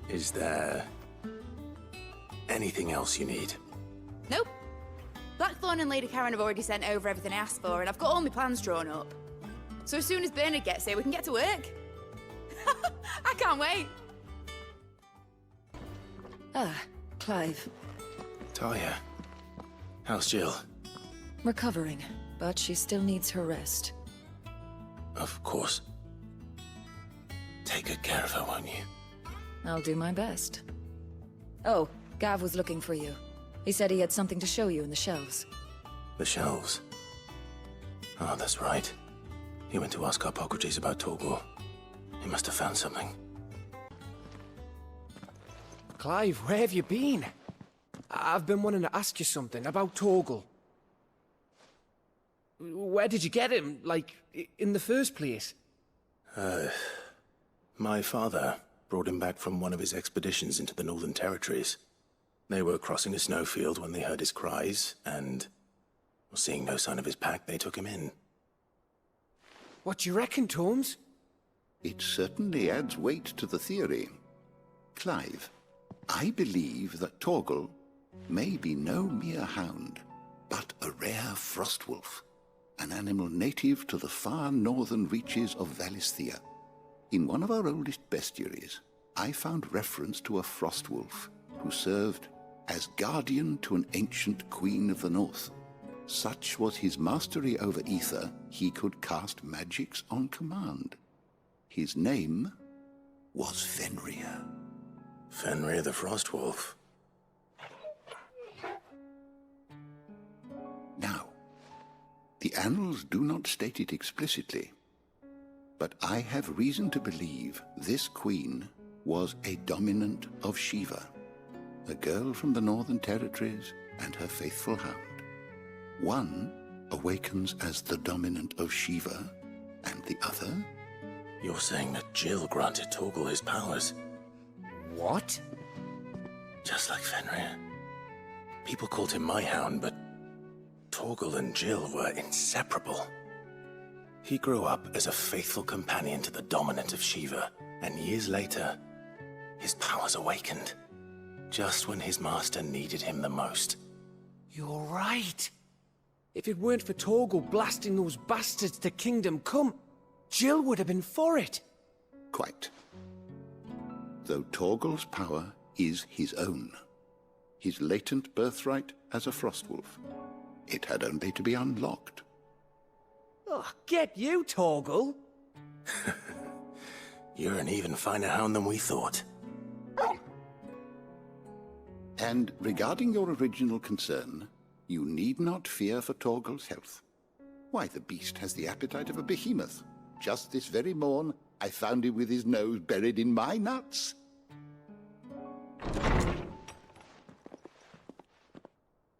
Is there anything else you need? Nope. Blackthorn and Lady Karen have already sent over everything I asked for, and I've got all my plans drawn up. So as soon as Bernard gets here, we can get to work. I can't wait. Ah, Clive. Talia, how's Jill? Recovering, but she still needs her rest. Of course. Take good care of her, won't you? I'll do my best. Oh, Gav was looking for you. He said he had something to show you in the shelves. The shelves? Oh, that's right. He went to ask Hippocrates about Torgor. He must have found something. Clive, where have you been? I've been wanting to ask you something about Torgal. Where did you get him, like, in the first place? My father brought him back from one of his expeditions into the Northern Territories. They were crossing a snowfield when they heard his cries, and seeing no sign of his pack, they took him in. What do you reckon, Torms? It certainly adds weight to the theory. Clive, I believe that Torgal may be no mere hound, but a rare frostwolf, an animal native to the far northern reaches of Valisthea. In one of our oldest bestiaries, I found reference to a frostwolf who served as guardian to an ancient queen of the north. Such was his mastery over ether, he could cast magics on command. His name was Fenrir. Fenrir the Frostwolf. Now, the annals do not state it explicitly, but I have reason to believe this queen was a dominant of Shiva, a girl from the Northern Territories and her faithful hound. One awakens as the dominant of Shiva, and the other... You're saying that Jill granted Torgal his powers? What? Just like Fenrir. People called him my hound, but Torgal and Jill were inseparable. He grew up as a faithful companion to the dominant of Shiva, and years later, his powers awakened, just when his master needed him the most. You're right. If it weren't for Torgal blasting those bastards to Kingdom Come, Jill would have been for it. Quite. Though Torgal's power is his own, his latent birthright as a Frostwolf. It had only to be unlocked. Oh, get you, Torgal! You're an even finer hound than we thought. And regarding your original concern, you need not fear for Torgal's health. Why, the beast has the appetite of a behemoth. Just this very morn, I found him with his nose buried in my nuts. There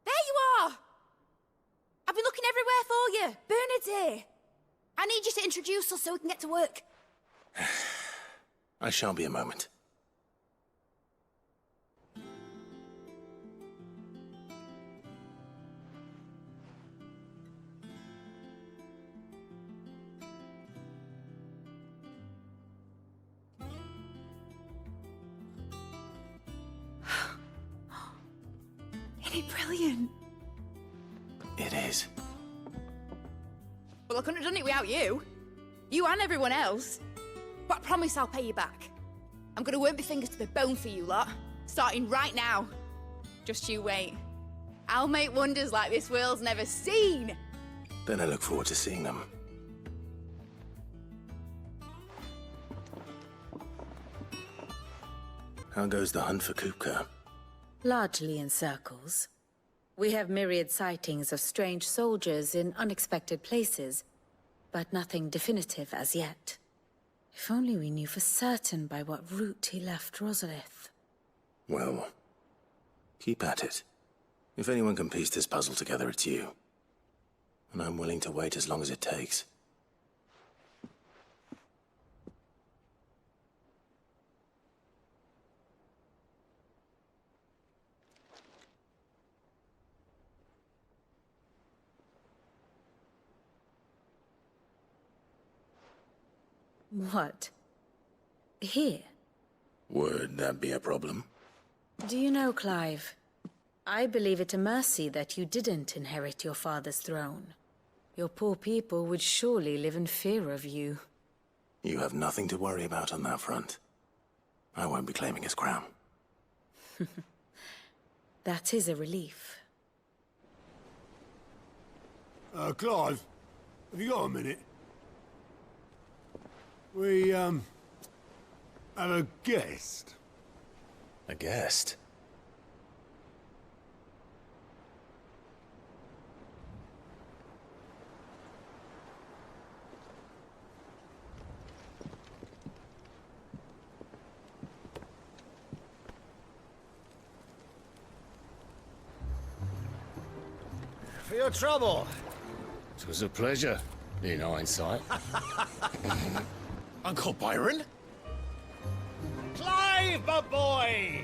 you are! I've been looking everywhere for you. Bernard's here. I need you to introduce us so we can get to work. I shan't be a moment. it brilliant? It is. Well, I couldn't have done it without you. You and everyone else. But I promise I'll pay you back. I'm gonna work my fingers to the bone for you lot, starting right now. Just you wait. I'll make wonders like this world's never seen. Then I look forward to seeing them. How goes the hunt for Kupka? Largely in circles. We have myriad sightings of strange soldiers in unexpected places, but nothing definitive as yet. If only we knew for certain by what route he left Rosalith. Well, keep at it. If anyone can piece this puzzle together, it's you. And I'm willing to wait as long as it takes. What? Here? Would that be a problem? Do you know, Clive? I believe it a mercy that you didn't inherit your father's throne. Your poor people would surely live in fear of you. You have nothing to worry about on that front. I won't be claiming his crown. That is a relief. Clive, have you got a minute? We, have a guest. A guest? For your trouble. It was a pleasure, in hindsight. Uncle Byron? Clive, my boy!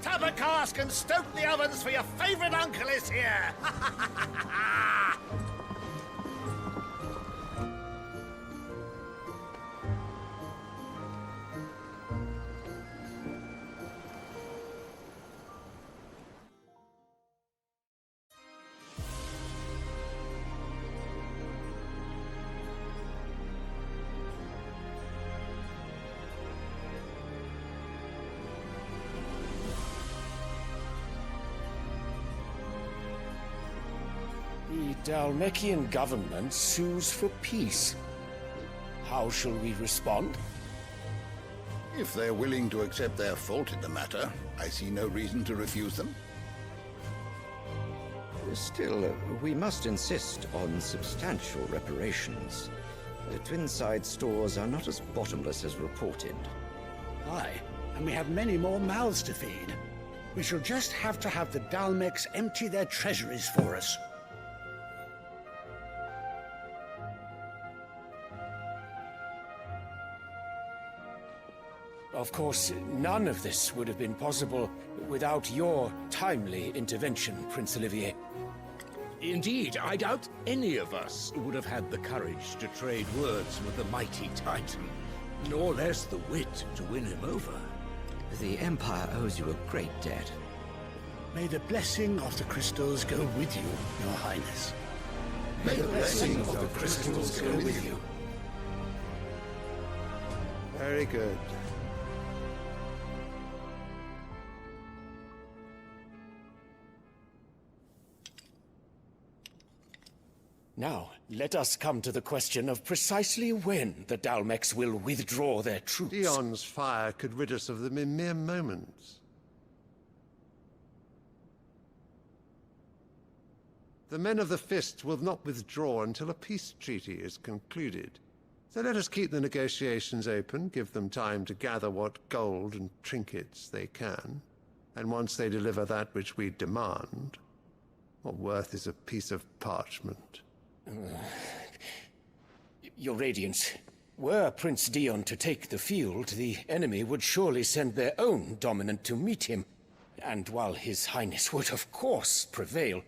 Tap a cask and stoke the ovens for your favorite uncle is here! The Dalmekian government sues for peace. How shall we respond? If they're willing to accept their fault in the matter, I see no reason to refuse them. Still, we must insist on substantial reparations. The Twinside stores are not as bottomless as reported. Aye, and we have many more mouths to feed. We shall just have to have the Dalmecs empty their treasuries for us. Of course, none of this would have been possible without your timely intervention, Prince Olivier. Indeed, I doubt any of us would have had the courage to trade words with the mighty Titan, nor less the wit to win him over. The Empire owes you a great debt. May the blessing of the crystals go with you, Your Highness. May the blessing of the crystals go with you. Very good. Now, let us come to the question of precisely when the Dalmecs will withdraw their troops. Dion's fire could rid us of them in mere moments. The men of the Fist will not withdraw until a peace treaty is concluded. So let us keep the negotiations open, give them time to gather what gold and trinkets they can. And once they deliver that which we demand, what worth is a piece of parchment? Your Radiance, were Prince Dion to take the field, the enemy would surely send their own dominant to meet him. And while His Highness would of course prevail,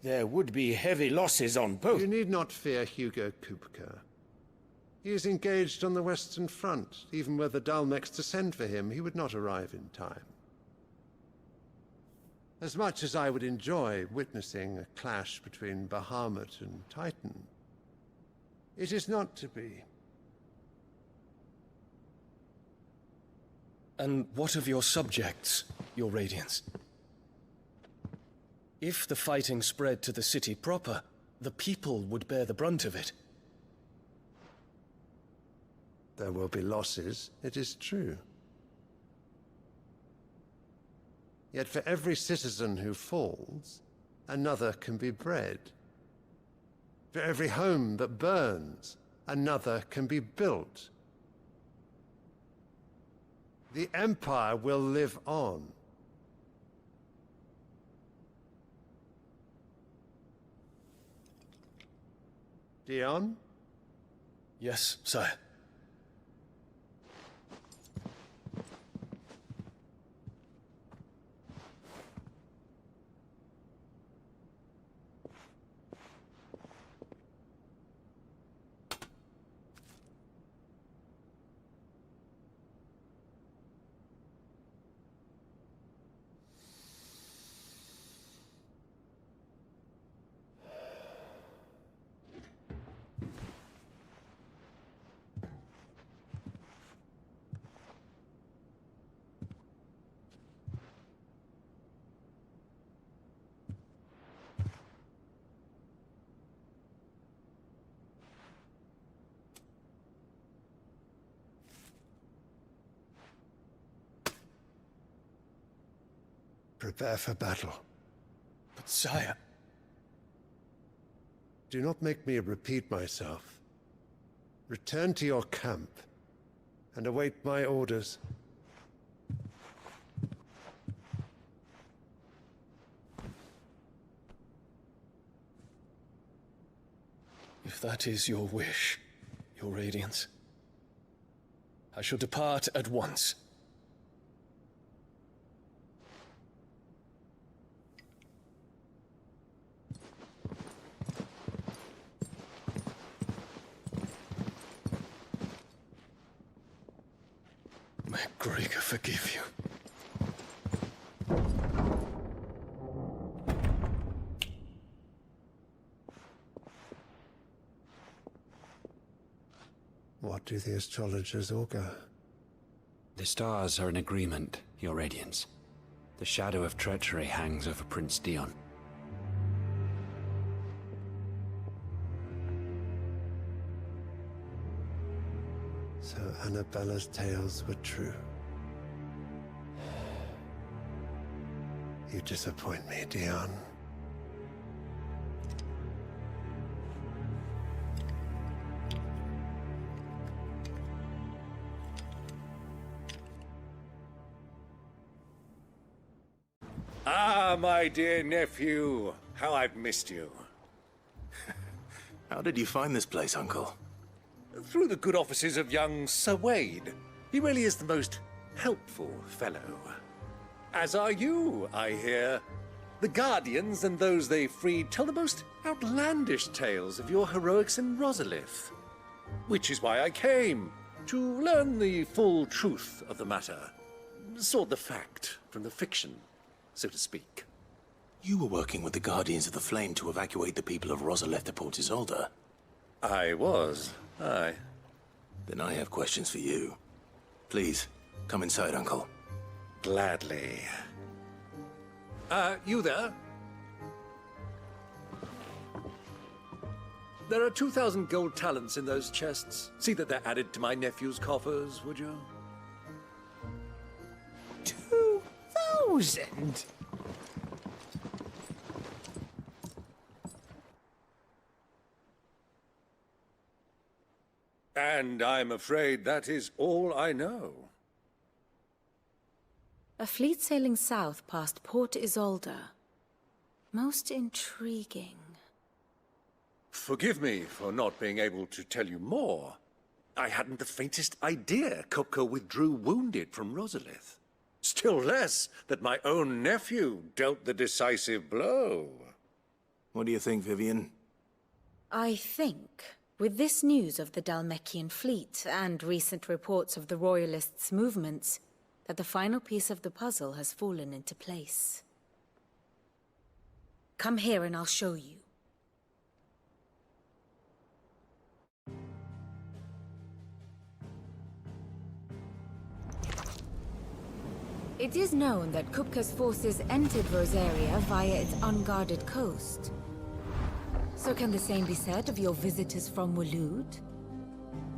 there would be heavy losses on both. You need not fear Hugo Kupka. He is engaged on the Western Front. Even were the Dalmecs to send for him, he would not arrive in time. As much as I would enjoy witnessing a clash between Bahamut and Titan, it is not to be. And what of your subjects, your Radiance? If the fighting spread to the city proper, the people would bear the brunt of it. There will be losses, it is true. Yet for every citizen who falls, another can be bred. For every home that burns, another can be built. The Empire will live on. Dion? Yes, sire. Prepare for battle. But sire... Do not make me repeat myself. Return to your camp and await my orders. If that is your wish, your Radiance, I shall depart at once. May Gregor forgive you. What do the astrologers augur? The stars are in agreement, Your Radiance. The shadow of treachery hangs over Prince Dion. So Annabella's tales were true. You disappoint me, Dion. Ah, my dear nephew. How I've missed you. How did you find this place, Uncle? Through the good offices of young Sir Wade. He really is the most helpful fellow. As are you, I hear. The Guardians and those they freed tell the most outlandish tales of your heroics in Rosalith. Which is why I came, to learn the full truth of the matter. Sort the fact from the fiction, so to speak. You were working with the Guardians of the Flame to evacuate the people of Rosalith to Port Isolde. I was, aye. Then I have questions for you. Please, come inside, Uncle. Gladly. You there? There are 2,000 gold talents in those chests. See that they're added to my nephew's coffers, would you? 2,000? And I'm afraid that is all I know. A fleet sailing south past Port Isolde. Most intriguing. Forgive me for not being able to tell you more. I hadn't the faintest idea Kupka withdrew wounded from Rosalith. Still less that my own nephew dealt the decisive blow. What do you think, Vivian? I think, with this news of the Dhalmekian fleet and recent reports of the Royalists' movements, that the final piece of the puzzle has fallen into place. Come here and I'll show you. It is known that Kupka's forces entered Rosaria via its unguarded coast. So can the same be said of your visitors from Waloed?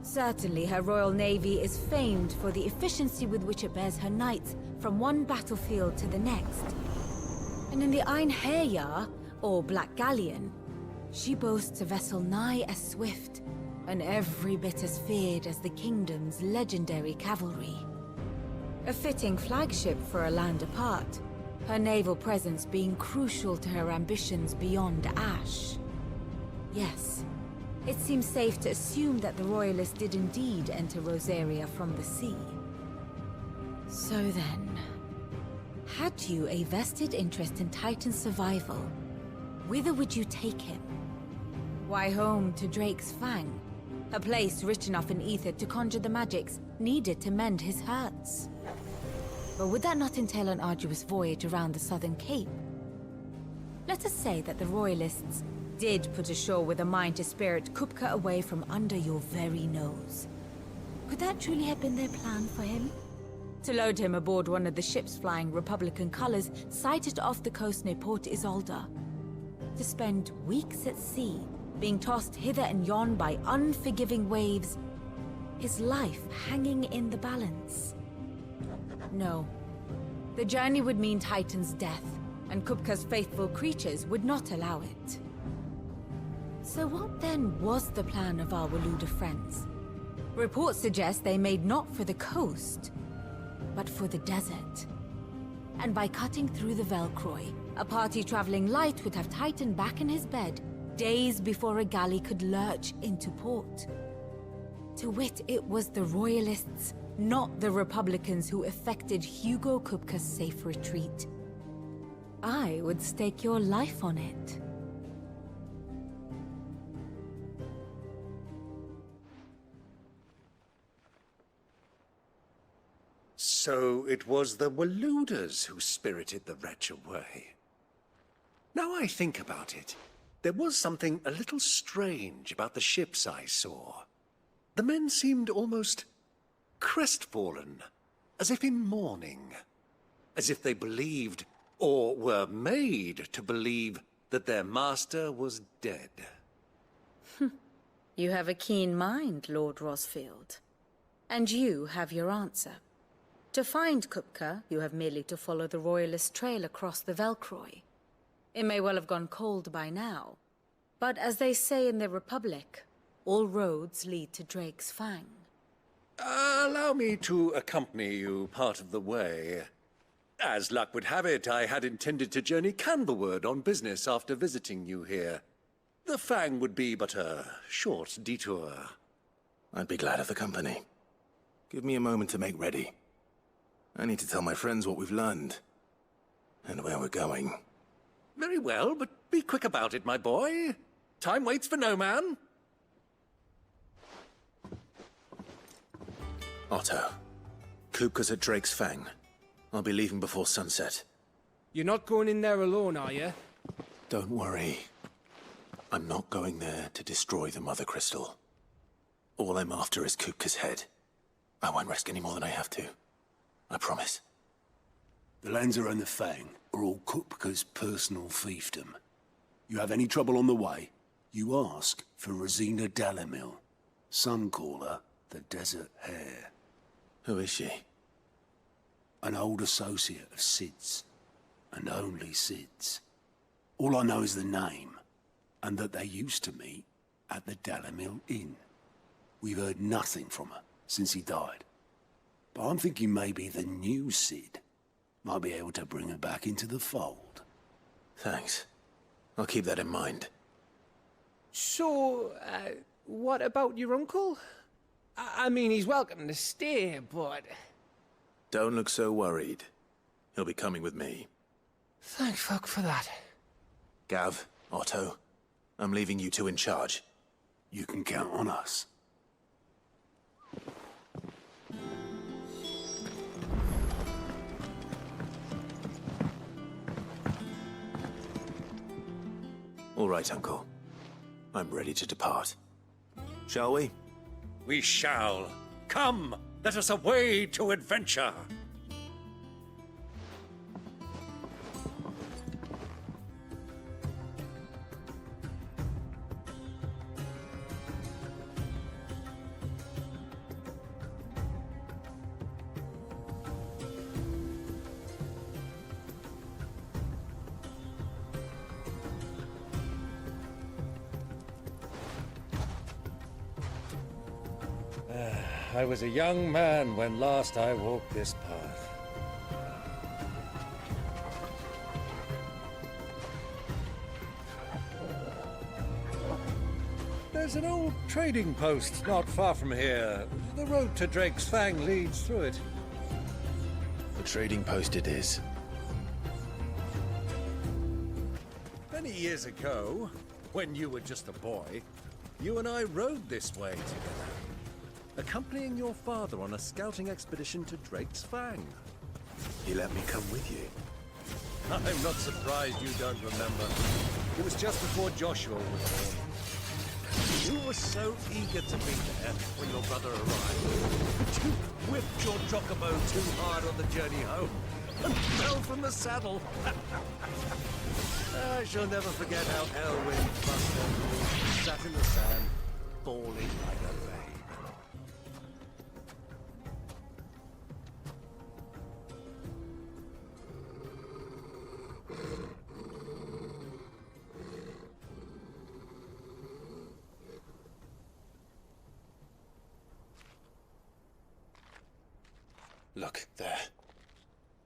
Certainly, her royal navy is famed for the efficiency with which it bears her knights from one battlefield to the next. And in the Einherjar, or Black Galleon, she boasts a vessel nigh as swift, and every bit as feared as the kingdom's legendary cavalry. A fitting flagship for a land apart, her naval presence being crucial to her ambitions beyond Ash. Yes, it seems safe to assume that the Royalists did indeed enter Rosaria from the sea. So then, had you a vested interest in Titan's survival, whither would you take him? Why, home to Drake's Fang, a place rich enough in ether to conjure the magics needed to mend his hurts. But would that not entail an arduous voyage around the southern cape? Let us say that the Royalists did put ashore with a mind to spirit Kupka away from under your very nose. Could that truly have been their plan for him? To load him aboard one of the ships flying Republican colors sighted off the coast near Port Isolde. To spend weeks at sea, being tossed hither and yon by unforgiving waves, his life hanging in the balance. No. The journey would mean Titan's death, and Kupka's faithful creatures would not allow it. So what then was the plan of our Waluda friends? Reports suggest they made not for the coast, but for the desert. And by cutting through the Velcroy, a party traveling light would have Titan back in his bed days before a galley could lurch into port. To wit, it was the Royalists, not the Republicans, who effected Hugo Kupka's safe retreat. I would stake your life on it. So it was the Waludas who spirited the wretch away. Now I think about it, there was something a little strange about the ships I saw. The men seemed almost crestfallen, as if in mourning, as if they believed, or were made to believe, that their master was dead. You have a keen mind, Lord Rosfield. And you have your answer. To find Kupka, you have merely to follow the Royalist trail across the Velcroy. It may well have gone cold by now, but as they say in the Republic, all roads lead to Drake's Fang. Allow me to accompany you part of the way. As luck would have it, I had intended to journey Canberward on business after visiting you here. The Fang would be but a short detour. I'd be glad of the company. Give me a moment to make ready. I need to tell my friends what we've learned, and where we're going. Very well, but be quick about it, my boy. Time waits for no man. Otto, Kupka's at Drake's Fang. I'll be leaving before sunset. You're not going in there alone, are you? Don't worry. I'm not going there to destroy the Mother Crystal. All I'm after is Kupka's head. I won't risk any more than I have to. I promise. The lands around the Fang are all Kupka's personal fiefdom. You have any trouble on the way, you ask for Rosina Dalamil. Some call her the Desert Hare. Who is she? An old associate of Sid's, and only Sid's. All I know is the name, and that they used to meet at the Dalamil Inn. We've heard nothing from her since he died. But I'm thinking maybe the new Sid might be able to bring her back into the fold. Thanks. I'll keep that in mind. So, what about your uncle? I mean, he's welcome to stay, but... Don't look so worried. He'll be coming with me. Thank fuck for that. Gav, Otto, I'm leaving you two in charge. You can count on us. All right, Uncle. I'm ready to depart. Shall we? We shall. Come, let us away to adventure. I was a young man when last I walked this path. There's an old trading post not far from here. The road to Drake's Fang leads through it. The trading post it is. Many years ago, when you were just a boy, you and I rode this way together, accompanying your father on a scouting expedition to Drake's Fang. He let me come with you. I'm not surprised you don't remember. It was just before Joshua was born. You were so eager to be there when your brother arrived. You whipped your chocobo too hard on the journey home and fell from the saddle. I shall never forget how Elwyn Buster sat in the sand, bawling like a babe. Look, there.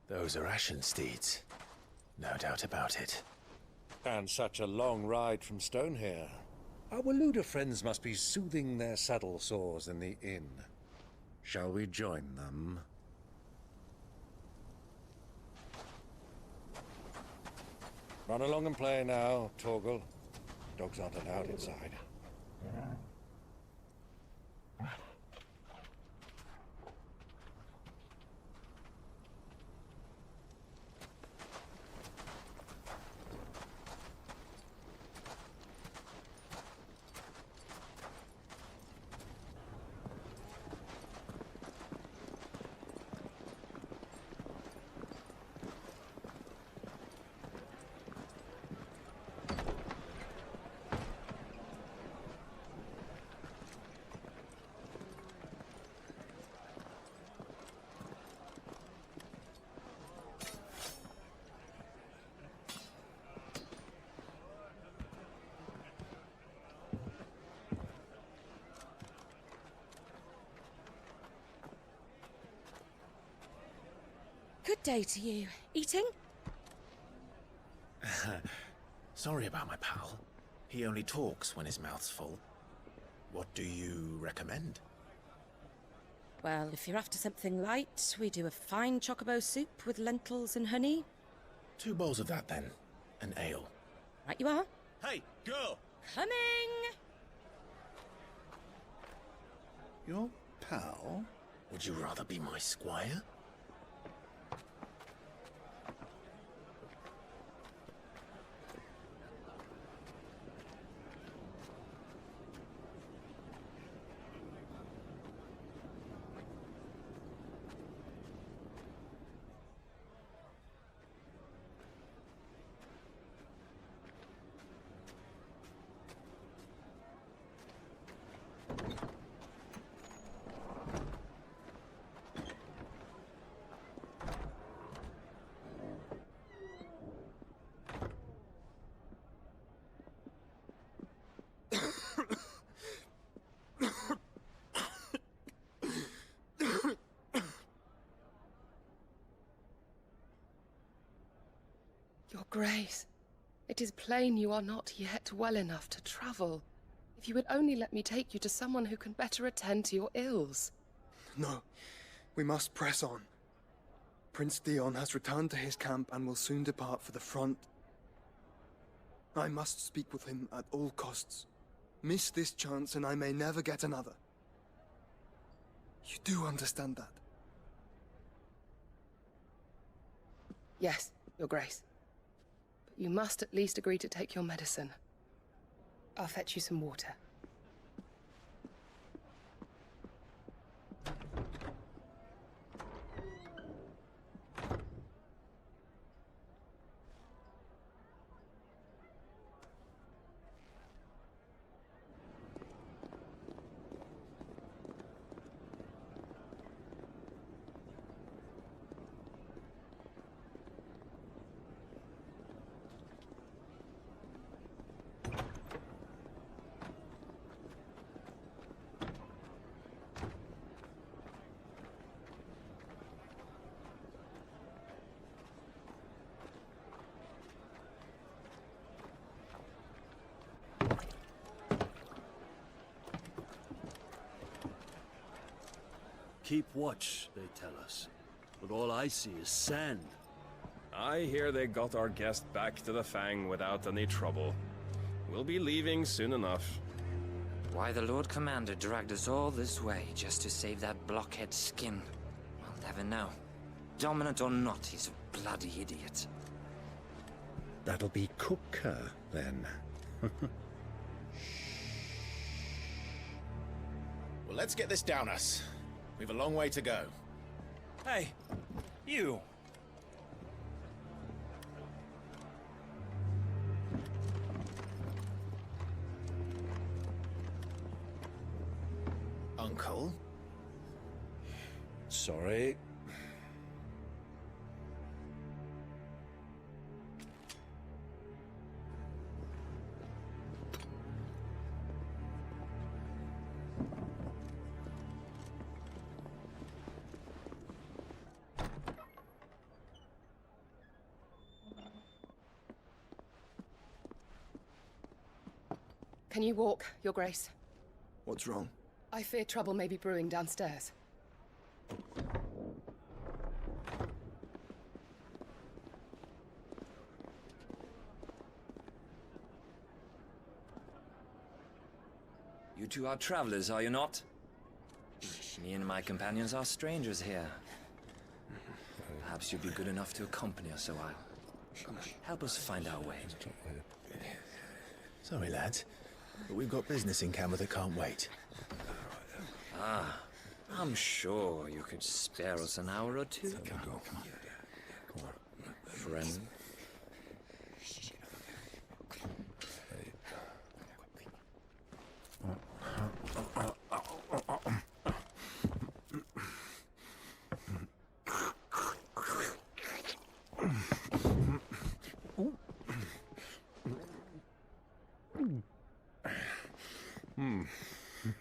Those are Ashen steeds. No doubt about it. And such a long ride from Stonehair. Our Waluda friends must be soothing their saddle sores in the inn. Shall we join them? Run along and play now, Torgal. Dogs aren't allowed inside. Good day to you. Eating? Sorry about my pal. He only talks when his mouth's full. What do you recommend? Well, if you're after something light, we do a fine chocobo soup with lentils and honey. 2 bowls of that, then. An ale. Right you are. Hey, girl! Coming! Your pal? Would you rather be my squire? Your Grace, it is plain you are not yet well enough to travel. If you would only let me take you to someone who can better attend to your ills. No, we must press on. Prince Dion has returned to his camp and will soon depart for the front. I must speak with him at all costs. Miss this chance and I may never get another. You do understand that? Yes, Your Grace. But you must at least agree to take your medicine. I'll fetch you some water. Keep watch, they tell us. But all I see is sand. I hear they got our guest back to the Fang without any trouble. We'll be leaving soon enough. Why the Lord Commander dragged us all this way just to save that blockhead skin, I'll never know. Dominant or not, he's a bloody idiot. That'll be Cooker, then. Well, let's get this down us. We've a long way to go. Hey, you! Uncle? Sorry. Can you walk, Your Grace? What's wrong? I fear trouble may be brewing downstairs. You two are travelers, are you not? Me and my companions are strangers here. Perhaps you'd be good enough to accompany us a while. Help us find our way. Sorry, lads, but we've got business in camera that can't wait. Ah, I'm sure you could spare us an hour or two. Come on. Friend.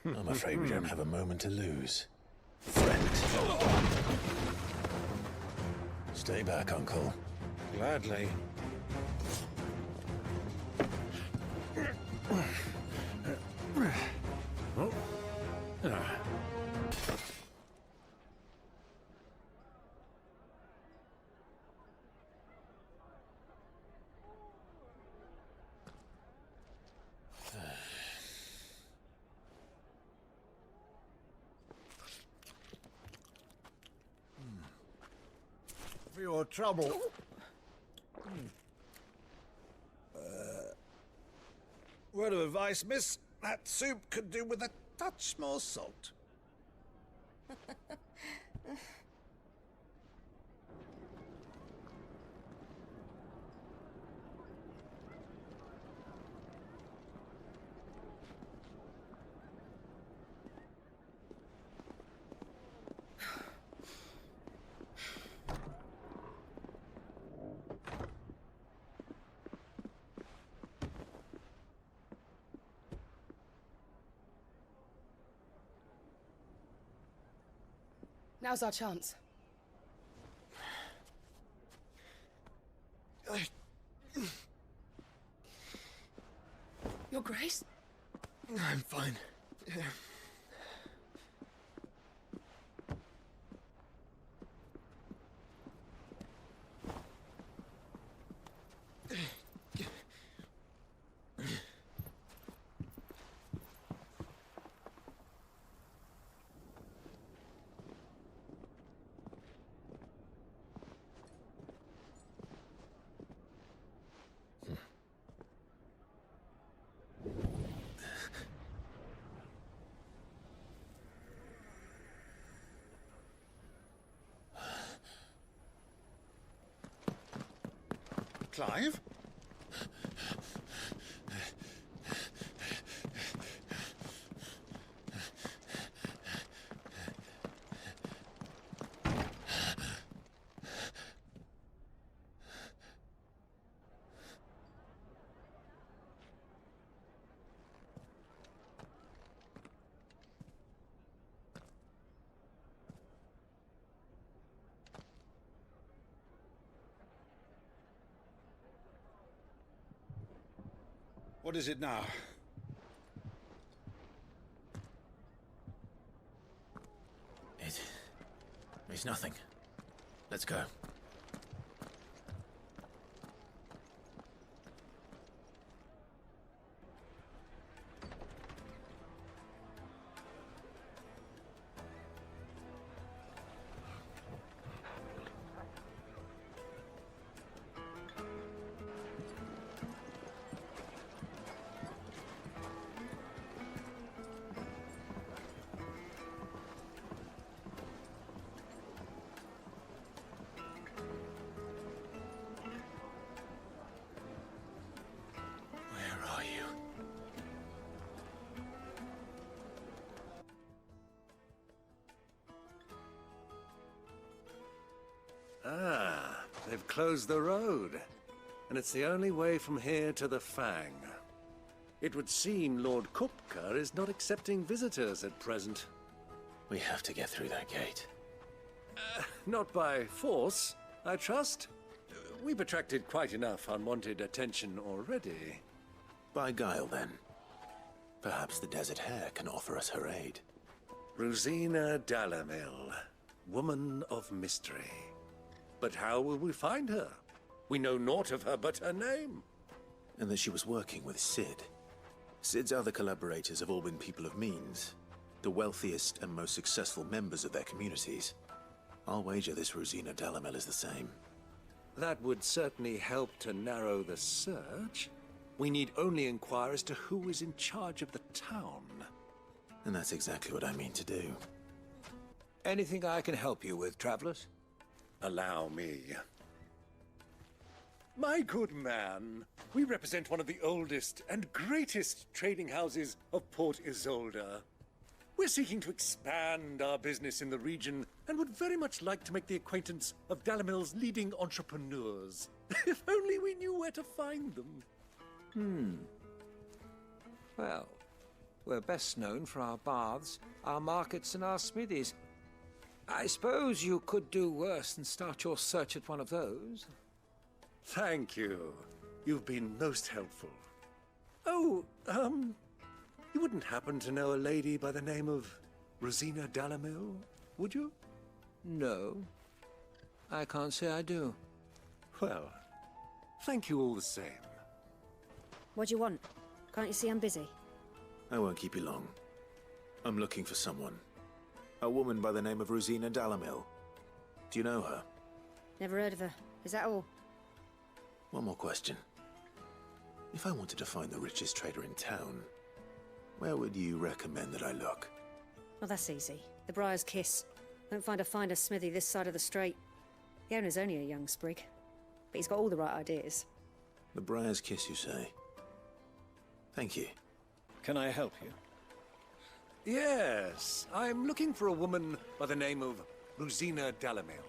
I'm afraid we don't have a moment to lose. Friend. Stay back, Uncle. Gladly. For your trouble. Word of advice, miss. That soup could do with a touch more salt. Now's our chance. Your Grace? I'm fine. Clive? What is it now? It's nothing. Let's go. Ah, they've closed the road. And it's the only way from here to the Fang. It would seem Lord Kupka is not accepting visitors at present. We have to get through that gate. Not by force, I trust. We've attracted quite enough unwanted attention already. By guile, then. Perhaps the Desert Hare can offer us her aid. Rosina Dalamil, woman of mystery. But how will we find her? We know naught of her but her name. And that she was working with Sid. Sid's other collaborators have all been people of means, the wealthiest and most successful members of their communities. I'll wager this Rosina Dalamil is the same. That would certainly help to narrow the search. We need only inquire as to who is in charge of the town. And that's exactly what I mean to do. Anything I can help you with, travelers? Allow me. My good man, we represent one of the oldest and greatest trading houses of Port Isolde. We're seeking to expand our business in the region and would very much like to make the acquaintance of Dalamil's leading entrepreneurs. If only we knew where to find them. Well, we're best known for our baths, our markets, and our smithies. I suppose you could do worse than start your search at one of those. Thank you. You've been most helpful. Oh, you wouldn't happen to know a lady by the name of Rosina Dalamil, would you? No. I can't say I do. Well, thank you all the same. What do you want? Can't you see I'm busy? I won't keep you long. I'm looking for someone. A woman by the name of Rosina Dalamil. Do you know her? Never heard of her. Is that all? One more question. If I wanted to find the richest trader in town, where would you recommend that I look? Well, that's easy. The Briar's Kiss. Won't find a finer smithy this side of the strait. The owner's only a young sprig, but he's got all the right ideas. The Briar's Kiss, you say? Thank you. Can I help you? Yes, I'm looking for a woman by the name of Rosina Dalamil.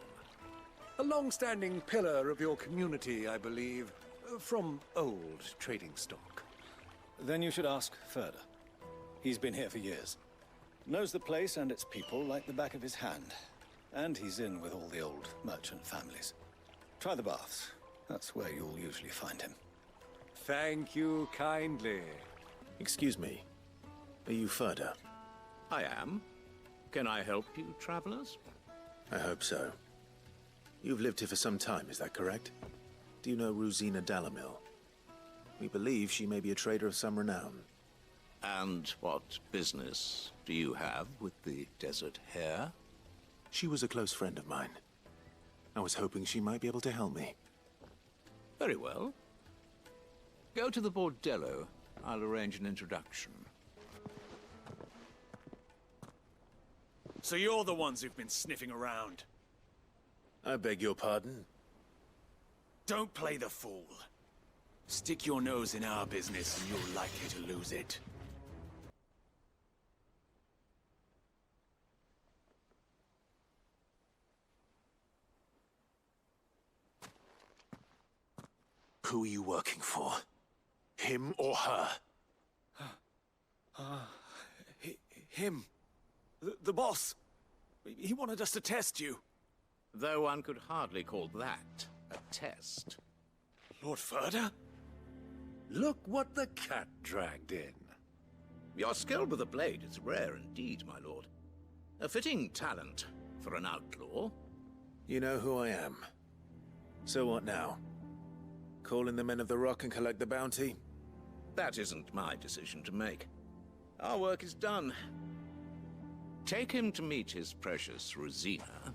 A long-standing pillar of your community, I believe, from old trading stock. Then you should ask Ferda. He's been here for years. Knows the place and its people like the back of his hand. And he's in with all the old merchant families. Try the baths. That's where you'll usually find him. Thank you kindly. Excuse me. Are you Ferda? I am. Can I help you, travelers? I hope so. You've lived here for some time, is that correct? Do you know Rosina Dalamil? We believe she may be a trader of some renown. And what business do you have with the Desert Hare? She was a close friend of mine. I was hoping she might be able to help me. Very well. Go to the bordello. I'll arrange an introduction. So you're the ones who've been sniffing around? I beg your pardon? Don't play the fool. Stick your nose in our business and you're likely to lose it. Who are you working for? Him or her? Him. The boss. He wanted us to test you. Though one could hardly call that a test. Lord Ferda? Look what the cat dragged in. Your skill with the blade is rare indeed, my lord. A fitting talent for an outlaw. You know who I am. So what now? Call in the Men of the Rock and collect the bounty? That isn't my decision to make. Our work is done. Take him to meet his precious Rosina.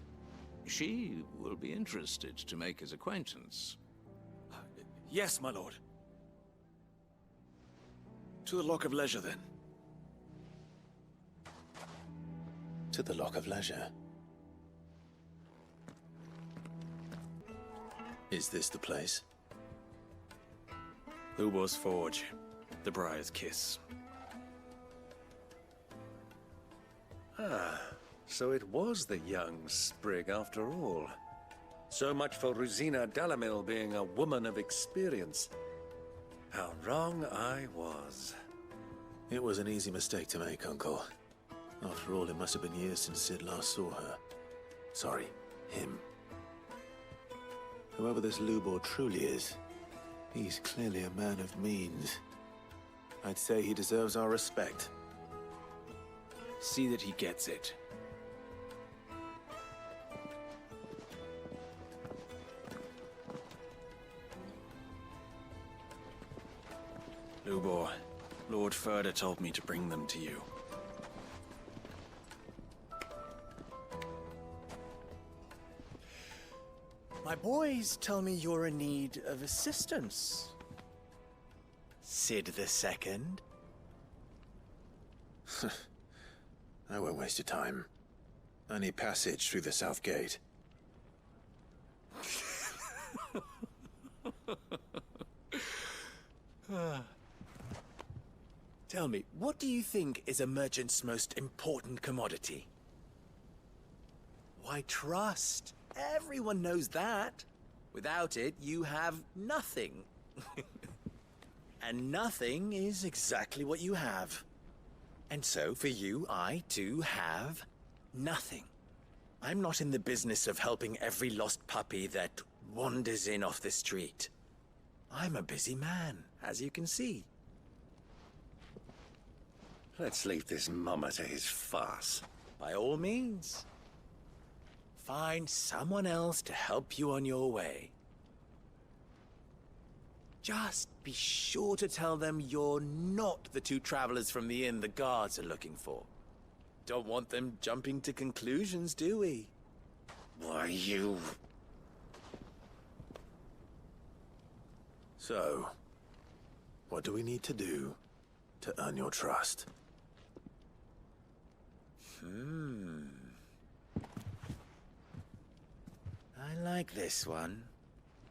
She will be interested to make his acquaintance. Yes, my lord. To the Lock of Leisure, then. To the Lock of Leisure. Is this the place? Lubor's Forge. The Briar's Kiss. Ah, so it was the young sprig after all. So much for Rosina Dalamil being a woman of experience. How wrong I was. It was an easy mistake to make, Uncle. After all, it must have been years since Sid last saw her. Sorry, him. Whoever this Lubor truly is, he's clearly a man of means. I'd say he deserves our respect. See that he gets it. Lubor, Lord Ferda told me to bring them to you. My boys tell me you're in need of assistance. Sid the Second. I won't waste your time. I need passage through the south gate. Tell me, what do you think is a merchant's most important commodity? Why, trust. Everyone knows that. Without it, you have nothing. And nothing is exactly what you have. And so, for you, I, too, have nothing. I'm not in the business of helping every lost puppy that wanders in off the street. I'm a busy man, as you can see. Let's leave this mummer to his farce. By all means. Find someone else to help you on your way. Just be sure to tell them you're not the two travelers from the inn the guards are looking for. Don't want them jumping to conclusions, do we? Why, you... So, what do we need to do to earn your trust? I like this one.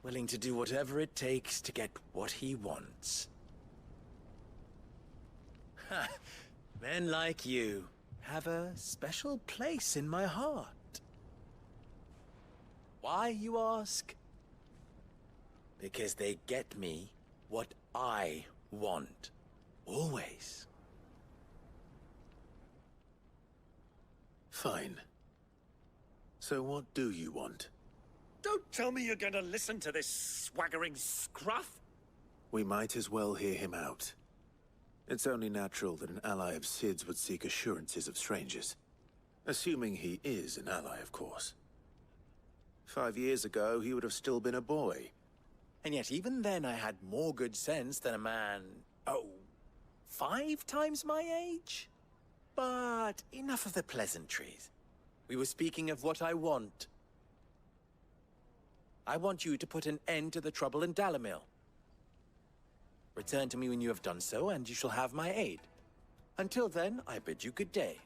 Willing to do whatever it takes to get what he wants. Ha! Men like you have a special place in my heart. Why, you ask? Because they get me what I want. Always. Fine. So what do you want? Don't tell me you're going to listen to this swaggering scruff! We might as well hear him out. It's only natural that an ally of Sid's would seek assurances of strangers. Assuming he is an ally, of course. 5 years ago, he would have still been a boy. And yet even then I had more good sense than a man... 5 times my age? But enough of the pleasantries. We were speaking of what I want. I want you to put an end to the trouble in Dalamil. Return to me when you have done so, and you shall have my aid. Until then, I bid you good day.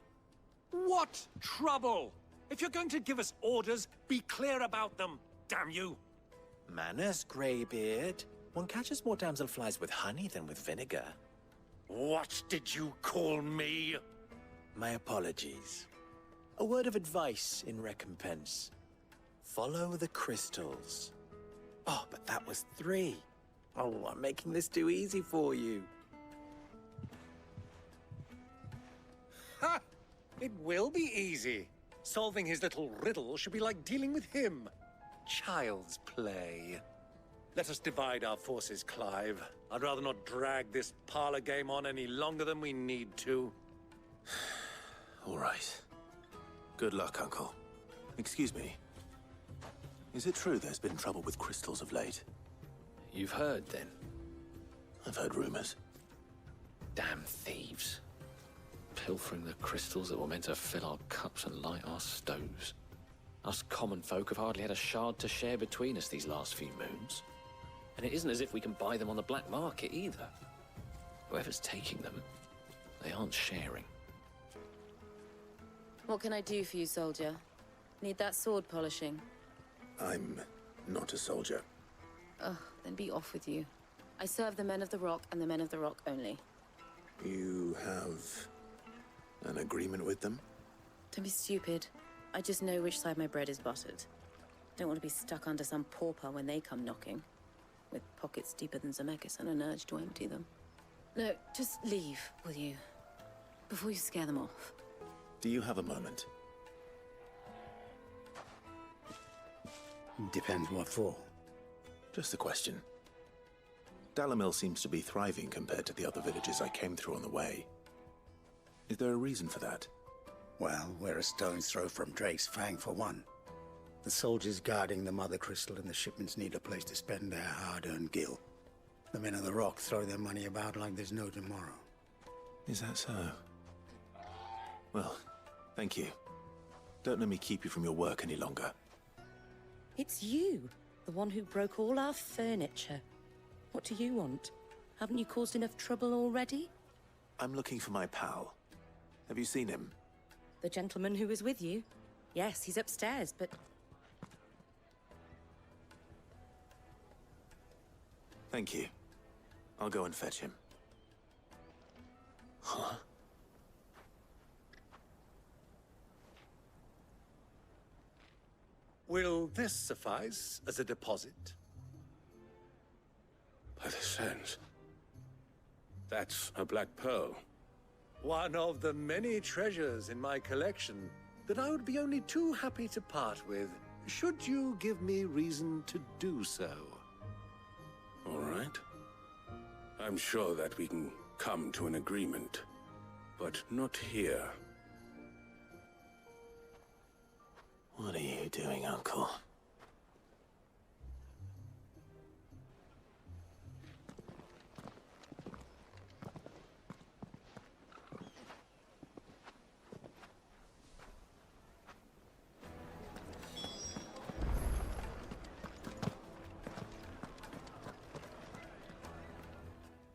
What trouble? If you're going to give us orders, be clear about them, damn you! Manners, Greybeard. One catches more damselflies with honey than with vinegar. What did you call me? My apologies. A word of advice in recompense. Follow the crystals. Oh, but that was 3. Oh, I'm making this too easy for you. Ha! It will be easy. Solving his little riddle should be like dealing with him. Child's play. Let us divide our forces, Clive. I'd rather not drag this parlor game on any longer than we need to. All right. Good luck, Uncle. Excuse me. Is it true there's been trouble with crystals of late? You've heard, then? I've heard rumors. Damn thieves. Pilfering the crystals that were meant to fill our cups and light our stoves. Us common folk have hardly had a shard to share between us these last few moons. And it isn't as if we can buy them on the black market either. Whoever's taking them, they aren't sharing. What can I do for you, soldier? Need that sword polishing? I'm not a soldier. Ugh, then be off with you. I serve the men of the Rock and the men of the Rock only. You have an agreement with them? Don't be stupid. I just know which side my bread is buttered. Don't want to be stuck under some pauper when they come knocking. With pockets deeper than Zemeckis and an urge to empty them. No, just leave, will you? Before you scare them off. Do you have a moment? Depends what for. Just a question. Dalamil seems to be thriving compared to the other villages I came through on the way. Is there a reason for that? Well, we're a stone's throw from Drake's Fang for one. The soldiers guarding the Mother Crystal and the shipments need a place to spend their hard-earned gil. The men of the Rock throw their money about like there's no tomorrow. Is that so? Well, thank you. Don't let me keep you from your work any longer. It's you, the one who broke all our furniture. What do you want? Haven't you caused enough trouble already? I'm looking for my pal. Have you seen him? The gentleman who was with you? Yes, he's upstairs, but... Thank you. I'll go and fetch him. Huh? Will this suffice as a deposit? By the sands. That's a black pearl. One of the many treasures in my collection that I would be only too happy to part with, should you give me reason to do so. All right. I'm sure that we can come to an agreement, but not here. What are you doing, Uncle?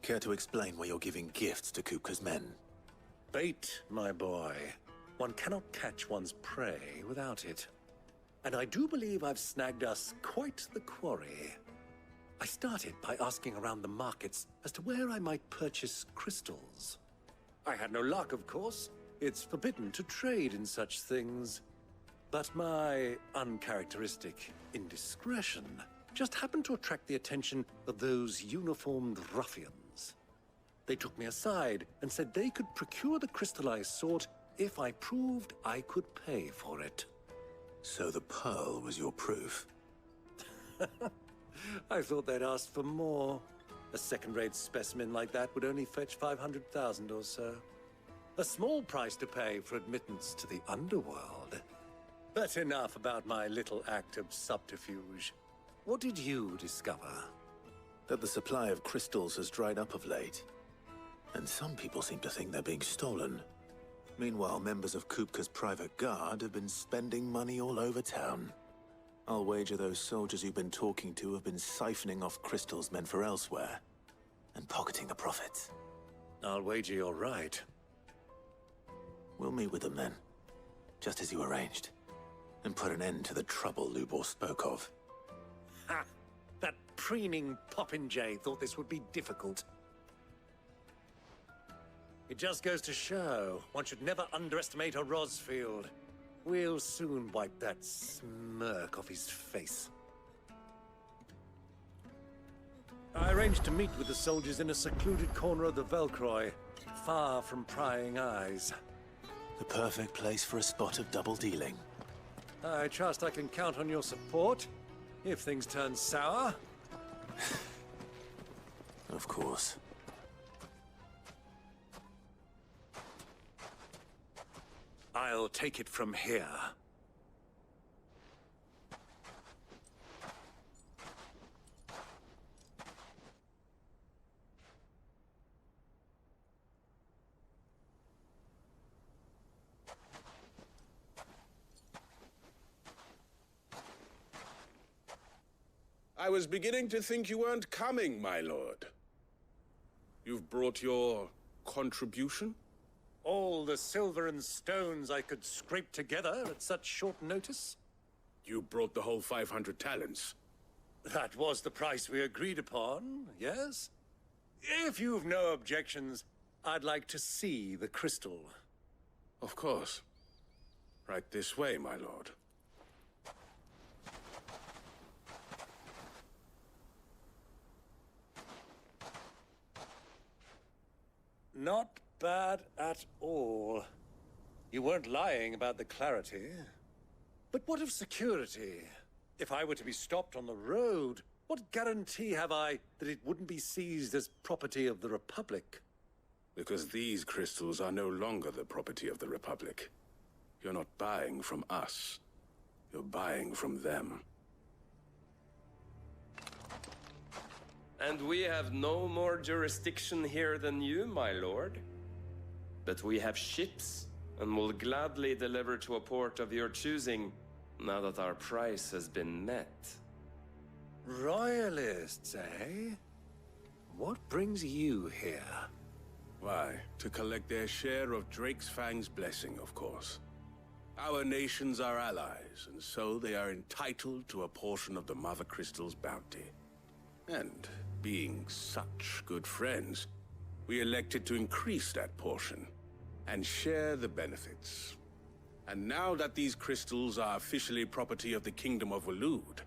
Care to explain why you're giving gifts to Kupka's men? Bait, my boy. One cannot catch one's prey without it. And I do believe I've snagged us quite the quarry. I started by asking around the markets as to where I might purchase crystals. I had no luck, of course. It's forbidden to trade in such things. But my uncharacteristic indiscretion just happened to attract the attention of those uniformed ruffians. They took me aside and said they could procure the crystal I sought if I proved I could pay for it. So the pearl was your proof? I thought they'd asked for more. A second-rate specimen like that would only fetch 500,000 or so. A small price to pay for admittance to the underworld. But enough about my little act of subterfuge. What did you discover? That the supply of crystals has dried up of late. And some people seem to think they're being stolen. Meanwhile, members of Kupka's private guard have been spending money all over town. I'll wager those soldiers you've been talking to have been siphoning off crystals meant for elsewhere, and pocketing the profits. I'll wager you're right. We'll meet with them then, just as you arranged, and put an end to the trouble Lubor spoke of. Ha! preening popinjay thought this would be difficult. It just goes to show, one should never underestimate a Rosfield. We'll soon wipe that smirk off his face. I arranged to meet with the soldiers in a secluded corner of the Velcroy, far from prying eyes. The perfect place for a spot of double dealing. I trust I can count on your support, if things turn sour. Of course. I'll take it from here. I was beginning to think you weren't coming, my lord. You've brought your contribution? All the silver and stones I could scrape together at such short notice? You brought the whole 500 talents. That was the price we agreed upon, yes? If you've no objections, I'd like to see the crystal. Of course. Right this way, my lord. Not bad at all. You weren't lying about the clarity. But what of security? If I were to be stopped on the road, what guarantee have I that it wouldn't be seized as property of the Republic? Because these crystals are no longer the property of the Republic. You're not buying from us. You're buying from them. And we have no more jurisdiction here than you, my lord. But we have ships, and will gladly deliver to a port of your choosing, now that our price has been met. Royalists, eh? What brings you here? Why, to collect their share of Drakesfang's blessing, of course. Our nations are allies, and so they are entitled to a portion of the Mother Crystal's bounty. And being such good friends, we elected to increase that portion and share the benefits. And now that these crystals are officially property of the Kingdom of Waloed,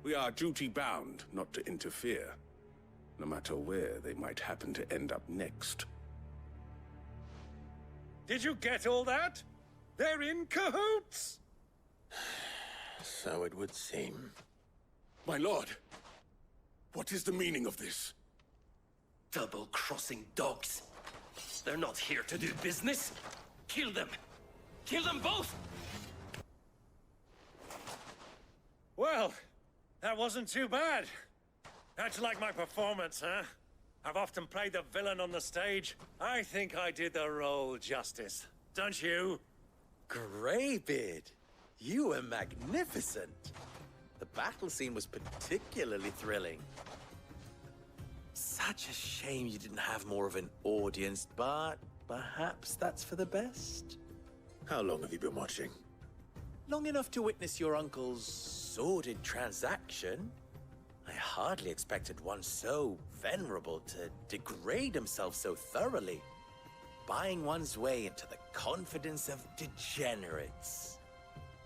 we are duty-bound not to interfere, no matter where they might happen to end up next. Did you get all that? They're in cahoots! So it would seem. My lord, what is the meaning of this? Double-crossing dogs. They're not here to do business. Kill them! Kill them both! Well, that wasn't too bad. How'd you like my performance, huh? I've often played the villain on the stage. I think I did the role justice. Don't you? Greybeard, you were magnificent. The battle scene was particularly thrilling. Such a shame you didn't have more of an audience, but perhaps that's for the best. How long have you been watching? Long enough to witness your uncle's sordid transaction. I hardly expected one so venerable to degrade himself so thoroughly, buying one's way into the confidence of degenerates.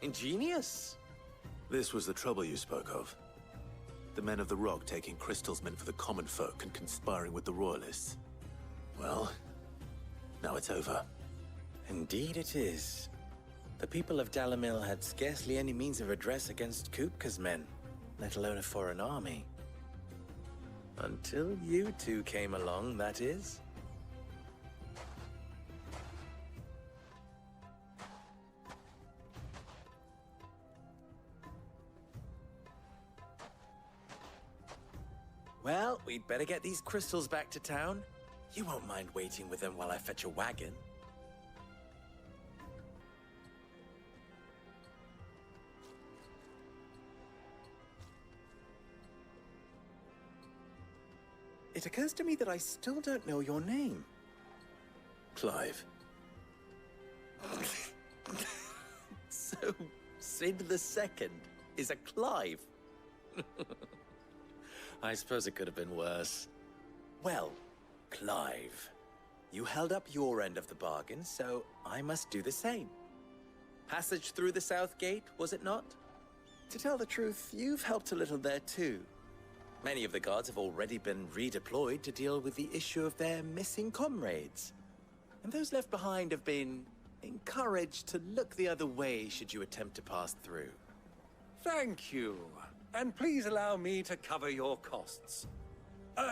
Ingenious. This was the trouble you spoke of. The men of the Rock taking crystals meant for the common folk and conspiring with the Royalists. Well, now it's over. Indeed it is. The people of Dalamil had scarcely any means of redress against Kupka's men, let alone a foreign army. Until you two came along, that is. Well, we'd better get these crystals back to town. You won't mind waiting with them while I fetch a wagon. It occurs to me that I still don't know your name. Clive. So, Sid the Second is a Clive. I suppose it could have been worse. Well, Clive, you held up your end of the bargain, so I must do the same. Passage through the South Gate, was it not? To tell the truth, you've helped a little there too. Many of the guards have already been redeployed to deal with the issue of their missing comrades. And those left behind have been encouraged to look the other way should you attempt to pass through. Thank you. And please allow me to cover your costs.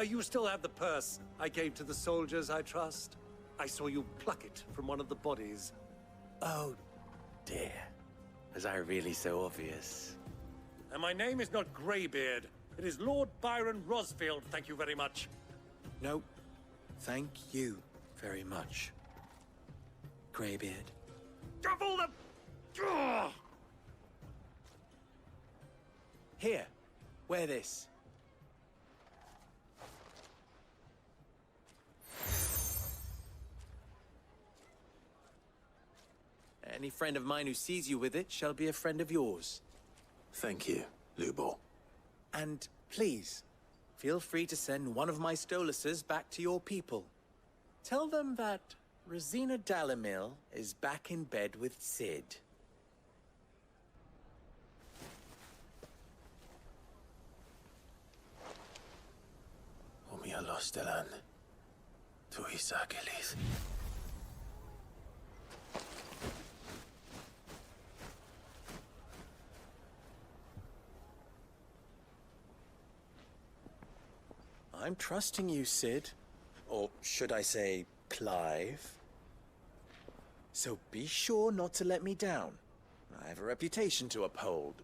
You still have the purse I gave to the soldiers, I trust? I saw you pluck it from one of the bodies. Oh, dear. Was I really so obvious? And my name is not Greybeard. It is Lord Byron Rosfield, thank you very much. No, thank you very much, Greybeard. Of all the... Ugh! Here, wear this. Any friend of mine who sees you with it shall be a friend of yours. Thank you, Lubor. And please, feel free to send one of my Stoluses back to your people. Tell them that Rosina Dalamil is back in bed with Cid. Omia Lostelan. Tu Isakelis. I'm trusting you, Cid. Or should I say, Clive? So be sure not to let me down. I have a reputation to uphold.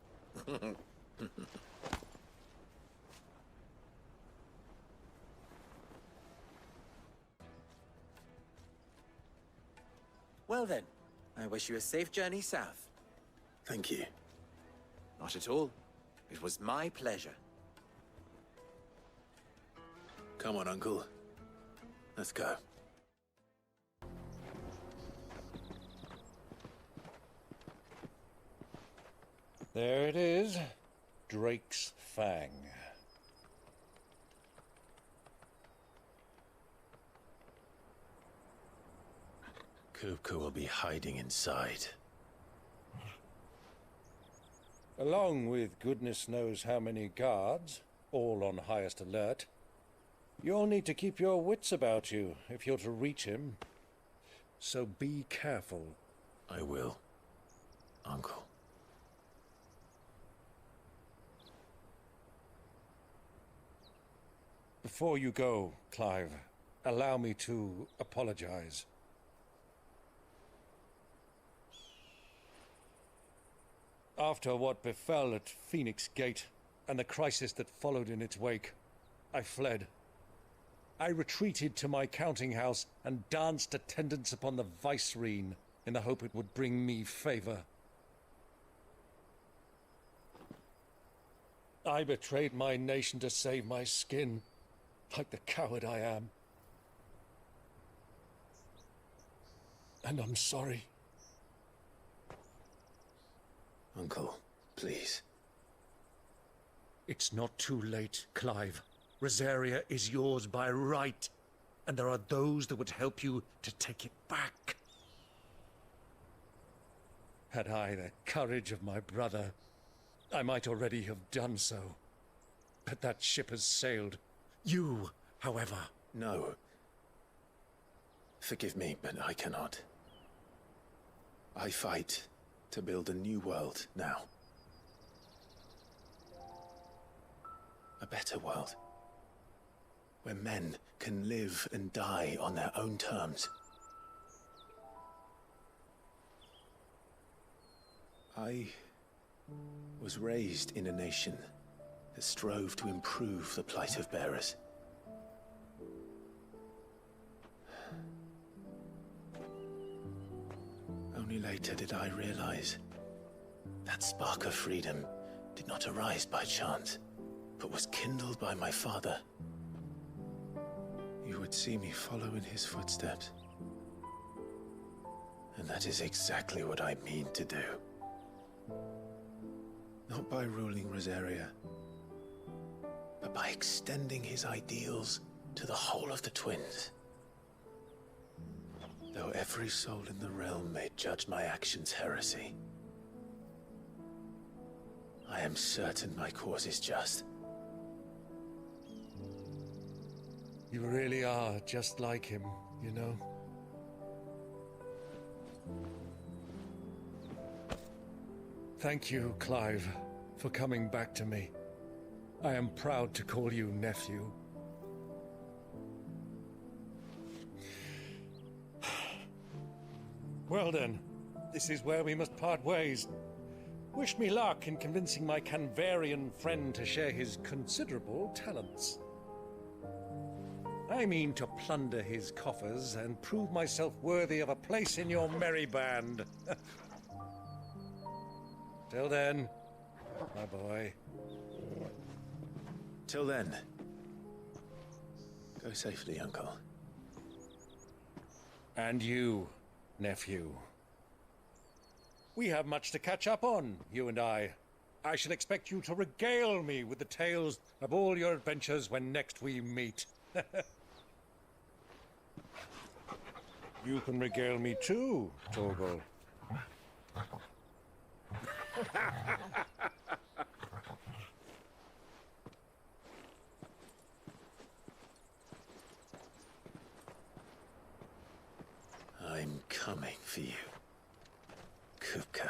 Well then, I wish you a safe journey south. Thank you. Not at all. It was my pleasure. Come on, Uncle. Let's go. There it is. Drake's Fang. Kupka will be hiding inside. Along with goodness knows how many guards, all on highest alert. You'll need to keep your wits about you if you're to reach him. So be careful. I will, Uncle. Before you go, Clive, allow me to apologize. After what befell at Phoenix Gate and the crisis that followed in its wake, I fled. I retreated to my counting house and danced attendance upon the vicereine in the hope it would bring me favor. I betrayed my nation to save my skin, like the coward I am. And I'm sorry. Uncle, please. It's not too late, Clive. Rosaria is yours by right, and there are those that would help you to take it back. Had I the courage of my brother, I might already have done so. But that ship has sailed. You, however... No. Forgive me, but I cannot. I fight to build a new world now. A better world. Where men can live and die on their own terms. I was raised in a nation that strove to improve the plight of bearers. Only later did I realize that spark of freedom did not arise by chance, but was kindled by my father. You would see me follow in his footsteps. And that is exactly what I mean to do. Not by ruling Rosaria, but by extending his ideals to the whole of the twins. Though every soul in the realm may judge my actions heresy, I am certain my cause is just. You really are just like him, you know? Thank you, Clive, for coming back to me. I am proud to call you nephew. Well then, this is where we must part ways. Wish me luck in convincing my Canvarian friend to share his considerable talents. I mean to plunder his coffers and prove myself worthy of a place in your merry band. Till then, my boy. Till then, go safely, Uncle. And you, nephew. We have much to catch up on, you and I. I shall expect you to regale me with the tales of all your adventures when next we meet. You can regale me too, Torgal. I'm coming for you, Kupka.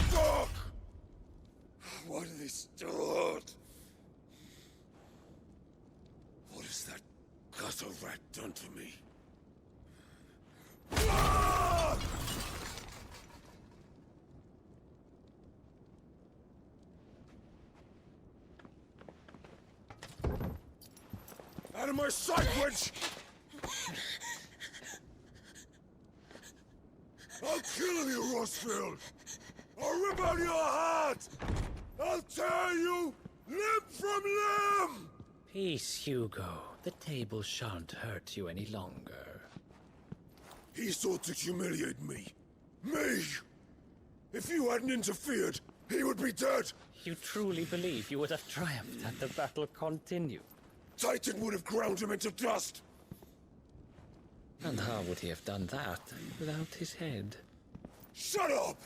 Fuck! Why do they still hurt? What has that gutter rat done to me? Out of my sight, witch! I'll kill you, Rosfield! I'll rip out your heart! I'll tear you limb from limb! Peace, Hugo. The table shan't hurt you any longer. He sought to humiliate me. Me! If you hadn't interfered, he would be dead! You truly believe you would have triumphed had the battle continued? Titan would have ground him into dust! And how would he have done that without his head? Shut up!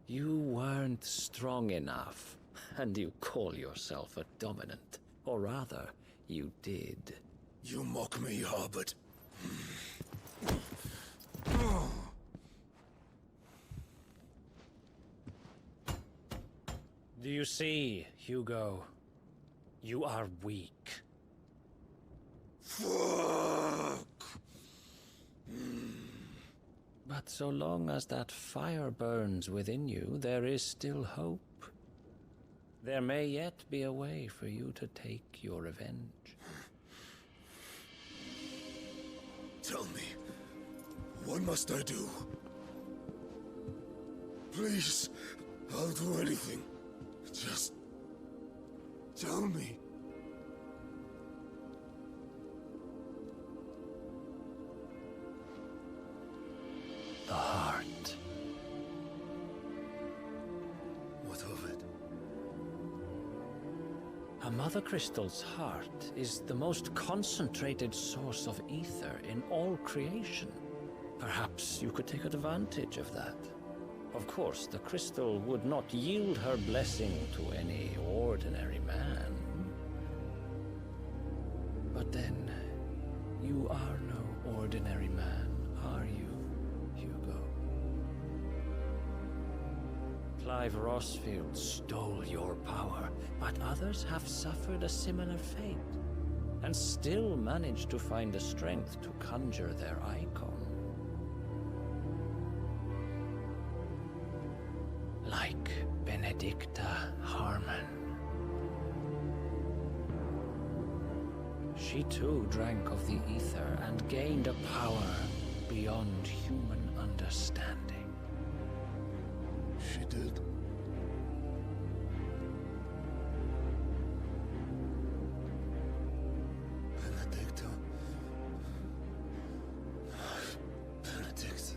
You weren't strong enough, and you call yourself a dominant. Or rather, you did. You mock me, Harbert. Do you see, Hugo? You are weak. Fuck! But so long as that fire burns within you, there is still hope. There may yet be a way for you to take your revenge. Tell me, what must I do? Please, I'll do anything. Just tell me. The heart. What of it? A mother crystal's heart is the most concentrated source of ether in all creation. Perhaps you could take advantage of that. Of course, the crystal would not yield her blessing to any ordinary man. But then, you are no ordinary man, are you, Hugo? Clive Rosfield stole your power, but others have suffered a similar fate, and still managed to find the strength to conjure their Eikon. Like Benedicta Harmon. She too drank of the ether and gained a power beyond human understanding. She did. Benedicta. Benedict.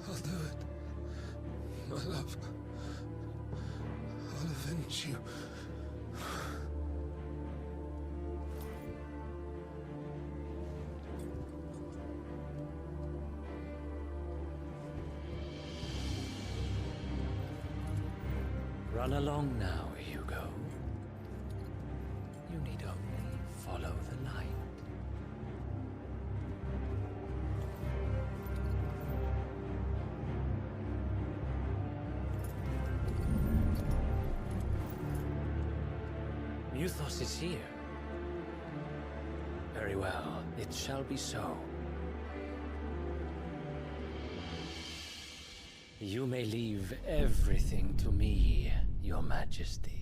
I'll do it. My love. I'll avenge you. Run along now, Hugo. You need only follow the light. Muthos is here. Very well, it shall be so. You may leave everything to me, Your Majesty.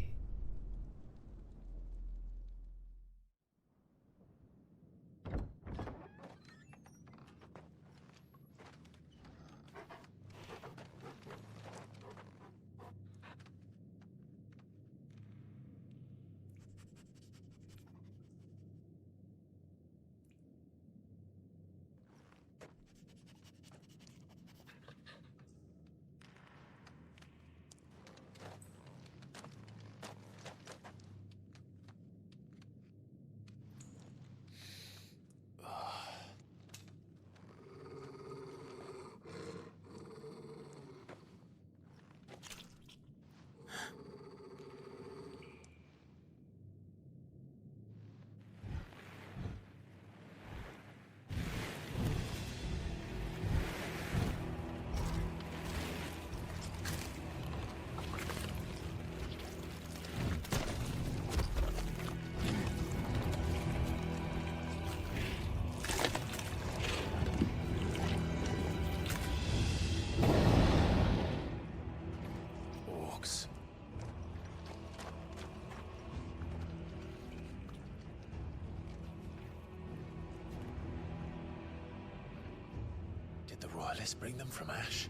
Did the royalists bring them from Ash?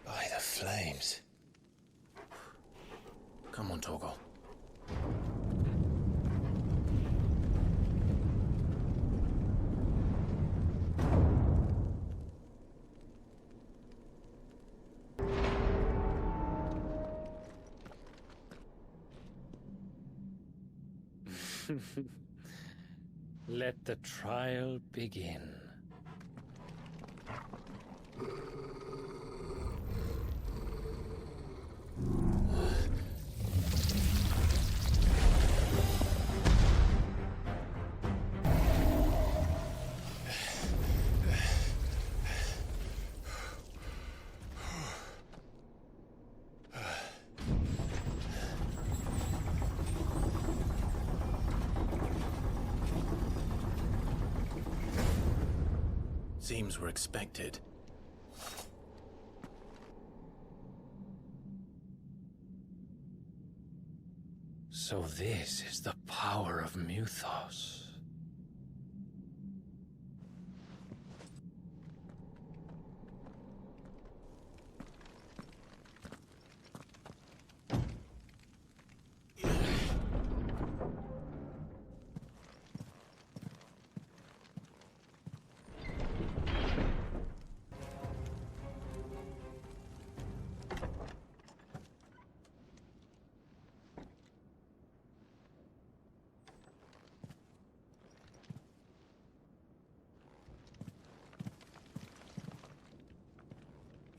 By the flames. Come on, Torgal. Let the trial begin. Seems we're expected. So this is the power of Muthos.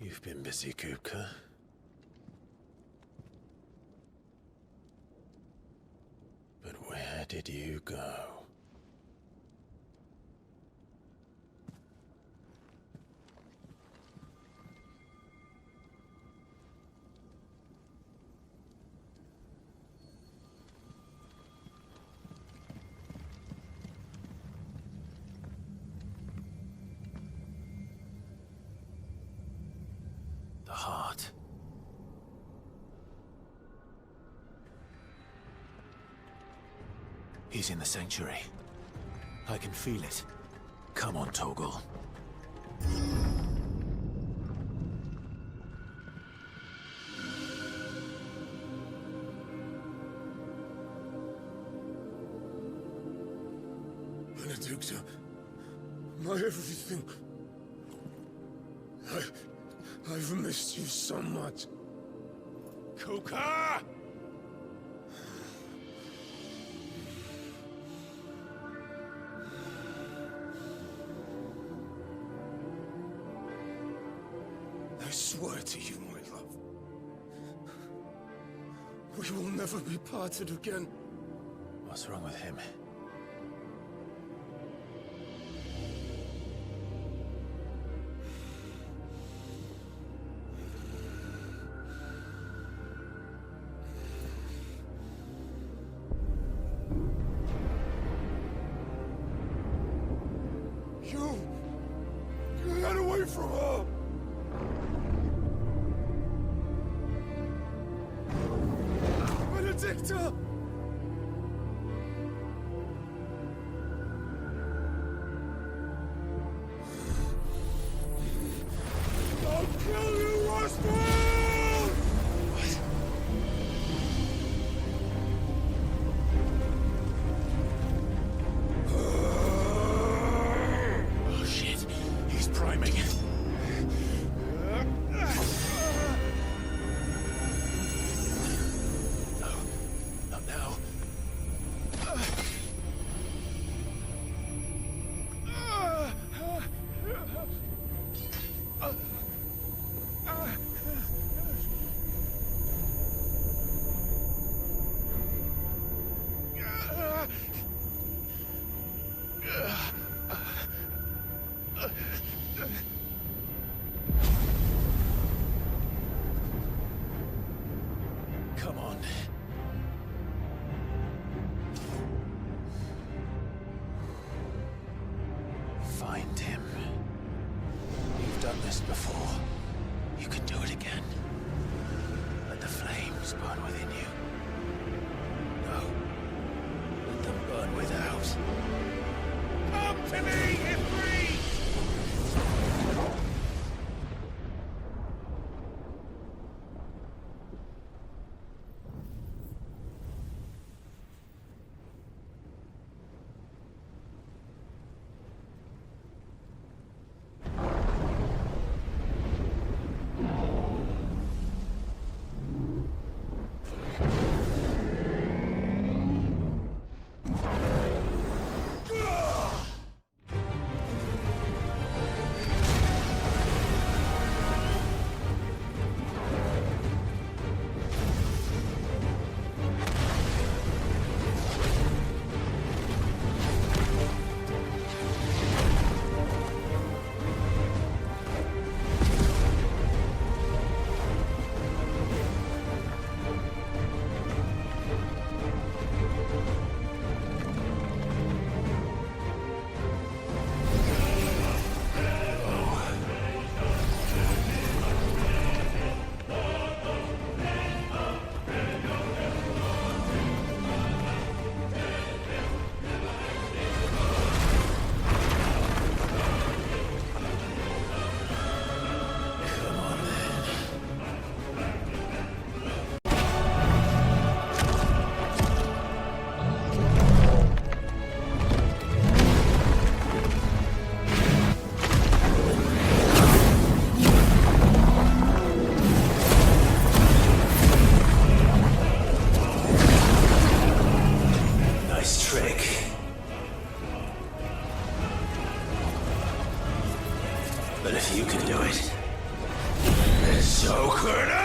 You've been busy, Kupka. But where did you go? He's in the sanctuary. I can feel it. Come on, Torgal. Benedicta, my everything. I've missed you so much. Kuka! I swear to you, my love, we will never be parted again. What's wrong with him? Get away from her! Benedicta! I'll kill you, Rosfield! What? Oh shit, he's priming. Come on. Find him. You've done this before. You can do it again. Let the flames burn within you. No. Let them burn without. Come to me, Ifrit! But if you can do it, then so could I!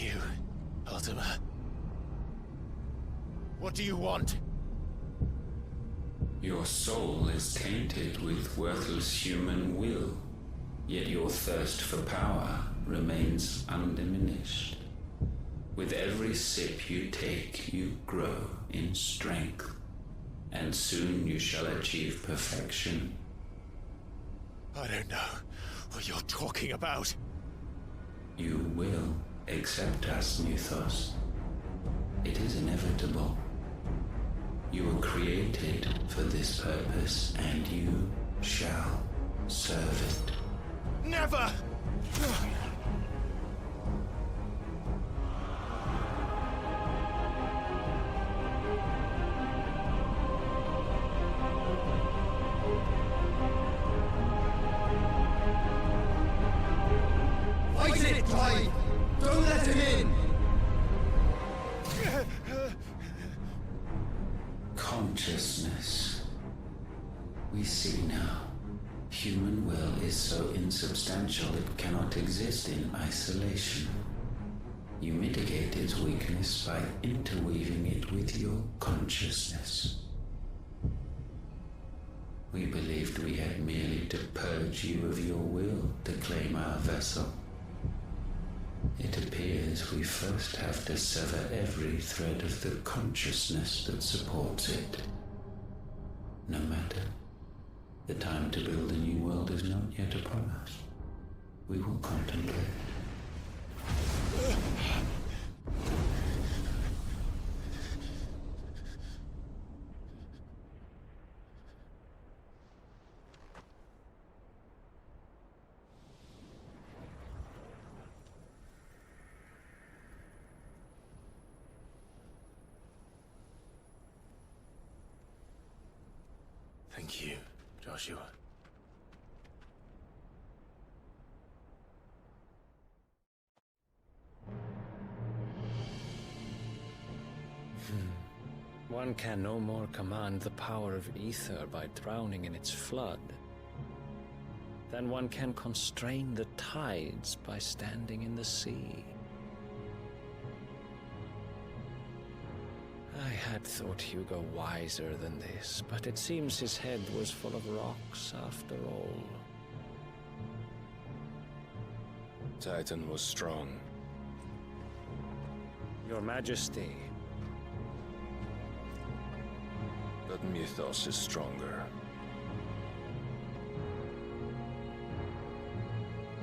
you, Ultima? What do you want? Your soul is tainted with worthless human will, yet your thirst for power remains undiminished. With every sip you take, you grow in strength, and soon you shall achieve perfection. I don't know what you're talking about. You will accept us, Mythos. It is inevitable. You were created for this purpose, and you shall serve it. Never! Fight it, Clive! Don't let him in! Consciousness. We see now. Human will is so insubstantial it cannot exist in isolation. You mitigate its weakness by interweaving it with your consciousness. We believed we had merely to purge you of your will to claim our vessel. It appears we first have to sever every thread of the consciousness that supports it. No matter. The time to build a new world is not yet upon us. We will contemplate. Thank you, Joshua. One can no more command the power of ether by drowning in its flood than one can constrain the tides by standing in the sea. I had thought Hugo wiser than this, but it seems his head was full of rocks after all. Titan was strong. Your Majesty. But Mythos is stronger.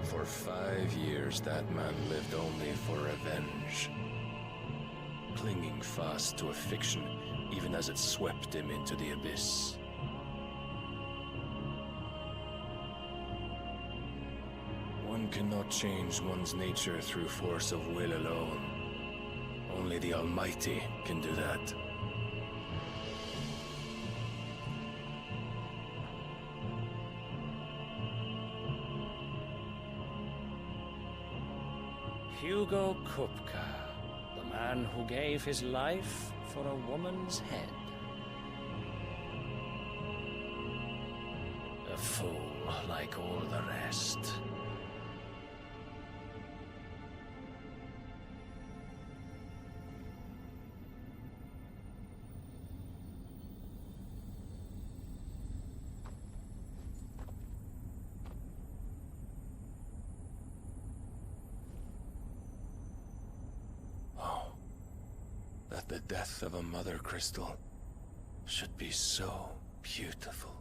For 5 years, that man lived only for revenge. Clinging fast to a fiction, even as it swept him into the abyss. One cannot change one's nature through force of will alone. Only the Almighty can do that. Hugo Kupka, the man who gave his life for a woman's head. A fool like all the rest. That the death of a mother crystal should be so beautiful.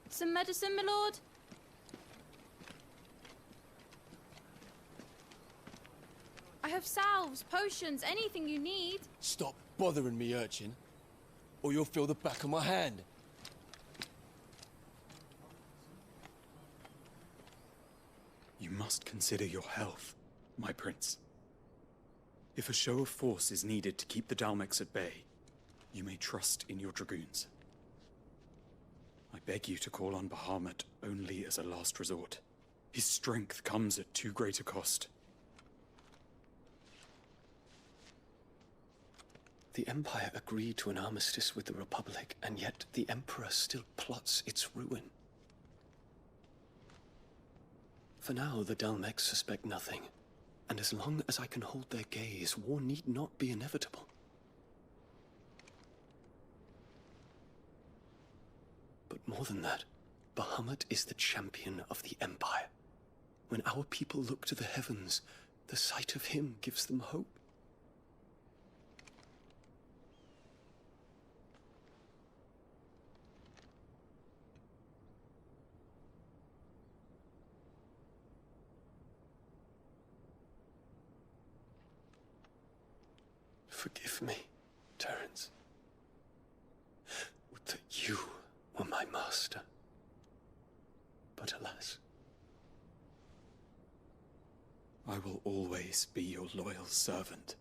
Some medicine, my lord? I have salves, potions, anything you need. Stop bothering me, urchin, or you'll feel the back of my hand. You must consider your health, my prince. If a show of force is needed to keep the Dalmex at bay, you may trust in your dragoons. I beg you to call on Bahamut only as a last resort. His strength comes at too great a cost. The Empire agreed to an armistice with the Republic, and yet the Emperor still plots its ruin. For now, the Dalmex suspect nothing, and as long as I can hold their gaze, war need not be inevitable. But more than that, Bahamut is the champion of the Empire. When our people look to the heavens, the sight of him gives them hope. Forgive me, Terence. Would that you were my master. But alas. I will always be your loyal servant.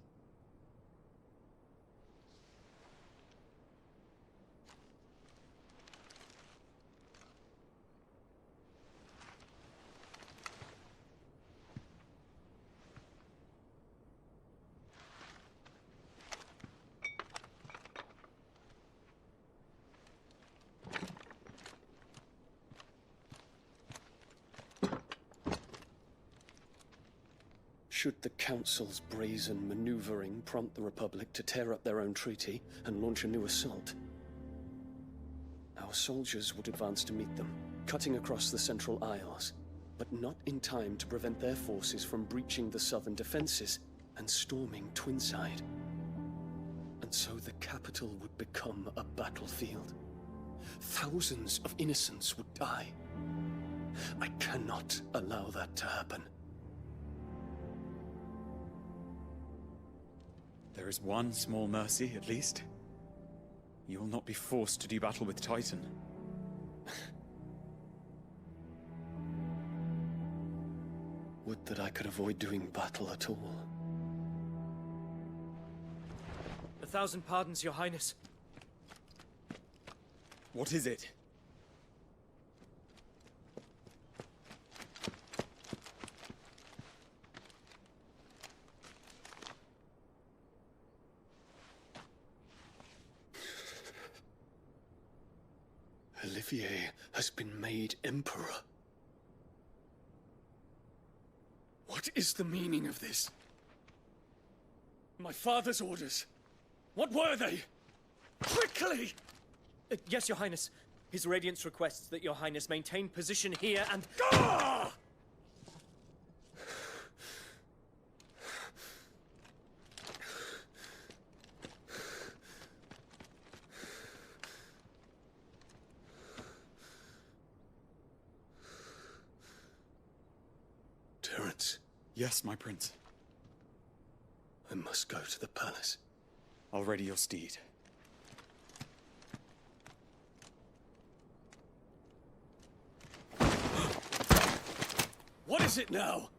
Should the Council's brazen maneuvering prompt the Republic to tear up their own treaty and launch a new assault, our soldiers would advance to meet them, cutting across the Central Isles, but not in time to prevent their forces from breaching the southern defenses and storming Twinside. And so the capital would become a battlefield. Thousands of innocents would die. I cannot allow that to happen. There is one small mercy, at least. You will not be forced to do battle with Titan. Would that I could avoid doing battle at all. 1,000 pardons, Your Highness. What is it? Olivier has been made Emperor. What is the meaning of this? My father's orders. What were they? Quickly! Yes, Your Highness. His Radiance requests that Your Highness maintain position here and... Ah! Terence. Yes, my prince. I must go to the palace. I'll ready your steed. What is it now?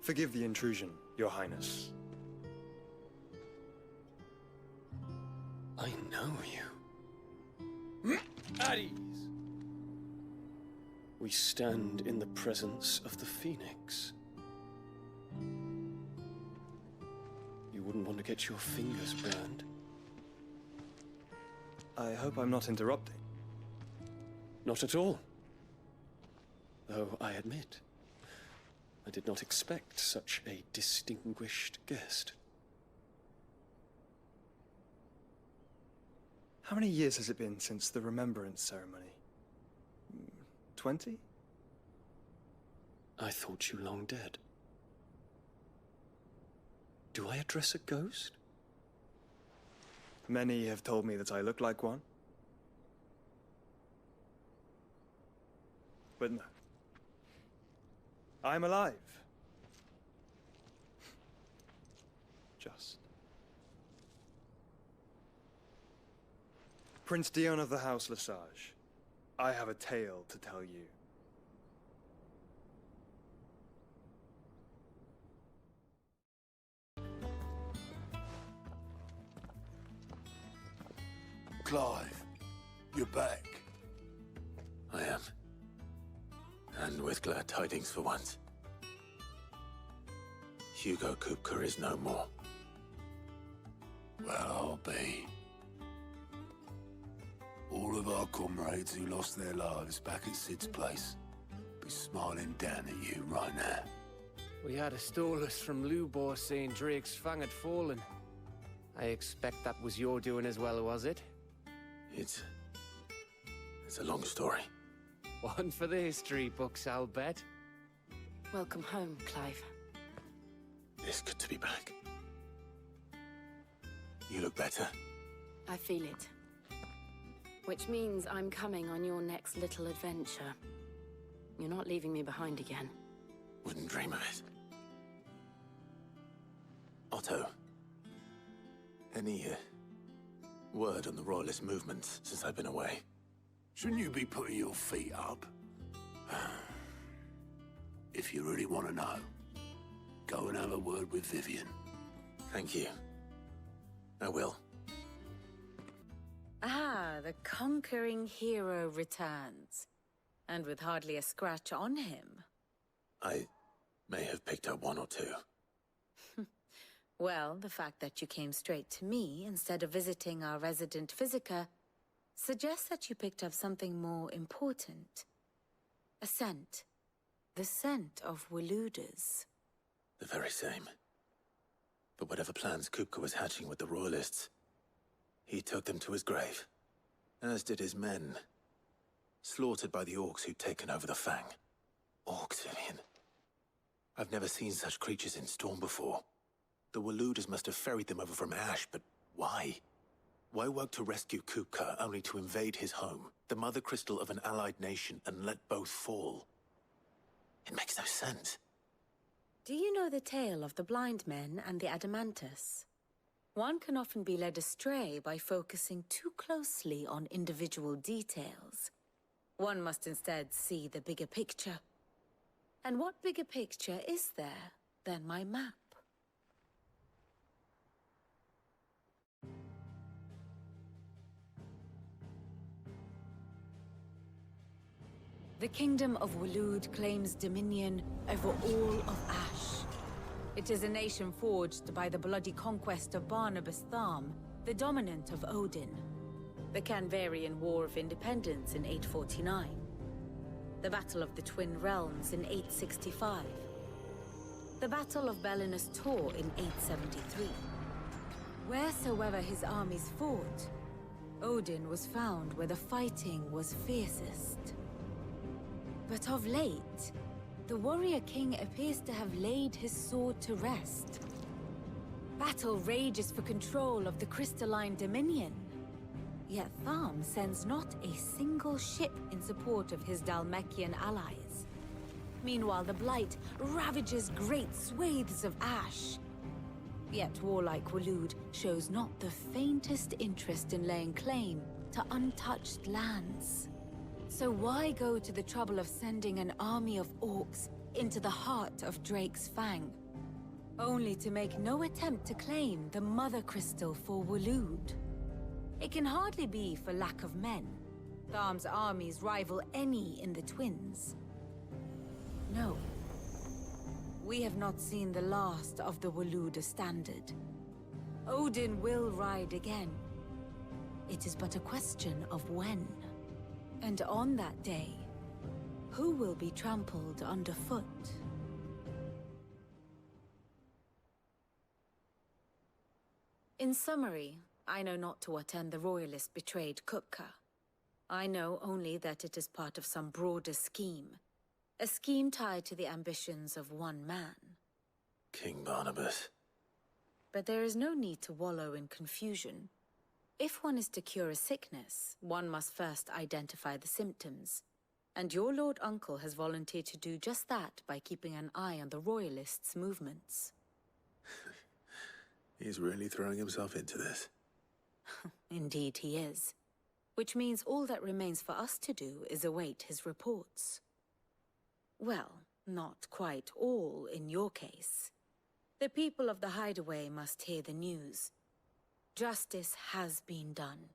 Forgive the intrusion, Your Highness. I know you. At ease. We stand in the presence of the Phoenix. You wouldn't want to get your fingers burned. I hope I'm not interrupting. Not at all. Though I admit, I did not expect such a distinguished guest. How many years has it been since the Remembrance ceremony? 20? I thought you long dead. Do I address a ghost? Many have told me that I look like one. But no. I'm alive. Just. Prince Dion of the House Lesage, I have a tale to tell you. Clive, you're back. I am. And with glad tidings for once. Hugo Kupka is no more. Well, I'll be. All of our comrades who lost their lives back at Sid's place be smiling down at you right now. We had a stolus from Lubor saying Drake's fang had fallen. I expect that was your doing as well, was it? It's a long story. One for the history books, I'll bet. Welcome home, Clive. It's good to be back. You look better. I feel it. Which means I'm coming on your next little adventure. You're not leaving me behind again. Wouldn't dream of it. Otto, any word on the Royalist movements since I've been away? Shouldn't you be putting your feet up? If you really want to know, go and have a word with Vivian. Thank you. I will. Ah, the conquering hero returns. And with hardly a scratch on him. I may have picked up one or two. Well, the fact that you came straight to me instead of visiting our resident Physica suggests that you picked up something more important. A scent. The scent of Waludas. The very same. But whatever plans Kupka was hatching with the Royalists, he took them to his grave. As did his men. Slaughtered by the orcs who'd taken over the Fang. Orcs, Vivian. I've never seen such creatures in Storm before. The Waludas must have ferried them over from Ash, but why? Why work to rescue Kupka only to invade his home, the mother crystal of an allied nation, and let both fall? It makes no sense. Do you know the tale of the blind men and the Adamantus? One can often be led astray by focusing too closely on individual details. One must instead see the bigger picture. And what bigger picture is there than my map? The Kingdom of Waloed claims dominion over all of Ash. It is a nation forged by the bloody conquest of Barnabas Tharm, the dominant of Odin. The Canvarian War of Independence in 849. The Battle of the Twin Realms in 865. The Battle of Belinus Tor in 873. Wheresoever his armies fought, Odin was found where the fighting was fiercest. But of late, the warrior king appears to have laid his sword to rest. Battle rages for control of the crystalline dominion. Yet Tharm sends not a single ship in support of his Dhalmekian allies. Meanwhile, the Blight ravages great swathes of Ash. Yet warlike Waloed shows not the faintest interest in laying claim to untouched lands. So why go to the trouble of sending an army of orcs into the heart of Drake's Fang, only to make no attempt to claim the Mother Crystal for Waloed? It can hardly be for lack of men. Tharm's armies rival any in the Twins. No. We have not seen the last of the Waluda standard. Odin will ride again. It is but a question of when. And on that day, who will be trampled underfoot? In summary, I know not to what end the Royalist betrayed Kupka. I know only that it is part of some broader scheme. A scheme tied to the ambitions of one man. King Barnabas. But there is no need to wallow in confusion. If one is to cure a sickness, one must first identify the symptoms. And your Lord Uncle has volunteered to do just that by keeping an eye on the Royalists' movements. He's really throwing himself into this. Indeed he is. Which means all that remains for us to do is await his reports. Well, not quite all in your case. The people of the Hideaway must hear the news. Justice has been done.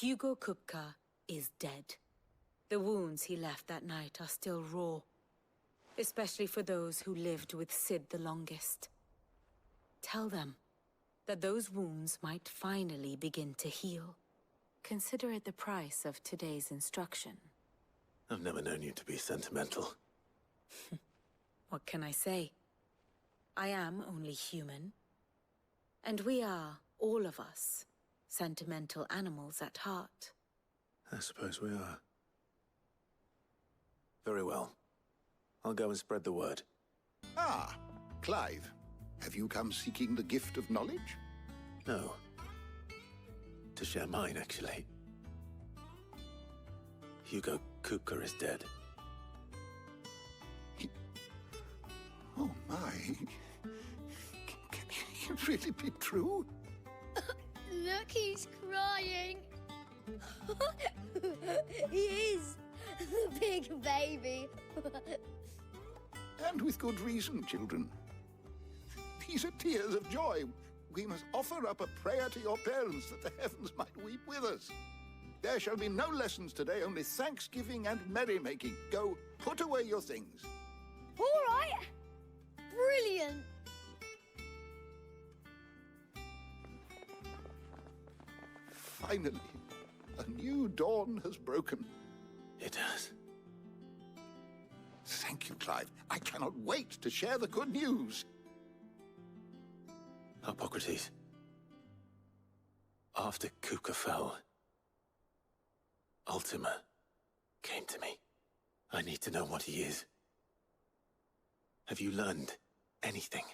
Hugo Kupka is dead. The wounds he left that night are still raw, especially for those who lived with Sid the longest. Tell them that those wounds might finally begin to heal. Consider it the price of today's instruction. I've never known you to be sentimental. What can I say? I am only human. And we are, all of us, sentimental animals at heart. I suppose we are. Very well. I'll go and spread the word. Ah, Clive. Have you come seeking the gift of knowledge? No. To share mine, actually. Hugo Kupka is dead. Oh my. Can it really be true? Look, he's crying. He is. The big baby. And with good reason, children. These are tears of joy. We must offer up a prayer to your parents that the heavens might weep with us. There shall be no lessons today, only thanksgiving and merrymaking. Go, put away your things. All right. Brilliant. Finally, a new dawn has broken. It has. Thank you, Clive. I cannot wait to share the good news. Hippocrates. After Kupka fell, Ultima came to me. I need to know what he is. Have you learned anything?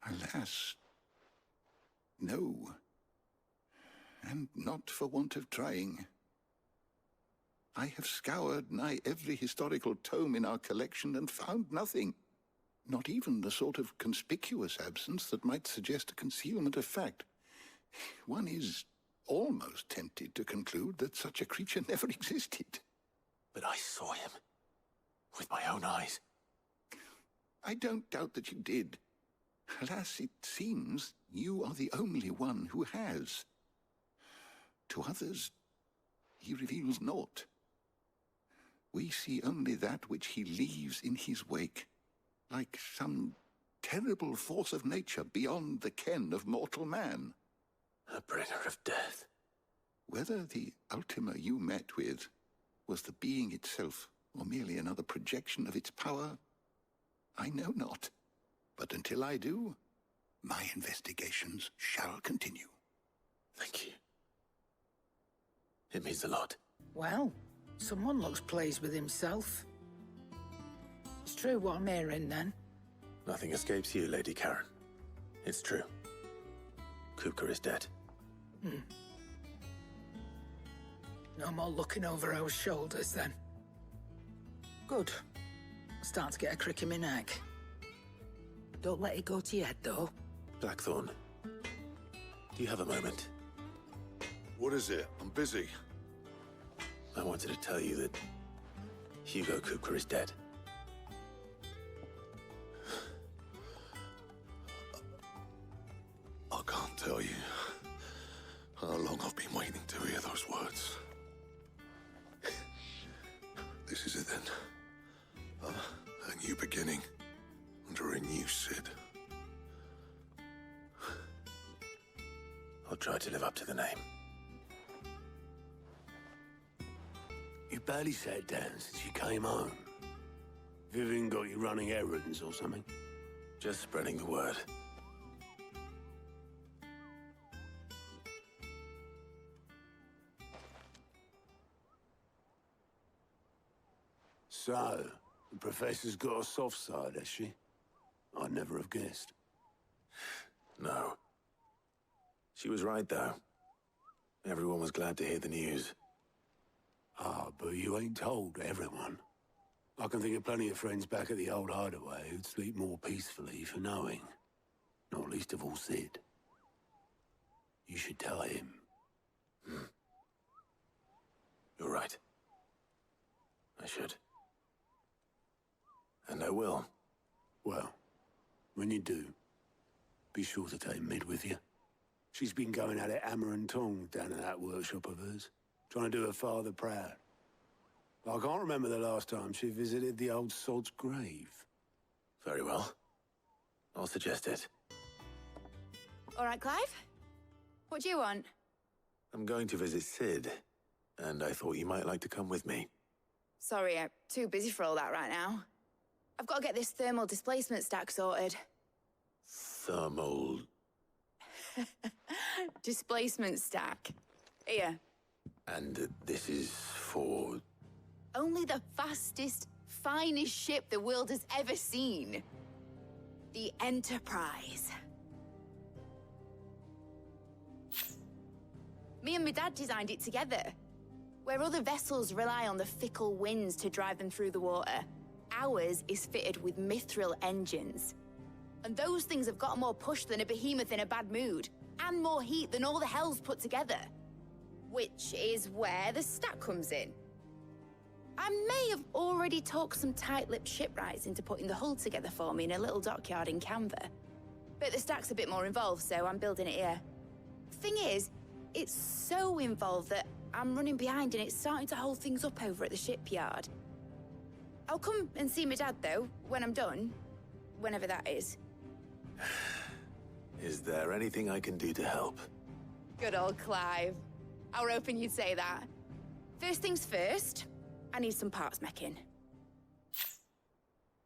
Alas, no. And not for want of trying. I have scoured nigh every historical tome in our collection and found nothing. Not even the sort of conspicuous absence that might suggest a concealment of fact. One is almost tempted to conclude that such a creature never existed. But I saw him. With my own eyes. I don't doubt that you did. Alas, it seems you are the only one who has. To others, he reveals naught. We see only that which he leaves in his wake, like some terrible force of nature beyond the ken of mortal man. A bringer of death. Whether the Ultima you met with was the being itself, or merely another projection of its power, I know not. But until I do, my investigations shall continue. Thank you. It means a lot. Well, someone looks pleased with himself. It's true what I'm hearing, then. Nothing escapes you, Lady Karen. It's true. Kupka is dead. No more looking over our shoulders, then. Good. Starting to get a crick in my neck. Don't let it go to your head, though. Blackthorn, do you have a moment? What is it? I'm busy. I wanted to tell you that Hugo Kupka is dead. I can't tell you how long I've been waiting to hear those words. This is it then. A new beginning under a new Sid. I'll try to live up to the name. You barely sat down since you came home. Vivian got you running errands or something? Just spreading the word. So, the Professor's got a soft side, has she? I'd never have guessed. No. She was right, though. Everyone was glad to hear the news. Ah, but you ain't told everyone. I can think of plenty of friends back at the old hideaway who'd sleep more peacefully for knowing. Not least of all Sid. You should tell him. You're right. I should. And I will. Well, when you do, be sure to take Mid with you. She's been going at it hammer and tong down in that workshop of hers, trying to do her father proud. I can't remember the last time she visited the old sod's grave. Very well. I'll suggest it. All right, Clive? What do you want? I'm going to visit Sid, and I thought you might like to come with me. Sorry, I'm too busy for all that right now. I've got to get this thermal displacement stack sorted. Thermal... Displacement stack. Here. And this is for... Only the fastest, finest ship the world has ever seen. The Enterprise. Me and my dad designed it together. Where other vessels rely on the fickle winds to drive them through the water, ours is fitted with mithril engines. And those things have got more push than a behemoth in a bad mood, and more heat than all the hells put together. Which is where the stack comes in. I may have already talked some tight-lipped shipwrights into putting the hull together for me in a little dockyard in Canva. But the stack's a bit more involved, so I'm building it here. Thing is, it's so involved that I'm running behind and it's starting to hold things up over at the shipyard. I'll come and see my dad, though, when I'm done. Whenever that is. Is there anything I can do to help? Good old Clive. I were hoping you'd say that. First things first, I need some parts meching.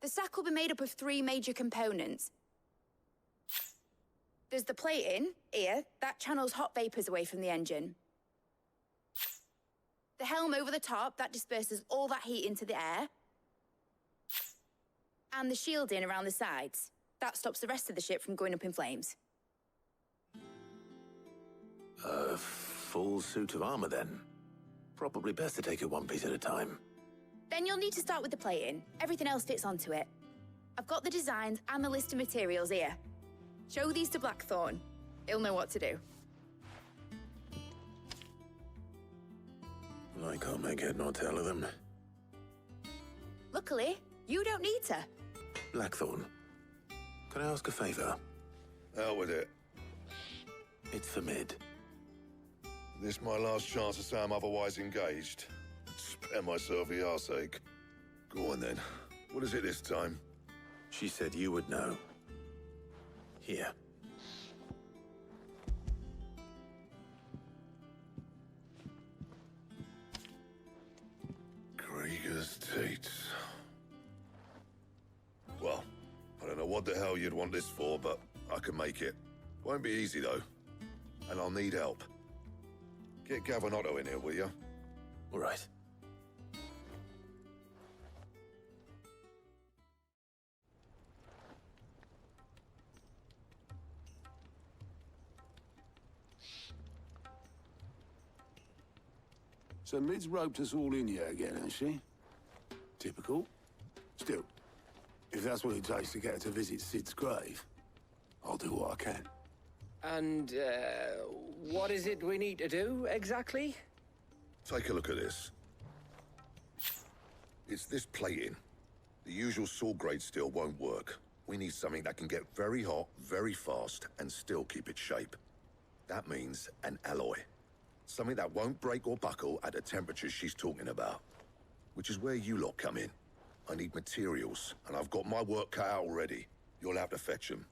The stack will be made up of 3 major components. There's the plating, here, that channels hot vapors away from the engine. The helm over the top, that disperses all that heat into the air. And the shielding around the sides. That stops the rest of the ship from going up in flames. A full suit of armor, then. Probably best to take it one piece at a time. Then you'll need to start with the plating. Everything else fits onto it. I've got the designs and the list of materials here. Show these to Blackthorn. He'll know what to do. I can't make head nor tail of them. Luckily, you don't need to. Blackthorn, can I ask a favor? Out with it. It's for Mid. This my last chance to say I'm otherwise engaged. Spare myself the arseache. Go on then. What is it this time? She said you would know. Here. Krieger's Tate. Well, I don't know what the hell you'd want this for, but I can make it. Won't be easy, though. And I'll need help. Get Gavinotto in here, will you? All right. So Mid's roped us all in here again, hasn't she? Typical. Still, if that's what it takes to get her to visit Sid's grave, I'll do what I can. And, what is it we need to do, exactly? Take a look at this. It's this plating. The usual sword-grade steel won't work. We need something that can get very hot, very fast, and still keep its shape. That means an alloy. Something that won't break or buckle at the temperatures she's talking about. Which is where you lot come in. I need materials, and I've got my work cut out already. You'll have to fetch them.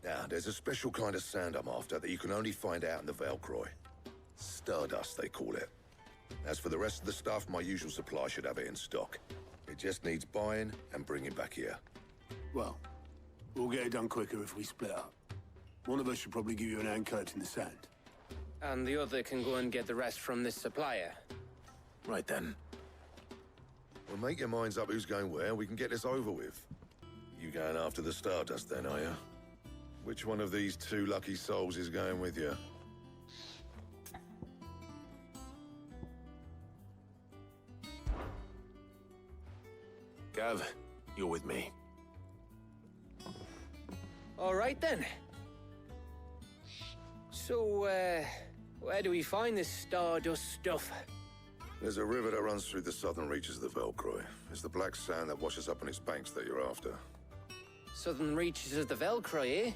Now, there's a special kind of sand I'm after that you can only find out in the Velcroy. Stardust, they call it. As for the rest of the stuff, my usual supply should have it in stock. It just needs buying and bringing back here. Well, we'll get it done quicker if we split up. One of us should probably give you an hand collecting the sand. And the other can go and get the rest from this supplier. Right then. Well, make your minds up who's going where, and we can get this over with. You going after the Stardust then, are you? Which one of these 2 lucky souls is going with you? Gav, you're with me. All right then. So, where do we find this Stardust stuff? There's a river that runs through the southern reaches of the Velcroy. It's the black sand that washes up on its banks that you're after. Southern reaches of the Velcroy, eh?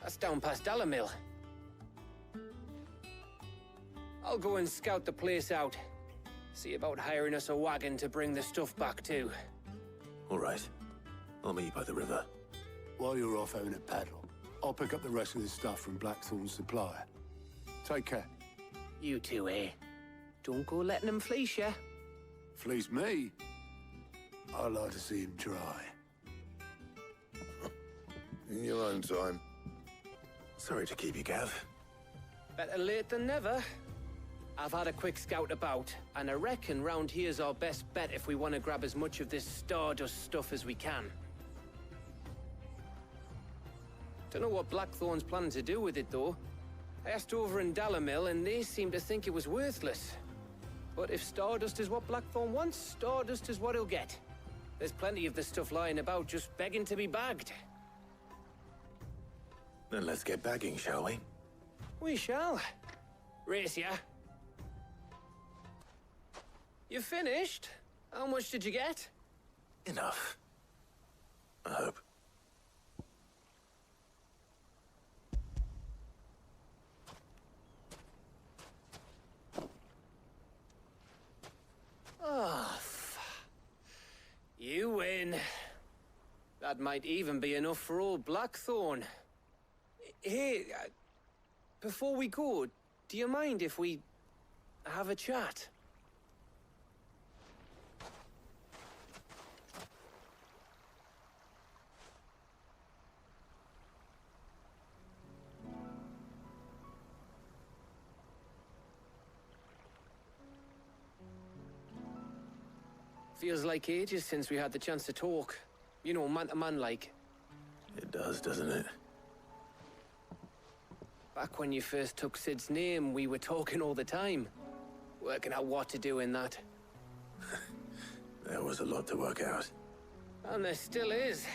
That's down past Dalamil. I'll go and scout the place out. See about hiring us a wagon to bring the stuff back to. All right. I'll meet you by the river. While you're off having a paddle, I'll pick up the rest of this stuff from Blackthorn's supplier. Take care. You two, eh? Don't go letting them fleece ya. Fleece me? I'd like to see him try. In your own time. Sorry to keep you, Gav. Better late than never. I've had a quick scout about, and I reckon round here's our best bet if we want to grab as much of this Stardust stuff as we can. Don't know what Blackthorn's planning to do with it, though. I asked over in Dalamil, and they seem to think it was worthless. But if Stardust is what Blackthorn wants, Stardust is what he'll get. There's plenty of this stuff lying about, just begging to be bagged. Then let's get bagging, shall we? We shall. Race ya. You finished? How much did you get? Enough. I hope. Oh, you win. That might even be enough for old Blackthorn. Hey, before we go, do you mind if we have a chat? Feels like ages since we had the chance to talk. You know, man to man like. It does, doesn't it? Back when you first took Sid's name, we were talking all the time. Working out what to do in that. There was a lot to work out. And there still is.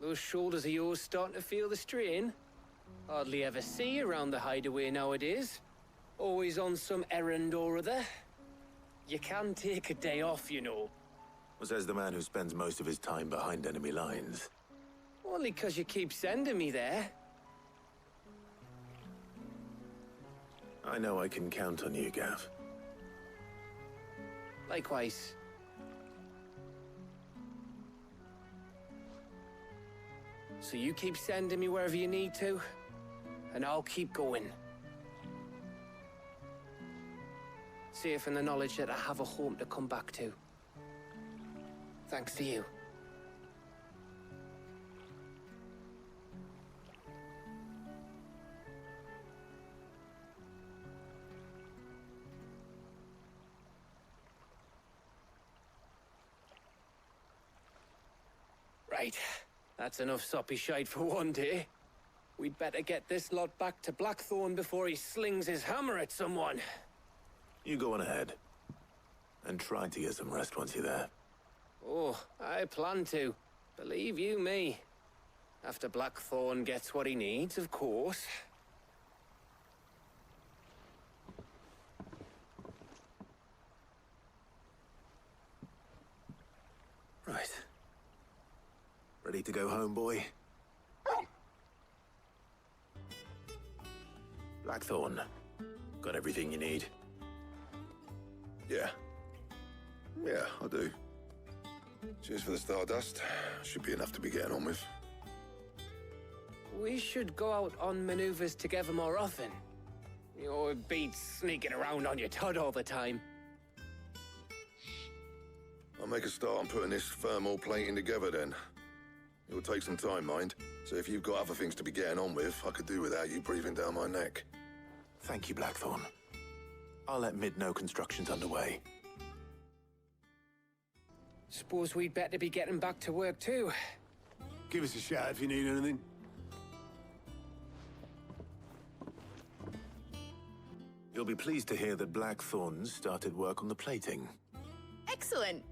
Those shoulders of yours starting to feel the strain. Hardly ever see you around the hideaway nowadays. Always on some errand or other. You can take a day off, you know. Says the man who spends most of his time behind enemy lines. Only 'cause you keep sending me there. I know I can count on you, Gav. Likewise. So you keep sending me wherever you need to, and I'll keep going. Safe in the knowledge that I have a home to come back to. Thanks to you. Right. That's enough soppy shite for one day. We'd better get this lot back to Blackthorn before he slings his hammer at someone. You go on ahead. And try to get some rest once you're there. Oh, I plan to. Believe you me. After Blackthorn gets what he needs, of course. Right. Ready to go home, boy? Blackthorn. Got everything you need? Yeah. Yeah, I do. Cheers for the Stardust. Should be enough to be getting on with. We should go out on maneuvers together more often. You know, it beats sneaking around on your Todd all the time. I'll make a start on putting this thermal plating together then. It'll take some time, mind. So if you've got other things to be getting on with, I could do without you breathing down my neck. Thank you, Blackthorn. I'll let Mid know construction's underway. Suppose we'd better be getting back to work too. Give us a shout if you need anything. You'll be pleased to hear that Blackthorn's started work on the plating. Excellent.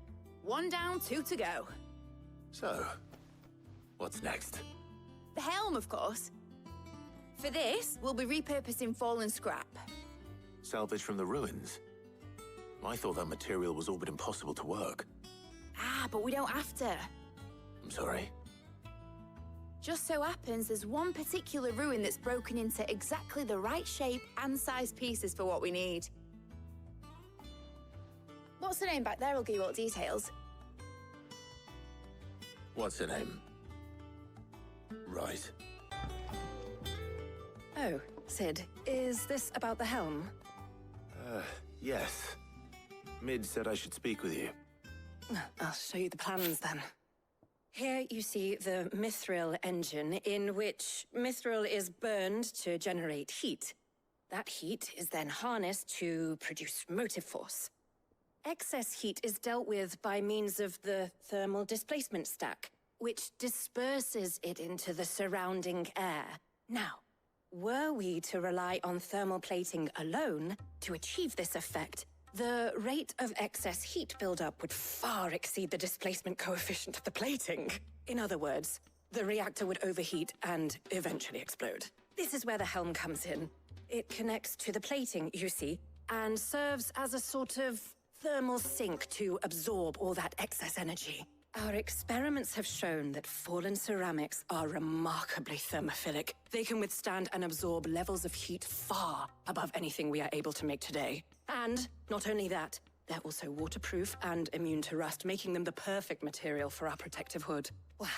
1 down, 2 to go. So, what's next? The helm, of course. For this, we'll be repurposing fallen scrap. Salvage from the ruins? I thought that material was all but impossible to work. Ah, but we don't have to. I'm sorry. Just so happens there's one particular ruin that's broken into exactly the right shape and size pieces for what we need. What's the name back there? I'll give you all the details. What's her name? Right. Oh, Sid, is this about the helm? Yes. Mid said I should speak with you. I'll show you the plans then. Here you see the mithril engine, in which mithril is burned to generate heat. That heat is then harnessed to produce motive force. Excess heat is dealt with by means of the thermal displacement stack, which disperses it into the surrounding air. Now, were we to rely on thermal plating alone to achieve this effect, the rate of excess heat buildup would far exceed the displacement coefficient of the plating. In other words, the reactor would overheat and eventually explode. This is where the helm comes in. It connects to the plating, you see, and serves as a sort of thermal sink to absorb all that excess energy. Our experiments have shown that fallen ceramics are remarkably thermophilic. They can withstand and absorb levels of heat far above anything we are able to make today. And not only that, they're also waterproof and immune to rust, making them the perfect material for our protective hood. Why,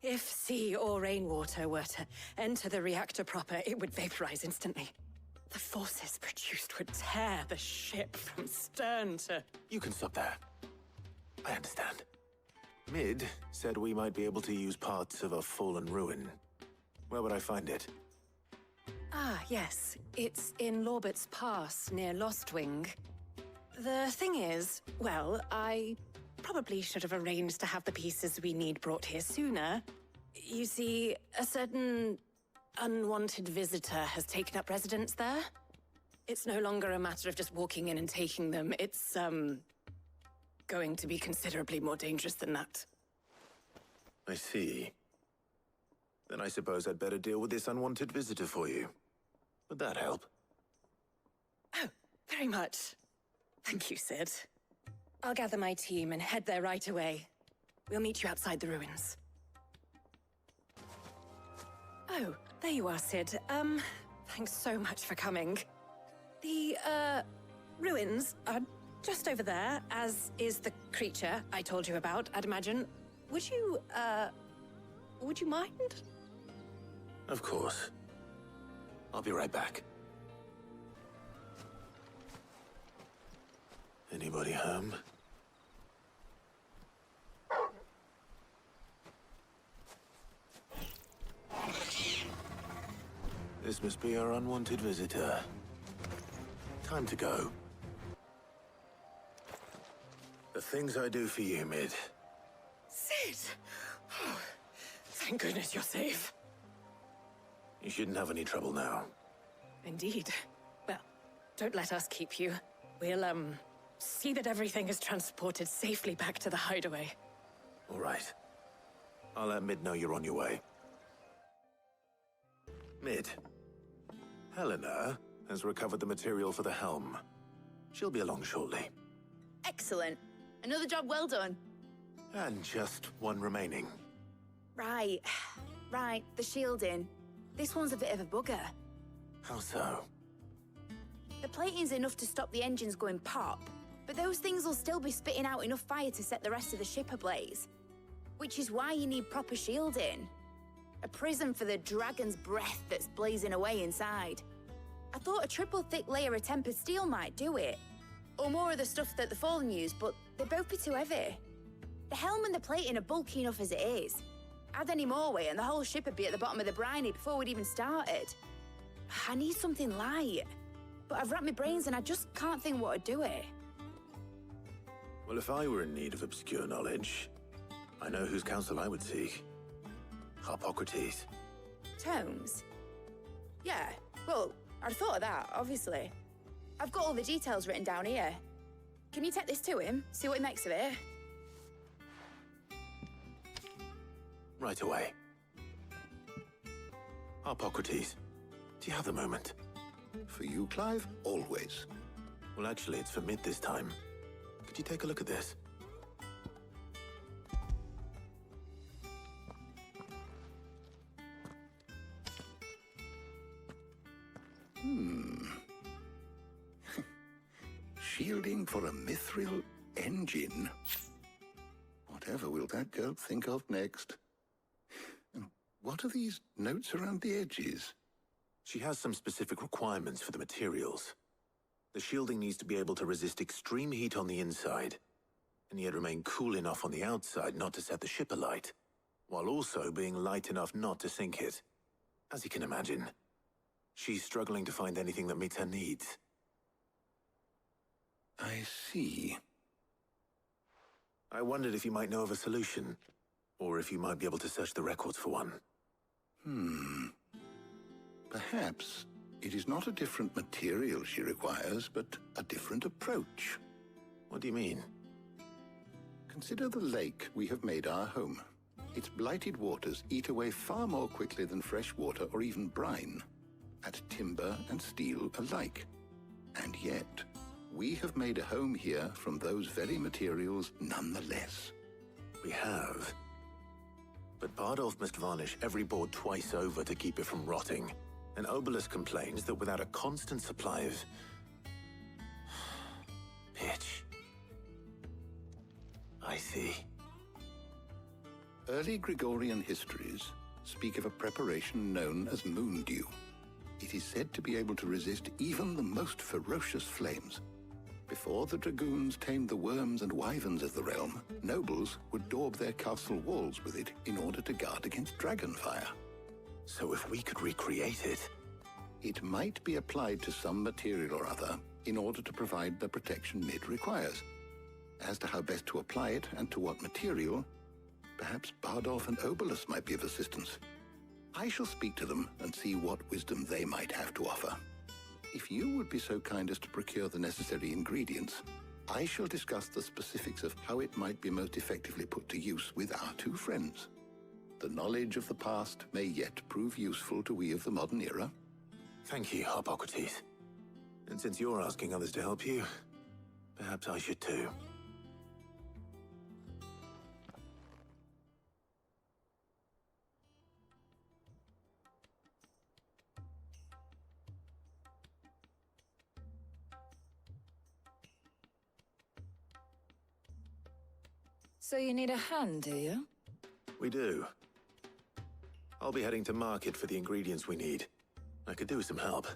if sea or rainwater were to enter the reactor proper, it would vaporize instantly. The forces produced would tear the ship from stern to... You can stop there. I understand. Mid said we might be able to use parts of a fallen ruin. Where would I find it? Ah, yes. It's in Lorbert's Pass, near Lostwing. The thing is, well, I probably should have arranged to have the pieces we need brought here sooner. You see, a certain unwanted visitor has taken up residence there. It's no longer a matter of just walking in and taking them. It's, going to be considerably more dangerous than that. I see. Then I suppose I'd better deal with this unwanted visitor for you. Would that help? Oh, very much. Thank you, Sid. I'll gather my team and head there right away. We'll meet you outside the ruins. Oh, there you are, Sid. Thanks so much for coming. The, ruins are just over there, as is the creature I told you about, I'd imagine. Would you mind? Of course. I'll be right back. Anybody home? This must be our unwanted visitor. Time to go. The things I do for you, Mid. Sid! Oh, thank goodness you're safe. You shouldn't have any trouble now. Indeed. Well, don't let us keep you. We'll, see that everything is transported safely back to the hideaway. All right. I'll let Mid know you're on your way. Mid. Helena has recovered the material for the helm. She'll be along shortly. Excellent. Another job well done. And just one remaining. Right. Right, the shielding. This one's a bit of a bugger. How so? The plating's enough to stop the engines going pop, but those things will still be spitting out enough fire to set the rest of the ship ablaze. Which is why you need proper shielding. A prism for the dragon's breath that's blazing away inside. I thought a triple thick layer of tempered steel might do it. Or more of the stuff that the Fallen use, but they'd both be too heavy. The helm and the plating are bulky enough as it is. Add any more weight and the whole ship would be at the bottom of the briny before we'd even started. I need something light. But I've racked my brains and I just can't think what would do it. Well, if I were in need of obscure knowledge, I know whose counsel I would seek. Harpocrates. Tomes? Yeah, well, I'd thought of that, obviously. I've got all the details written down here. Can you take this to him, see what he makes of it? Right away. Harpocrates, do you have the moment? For you, Clive, always. Well, actually, it's for Mid this time. Could you take a look at this? shielding for a mithril engine. Whatever will that girl think of next? And what are these notes around the edges? She has some specific requirements for the materials. The shielding needs to be able to resist extreme heat on the inside, and yet remain cool enough on the outside not to set the ship alight, while also being light enough not to sink it. As you can imagine, she's struggling to find anything that meets her needs. I see. I wondered if you might know of a solution, or if you might be able to search the records for one. Perhaps it is not a different material she requires, but a different approach. What do you mean? Consider the lake we have made our home. Its blighted waters eat away far more quickly than fresh water or even brine, at timber and steel alike. And yet, we have made a home here from those very materials nonetheless. We have. But Bardolph must varnish every board twice over to keep it from rotting. And Obelisk complains that without a constant supply of pitch. I see. Early Gregorian histories speak of a preparation known as moon dew. It is said to be able to resist even the most ferocious flames. Before the dragoons tamed the worms and wyverns of the realm, nobles would daub their castle walls with it in order to guard against dragonfire. So if we could recreate it... It might be applied to some material or other in order to provide the protection Mid requires. As to how best to apply it and to what material, perhaps Bardolph and Obelisk might be of assistance. I shall speak to them and see what wisdom they might have to offer. If you would be so kind as to procure the necessary ingredients, I shall discuss the specifics of how it might be most effectively put to use with our two friends. The knowledge of the past may yet prove useful to we of the modern era. Thank you, Hippocrates. And since you're asking others to help you, perhaps I should too. So you need a hand, do you? We do. I'll be heading to market for the ingredients we need. I could do with some help.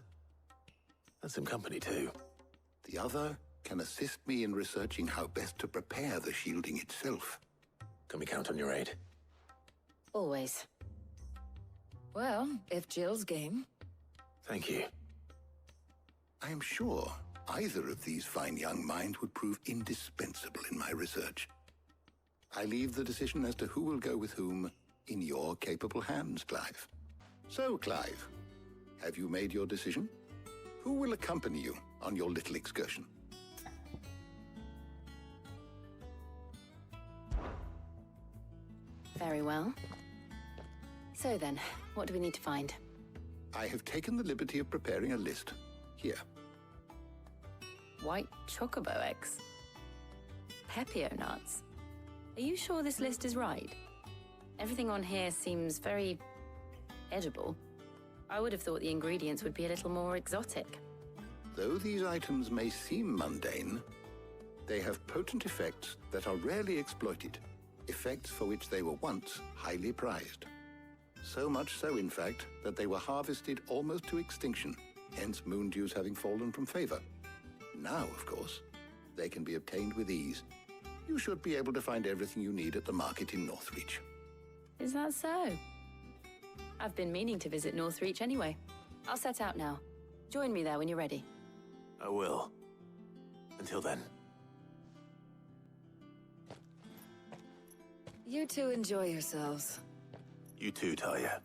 And some company, too. The other can assist me in researching how best to prepare the shielding itself. Can we count on your aid? Always. Well, if Jill's game. Thank you. I am sure either of these fine young minds would prove indispensable in my research. I leave the decision as to who will go with whom in your capable hands, Clive. So, Clive, have you made your decision? Who will accompany you on your little excursion? Very well. So then, what do we need to find? I have taken the liberty of preparing a list. Here. White chocobo eggs. Pepio nuts. Are you sure this list is right? Everything on here seems very edible. I would have thought the ingredients would be a little more exotic. Though these items may seem mundane, they have potent effects that are rarely exploited, effects for which they were once highly prized. So much so, in fact, that they were harvested almost to extinction, hence moon dews having fallen from favor. Now, of course, they can be obtained with ease. You should be able to find everything you need at the market in Northreach. Is that so? I've been meaning to visit Northreach anyway. I'll set out now. Join me there when you're ready. I will. Until then. You two enjoy yourselves. You too, Talia.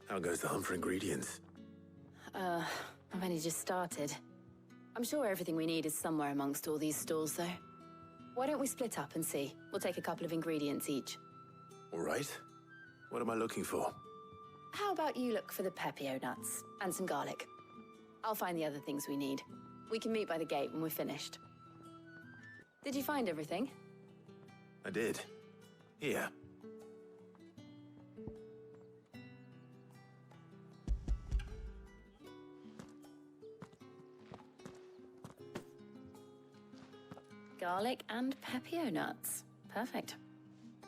How goes the hunt for ingredients? I've only just started. I'm sure everything we need is somewhere amongst all these stalls, though. Why don't we split up and see? We'll take a couple of ingredients each. All right. What am I looking for? How about you look for the pepio nuts and some garlic? I'll find the other things we need. We can meet by the gate when we're finished. Did you find everything? I did. Here. Garlic and pepio nuts. Perfect.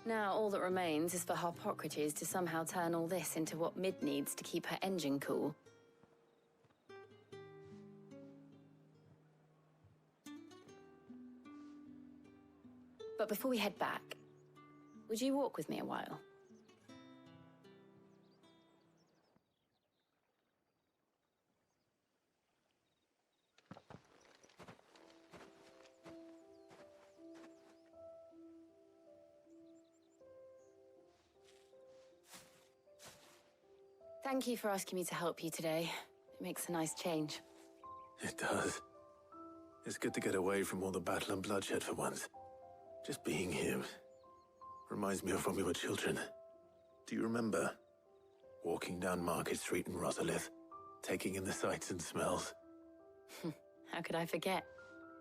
Now all that remains is for Harpocrates to somehow turn all this into what Mid needs to keep her engine cool. But before we head back, would you walk with me a while? Thank you for asking me to help you today. It makes a nice change. It does. It's good to get away from all the battle and bloodshed for once. Just being here reminds me of when we were children. Do you remember? Walking down Market Street in Rosalith, taking in the sights and smells. How could I forget?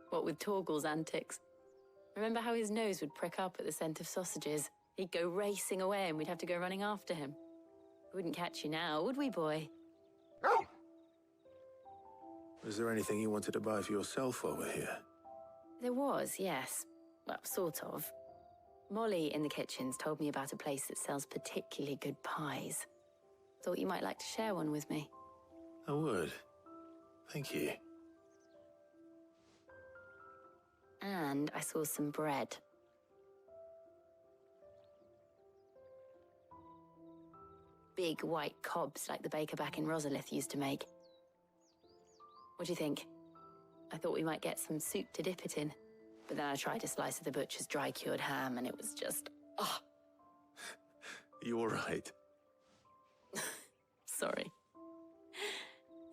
What with Torgal's antics. Remember how his nose would prick up at the scent of sausages? He'd go racing away and we'd have to go running after him. We wouldn't catch you now, would we, boy? Was there anything you wanted to buy for yourself while we're here? There was, yes. Well, sort of. Molly in the kitchens told me about a place that sells particularly good pies. Thought you might like to share one with me. I would. Thank you. And I saw some bread. Big white cobs like the baker back in Rosalith used to make. What do you think? I thought we might get some soup to dip it in. But then I tried a slice of the butcher's dry-cured ham and it was just... oh. You all right? Sorry.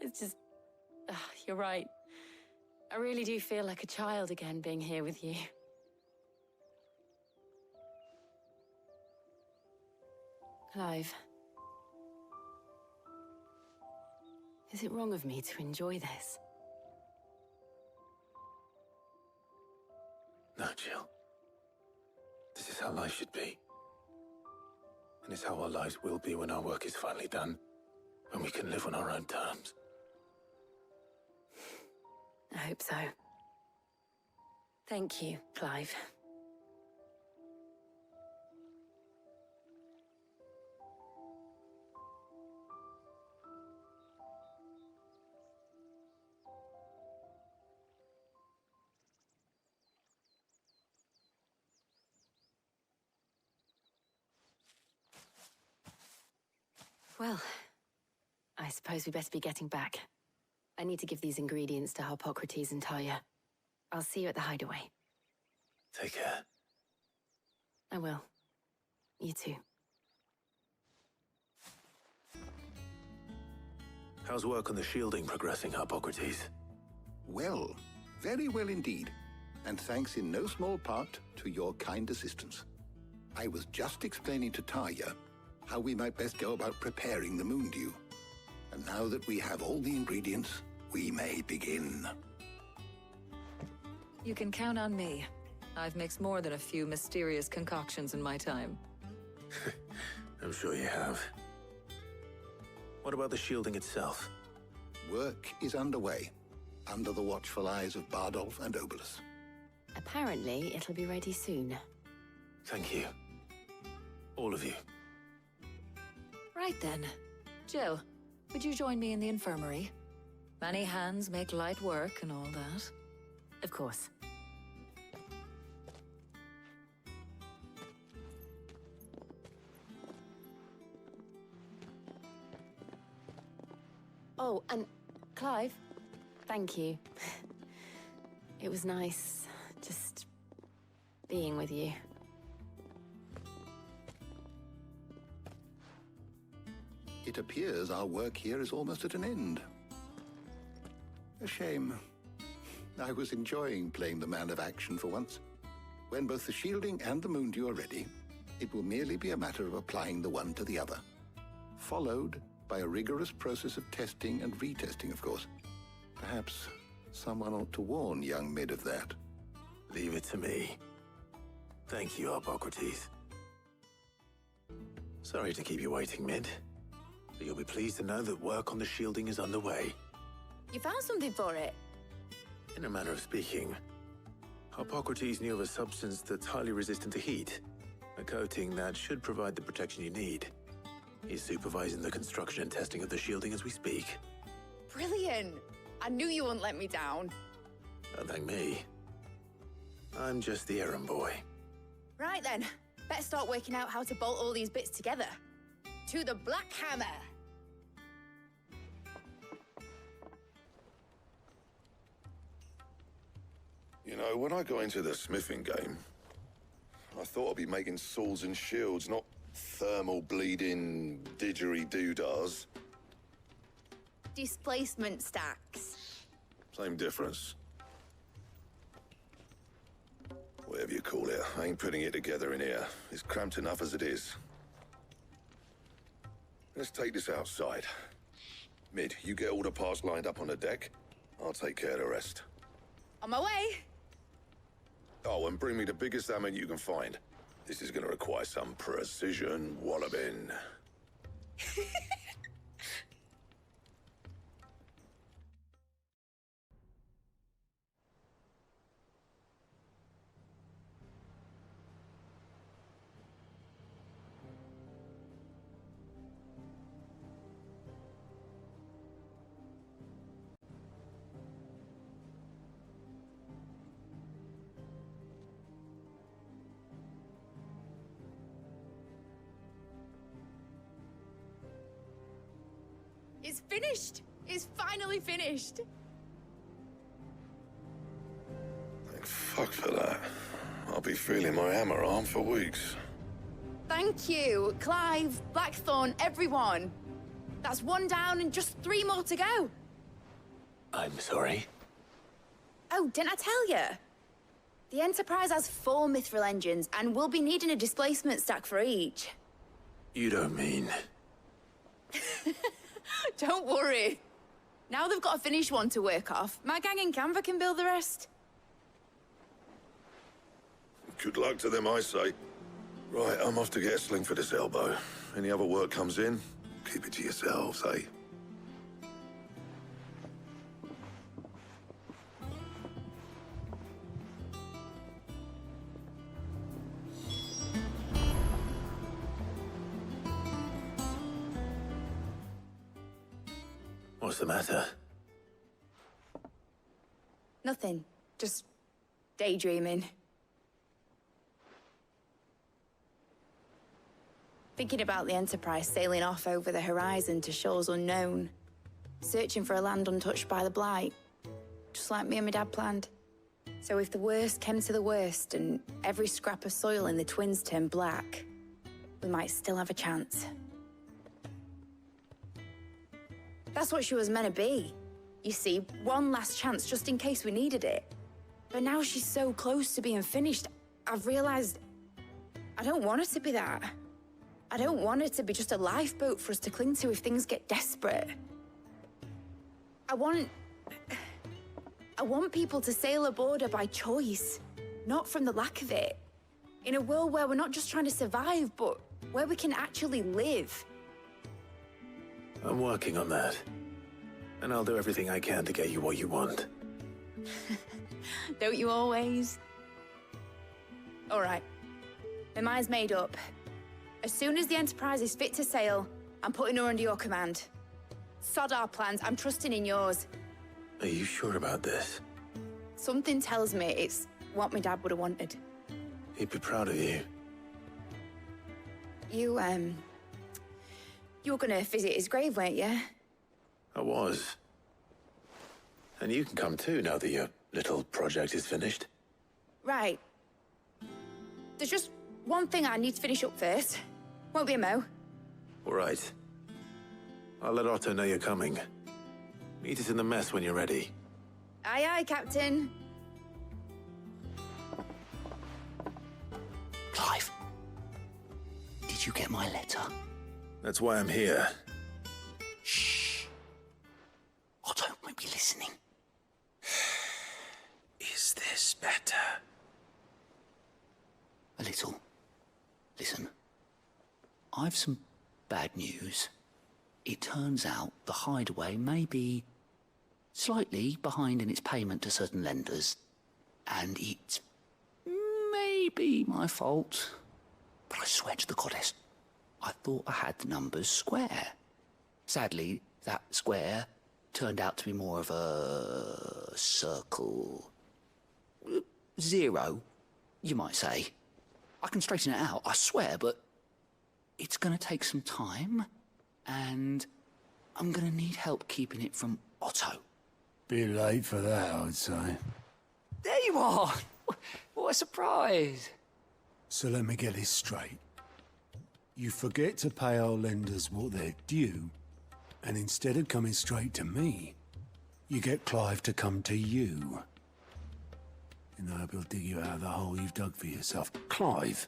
It's just... you're right. I really do feel like a child again being here with you. Clive. Is it wrong of me to enjoy this? No, Jill. This is how life should be. And it's how our lives will be when our work is finally done. When we can live on our own terms. I hope so. Thank you, Clive. Well, I suppose we better be getting back. I need to give these ingredients to Harpocrates and Talia. I'll see you at the hideaway. Take care. I will. You too. How's work on the shielding progressing, Harpocrates? Well, very well indeed. And thanks in no small part to your kind assistance. I was just explaining to Talia how we might best go about preparing the moon dew. And now that we have all the ingredients, we may begin. You can count on me. I've mixed more than a few mysterious concoctions in my time. I'm sure you have. What about the shielding itself? Work is underway, under the watchful eyes of Bardolph and Obolus. Apparently, it'll be ready soon. Thank you. All of you. Right then. Jill, would you join me in the infirmary? Many hands make light work and all that. Of course. Oh, and Clive, thank you. It was nice just being with you. It appears our work here is almost at an end. A shame. I was enjoying playing the man of action for once. When both the shielding and the moon dew are ready, it will merely be a matter of applying the one to the other. Followed by a rigorous process of testing and retesting, of course. Perhaps someone ought to warn young Mid of that. Leave it to me. Thank you, Harpocrates. Sorry to keep you waiting, Mid. But you'll be pleased to know that work on the shielding is underway. You found something for it? In a manner of speaking. Hippocrates knew of a substance that's highly resistant to heat. A coating that should provide the protection you need. He's supervising the construction and testing of the shielding as we speak. Brilliant! I knew you wouldn't let me down. Don't thank me. I'm just the errand boy. Right then, better start working out how to bolt all these bits together. To the Black Hammer! You know, when I got into the smithing game, I thought I'd be making swords and shields, not thermal bleeding didgeridoo-dahs. Displacement stacks. Same difference. Whatever you call it, I ain't putting it together in here. It's cramped enough as it is. Let's take this outside. Mid, you get all the parts lined up on the deck. I'll take care of the rest. On my way! Oh, and bring me the biggest hammer you can find. This is gonna require some precision walloping. It's finished! It's finally finished! Thank fuck for that. I'll be feeling my hammer arm for weeks. Thank you, Clive, Blackthorn, everyone. That's one down and just 3 more to go. I'm sorry. Oh, didn't I tell you? The Enterprise has 4 mithril engines, and we'll be needing a displacement stack for each. You don't mean... Don't worry. Now they've got a finished one to work off, my gang in Canva can build the rest. Good luck to them, I say. Right, I'm off to get a sling for this elbow. Any other work comes in, keep it to yourselves, eh? What's the matter? Nothing. Just daydreaming. Thinking about the Enterprise sailing off over the horizon to shores unknown. Searching for a land untouched by the Blight. Just like me and my dad planned. So if the worst came to the worst and every scrap of soil in the Twins turned black, we might still have a chance. That's what she was meant to be. You see, one last chance just in case we needed it. But now she's so close to being finished, I've realized I don't want her to be that. I don't want her to be just a lifeboat for us to cling to if things get desperate. I want people to sail aboard her by choice, not from the lack of it. In a world where we're not just trying to survive, but where we can actually live. I'm working on that. And I'll do everything I can to get you what you want. Don't you always? All right. My mind's made up. As soon as the Enterprise is fit to sail, I'm putting her under your command. Sod our plans, I'm trusting in yours. Are you sure about this? Something tells me it's what my dad would have wanted. He'd be proud of you. You were gonna visit his grave, weren't you? I was. And you can come too, now that your little project is finished. Right. There's just one thing I need to finish up first. Won't be a mo. All right. I'll let Otto know you're coming. Meet us in the mess when you're ready. Aye, aye, Captain. Clive, did you get my letter? That's why I'm here. Shh. Otto won't be listening. Is this better? A little. Listen. I've some bad news. It turns out the Hideaway may be slightly behind in its payment to certain lenders, And it's maybe my fault, but I swear to the goddess, I thought I had the numbers square. Sadly, that square turned out to be more of a circle. 0, you might say. I can straighten it out, I swear, but it's gonna take some time, and I'm gonna need help keeping it from Otto. Bit late for that, I'd say. There you are! What a surprise! So let me get this straight. You forget to pay our lenders what they're due, and instead of coming straight to me, you get Clive to come to you. In the hope he'll dig you out of the hole you've dug for yourself. Clive,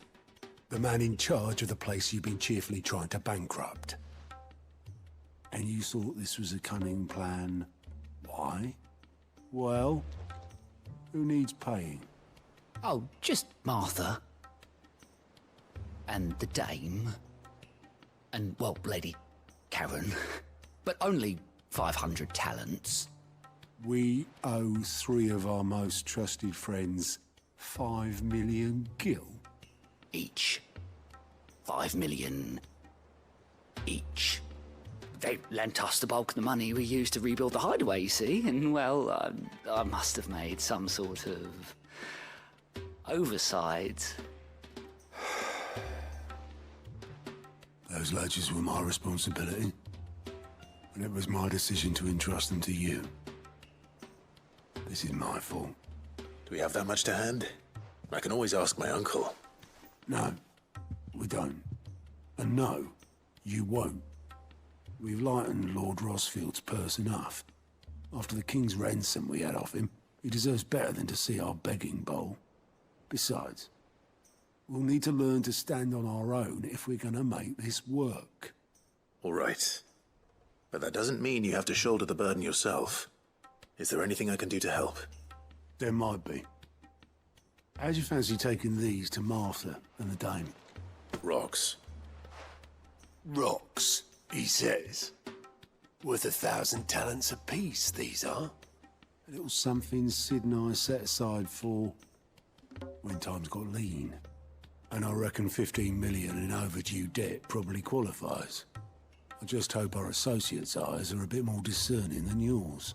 the man in charge of the place you've been cheerfully trying to bankrupt. And you thought this was a cunning plan. Why? Well, who needs paying? Oh, just Martha. And the dame. And, well, Lady Karen. But only 500 talents. We owe 3 of our most trusted friends 5 million gil. Each. 5 million each. They lent us the bulk of the money we used to rebuild the hideaway, you see, and, well, I must have made some sort of oversight. Those ledgers were my responsibility, and it was my decision to entrust them to you. This is my fault. Do we have that much to hand? I can always ask my uncle. No, we don't. And no, you won't. We've lightened Lord Rosfield's purse enough. After the king's ransom we had off him, he deserves better than to see our begging bowl. Besides, we'll need to learn to stand on our own if we're gonna make this work. All right. But that doesn't mean you have to shoulder the burden yourself. Is there anything I can do to help? There might be. How'd you fancy taking these to Martha and the dame? Rocks. Rocks, he says. Worth 1,000 talents apiece, these are. A little something Sid and I set aside for when times got lean. And I reckon 15 million in overdue debt probably qualifies. I just hope our associates' eyes are a bit more discerning than yours.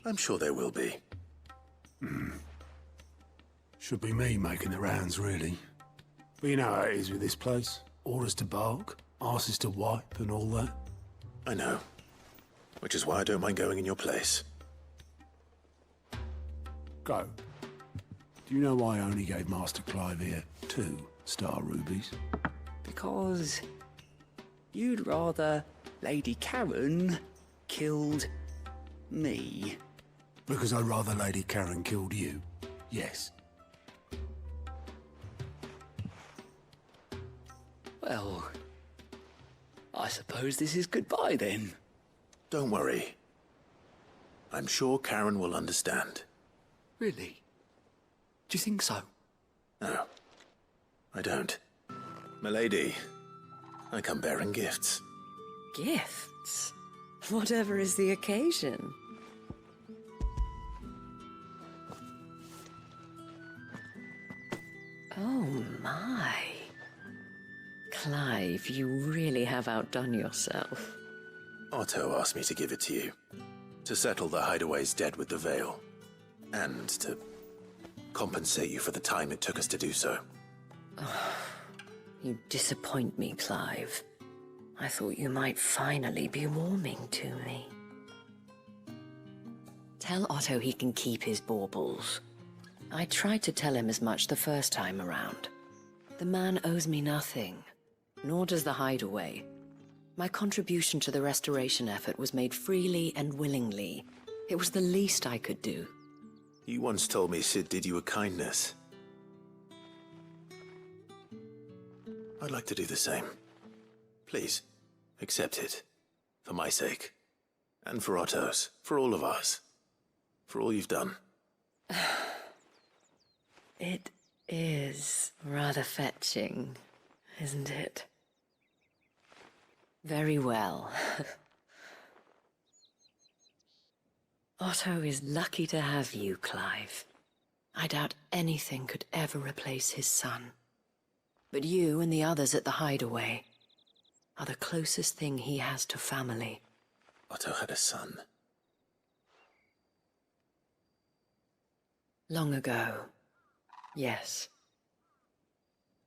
I'm sure there will be. Should be me making the rounds, really. But you know how it is with this place. Orders to bark, arses to wipe, and all that. I know. Which is why I don't mind going in your place. Go. Do you know why I only gave Master Clive here 2 star rubies? Because you'd rather Lady Karen killed me. Because I'd rather Lady Karen killed you. Yes. Well, I suppose this is goodbye then. Don't worry. I'm sure Karen will understand. Really? Do you think so? No, I don't. Milady, I come bearing gifts. Gifts? Whatever is the occasion. Oh my. Clive, you really have outdone yourself. Otto asked me to give it to you. To settle the hideaway's debt with the Veil. And to compensate you for the time it took us to do so. You disappoint me, Clive. I thought you might finally be warming to me. Tell Otto he can keep his baubles. I tried to tell him as much the first time around. The man owes me nothing, nor does the hideaway. My contribution to the restoration effort was made freely and willingly. It was the least I could do. You once told me Sid did you a kindness. I'd like to do the same. Please, accept it. For my sake. And for Otto's. For all of us. For all you've done. It is rather fetching, isn't it? Very well. Otto is lucky to have you, Clive. I doubt anything could ever replace his son. But you and the others at the hideaway are the closest thing he has to family. Otto had a son. Long ago, yes.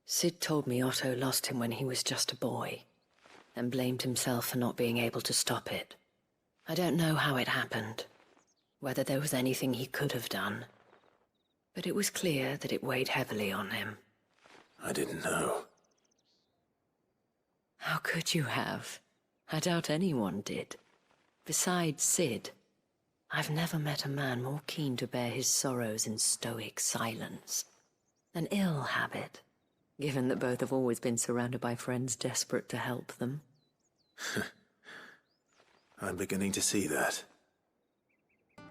Sid told me Otto lost him when he was just a boy, and blamed himself for not being able to stop it. I don't know how it happened, whether there was anything he could have done, but it was clear that it weighed heavily on him. I didn't know. How could you have? I doubt anyone did. Besides Sid, I've never met a man more keen to bear his sorrows in stoic silence. An ill habit, given that both have always been surrounded by friends desperate to help them. I'm beginning to see that.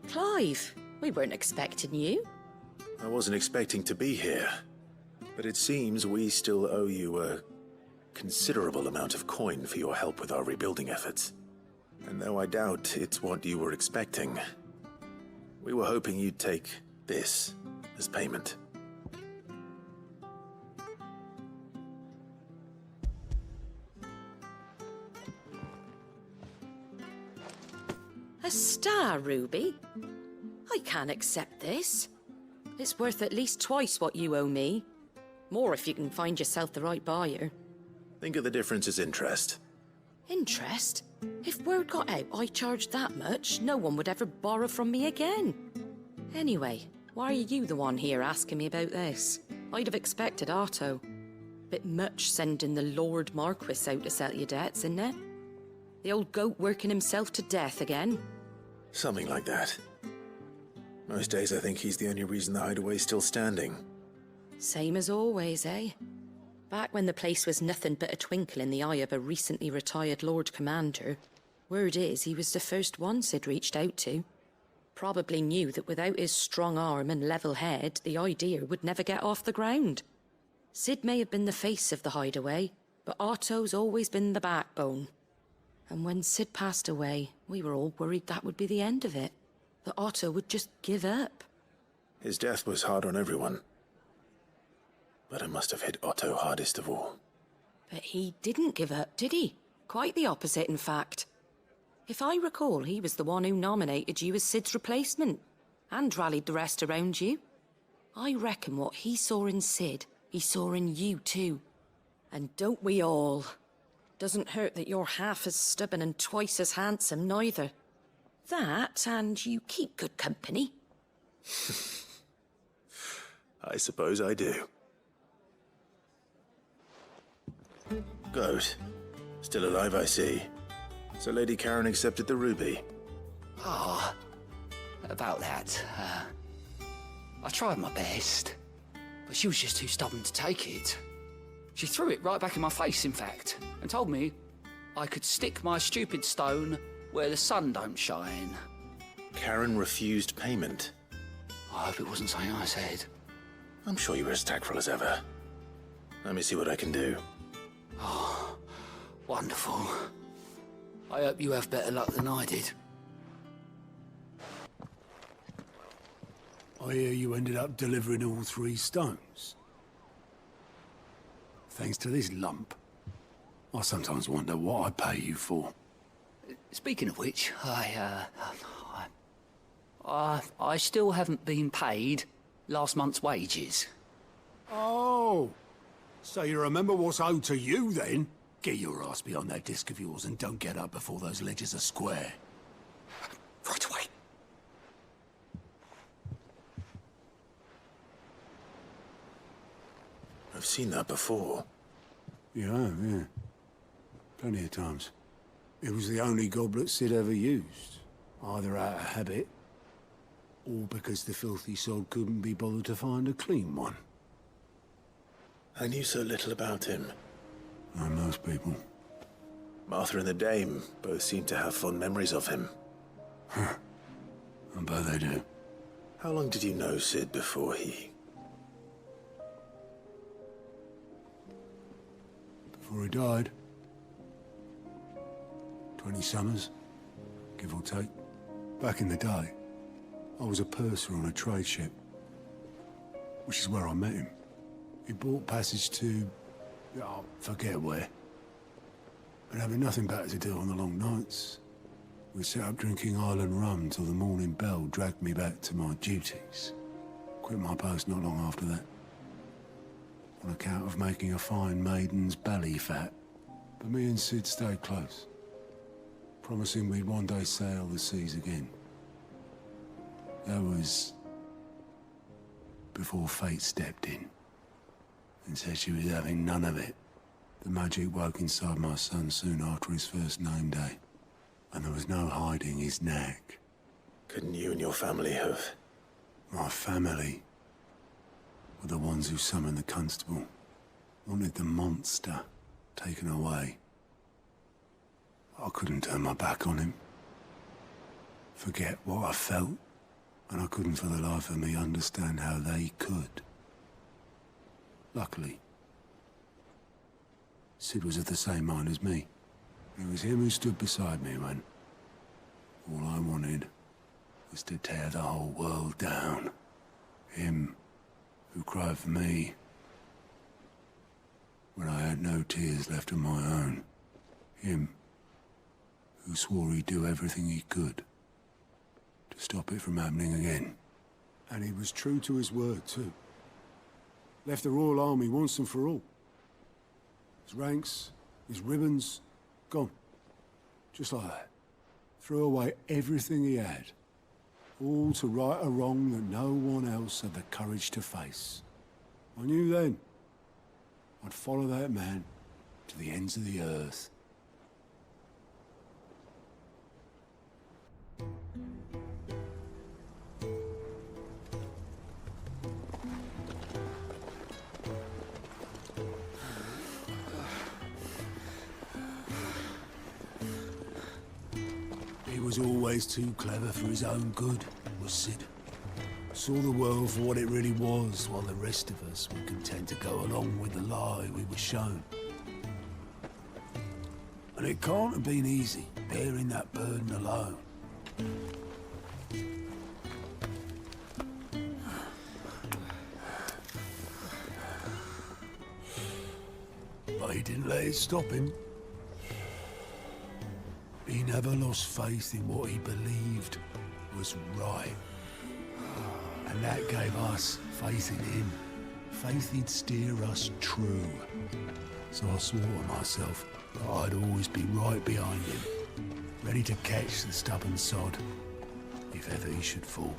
Clive, we weren't expecting you. I wasn't expecting to be here, but it seems we still owe you a considerable amount of coin for your help with our rebuilding efforts. And though I doubt it's what you were expecting, we were hoping you'd take this as payment. A star ruby? I can't accept this. It's worth at least twice what you owe me. More if you can find yourself the right buyer. Think of the difference as interest. Interest? If word got out I charged that much, no one would ever borrow from me again. Anyway, why are you the one here asking me about this? I'd have expected Otto. Bit much sending the Lord Marquis out to settle your debts, isn't it? The old goat working himself to death again? Something like that. Most days I think he's the only reason the hideaway's still standing. Same as always, eh? Back when the place was nothing but a twinkle in the eye of a recently retired Lord Commander, word is he was the first one Sid reached out to. Probably knew that without his strong arm and level head, the idea would never get off the ground. Sid may have been the face of the hideaway, but Otto's always been the backbone. And when Sid passed away, we were all worried that would be the end of it. That Otto would just give up. His death was hard on everyone. But it must have hit Otto hardest of all. But he didn't give up, did he? Quite the opposite, in fact. If I recall, he was the one who nominated you as Sid's replacement, and rallied the rest around you. I reckon what he saw in Sid, he saw in you too. And don't we all? Doesn't hurt that you're half as stubborn and twice as handsome, neither. That, and you keep good company. I suppose I do. Good. Still alive, I see. So Lady Karen accepted the ruby. Ah, about that. I tried my best, but she was just too stubborn to take it. She threw it right back in my face, in fact, and told me I could stick my stupid stone where the sun don't shine. Karen refused payment. I hope it wasn't something I said. I'm sure you were as tactful as ever. Let me see what I can do. Oh, wonderful. I hope you have better luck than I did. I hear you ended up delivering all 3 stones. Thanks to this lump. I sometimes wonder what I pay you for. Speaking of which, I still haven't been paid last month's wages. Oh, so you remember what's owed to you then? Get your ass behind that disc of yours and don't get up before those ledgers are square. Right away. I've seen that before. Yeah. Plenty of times. It was the only goblet Sid ever used. Either out of habit, or because the filthy sod couldn't be bothered to find a clean one. I knew so little about him. Like most people. Martha and the Dame both seem to have fond memories of him. I bet they do. How long did you know Sid before he... Before he died. 20 summers, give or take. Back in the day, I was a purser on a trade ship. which is where I met him. He bought passage to... I forget where. But having nothing better to do on the long nights, we sat up drinking island rum till the morning bell dragged me back to my duties. Quit my post not long after that, on account of making a fine maiden's belly fat. But me and Sid stayed close, promising we'd one day sail the seas again. That was before fate stepped in and said she was having none of it. The magic woke inside my son soon after his first name day, and there was no hiding his knack. Couldn't you and your family have? My family were the ones who summoned the constable, wanted the monster taken away. I couldn't turn my back on him, forget what I felt, and I couldn't for the life of me understand how they could. Luckily, Sid was of the same mind as me. It was him who stood beside me when all I wanted was to tear the whole world down. Him who cried for me when I had no tears left of my own. Him who swore he'd do everything he could to stop it from happening again. And he was true to his word, too. Left the Royal Army once and for all. His ranks, his ribbons, gone. Just like that. Threw away everything he had. All to right a wrong that no one else had the courage to face. I knew then I'd follow that man to the ends of the earth. He was always too clever for his own good, was Sid. Saw the world for what it really was, while the rest of us were content to go along with the lie we were shown. And it can't have been easy, bearing that burden alone. But he didn't let it stop him. He never lost faith in what he believed was right. And that gave us faith in him. Faith he'd steer us true. So I swore to myself that I'd always be right behind him, ready to catch the stubborn sod, if ever he should fall.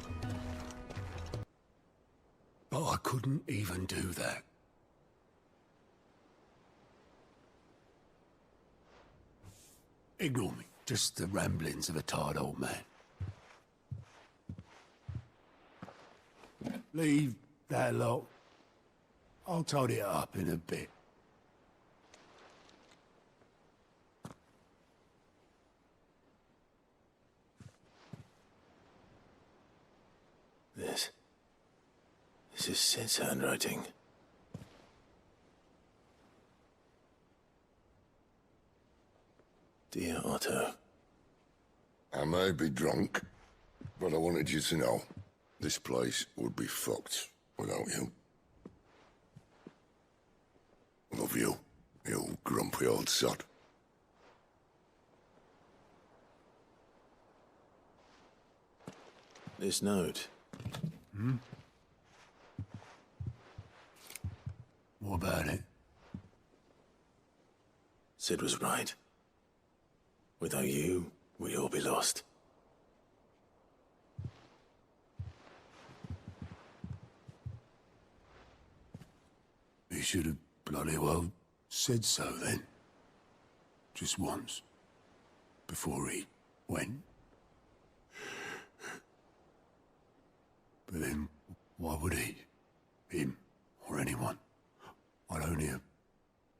But I couldn't even do that. Ignore me. Just the ramblings of a tired old man. Leave that lot. I'll tidy it up in a bit. This is Sid's handwriting. Dear Otto. I may be drunk, but I wanted you to know this place would be fucked without you. Love you, you grumpy old sod. This note. Hmm? What about it? Sid was right. Without you, we'd all be lost. He should have bloody well said so then. Just once. Before he went. But then, why would he? Him, or anyone? I'd only have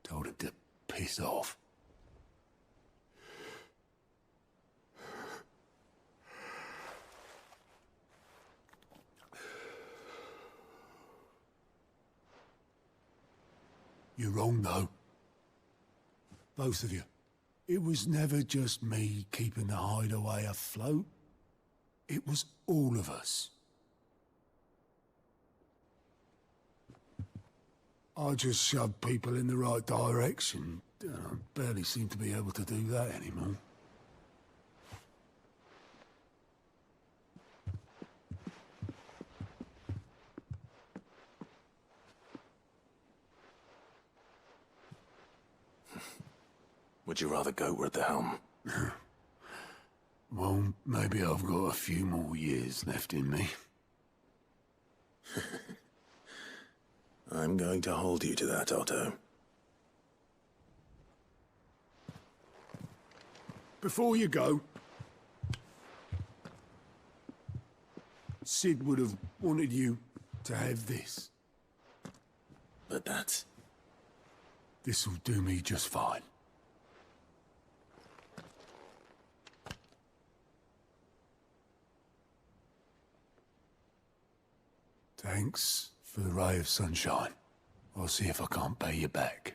told him to piss off. You're wrong, though. Both of you. It was never just me keeping the hideaway afloat. It was all of us. I just shove people in the right direction. I barely seem to be able to do that anymore. Would you rather goat were at the helm? Well, maybe I've got a few more years left in me. I'm going to hold you to that, Otto. Before you go, Sid would have wanted you to have this. But that's... This'll do me just fine. Thanks for the ray of sunshine. I'll see if I can't pay you back.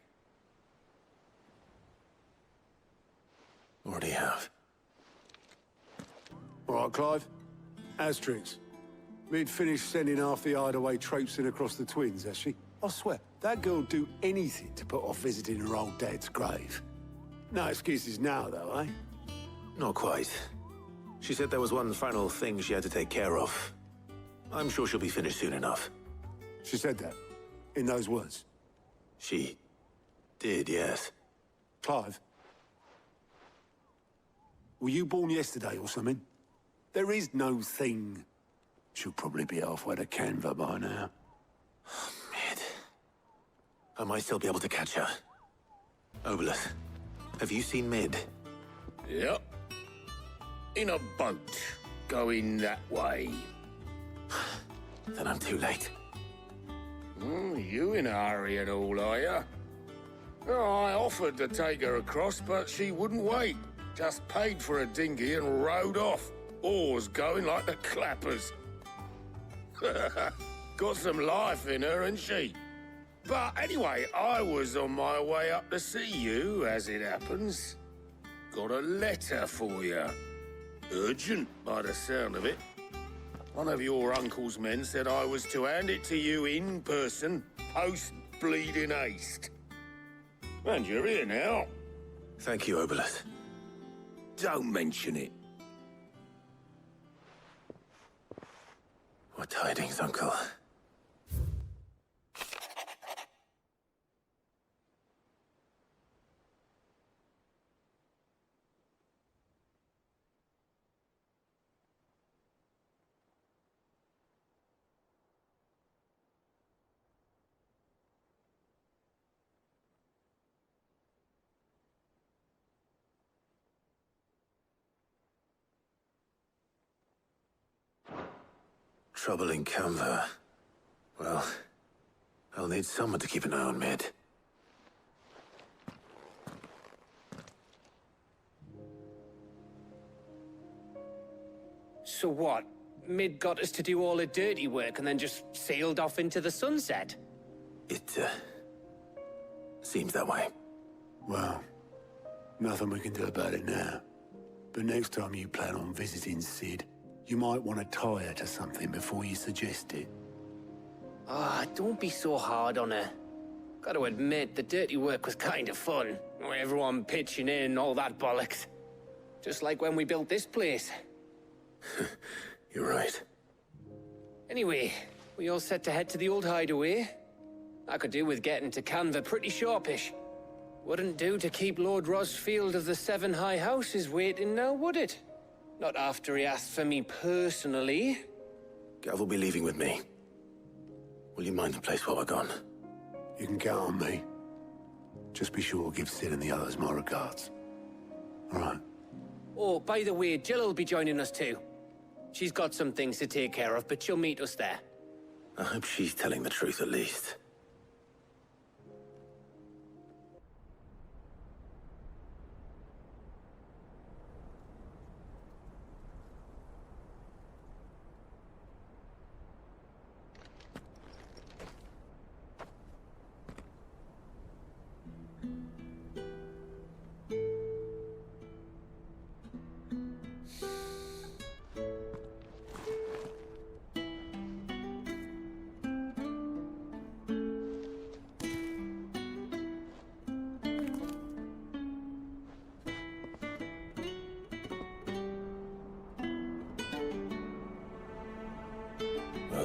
Already have. All right, Clive. Asterix. We'd finished sending half the hideaway traipsing across the twins, has she? I swear, that girl'd do anything to put off visiting her old dad's grave. No excuses now, though, eh? Not quite. She said there was one final thing she had to take care of. I'm sure she'll be finished soon enough. She said that? In those words? She did, yes. Clive? Were you born yesterday or something? There is no thing. She'll probably be halfway to Canva by now. Mid. I might still be able to catch her. Obelus, have you seen Mid? Yep. In a boat, going that way. Then I'm too late. You in a hurry and all, are you? Oh, I offered to take her across, but she wouldn't wait. Just paid for a dinghy and rowed off. Oars going like the clappers. Got some life in her, ain't she? But anyway, I was on my way up to see you, as it happens. Got a letter for you. Urgent, by the sound of it. One of your uncle's men said I was to hand it to you in person, post-bleeding haste. And you're here now. Thank you, Obelus. Don't mention it. What tidings, Uncle? Trouble in Canva. Well, I'll need someone to keep an eye on Mid. So what? Mid got us to do all the dirty work and then just sailed off into the sunset? It, seems that way. Well, nothing we can do about it now. But next time you plan on visiting Sid, you might want to tie her to something before you suggest it. Ah, don't be so hard on her. Gotta admit, the dirty work was kind of fun. Everyone pitching in, all that bollocks. Just like when we built this place. You're right. Anyway, we all set to head to the old hideaway. I could do with getting to Canva pretty sharpish. Wouldn't do to keep Lord Rosfield of the Seven High Houses waiting now, would it? Not after he asked for me personally. Gav will be leaving with me. Will you mind the place while we're gone? You can count on me. Just be sure to give Sid and the others my regards. All right. Oh, by the way, Jill will be joining us too. She's got some things to take care of, but she'll meet us there. I hope she's telling the truth at least.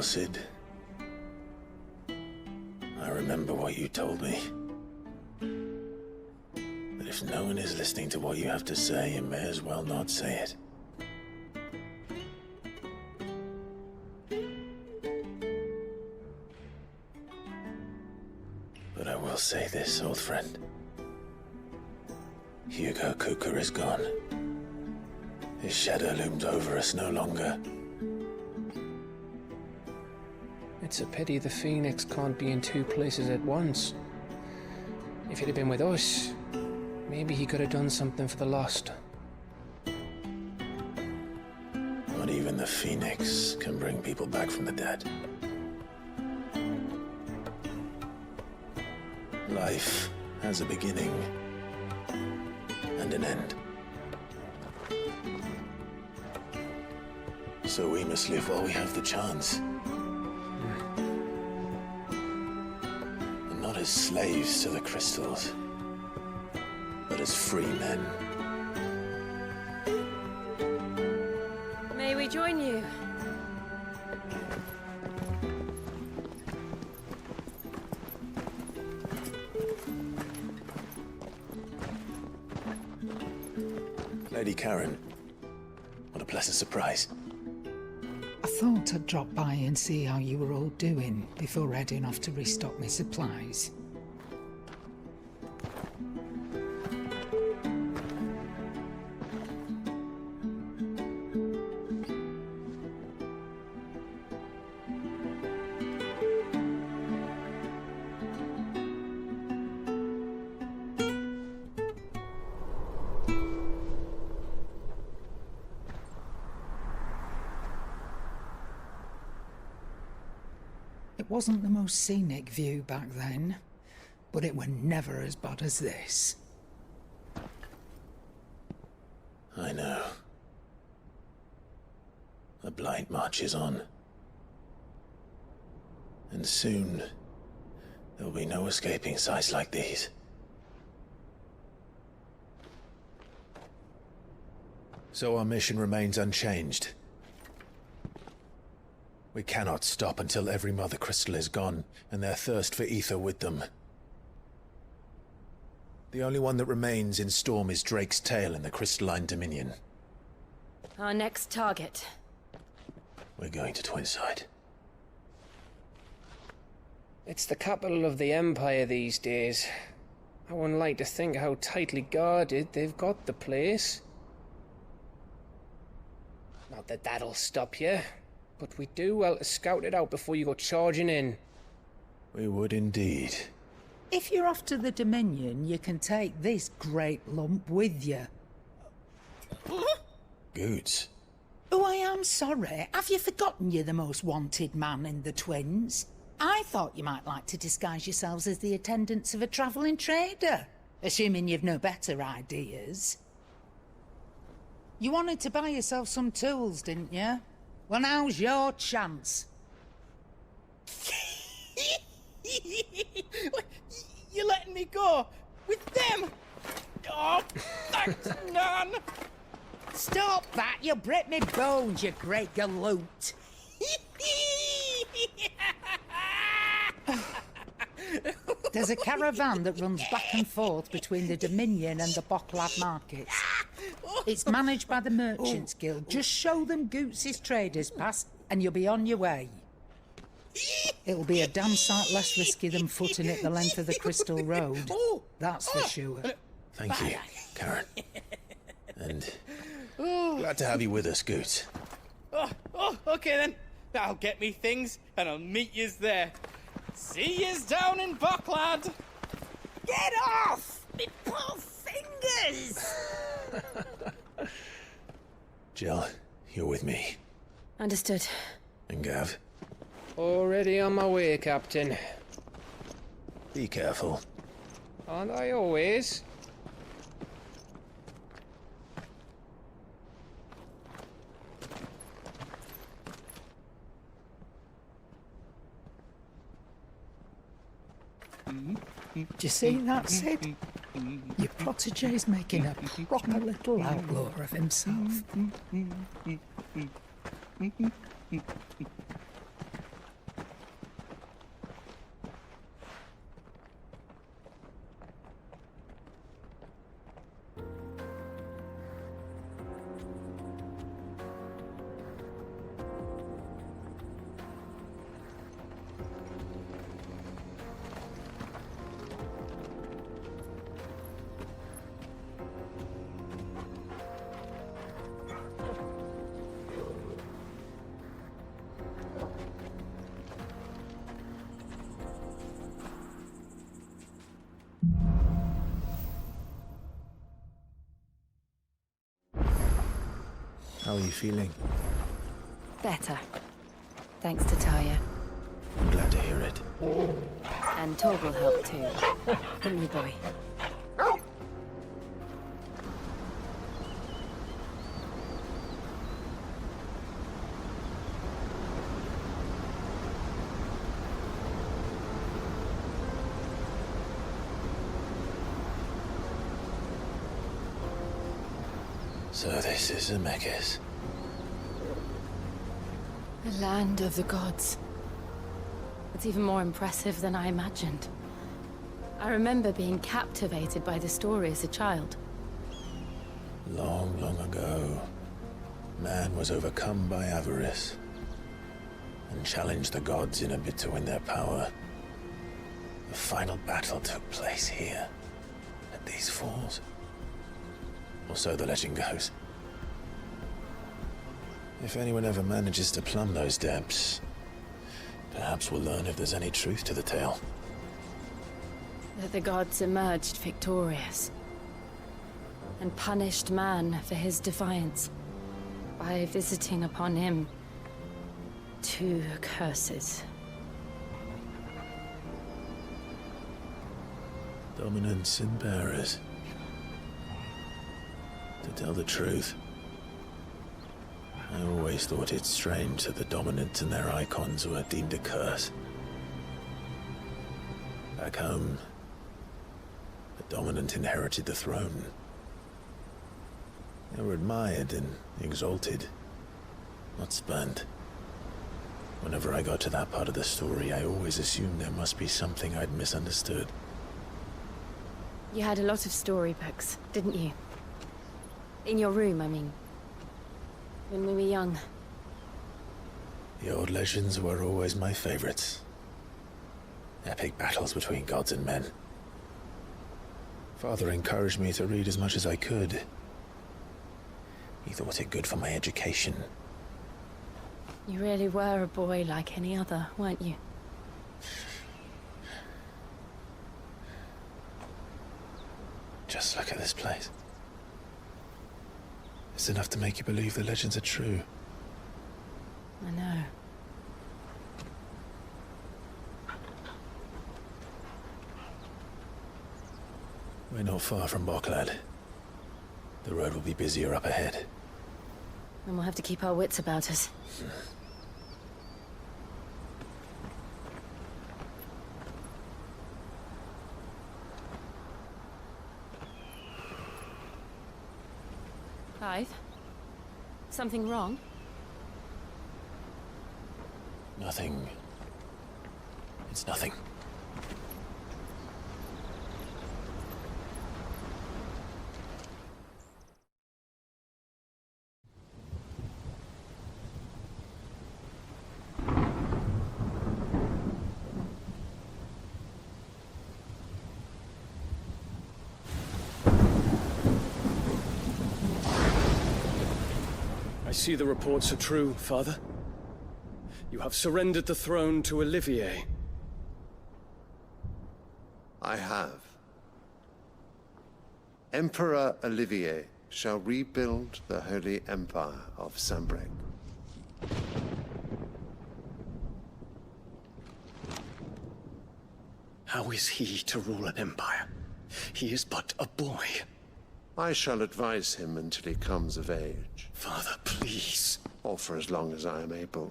Well, Cid, I remember what you told me. That if no one is listening to what you have to say, you may as well not say it. But I will say this, old friend. Hugo Kuka is gone. His shadow looms over us no longer. It's a pity the Phoenix can't be in two places at once. If he'd have been with us, maybe he could have done something for the lost. Not even the Phoenix can bring people back from the dead. Life has a beginning and an end. So we must live while we have the chance. And not as slaves to the crystals, but as free men. May we join you? Lady Karen, what a pleasant surprise. I thought I'd drop by and see how you were all doing before heading off to restock my supplies. It wasn't the most scenic view back then, but it were never as bad as this. I know. The blight marches on. And soon, there will be no escaping sights like these. So our mission remains unchanged. We cannot stop until every Mother Crystal is gone, and their thirst for ether with them. The only one that remains in Storm is Drake's Tail in the Crystalline Dominion. Our next target. We're going to Twinside. It's the capital of the Empire these days. I wouldn't like to think how tightly guarded they've got the place. Not that that'll stop you, but we do well to scout it out before you go charging in. We would indeed. If you're off to the Dominion, you can take this great lump with you. Goods. Oh, I am sorry. Have you forgotten you're the most wanted man in the Twins? I thought you might like to disguise yourselves as the attendants of a travelling trader, assuming you've no better ideas. You wanted to buy yourself some tools, didn't you? Well, now's your chance. You're letting me go? With them? Oh, thanks, Nan! Stop that! You'll break me bones, you great galoot! There's a caravan that runs back and forth between the Dominion and the Bocklad markets. It's managed by the Merchants Guild. Just show them Goots' traders pass and you'll be on your way. It'll be a damn sight less risky than footing it the length of the Crystal Road. That's for sure. Thank you, Karen. And glad to have you with us, Goots. Okay then. I'll get me things and I'll meet yous there. See yous down in Bocklad. Get off! Me poor fingers! Jill, you're with me. Understood. And Gav? Already on my way, Captain. Be careful. Aren't I always? Do you see that, Sid? Your protege's making a proper little outlaw of himself. How are you feeling? Better. Thanks to Taya. I'm glad to hear it. And Torgal helped too. Didn't you, boy? So this is Zemeckis. The land of the gods. It's even more impressive than I imagined. I remember being captivated by the story as a child. Long, long ago, man was overcome by avarice and challenged the gods in a bid to win their power. The final battle took place here, at these falls. Or so the legend goes. If anyone ever manages to plumb those depths, perhaps we'll learn if there's any truth to the tale. That the gods emerged victorious and punished man for his defiance by visiting upon him 2 curses. Dominance and bearers. To tell the truth, I always thought it strange that the dominant and their icons were deemed a curse. Back home, the dominant inherited the throne. They were admired and exalted, not spurned. Whenever I got to that part of the story, I always assumed there must be something I'd misunderstood. You had a lot of storybooks, didn't you? In your room, I mean. When we were young. The old legends were always my favorites. Epic battles between gods and men. Father encouraged me to read as much as I could. He thought it good for my education. You really were a boy like any other, weren't you? Just look at this place. It's enough to make you believe the legends are true. I know. We're not far from Boklad. The road will be busier up ahead. And we'll have to keep our wits about us. Clive? Something wrong? Nothing. It's nothing. I see the reports are true, Father. You have surrendered the throne to Olivier. I have. Emperor Olivier shall rebuild the Holy Empire of Sanbreque. How is he to rule an empire? He is but a boy. I shall advise him until he comes of age. Father, please. Or for as long as I am able.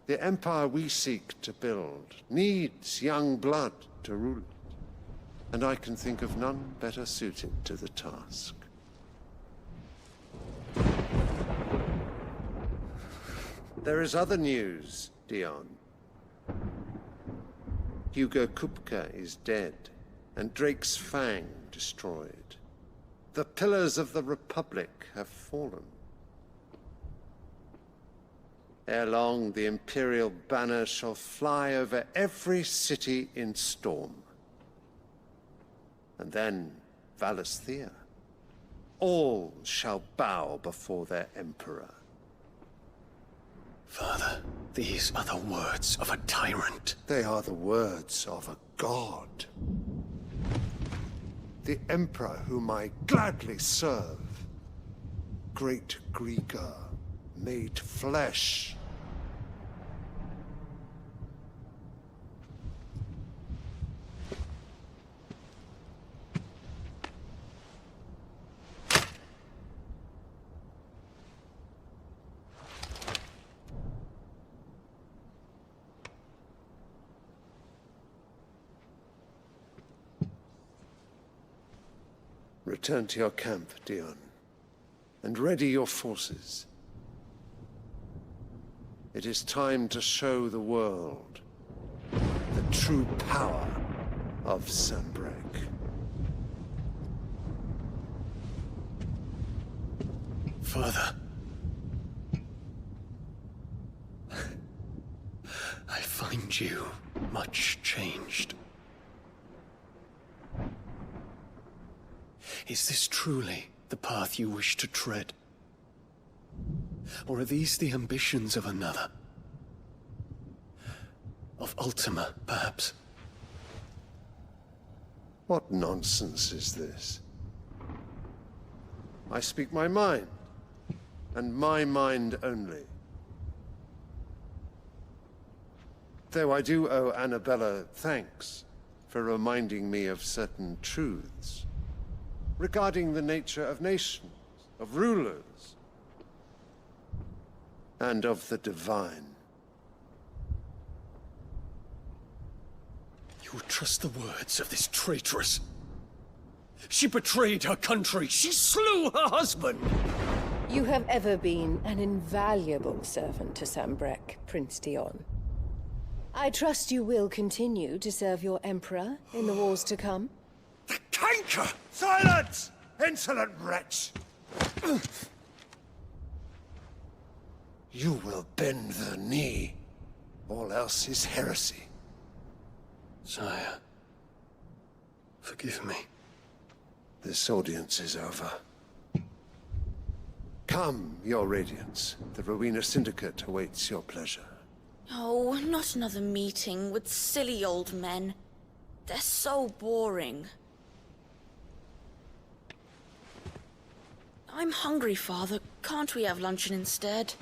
The empire we seek to build needs young blood to rule it, and I can think of none better suited to the task. There is other news, Dion. Hugo Kupka is dead, and Drake's Fang destroyed. The pillars of the Republic have fallen. Ere long, the Imperial banner shall fly over every city in storm. And then, Valisthea. All shall bow before their Emperor. Father, these are the words of a tyrant. They are the words of a god. The Emperor whom I gladly serve. great Greeker, made flesh. Return to your camp, Dion, and ready your forces. It is time to show the world the true power of Sanbreque. Father. I find you much changed. Is this truly the path you wish to tread? Or are these the ambitions of another? Of Ultima, perhaps? What nonsense is this? I speak my mind, and my mind only. Though I do owe Annabella thanks for reminding me of certain truths regarding the nature of nations, of rulers, and of the divine. You would trust the words of this traitress? She betrayed her country! She slew her husband! You have ever been an invaluable servant to Sanbreque, Prince Dion. I trust you will continue to serve your Emperor in the wars to come. The canker! Silence! Insolent wretch! You will bend the knee. All else is heresy. Sire, forgive me. This audience is over. Come, your Radiance. The Rowena Syndicate awaits your pleasure. Oh, not another meeting with silly old men. They're so boring. I'm hungry, Father. Can't we have luncheon instead?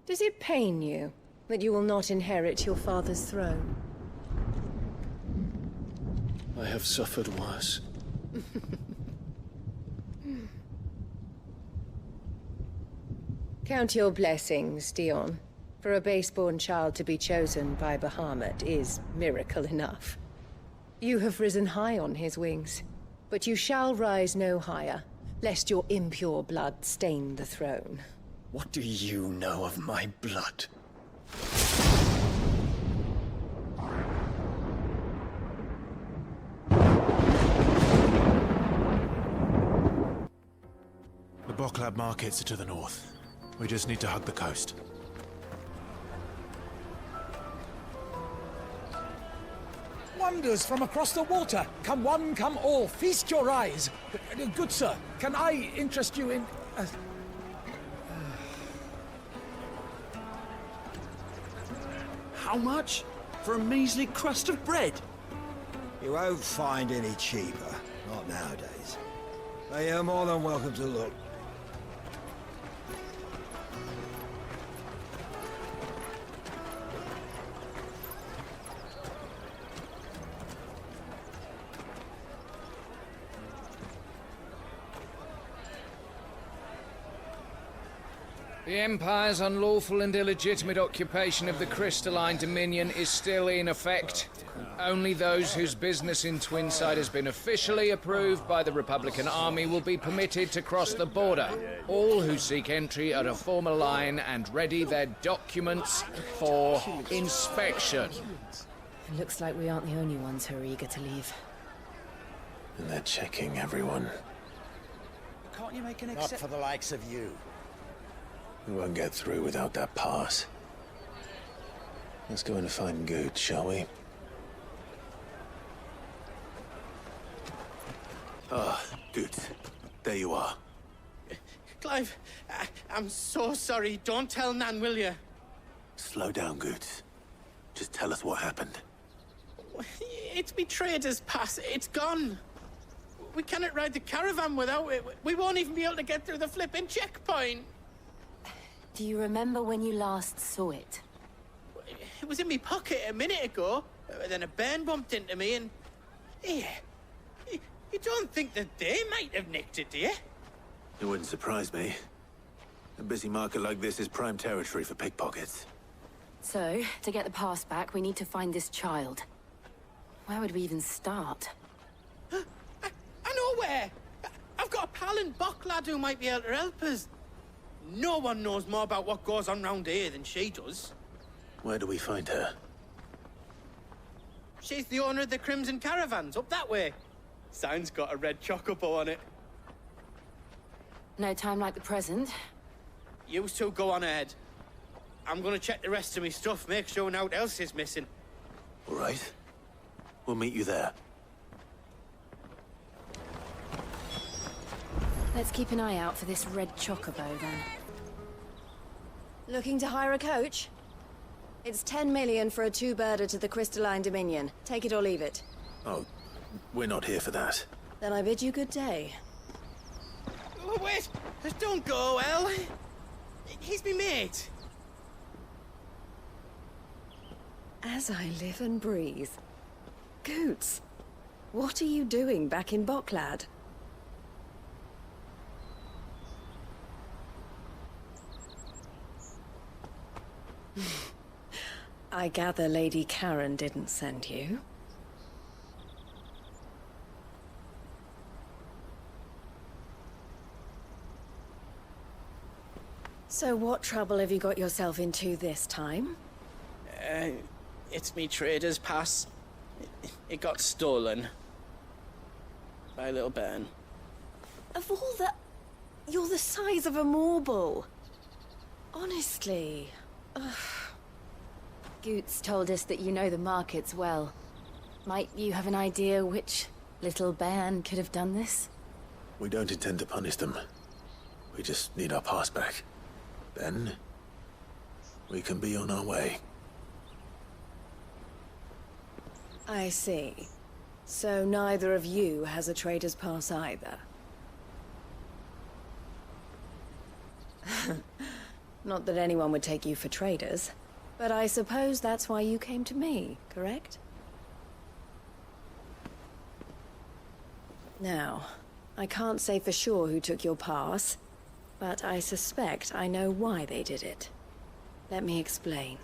Does it pain you that you will not inherit your father's throne? I have suffered worse. Count your blessings, Dion. For a base-born child to be chosen by Bahamut is miracle enough. You have risen high on his wings, but you shall rise no higher, lest your impure blood stain the throne. What do you know of my blood? The Boklab markets are to the north. We just need to hug the coast. Wonders from across the water. Come one, come all. Feast your eyes. Good sir, can I interest you in... How much? For a measly crust of bread? You won't find any cheaper. Not nowadays. But you're more than welcome to look. The Empire's unlawful and illegitimate occupation of the Crystalline Dominion is still in effect. Only those whose business in Twinside has been officially approved by the Republican Army will be permitted to cross the border. All who seek entry are to form a line and ready their documents for inspection. It looks like we aren't the only ones who are eager to leave. And they're checking everyone. Can't you make an Not for the likes of you. We won't get through without that pass. Let's go in and find Good, shall we? Ah, Good. There you are. Clive, I'm so sorry. Don't tell Nan, will you? Slow down, Good. Just tell us what happened. It's me trader's pass. It's gone. We cannot ride the caravan without it. We won't even be able to get through the flipping checkpoint. Do you remember when you last saw it? It was in my pocket a minute ago. Then a bairn bumped into me and... Yeah. You don't think that they might have nicked it, do you? It wouldn't surprise me. A busy market like this is prime territory for pickpockets. So, to get the pass back, we need to find this child. Where would we even start? I know where! I've got a pal in Bock lad who might be able to help us. No one knows more about what goes on round here than she does. Where do we find her? She's the owner of the Crimson Caravans, up that way. Sign's got a red chocobo on it. No time like the present. You two go on ahead. I'm gonna check the rest of my stuff, make sure naught else is missing. All right. We'll meet you there. Let's keep an eye out for this red chocobo, then. Looking to hire a coach? It's 10 million for a two-birder to the Crystalline Dominion. Take it or leave it. Oh, we're not here for that. Then I bid you good day. Oh, wait! Don't go, El. He's me mate. As I live and breathe. Goots, what are you doing back in Bocklad? I gather Lady Karen didn't send you. So what trouble have you got yourself into this time? It's me trader's pass. It got stolen. By a little bairn. Of all the... You're the size of a marble. Honestly. Ugh. Goots told us that you know the markets well. Might you have an idea which little bairn could have done this? We don't intend to punish them. We just need our pass back. Then, we can be on our way. I see. So neither of you has a trader's pass either. Not that anyone would take you for traders, but I suppose that's why you came to me, correct? Now, I can't say for sure who took your pass, but I suspect I know why they did it. Let me explain.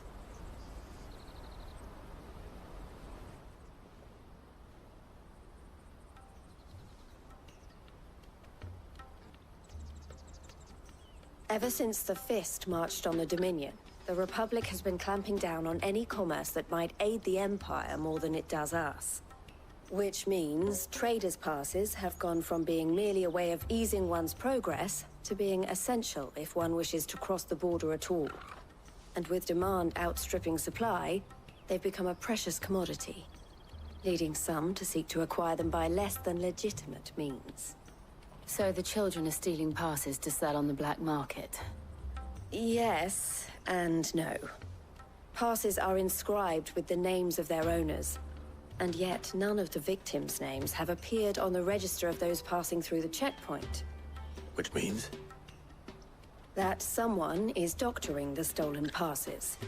Ever since the Fist marched on the Dominion, the Republic has been clamping down on any commerce that might aid the Empire more than it does us. Which means traders' passes have gone from being merely a way of easing one's progress to being essential if one wishes to cross the border at all. And with demand outstripping supply, they've become a precious commodity, leading some to seek to acquire them by less than legitimate means. So the children are stealing passes to sell on the black market? Yes, and no. Passes are inscribed with the names of their owners, and yet none of the victims' names have appeared on the register of those passing through the checkpoint. Which means? That someone is doctoring the stolen passes.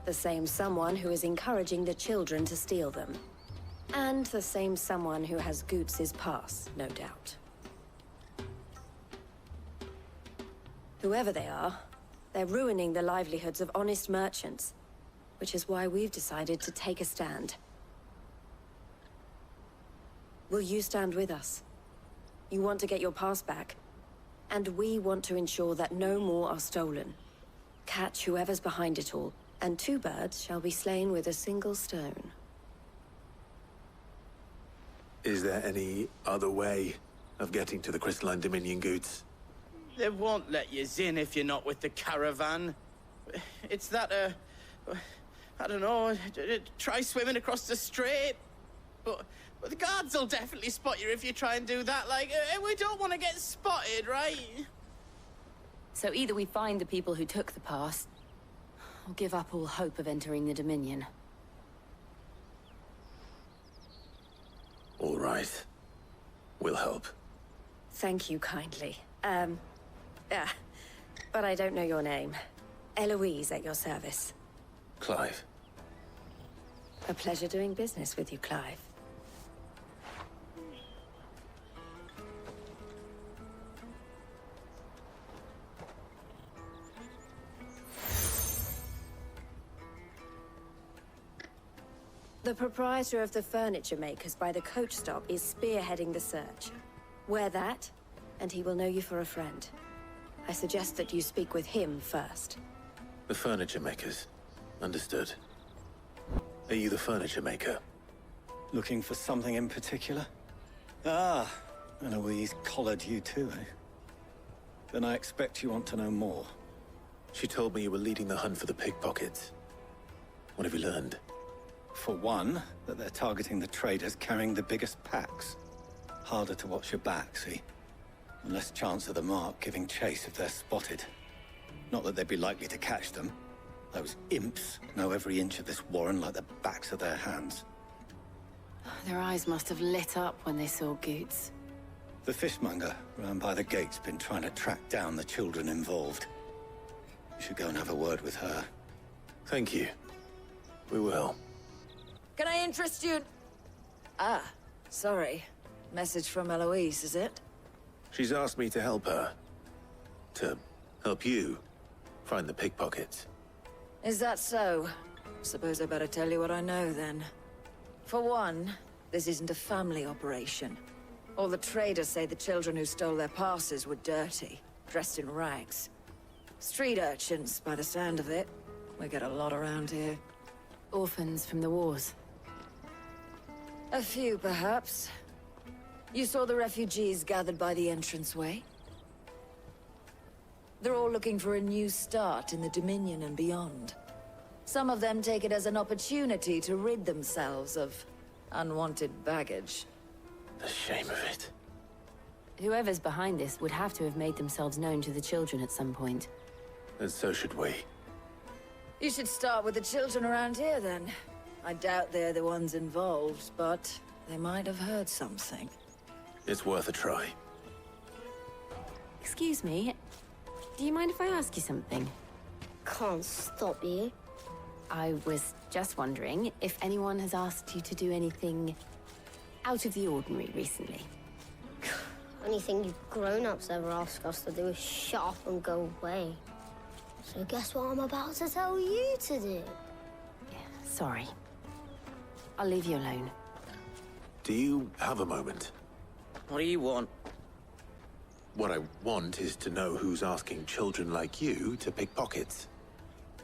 The same someone who is encouraging the children to steal them. And the same someone who has Goots' pass, no doubt. Whoever they are, they're ruining the livelihoods of honest merchants, which is why we've decided to take a stand. Will you stand with us? You want to get your pass back, and we want to ensure that no more are stolen. Catch whoever's behind it all, and two birds shall be slain with a single stone. Is there any other way of getting to the Crystalline Dominion, Goots? They won't let you in if you're not with the caravan. It's that, I don't know, try swimming across the strait. But the guards will definitely spot you if you try and do that. Like, we don't want to get spotted, right? So either we find the people who took the pass, or give up all hope of entering the Dominion. All right. We'll help. Thank you kindly. But I don't know your name. Eloise at your service. Clive. A pleasure doing business with you, Clive. The proprietor of the furniture makers by the coach stop is spearheading the search. Wear that, and he will know you for a friend. I suggest that you speak with him first. The furniture makers. Understood. Are you the furniture maker? Looking for something in particular? Ah, Eloise collared you too, eh? Then I expect you want to know more. She told me you were leading the hunt for the pickpockets. What have you learned? For one, that they're targeting the traders carrying the biggest packs. Harder to watch your back, see? And less chance of the mark giving chase if they're spotted. Not that they'd be likely to catch them. Those imps know every inch of this warren like the backs of their hands. Their eyes must have lit up when they saw Goots. The fishmonger round by the gate's been trying to track down the children involved. You should go and have a word with her. Thank you. We will. Can I interest you? Ah, sorry. Message from Eloise, is it? She's asked me to help her. To help you find the pickpockets. Is that so? Suppose I better tell you what I know, then. For one, this isn't a family operation. All the traders say the children who stole their passes were dirty, dressed in rags. Street urchins, by the sound of it. We get a lot around here. Orphans from the wars. A few, perhaps. You saw the refugees gathered by the entranceway? They're all looking for a new start in the Dominion and beyond. Some of them take it as an opportunity to rid themselves of unwanted baggage. The shame of it. Whoever's behind this would have to have made themselves known to the children at some point. And so should we. You should start with the children around here, then. I doubt they're the ones involved, but they might have heard something. It's worth a try. Excuse me, do you mind if I ask you something? Can't stop you. I was just wondering if anyone has asked you to do anything out of the ordinary recently. Anything you grown-ups ever ask us to do is shut up and go away. So guess what I'm about to tell you to do? Sorry. I'll leave you alone. Do you have a moment? What do you want? What I want is to know who's asking children like you to pick pockets.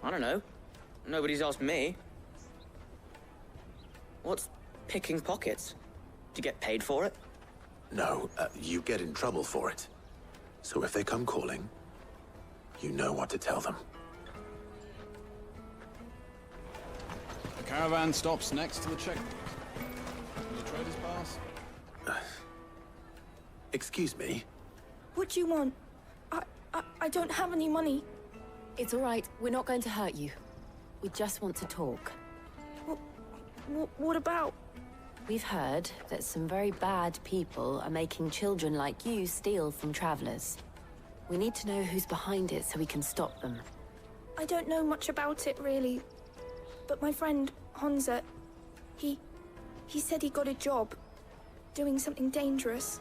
I don't know. Nobody's asked me. What's picking pockets? Do you get paid for it? No, you get in trouble for it. So if they come calling, you know what to tell them. The caravan stops next to the checkpoint. The traders pass. Excuse me? What do you want? I don't have any money. It's all right. We're not going to hurt you. We just want to talk. What about? We've heard that some very bad people are making children like you steal from travelers. We need to know who's behind it so we can stop them. I don't know much about it, really. But my friend, Honza, he said he got a job. Doing something dangerous.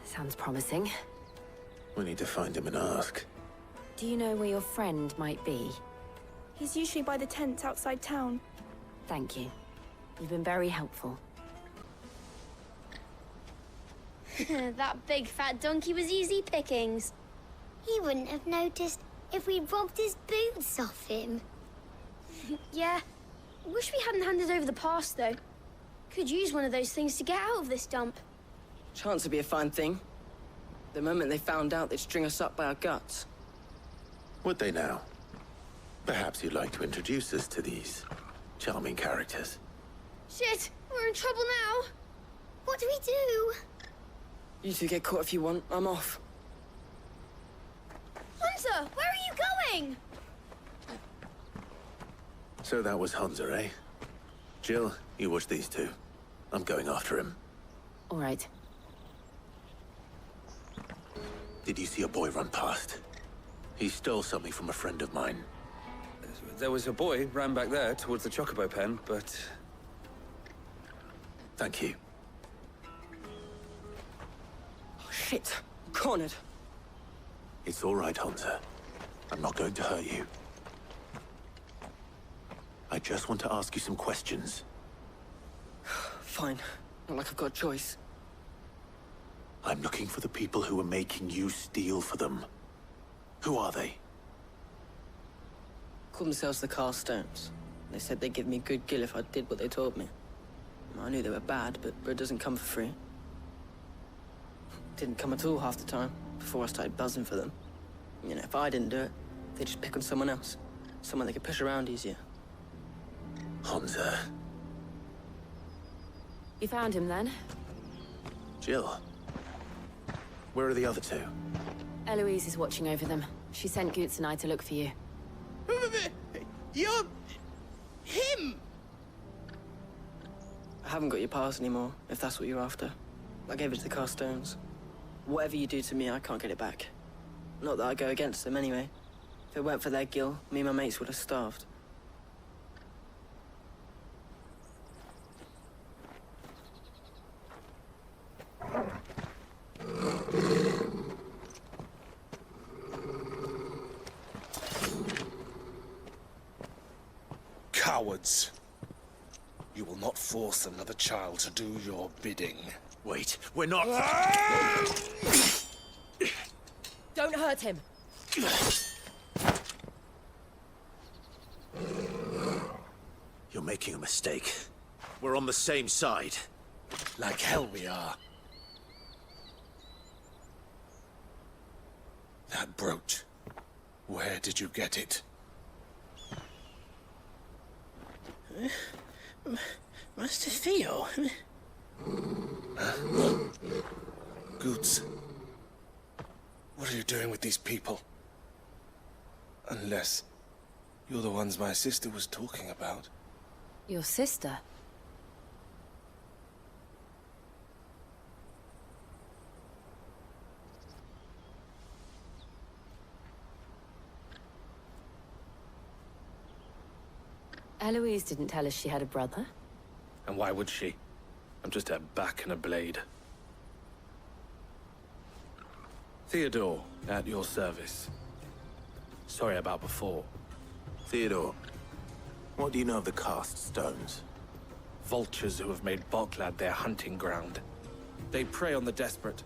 Sounds promising. We need to find him and ask. Do you know where your friend might be? He's usually by the tents outside town. Thank you. You've been very helpful. That big fat donkey was easy pickings. He wouldn't have noticed if we robbed his boots off him. Yeah. Wish we hadn't handed over the pass, though. Could use one of those things to get out of this dump. Chance would be a fine thing. The moment they found out, they'd string us up by our guts. Would they now? Perhaps you'd like to introduce us to these charming characters. Shit! We're in trouble now! What do we do? You two get caught if you want. I'm off. Hunter! Where are you going? So that was Hunza, eh? Jill, you watch these two. I'm going after him. All right. Did you see a boy run past? He stole something from a friend of mine. There was a boy ran back there towards the Chocobo pen, but... Thank you. Oh, shit. Cornered. It's all right, Hansa. I'm not going to hurt you. I just want to ask you some questions. Fine. Not like I've got a choice. I'm looking for the people who are making you steal for them. Who are they? Called themselves the Carstones. They said they'd give me good gill if I did what they told me. I knew they were bad, but bread doesn't come for free. Didn't come at all half the time, before I started buzzing for them. You know, if I didn't do it, they'd just pick on someone else. Someone they could push around easier. Hansa. You found him then? Jill. Where are the other two? Eloise is watching over them. She sent Goots and I to look for you. You're... him! I haven't got your pass anymore, if that's what you're after. I gave it to the Carstones. Whatever you do to me, I can't get it back. Not that I go against them anyway. If it weren't for their gill, me and my mates would have starved. Cowards. You will not force another child to do your bidding. Wait, we're not... Don't hurt him. You're making a mistake. We're on the same side. Like hell we are. That brooch. Where did you get it? Master Theo? Goots. What are you doing with these people? Unless you're the ones my sister was talking about. Your sister? Eloise didn't tell us she had a brother. And why would she? I'm just her back and a blade. Theodore, at your service. Sorry about before. Theodore, what do you know of the cast stones? Vultures who have made Boklad their hunting ground. They prey on the desperate,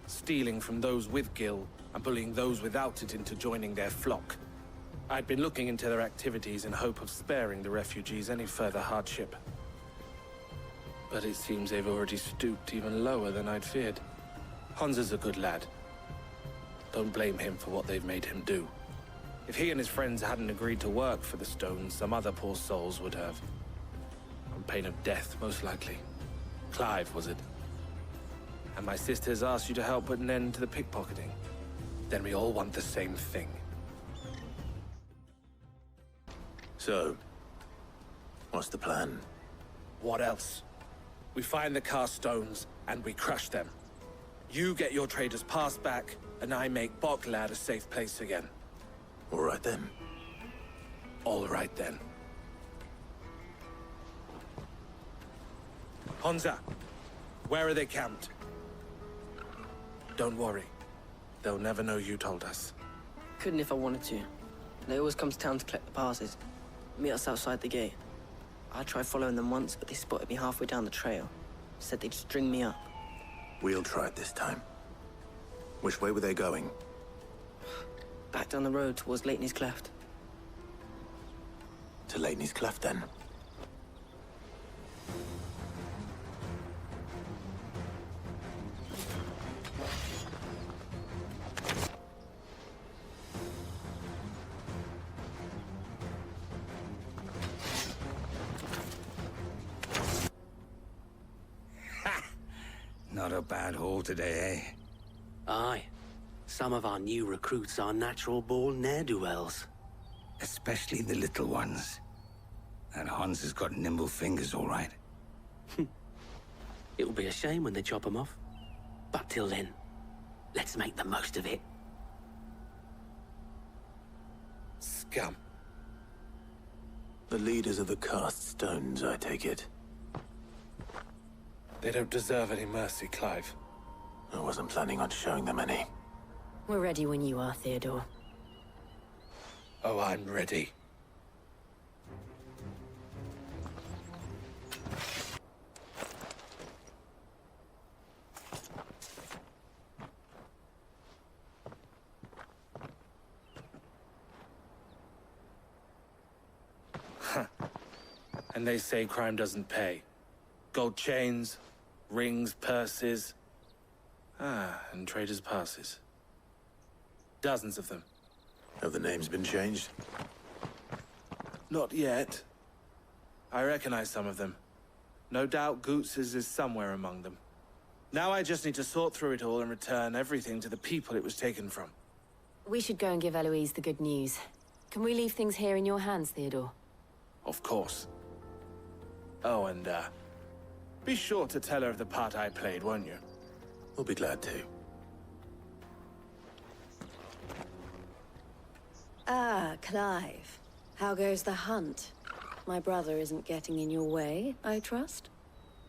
stealing from those with gil and bullying those without it into joining their flock. I'd been looking into their activities in hope of sparing the refugees any further hardship. But it seems they've already stooped even lower than I'd feared. Hansa's a good lad. Don't blame him for what they've made him do. If he and his friends hadn't agreed to work for the stones, some other poor souls would have. On pain of death, most likely. Clive, was it? And my sisters asked you to help put an end to the pickpocketing. Then we all want the same thing. So, what's the plan? What else? We find the cast stones, and we crush them. You get your trader's pass back, and I make Boklad a safe place again. All right then. All right then. Hansa, where are they camped? Don't worry. They'll never know you told us. Couldn't if I wanted to. They always come to town to collect the passes. Meet us outside the gate. I tried following them once, but they spotted me halfway down the trail. Said they'd string me up. We'll try it this time. Which way were they going? Back down the road towards Leitney's Cleft. To Leitney's Cleft, then? Not a bad haul today, eh? Aye. Some of our new recruits are natural-born ne'er-do-wells. Especially the little ones. And Hans has got nimble fingers, all right. It will be a shame when they chop them off. But till then, let's make the most of it. Scum. The leaders of the cast stones, I take it. They don't deserve any mercy, Clive. I wasn't planning on showing them any. We're ready when you are, Theodore. Oh, I'm ready. And they say crime doesn't pay. Gold chains, rings, purses. And traders' passes. Dozens of them. Have the names been changed? Not yet. I recognize some of them. No doubt Goots's is somewhere among them. Now I just need to sort through it all and return everything to the people it was taken from. We should go and give Eloise the good news. Can we leave things here in your hands, Theodore? Of course. Oh, and, be sure to tell her of the part I played, won't you? We'll be glad to. Ah, Clive. How goes the hunt? My brother isn't getting in your way, I trust?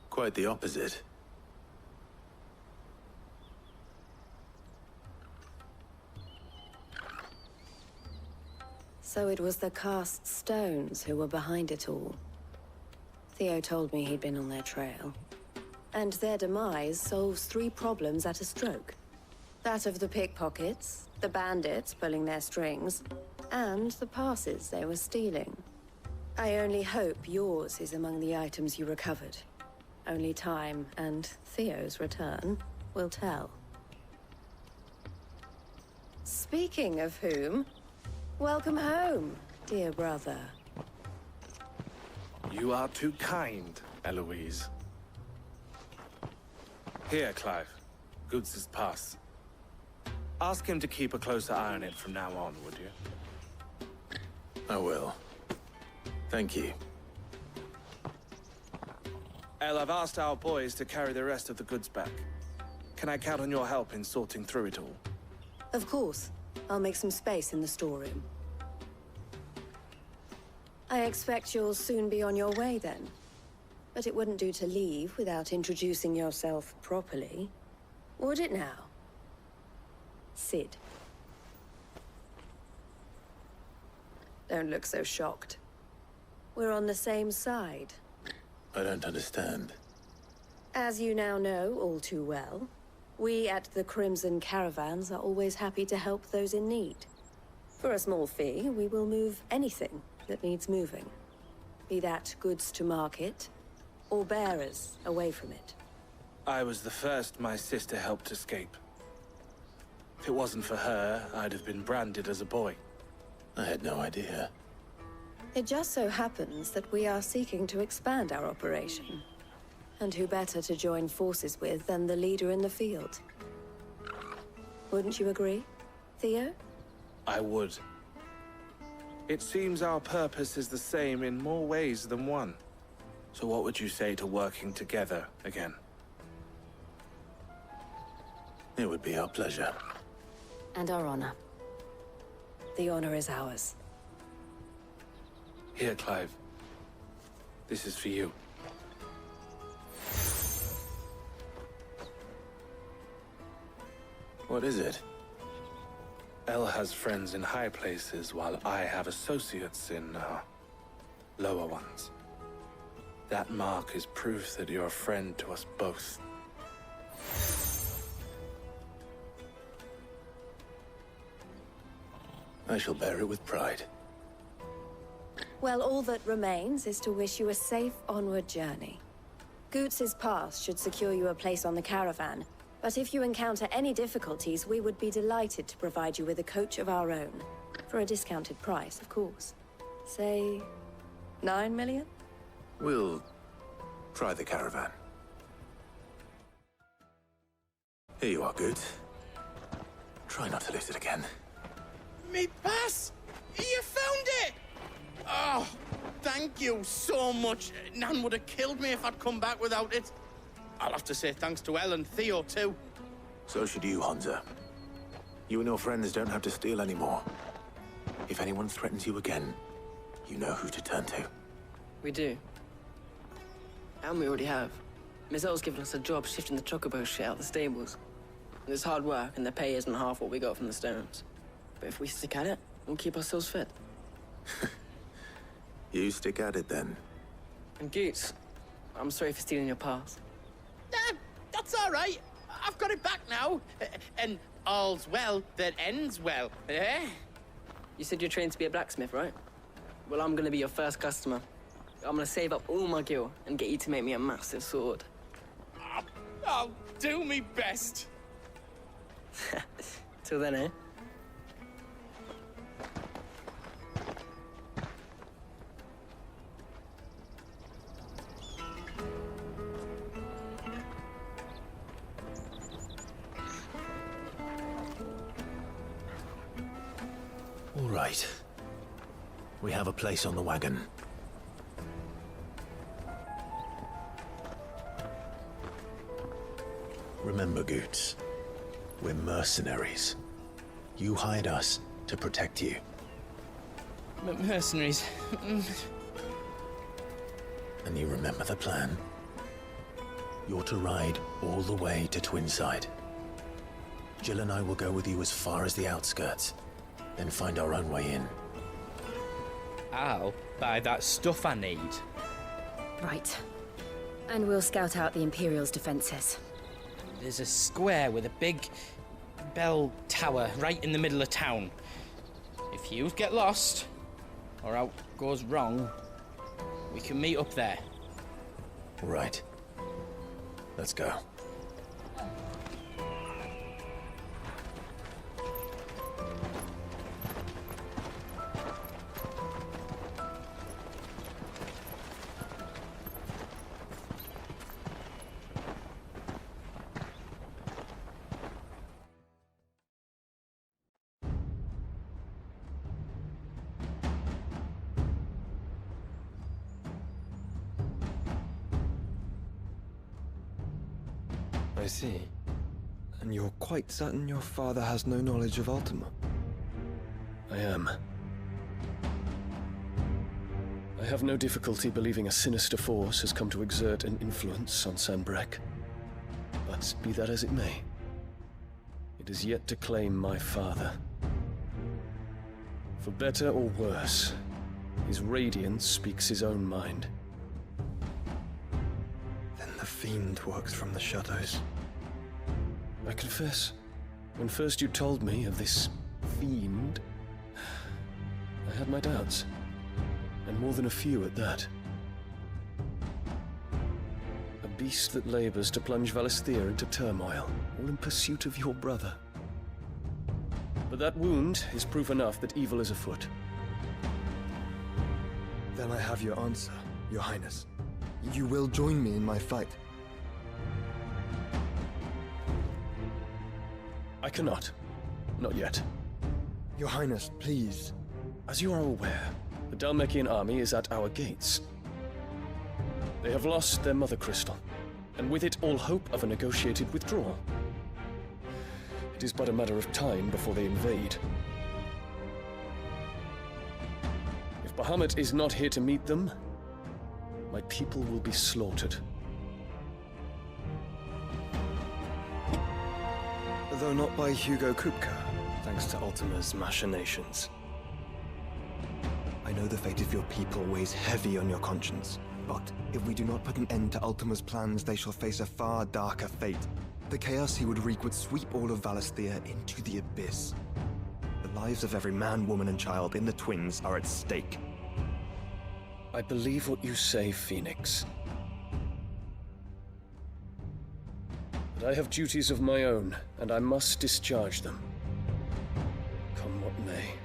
Quite the opposite. So it was the cast stones who were behind it all. Theo told me he'd been on their trail. And their demise solves 3 problems at a stroke. That of the pickpockets, the bandits pulling their strings, and the passes they were stealing. I only hope yours is among the items you recovered. Only time and Theo's return will tell. Speaking of whom, welcome home, dear brother. You are too kind, Eloise. Here, Clive. Goods's pass. Ask him to keep a closer eye on it from now on, would you? I will. Thank you. El, I've asked our boys to carry the rest of the goods back. Can I count on your help in sorting through it all? Of course. I'll make some space in the storeroom. I expect you'll soon be on your way then. But it wouldn't do to leave without introducing yourself properly. Would it now? Sid. Don't look so shocked. We're on the same side. I don't understand. As you now know all too well, we at the Crimson Caravans are always happy to help those in need. For a small fee, we will move anything that needs moving. Be that goods to market, or bearers away from it. I was the first my sister helped escape. If it wasn't for her, I'd have been branded as a boy. I had no idea. It just so happens that we are seeking to expand our operation. And who better to join forces with than the leader in the field? Wouldn't you agree, Theo? I would. It seems our purpose is the same in more ways than one. So what would you say to working together again? It would be our pleasure. And our honor. The honor is ours. Here, Clive. This is for you. What is it? El has friends in high places, while I have associates in, lower ones. That mark is proof that you're a friend to us both. I shall bear it with pride. Well, all that remains is to wish you a safe onward journey. Goots's pass should secure you a place on the caravan, but if you encounter any difficulties, we would be delighted to provide you with a coach of our own. For a discounted price, of course. Say, 9 million? We'll try the caravan. Here you are, Goots. Try not to lose it again. Me pass! You found it! Oh, thank you so much. Nan would have killed me if I'd come back without it. I'll have to say thanks to Elle and Theo, too. So should you, Hansa. You and your friends don't have to steal anymore. If anyone threatens you again, you know who to turn to. We do. And we already have. Miss Elle's given us a job shifting the chocobo shit out the stables. It's hard work, and the pay isn't half what we got from the stones. But if we stick at it, we'll keep ourselves fit. You stick at it, then. And Goots, I'm sorry for stealing your pass. That's all right. I've got it back now. And all's well that ends well, eh? You said you're trained to be a blacksmith, right? Well, I'm gonna be your first customer. I'm gonna save up all my gil and get you to make me a massive sword. I'll do me best. Till then, eh? All right. We have a place on the wagon. Remember, Goots, we're mercenaries. You hired us to protect you. Mercenaries. And you remember the plan? You're to ride all the way to Twinside. Jill and I will go with you as far as the outskirts, then find our own way in. I'll buy that stuff I need. Right. And we'll scout out the Imperial's defenses. There's a square with a big bell tower right in the middle of town. If you get lost, or out goes wrong, we can meet up there. Right. Let's go. I see. And you're quite certain your father has no knowledge of Ultima? I am. I have no difficulty believing a sinister force has come to exert an influence on Sanbreque. But be that as it may, it is yet to claim my father. For better or worse, his radiance speaks his own mind. Then the fiend works from the shadows. I confess, when first you told me of this fiend, I had my doubts, and more than a few at that. A beast that labors to plunge Valisthea into turmoil, all in pursuit of your brother. But that wound is proof enough that evil is afoot. Then I have your answer, Your Highness. You will join me in my fight. I cannot. Not yet. Your Highness, please. As you are aware, the Dhalmekian army is at our gates. They have lost their mother crystal, and with it all hope of a negotiated withdrawal. It is but a matter of time before they invade. If Bahamut is not here to meet them, my people will be slaughtered. Though not by Hugo Kupka, thanks to Ultima's machinations. I know the fate of your people weighs heavy on your conscience, but if we do not put an end to Ultima's plans, they shall face a far darker fate. The chaos he would wreak would sweep all of Valisthea into the abyss. The lives of every man, woman, and child in the Twins are at stake. I believe what you say, Phoenix. But I have duties of my own, and I must discharge them. Come what may.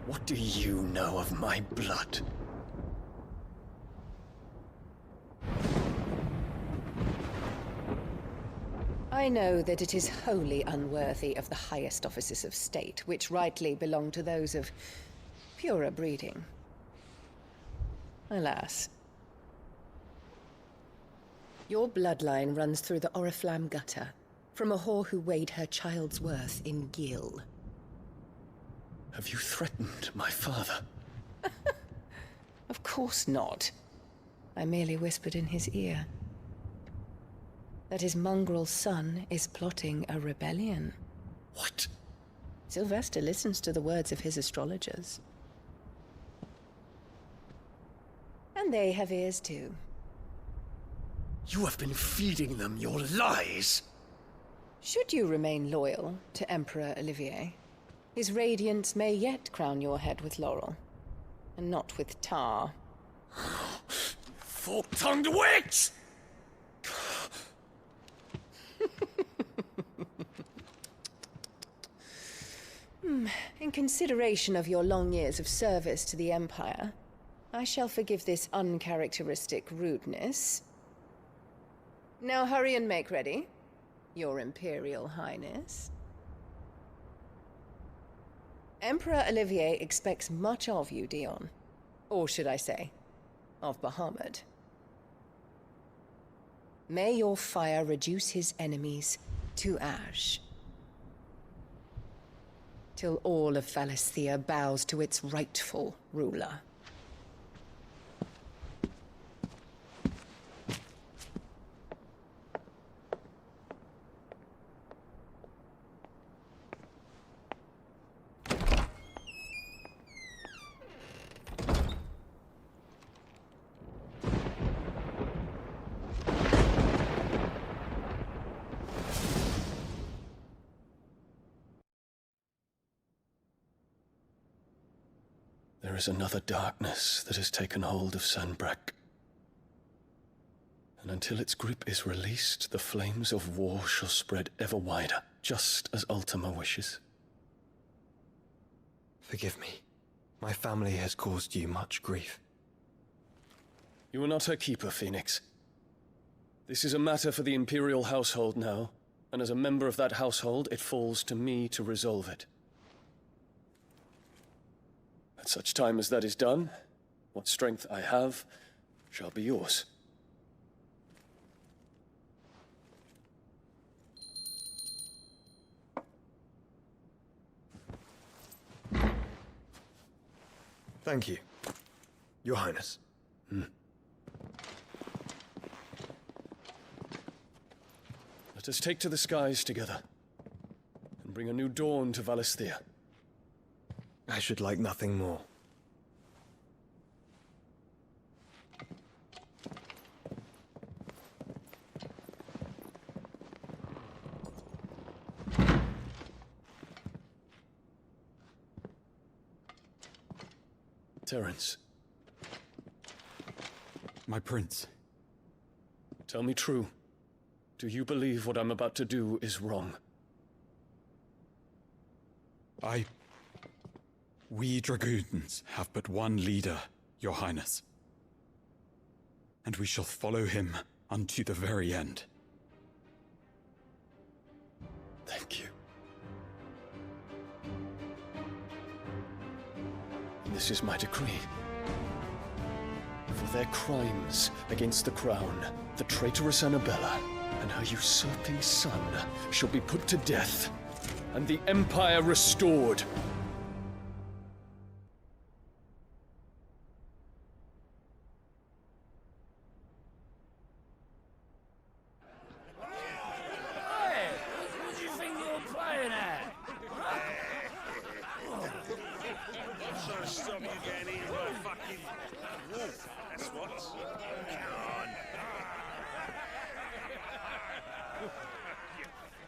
What do you know of my blood? I I know that it is wholly unworthy of the highest offices of state, which rightly belong to those of purer breeding. Alas. Your bloodline runs through the Oriflamme gutter, from a whore who weighed her child's worth in gil. Have you threatened my father? Of course not. I merely whispered in his ear that his mongrel son is plotting a rebellion. What? Sylvester listens to the words of his astrologers. And they have ears too. You have been feeding them your lies! Should you remain loyal to Emperor Olivier, his radiance may yet crown your head with laurel, and not with tar. Fork-tongued witch! In consideration of your long years of service to the Empire, I shall forgive this uncharacteristic rudeness. Now hurry and make ready, Your Imperial Highness. Emperor Olivier expects much of you, Dion. Or should I say, of Bahamut. May your fire reduce his enemies to ash, till all of Valisthea bows to its rightful ruler. There is another darkness that has taken hold of Sanbreque. And until its grip is released, the flames of war shall spread ever wider, just as Ultima wishes. Forgive me. My family has caused you much grief. You are not her keeper, Phoenix. This is a matter for the Imperial household now, and as a member of that household, it falls to me to resolve it. At such time as that is done, what strength I have shall be yours. Thank you, Your Highness. Let us take to the skies together, and bring a new dawn to Valisthea. I should like nothing more. Terence. My prince. Tell me true. Do you believe what I'm about to do is wrong? We dragoons have but one leader, Your Highness. And we shall follow him unto the very end. Thank you. This is my decree. For their crimes against the crown, the traitoress Annabella and her usurping son shall be put to death, and the Empire restored.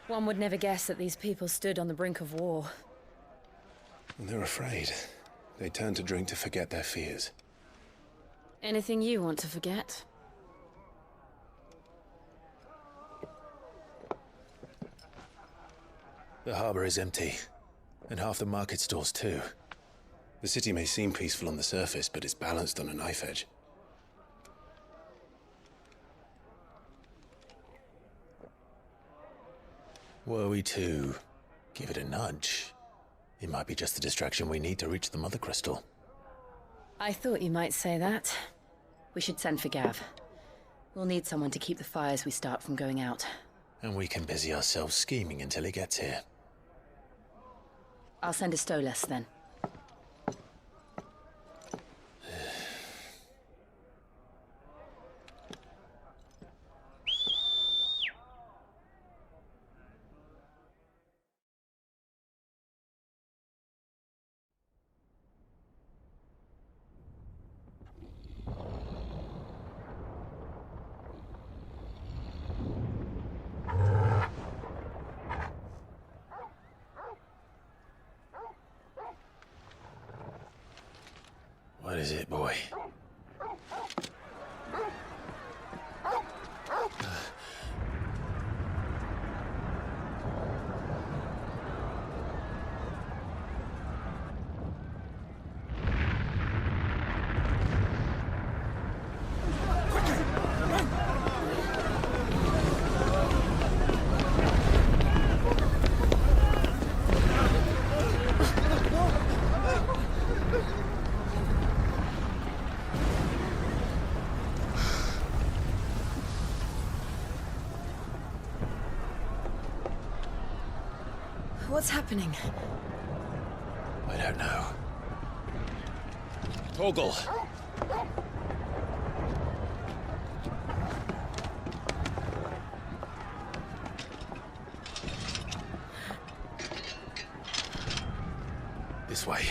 One would never guess that these people stood on the brink of war. They're afraid. They turn to drink to forget their fears. Anything you want to forget? The harbor is empty, and half the market stalls too. The city may seem peaceful on the surface, but it's balanced on a knife edge. Were we to give it a nudge, it might be just the distraction we need to reach the Mother Crystal. I thought you might say that. We should send for Gav. We'll need someone to keep the fires we start from going out. And we can busy ourselves scheming until he gets here. I'll send a Stolas then. What is it, boy? What's happening? I don't know. Torgal! This way.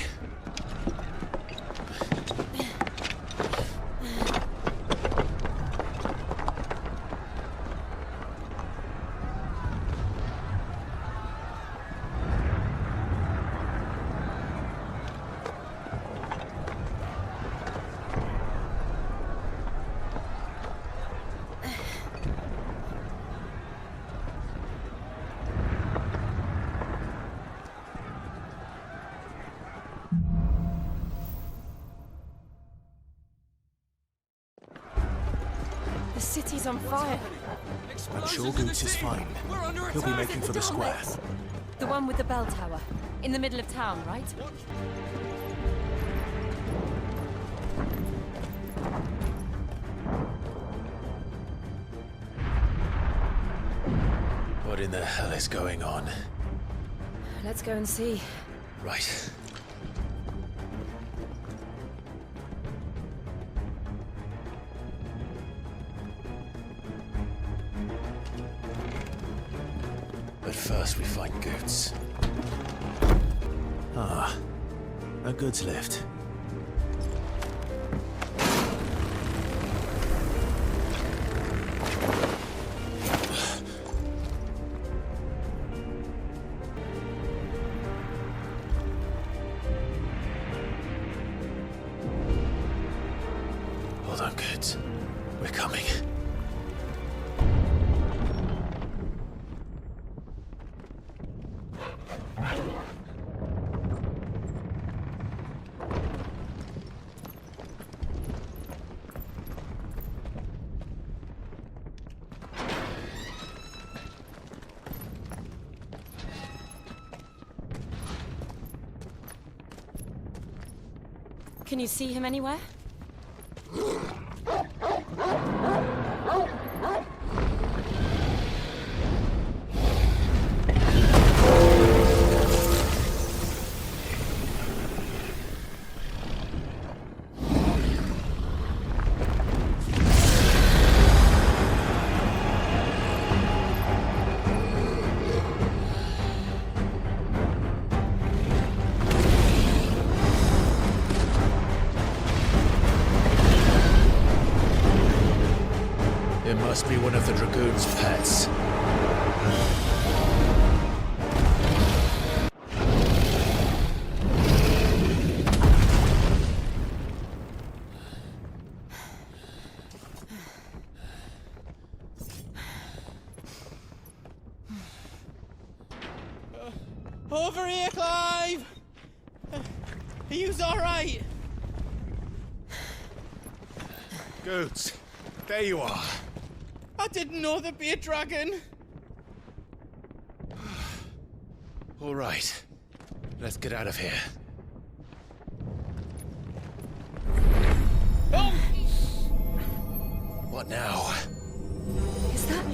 The city's on fire. I'm sure Goots is fine. He'll be making for the square. The one with the bell tower. In the middle of town, right? What in the hell is going on? Let's go and see. Right. But first we find Goots. Ah, a goods lift. Hold on, Goots. We're coming. Can you see him anywhere? It must be one of the Dragoon's pets. Over here, Clive! Are you all right? Goots, there you are. I didn't know there'd be a dragon. All right. Let's get out of here. Oh! What now? Is that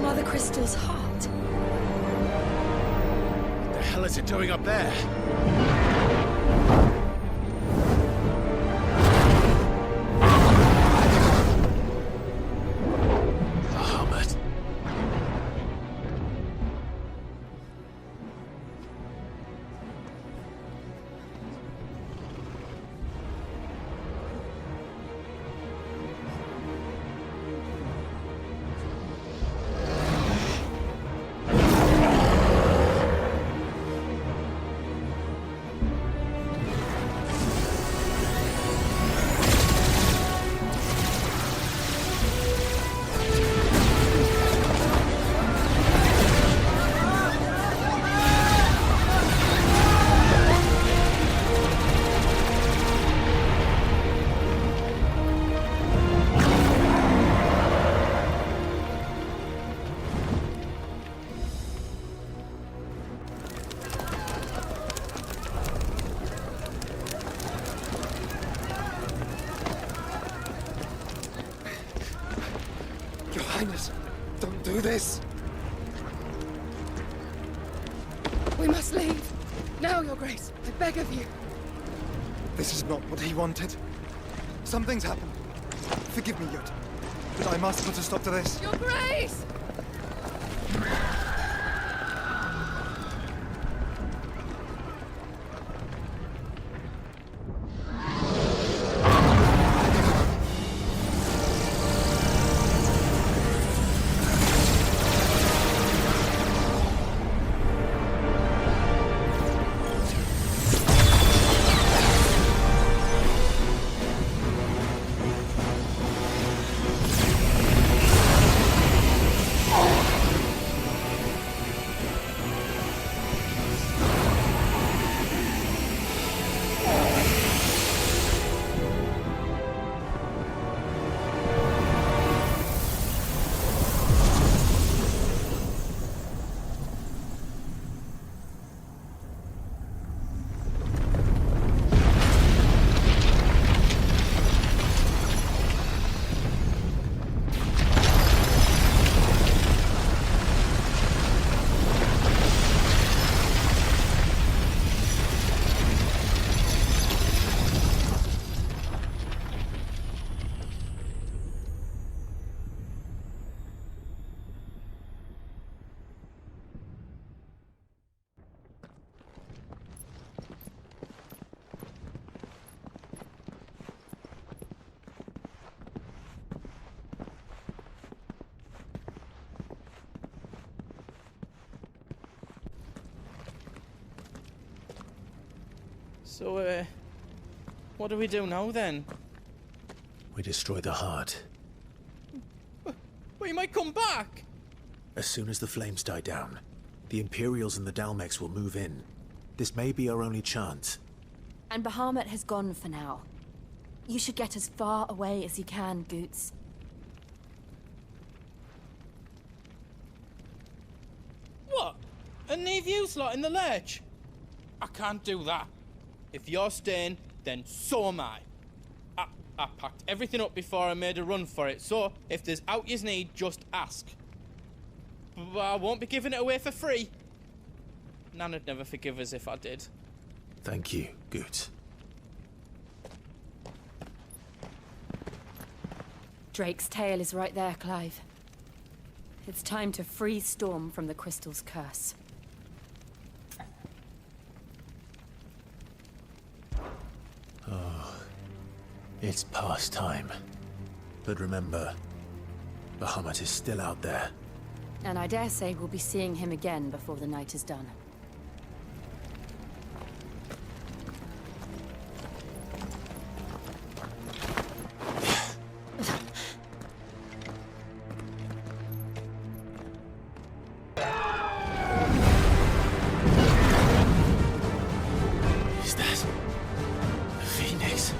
Mother Crystal's heart? What the hell is it doing up there? Bahamut. Your Highness, don't do this. We must leave. Now, Your Grace. I beg of you. This is not what he wanted. Something's happened. Forgive me, Yud, but I must put a stop to this. Your Grace! So, what do we do now then? We destroy the heart. Well, you might come back! As soon as the flames die down, the Imperials and the Dalmex will move in. This may be our only chance. And Bahamut has gone for now. You should get as far away as you can, Goots. What? And leave you lot in the lurch? I can't do that. If you're staying, then so am I. I packed everything up before I made a run for it, so if there's out yous need, just ask. But I won't be giving it away for free. Nan'd never forgive us if I did. Thank you, Goots. Drake's tail is right there, Clive. It's time to free Storm from the Crystal's curse. Oh, it's past time. But remember, Bahamut is still out there. And I dare say we'll be seeing him again before the night is done. Is that the Phoenix?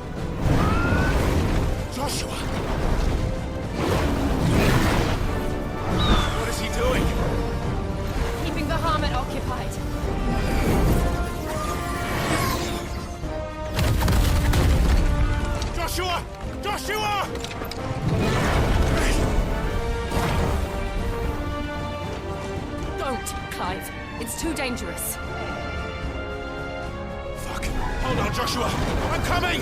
Joshua! What is he doing? Keeping Bahamut occupied. too dangerous. Fuck. Hold on, Joshua! I'm coming!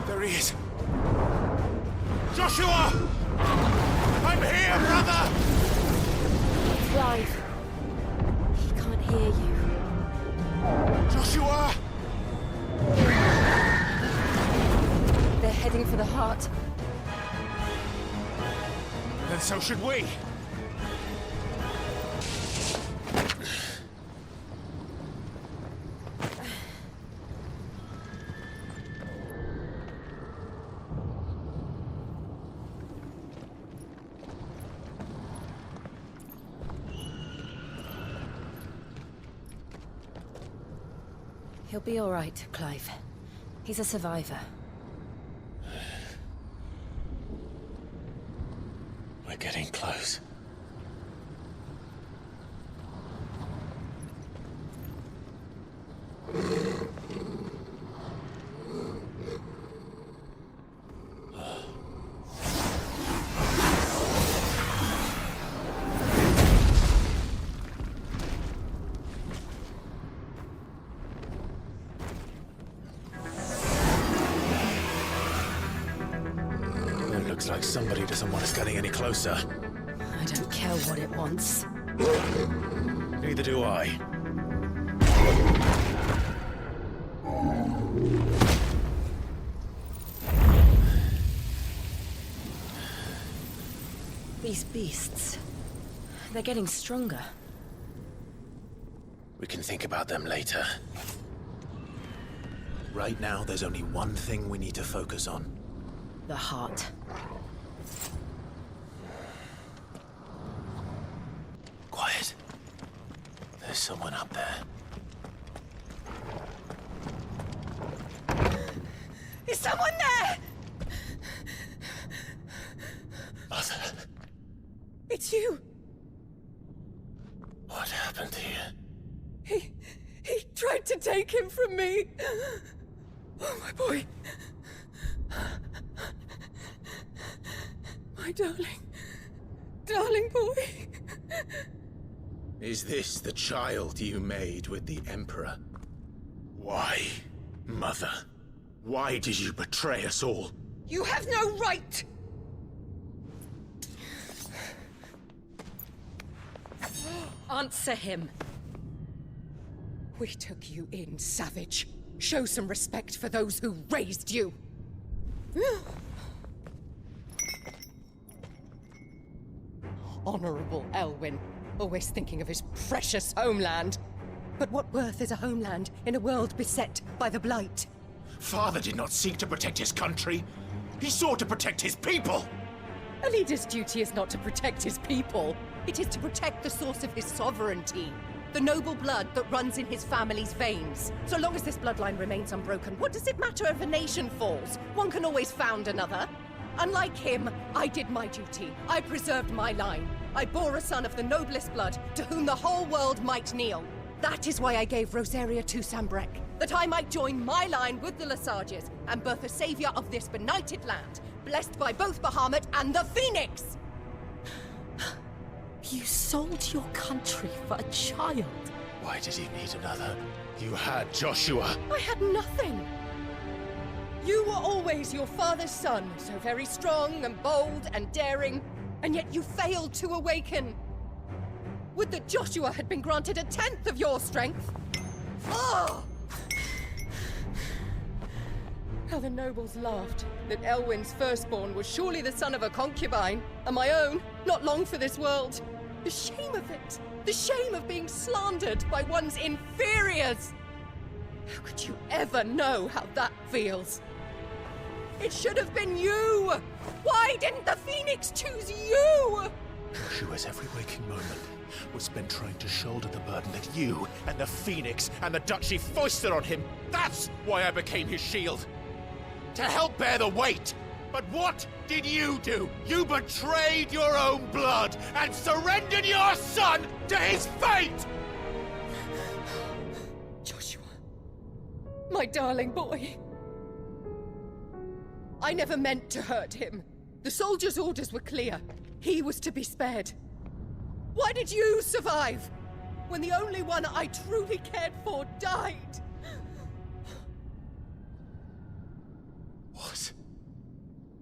There he is. Joshua! I'm here, brother! Clive. He can't hear you. Joshua! They're heading for the heart. Then so should we. He'll be all right, Clive. He's a survivor. We're getting close. Looks like somebody doesn't want us getting any closer. I don't care what it wants. Neither do I. These beasts... they're getting stronger. We can think about them later. Right now, there's only one thing we need to focus on. The heart. Quiet. There's someone up there. Is someone there? Mother. It's you! What happened here? He tried to take him from me! Oh, my boy. My darling boy. Is this the child you made with the Emperor? Why, Mother? Why did you betray us all? You have no right! Answer him. We took you in, savage. Show some respect for those who raised you. Honorable Elwyn, always thinking of his precious homeland. But what worth is a homeland in a world beset by the Blight? Father did not seek to protect his country. He sought to protect his people. A leader's duty is not to protect his people. It is to protect the source of his sovereignty. The noble blood that runs in his family's veins. So long as this bloodline remains unbroken, what does it matter if a nation falls? One can always found another. Unlike him, I did my duty. I preserved my line. I bore a son of the noblest blood, to whom the whole world might kneel. That is why I gave Rosaria to Sambrek, that I might join my line with the Lesages and birth a savior of this benighted land, blessed by both Bahamut and the Phoenix! You sold your country for a child. Why did he need another? You had Joshua. I had nothing. You were always your father's son, so very strong and bold and daring, and yet you failed to awaken. Would that Joshua had been granted 1/10 of your strength? Oh! How the nobles laughed that Elwyn's firstborn was surely the son of a concubine, and my own, not long for this world. The shame of it! The shame of being slandered by one's inferiors! How could you ever know how that feels? It should have been you! Why didn't the Phoenix choose you? Joshua's every waking moment was spent trying to shoulder the burden that you and the Phoenix and the Duchy foisted on him. That's why I became his shield. To help bear the weight. But what did you do? You betrayed your own blood and surrendered your son to his fate! Joshua, my darling boy, I never meant to hurt him. The soldiers' orders were clear. He was to be spared. Why did you survive, when the only one I truly cared for died? What?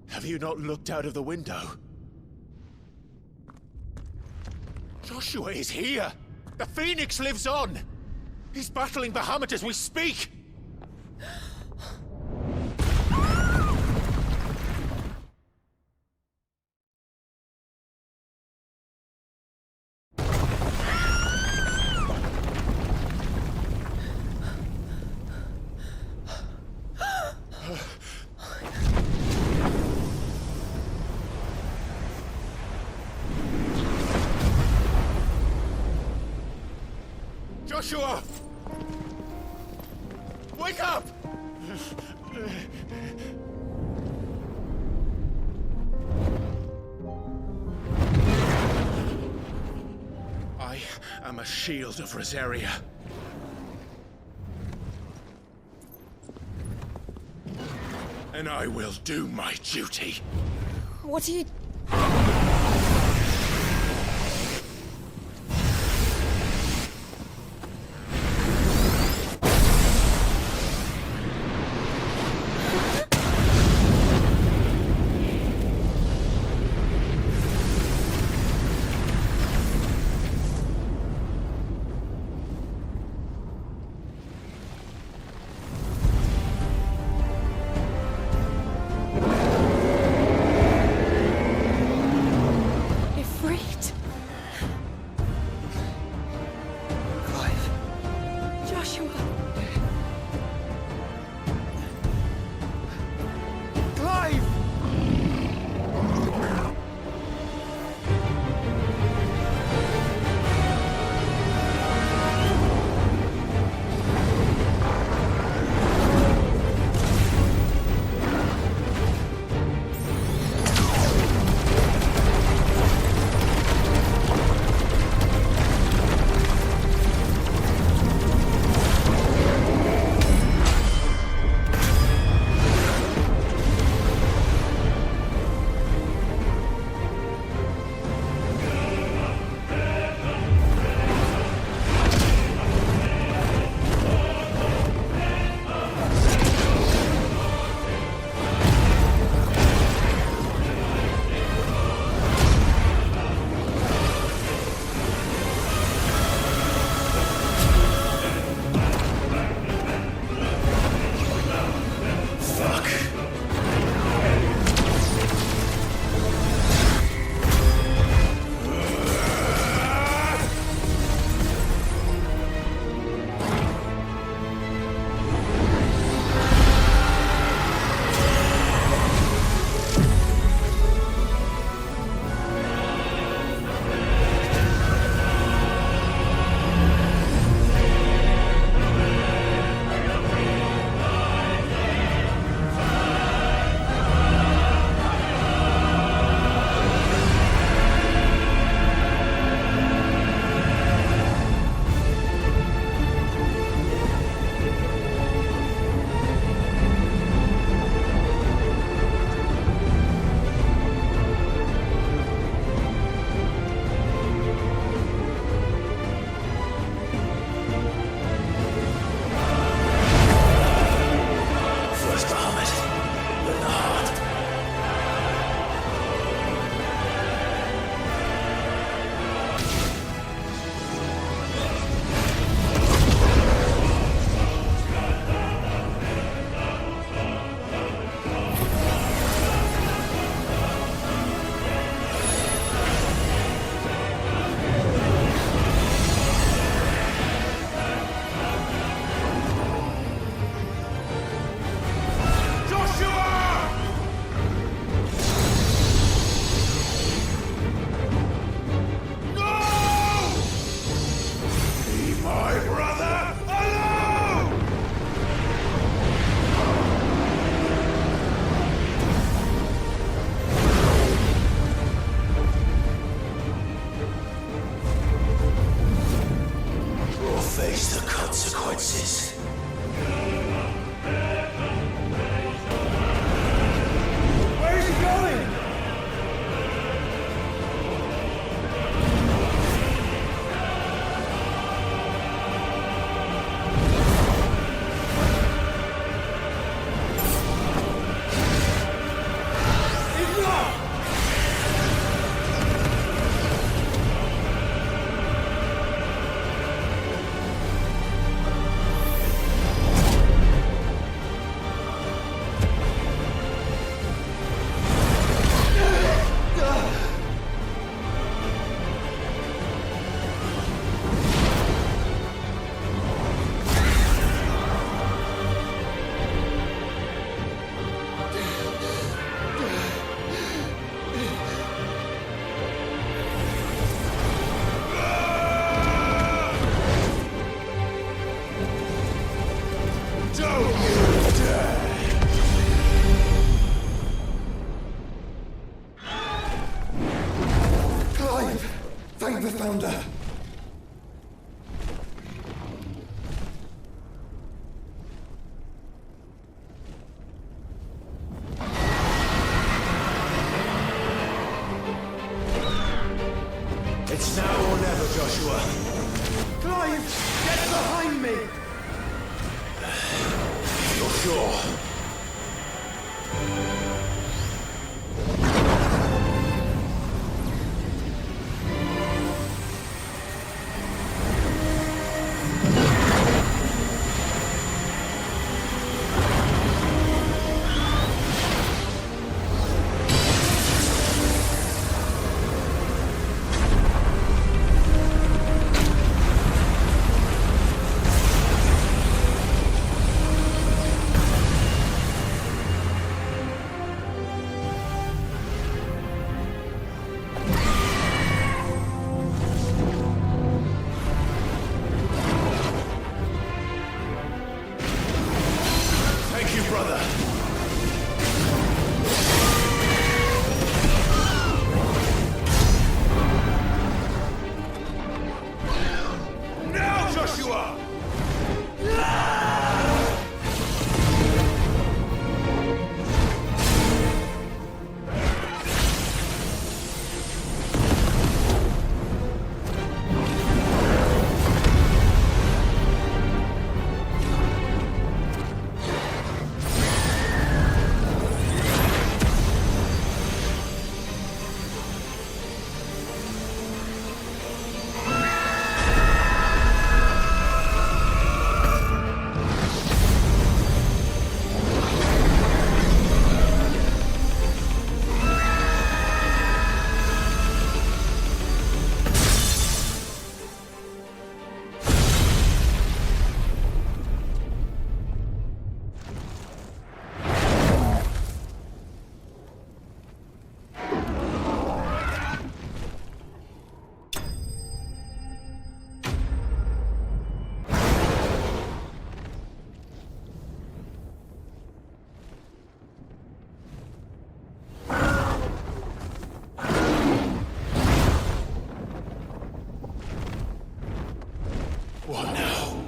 Have you not looked out of the window? Joshua is here! The Phoenix lives on! He's battling Bahamut as we speak! Joshua! Wake up! I am a Shield of Rosaria. And I will do my duty. What are you... Thank the Founder! It's now or never, Joshua. Clive, get behind me! You're sure? What now?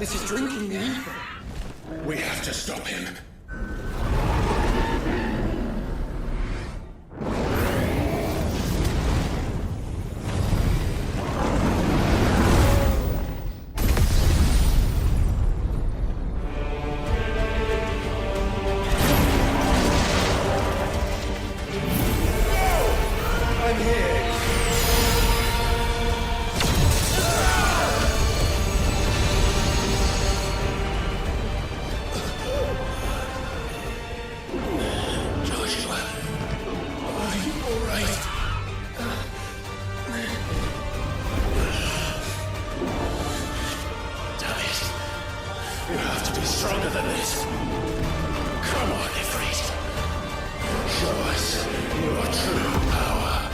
This is drinking the ether. We have to stop him. You have to be stronger than this. Come on, Ifrit. Show us your true power.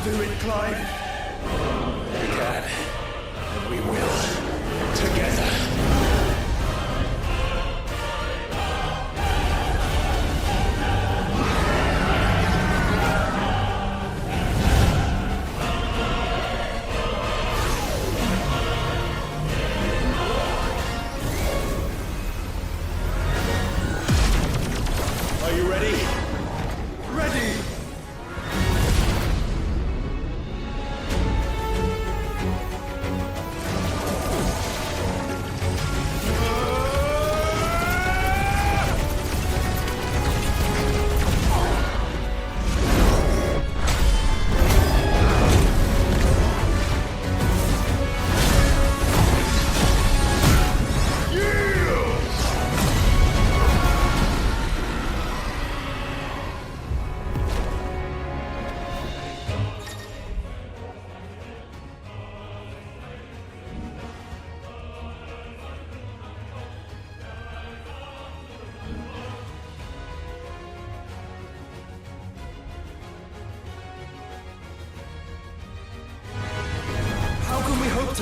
Do it, Clive. We can. And we will. Together. Are you ready? Ready!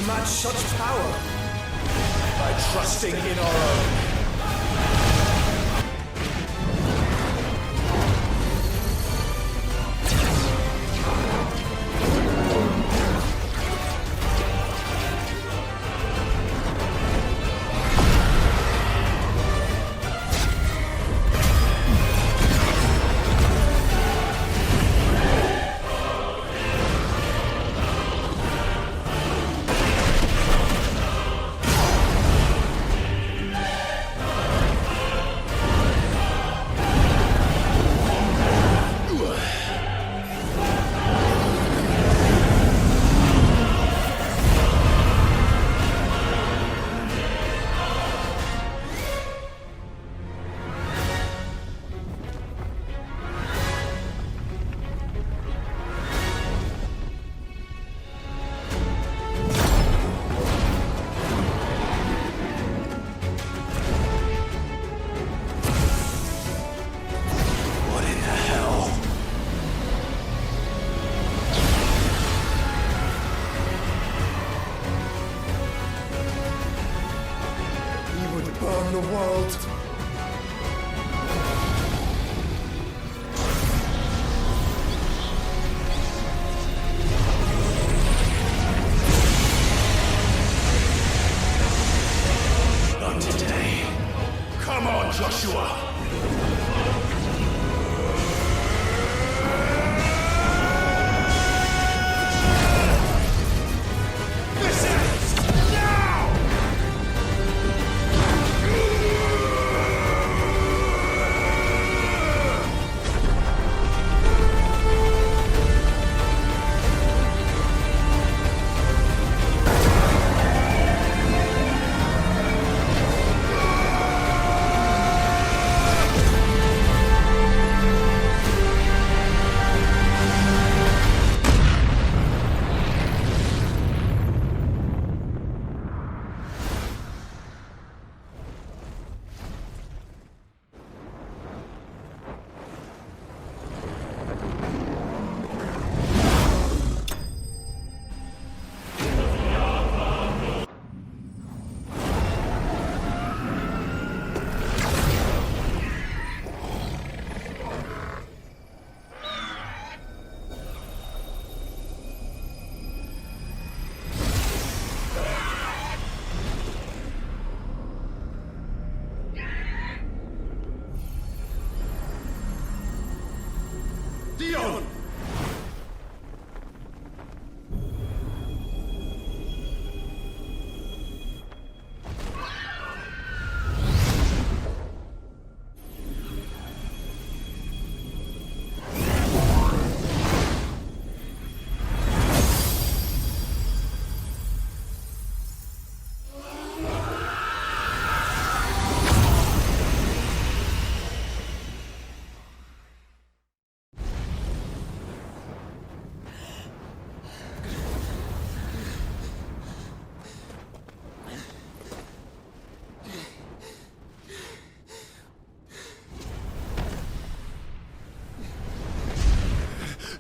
match such power by trusting in our own.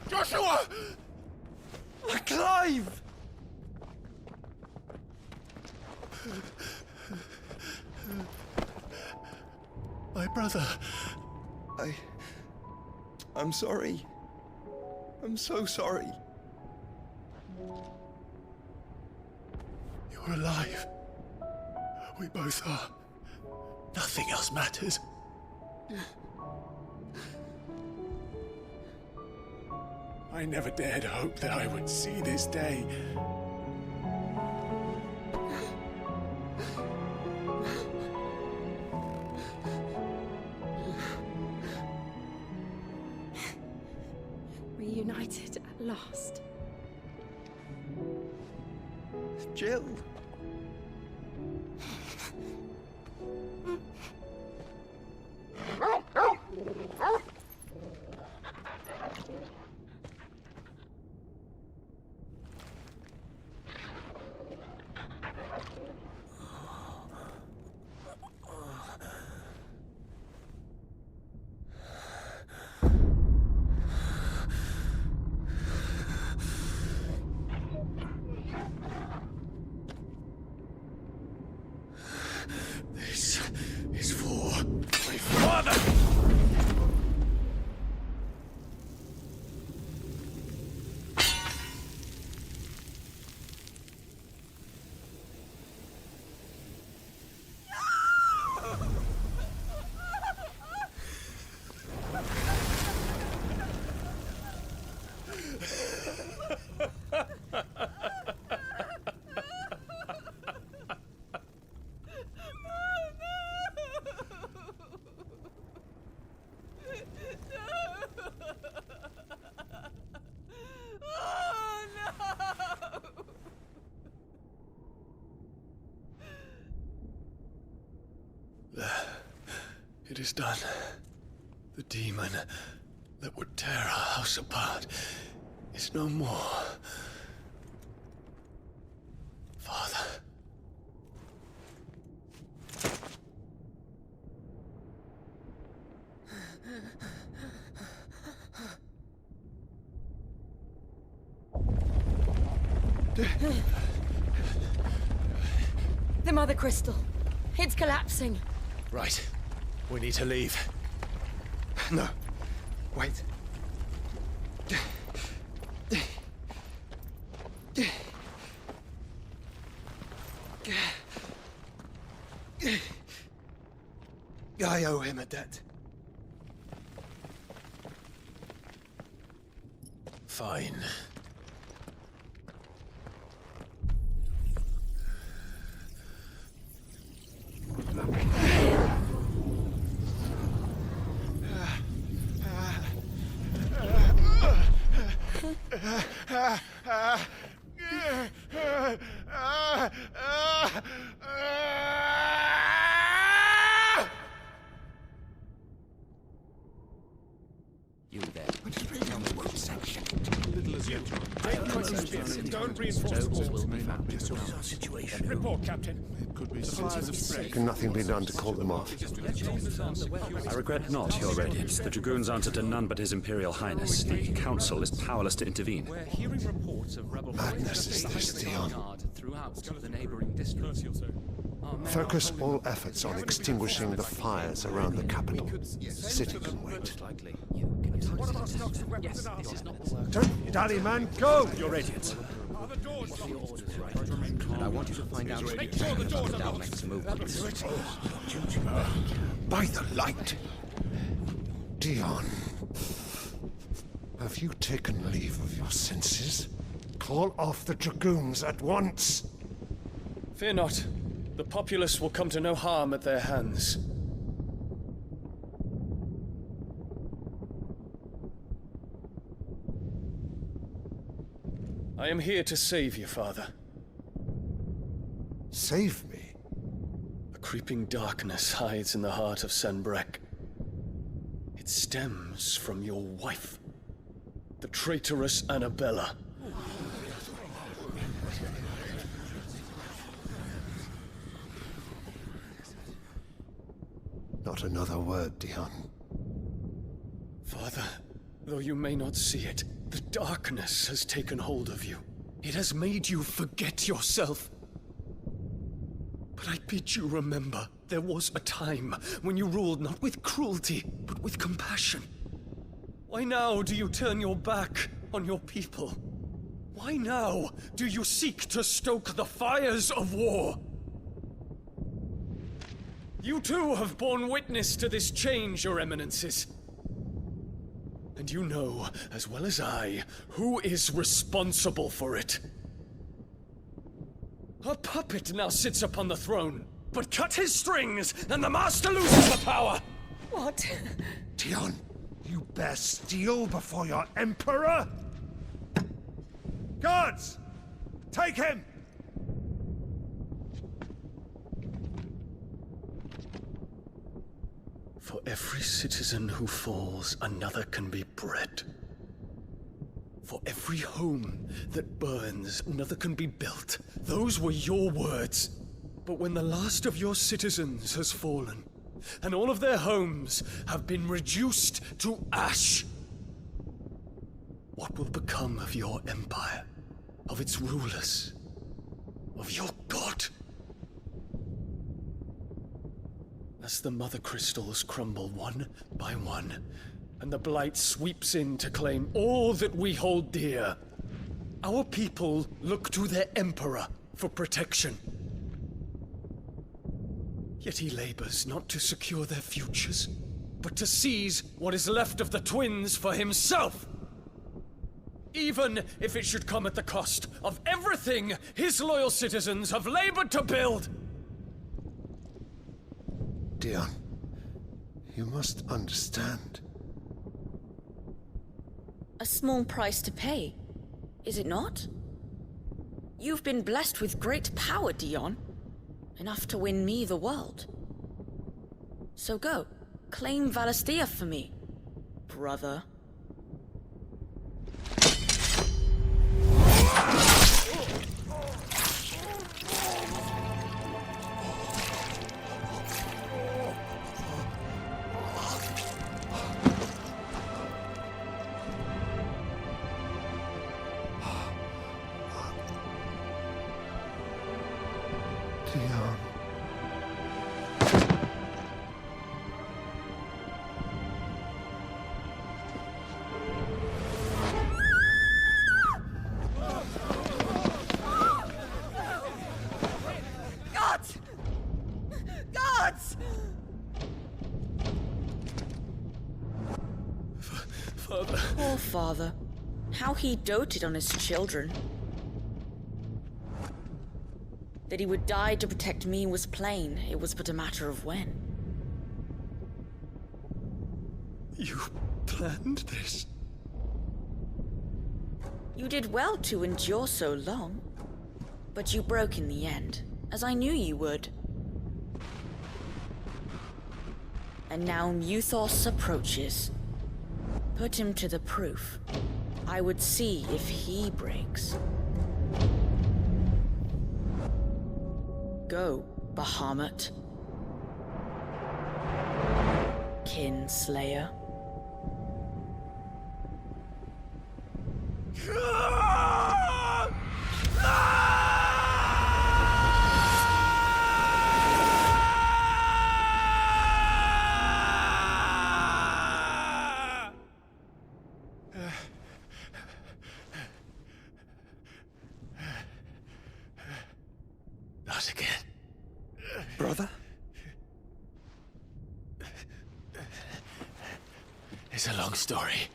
Joshua! Clive! My brother. I'm sorry. I'm so sorry. You're alive. We both are. Nothing else matters. I never dared hope that I would see this day. Reunited at last. Jill. father! It is done. The demon that would tear our house apart is no more. Father. The Mother Crystal. It's collapsing. Right. We need to leave. No. Wait. I owe him a debt. Fine. You there. Don't reinforce will be found. What is our situation? Report, Captain. It could be Can nothing be done to call them off? I regret not, Your Radiance. The Dragoons answer to none but His Imperial Highness. The Council is powerless to intervene. We're hearing reports of rebel Madness is this, Dion. throughout the neighboring districts. Focus all efforts on extinguishing the fires around the capital. The city can wait. Don't dally, man, go! Your Radiance. And I want you to find out Make sure the doors are locked. next move. By the light! Dion, have you taken leave of your senses? Call off the Dragoons at once! Fear not. The populace will come to no harm at their hands. I am here to save you, Father. Save me? A creeping darkness hides in the heart of Senbrek. It stems from your wife, the traitorous Annabella. Not another word, Dion. Father, though you may not see it, the darkness has taken hold of you. It has made you forget yourself. But I bid you remember, there was a time when you ruled not with cruelty, but with compassion. Why now do you turn your back on your people? Why now do you seek to stoke the fires of war? You too have borne witness to this change, Your Eminences. And you know, as well as I, who is responsible for it. A puppet now sits upon the throne, but cut his strings, and the master loses the power! What? Dion, you bear steel before your emperor? Guards! Take him! For every citizen who falls, another can be bred. For every home that burns, another can be built. Those were your words. But when the last of your citizens has fallen, and all of their homes have been reduced to ash, what will become of your empire, of its rulers, of your god? As the mother crystals crumble one by one, and the blight sweeps in to claim all that we hold dear, our people look to their emperor for protection. Yet he labors not to secure their futures, but to seize what is left of the twins for himself! Even if it should come at the cost of everything his loyal citizens have labored to build! Dion, you must understand. A small price to pay, is it not? You've been blessed with great power, Dion. Enough to win me the world. So go, claim Valisthea for me, brother. Dion. Gods! Gods! Father. Poor father. How he doted on his children. That he would die to protect me was plain. It was but a matter of when. You planned this? You did well to endure so long. But you broke in the end, as I knew you would. And now Muthos approaches. Put him to the proof. I would see if he breaks. Go, Bahamut. Kinslayer. Not again. Brother? It's a long story.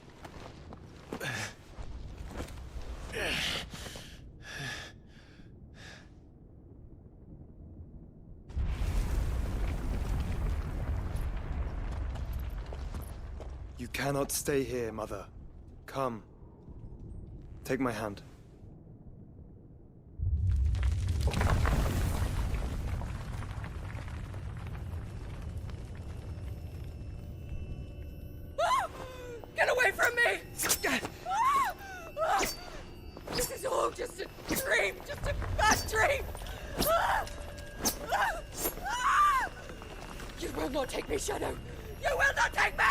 You cannot stay here, Mother. Come. Take my hand. Get away from me! This is all just a dream, just a bad dream! You will not take me, Shadow! You will not take me!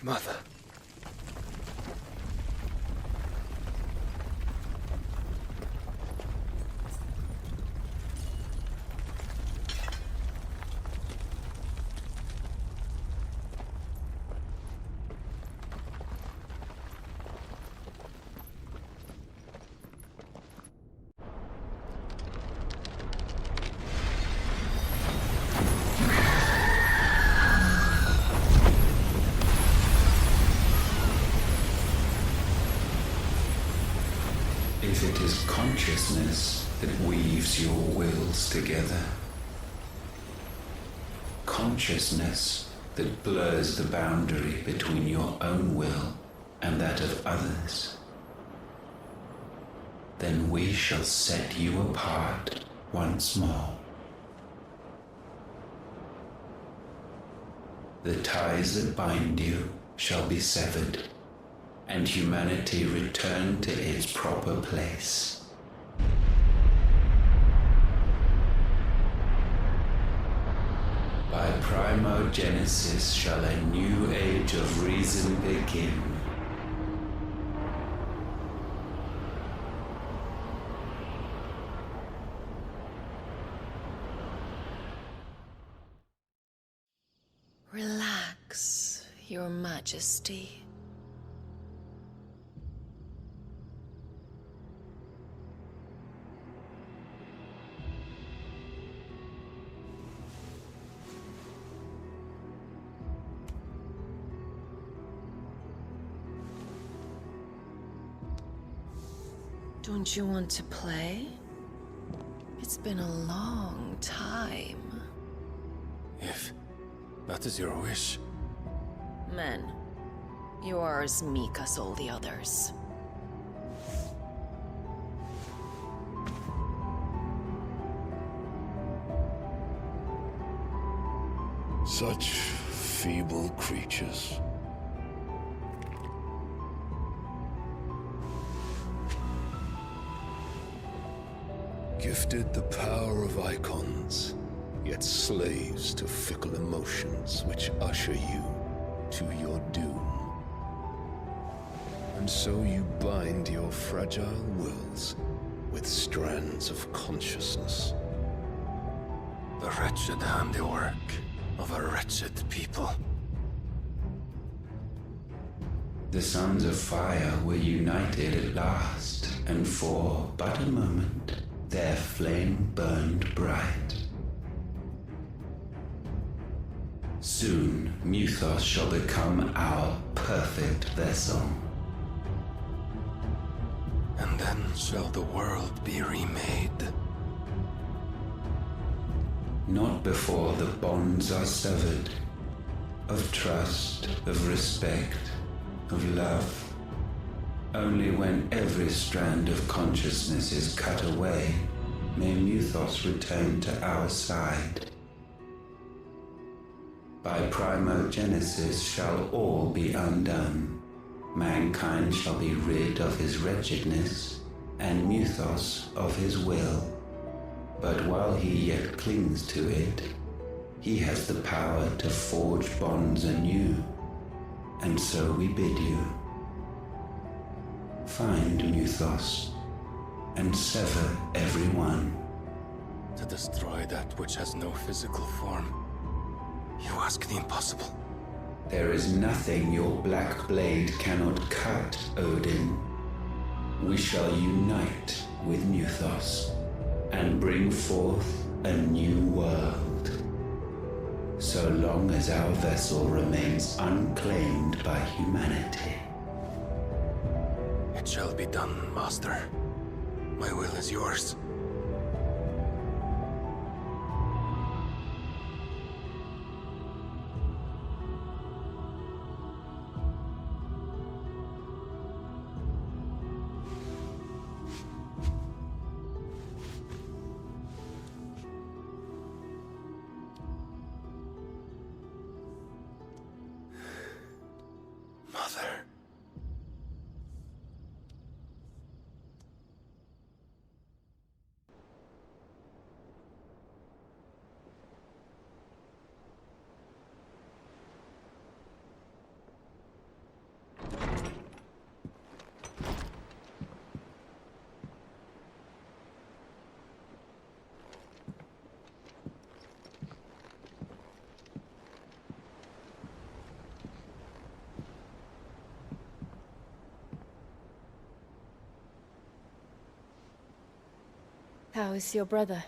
Mother. If it is consciousness that weaves your wills together, consciousness that blurs the boundary between your own will and that of others, then we shall set you apart once more. The ties that bind you shall be severed, and humanity return to its proper place. By primogenesis shall a new age of reason begin. Relax, Your Majesty. Don't you want to play? It's been a long time. If that is your wish. Men, you are as meek as all the others. Such feeble creatures. Gifted the power of Eikons, yet slaves to fickle emotions which usher you to your doom. And so you bind your fragile wills with strands of consciousness. The wretched handiwork of a wretched people. The Sons of Fire were united at last, and for but a moment, their flame burned bright. Soon, Mythos shall become our perfect vessel. And then shall the world be remade. Not before the bonds are severed, of trust, of respect, of love. Only when every strand of consciousness is cut away, may Mythos return to our side. By primogenesis shall all be undone. Mankind shall be rid of his wretchedness, and Mythos of his will. But while he yet clings to it, he has the power to forge bonds anew. And so we bid you, find Mythos, and sever every one. To destroy that which has no physical form. You ask the impossible. There is nothing your black blade cannot cut, Odin. We shall unite with Mythos, and bring forth a new world. So long as our vessel remains unclaimed by humanity. It shall be done, Master. My will is yours. Mother. How is your brother?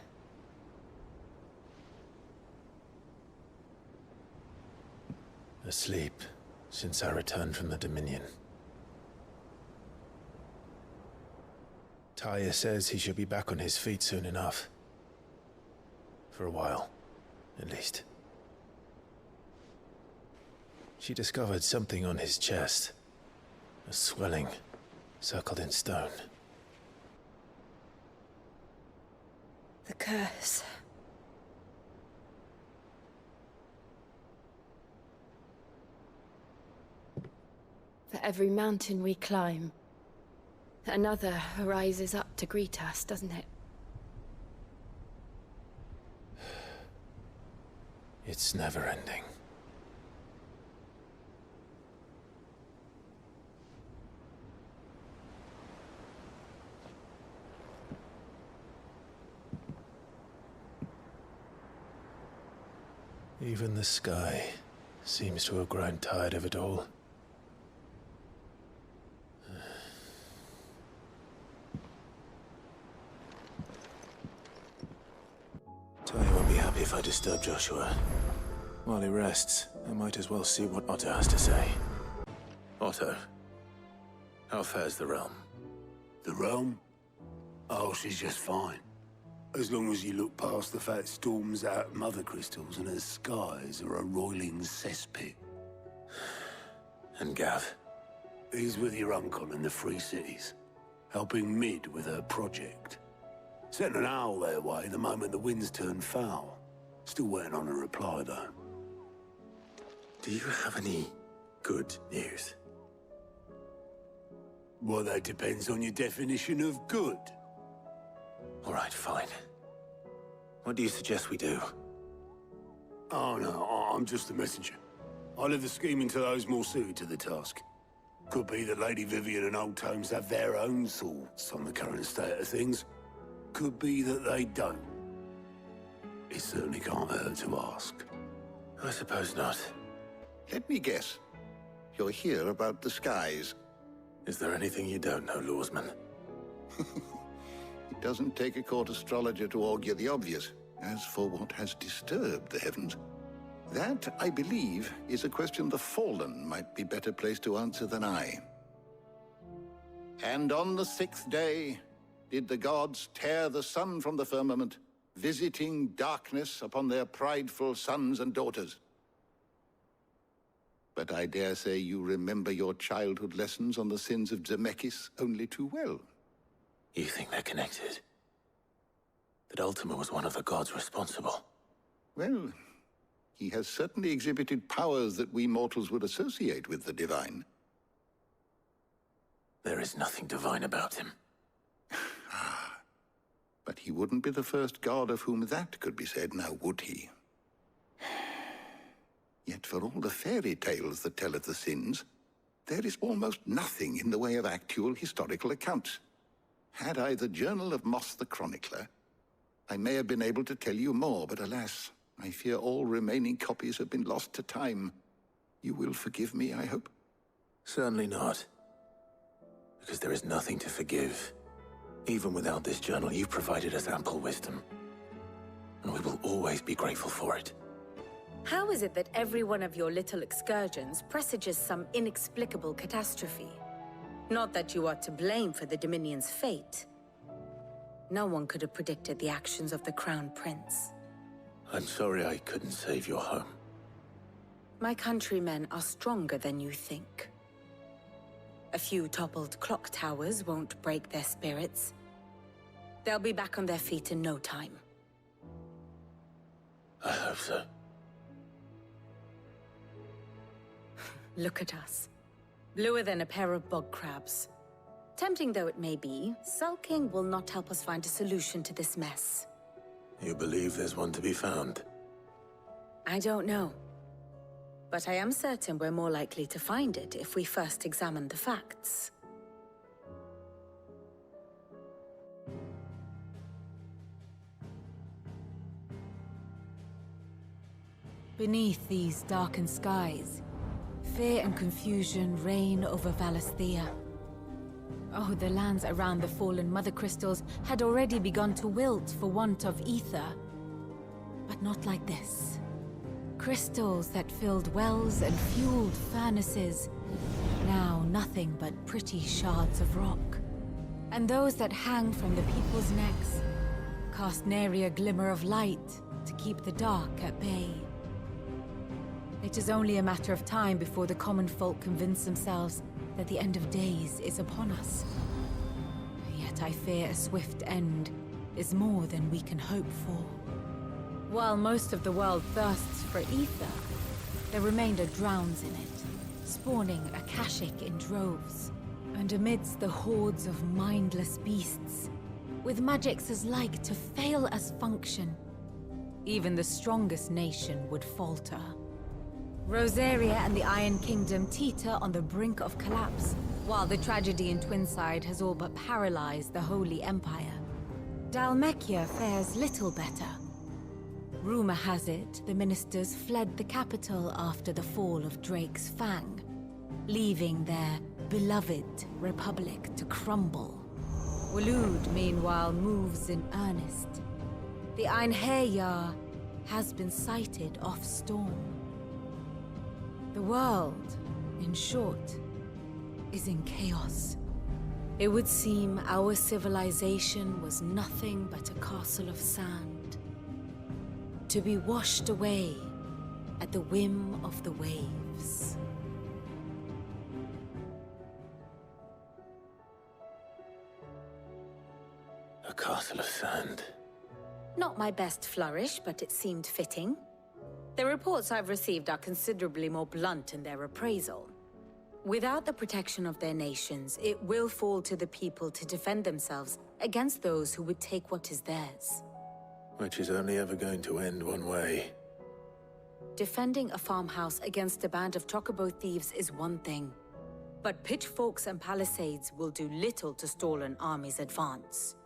Asleep since I returned from the Dominion. Taya says he should be back on his feet soon enough. For a while, at least. She discovered something on his chest. A swelling, circled in stone. The curse. For every mountain we climb, another rises up to greet us, doesn't it? It's never ending. Even the sky seems to have grown tired of it all. Tony won't be happy if I disturb Joshua. While he rests, I might as well see what Otto has to say. Otto, how fares the realm? The realm? Oh, she's just fine. As long as you look past the fat storms out of mother crystals and her skies are a roiling cesspit. And Gav? He's with your uncle in the Free Cities, helping Mid with her project. Sent an owl their way the moment the winds turned foul. Still waiting on a reply, though. Do you have any good news? Well, that depends on your definition of good. All right, fine. What do you suggest we do? Oh, no, I'm just the messenger. I leave the scheming to those more suited to the task. Could be that Lady Vivian and Old Tomes have their own thoughts on the current state of things. Could be that they don't. It certainly can't hurt to ask. I suppose not. Let me guess. You're here about the skies. Is there anything you don't know, Lawsman? It doesn't take a court astrologer to augur the obvious. As for what has disturbed the heavens, that, I believe, is a question the Fallen might be better placed to answer than I. And on the 6th day, did the gods tear the sun from the firmament, visiting darkness upon their prideful sons and daughters. But I dare say you remember your childhood lessons on the sins of Zemeckis only too well. You think they're connected? That Ultima was one of the gods responsible? Well, he has certainly exhibited powers that we mortals would associate with the divine. There is nothing divine about him. But he wouldn't be the first god of whom that could be said, now would he? Yet for all the fairy tales that tell of the sins, there is almost nothing in the way of actual historical accounts. Had I the Journal of Moss the Chronicler, I may have been able to tell you more, but alas, I fear all remaining copies have been lost to time. You will forgive me, I hope? Certainly not. Because there is nothing to forgive. Even without this journal, you've provided us ample wisdom. And we will always be grateful for it. How is it that every one of your little excursions presages some inexplicable catastrophe? Not that you are to blame for the Dominion's fate. No one could have predicted the actions of the Crown Prince. I'm sorry I couldn't save your home. My countrymen are stronger than you think. A few toppled clock towers won't break their spirits. They'll be back on their feet in no time. I hope so. Look at us. Bluer than a pair of bog crabs. Tempting though it may be, sulking will not help us find a solution to this mess. You believe there's one to be found? I don't know. But I am certain we're more likely to find it if we first examine the facts. Beneath these darkened skies, fear and confusion reign over Valisthea. Oh, the lands around the fallen Mother Crystals had already begun to wilt for want of ether. But not like this. Crystals that filled wells and fueled furnaces, now nothing but pretty shards of rock. And those that hang from the people's necks cast nary a glimmer of light to keep the dark at bay. It is only a matter of time before the common folk convince themselves that the end of days is upon us. Yet I fear a swift end is more than we can hope for. While most of the world thirsts for ether, the remainder drowns in it, spawning Akashic in droves. And amidst the hordes of mindless beasts, with magics as like to fail as function, even the strongest nation would falter. Rosaria and the Iron Kingdom teeter on the brink of collapse, while the tragedy in Twinside has all but paralyzed the Holy Empire. Dhalmekia fares little better. Rumor has it the ministers fled the capital after the fall of Drake's Fang, leaving their beloved republic to crumble. Waloed, meanwhile, moves in earnest. The Einherjar has been sighted off Storm. The world, in short, is in chaos. It would seem our civilization was nothing but a castle of sand, to be washed away at the whim of the waves. A castle of sand. Not my best flourish, but it seemed fitting. The reports I've received are considerably more blunt in their appraisal. Without the protection of their nations, it will fall to the people to defend themselves against those who would take what is theirs. Which is only ever going to end one way. Defending a farmhouse against a band of chocobo thieves is one thing, but pitchforks and palisades will do little to stall an army's advance.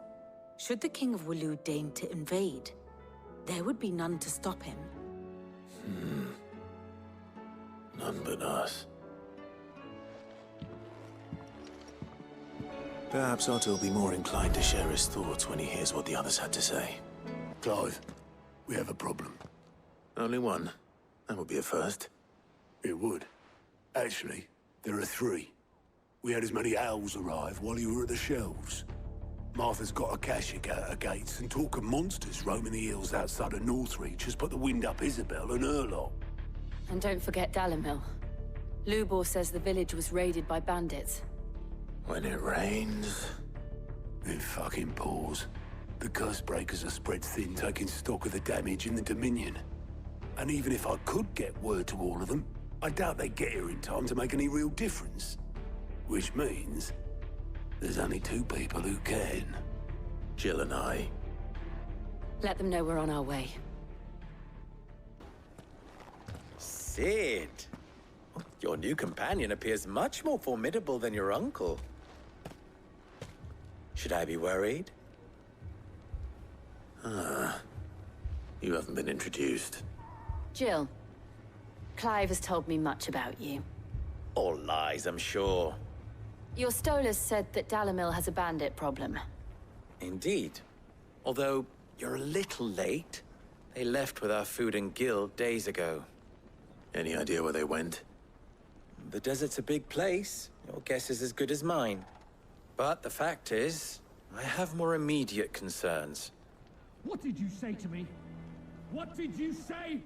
Should the King of Waloed deign to invade, there would be none to stop him. None but us. Perhaps Otto will be more inclined to share his thoughts when he hears what the others had to say. Clive, we have a problem. Only one? That would be a first. It would. Actually, there are three. We had as many owls arrive while you were at the shelves. Martha's got Akashic out her gates, and talk of monsters roaming the hills outside of Northreach has put the wind up Isabel and her lot. And don't forget Dalimil. Lubor says the village was raided by bandits. When it rains... It fucking pours. The curse breakers are spread thin, taking stock of the damage in the Dominion. And even if I could get word to all of them, I doubt they'd get here in time to make any real difference. Which means... there's only two people who can. Jill and I. Let them know we're on our way. Sid! Your new companion appears much more formidable than your uncle. Should I be worried? You haven't been introduced. Jill, Clive has told me much about you. All lies, I'm sure. Your Stolas said that Dalimil has a bandit problem. Indeed. Although, you're a little late. They left with our food and guild days ago. Any idea where they went? The desert's a big place. Your guess is as good as mine. But the fact is, I have more immediate concerns. What did you say to me? What did you say?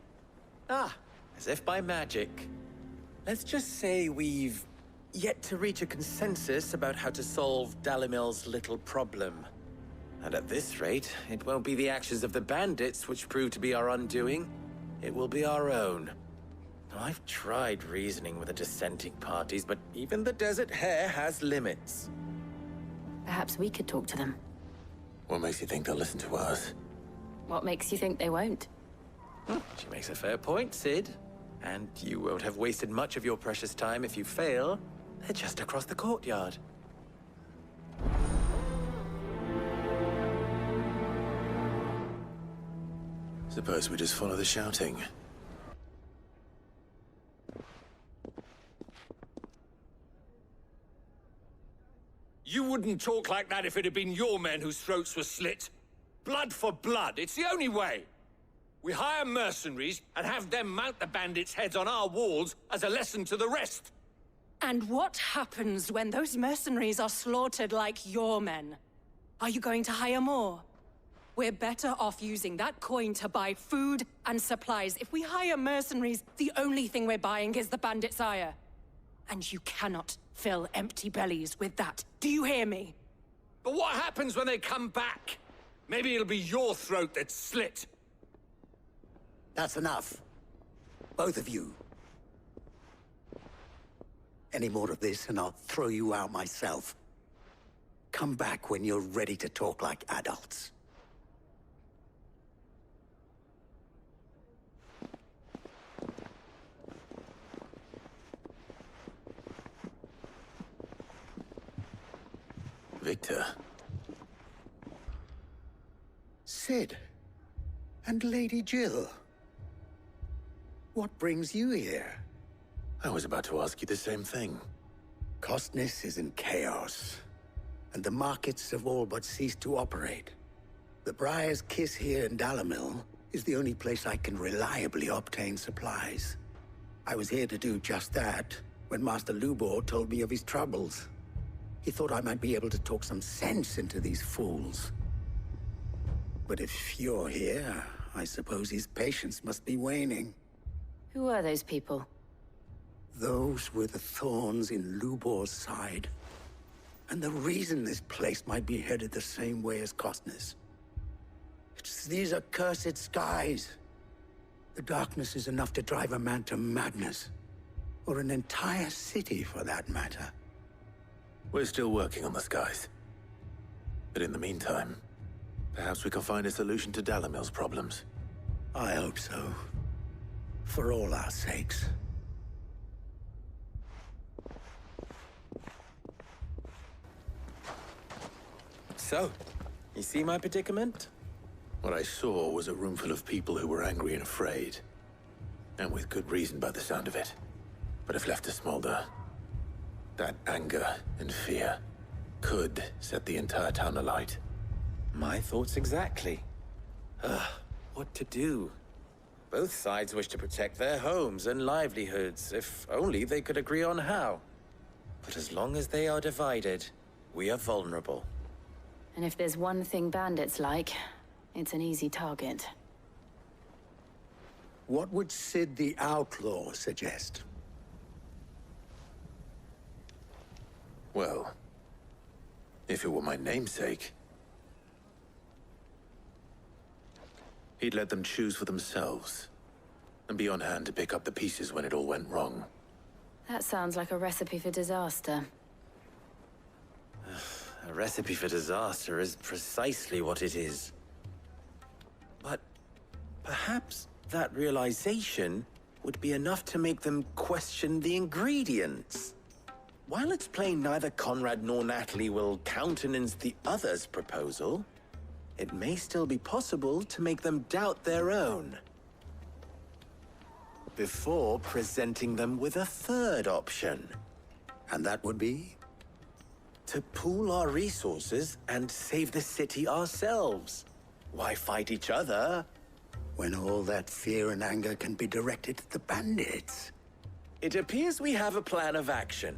Ah, as if by magic. Let's just say we've yet to reach a consensus about how to solve Dalimil's little problem. And at this rate, it won't be the actions of the bandits which prove to be our undoing. It will be our own. I've tried reasoning with the dissenting parties, but even the Desert Hare has limits. Perhaps we could talk to them. What makes you think they'll listen to us? What makes you think they won't? She makes a fair point, Sid. And you won't have wasted much of your precious time if you fail. They're just across the courtyard. Suppose we just follow the shouting. You wouldn't talk like that if it had been your men whose throats were slit. Blood for blood, it's the only way. We hire mercenaries and have them mount the bandits' heads on our walls as a lesson to the rest. And what happens when those mercenaries are slaughtered like your men? Are you going to hire more? We're better off using that coin to buy food and supplies. If we hire mercenaries, the only thing we're buying is the bandits' ire. And you cannot fill empty bellies with that. Do you hear me? But what happens when they come back? Maybe it'll be your throat that's slit. That's enough. Both of you. Any more of this and I'll throw you out myself. Come back when you're ready to talk like adults. Victor. Sid. And Lady Jill. What brings you here? I was about to ask you the same thing. Costness is in chaos, and the markets have all but ceased to operate. The Briar's Kiss here in Dalamil is the only place I can reliably obtain supplies. I was here to do just that when Master Lubor told me of his troubles. He thought I might be able to talk some sense into these fools. But if you're here, I suppose his patience must be waning. Who are those people? Those were the thorns in Lubor's side. And the reason this place might be headed the same way as Costness. It's these accursed skies. The darkness is enough to drive a man to madness. Or an entire city, for that matter. We're still working on the skies. But in the meantime, perhaps we can find a solution to Dalamil's problems. I hope so. For all our sakes. So, you see my predicament? What I saw was a room full of people who were angry and afraid. And with good reason by the sound of it. But if left to smolder, that anger and fear could set the entire town alight. My thoughts exactly. What to do? Both sides wish to protect their homes and livelihoods, if only they could agree on how. But as long as they are divided, we are vulnerable. And if there's one thing bandits like, it's an easy target. What would Sid the Outlaw suggest? Well, if it were my namesake, he'd let them choose for themselves, and be on hand to pick up the pieces when it all went wrong. That sounds like a recipe for disaster. A recipe for disaster is precisely what it is. But perhaps that realization would be enough to make them question the ingredients. While it's plain neither Conrad nor Natalie will countenance the other's proposal, it may still be possible to make them doubt their own. Before presenting them with a third option. And that would be? To pool our resources and save the city ourselves. Why fight each other? When all that fear and anger can be directed at the bandits. It appears we have a plan of action.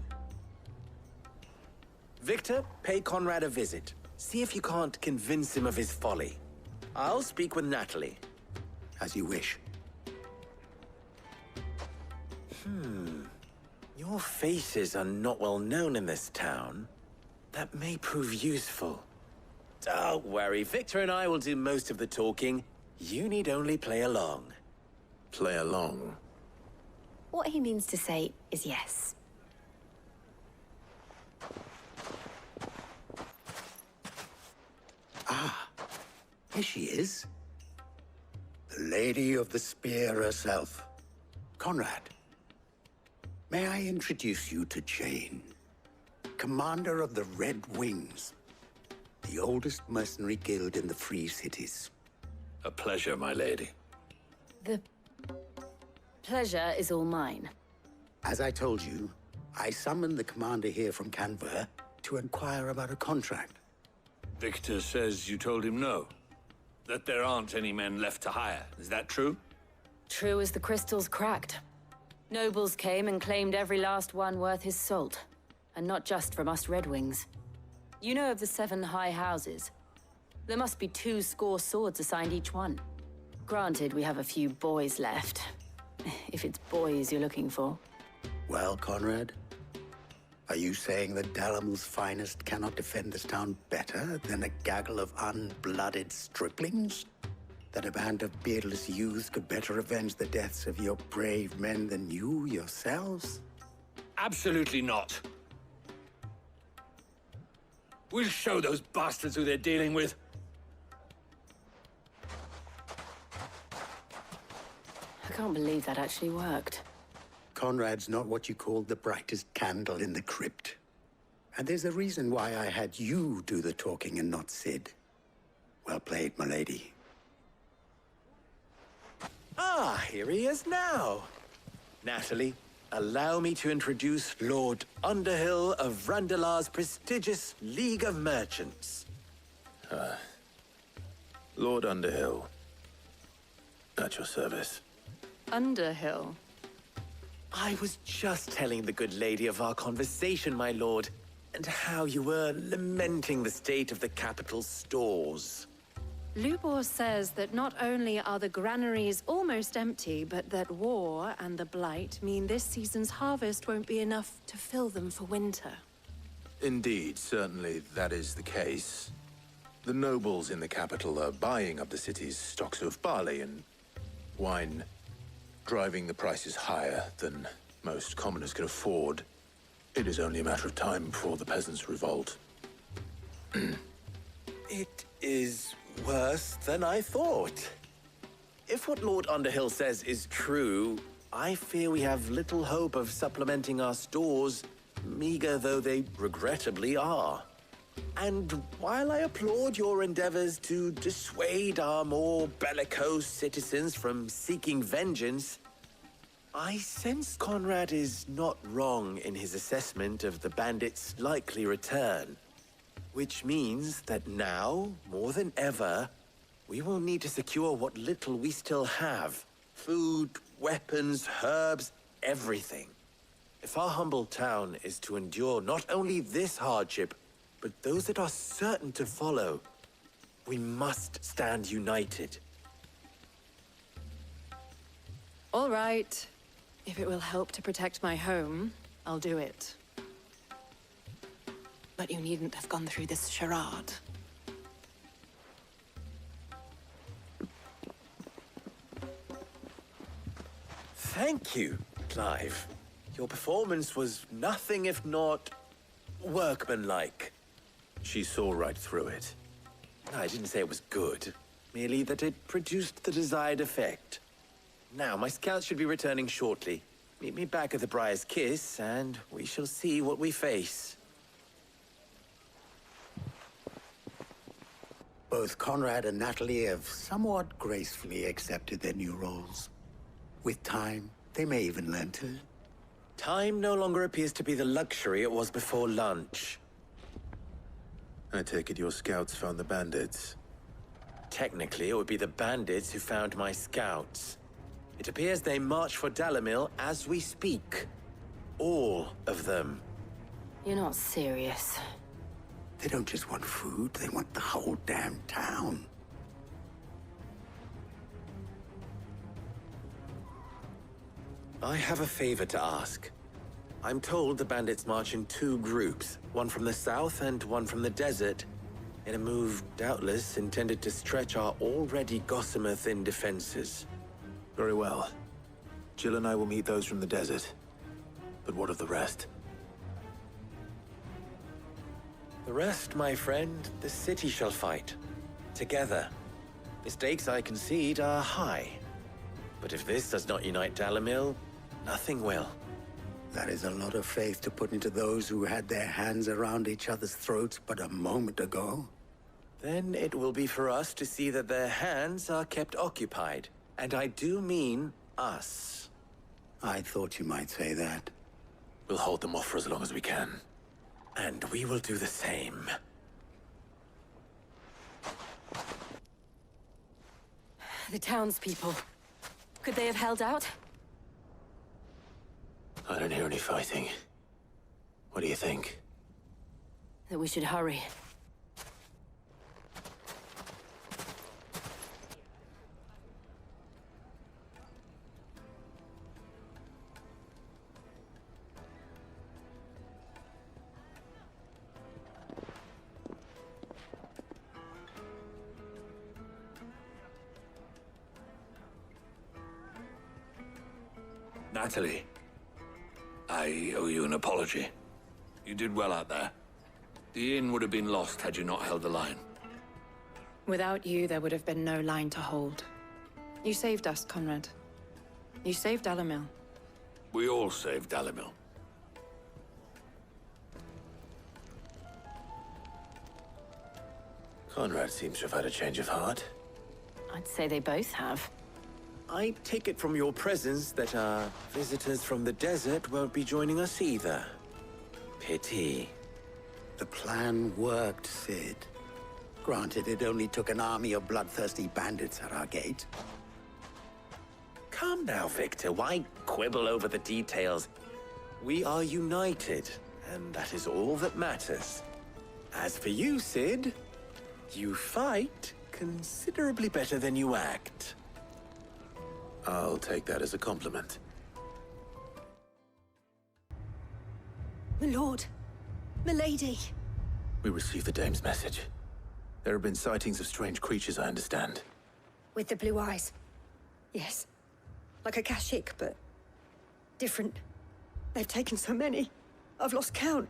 Victor, pay Conrad a visit. See if you can't convince him of his folly. I'll speak with Natalie. As you wish. Your faces are not well known in this town. That may prove useful. Don't worry, Victor and I will do most of the talking. You need only play along. Play along? What he means to say is yes. Ah, here she is. The Lady of the Spear herself. Conrad. May I introduce you to Jane, commander of the Red Wings, the oldest mercenary guild in the Free Cities. A pleasure, my lady. The pleasure is all mine. As I told you, I summoned the commander here from Canver to inquire about a contract. Victor says you told him no. That there aren't any men left to hire. Is that true? True as the crystals cracked. Nobles came and claimed every last one worth his salt. And not just from us Red Wings. You know of the 7 high houses. There must be 2 swords assigned each one. Granted, we have a few boys left. If it's boys you're looking for. Well, Conrad, Are you saying that Dalamil's finest cannot defend this town better than a gaggle of unblooded striplings? That a band of beardless youths could better avenge the deaths of your brave men than you yourselves? Absolutely not. We'll show those bastards who they're dealing with. I can't believe that actually worked. Conrad's not what you call the brightest candle in the crypt. And there's a reason why I had you do the talking and not Sid. Well played, milady. Ah, here he is now. Natalie, allow me to introduce Lord Underhill of Randalar's prestigious League of Merchants. Lord Underhill. At your service. Underhill? I was just telling the good lady of our conversation, my lord, and how you were lamenting the state of the capital's stores. Lubor says that not only are the granaries almost empty, but that war and the Blight mean this season's harvest won't be enough to fill them for winter. Indeed, certainly that is the case. The nobles in the capital are buying up the city's stocks of barley and wine, driving the prices higher than most commoners can afford. It is only a matter of time before the peasants revolt. It is worse than I thought. If what Lord Underhill says is true, I fear we have little hope of supplementing our stores, meager though they regrettably are. And while I applaud your endeavors to dissuade our more bellicose citizens from seeking vengeance, I sense Conrad is not wrong in his assessment of the bandits' likely return. Which means that now, more than ever, we will need to secure what little we still have. Food, weapons, herbs, everything. If our humble town is to endure not only this hardship, but those that are certain to follow, we must stand united. All right. If it will help to protect my home, I'll do it. But you needn't have gone through this charade. Thank you, Clive. Your performance was nothing if not workmanlike. She saw right through it. I didn't say it was good, merely that it produced the desired effect. Now, my scouts should be returning shortly. Meet me back at the Briar's Kiss, and we shall see what we face. Both Conrad and Natalie have somewhat gracefully accepted their new roles. With time, they may even learn to. Time no longer appears to be the luxury it was before lunch. I take it your scouts found the bandits. Technically, it would be the bandits who found my scouts. It appears they march for Dalamil as we speak. All of them. You're not serious. They don't just want food, they want the whole damn town. I have a favor to ask. I'm told the bandits march in two groups, one from the south and one from the desert, in a move doubtless intended to stretch our already gossamer-thin defenses. Very well. Jill and I will meet those from the desert. But what of the rest? The rest, my friend, the city shall fight. Together. The stakes, I concede, are high. But if this does not unite Dalamil, nothing will. That is a lot of faith to put into those who had their hands around each other's throats but a moment ago. Then it will be for us to see that their hands are kept occupied. And I do mean us. I thought you might say that. We'll hold them off for as long as we can. And we will do the same. The townspeople. Could they have held out? I don't hear any fighting. What do you think? That we should hurry. Natalie, I owe you an apology. You did well out there. The inn would have been lost had you not held the line. Without you, there would have been no line to hold. You saved us, Conrad. You saved Dalamil. We all saved Dalamil. Conrad seems to have had a change of heart. I'd say they both have. I take it from your presence that our visitors from the desert won't be joining us either. Pity. The plan worked, Sid. Granted, it only took an army of bloodthirsty bandits at our gate. Calm now, Victor. Why quibble over the details? We are united, and that is all that matters. As for you, Sid, you fight considerably better than you act. I'll take that as a compliment. My lord, milady. We received the dame's message. There have been sightings of strange creatures, I understand. With the blue eyes. Yes. Like a Kashik, but different. They've taken so many. I've lost count.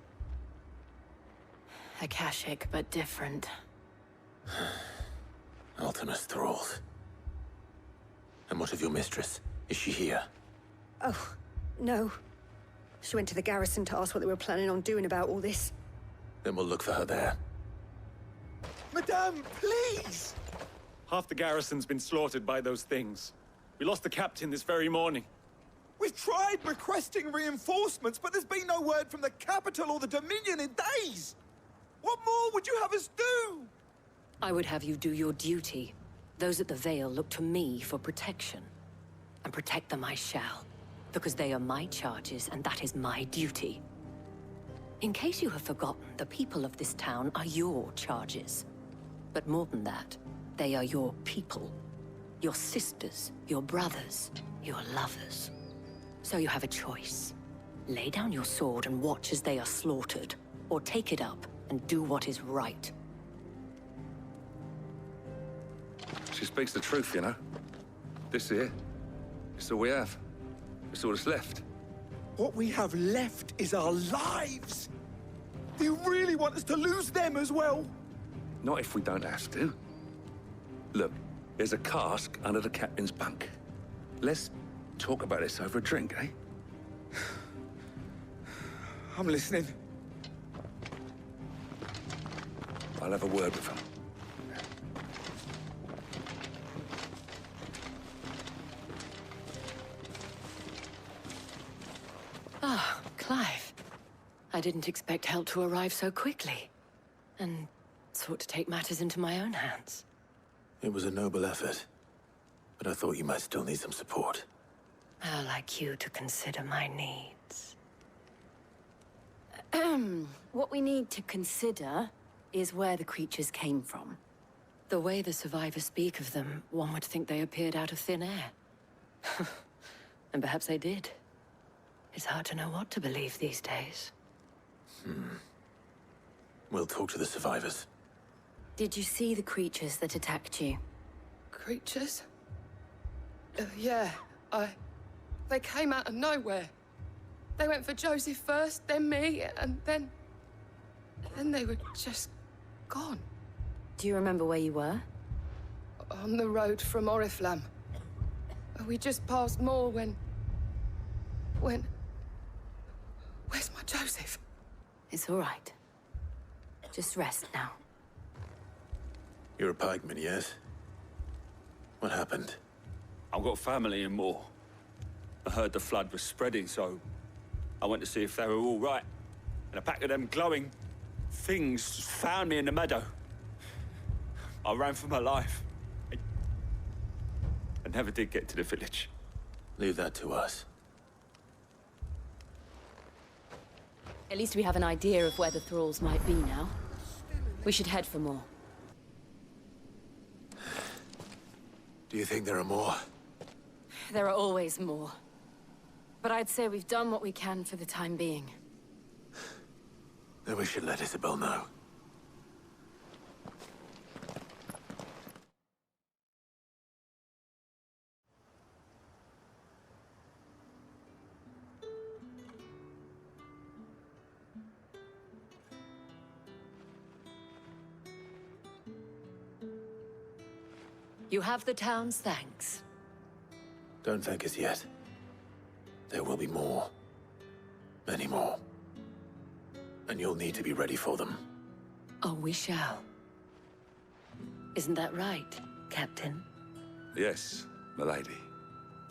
Akashic, but different. Ultima's thralls. And what of your mistress? Is she here? Oh, no. She went to the garrison to ask what they were planning on doing about all this. Then we'll look for her there. Madame, please! Half the garrison's been slaughtered by those things. We lost the captain this very morning. We've tried requesting reinforcements, but there's been no word from the capital or the Dominion in days! What more would you have us do? I would have you do your duty. Those at the Vale look to me for protection. And protect them I shall, because they are my charges, and that is my duty. In case you have forgotten, the people of this town are your charges. But more than that, they are your people. Your sisters, your brothers, your lovers. So you have a choice. Lay down your sword and watch as they are slaughtered, or take it up and do what is right. She speaks the truth, you know. This here, it's all we have. It's all that's left. What we have left is our lives! Do you really want us to lose them as well? Not if we don't have to. Look, there's a cask under the captain's bunk. Let's talk about this over a drink, eh? I'm listening. I'll have a word with him. Ah, Clive. I didn't expect help to arrive so quickly. And sought to take matters into my own hands. It was a noble effort, but I thought you might still need some support. I'd like you to consider my needs. What we need to consider is where the creatures came from. The way the survivors speak of them, one would think they appeared out of thin air. And perhaps they did. It's hard to know what to believe these days. We'll talk to the survivors. Did you see the creatures that attacked you? Creatures? Yeah, They came out of nowhere. They went for Joseph first, then me, and then they were just gone. Do you remember where you were? On the road from Oriflamme. We just passed Moor when... Where's my Joseph? It's all right. Just rest now. You're a pikeman, yes? What happened? I've got family in Moor. I heard the flood was spreading, so I went to see if they were all right. And a pack of them glowing things found me in the meadow. I ran for my life. I never did get to the village. Leave that to us. At least we have an idea of where the thralls might be now. We should head for more. Do you think there are more? There are always more. But I'd say we've done what we can for the time being. Then we should let Isabel know. You have the town's thanks. Don't thank us yet. There will be more. Many more. And you'll need to be ready for them. Oh, we shall. Isn't that right, Captain? Yes, milady.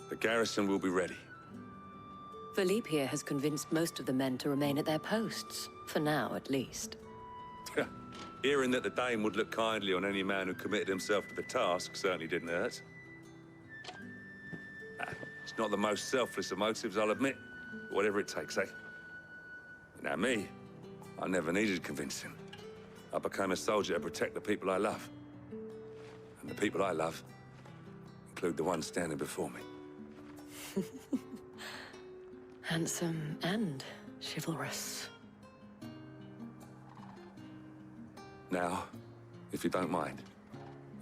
The garrison will be ready. Philippe here has convinced most of the men to remain at their posts. For now, at least. Hearing that the Dane would look kindly on any man who committed himself to the task certainly didn't hurt. It's not the most selfless of motives, I'll admit. But whatever it takes, eh? Now me, I never needed convincing. I became a soldier to protect the people I love. And the people I love include the ones standing before me. Handsome and chivalrous. Now, if you don't mind,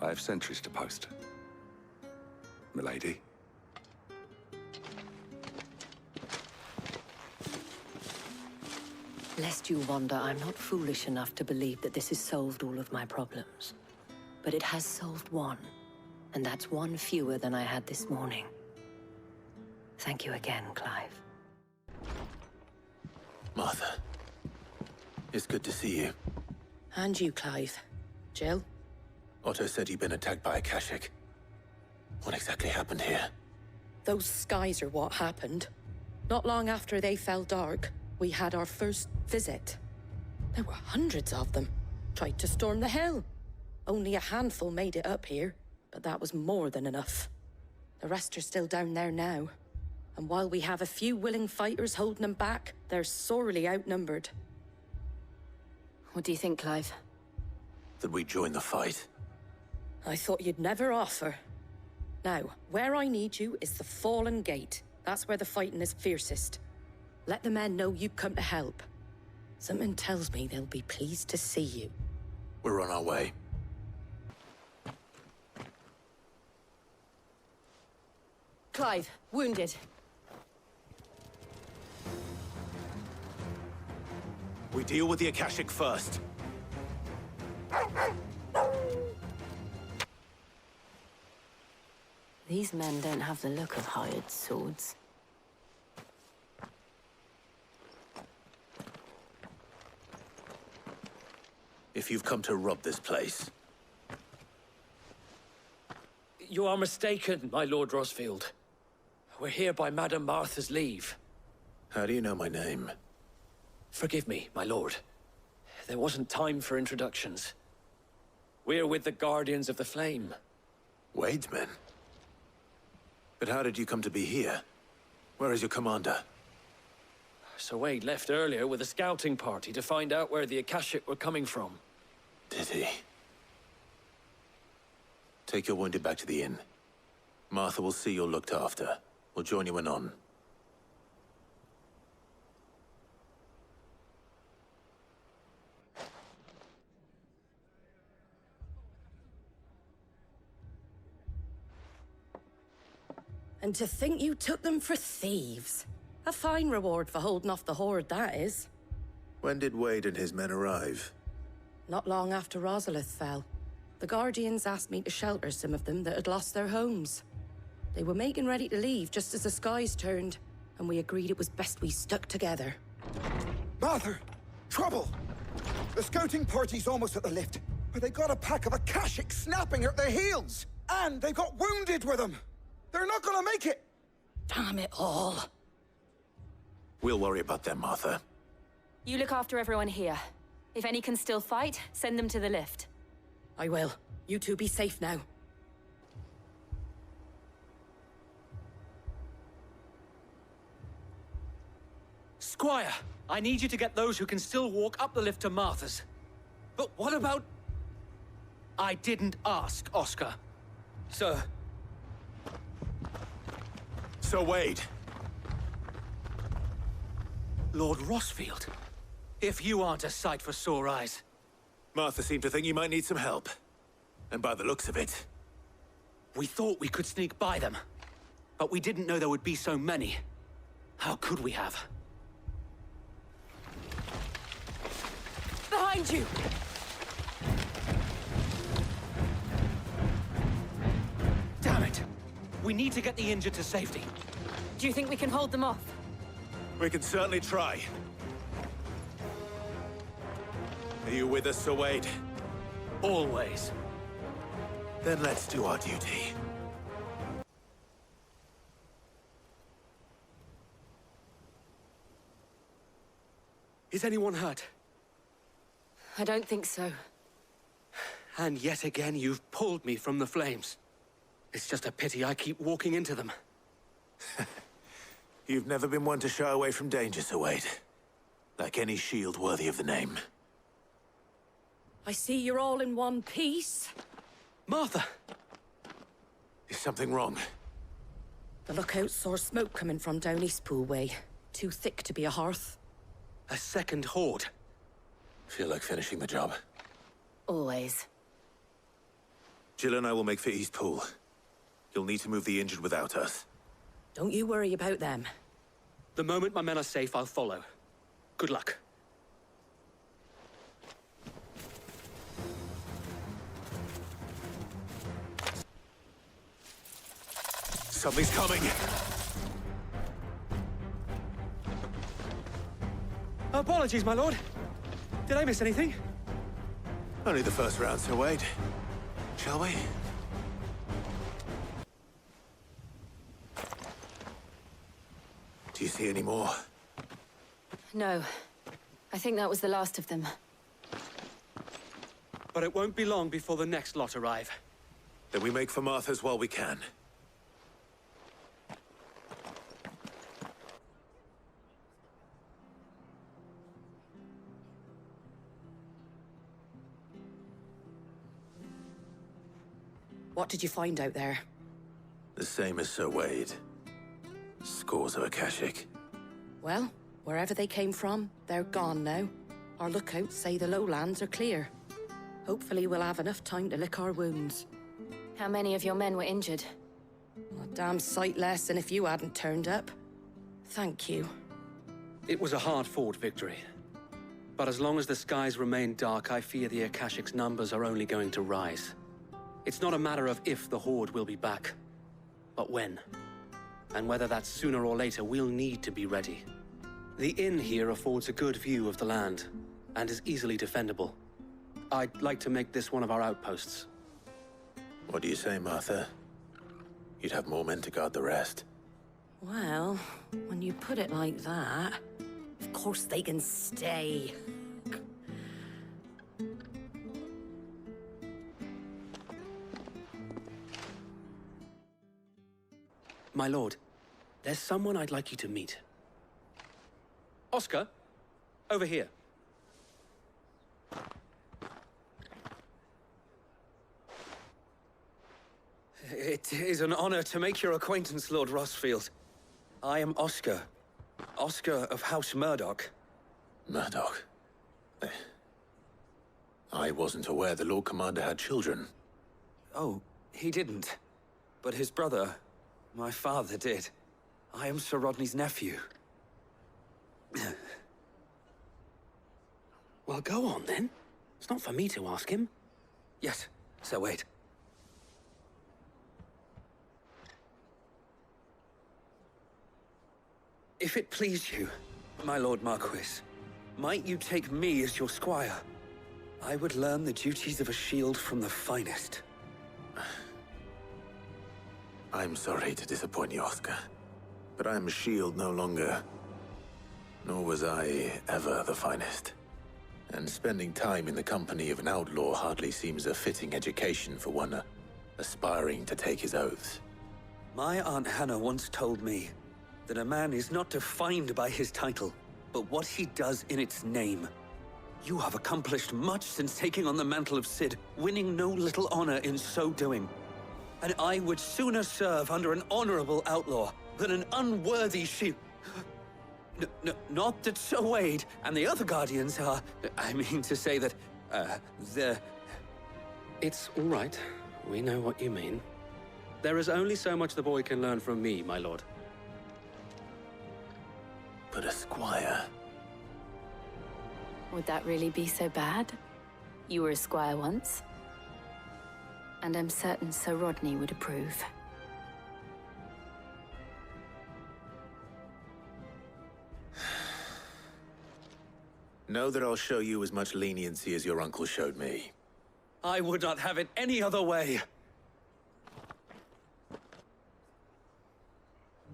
I have sentries to post. Milady. Lest you wonder, I'm not foolish enough to believe that this has solved all of my problems. But it has solved one, and that's one fewer than I had this morning. Thank you again, Clive. Martha. It's good to see you. And you, Clive. Jill? Otto said you'd been attacked by a Kashik. What exactly happened here? Those skies are what happened. Not long after they fell dark, we had our first visit. There were hundreds of them. Tried to storm the hill. Only a handful made it up here, but that was more than enough. The rest are still down there now. And while we have a few willing fighters holding them back, they're sorely outnumbered. What do you think, Clive? That we join the fight? I thought you'd never offer. Now, where I need you is the Fallen Gate. That's where the fighting is fiercest. Let the men know you've come to help. Something tells me they'll be pleased to see you. We're on our way. Clive, wounded. We deal with the Akashic first. These men don't have the look of hired swords. If you've come to rob this place... You are mistaken, my Lord Rosfield. We're here by Madame Martha's leave. How do you know my name? Forgive me, my lord. There wasn't time for introductions. We're with the Guardians of the Flame. Wade's men? But how did you come to be here? Where is your commander? Sir Wade left earlier with a scouting party to find out where the Akashic were coming from. Did he? Take your wounded back to the inn. Martha will see you're looked after. We'll join you anon. And to think you took them for thieves. A fine reward for holding off the horde, that is. When did Wade and his men arrive? Not long after Rosalith fell. The Guardians asked me to shelter some of them that had lost their homes. They were making ready to leave just as the skies turned, and we agreed it was best we stuck together. Martha! Trouble! The scouting party's almost at the lift, but they got a pack of Akashic snapping at their heels! And they've got wounded with them! They're not gonna make it! Damn it all. We'll worry about them, Martha. You look after everyone here. If any can still fight, send them to the lift. I will. You two be safe now. Squire, I need you to get those who can still walk up the lift to Martha's. But what about... I didn't ask, Oscar. Sir. Sir Wade. Lord Rosfield. If you aren't a sight for sore eyes. Martha seemed to think you might need some help. And by the looks of it... We thought we could sneak by them. But we didn't know there would be so many. How could we have? Behind you! We need to get the injured to safety. Do you think we can hold them off? We can certainly try. Are you with us, Sir Wade? Always. Then let's do our duty. Is anyone hurt? I don't think so. And yet again, you've pulled me from the flames. It's just a pity I keep walking into them. You've never been one to shy away from danger, Sir Wade. Like any shield worthy of the name. I see you're all in one piece. Martha! Is something wrong? The lookout saw smoke coming from down Eastpool way. Too thick to be a hearth. A second horde. Feel like finishing the job? Always. Jill and I will make for Eastpool. You'll need to move the injured without us. Don't you worry about them. The moment my men are safe, I'll follow. Good luck. Something's coming! Apologies, my lord. Did I miss anything? Only the first round, Sir Wade. Shall we? Do you see any more? No. I think that was the last of them. But it won't be long before the next lot arrive. Then we make for Martha's while we can. What did you find out there? The same as Sir Wade. Scores of Akashic. Well, wherever they came from, they're gone now. Our lookouts say the lowlands are clear. Hopefully we'll have enough time to lick our wounds. How many of your men were injured? A damn sight less than if you hadn't turned up. Thank you. It was a hard-fought victory. But as long as the skies remain dark, I fear the Akashic's numbers are only going to rise. It's not a matter of if the Horde will be back, but when. And whether that's sooner or later, we'll need to be ready. The inn here affords a good view of the land, and is easily defendable. I'd like to make this one of our outposts. What do you say, Martha? You'd have more men to guard the rest. Well, when you put it like that, of course they can stay. My lord, there's someone I'd like you to meet. Oscar, over here. It is an honor to make your acquaintance, Lord Rosfield. I am Oscar. Oscar of House Murdoch. Murdoch? I wasn't aware the Lord Commander had children. Oh, he didn't. But his brother, my father, did. I am Sir Rodney's nephew. Well, go on, then. It's not for me to ask him. Yes, Sir Wade. If it please you, my Lord Marquis, might you take me as your squire? I would learn the duties of a shield from the finest. I'm sorry to disappoint you, Oscar. But I am a shield no longer. Nor was I ever the finest. And spending time in the company of an outlaw hardly seems a fitting education for one aspiring to take his oaths. My Aunt Hannah once told me that a man is not defined by his title, but what he does in its name. You have accomplished much since taking on the mantle of Cid, winning no little honor in so doing. And I would sooner serve under an honorable outlaw than an unworthy shield. Not that Sir Wade and the other Guardians are... I mean to say that, they're... It's all right. We know what you mean. There is only so much the boy can learn from me, my lord. But a squire... Would that really be so bad? You were a squire once. And I'm certain Sir Rodney would approve. Know that I'll show you as much leniency as your uncle showed me. I would not have it any other way.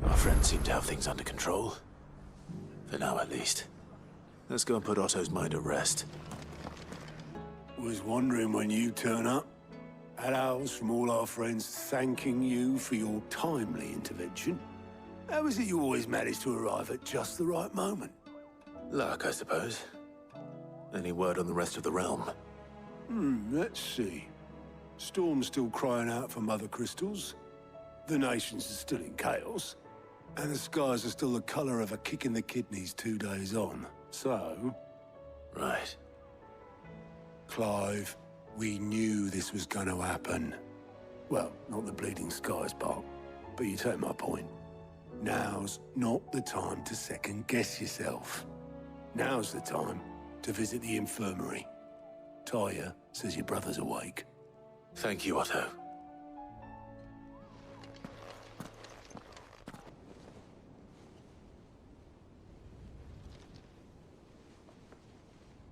Our friends seem to have things under control. For now, at least. Let's go and put Otto's mind at rest. Was wondering when you turn up. Had owls from all our friends thanking you for your timely intervention. How is it you always manage to arrive at just the right moment? Luck, I suppose. Any word on the rest of the realm? Let's see. Storm's still crying out for mother crystals. The nations are still in chaos. And the skies are still the color of a kick in the kidneys 2 days on. So... Right. Clive, we knew this was going to happen. Well, not the bleeding skies part, but you take my point. Now's not the time to second-guess yourself. Now's the time to visit the infirmary. Taya says your brother's awake. Thank you, Otto.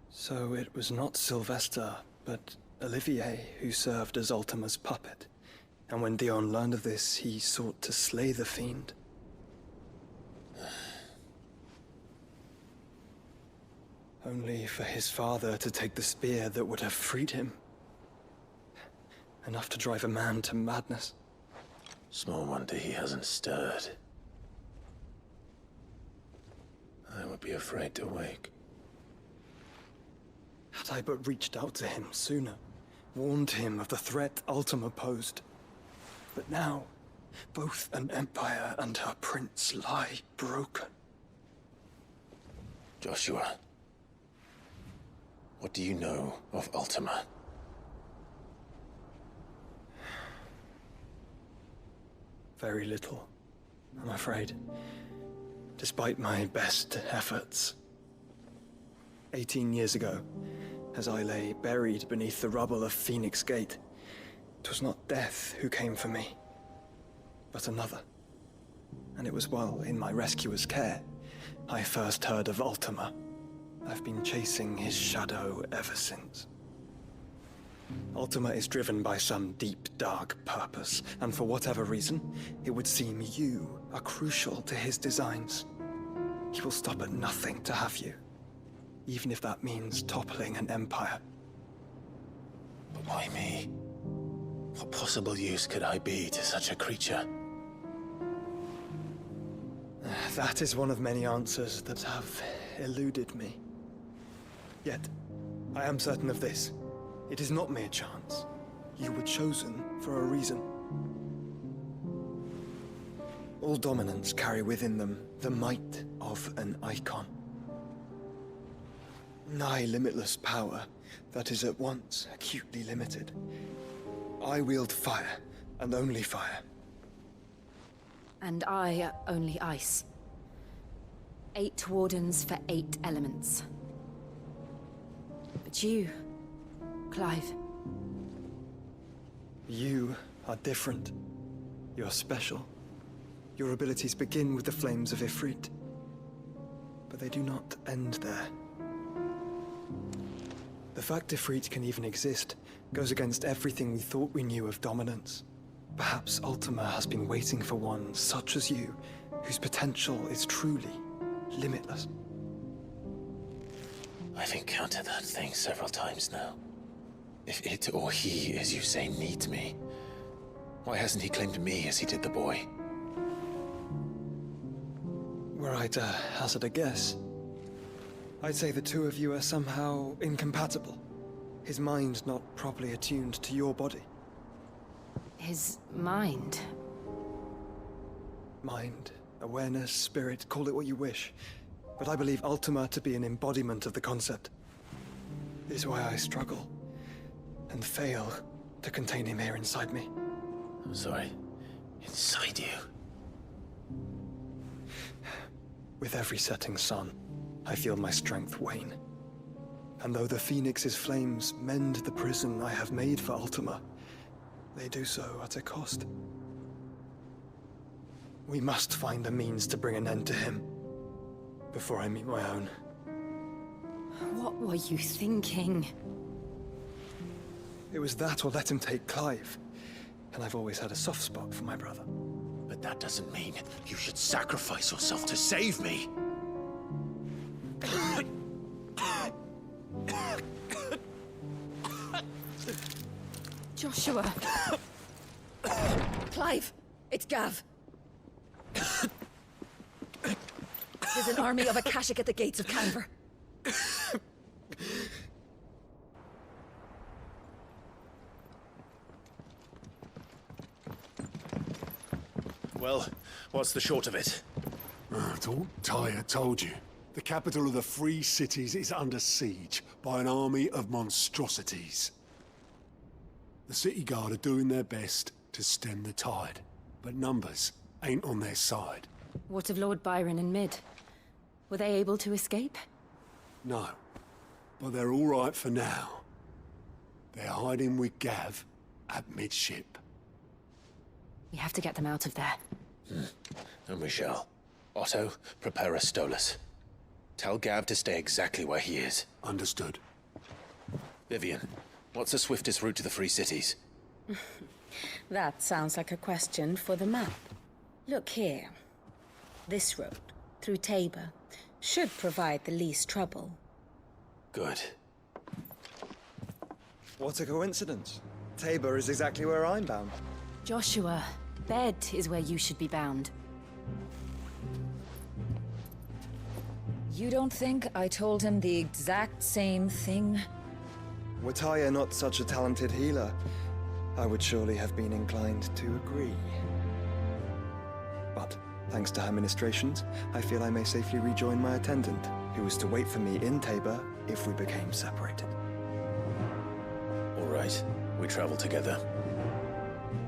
So it was not Sylvester, but Olivier who served as Ultima's puppet. And when Dion learned of this, he sought to slay the fiend. Only for his father to take the spear that would have freed him. Enough to drive a man to madness. Small wonder he hasn't stirred. I would be afraid to wake. Had I but reached out to him sooner, warned him of the threat Ultima posed. But now, both an empire and her prince lie broken. Joshua, what do you know of Ultima? Very little, I'm afraid. Despite my best efforts. 18 years ago, as I lay buried beneath the rubble of Phoenix Gate, it was not death who came for me, but another. And it was while in my rescuer's care, I first heard of Ultima. I've been chasing his shadow ever since. Ultima is driven by some deep, dark purpose, and for whatever reason, it would seem you are crucial to his designs. He will stop at nothing to have you, even if that means toppling an empire. But why me? What possible use could I be to such a creature? That is one of many answers that have eluded me. Yet, I am certain of this. It is not mere chance. You were chosen for a reason. All dominants carry within them the might of an Eikon. Nigh limitless power that is at once acutely limited. I wield fire, and only fire. And I only ice. 8 wardens for 8 elements. But you, Clive. You are different. You're special. Your abilities begin with the flames of Ifrit. But they do not end there. The fact Ifrit can even exist goes against everything we thought we knew of dominance. Perhaps Ultima has been waiting for one such as you, whose potential is truly limitless. I've encountered that thing several times now. If it or he, as you say, needs me, why hasn't he claimed me as he did the boy? Were I to hazard a guess, I'd say the two of you are somehow incompatible. His mind not properly attuned to your body. His mind? Mind, awareness, spirit, call it what you wish. But I believe Ultima to be an embodiment of the concept. This is why I struggle and fail to contain him here inside me. I'm sorry. Inside you? With every setting sun, I feel my strength wane. And though the Phoenix's flames mend the prison I have made for Ultima, they do so at a cost. We must find a means to bring an end to him before I meet my own. What were you thinking? It was that or let him take Clive. And I've always had a soft spot for my brother. But that doesn't mean you should sacrifice yourself to save me. Joshua! Clive! It's Gav! There's an army of Akashic at the gates of Canver. Well, what's the short of it? I thought Tyre told you. The capital of the Free Cities is under siege by an army of monstrosities. The city guard are doing their best to stem the tide, but numbers ain't on their side. What of Lord Byron and Mid? Were they able to escape? No, but they're all right for now. They're hiding with Gav at midship. We have to get them out of there. And we shall. Otto, prepare a Stolas. Tell Gav to stay exactly where he is. Understood. Vivian, what's the swiftest route to the Free Cities? That sounds like a question for the map. Look here. This road, through Tabor, should provide the least trouble. Good. What a coincidence. Tabor is exactly where I'm bound. Joshua, bed is where you should be bound. You don't think I told him the exact same thing? Were Tyre not such a talented healer, I would surely have been inclined to agree. But, thanks to her ministrations, I feel I may safely rejoin my attendant, who was to wait for me in Tabor if we became separated. All right, we travel together.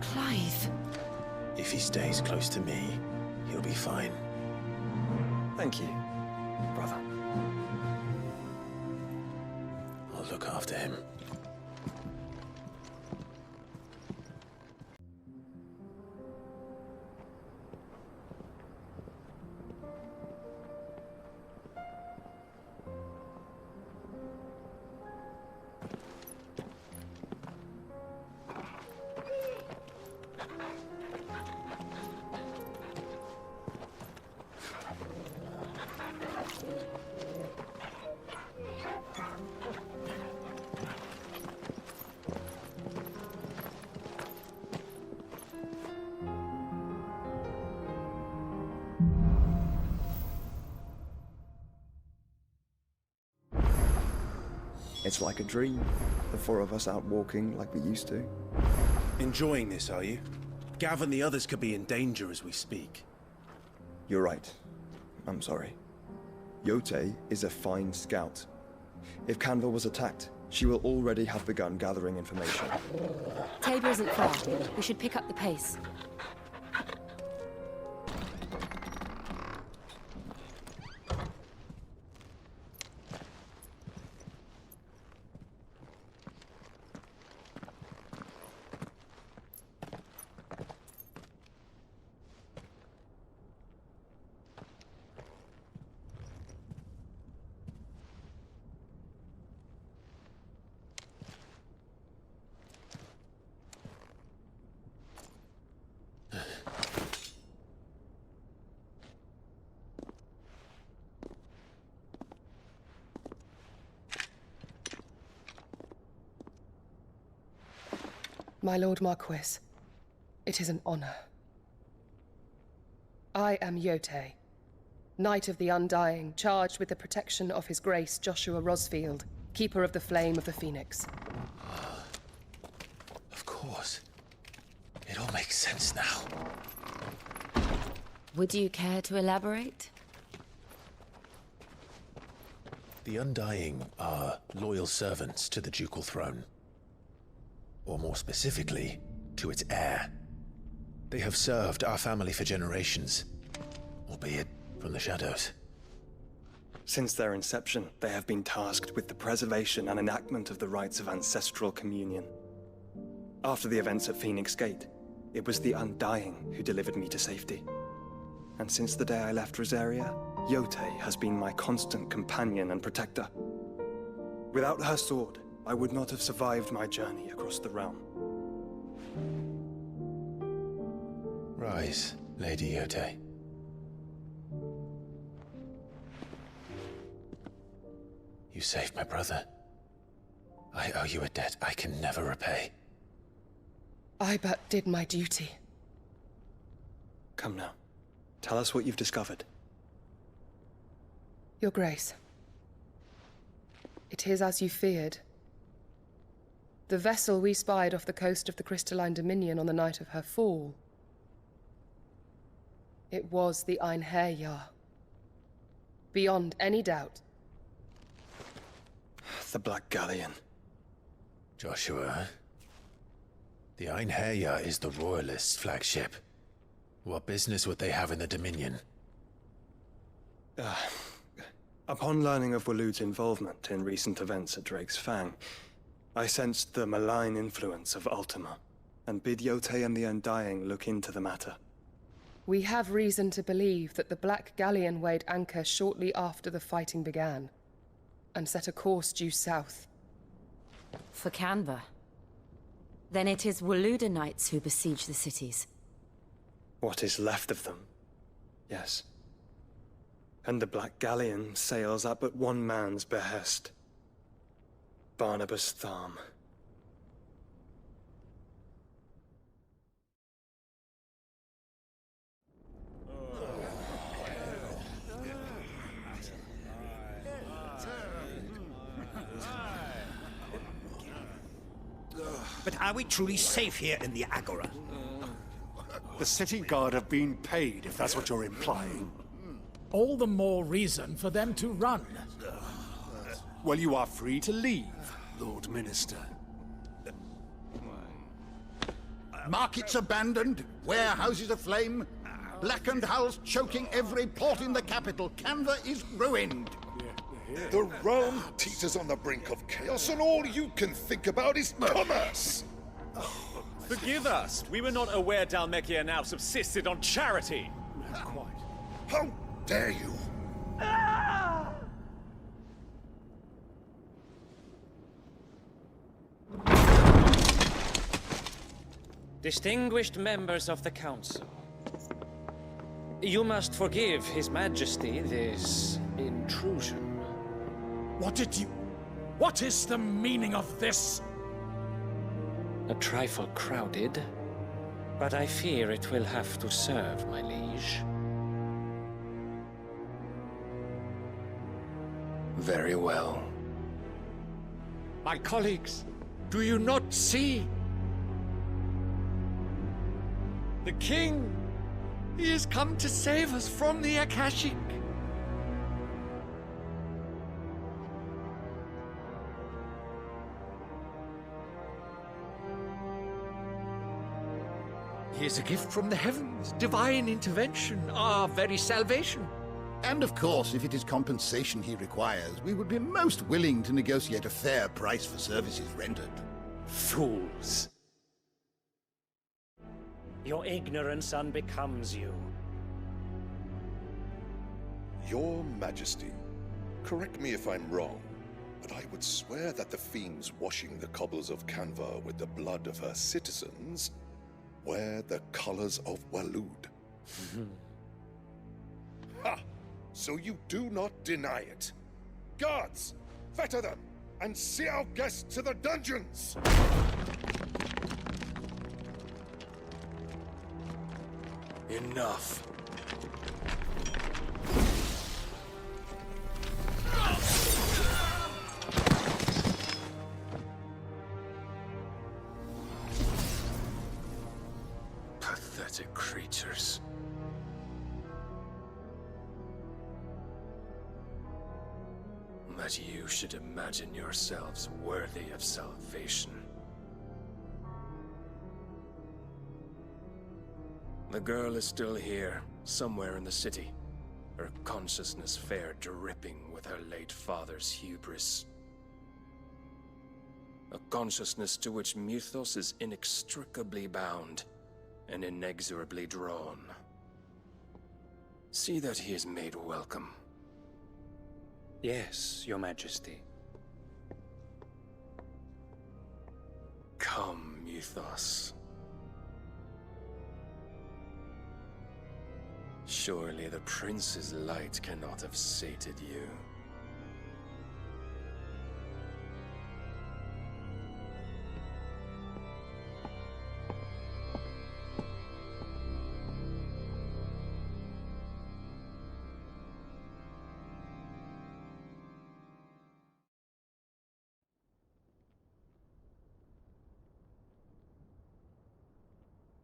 Clive! If he stays close to me, he'll be fine. Thank you, brother. I'll look after him. It's like a dream. The four of us out walking like we used to. Enjoying this, are you? Gav and the others could be in danger as we speak. You're right. I'm sorry. Yote is a fine scout. If Canver was attacked, she will already have begun gathering information. Tabor isn't far. We should pick up the pace. My Lord Marquis, it is an honor. I am Yote, Knight of the Undying, charged with the protection of His Grace Joshua Rosfield, Keeper of the Flame of the Phoenix. Of course. It all makes sense now. Would you care to elaborate? The Undying are loyal servants to the ducal throne. Or more specifically, to its heir. They have served our family for generations, albeit from the shadows. Since their inception, they have been tasked with the preservation and enactment of the rites of ancestral communion. After the events at Phoenix Gate, it was the Undying who delivered me to safety. And since the day I left Rosaria, Yote has been my constant companion and protector. Without her sword, I would not have survived my journey across the realm. Rise, Lady Yote. You saved my brother. I owe you a debt I can never repay. I but did my duty. Come now. Tell us what you've discovered. Your Grace. It is as you feared. The vessel we spied off the coast of the Crystalline Dominion on the night of her fall. It was the Einherjar. Beyond any doubt. The Black Galleon. Joshua, the Einherjar is the Royalists' flagship. What business would they have in the Dominion? Upon learning of Waloed's involvement in recent events at Drake's Fang, I sensed the malign influence of Ultima, and bid Yote and the Undying look into the matter. We have reason to believe that the Black Galleon weighed anchor shortly after the fighting began, and set a course due south. For Canva. Then it is Waloed knights who besiege the cities. What is left of them? Yes. And the Black Galleon sails at but one man's behest. Barnabas Tharm. But are we truly safe here in the Agora? The city guard have been paid, if that's what you're implying. All the more reason for them to run. Well, you are free to leave, Lord Minister. Markets abandoned, warehouses aflame, blackened hulls choking every port in the capital. Canva is ruined. The realm teeters on the brink of chaos, and all you can think about is commerce! Forgive us! We were not aware Dhalmekia now subsisted on charity! Quite. How dare you! Distinguished members of the Council, you must forgive His Majesty this intrusion. What is the meaning of this? A trifle crowded, but I fear it will have to serve, my liege. Very well. My colleagues, do you not see? The king! He has come to save us from the Akashic! He is a gift from the heavens, divine intervention, our very salvation. And of course, if it is compensation he requires, we would be most willing to negotiate a fair price for services rendered. Fools. Your ignorance unbecomes you. Your Majesty, correct me if I'm wrong, but I would swear that the fiends washing the cobbles of Canva with the blood of her citizens wear the colors of Waloed. Ha! So you do not deny it. Guards, fetter them, and see our guests to the dungeons! Enough. Pathetic creatures. That you should imagine yourselves worthy of salvation. The girl is still here, somewhere in the city. Her consciousness fair dripping with her late father's hubris. A consciousness to which Mythos is inextricably bound and inexorably drawn. See that he is made welcome. Yes, Your Majesty. Come, Mythos. Surely the prince's light cannot have sated you.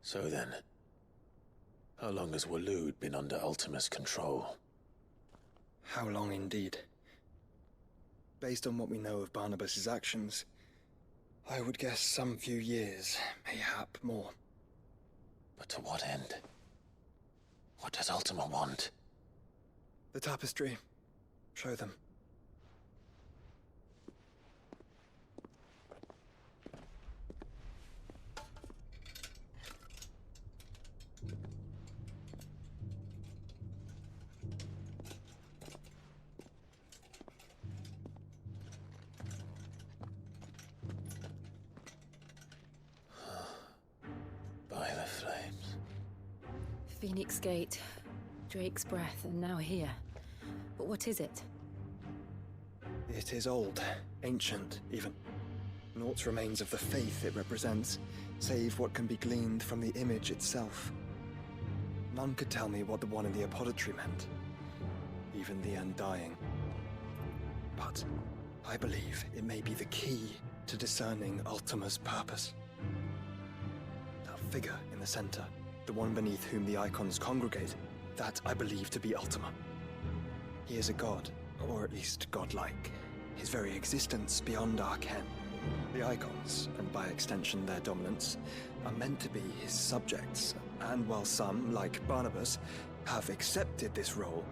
So then, how long has Waloed been under Ultima's control? How long indeed? Based on what we know of Barnabas's actions, I would guess some few years, mayhap more. But to what end? What does Ultima want? The tapestry. Show them. By the flames. Phoenix Gate, Drake's Breath, and now here. But what is it? It is old, ancient, even. Naught remains of the faith it represents, save what can be gleaned from the image itself. None could tell me what the one in the apothecary meant, even the Undying. But I believe it may be the key to discerning Ultima's purpose. That figure in the center, the one beneath whom the Eikons congregate, that I believe to be Ultima. He is a god, or at least godlike, his very existence beyond our ken. The Eikons, and by extension their dominants, are meant to be his subjects, and while some, like Barnabas, have accepted this role,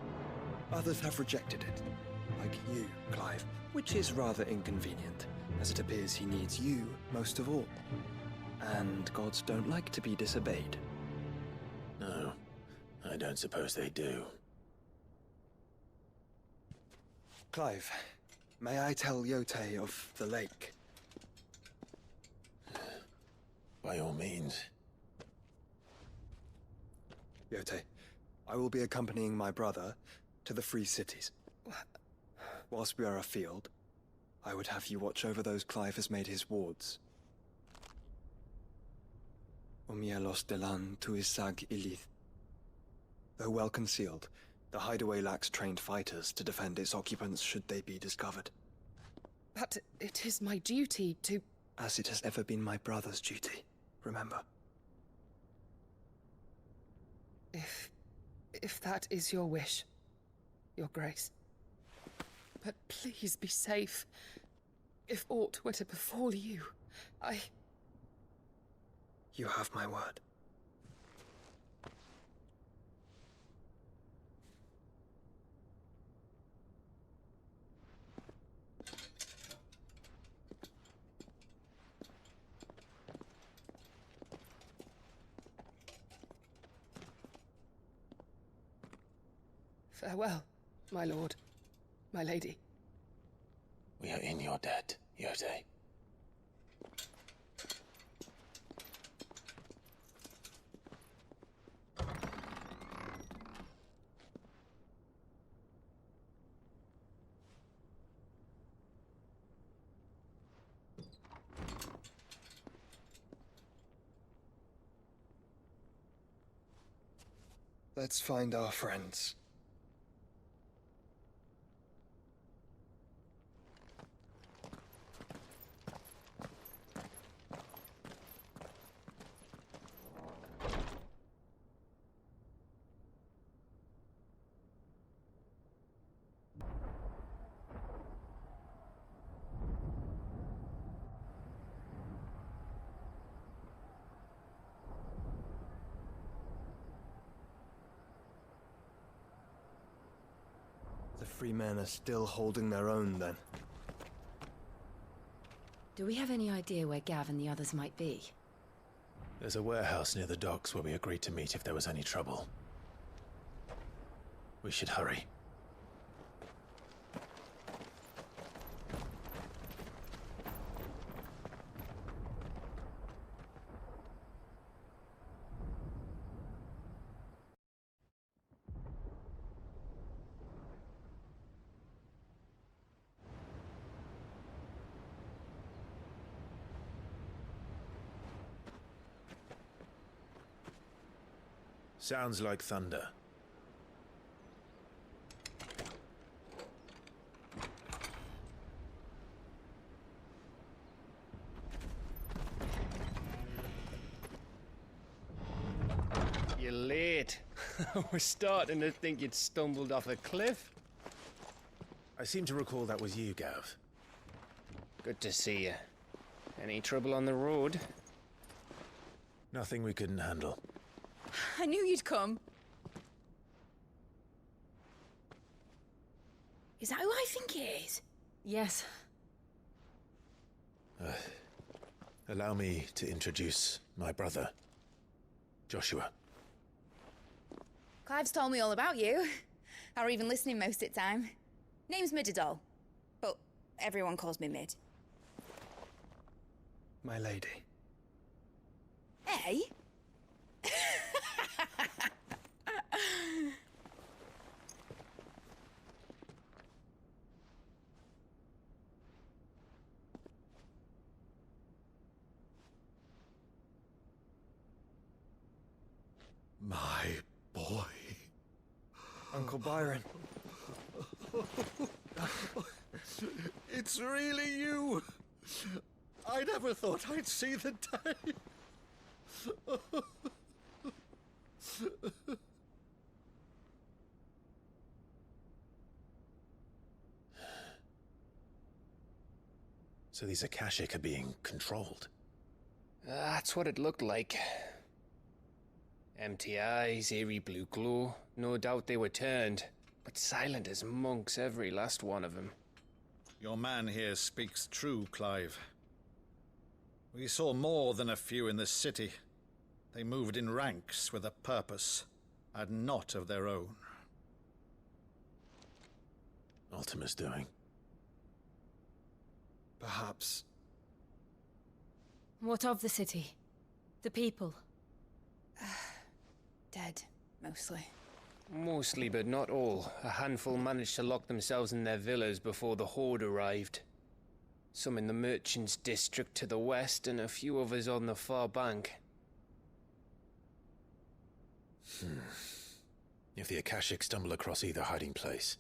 others have rejected it, like you, Clive, which is rather inconvenient, as it appears he needs you most of all. And gods don't like to be disobeyed. No, I don't suppose they do. Clive, may I tell Yote of the lake? By all means. Yote, I will be accompanying my brother to the Free Cities. Whilst we are afield, I would have you watch over those Clive has made his wards. Umielos delan tuisag ilith. Though well concealed, the hideaway lacks trained fighters to defend its occupants should they be discovered. But it is my duty to... As it has ever been my brother's duty, remember. If that is your wish, Your Grace. But please be safe. If aught were to befall you, You have my word. Farewell, my lord, my lady. We are in your debt, Yote. Let's find our friends. The free men are still holding their own, then. Do we have any idea where Gav and the others might be? There's a warehouse near the docks where we agreed to meet if there was any trouble. We should hurry. Sounds like thunder. You're late. We're starting to think you'd stumbled off a cliff. I seem to recall that was you, Gav. Good to see you. Any trouble on the road? Nothing we couldn't handle. I knew you'd come. Is that who I think it is? Yes. Allow me to introduce my brother, Joshua. Clive's told me all about you. Or even listening most of the time. Name's Midadol, but everyone calls me Mid. My lady. Hey? My boy. Uncle Byron. It's really you. I never thought I'd see the day. So these Akashic are being controlled? That's what it looked like. Empty eyes, eerie blue glow. No doubt they were turned, but silent as monks, every last one of them. Your man here speaks true, Clive. We saw more than a few in this city. They moved in ranks with a purpose, and not of their own. Ultima's doing. Perhaps. What of the city? The people? Dead, mostly. Mostly, but not all. A handful managed to lock themselves in their villas before the Horde arrived. Some in the merchants' district to the west, and a few others on the far bank. If the Akashic stumble across either hiding place,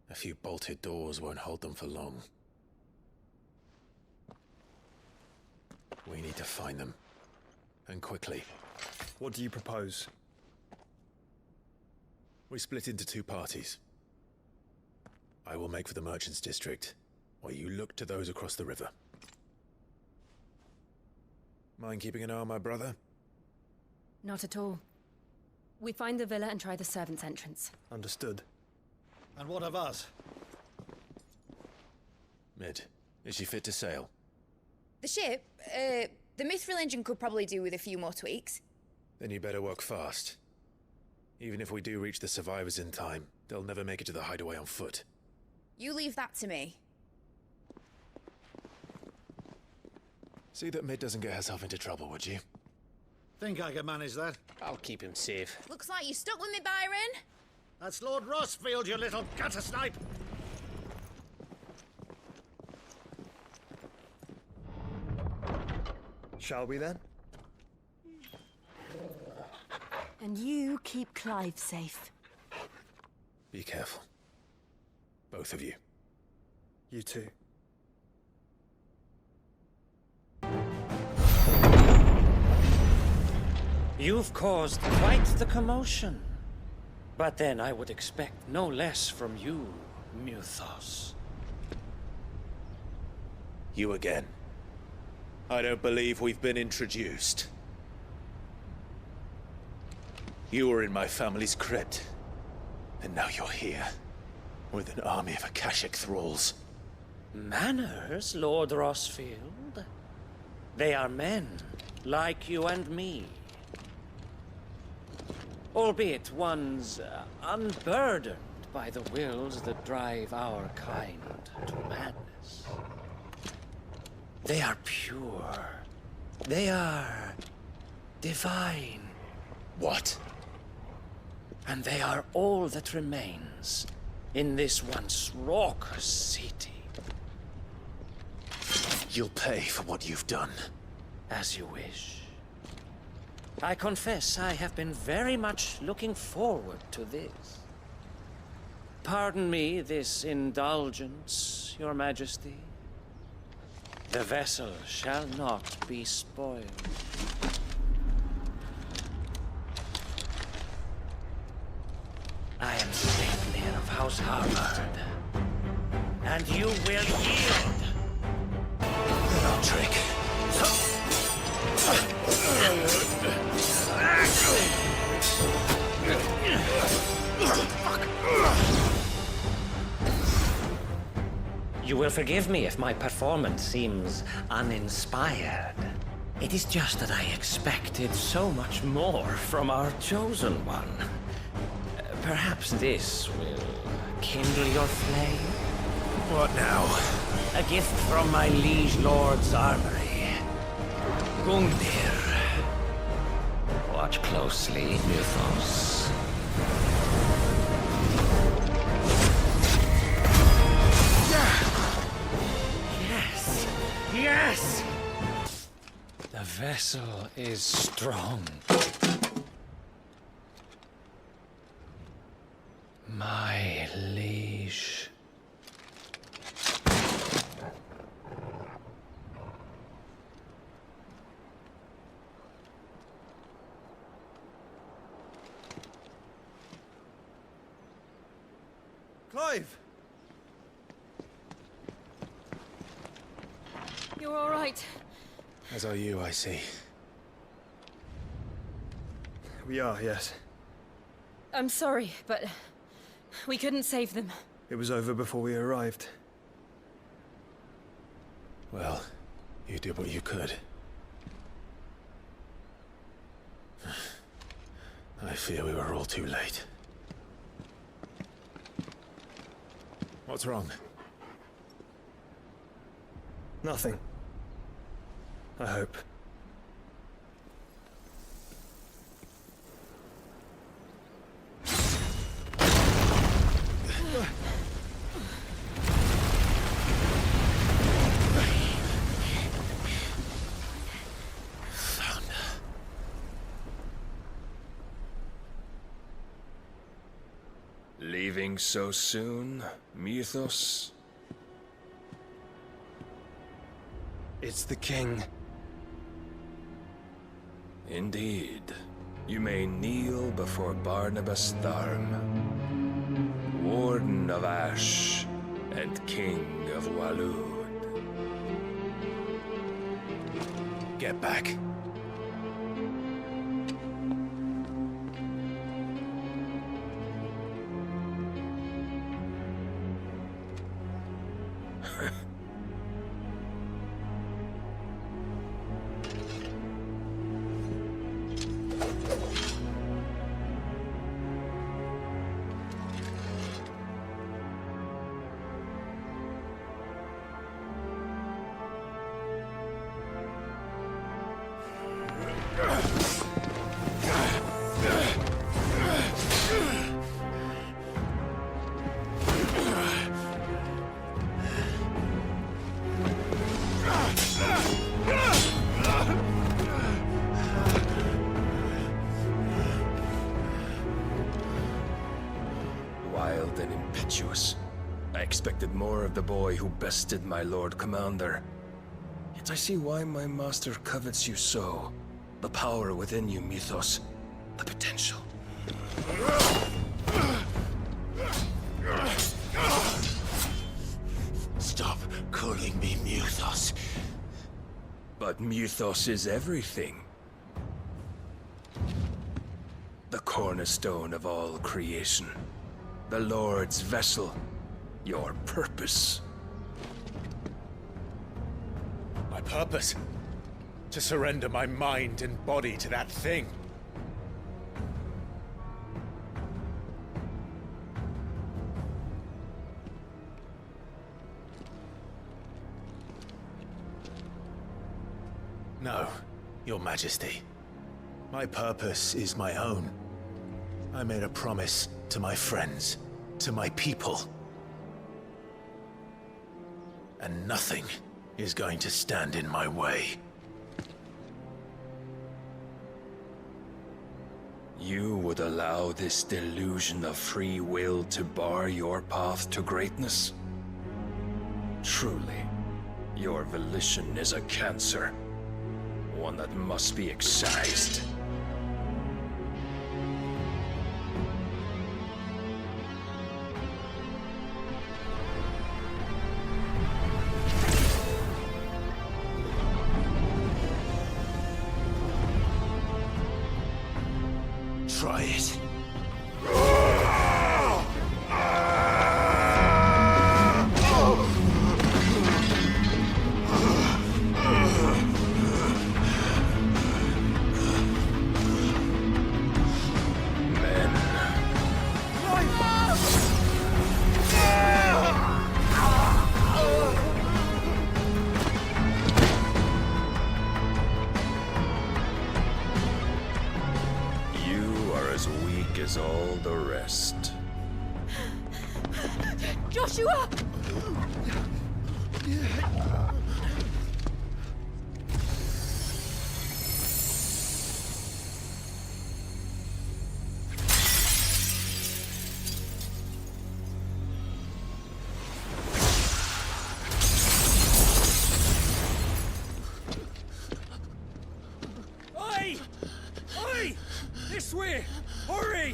a few bolted doors won't hold them for long. We need to find them. And quickly. What do you propose? We split into two parties. I will make for the merchants' district, while you look to those across the river. Mind keeping an eye on my brother? Not at all. We find the villa and try the servants' entrance. Understood. And what of us? Mid, is she fit to sail? The ship, the Mithril engine could probably do with a few more tweaks. Then you better work fast. Even if we do reach the survivors in time, they'll never make it to the hideaway on foot. You leave that to me. See that Mid doesn't get herself into trouble, would you? Think I can manage that? I'll keep him safe. Looks like you stuck with me, Byron. That's Lord Rosfield, you little gutter snipe! Shall we then? And you keep Clive safe. Be careful. Both of you. You too. You've caused quite the commotion. But then I would expect no less from you, Muthos. You again. I don't believe we've been introduced. You were in my family's crypt, and now you're here, with an army of Akashic thralls. Manners, Lord Rosfield? They are men, like you and me. Albeit ones unburdened by the wills that drive our kind to madness. They are pure. They are divine. What? And they are all that remains in this once raucous city. You'll pay for what you've done. As you wish. I confess I have been very much looking forward to this. Pardon me this indulgence, Your Majesty. The vessel shall not be spoiled. I am Sleipnir of House Harvard, and you will yield. No trick. You will forgive me if my performance seems uninspired. It is just that I expected so much more from our chosen one. Perhaps this will kindle your flame? What now? A gift from my liege lord's armory. Gungnir. Watch closely, Mythos. Yes! Yes! The vessel is strong. My liege. Clive! You're all right. As are you, I see. We are, yes. I'm sorry, but we couldn't save them. It was over before we arrived. Well, you did what you could. I fear we were all too late. What's wrong? Nothing. I hope. Leaving so soon, Mythos? It's the king. Indeed. You may kneel before Barnabas Tharm, Warden of Ash and King of Waloed. Get back. Wild and impetuous. I expected more of the boy who bested my Lord Commander. Yet I see why my master covets you so. The power within you, Mythos. The potential. Stop calling me Mythos. But Mythos is everything. The cornerstone of all creation. The Lord's vessel. Your purpose. My purpose? To surrender my mind and body to that thing. No, Your Majesty. My purpose is my own. I made a promise to my friends, to my people. And nothing is going to stand in my way. You would allow this delusion of free will to bar your path to greatness? Truly, your volition is a cancer. One that must be excised. Try it. As all the rest. Joshua! Oi! Oi! This way! Hurry!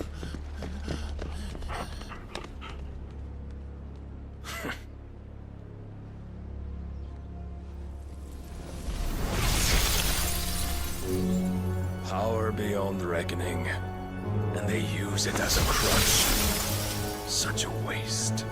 Power beyond reckoning, and they use it as a crutch. Such a waste.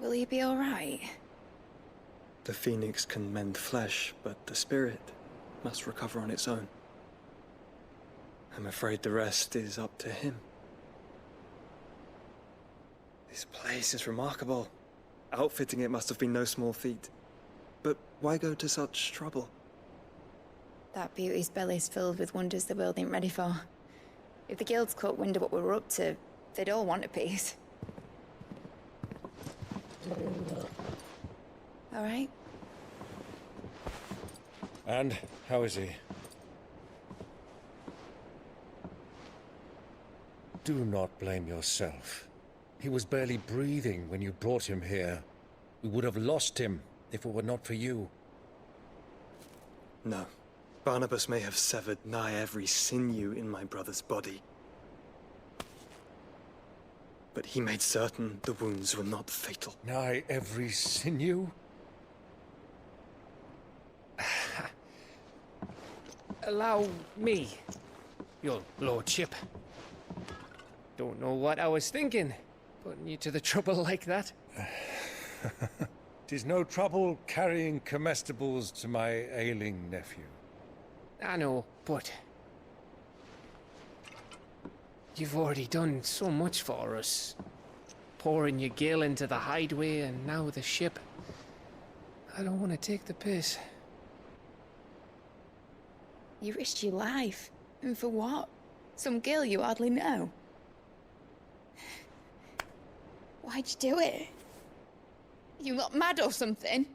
Will he be all right? The phoenix can mend flesh, but the spirit must recover on its own. I'm afraid the rest is up to him. This place is remarkable. Outfitting it must have been no small feat. But why go to such trouble? That beauty's belly's filled with wonders the world ain't ready for. If the guilds caught wind of what we were up to, they'd all want a piece. All right? And how is he? Do not blame yourself. He was barely breathing when you brought him here. We would have lost him if it were not for you. No. Barnabas may have severed nigh every sinew in my brother's body. But he made certain the wounds were not fatal. Nigh every sinew? Allow me, your lordship. Don't know what I was thinking, putting you to the trouble like that. 'Tis no trouble carrying comestibles to my ailing nephew. I know, but you've already done so much for us. Pouring your gale into the hideaway and now the ship. I don't want to take the piss. You risked your life. And for what? Some girl you hardly know. Why'd you do it? You not mad or something?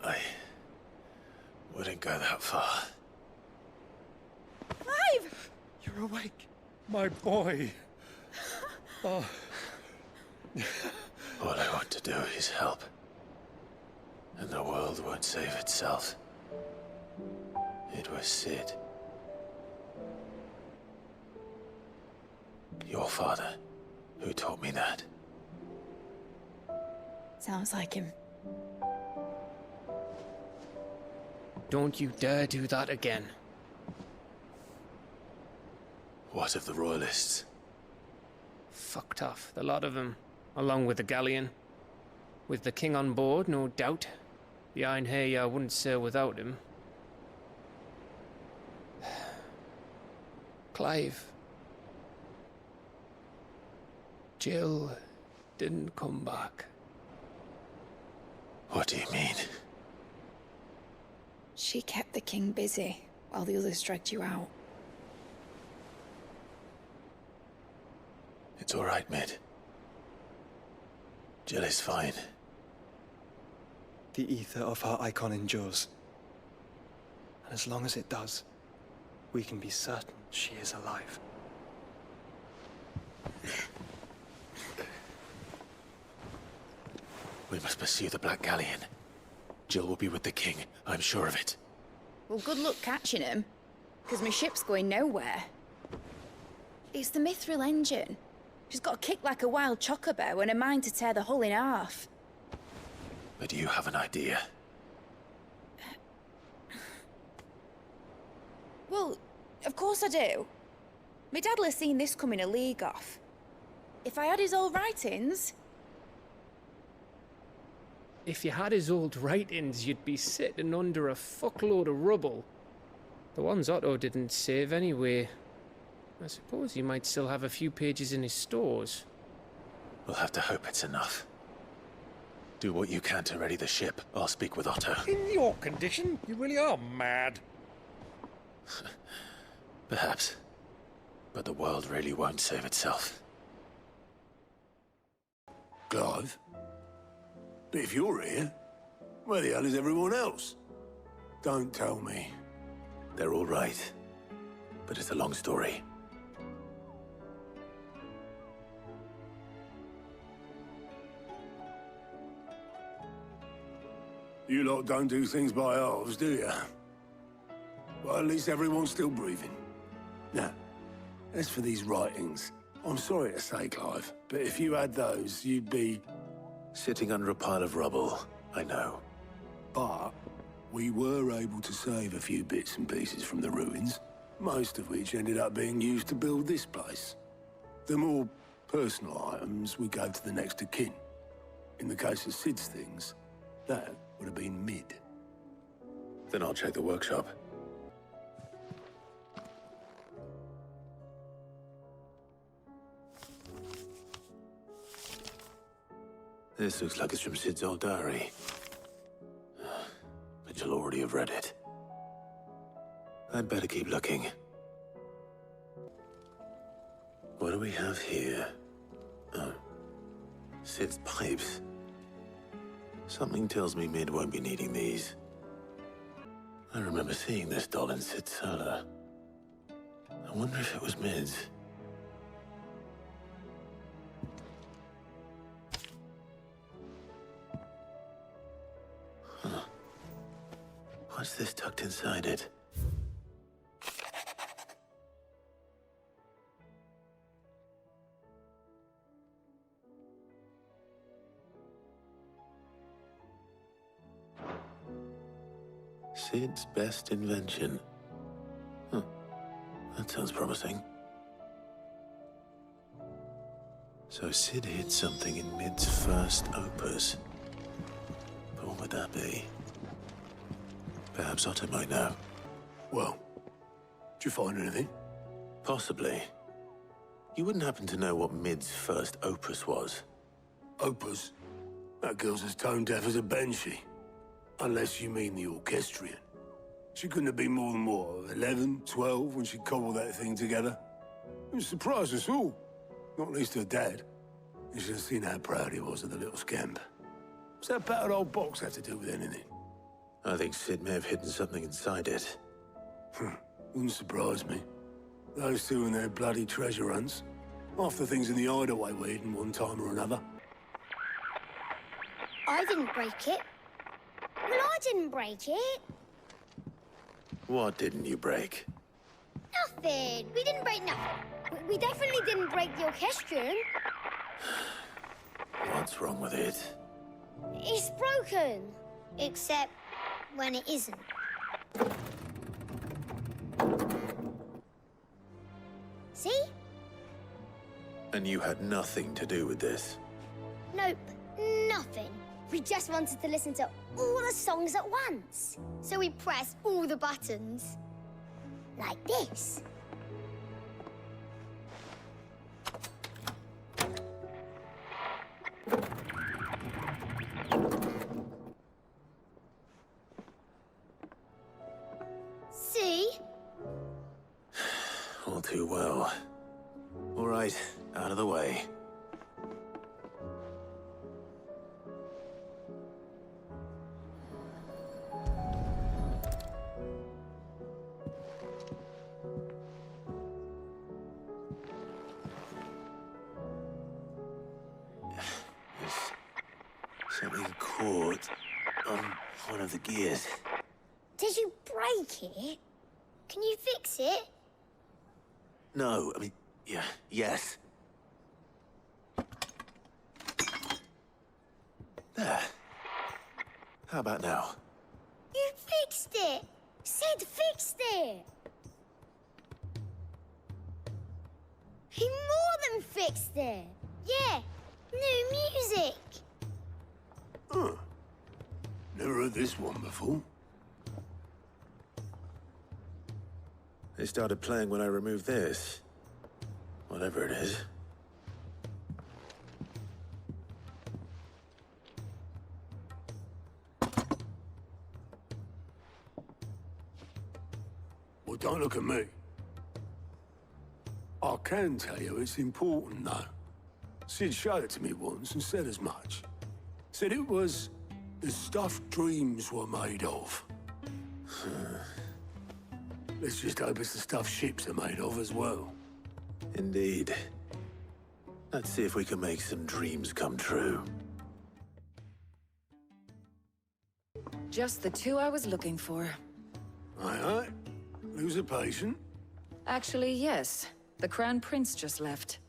I wouldn't go that far. Clive! You're awake, my boy. Oh. All I want to do is help. And the world won't save itself. It was Sid. Your father, who taught me that. Sounds like him. Don't you dare do that again. What of the Royalists? Fucked off, the lot of them, along with the galleon. With the king on board, no doubt. Behind here, I wouldn't sail without him. Clive. Jill didn't come back. What do you mean? She kept the king busy while the others dragged you out. It's all right, Mid. Jill is fine. The ether of her Eikon endures. And as long as it does, we can be certain she is alive. We must pursue the Black Galleon. Jill will be with the king, I'm sure of it. Well, good luck catching him, because my ship's going nowhere. It's the Mithril engine. She's got a kick like a wild chocobo and a mind to tear the hull in half. But you have an idea. Well, of course I do. My dad'll have seen this coming a league off. If I had his old writings... If you had his old writings, you'd be sitting under a fuckload of rubble. The ones Otto didn't save anyway. I suppose he might still have a few pages in his stores. We'll have to hope it's enough. Do what you can to ready the ship. I'll speak with Otto. In your condition, you really are mad. Perhaps. But the world really won't save itself. Clive? But if you're here, where the hell is everyone else? Don't tell me. They're all right. But it's a long story. You lot don't do things by halves, do you? Well, at least everyone's still breathing. Now, as for these writings, I'm sorry to say, Clive, but if you had those, you'd be... Sitting under a pile of rubble, I know. But we were able to save a few bits and pieces from the ruins, most of which ended up being used to build this place. The more personal items we gave to the next of kin. In the case of Sid's things, that would have been Mid. Then I'll check the workshop. This looks like it's from Sid's old diary. But you'll already have read it. I'd better keep looking. What do we have here? Oh. Sid's pipes. Something tells me Mid won't be needing these. I remember seeing this doll in Sid's cellar. I wonder if it was Mid's. Huh. What's this tucked inside it? Sid's best invention. Huh. That sounds promising. So Sid hid something in Mid's first opus. But what would that be? Perhaps Otto might know. Well, did you find anything? Possibly. You wouldn't happen to know what Mid's first opus was? Opus? That girl's as tone deaf as a banshee. Unless you mean the orchestrion. She couldn't have been more than, what, 11, 12 when she cobbled that thing together? It surprised us all. Not least her dad. You should have seen how proud he was of the little scamp. What's that battered old box have to do with anything? I think Sid may have hidden something inside it. Wouldn't surprise me. Those two and their bloody treasure hunts. Half the things in the hideaway were hidden one time or another. I didn't break it. Well, I didn't break it. What didn't you break? Nothing. We didn't break nothing. We definitely didn't break the orchestrion. What's wrong with it? It's broken. Except when it isn't. See? And you had nothing to do with this? Nope. Nothing. We just wanted to listen to all the songs at once. So we pressed all the buttons. Like this. all too well. All right, out of the way. Something caught on one of the gears. Did you break it? Can you fix it? No, I mean, yeah, yes. There. How about now? You fixed it! Sid fixed it! He more than fixed it! Yeah, new music! Huh. Never heard this one before. They started playing when I removed this. Whatever it is. Well, don't look at me. I can tell you it's important, though. Sid showed it to me once and said as much. Said it was the stuff dreams were made of. Let's just hope it's the stuff ships are made of as well. Indeed. Let's see if we can make some dreams come true. Just the two I was looking for. Aye. Lose a patient? Actually, yes. The Crown Prince just left.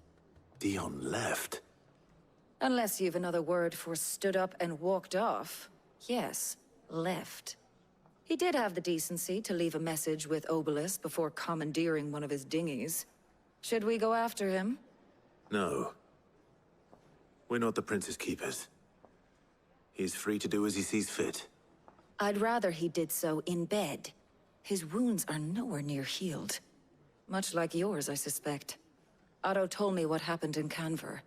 Dion left? Unless you've another word for stood up and walked off. Yes, left. He did have the decency to leave a message with Obelisk before commandeering one of his dinghies. Should we go after him? No. We're not the Prince's keepers. He's free to do as he sees fit. I'd rather he did so in bed. His wounds are nowhere near healed. Much like yours, I suspect. Otto told me what happened in Canver.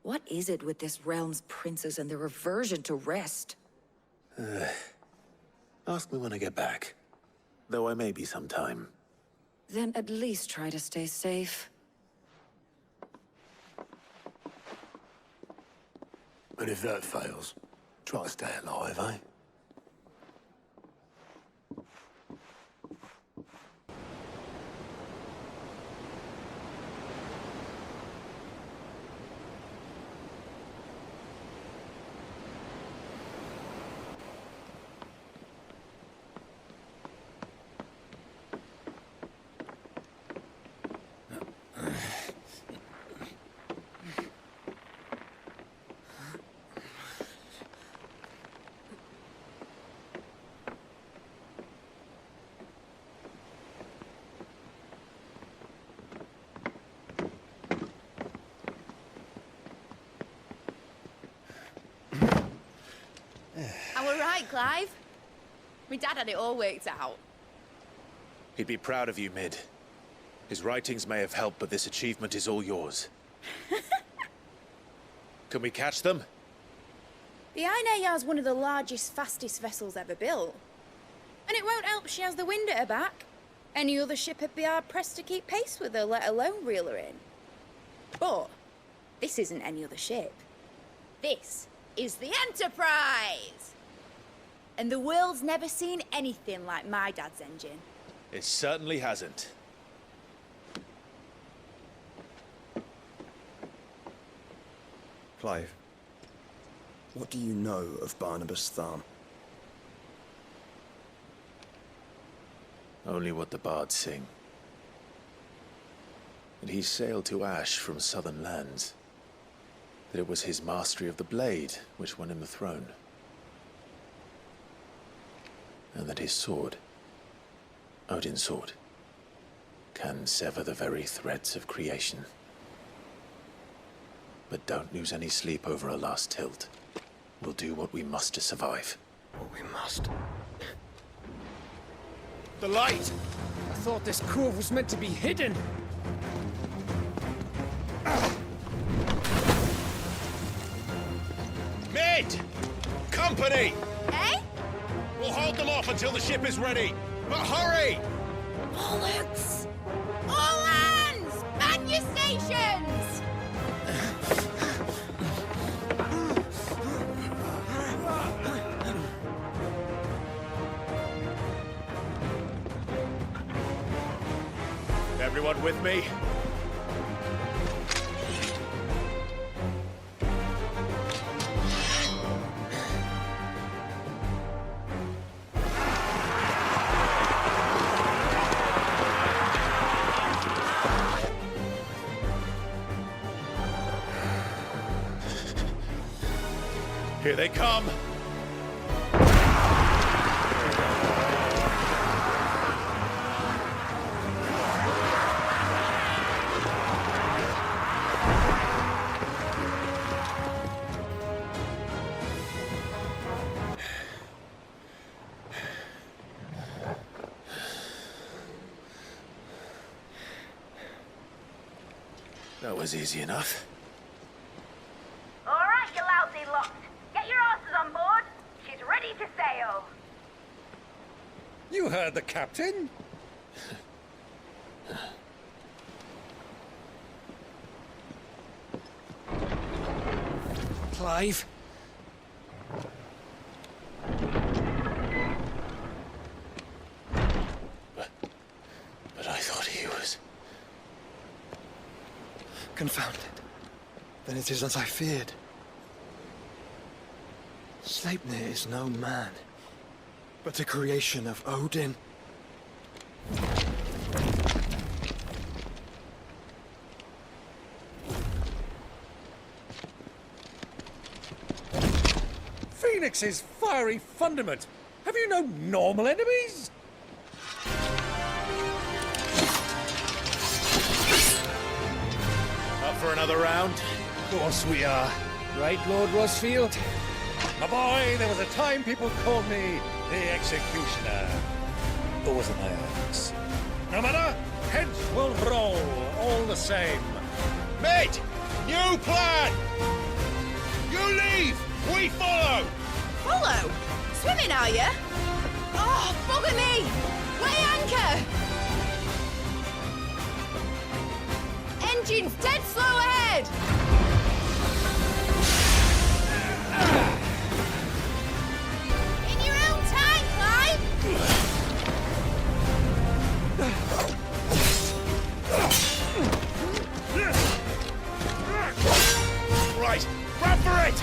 What is it with this realm's princes and their aversion to rest? Ask me when I get back. Though I may be sometime. Then at least try to stay safe. And if that fails, try to stay alive, eh? I were right, Clive. My dad had it all worked out. He'd be proud of you, Mid. His writings may have helped, but this achievement is all yours. Can we catch them? The Ainayar's one of the largest, fastest vessels ever built. And it won't help she has the wind at her back. Any other ship would be hard-pressed to keep pace with her, let alone reel her in. But this isn't any other ship. This is the Enterprise! And the world's never seen anything like my dad's engine. It certainly hasn't. Clive, what do you know of Barnabas Tharm? Only what the bards sing. That he sailed to Ash from southern lands. That it was his mastery of the blade which won him the throne. And that his sword, Odin's sword, can sever the very threads of creation. But don't lose any sleep over a last tilt. We'll do what we must to survive. What we must. The light! I thought this cove was meant to be hidden. Mid! Company! Eh? We'll hold them off until the ship is ready. But hurry! Bollocks! Bollocks! Preparations! Everyone with me? Here they come! That was easy enough. All right, you lousy lot. Get your asses on board. She's ready to sail. You heard the captain? Clive? But I thought he was... Confounded. Then it is as I feared. Sleipnir is no man, but a creation of Odin. Phoenix's fiery fundament. Have you no normal enemies? Up for another round? Of course we are. Right, Lord Rosfield? My boy, there was a time people called me the Executioner. Or was it my axe? No matter, heads will roll, all the same. Mate! New plan! You leave! We follow! Follow? Swimming, are you? Oh, bugger me! Weigh anchor! Engine's dead slow ahead! In your own time, Clive! Right, run for it!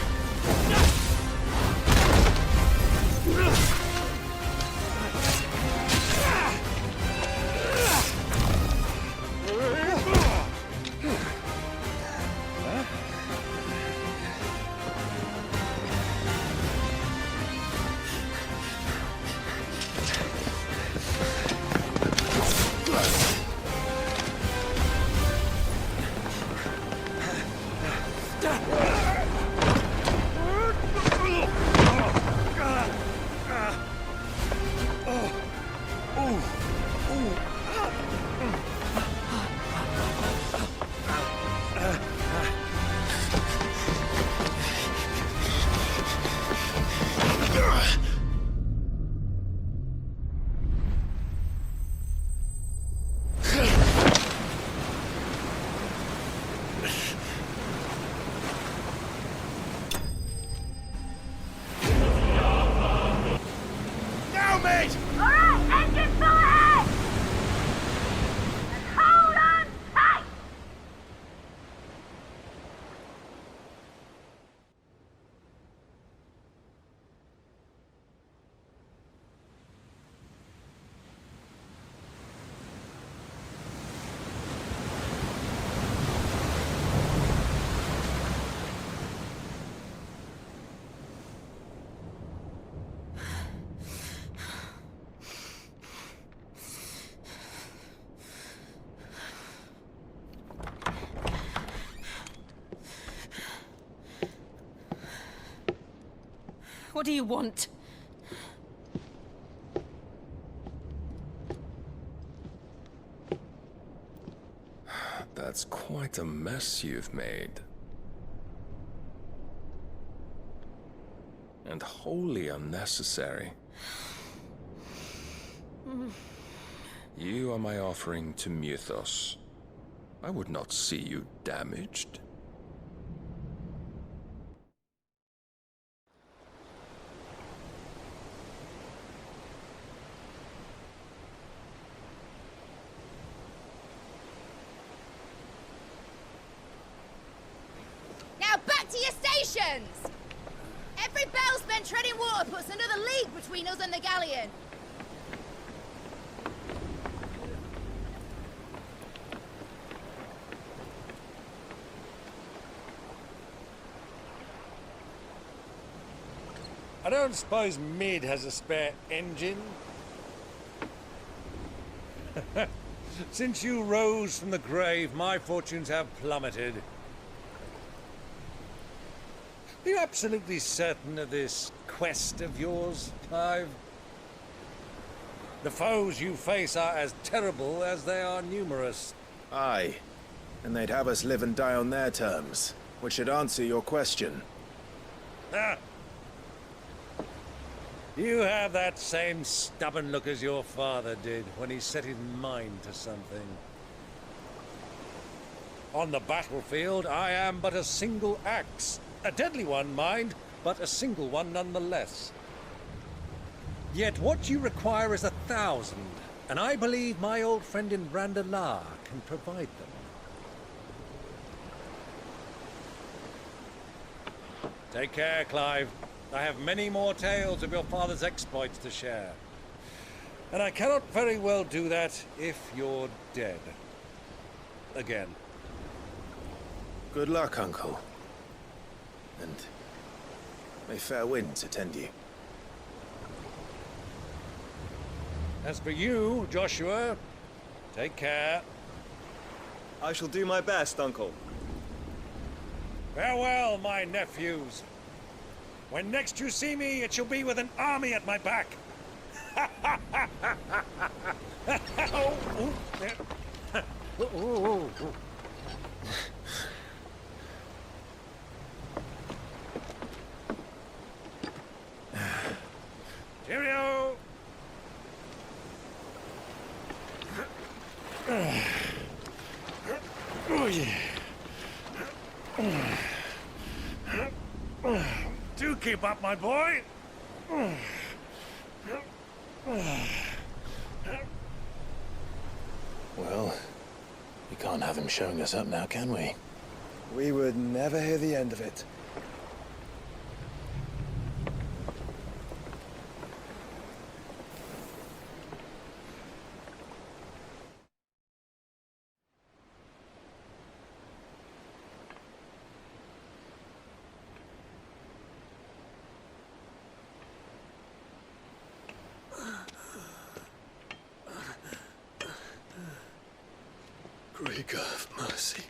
What do you want? That's quite a mess you've made. And wholly unnecessary. You are my offering to Mythos. I would not see you damaged. Now back to your stations! Every bell spent treading water puts another league between us and the galleon. I don't suppose Mid has a spare engine? Since you rose from the grave, my fortunes have plummeted. Are you absolutely certain of this quest of yours, Clive? The foes you face are as terrible as they are numerous. Aye, and they'd have us live and die on their terms, which should answer your question. Ah! You have that same stubborn look as your father did when he set his mind to something. On the battlefield, I am but a single axe. A deadly one, mind, but a single one nonetheless. Yet what you require is 1,000, and I believe my old friend in Randalar can provide them. Take care, Clive. I have many more tales of your father's exploits to share. And I cannot very well do that if you're dead. Again. Good luck, Uncle. And may fair winds attend you. As for you, Joshua, take care. I shall do my best, Uncle. Farewell, my nephews. When next you see me, it shall be with an army at my back. Cheerio! Oh, yeah. Do keep up, my boy. Well, we can't have him showing us up now, can we? We would never hear the end of it. Great God of mercy.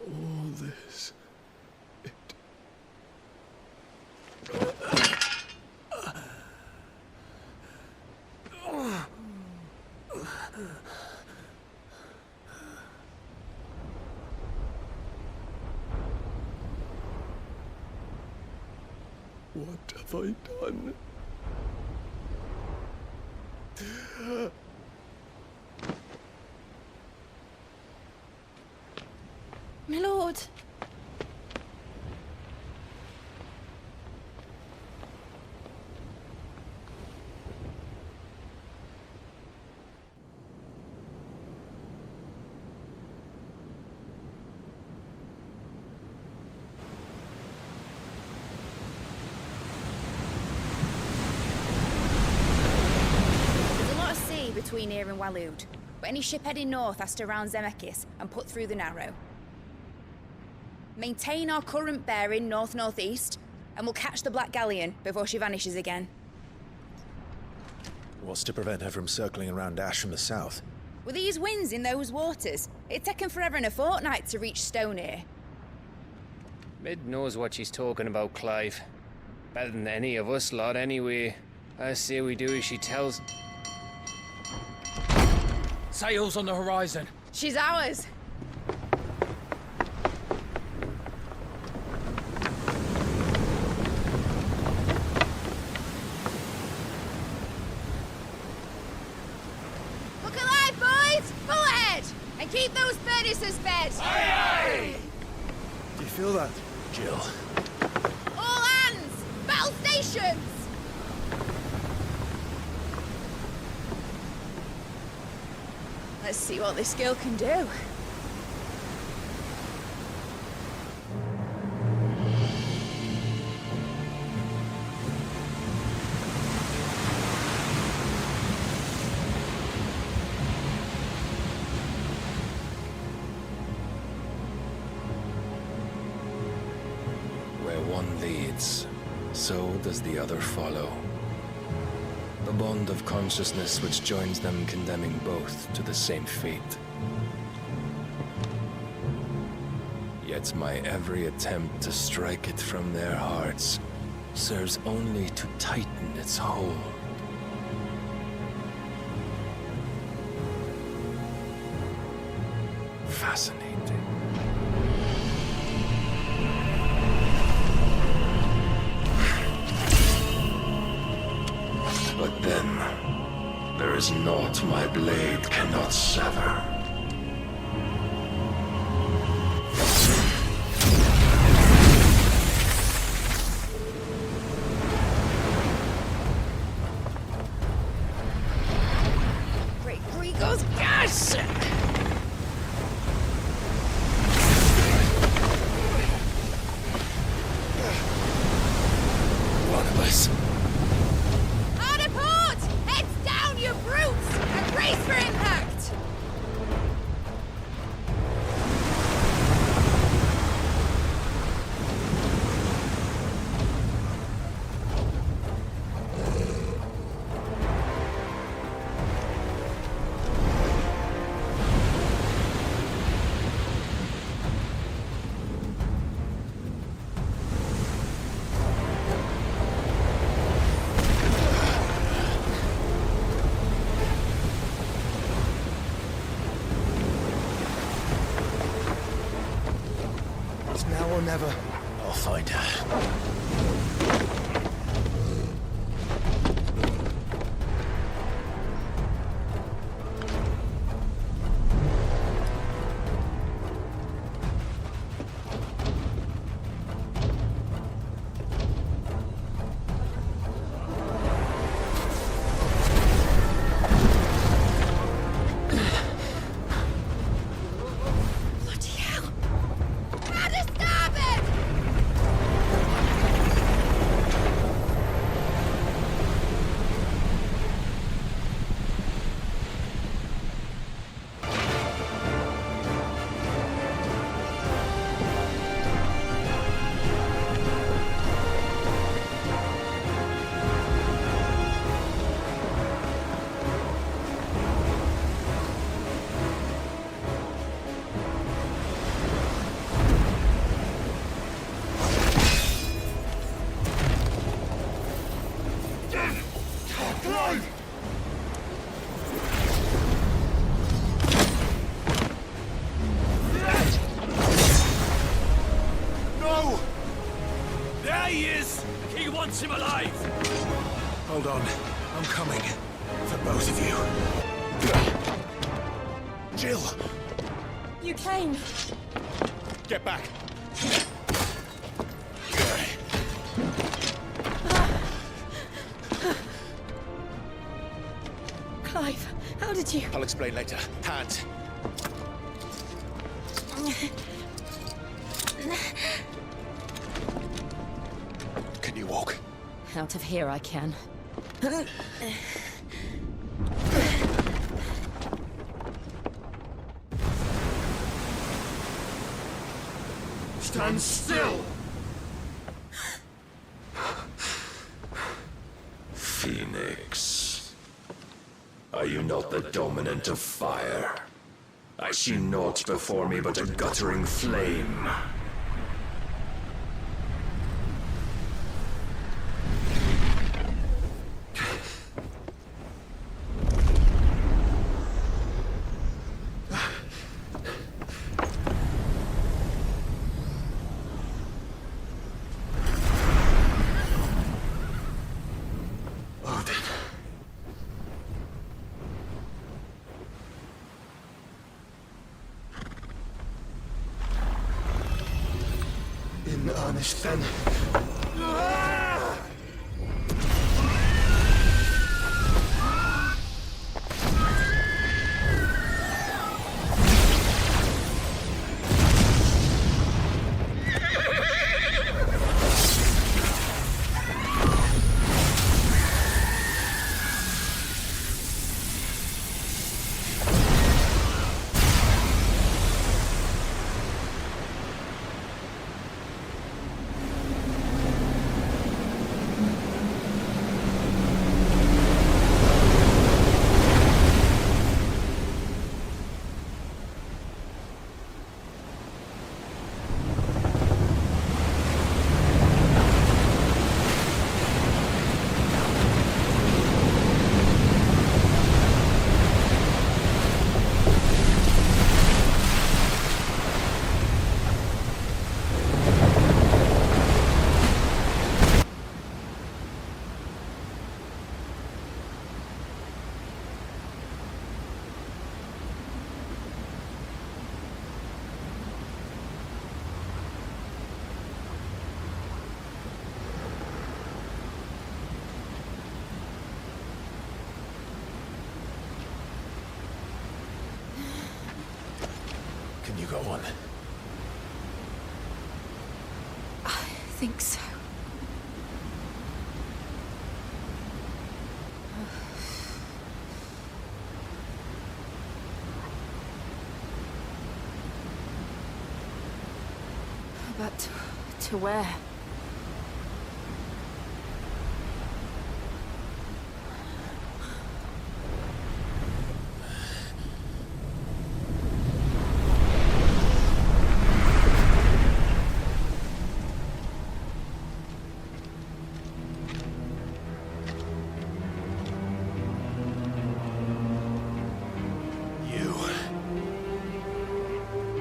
All this. What have I done? My lord. Between here and Waloed, but any ship heading north has to round Zemeckis and put through the Narrow. Maintain our current bearing north-northeast, and we'll catch the Black Galleon before she vanishes again. What's to prevent her from circling around Ash from the south? With these winds in those waters, it'd taken forever and a fortnight to reach Stone here. Mid knows what she's talking about, Clive. Better than any of us lot, anyway. I say we do as she tells. Sails on the horizon. She's ours. Look alive, boys! Full ahead! And keep those furnaces fed! Aye, aye! Do you feel that, Jill? All hands! Battle stations! Let's see what this girl can do. Where one leads, so does the other follow. The bond of consciousness which joins them condemning both to the same fate. Yet my every attempt to strike it from their hearts serves only to tighten its hold. Fascinating. But then, there is naught my blade cannot sever. Great Grigo's gas! One of us. You brutes! And brace for impact! Now or never. I'll find her. Him alive! Hold on. I'm coming. For both of you. Jill! You came. Get back! Clive, how did you... I'll explain later. Hands. Can you walk? Out of here I can. Stand still! Phoenix. Are you not the dominant of fire? I see naught before me but a guttering flame. in earnest then. Can you go on? I think so. But to where?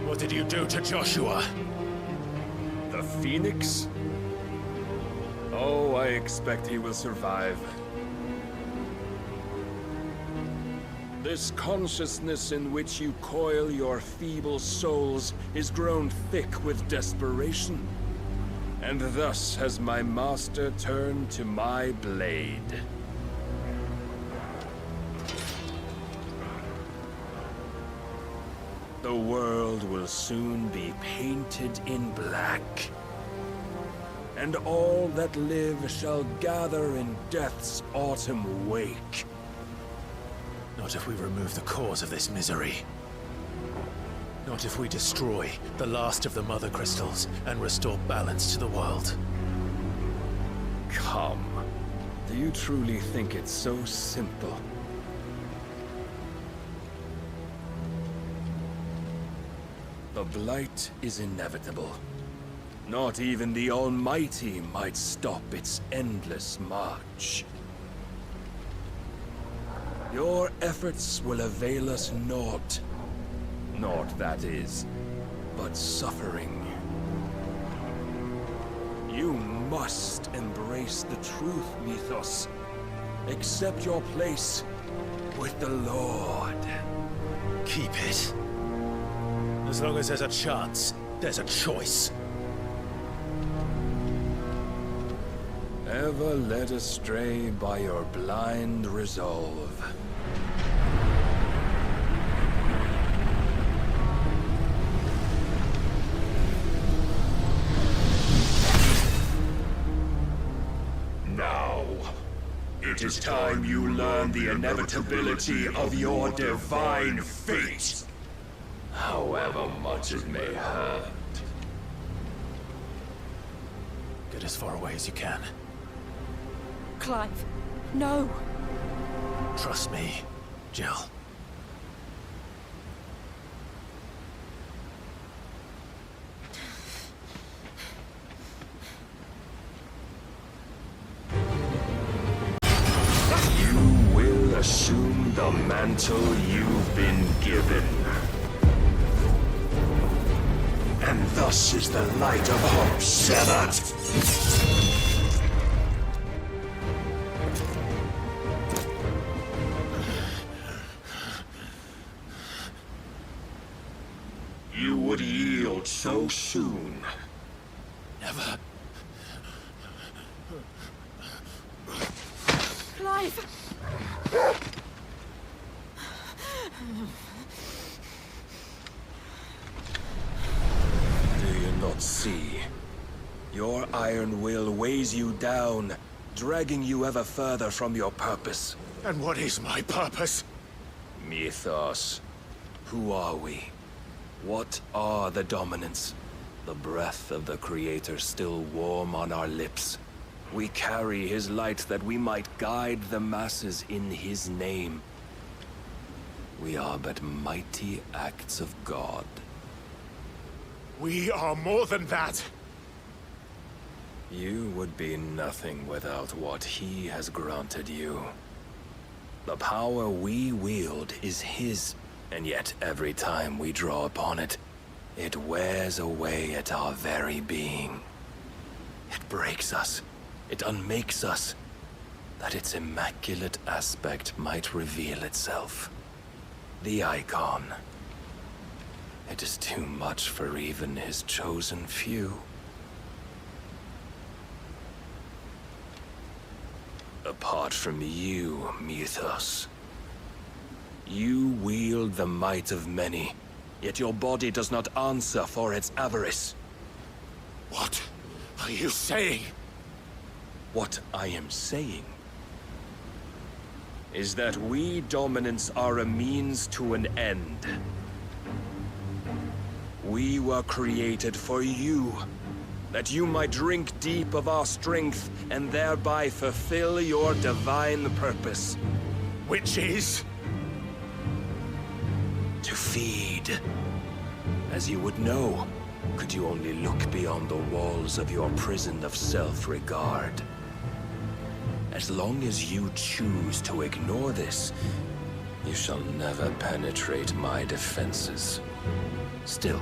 What did you do to Joshua? The Phoenix? Oh, I expect he will survive. This consciousness in which you coil your feeble souls is grown thick with desperation. And thus has my master turned to my blade. The world will soon be painted in black. And all that live shall gather in death's autumn wake. Not if we remove the cause of this misery. Not if we destroy the last of the Mother Crystals and restore balance to the world. Come. Do you truly think it's so simple? The Blight is inevitable. Not even the Almighty might stop its endless march. Your efforts will avail us naught. Naught, that is, but suffering. You must embrace the truth, Mythos. Accept your place with the Lord. Keep it. As long as there's a chance, there's a choice. Ever led astray by your blind resolve. Now, it is time you learn the inevitability of your divine fate. However much it may hurt. Get as far away as you can. Clive, no. Trust me, Jill. You will assume the mantle you've been given. And thus is the light of hope severed. You would yield so soon. Never. Clive! Do you not see? Your iron will weighs you down, dragging you ever further from your purpose. And what is my purpose? Mythos. Who are we? What are the dominants? The breath of the Creator still warm on our lips. We carry his light that we might guide the masses in his name. We are but mighty acts of God. We are more than that. You would be nothing without what he has granted you. The power we wield is his, and yet every time we draw upon it, it wears away at our very being. It breaks us. It unmakes us, that its immaculate aspect might reveal itself. The Eikon. It is too much for even his chosen few. Apart from you, Mythos. You wield the might of many, yet your body does not answer for its avarice. What are you saying? What I am saying is that we dominants are a means to an end. We were created for you, that you might drink deep of our strength and thereby fulfill your divine purpose. Which is? To feed. As you would know, could you only look beyond the walls of your prison of self-regard. As long as you choose to ignore this, you shall never penetrate my defenses. Still,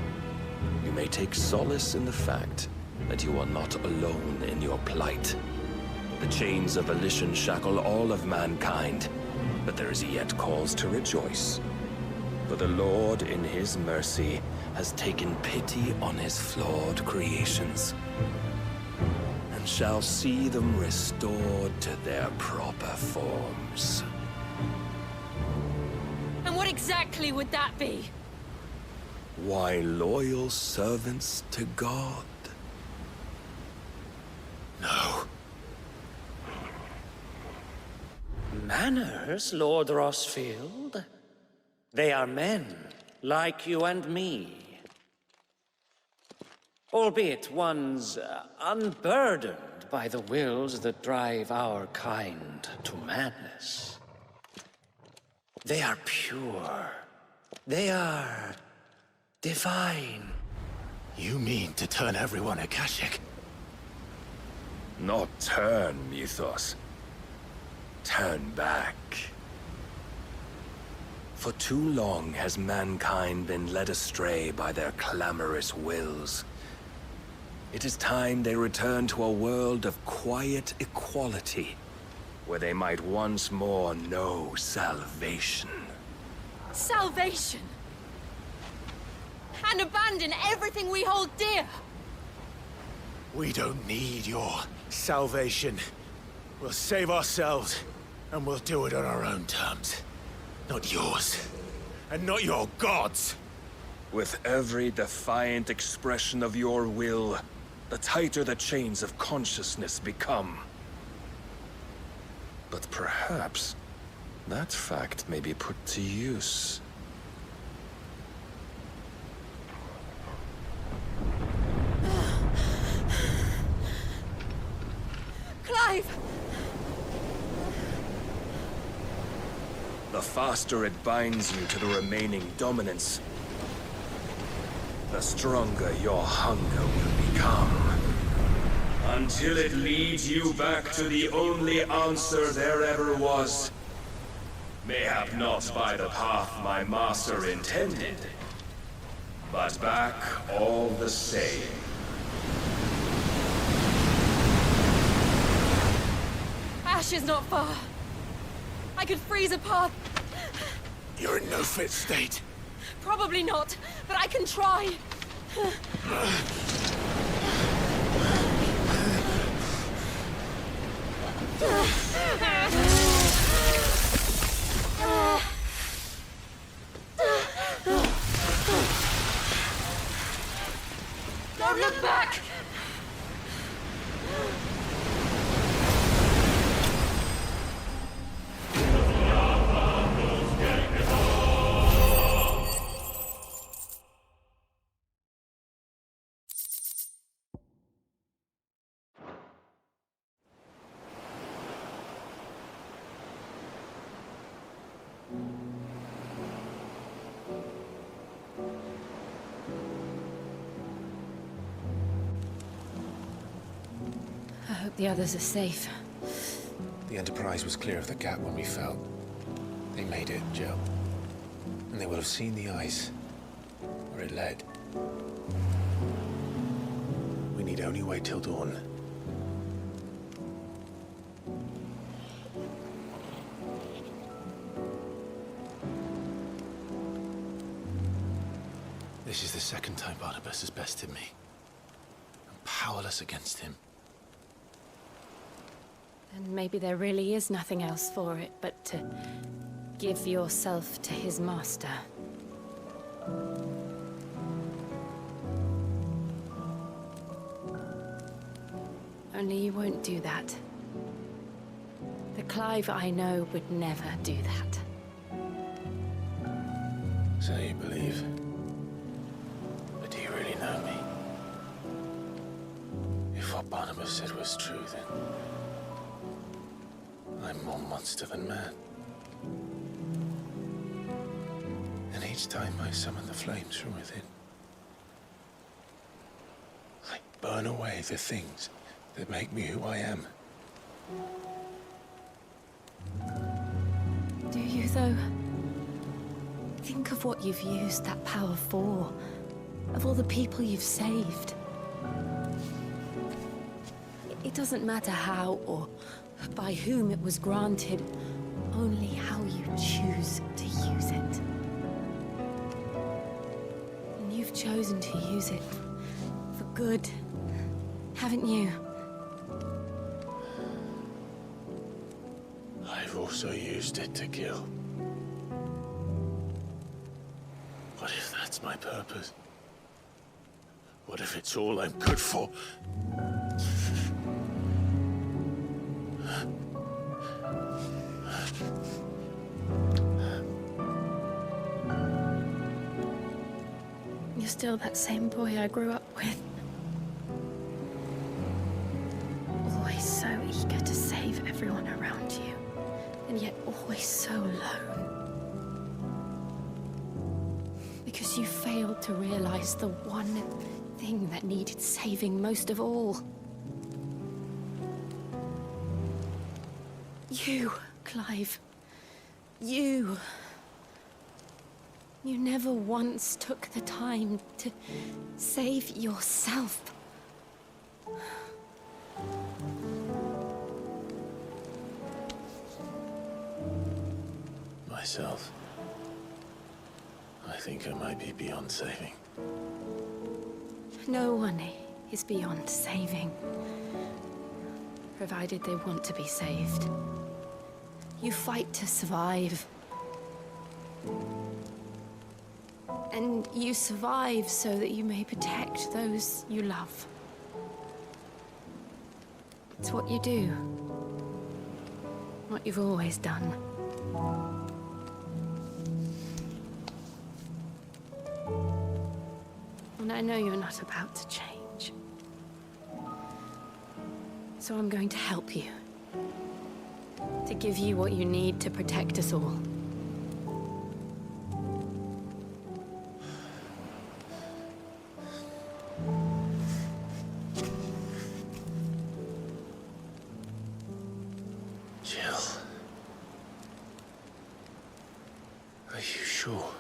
you may take solace in the fact that you are not alone in your plight. The chains of volition shackle all of mankind, but there is yet cause to rejoice. For the Lord, in his mercy, has taken pity on his flawed creations, and shall see them restored to their proper forms. And what exactly would that be? Why, loyal servants to God. No. Manners, Lord Rosfield? They are men, like you and me. Albeit ones unburdened by the wills that drive our kind to madness. They are pure. They are divine. You mean to turn everyone Akashic? Not turn, Mythos. Turn back. For too long has mankind been led astray by their clamorous wills. It is time they return to a world of quiet equality, where they might once more know salvation. Salvation! And abandon everything we hold dear! We don't need your salvation. We'll save ourselves, and we'll do it on our own terms. Not yours, and not your gods! With every defiant expression of your will, the tighter the chains of consciousness become. But perhaps that fact may be put to use. Clive! The faster it binds you to the remaining dominance, the stronger your hunger will become. Until it leads you back to the only answer there ever was. Mayhap not by the path my master intended, but back all the same. Ash is not far. I could freeze a path. You're in no fit state. Probably not, but I can try. I hope the others are safe. The Enterprise was clear of the gap when we fell. They made it, Jill. And they will have seen the ice, where it led. We need only wait till dawn. This is the second time Barnabas has bested me. I'm powerless against him. And maybe there really is nothing else for it but to give yourself to his master. Only you won't do that. The Clive I know would never do that. So you believe? But do you really know me? If what Barnabas said was true, then I'm more monster than man. And each time I summon the flames from within, I burn away the things that make me who I am. Do you, though? Think of what you've used that power for. Of all the people you've saved. It doesn't matter how or by whom it was granted, only how you choose to use it. And you've chosen to use it for good, haven't you? I've also used it to kill. What if that's my purpose? What if it's all I'm good for? You're still that same boy I grew up with. Always so eager to save everyone around you, and yet always so alone. Because you failed to realize the one thing that needed saving most of all. You, Clive. You. You never once took the time to save yourself. Myself. I think I might be beyond saving. No one is beyond saving. Provided they want to be saved. You fight to survive. And you survive so that you may protect those you love. It's what you do. What you've always done. And I know you're not about to change. So I'm going to help you. To give you what you need to protect us all. Jill. Are you sure?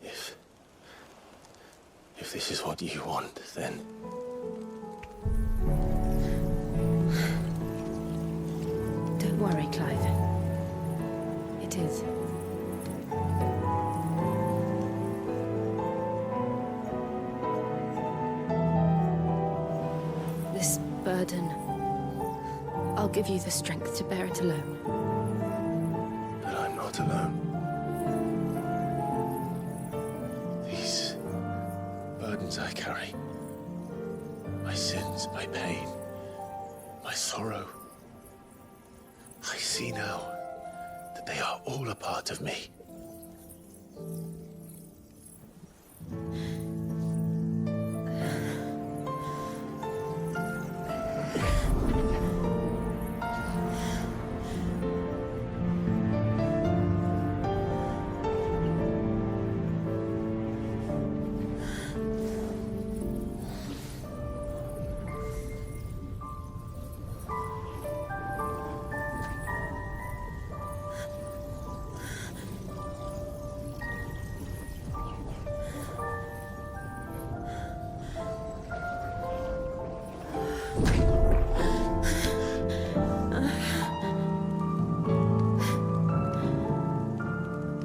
If this is what you want, then... Don't worry, Clive. It is. This burden, I'll give you the strength to bear it alone. But I'm not alone. These burdens I carry. My sins, my pain, my sorrow. I see now that they are all a part of me.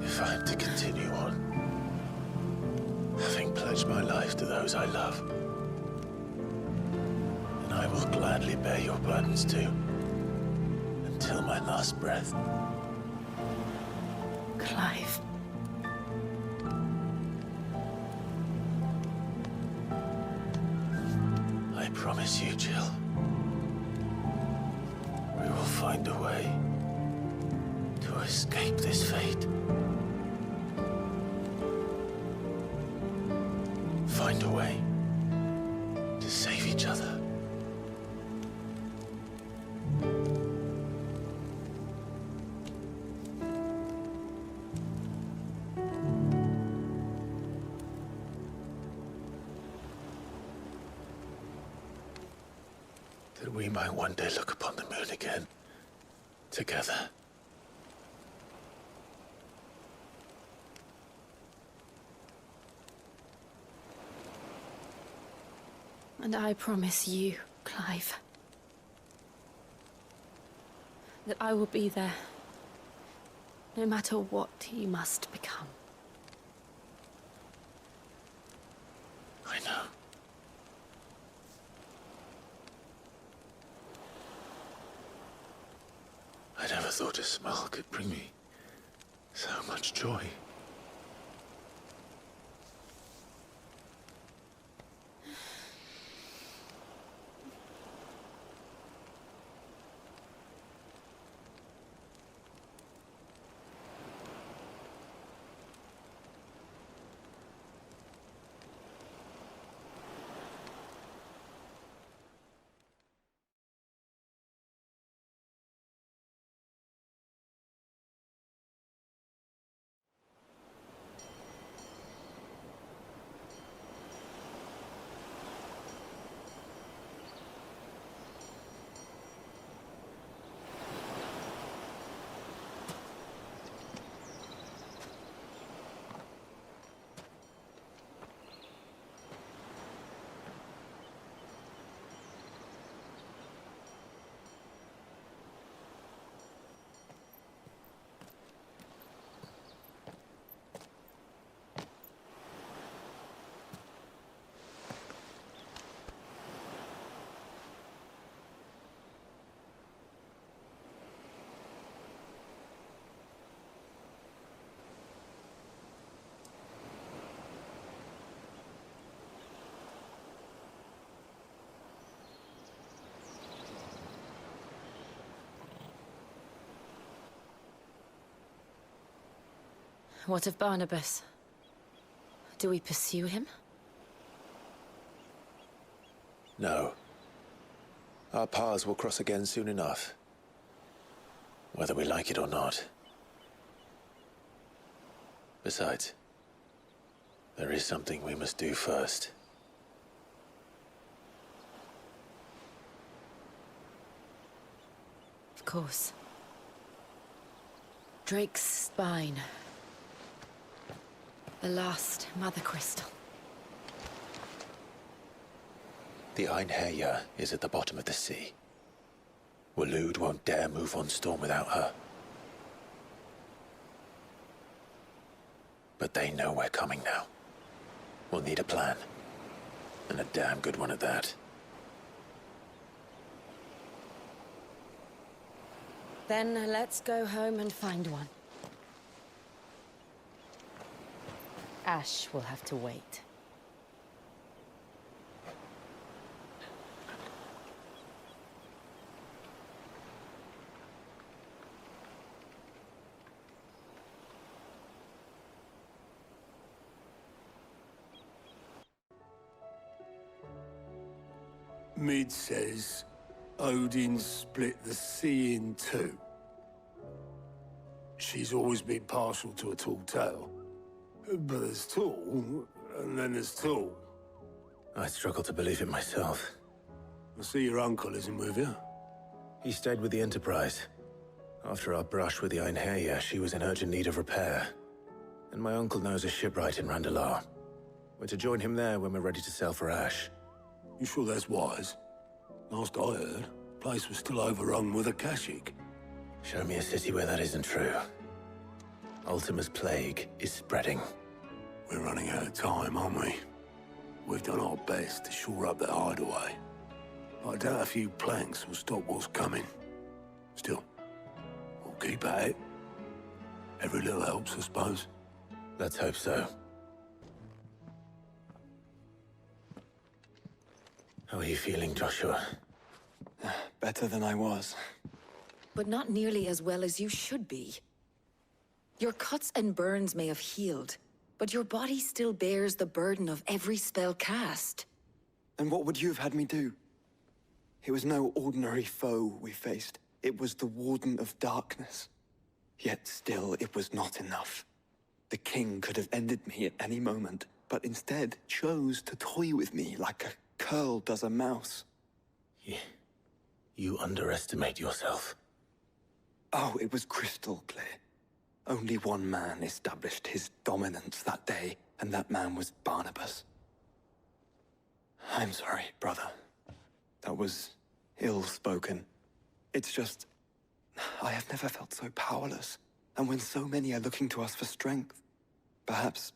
If I'm to continue on, having pledged my life to those I love, then I will gladly bear your burdens too, until my last breath. Clive. I promise you, Jill, we will find a way to escape this fate. Find a way to save each other. That we might one day look upon the moon again, together. And I promise you, Clive, that I will be there, no matter what you must become. I know. I never thought a smile could bring me so much joy. What of Barnabas? Do we pursue him? No. Our paths will cross again soon enough. Whether we like it or not. Besides, there is something we must do first. Of course. Drake's spine. The last Mother Crystal. The Einherjar is at the bottom of the sea. Waloed won't dare move on Storm without her. But they know we're coming now. We'll need a plan. And a damn good one at that. Then let's go home and find one. Ash will have to wait. Mid says Odin split the sea in two. She's always been partial to a tall tale. But there's tall, and then there's tall. I struggle to believe it myself. I see your uncle isn't with you. He stayed with the Enterprise. After our brush with the Einherja, she was in urgent need of repair. And my uncle knows a shipwright in Randalar. We're to join him there when we're ready to sail for Ash. You sure that's wise? Last I heard, the place was still overrun with Akashic. Show me a city where that isn't true. Ultima's plague is spreading. We're running out of time, aren't we? We've done our best to shore up that hideaway. I doubt a few planks will stop what's coming. Still, we'll keep at it. Every little helps, I suppose. Let's hope so. How are you feeling, Joshua? Better than I was. But not nearly as well as you should be. Your cuts and burns may have healed, but your body still bears the burden of every spell cast. And what would you have had me do? It was no ordinary foe we faced. It was the Warden of Darkness. Yet still, it was not enough. The king could have ended me at any moment, but instead chose to toy with me like a curl does a mouse. You underestimate yourself. Oh, it was crystal clear. Only one man established his dominance that day, and that man was Barnabas. I'm sorry, brother. That was ill-spoken. It's just, I have never felt so powerless. And when so many are looking to us for strength, perhaps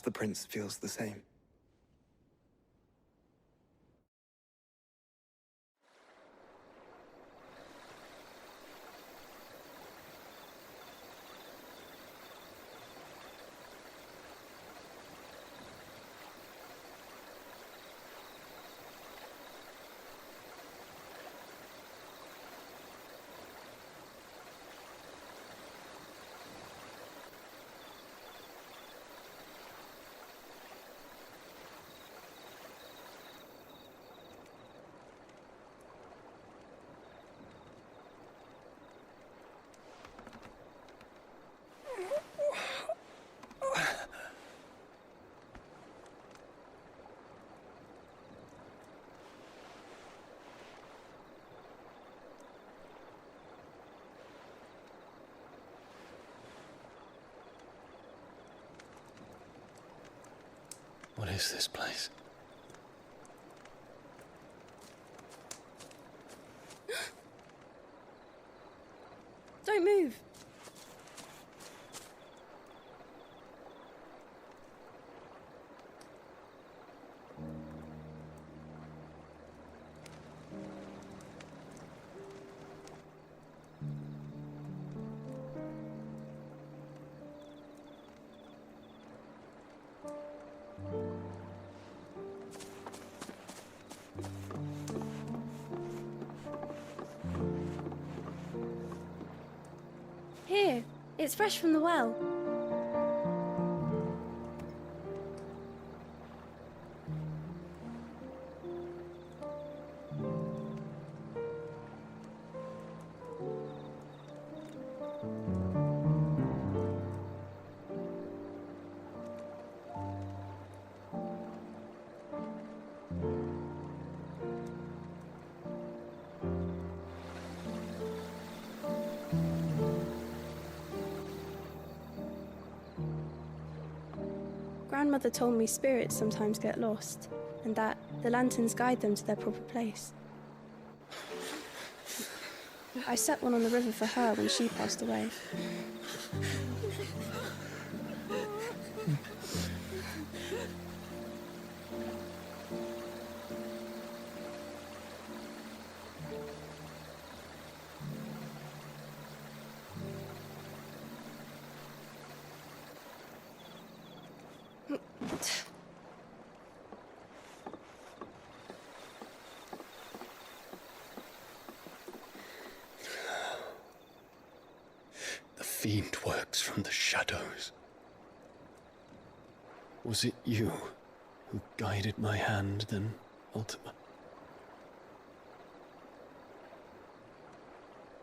the prince feels the same. What is this place? Don't move. Here, it's fresh from the well. Grandmother told me spirits sometimes get lost, and that the lanterns guide them to their proper place. I set one on the river for her when she passed away. The fiend works from the shadows. Was it you who guided my hand than Ultima.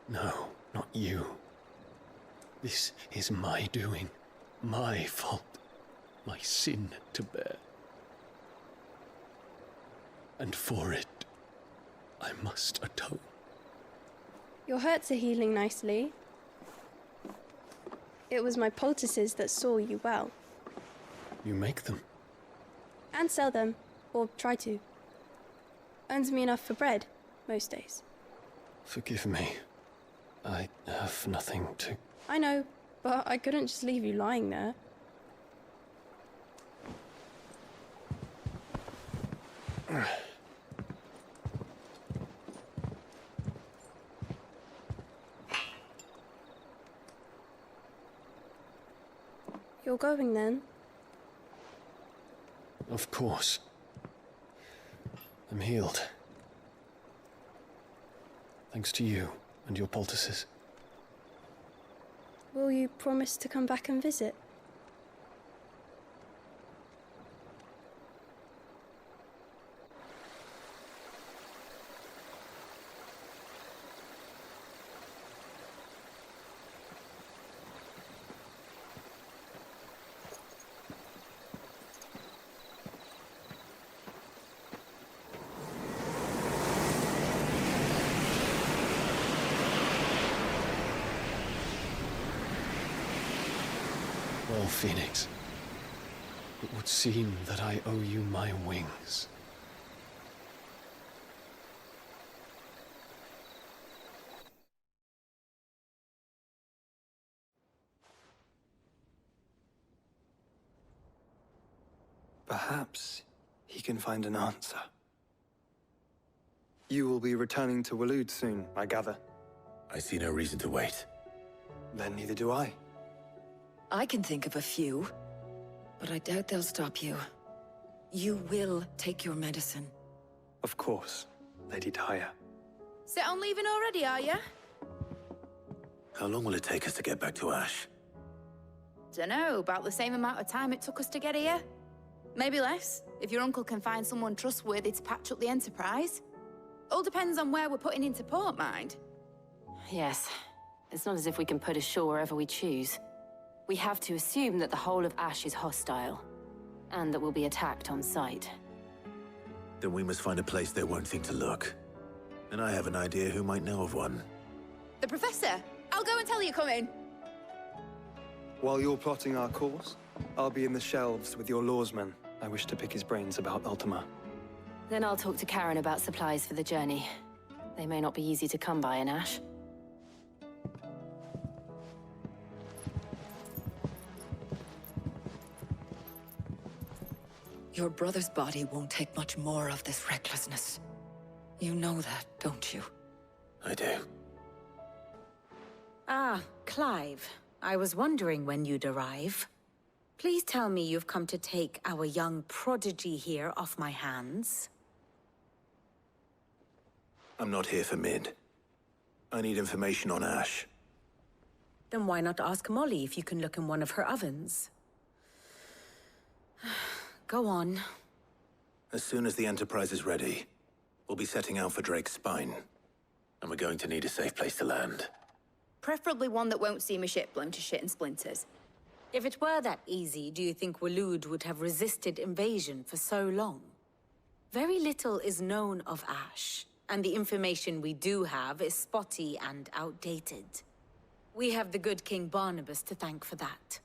No, not you. This is my doing, my fault, my sin to bear. And for it, I must atone. Your hurts are healing nicely. It was my poultices that saw you well. You make them? And sell them, or try to. Earns me enough for bread, most days. Forgive me. I have nothing to... I know, but I couldn't just leave you lying there. You're going then? Of course. I'm healed. Thanks to you and your poultices. Will you promise to come back and visit? Well, Phoenix, it would seem that I owe you my wings. Perhaps he can find an answer. You will be returning to Waloed soon, I gather. I see no reason to wait. Then neither do I. I can think of a few, but I doubt they'll stop you. You will take your medicine. Of course, Lady Daya. Set on leaving already, are ya? How long will it take us to get back to Ash? Dunno, about the same amount of time it took us to get here. Maybe less, if your uncle can find someone trustworthy to patch up the Enterprise. All depends on where we're putting into port, mind. Yes. It's not as if we can put ashore wherever we choose. We have to assume that the whole of Ash is hostile, and that we'll be attacked on sight. Then we must find a place they won't think to look. And I have an idea who might know of one. The Professor! I'll go and tell you come in. While you're plotting our course, I'll be in the shelves with your lawsman. I wish to pick his brains about Ultima. Then I'll talk to Karen about supplies for the journey. They may not be easy to come by in Ash. Your brother's body won't take much more of this recklessness. You know that, don't you? I do. Ah, Clive. I was wondering when you'd arrive. Please tell me you've come to take our young prodigy here off my hands. I'm not here for Mid. I need information on Ash. Then why not ask Molly if you can look in one of her ovens? Go on. As soon as the Enterprise is ready, we'll be setting out for Drake's Spine. And we're going to need a safe place to land. Preferably one that won't see my ship blown to shit and splinters. If it were that easy, do you think Waloed would have resisted invasion for so long? Very little is known of Ash, and the information we do have is spotty and outdated. We have the good King Barnabas to thank for that.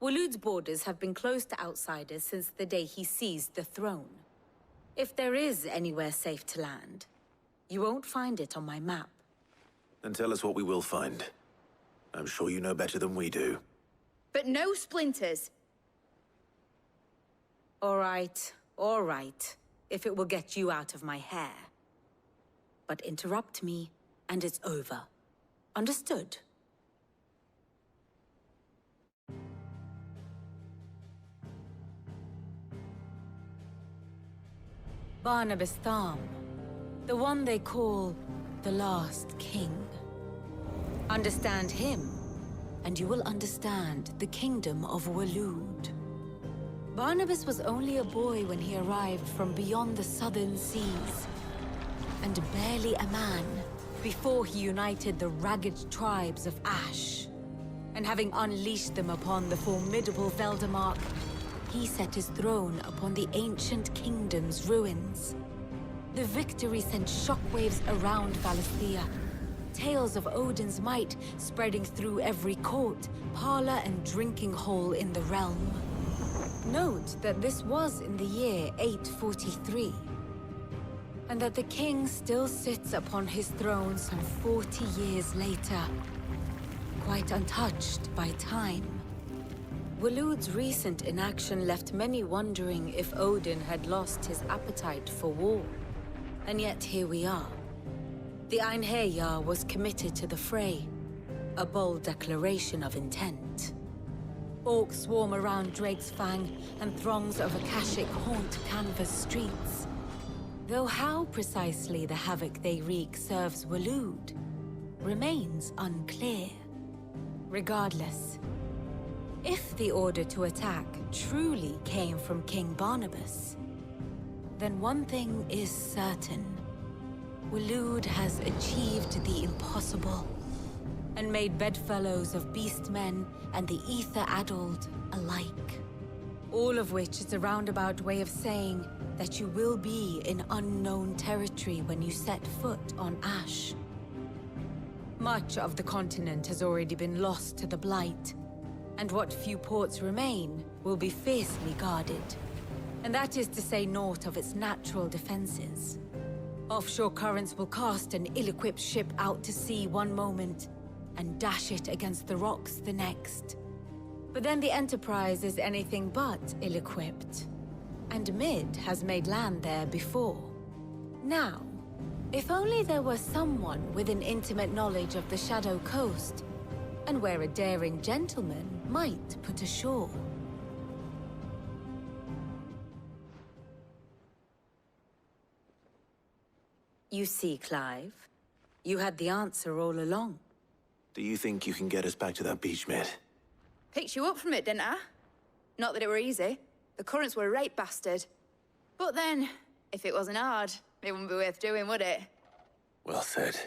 Waloed's borders have been closed to outsiders since the day he seized the throne. If there is anywhere safe to land, you won't find it on my map. Then tell us what we will find. I'm sure you know better than we do. But no splinters. All right, if it will get you out of my hair. But interrupt me, and it's over. Understood? Barnabas Tham, the one they call the Last King. Understand him, and you will understand the kingdom of Waloed. Barnabas was only a boy when he arrived from beyond the southern seas, and barely a man before he united the ragged tribes of Ash. And having unleashed them upon the formidable Veldemark, he set his throne upon the ancient kingdom's ruins. The victory sent shockwaves around Valisthea, tales of Odin's might spreading through every court, parlor, and drinking hole in the realm. Note that this was in the year 843, and that the king still sits upon his throne some 40 years later, quite untouched by time. Waloed's recent inaction left many wondering if Odin had lost his appetite for war. And yet here we are. The Einherjar was committed to the fray, a bold declaration of intent. Orcs swarm around Drake's Fang, and throngs of Akashic haunt Canva's streets. Though how precisely the havoc they wreak serves Waloed remains unclear. Regardless, if the order to attack truly came from King Barnabas, then one thing is certain. Waloed has achieved the impossible, and made bedfellows of beastmen and the ether-addled alike. All of which is a roundabout way of saying that you will be in unknown territory when you set foot on Ash. Much of the continent has already been lost to the Blight, and what few ports remain will be fiercely guarded. And that is to say naught of its natural defenses. Offshore currents will cast an ill-equipped ship out to sea one moment, and dash it against the rocks the next. But then the Enterprise is anything but ill-equipped, and Mid has made land there before. Now, if only there were someone with an intimate knowledge of the Shadow Coast, and where a daring gentleman might put ashore. You see, Clive, you had the answer all along. Do you think you can get us back to that beach, Mid? Picked you up from it, didn't I? Not that it were easy. The currents were a right bastard. But then, if it wasn't hard, it wouldn't be worth doing, would it? Well said.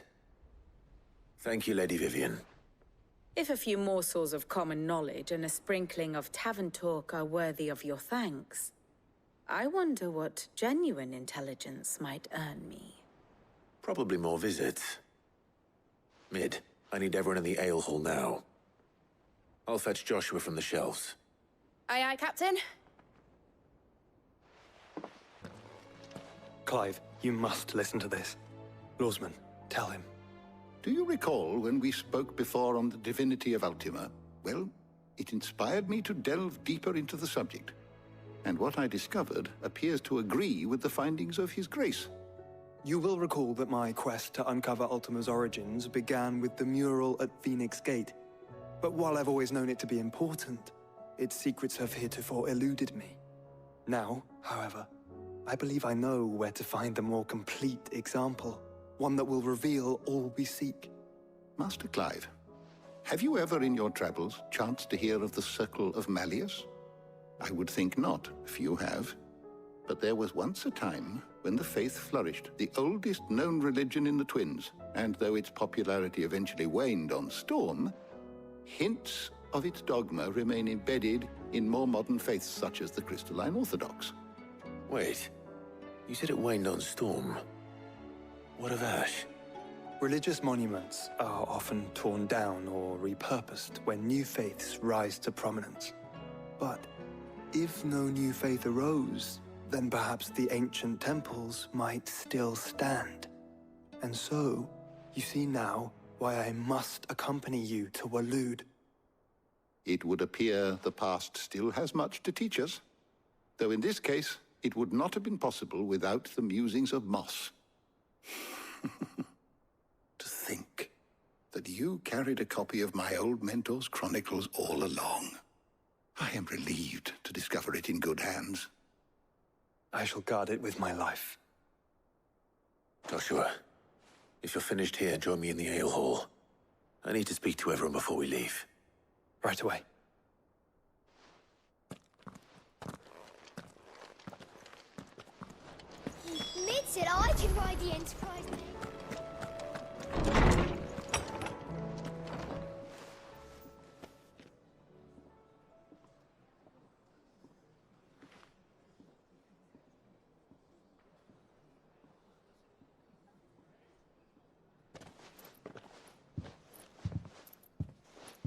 Thank you, Lady Vivian. If a few morsels of common knowledge and a sprinkling of tavern talk are worthy of your thanks, I wonder what genuine intelligence might earn me. Probably more visits. Mid, I need everyone in the ale hall now. I'll fetch Joshua from the shelves. Aye, aye, Captain. Clive, you must listen to this. Lawsman, tell him. Do you recall when we spoke before on the divinity of Ultima? Well, it inspired me to delve deeper into the subject. And what I discovered appears to agree with the findings of His Grace. You will recall that my quest to uncover Ultima's origins began with the mural at Phoenix Gate. But while I've always known it to be important, its secrets have heretofore eluded me. Now, however, I believe I know where to find the more complete example, one that will reveal all we seek. Master Clive, have you ever in your travels chanced to hear of the Circle of Malleus? I would think not, if you have. But there was once a time when the faith flourished, the oldest known religion in the Twins, and though its popularity eventually waned on Storm, hints of its dogma remain embedded in more modern faiths such as the Crystalline Orthodox. Wait, you said it waned on Storm. What of Ash? Religious monuments are often torn down or repurposed when new faiths rise to prominence. But if no new faith arose, then perhaps the ancient temples might still stand. And so, you see now why I must accompany you to Waloed. It would appear the past still has much to teach us, though in this case, it would not have been possible without the musings of Moss. To think that you carried a copy of my old mentor's chronicles all along. I am relieved to discover it in good hands. I shall guard it with my life. Joshua, if you're finished here, join me in the ale hall. I need to speak to everyone before we leave. Right away. said I could ride the Enterprise.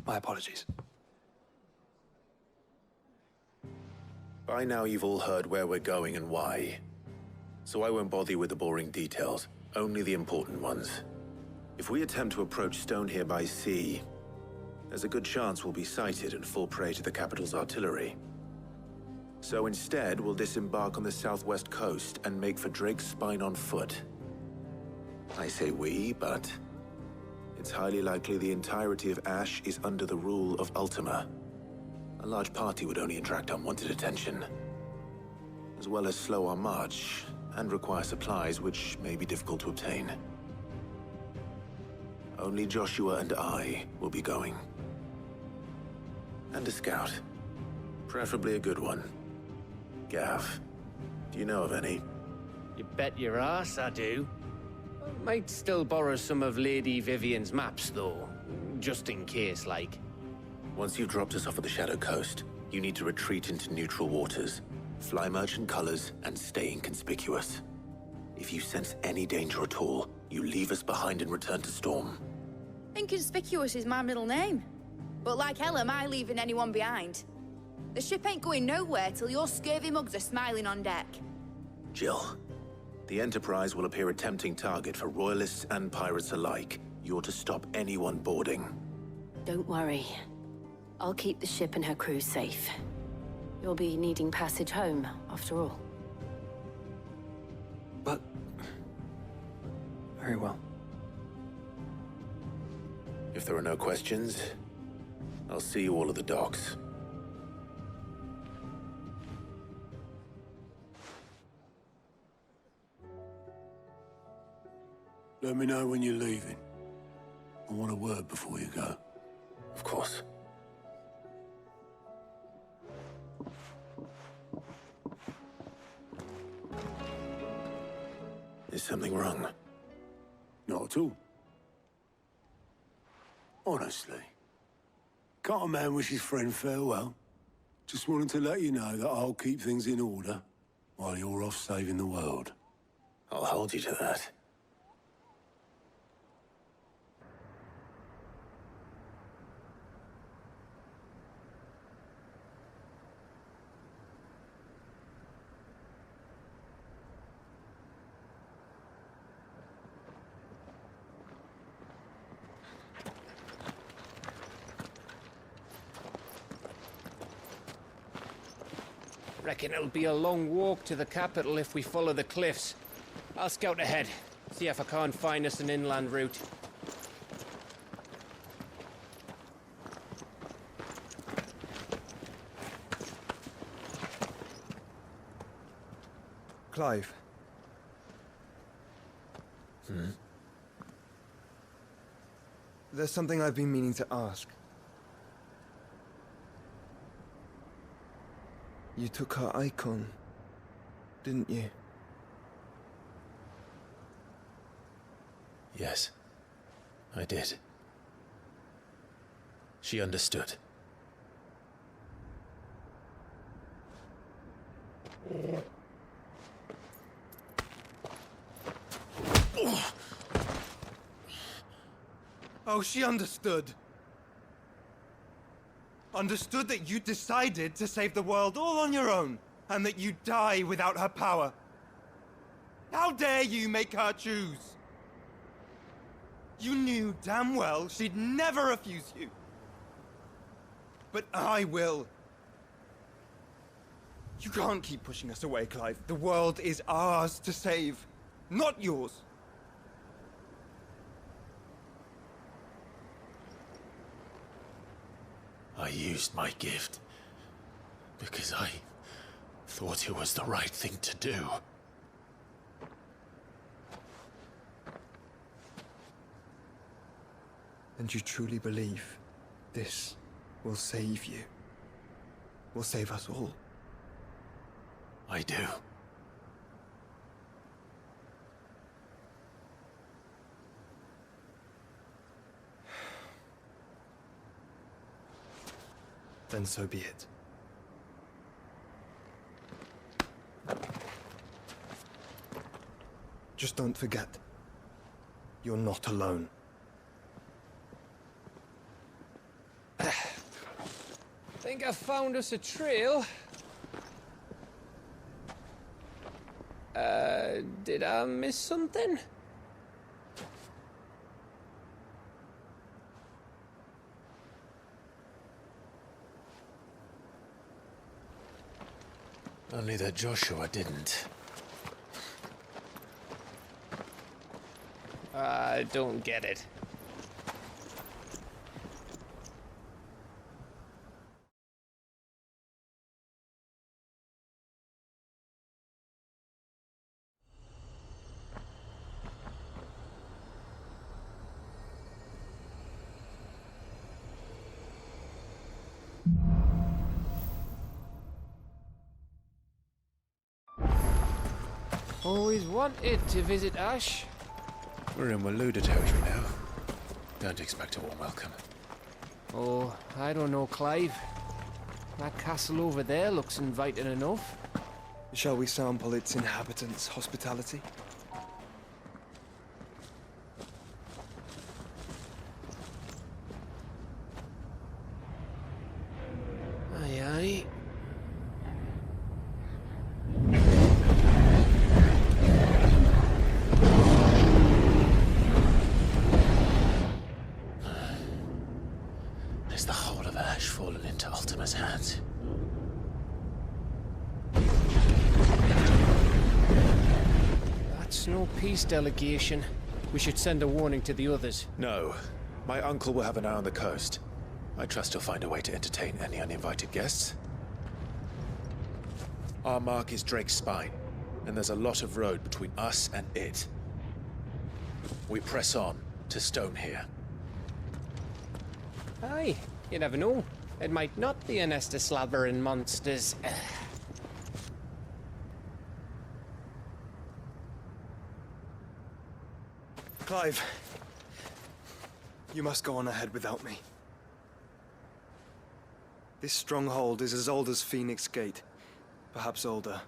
My apologies. By now you've all heard where we're going and why. So I won't bother you with the boring details, only the important ones. If we attempt to approach Stone here by sea, there's a good chance we'll be sighted and fall prey to the capital's artillery. So instead, we'll disembark on the southwest coast and make for Drake's Spine on foot. I say we, but it's highly likely the entirety of Ash is under the rule of Ultima. A large party would only attract unwanted attention, as well as slow our march and require supplies which may be difficult to obtain. Only Joshua and I will be going. And a scout. Preferably a good one. Gav, do you know of any? You bet your ass I do. Might still borrow some of Lady Vivian's maps, though. Just in case, like. Once you've dropped us off at the Shadow Coast, you need to retreat into neutral waters, fly merchant colors, and stay inconspicuous. If you sense any danger at all, you leave us behind and return to Storm. Inconspicuous is my middle name. But like hell am I leaving anyone behind. The ship ain't going nowhere till your scurvy mugs are smiling on deck. Jill, the Enterprise will appear a tempting target for royalists and pirates alike. You're to stop anyone boarding. Don't worry. I'll keep the ship and her crew safe. You'll be needing passage home, after all. But... very well. If there are no questions, I'll see you all at the docks. Let me know when you're leaving. I want a word before you go. Of course. Is something wrong? Not at all. Honestly. Can't a man wish his friend farewell? Just wanted to let you know that I'll keep things in order while you're off saving the world. I'll hold you to that. Reckon it'll be a long walk to the capital if we follow the cliffs. I'll scout ahead, see if I can't find us an inland route. Clive. There's something I've been meaning to ask. You took her Eikon, didn't you? Yes, I did. She understood. Oh, she understood. Understood that you decided to save the world all on your own, and that you'd die without her power. How dare you make her choose? You knew damn well she'd never refuse you. But I will. You can't keep pushing us away, Clive. The world is ours to save, not yours. I used my gift because I thought it was the right thing to do. And you truly believe this will save you? Will save us all? I do. then so be it. Just don't forget, you're not alone. Think I found us a trail. Did I miss something? Only that Joshua didn't. I don't get it. Always wanted to visit Ash. We're in Waluda territory now. Don't expect a warm welcome. Oh, I don't know, Clive. That castle over there looks inviting enough. Shall we sample its inhabitants' hospitality? Aye, aye. Is the whole of Ash fallen into Ultima's hands? That's no peace delegation. We should send a warning to the others. No. My uncle will have an eye on the coast. I trust he'll find a way to entertain any uninvited guests. Our mark is Drake's Spine, and there's a lot of road between us and it. We press on to Stone here. Aye, you never know. It might not be a nest of slabbering monsters. Clive, you must go on ahead without me. This stronghold is as old as Phoenix Gate, perhaps older.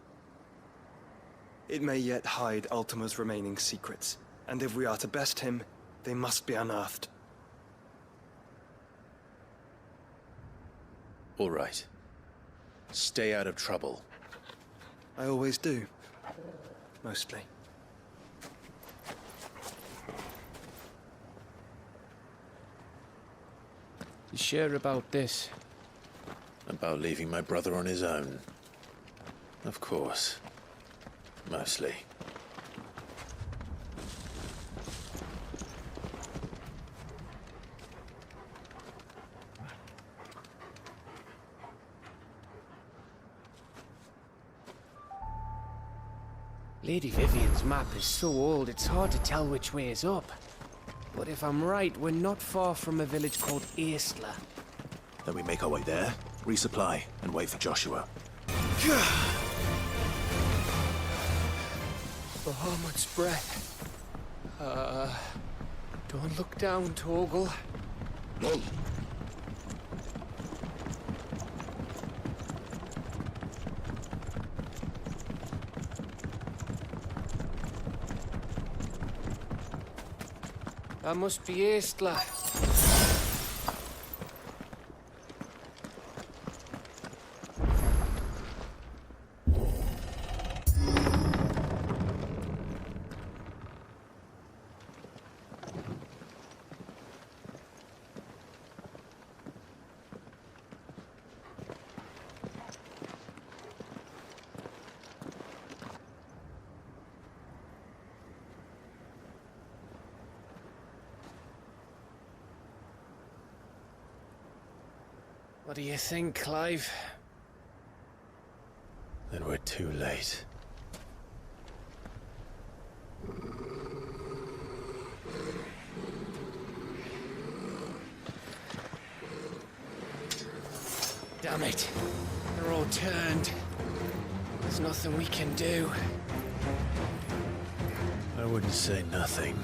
It may yet hide Ultima's remaining secrets, and if we are to best him, they must be unearthed. All right. Stay out of trouble. I always do. Mostly. You sure about this? About leaving my brother on his own. Of course. Mostly. Lady Vivian's map is so old it's hard to tell which way is up. But if I'm right, we're not far from a village called Aistla. Then we make our way there, resupply, and wait for Joshua. Bahamut's breath. Don't look down, Torgal. No. That must be Aistla. What do you think, Clive? Then we're too late. Damn it. They're all turned. There's nothing we can do. I wouldn't say nothing.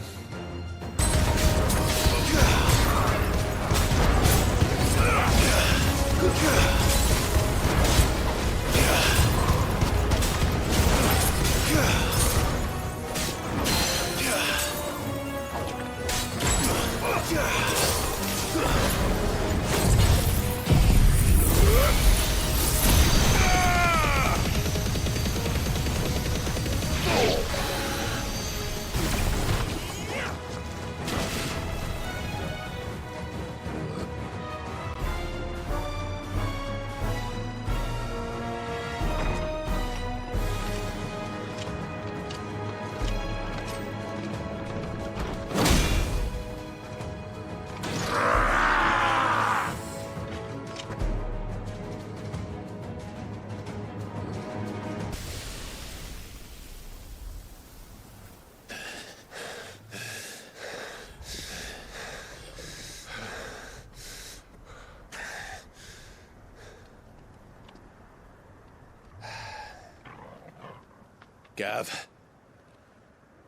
Gav?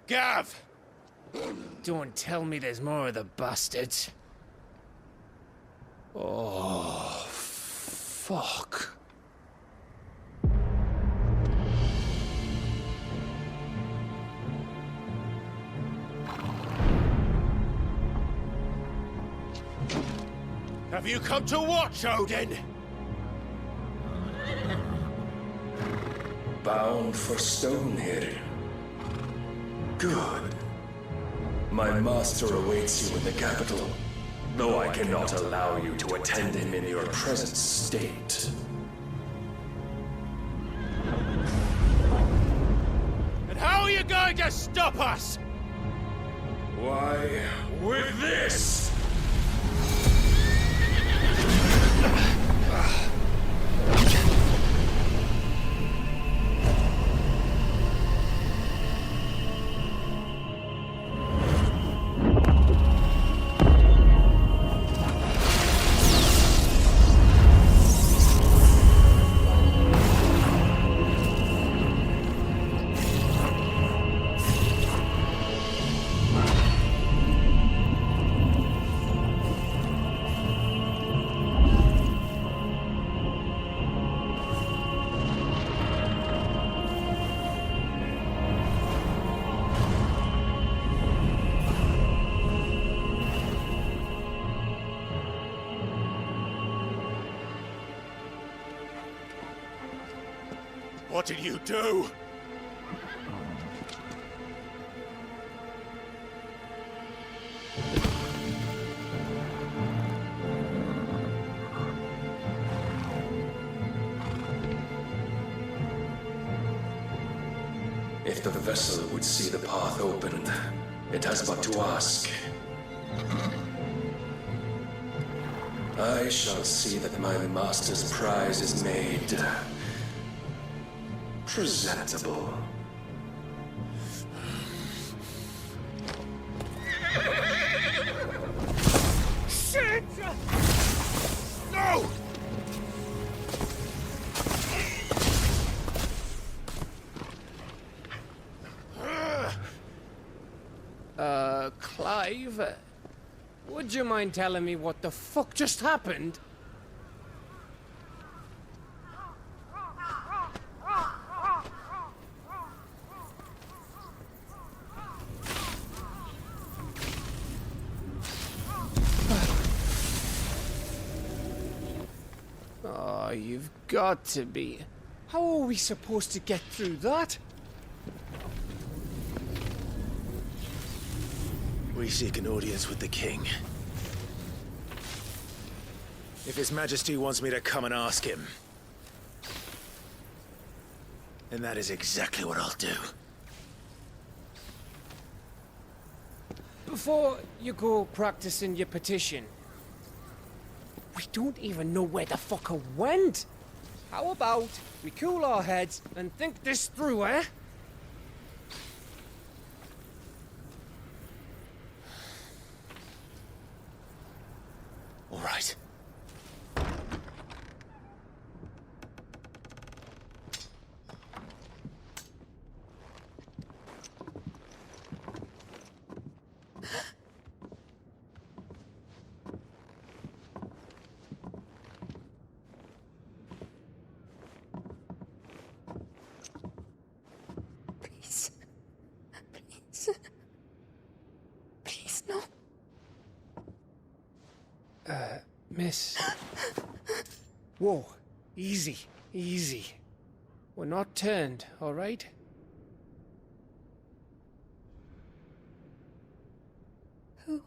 Gav! Don't tell me there's more of the bastards. Oh, fuck. Have you come to watch, Odin? Bound for Stonehill. Good. My master awaits you in the capital, though I cannot allow you to attend him in your present state. And how are you going to stop us? Why, with this! What did you do? If the vessel would see the path opened, it has but to ask. I shall see that my master's prize is made presentable. Shit! No! Clive? Would you mind telling me what the fuck just happened? Oh, you've got to be. How are we supposed to get through that? We seek an audience with the king. If His Majesty wants me to come and ask him, then that is exactly what I'll do. Before you go practicing your petition, we don't even know where the fucker went. How about we cool our heads and think this through, eh? All right. Miss. Whoa. Easy. Easy. We're not turned, all right? Who?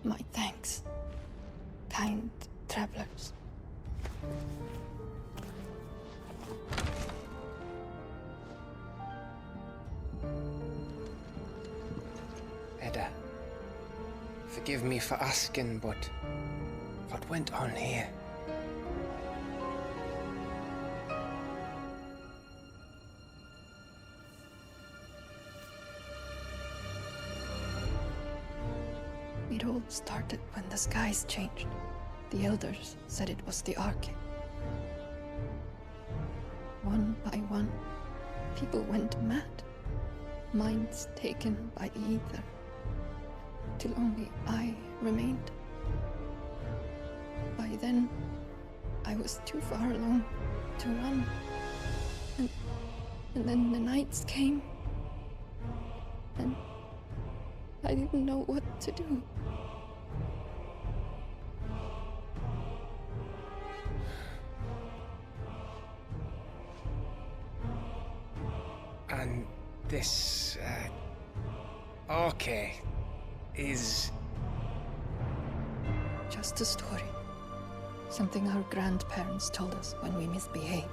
My thanks, kind travelers. Edda, forgive me for asking, but what went on here? It all started when the skies changed. The elders said it was the Archduke. One by one, people went mad. Minds taken by the ether. Till only I remained. By then, I was too far along to run. And then the nights came. And I didn't know what to do. And this, Arche is... Just a story. Something our grandparents told us when we misbehaved.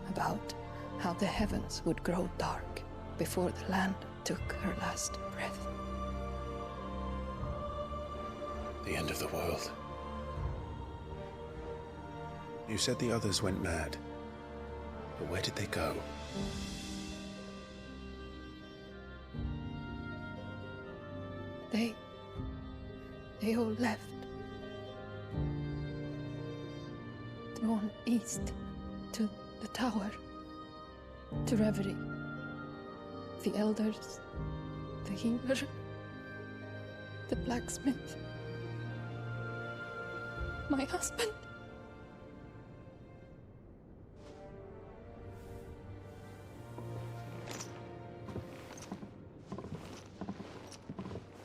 About how the heavens would grow dark before the land took her last breath. The end of the world. You said the others went mad. But where did they go? They all left. Drawn east to the tower, to reverie. The elders, the healer, the blacksmith, my husband.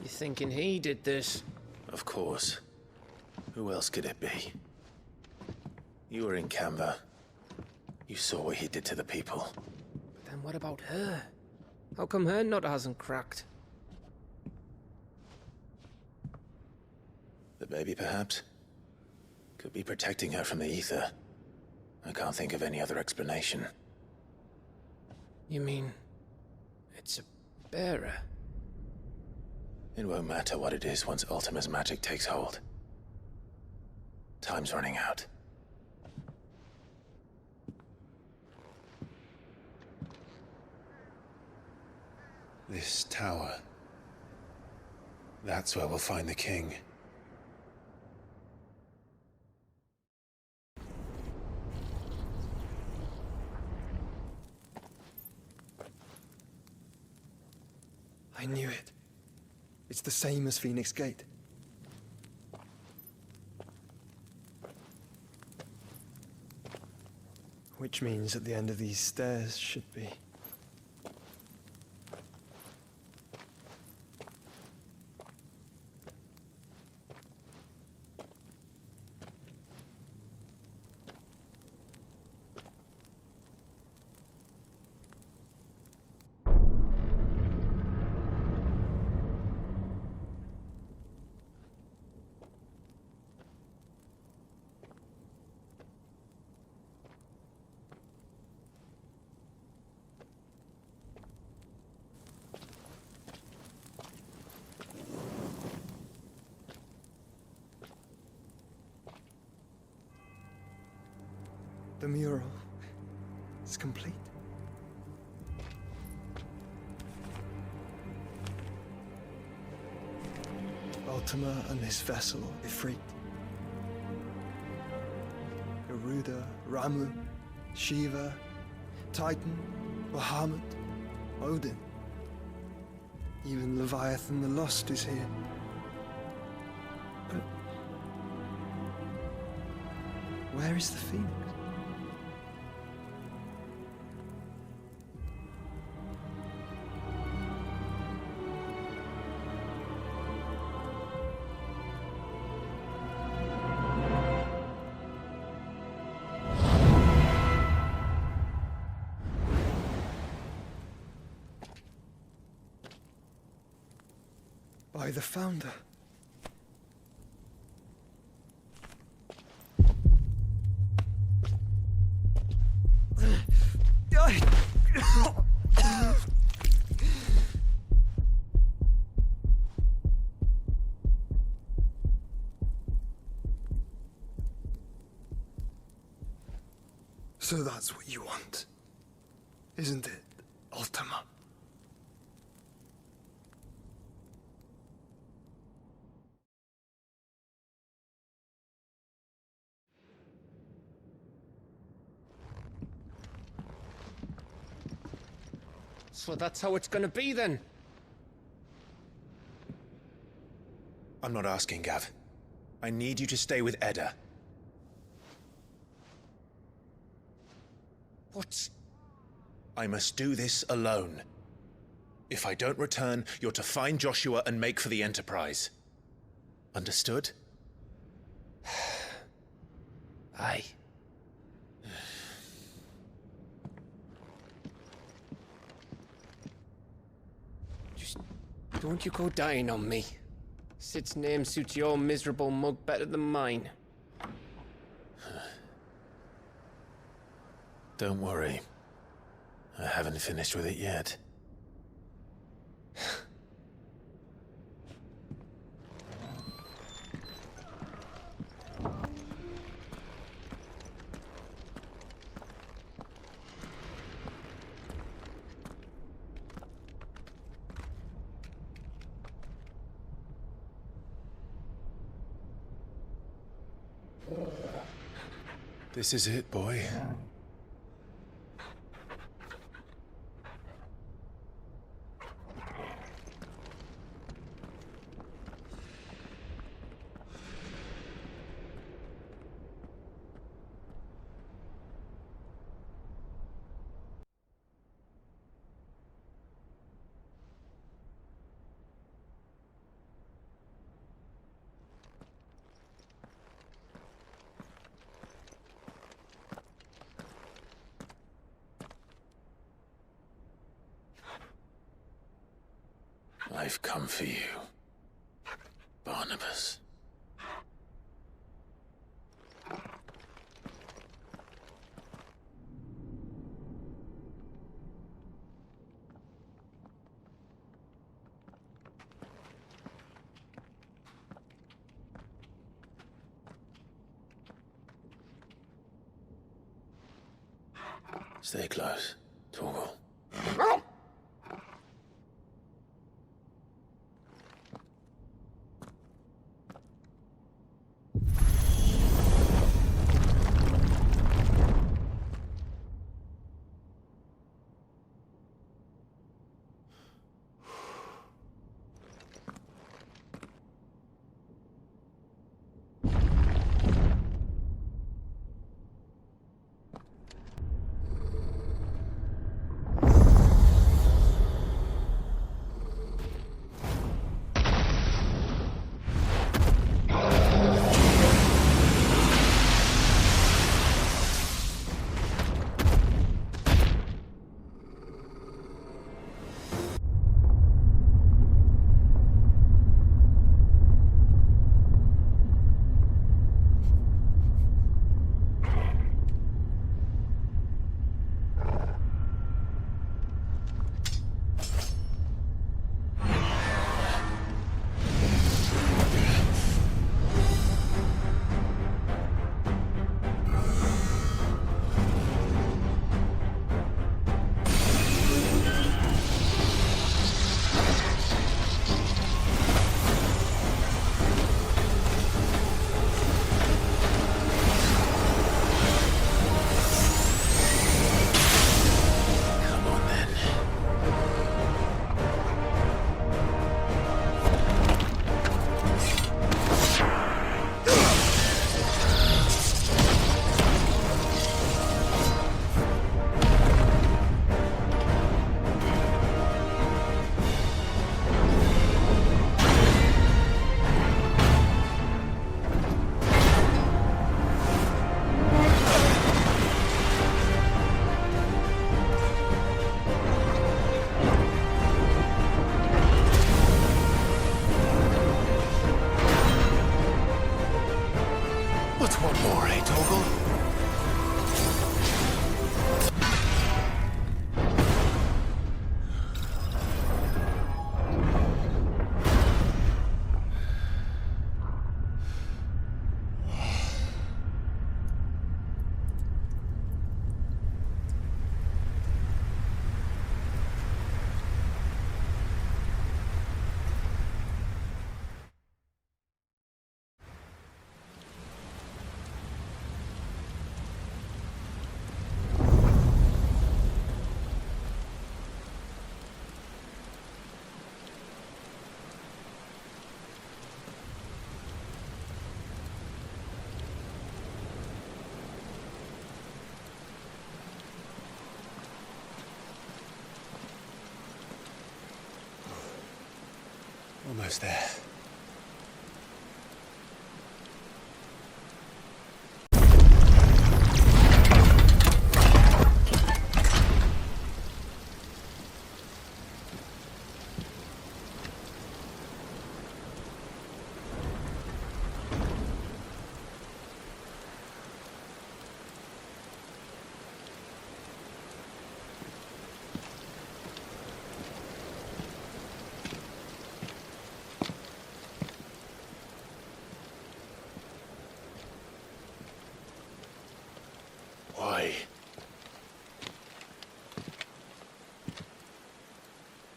You thinking he did this? Of course. Who else could it be? You were in Canva. You saw what he did to the people. But then what about her? How come her nut hasn't cracked? The baby, perhaps? Could be protecting her from the ether. I can't think of any other explanation. You mean... it's a bearer? It won't matter what it is once Ultima's magic takes hold. Time's running out. This tower. That's where we'll find the king. I knew it. It's the same as Phoenix Gate. Which means at the end of these stairs should be... The mural is complete. Ultima and his vessel, Ifrit. Garuda, Ramu, Shiva, Titan, Bahamut, Odin. Even Leviathan the Lost is here. But where is the Phoenix? By the Founder. So that's what you want, isn't it, Ultima? So that's how it's gonna be then? I'm not asking, Gav. I need you to stay with Edda. What? I must do this alone. If I don't return, you're to find Joshua and make for the Enterprise. Understood? Aye. Just don't you go dying on me. Sid's name suits your miserable mug better than mine. Don't worry. I haven't finished with it yet. This is it, boy. I've come for you, Barnabas. Stay close, Torgal. What's one more, eh, Torgal? Almost there. Why?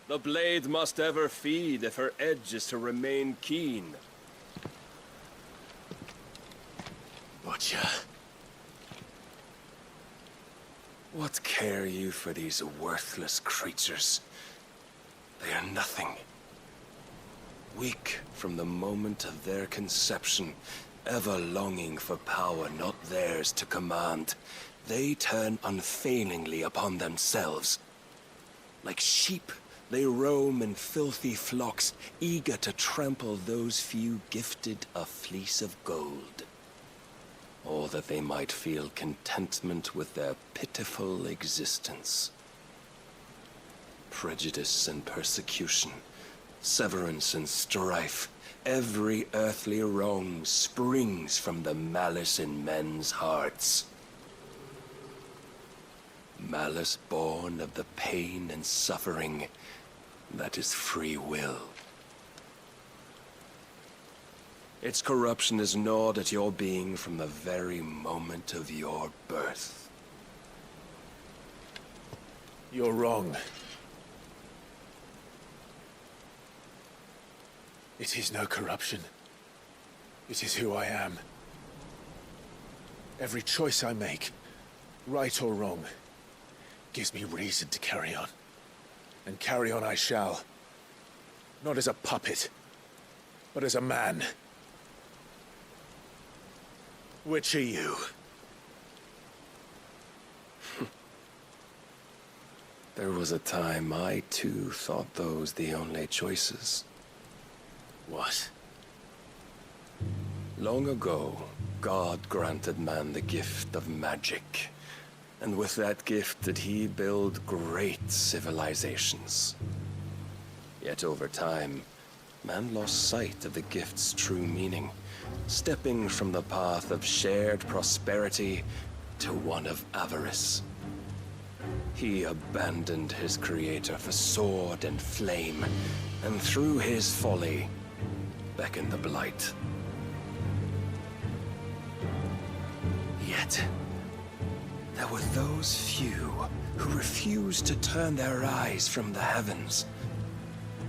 The blade must ever feed if her edge is to remain keen. Butcher. What care you for these worthless creatures? They are nothing. Weak from the moment of their conception, ever longing for power not theirs to command, they turn unfailingly upon themselves. Like sheep, they roam in filthy flocks, eager to trample those few gifted a fleece of gold. Or that they might feel contentment with their pitiful existence. Prejudice and persecution, severance and strife, every earthly wrong springs from the malice in men's hearts. Malice born of the pain and suffering that is free will. Its corruption is gnawed at your being from the very moment of your birth. You're wrong. It is no corruption. It is who I am. Every choice I make, right or wrong, gives me reason to carry on. And carry on I shall. Not as a puppet, but as a man. Which are you? There was a time I too thought those the only choices. What? Long ago, God granted man the gift of magic. And with that gift did he build great civilizations. Yet over time, man lost sight of the gift's true meaning, stepping from the path of shared prosperity to one of avarice. He abandoned his creator for sword and flame, and through his folly, beckoned the blight. Yet, there were those few who refused to turn their eyes from the heavens,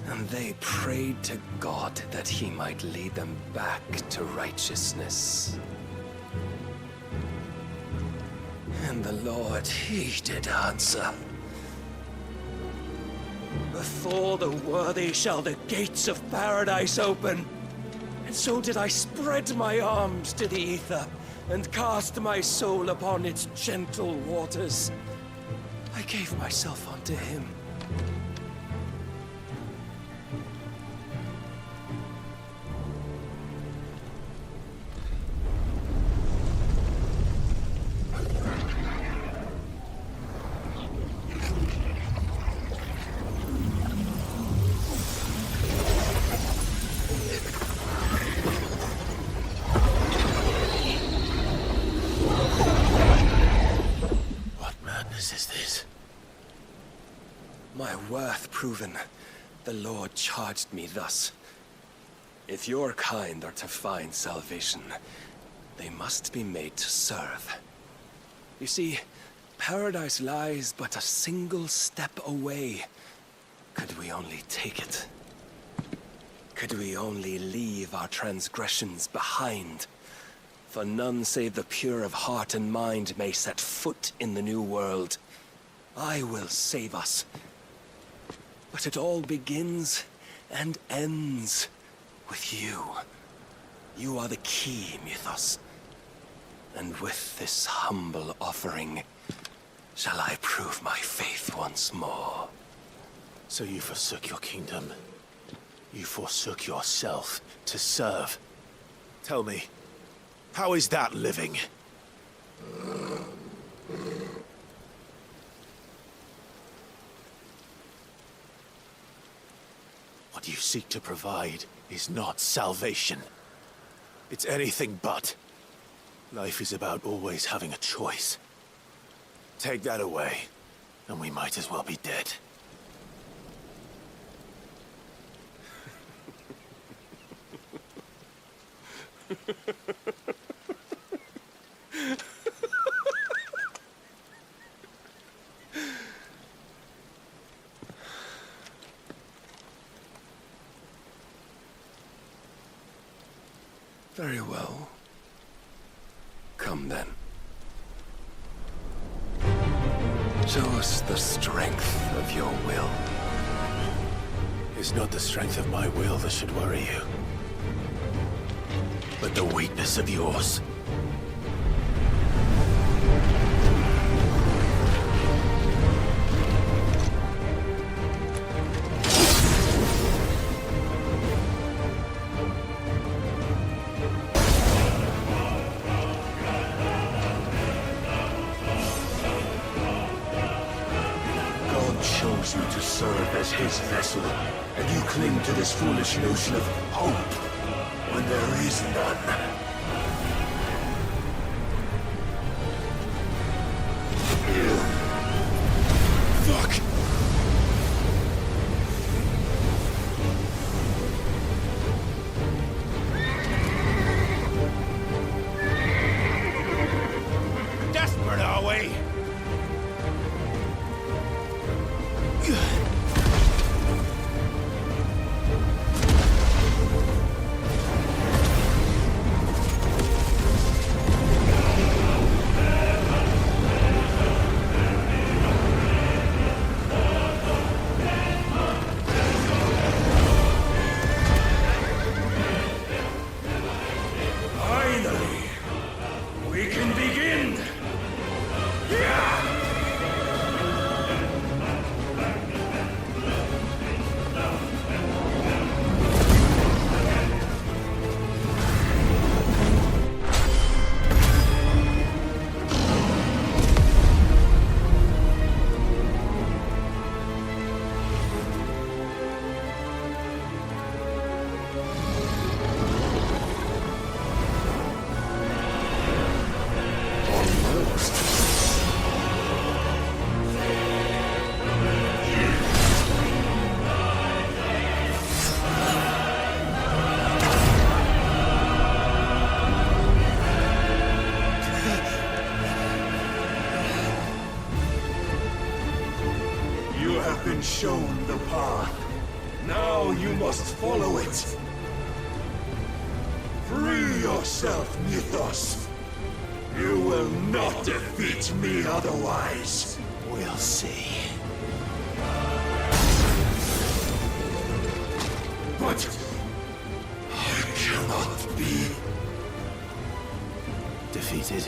and they prayed to God that he might lead them back to righteousness. And the Lord, he did answer. Before the worthy shall the gates of paradise open. And so did I spread my arms to the ether, and cast my soul upon its gentle waters. I gave myself unto him. My worth proven, the Lord charged me thus. If your kind are to find salvation, they must be made to serve. You see, paradise lies but a single step away. Could we only take it? Could we only leave our transgressions behind? For none save the pure of heart and mind may set foot in the new world. I will save us. But it all begins and ends with you. You are the key, Mythos. And with this humble offering, shall I prove my faith once more. So you forsook your kingdom. You forsook yourself to serve. Tell me, how is that living? What you seek to provide is not salvation. It's anything but. Life is about always having a choice. Take that away, and we might as well be dead. Very well. Come then. Show us the strength of your will. It's not the strength of my will that should worry you, but the weakness of yours. You to serve as his vessel, and you cling to this foolish notion of hope when there is none. Fuck! Desperate, are we? Shown the path. Now you must follow it. Free yourself, Mythos. You will not defeat me otherwise. We'll see. But I cannot be defeated.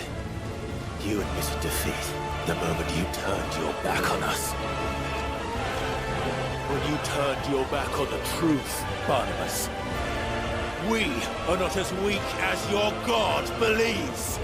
You admitted defeat the moment you turned your back on us. When you turned your back on the truth, Barnabas. We are not as weak as your god believes.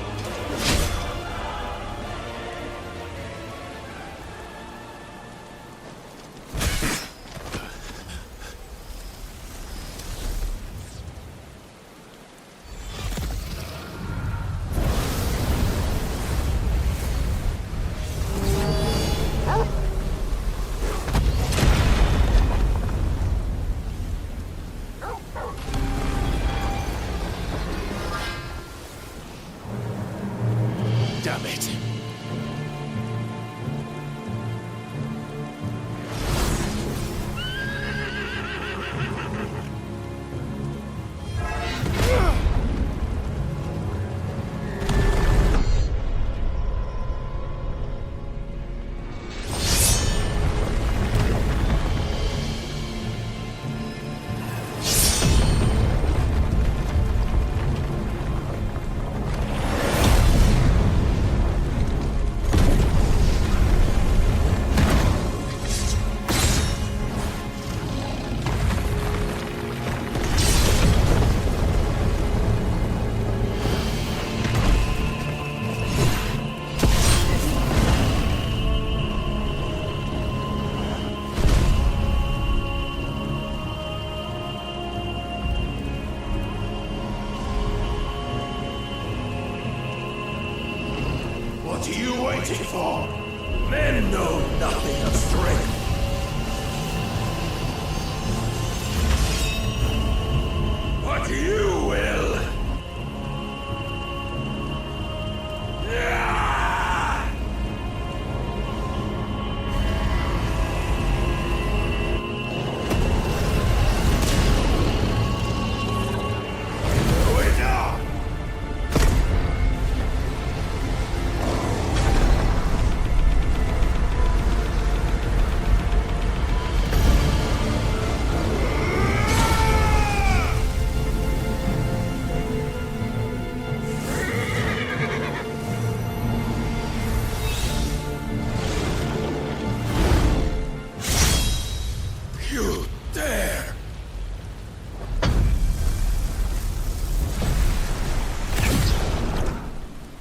damn it. What are you waiting for? Men know nothing of strength. But you will. You dare!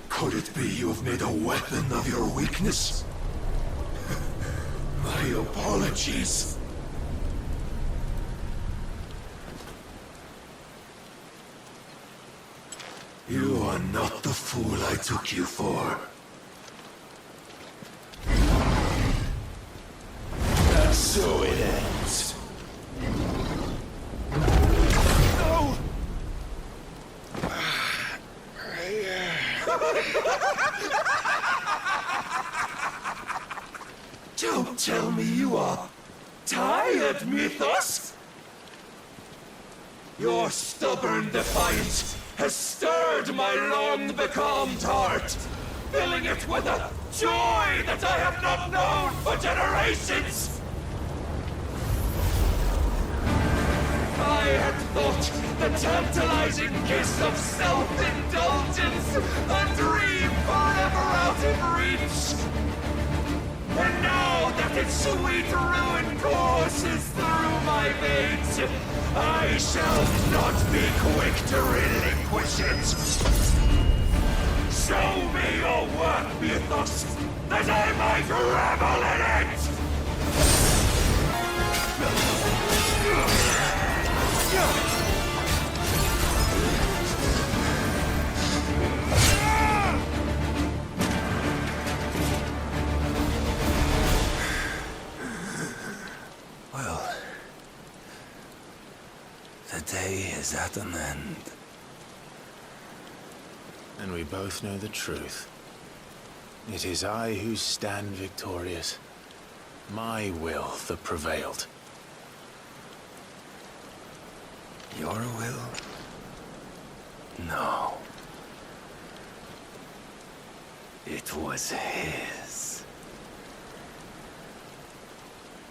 Could it be you have made a weapon of your weakness? My apologies. You are not the fool I took you for. And so it ends. No! Don't tell me you are tired, Mythos! Your stubborn defiance has stirred my long-becalmed heart, filling it with a joy that I have not known for generations! I had thought the tantalizing kiss of self-indulgence a dream forever out of reach. And now that its sweet ruin courses through my veins, I shall not be quick to relinquish it. Show me your work, Mythos, that I might revel in it! Well, the day is at an end. And we both know the truth. It is I who stand victorious. My will that prevailed. Your will? No. It was his.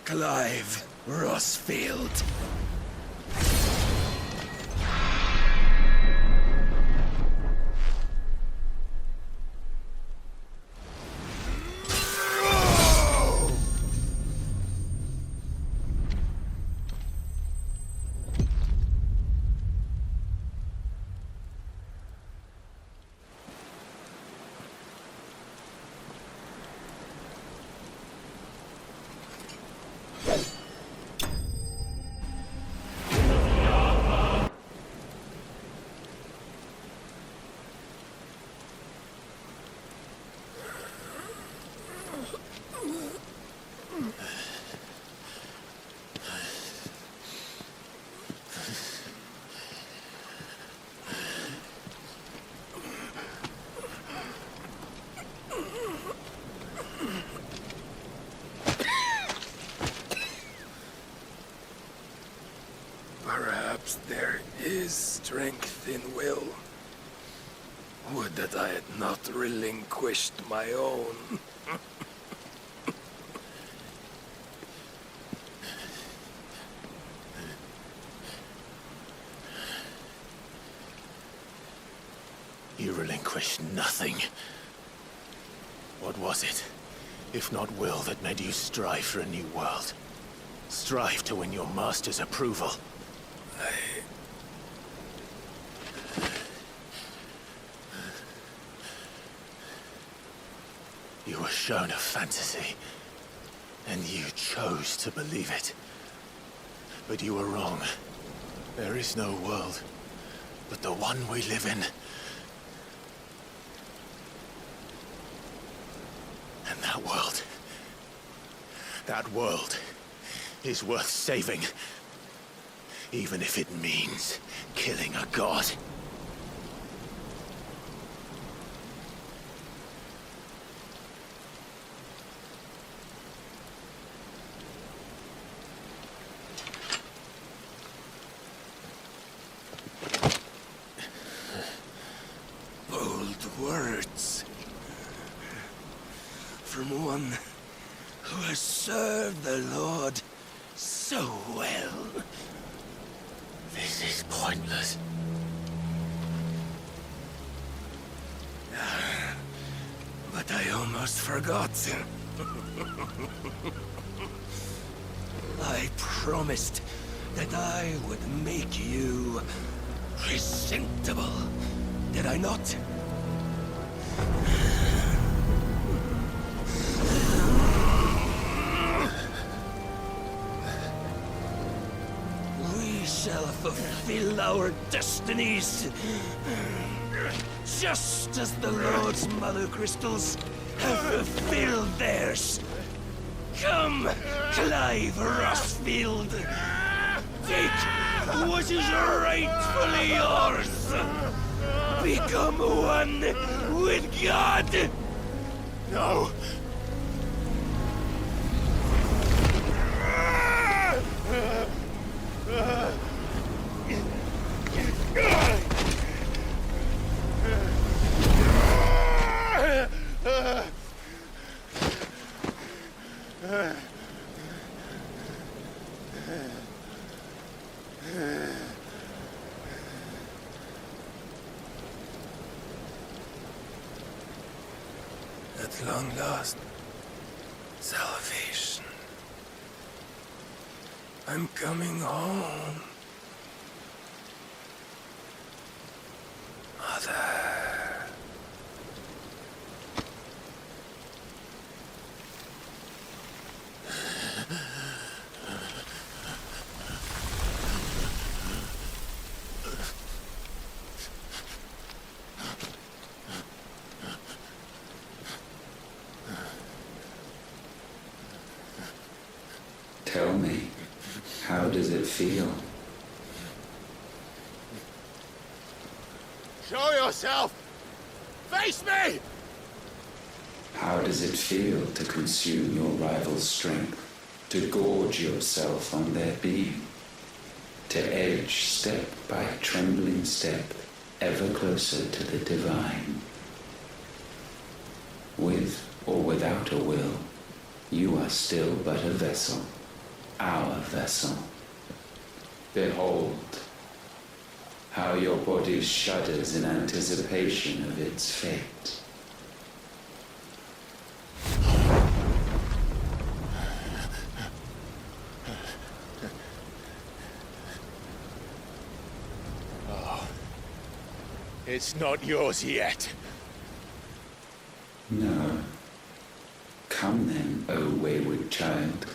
Clive Rosfield. strength in will. Would that I had not relinquished my own. You relinquished nothing. What was it, if not will, that made you strive for a new world? Strive to win your master's approval? You were shown a fantasy, and you chose to believe it. But you were wrong. There is no world but the one we live in. And that world is worth saving. Even if it means killing a god. Bold words. From one who has served the Lord so well. This is pointless. But I almost forgot. I promised that I would make you presentable. Did I not? We shall fulfill our destinies. Just as the Lord's Mother Crystals have fulfilled theirs. Come, Clive Rosfield. Take what is rightfully yours. Become one with God. No. At long last, salvation. I'm coming home. Mother. Tell me, how does it feel? Show yourself! Face me! How does it feel to consume your rival's strength, to gorge yourself on their beam, to edge step by trembling step ever closer to the divine? With or without a will, you are still but a vessel, our vessel. Behold, how your body shudders in anticipation of its fate. Oh, it's not yours yet. No. Come then, O wayward child.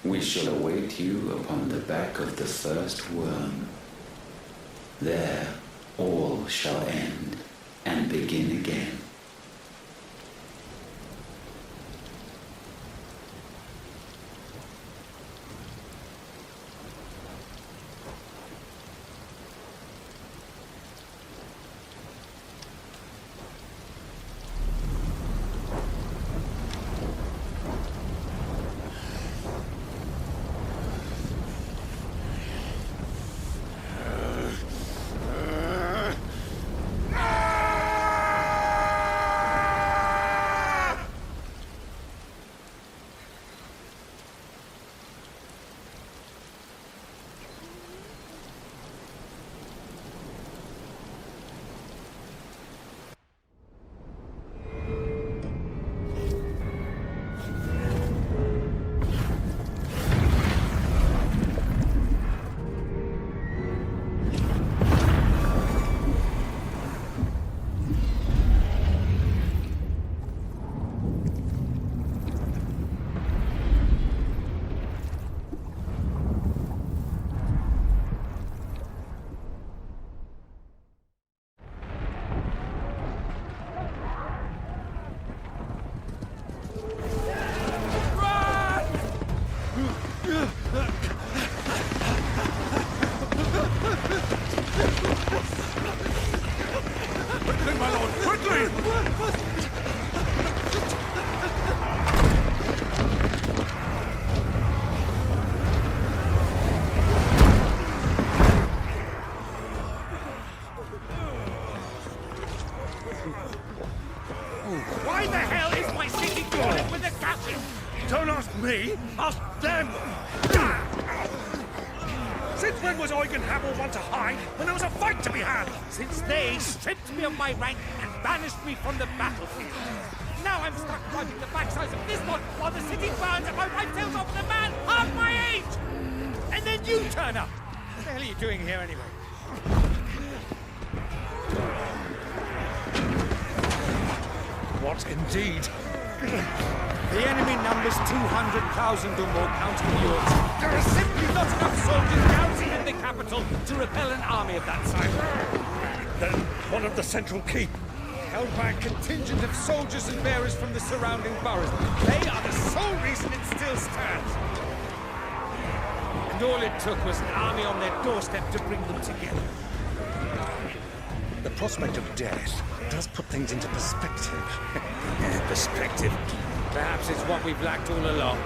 We shall await you upon the back of the first worm. There all shall end and begin again. me? Ask them! Since when was Eikon one to hide when there was a fight to be had? Since they stripped me of my rank and banished me from the battlefield. Now I'm stuck wiping the backsides of this one while the city burns and my right tails off with a man half my age! And then you turn up! What the hell are you doing here anyway? What indeed? The enemy numbers 200,000 or more, counting yours. There are simply not enough soldiers garrisoned in the capital to repel an army of that size. Then one of the central keep, Held by a contingent of soldiers and bearers from the surrounding boroughs. They are the sole reason it still stands. And all it took was an army on their doorstep to bring them together. The prospect of death does put things into perspective. Perspective. Perhaps it's what we've lacked all along.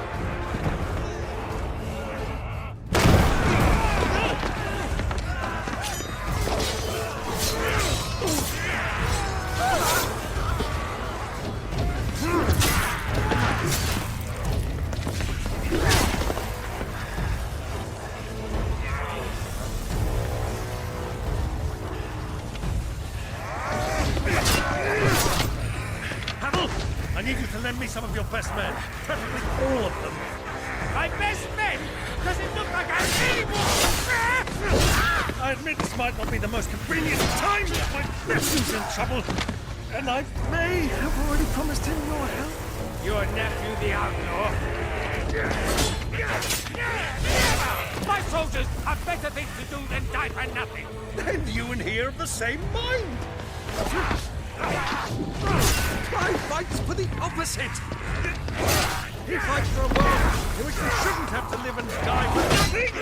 Lend me some of your best men, preferably all of them. My best men? Does it look like I'm anymore? I admit this might not be the most convenient time, but my nephew's in trouble, and I may have already promised him your help. Your nephew, the outlaw? My soldiers have better things to do than die for nothing. Then you and he are of the same mind. Clive fights for the opposite! He fights for a world in which we shouldn't have to live and die for nothing!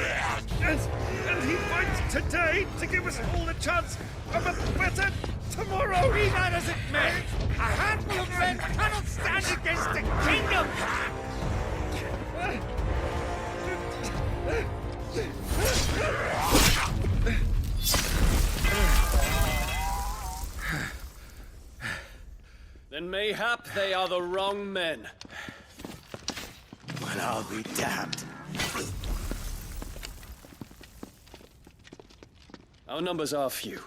And he fights today to give us all a chance of a better tomorrow! Be that as it may, a handful of men cannot stand against a kingdom! Then mayhap they are the wrong men. Well, I'll be damned. Our numbers are few,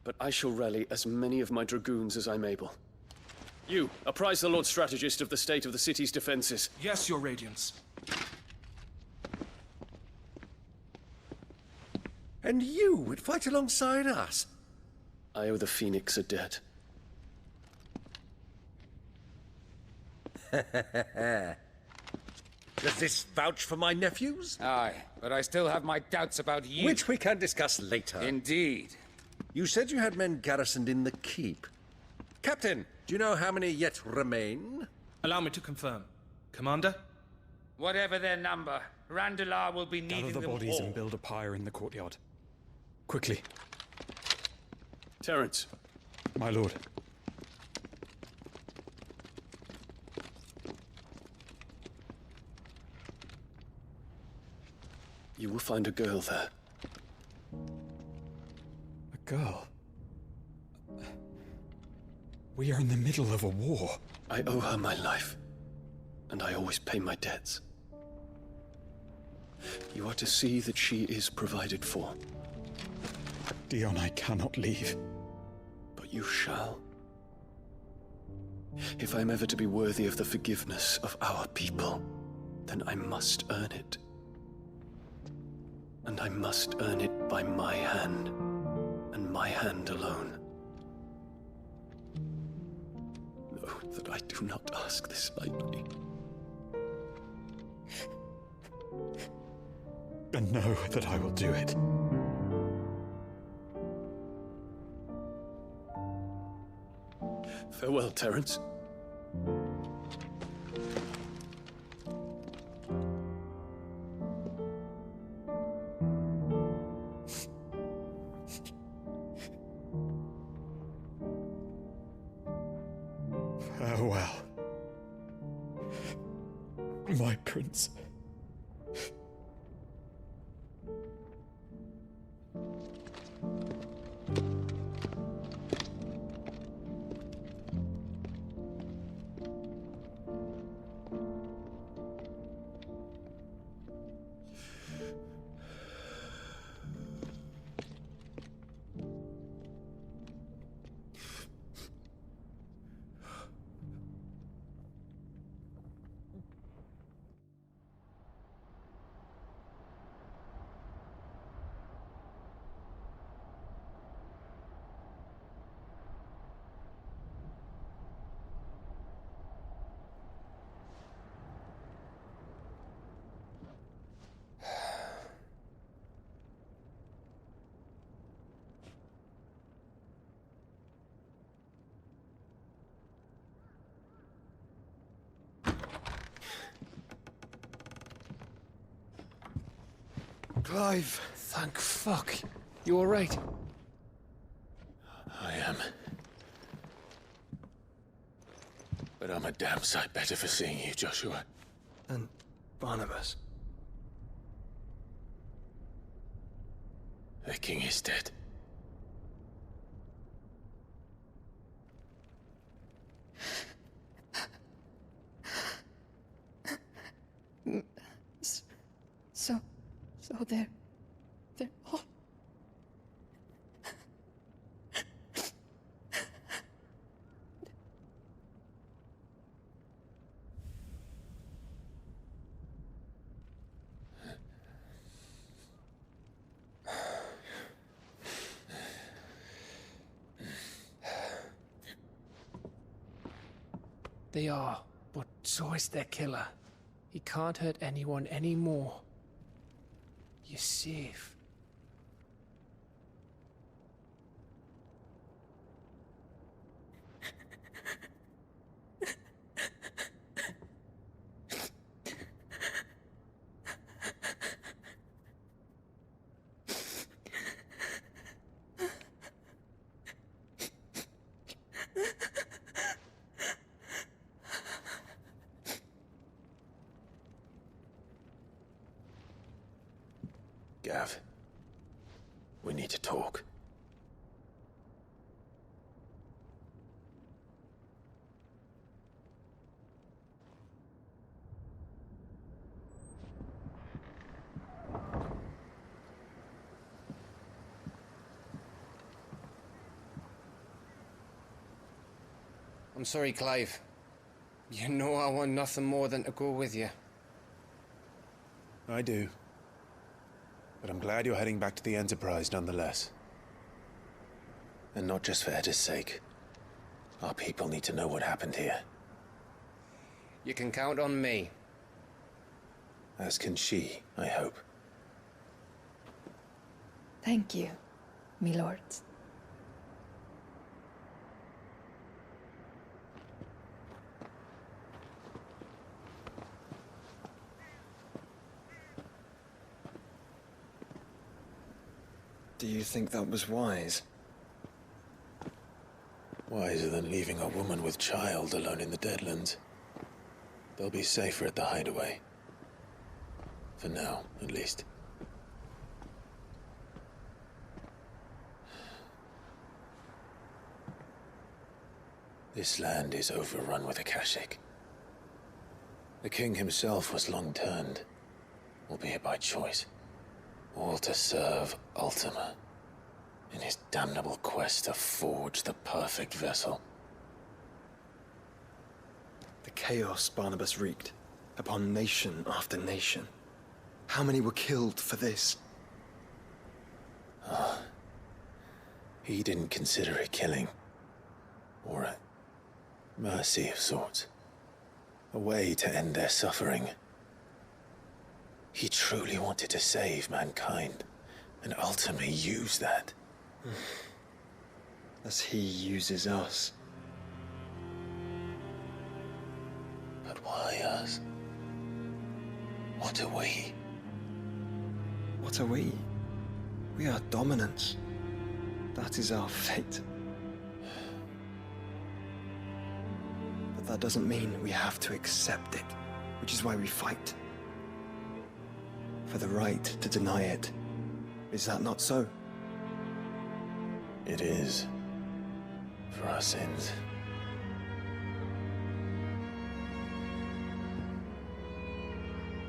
but I shall rally as many of my dragoons as I'm able. You, apprise the Lord Strategist of the state of the city's defenses. Yes, Your Radiance. And you would fight alongside us? I owe the Phoenix a debt. Does this vouch for my nephews? Aye, but I still have my doubts about you. Which we can discuss later. Indeed. You said you had men garrisoned in the keep. Captain, do you know how many yet remain? Allow me to confirm. Commander? Whatever their number, Randalar will be needing Gather the them bodies all. and build a pyre in the courtyard. Quickly. Terence. My lord. You will find a girl there. A girl? We are in the middle of a war. I owe her my life, and I always pay my debts. You are to see that she is provided for. Dion, I cannot leave. But you shall. If I'm ever to be worthy of the forgiveness of our people, then I must earn it. And I must earn it by my hand, and my hand alone. Know that I do not ask this lightly. And know that I will do it. Farewell, Terence. Farewell, my prince. Clive! Thank fuck. You alright? I am. But I'm a damn sight better for seeing you, Joshua. And Barnabas. The king is dead. So they're all... They are, but so is their killer. He can't hurt anyone anymore. You're safe. Gav, we need to talk. I'm sorry, Clive. You know I want nothing more than to go with you. I do. But I'm glad you're heading back to the Enterprise nonetheless. And not just for Edda's sake. Our people need to know what happened here. You can count on me. As can she, I hope. Thank you, me lords. Do you think that was wise? Wiser than leaving a woman with child alone in the Deadlands. They'll be safer at the hideaway. For now, at least. This land is overrun with Akashic. The king himself was long turned, albeit by choice. All to serve Ultima, in his damnable quest to forge the perfect vessel. The chaos Barnabas wreaked upon nation after nation. How many were killed for this? He didn't consider it killing. Or a mercy of sorts. A way to end their suffering. He truly wanted to save mankind, and ultimately use that. As he uses us. But why us? What are we? What are we? We are dominance. That is our fate. But that doesn't mean we have to accept it, which is why we fight. For the right to deny it. Is that not so? It is. For our sins.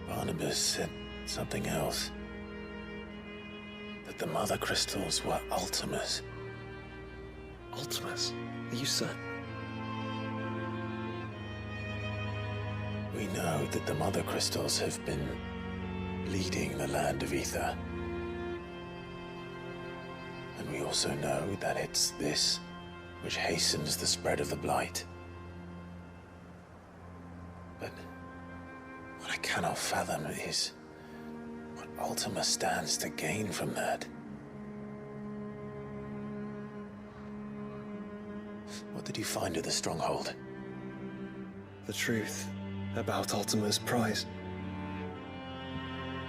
Barnabas said something else. That the Mother Crystals were Ultimas. Ultimas? Are you certain? We know that the Mother Crystals have been leading the land of Ether. And we also know that it's this which hastens the spread of the Blight. But what I cannot fathom is what Ultima stands to gain from that. What did you find at the Stronghold? The truth about Ultima's prize.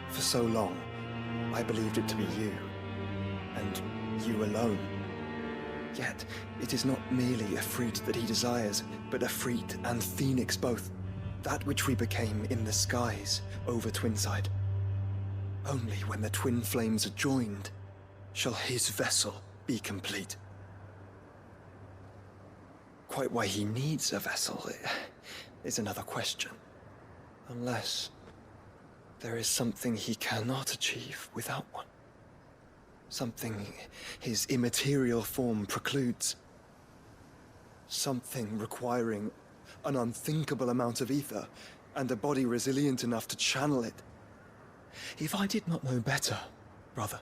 For so long, I believed it to be you, and you alone. Yet, it is not merely Ifrit that he desires, but Ifrit and Phoenix both. That which we became in the skies over Twinside. Only when the twin flames are joined shall his vessel be complete. Quite why he needs a vessel is another question. Unless there is something he cannot achieve without one. Something his immaterial form precludes. Something requiring an unthinkable amount of ether and a body resilient enough to channel it. If I did not know better, brother,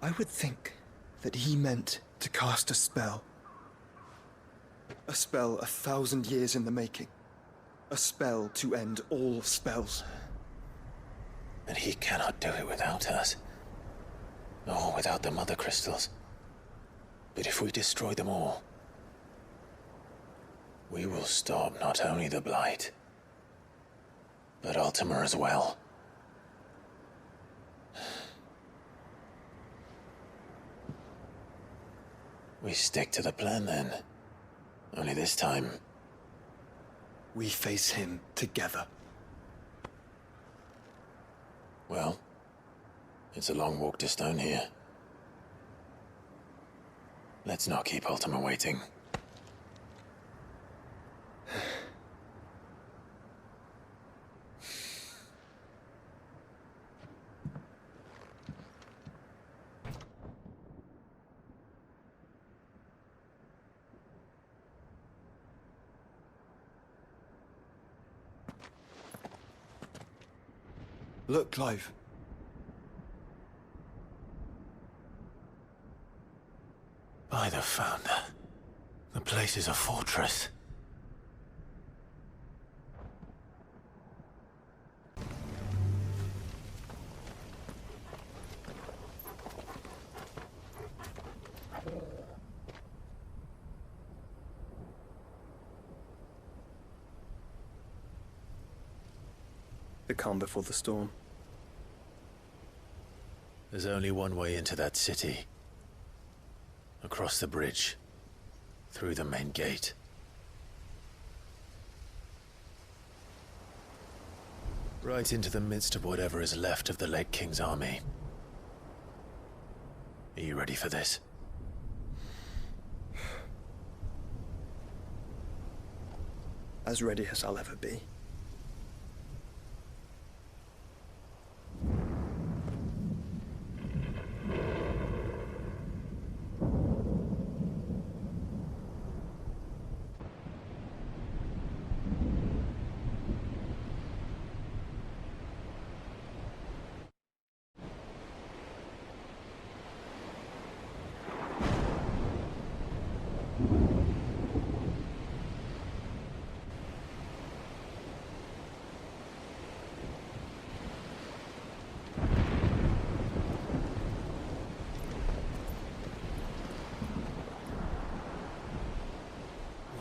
I would think that he meant to cast a spell. A spell 1,000 years in the making. A spell to end all spells. And he cannot do it without us. Or without the Mother Crystals. But if we destroy them all, we will stop not only the Blight, but Ultima as well. We stick to the plan then. Only this time, we face him together. Well, it's a long walk to Stone here. Let's not keep Ultima waiting. Look, Clive. By the Founder, the place is a fortress. The calm before the storm. There's only one way into that city. Across the bridge. Through the main gate. Right into the midst of whatever is left of the late King's army. Are you ready for this? As ready as I'll ever be.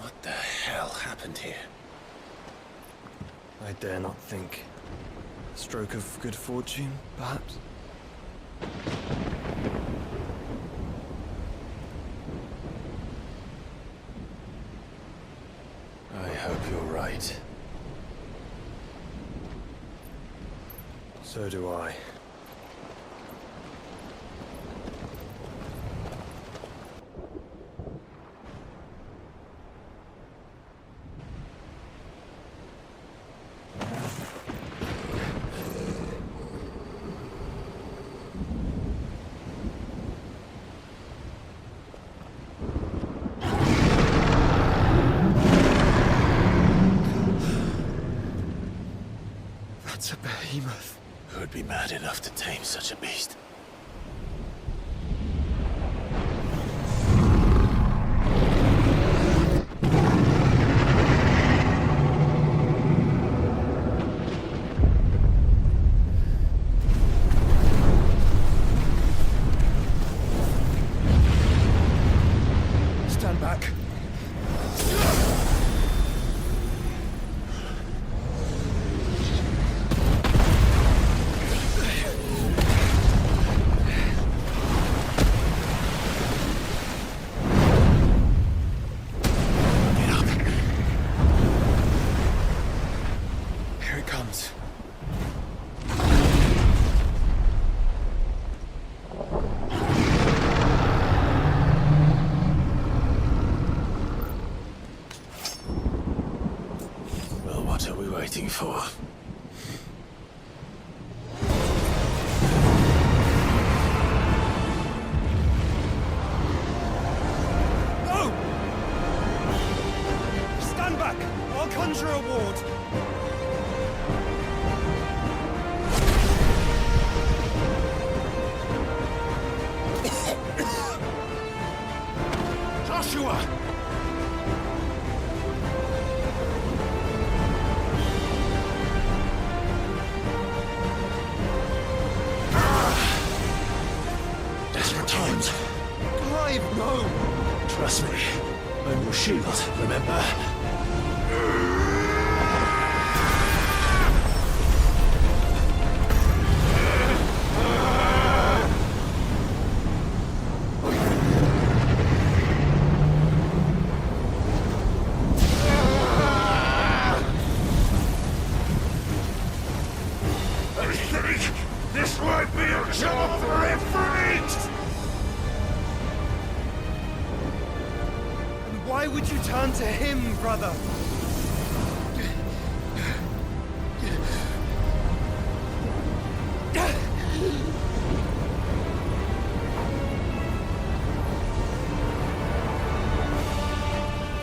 What the hell happened here? I dare not think. Stroke of good fortune, perhaps? I hope you're right. So do I. That's a behemoth. Who'd be mad enough to tame such a beast? Stand back. comes. Well, what are we waiting for? No! Stand back! I'll conjure a ward. Joshua! Desperate times. Clive, no! Trust me. Own your shield, remember? I think this might be a job for Ifrit! And why would you turn to him, brother?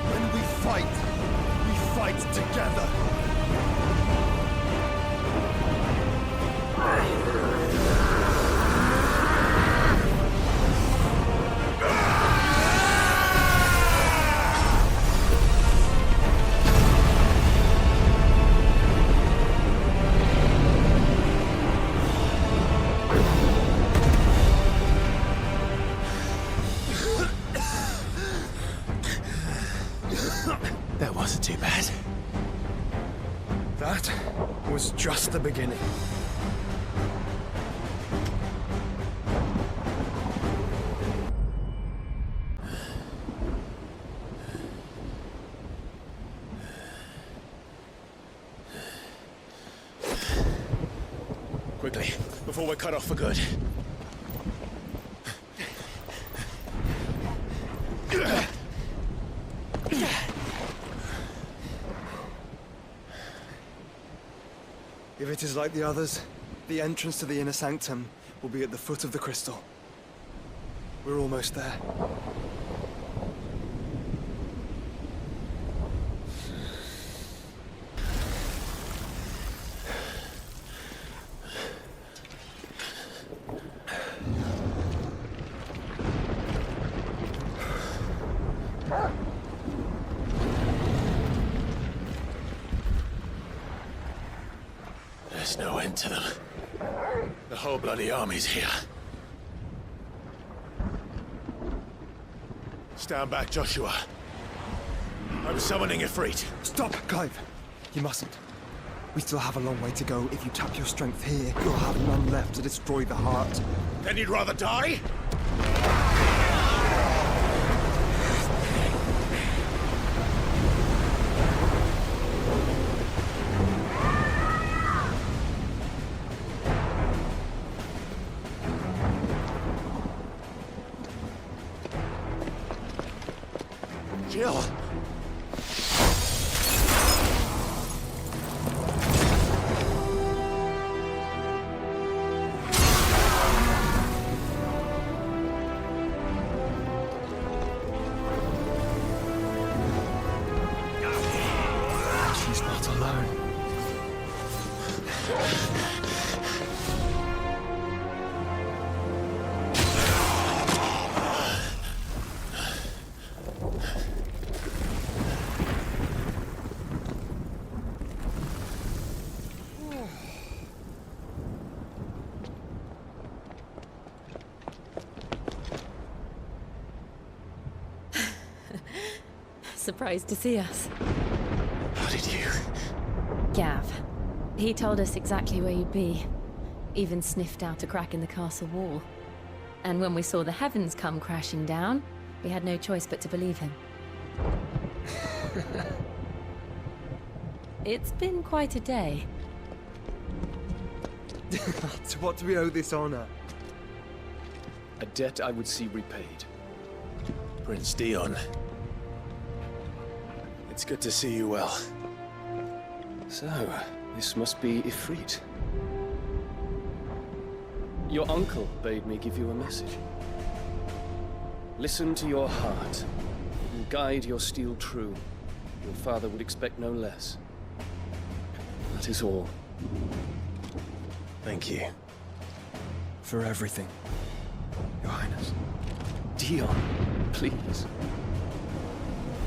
When we fight together. That wasn't too bad. That was just the beginning. Quickly, before we're cut off for good. If it is like the others, the entrance to the inner sanctum will be at the foot of the crystal. We're almost there. There's no end to them. The whole bloody army's here. Stand back, Joshua. I'm summoning Ifrit. Stop, Clive! You mustn't. We still have a long way to go. If you tap your strength here, you'll have none left to destroy the heart. Then you'd rather die? Jill! She's not alone. Surprised to see us. How did you? Gav. He told us exactly where you'd be. Even sniffed out a crack in the castle wall. And when we saw the heavens come crashing down, we had no choice but to believe him. It's been quite a day. To what do we owe this honor? A debt I would see repaid. Prince Dion. It's good to see you well. So, this must be Ifrit. Your uncle bade me give you a message. Listen to your heart, and guide your steel true. Your father would expect no less. That is all. Thank you. For everything, Your Highness. Dion, please.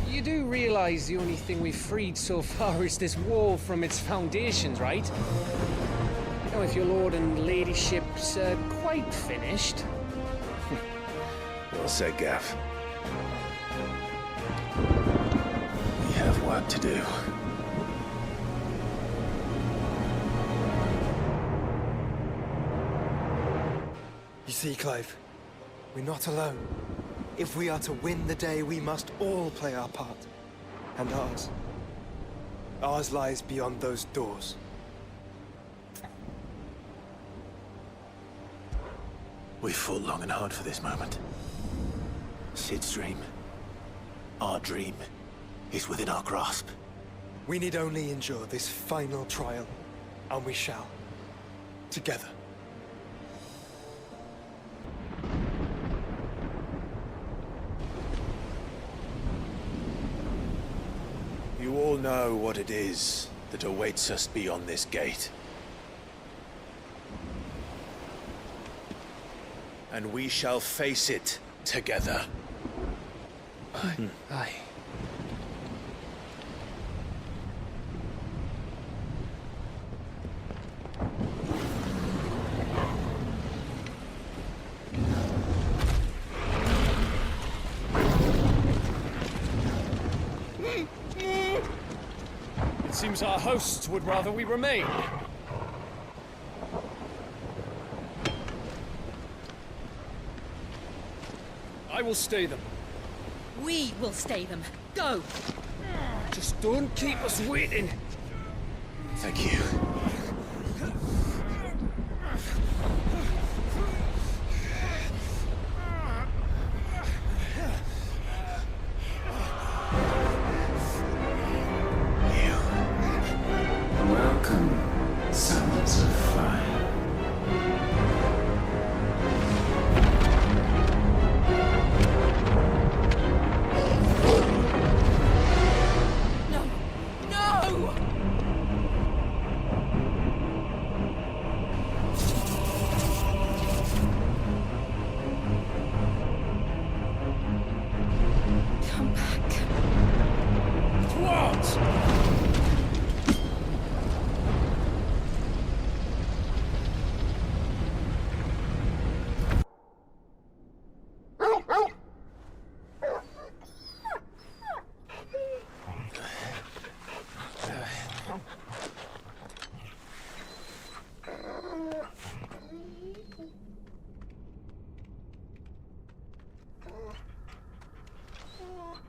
You do realize the only thing we've freed so far is this wall from its foundations, right? Now, if your lord and ladyship's quite finished... Well said, Gav. We have work to do. You see, Clive, we're not alone. If we are to win the day, we must all play our part. And ours lies beyond those doors. We fought long and hard for this moment. Sid's dream, our dream, is within our grasp. We need only endure this final trial, and we shall. Together. You all know what it is that awaits us beyond this gate. And we shall face it together. Aye. It seems our hosts would rather we remain. I will stay them. We will stay them. Go! Just don't keep us waiting. Thank you. Welcome, sons of fire. No! Come back. What?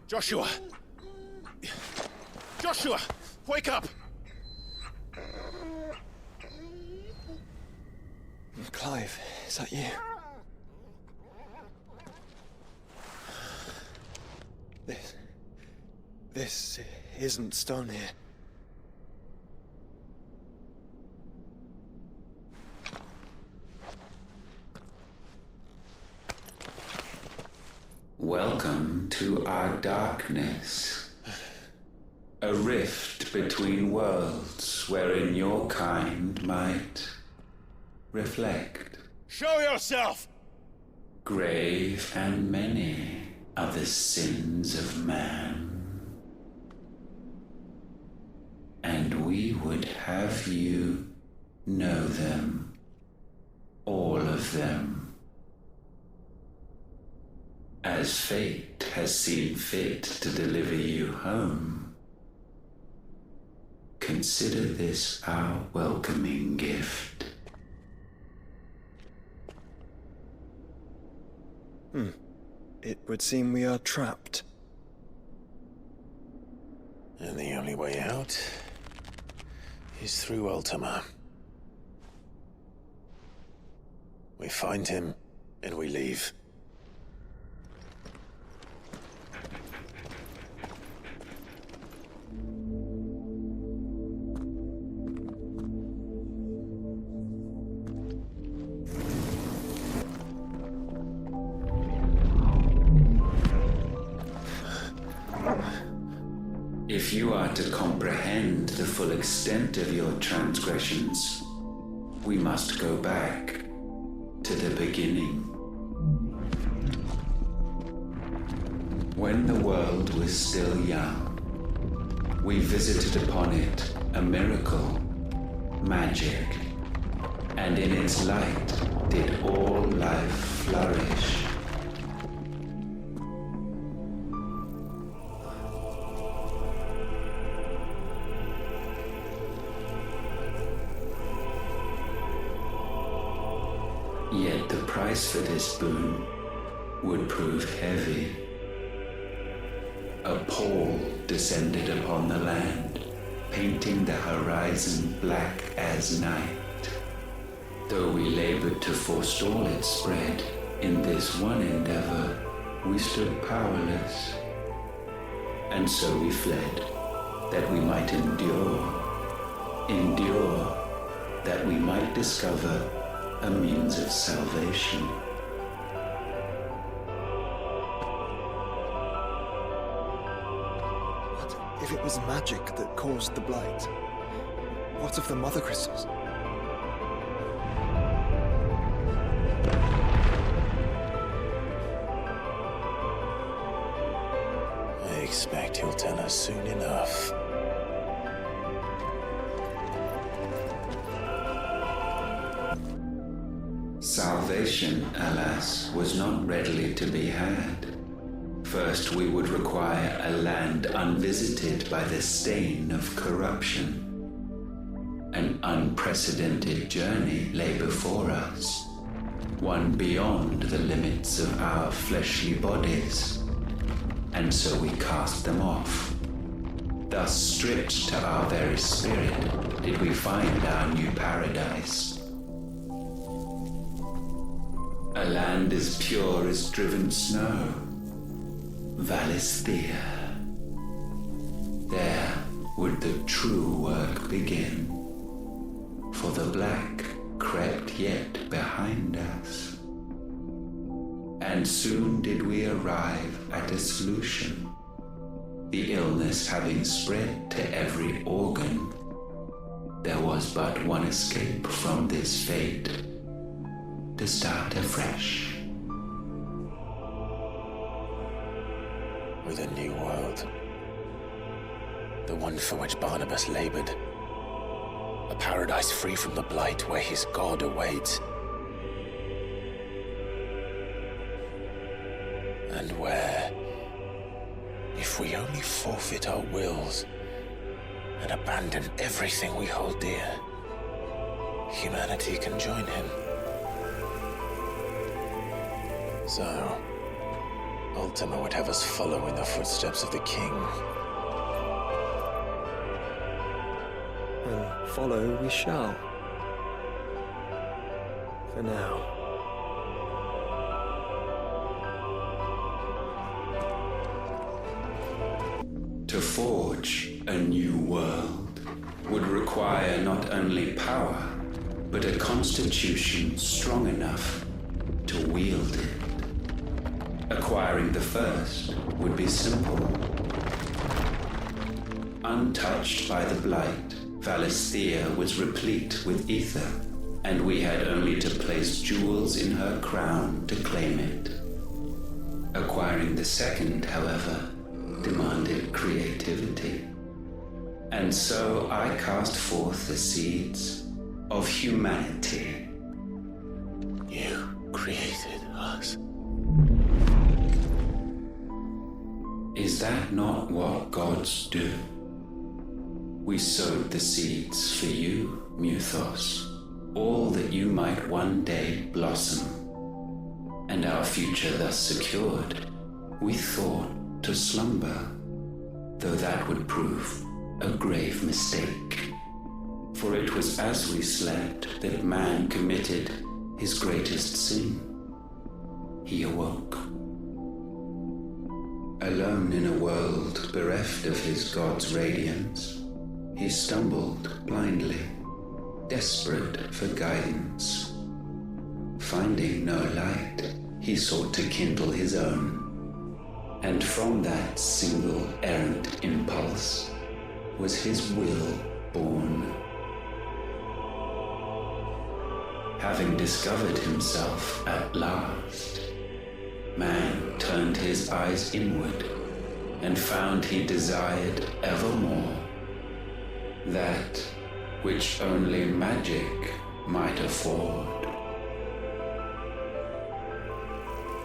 Joshua! Joshua! Wake up! Clive, is that you? This isn't stone here. Welcome to our darkness. A rift between worlds wherein your kind might reflect. Show yourself! Grave and many are the sins of man. And we would have you know them. All of them. As fate has seen fit to deliver you home, consider this our welcoming gift. It would seem we are trapped. And the only way out is through Ultima. We find him, and we leave. If you are to comprehend the full extent of your transgressions, we must go back to the beginning. When the world was still young, we visited upon it a miracle, magic, and in its light did all life flourish. Yet the price for this boon would prove heavy. A pall descended upon the land, painting the horizon black as night. Though we labored to forestall its spread, in this one endeavor we stood powerless. And so we fled, that we might endure, that we might discover a means of salvation. What if it was magic that caused the blight? What of the mother crystals? I expect he'll tell us soon enough. Salvation, alas, was not readily to be had. First, we would require a land unvisited by the stain of corruption. An unprecedented journey lay before us, one beyond the limits of our fleshly bodies. And so we cast them off. Thus, stripped to our very spirit, did we find our new paradise. A land as pure as driven snow, Valisthea. There would the true work begin, for the black crept yet behind us. And soon did we arrive at a solution, the illness having spread to every organ. There was but one escape from this fate, to start afresh. With a new world. The one for which Barnabas labored. A paradise free from the blight where his God awaits. And where, if we only forfeit our wills and abandon everything we hold dear, humanity can join him. So, Ultima would have us follow in the footsteps of the king. And follow we shall. For now. To forge a new world would require not only power, but a constitution strong enough to wield it. Acquiring the first would be simple. Untouched by the blight, Valisthea was replete with ether, and we had only to place jewels in her crown to claim it. Acquiring the second, however, demanded creativity. And so I cast forth the seeds of humanity. You created us. Is that not what gods do? We sowed the seeds for you, Muthos, all that you might one day blossom. And our future thus secured, we thought to slumber, though that would prove a grave mistake. For it was as we slept that man committed his greatest sin. He awoke. Alone in a world bereft of his god's radiance, he stumbled blindly, desperate for guidance. Finding no light, he sought to kindle his own. And from that single errant impulse was his will born. Having discovered himself at last, man turned his eyes inward and found he desired evermore that which only magic might afford.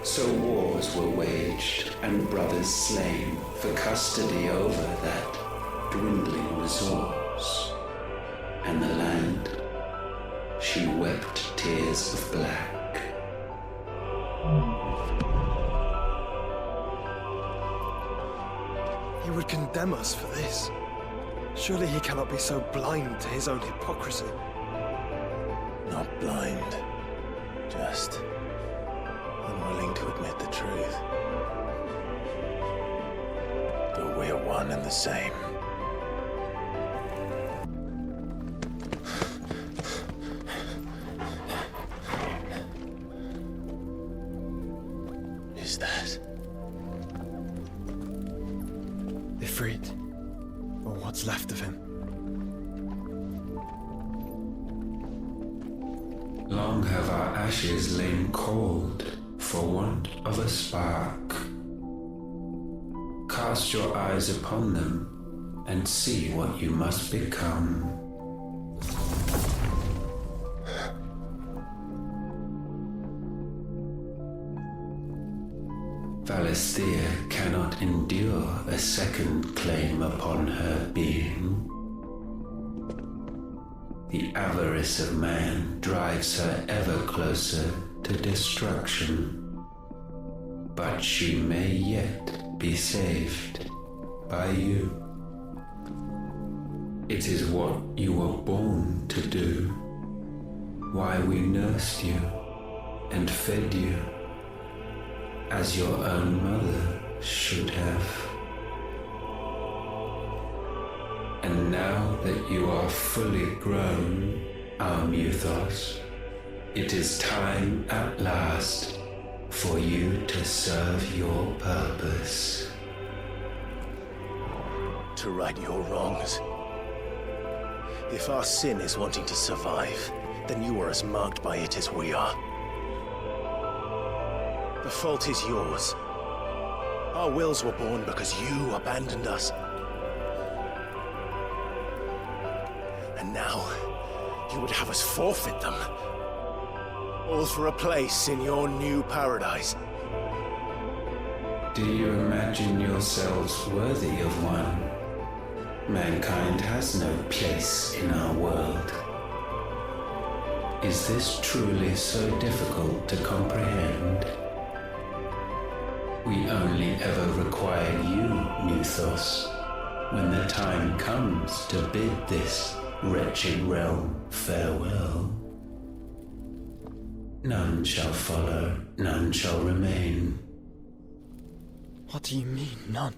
So wars were waged and brothers slain for custody over that dwindling resource, and the land, she wept tears of black. He would condemn us for this. Surely he cannot be so blind to his own hypocrisy. Not blind, just unwilling to admit the truth. But we're one and the same. Is that Ifrit, or what's left of him? Long have our ashes lain cold for want of a spark. Cast your eyes upon them and see what you must become. Valisthea cannot endure a second claim upon her being. The avarice of man drives her ever closer to destruction. But she may yet be saved by you. It is what you were born to do, why we nursed you and fed you, as your own mother should have. And now that you are fully grown, our Muthos, it is time at last for you to serve your purpose. To right your wrongs. If our sin is wanting to survive, then you are as marked by it as we are. The fault is yours. Our wills were born because you abandoned us. And now, you would have us forfeit them. All for a place in your new paradise. Do you imagine yourselves worthy of one? Mankind has no place in our world. Is this truly so difficult to comprehend? We only ever require you, Muthos, when the time comes to bid this wretched realm farewell. None shall follow, none shall remain. What do you mean, none?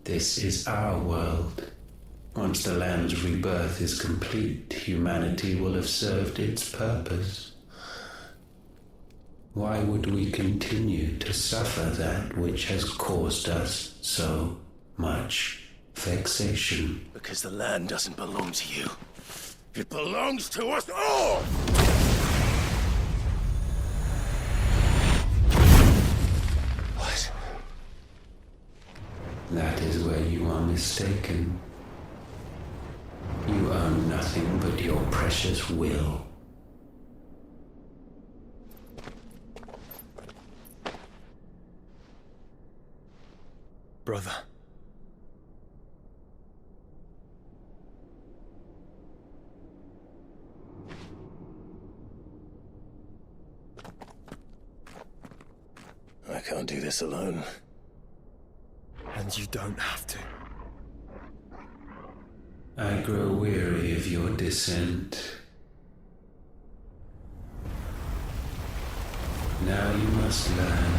This is our world. Once the land's rebirth is complete, humanity will have served its purpose. Why would we continue to suffer that which has caused us so much vexation? Because the land doesn't belong to you. It belongs to us all! What? That is where you are mistaken. You own nothing but your precious will. Brother. I can't do this alone. And you don't have to. I grow weary of your dissent. Now you must learn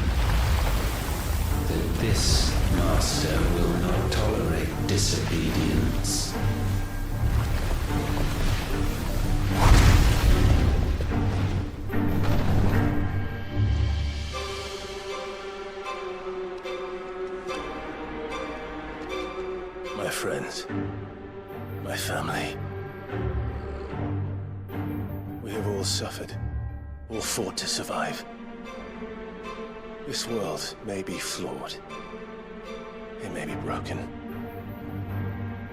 that this master will not tolerate disobedience. My friends, my family. We have all suffered, all fought to survive. This world may be flawed. It may be broken.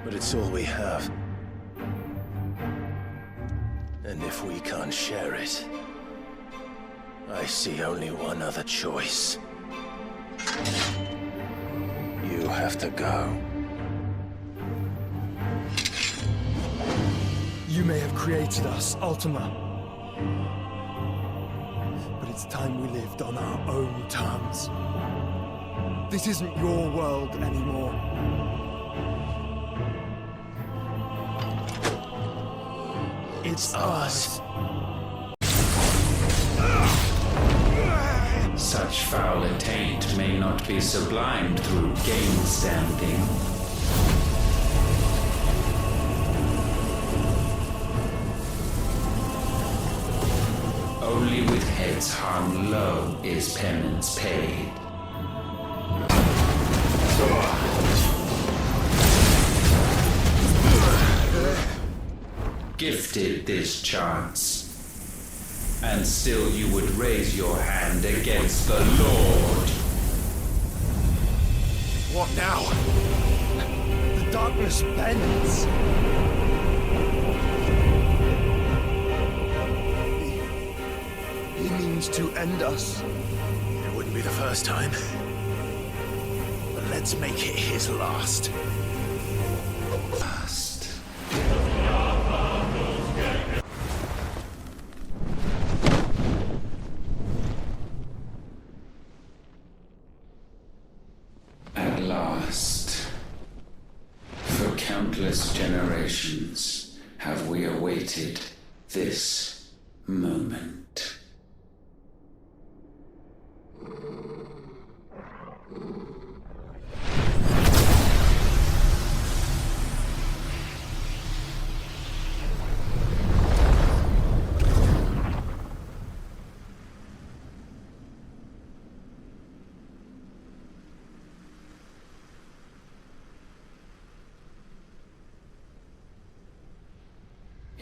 But it's all we have. And if we can't share it, I see only one other choice. You have to go. You may have created us, Ultima. But it's time we lived on our own terms. This isn't your world anymore. It's ours. Such foul attaint may not be sublimed through gainstanding. Only with heads hung low is penance paid. Gifted this chance, and still you would raise your hand against the Lord. What now? The darkness bends. He means to end us. It wouldn't be the first time. But let's make it his last. At last, for countless generations, have we awaited this moment.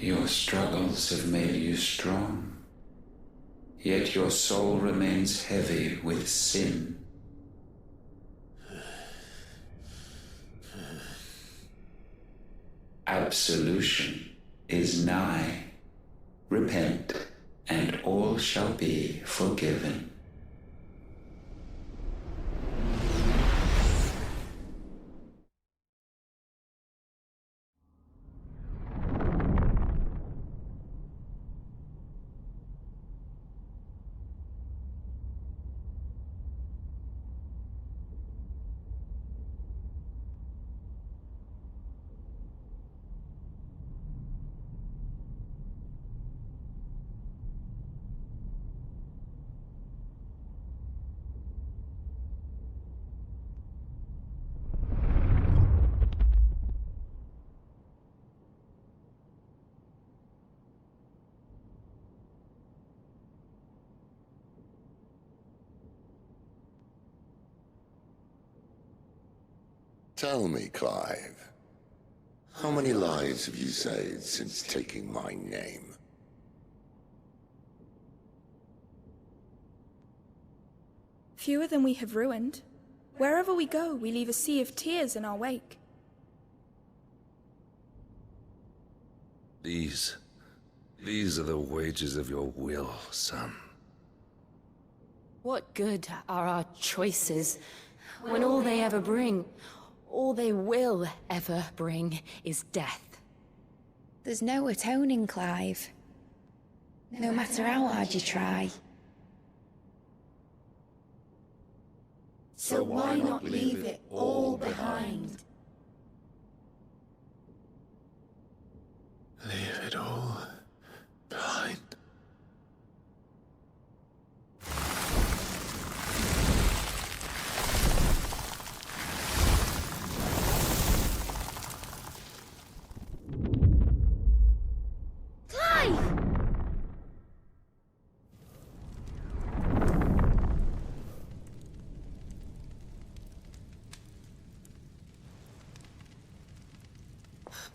Your struggles have made you strong, yet your soul remains heavy with sin. Absolution is nigh. Repent, and all shall be forgiven. Tell me, Clive, how many lives have you saved since taking my name? Fewer than we have ruined. Wherever we go, we leave a sea of tears in our wake. These are the wages of your will, son. What good are our choices when all they ever bring, all they will ever bring, is death? There's no atoning, Clive. No matter how hard you try. So why not leave it all behind? Leave it all behind.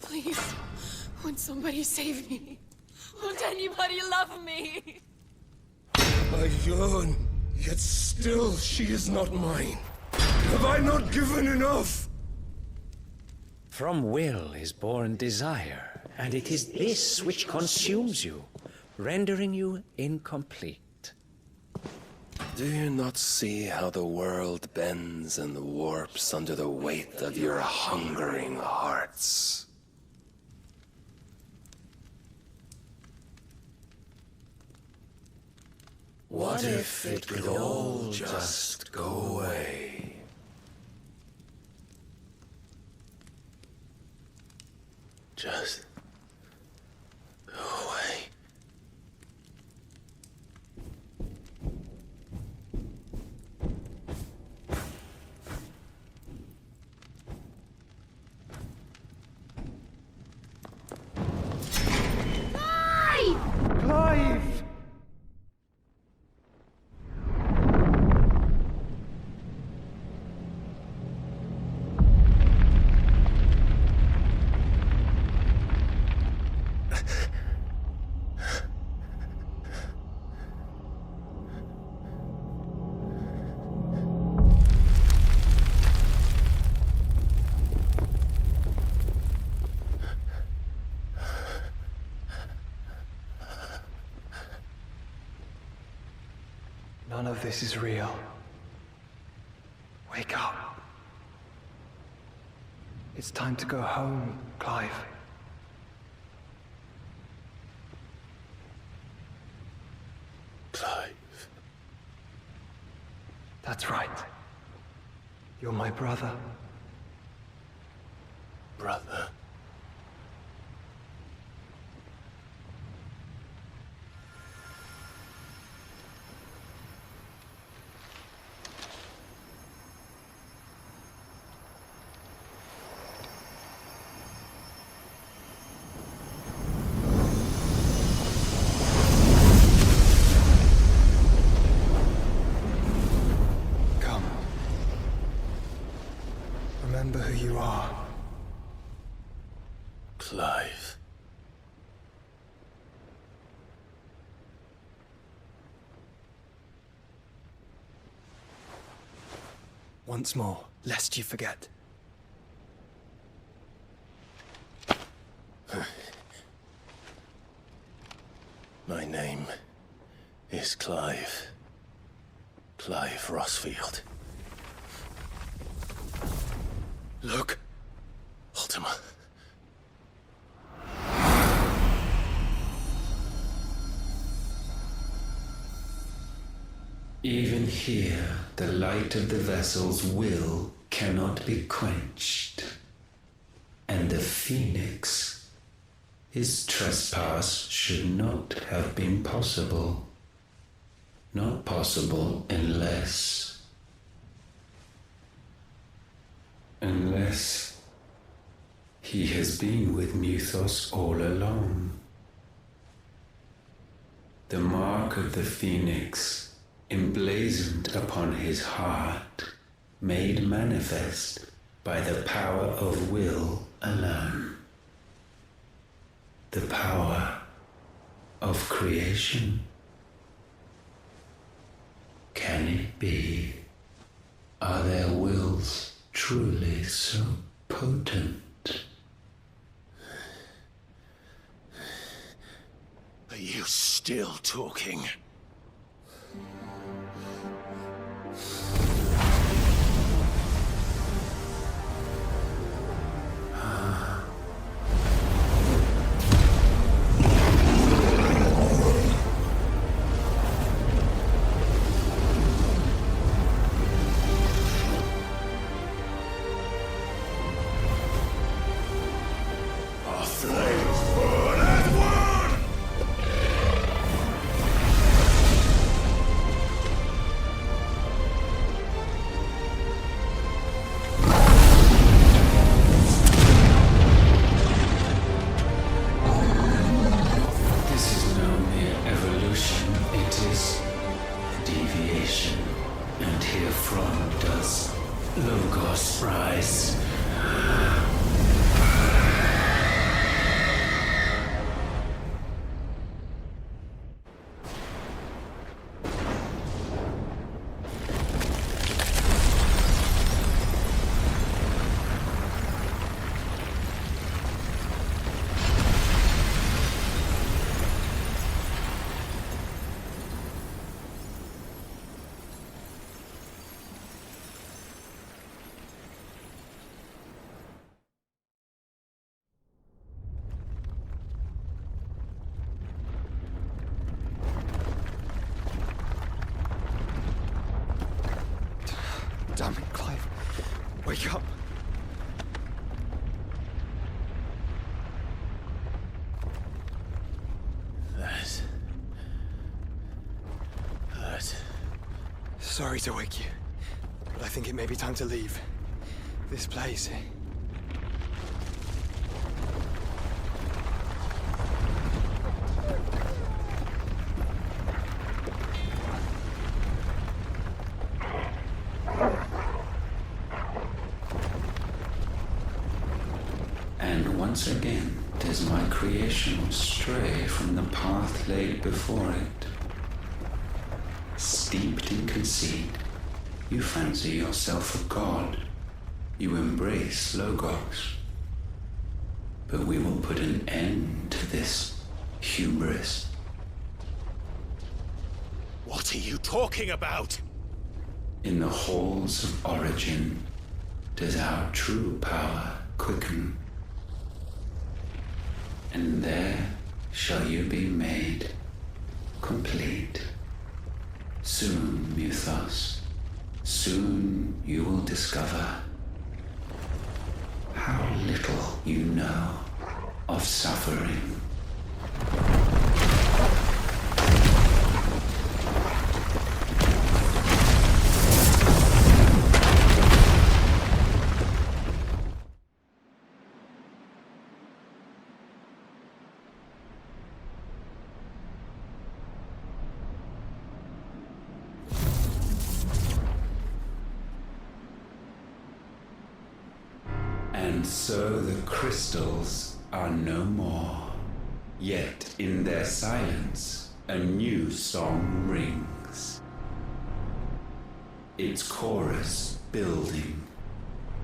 Please, won't somebody save me? Won't anybody love me? I yearn, yet still she is not mine. Have I not given enough? From will is born desire, and it is this which consumes you, rendering you incomplete. Do you not see how the world bends and warps under the weight of your hungering hearts? What if it could all just go away? Just go away. Clive! None of this is real. Wake up. It's time to go home, Clive. Clive. That's right. You're my brother. Brother. Remember who you are. Clive. Once more, lest you forget. My name is Clive. Clive Rosfield. Look, Ultima. Even here, the light of the vessel's will cannot be quenched. And the Phoenix, his trespass should not have been possible. Not possible unless he has been with Mythos all along. The mark of the Phoenix, emblazoned upon his heart, made manifest by the power of will alone. The power of creation. Can it be? Are their wills truly so potent? Are you still talking? Sorry to wake you, but I think it may be time to leave this place. And once again does my creation stray from the path laid before it. Steeped in conceit, you fancy yourself a god. You embrace Logos. But we will put an end to this hubris. What are you talking about? In the halls of origin does our true power quicken. And there shall you be made complete. Soon, Mythos, soon you will discover how little you know of suffering. And so the crystals are no more. Yet in their silence, a new song rings. Its chorus building,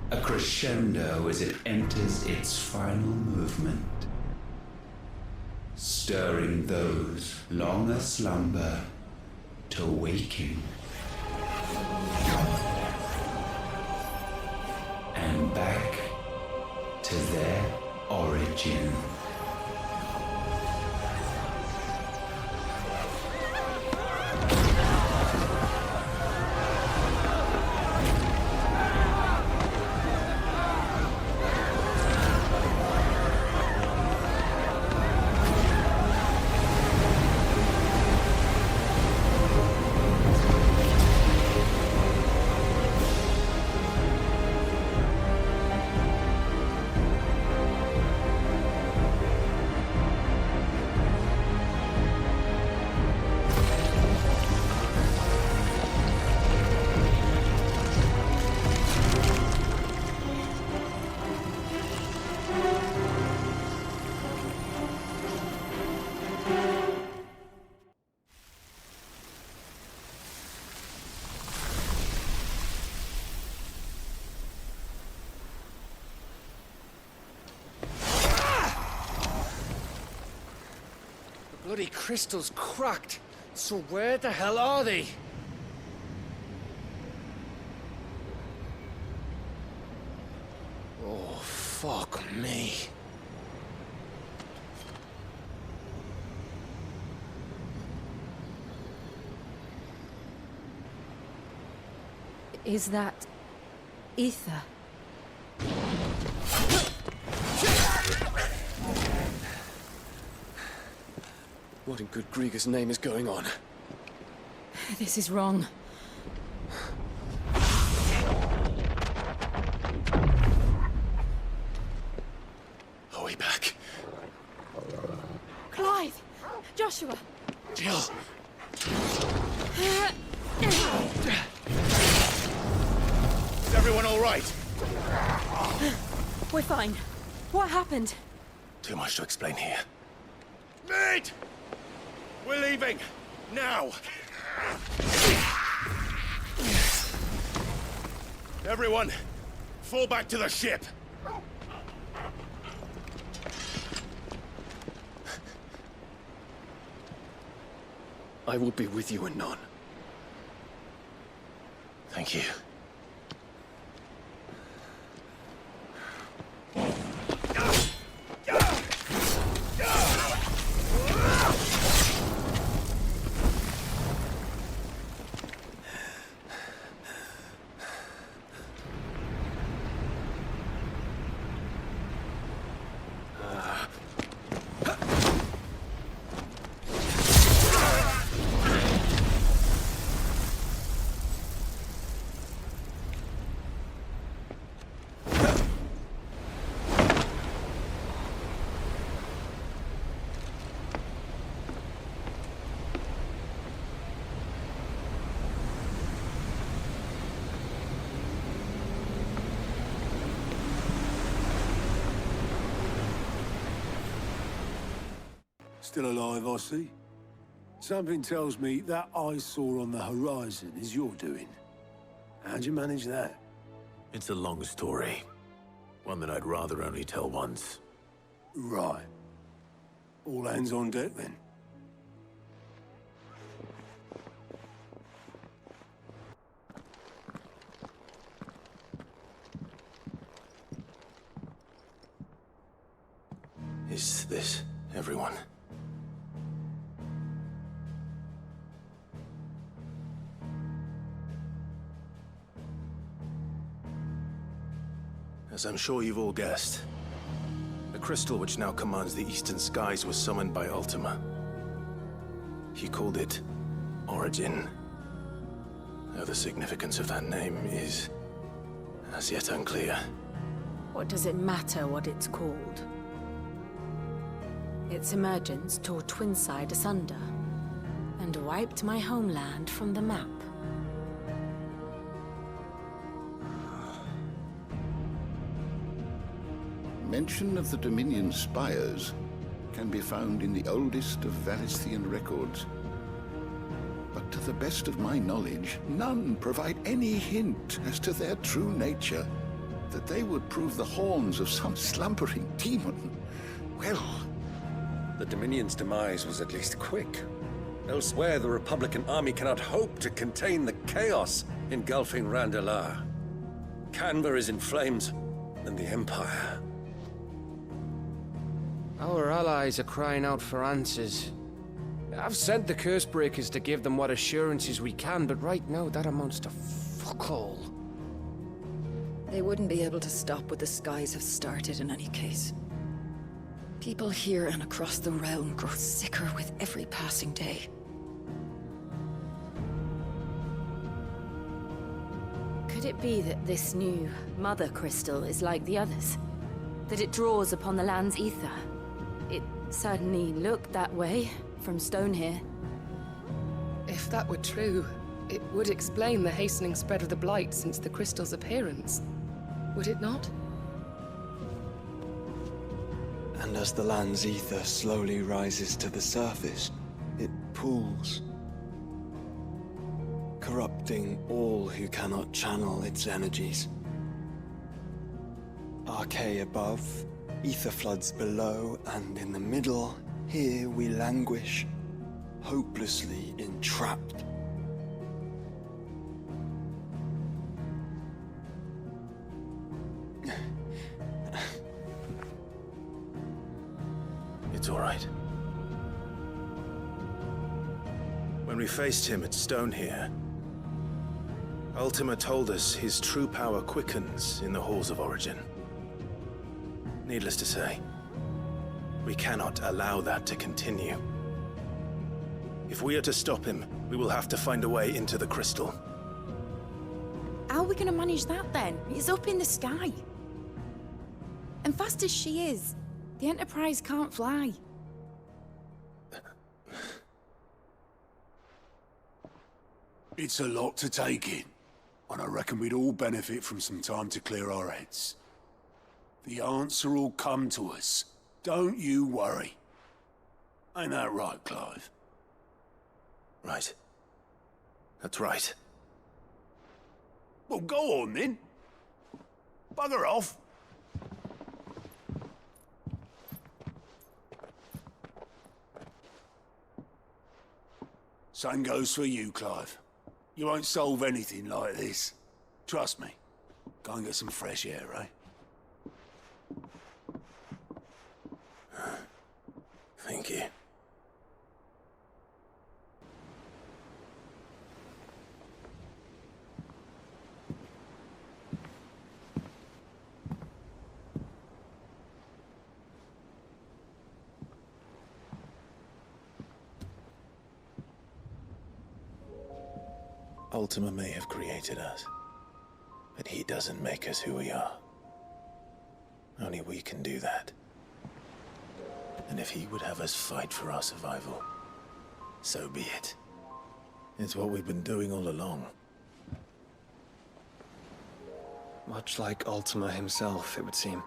a crescendo as it enters its final movement, stirring those long aslumber to waking. And back to their origin. Bloody crystal's cracked. So where the hell are they? Oh, fuck me. Is that ether? What in good Grieger's name is going on? This is wrong. Are we back? Clive! Joshua! Jill! Is everyone all right? We're fine. What happened? Too much to explain here. Mate! We're leaving! Now! Everyone, fall back to the ship! I will be with you anon. Thank you. Still alive, I see. Something tells me that eyesore on the horizon is your doing. How'd you manage that? It's a long story. One that I'd rather only tell once. Right. All hands on deck, then. Is this everyone? As I'm sure you've all guessed, the crystal which now commands the eastern skies was summoned by Ultima. He called it Origin. Though the significance of that name is as yet unclear. What does it matter what it's called? Its emergence tore Twinside asunder, and wiped my homeland from the map. Mention of the Dominion spires can be found in the oldest of Valisthean records. But to the best of my knowledge, none provide any hint as to their true nature. That they would prove the horns of some slumbering demon. Well... The Dominion's demise was at least quick. Elsewhere, the Republican army cannot hope to contain the chaos engulfing Randalar. Canberra is in flames, and the Empire... Our allies are crying out for answers. I've sent the Cursebreakers to give them what assurances we can, but right now that amounts to fuck all. They wouldn't be able to stop what the skies have started in any case. People here and across the realm grow sicker with every passing day. Could it be that this new Mother Crystal is like the others? That it draws upon the land's ether? It certainly looked that way from stone here. If that were true, it would explain the hastening spread of the Blight since the crystal's appearance. Would it not? And as the land's ether slowly rises to the surface, it pools, corrupting all who cannot channel its energies. Archay above, ether floods below, and in the middle, here we languish, hopelessly entrapped. It's all right. When we faced him at Stone here, Ultima told us his true power quickens in the halls of Origin. Needless to say, we cannot allow that to continue. If we are to stop him, we will have to find a way into the crystal. How are we gonna manage that then? It's up in the sky. And fast as she is, the Enterprise can't fly. It's a lot to take in, and I reckon we'd all benefit from some time to clear our heads. The answer will come to us. Don't you worry. Ain't that right, Clive? Right. That's right. Well, go on then. Bugger off. Same goes for you, Clive. You won't solve anything like this. Trust me. Go and get some fresh air, eh? Thank you. Ultima may have created us, but he doesn't make us who we are. Only we can do that. And if he would have us fight for our survival, so be it. It's what we've been doing all along. Much like Ultima himself, it would seem.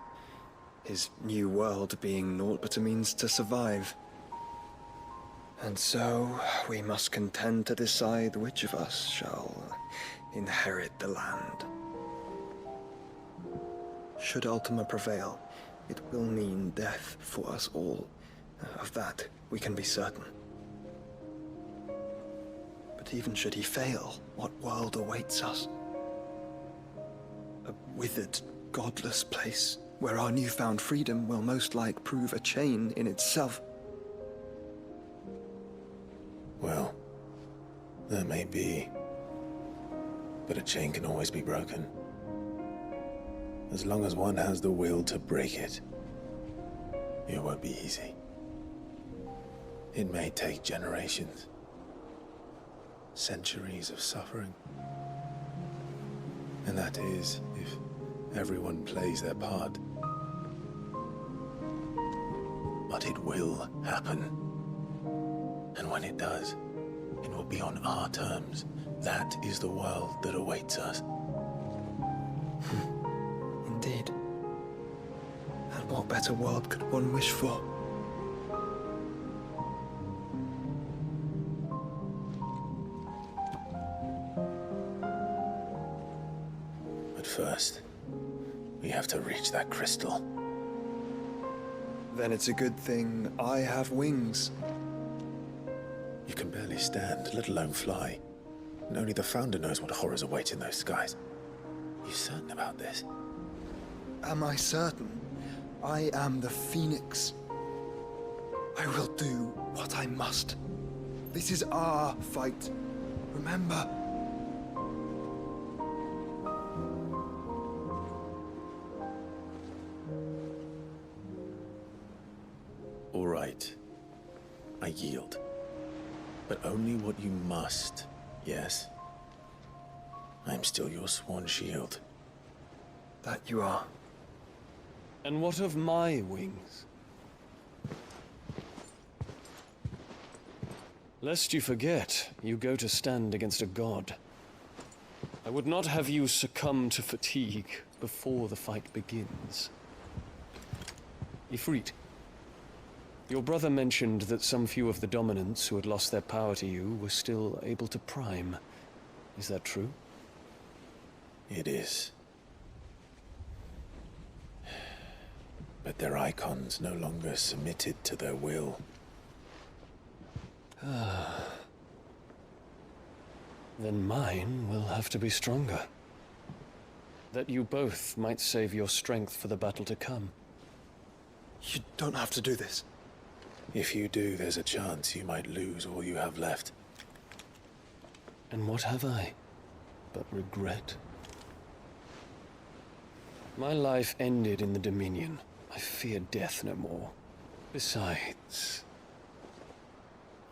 His new world being naught but a means to survive. And so, we must contend to decide which of us shall inherit the land. Should Ultima prevail, it will mean death for us all. Of that, we can be certain. But even should he fail, what world awaits us? A withered, godless place, where our newfound freedom will most like prove a chain in itself. Well, that may be. But a chain can always be broken. As long as one has the will to break it, it won't be easy. It may take generations, centuries of suffering. And that is, if everyone plays their part. But it will happen. And when it does, it will be on our terms. That is the world that awaits us. Indeed. And what better world could one wish for? But first, we have to reach that crystal. Then it's a good thing I have wings. You can barely stand, let alone fly. And only the Founder knows what horrors await in those skies. Are you certain about this? Am I certain? I am the Phoenix. I will do what I must. This is our fight. Remember? All right. I yield. But only what you must, yes? I'm still your sworn shield. That you are. And what of my wings? Lest you forget, you go to stand against a god. I would not have you succumb to fatigue before the fight begins. Ifrit, your brother mentioned that some few of the dominants who had lost their power to you were still able to prime. Is that true? It is. But their Eikons no longer submitted to their will. Then mine will have to be stronger. That you both might save your strength for the battle to come. You don't have to do this. If you do, there's a chance you might lose all you have left. And what have I but regret? My life ended in the Dominion. I fear death no more. Besides,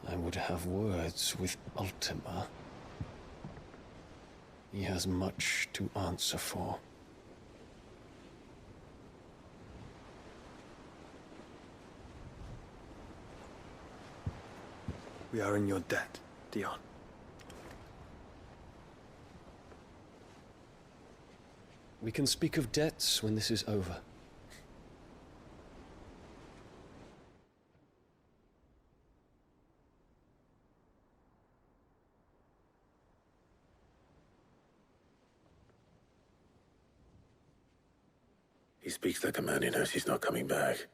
I would have words with Ultima. He has much to answer for. We are in your debt, Dion. We can speak of debts when this is over. He speaks like a man who knows he's not coming back.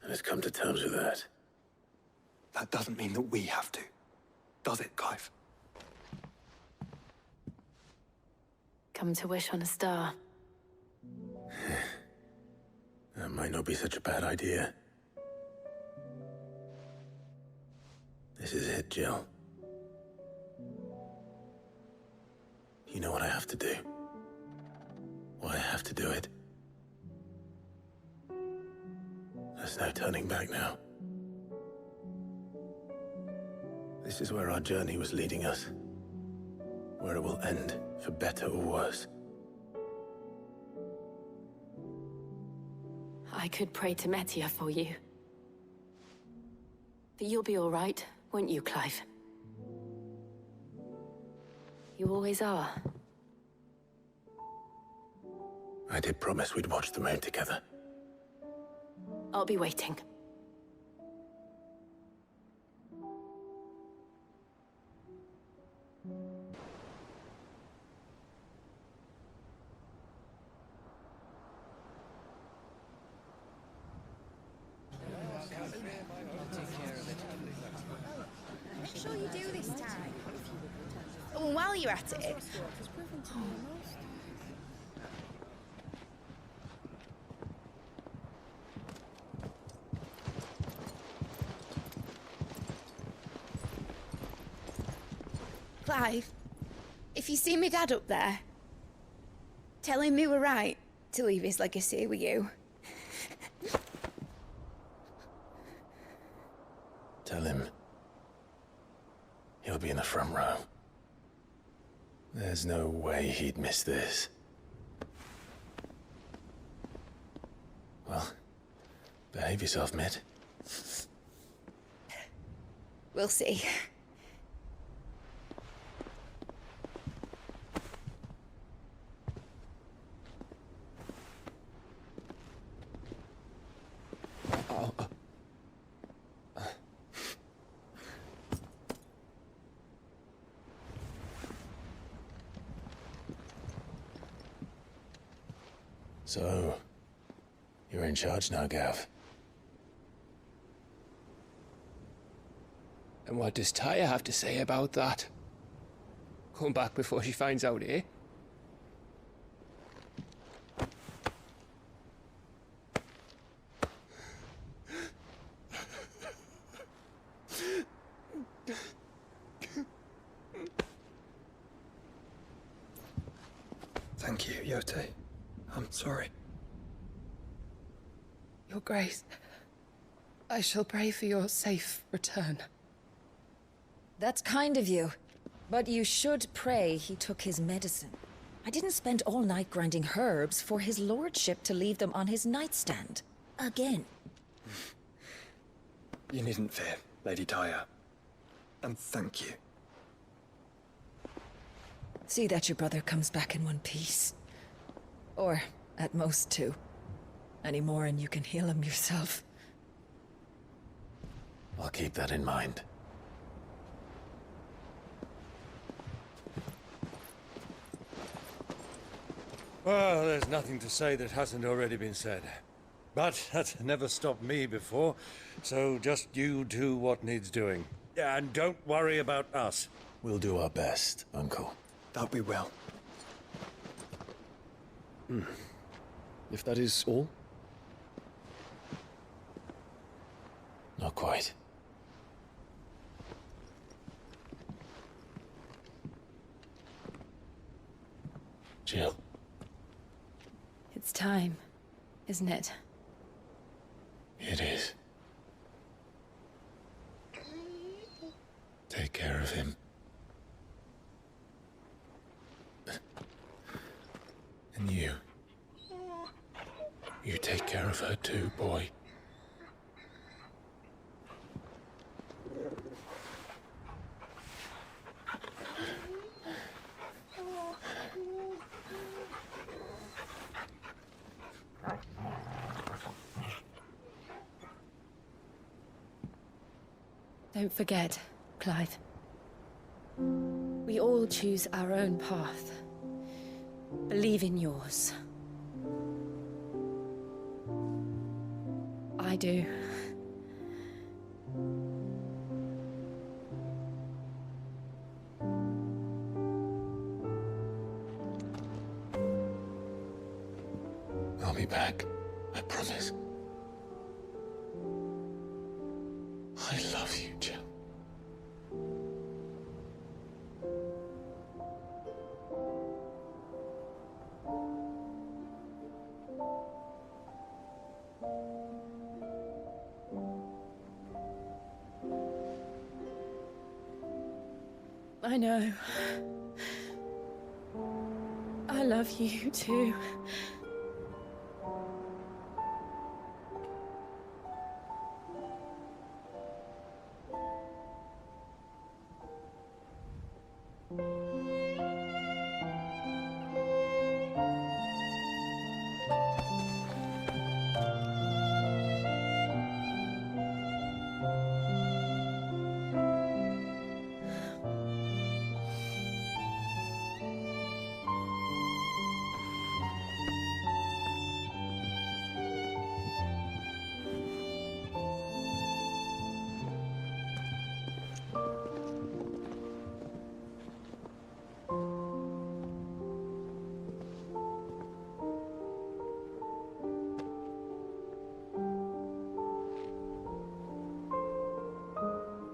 And has come to terms with that. That doesn't mean that we have to, does it, Clive? Come to wish on a star. That might not be such a bad idea. This is it, Jill. You know what I have to do. Why I have to do it. There's no turning back now. This is where our journey was leading us. Where it will end, for better or worse. I could pray to Metia for you. But you'll be all right, won't you, Clive? You always are. I did promise we'd watch the moon together. I'll be waiting. Make sure you do this time. Oh, and while you're at it... Clive, if you see me dad up there, tell him we were right to leave his legacy with you. Tell him he'll be in the front row. There's no way he'd miss this. Well, behave yourself, Mitt. We'll see. So, you're in charge now, Gav. And what does Tyre have to say about that? Come back before she finds out, eh? Thank you, Yote. I'm sorry. Your Grace, I shall pray for your safe return. That's kind of you. But you should pray he took his medicine. I didn't spend all night grinding herbs for his lordship to leave them on his nightstand. Again. You needn't fear, Lady Tyre. And thank you. See that your brother comes back in one piece. Or, at most, two. Any more and you can heal him yourself. I'll keep that in mind. Well, there's nothing to say that hasn't already been said. But that's never stopped me before, so just you do what needs doing. And don't worry about us. We'll do our best, Uncle. That we will. If that is all? Not quite. Jill. It's time, isn't it? It is. Take care of him. And you. You take care of her too, boy. Don't forget, Clive. We all choose our own path. Believe in yours. I do. I'll be back. I promise. I love you, Jill. I know. I love you too.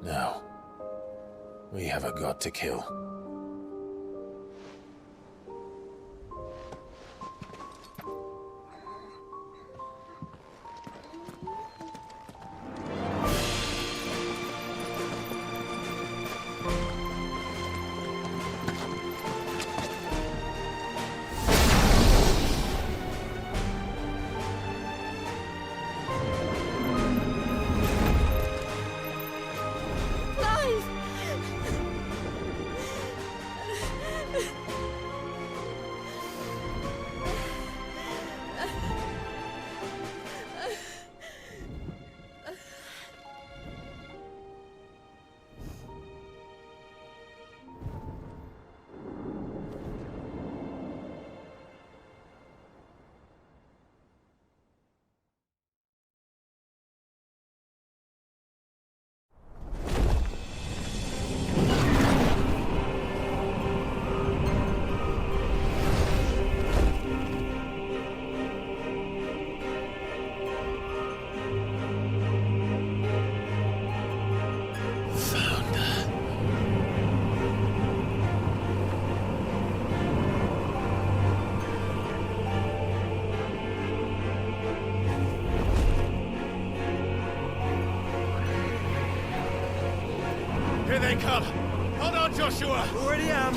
Now, we have a god to kill. Here they come! Hold on, Joshua! Already am!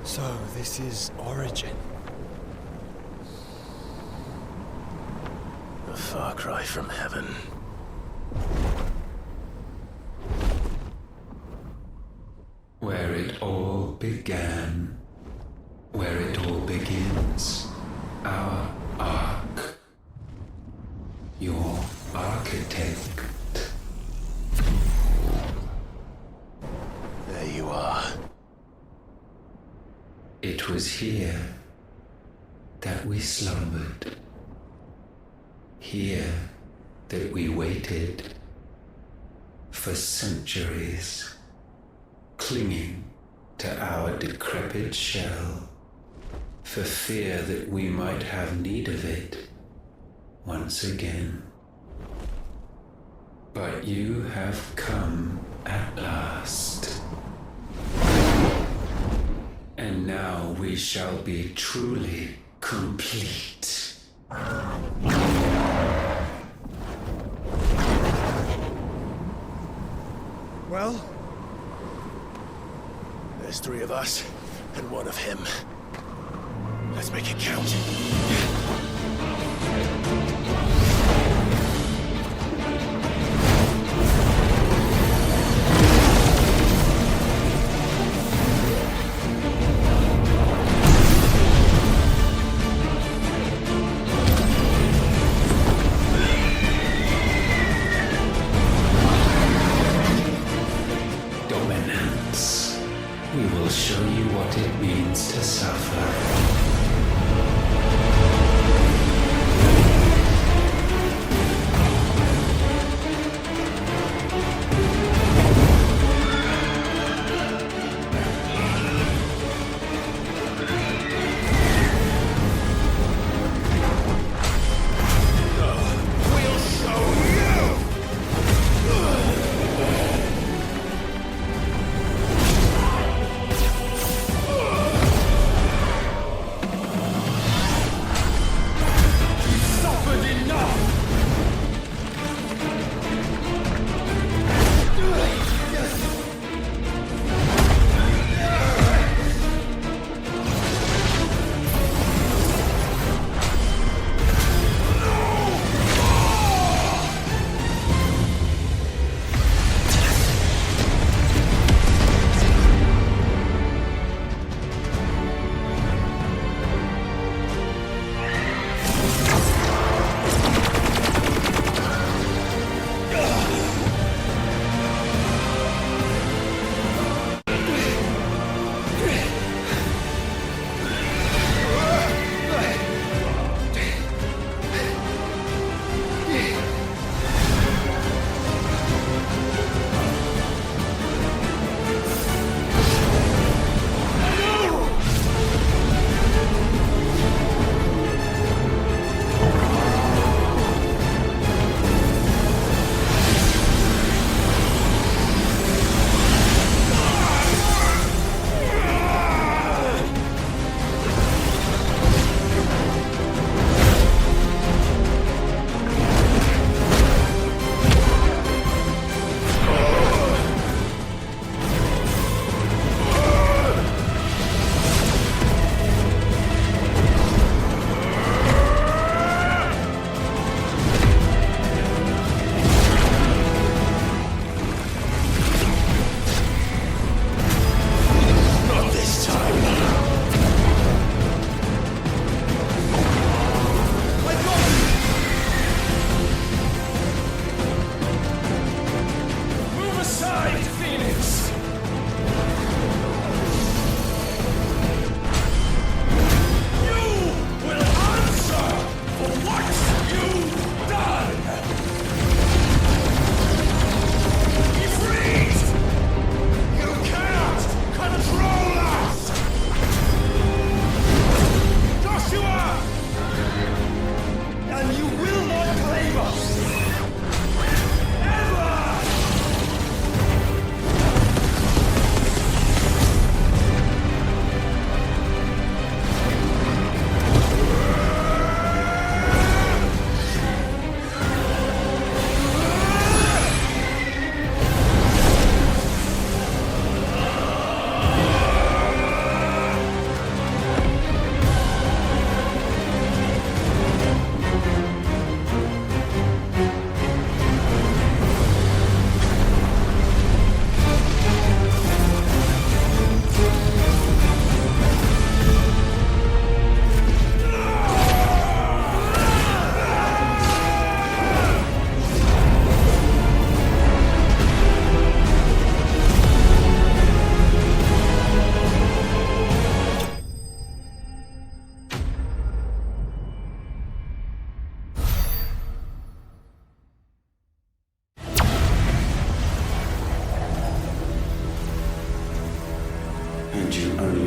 So, this is Origin. A far cry from heaven. Where it all began, where it all begins, our ark, your architect. There you are. It was here that we slumbered, here that we waited for centuries, clinging to our decrepit shell, for fear that we might have need of it once again. But you have come at last. And now we shall be truly complete. Well? There's 3 of us, and 1 of him. Let's make it count. We will show you what it means to suffer.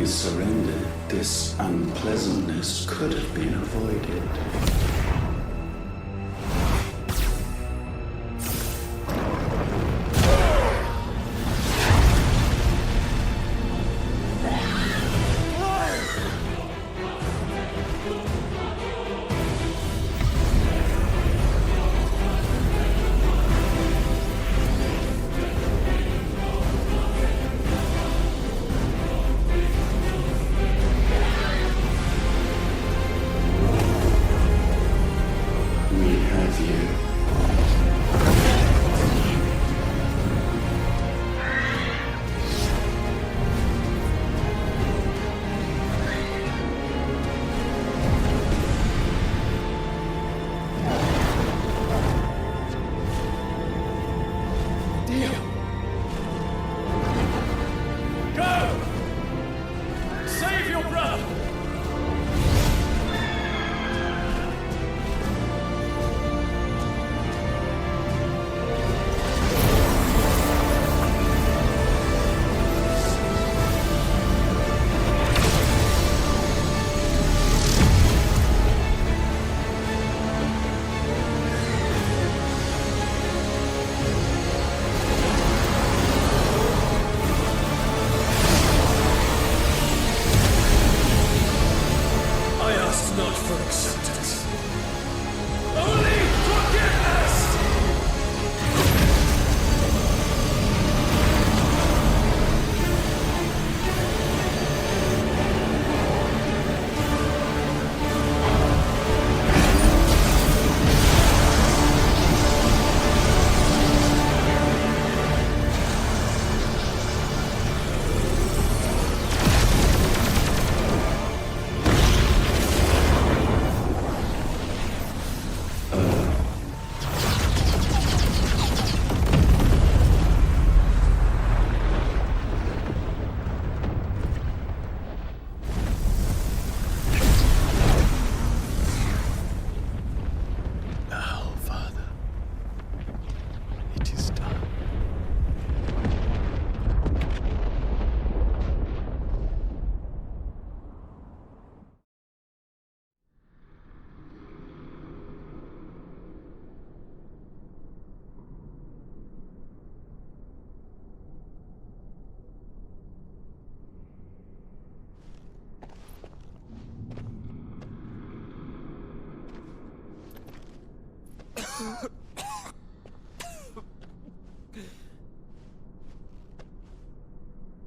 surrendered, this unpleasantness could have been avoided.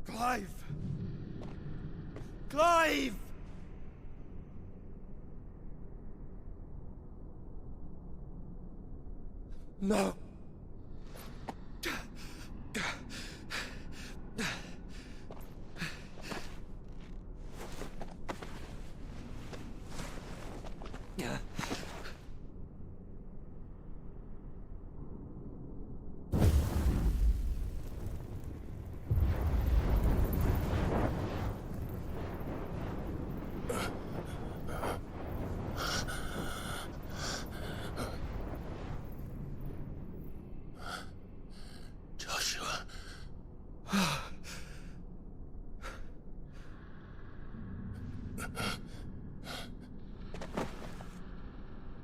Clive! Clive! No.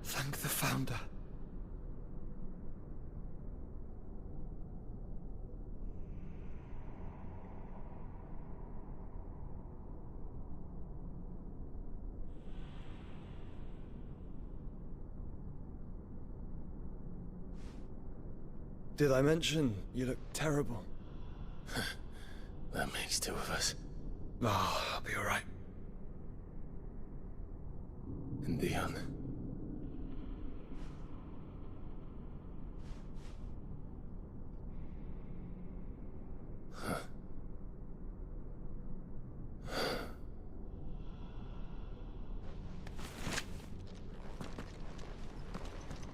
Thank the Founder. Did I mention you look terrible? That makes two of us. Oh, I'll be alright. And Dion.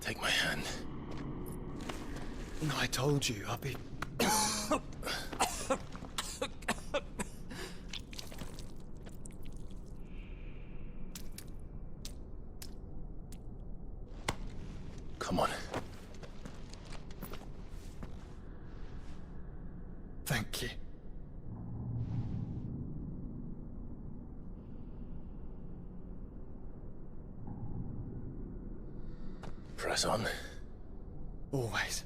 Take my hand. I told you, I'll be... Come on. Thank you. Press on. Always.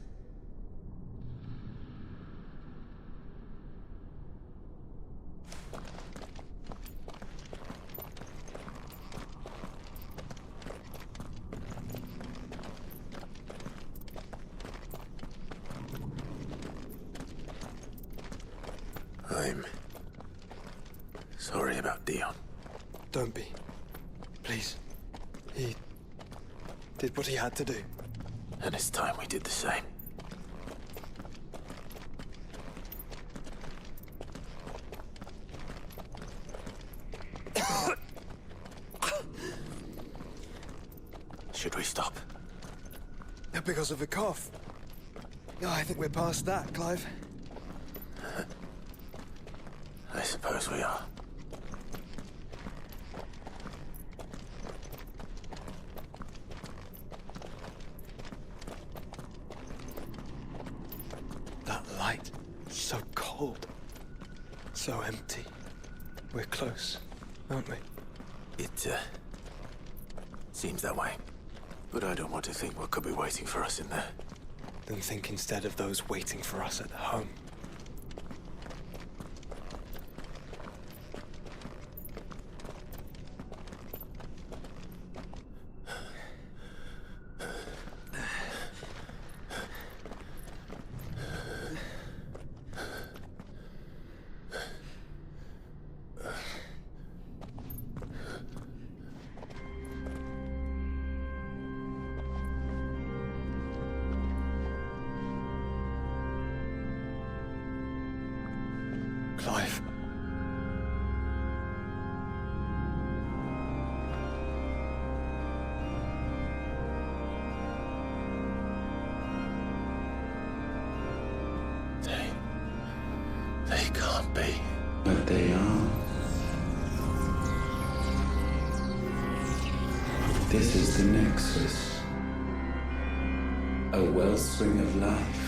I'm sorry about Dion. Don't be. Please. He did what he had to do. And it's time we did the same. Should we stop? Because of the cough. Oh, I think we're past that, Clive. I suppose we are. That light, so cold, so empty. We're close, aren't we? It, seems that way. But I don't want to think what could be waiting for us in there. Then think instead of those waiting for us at home. Clive. They can't be. But they are. This is the Nexus. A wellspring of life.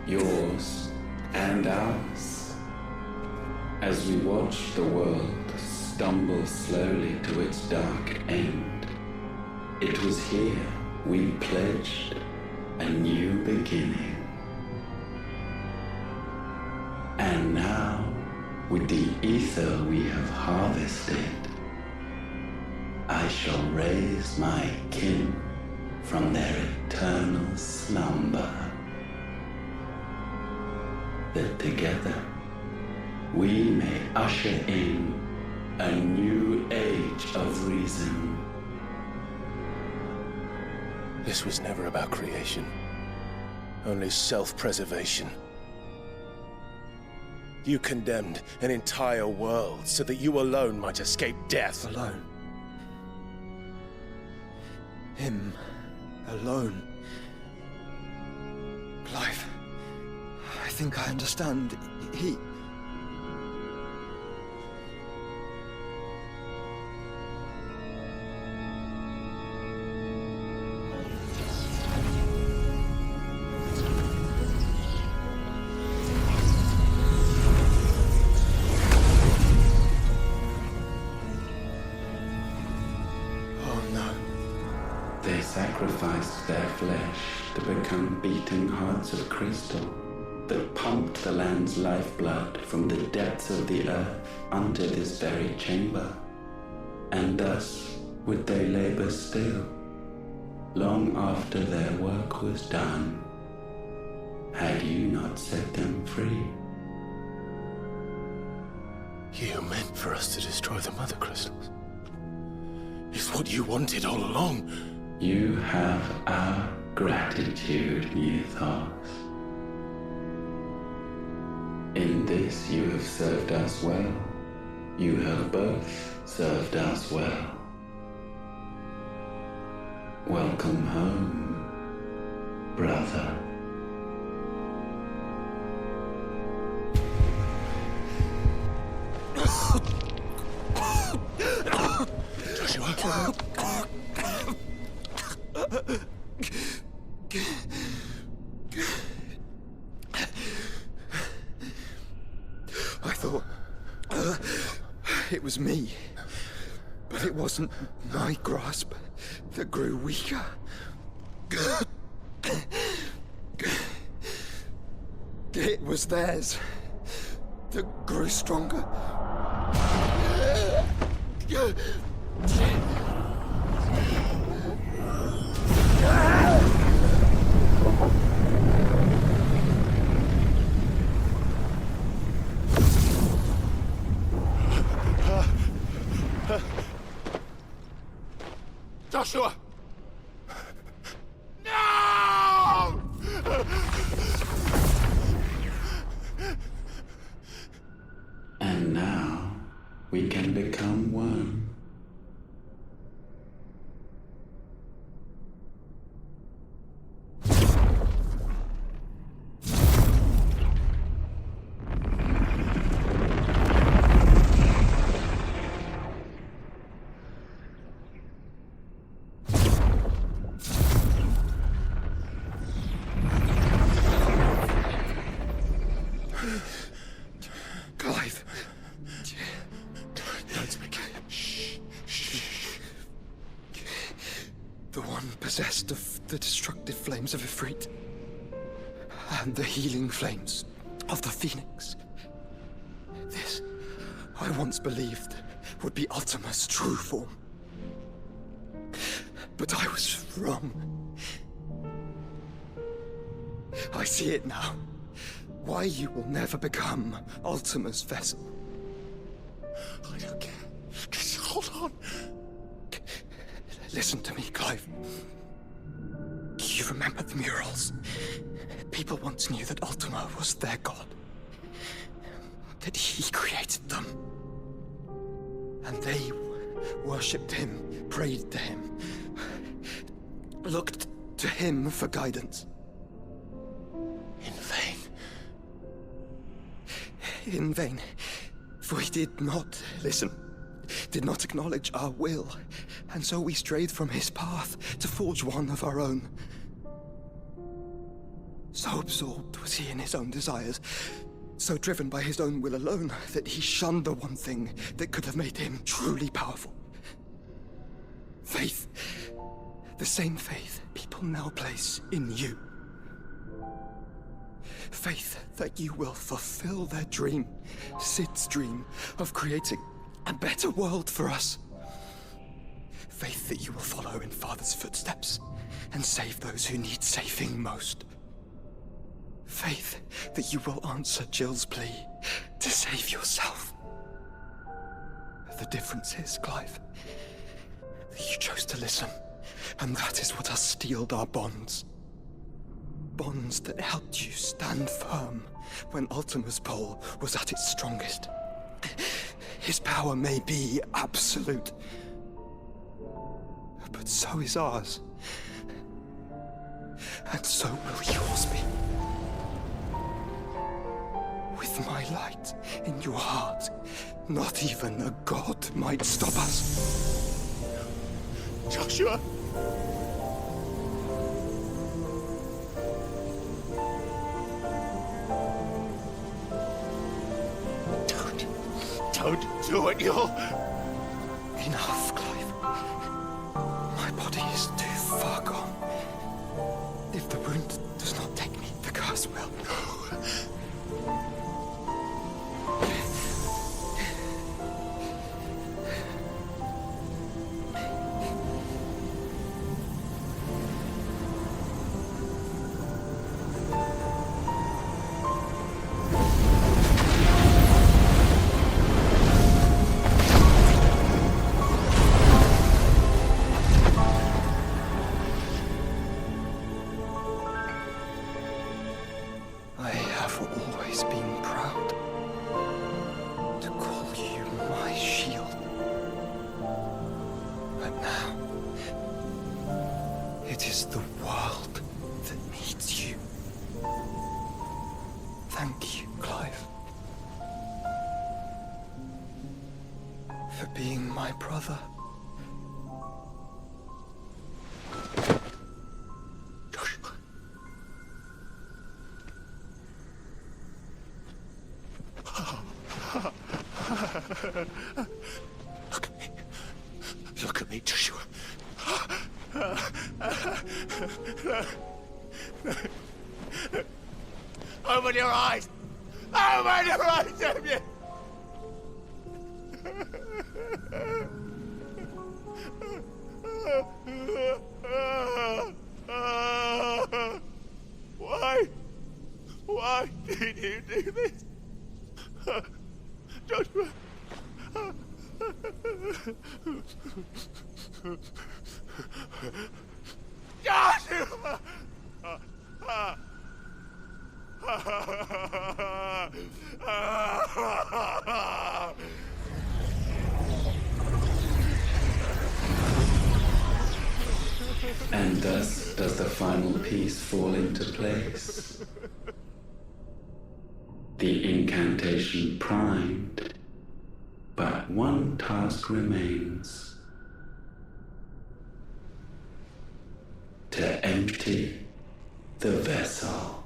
Yours and ours. As we watch the world stumble slowly to its dark end, it was here we pledged a new beginning. And now, with the ether we have harvested, I shall raise my kin from their eternal slumber. That together we may usher in a new age of reason. This was never about creation. Only self-preservation. You condemned an entire world so that you alone might escape death. Alone. Him. Alone. Clive. I think I understand. He... They sacrificed their flesh to become beating hearts of crystal that pumped the land's lifeblood from the depths of the earth unto this very chamber. And thus would they labor still, long after their work was done, had you not set them free. You meant for us to destroy the Mother Crystals. It's what you wanted all along. You have our gratitude, Mythos. In this you have served us well. You have both served us well. Welcome home, brother. Joshua. I thought it was me, but if it wasn't my grasp that grew weaker. It was theirs that grew stronger. Joshua! No! And now we can become one. Clive. Don't speak. Shh. The one possessed of the destructive flames of Ifrit. And the healing flames of the Phoenix. This, I once believed, would be Ultima's true form. But I was wrong. I see it now. Why you will never become Ultima's vessel. I don't care. Just hold on. Listen to me, Clive. You remember the murals? People once knew that Ultima was their god. That he created them. And they worshipped him, prayed to him, looked to him for guidance. In vain. In vain. For he did not listen, did not acknowledge our will, and so we strayed from his path to forge one of our own. So absorbed was he in his own desires, so driven by his own will alone, that he shunned the one thing that could have made him truly powerful. Faith. The same faith people now place in you. Faith that you will fulfill their dream, Sid's dream, of creating a better world for us. Faith that you will follow in Father's footsteps and save those who need saving most. Faith that you will answer Jill's plea to save yourself. The difference is, Clive, that you chose to listen, and that is what has steeled our bonds. Bonds that helped you stand firm when Ultima's pull was at its strongest. His power may be absolute, but so is ours. And so will yours be. With my light in your heart, not even a god might stop us. Joshua! Don't do it, you'll... Enough, Clive. My body is too far gone. If the wound does not take me, the curse will. Look at me. Look at me, Joshua. Open your eyes! Open your eyes, Damien! Why? Why did you do this? Joshua! Joshua! And thus does the final piece fall into place. The incantation primed, but one task remains. To empty the vessel.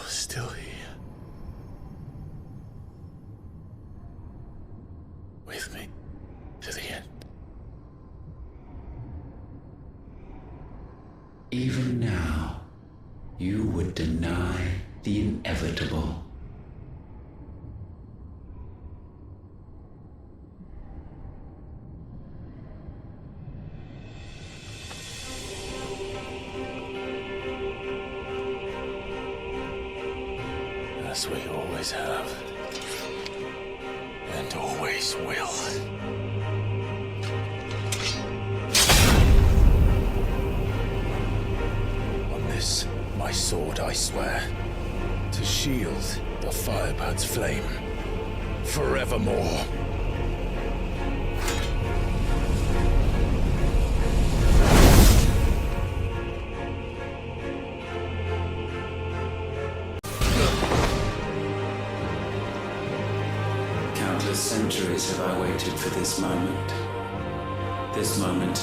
Still here. With me to the end. Even now, you would deny the inevitable. As we always have. And always will. On this, my sword, I swear, to shield the Firebird's flame forevermore. Centuries have I waited for this moment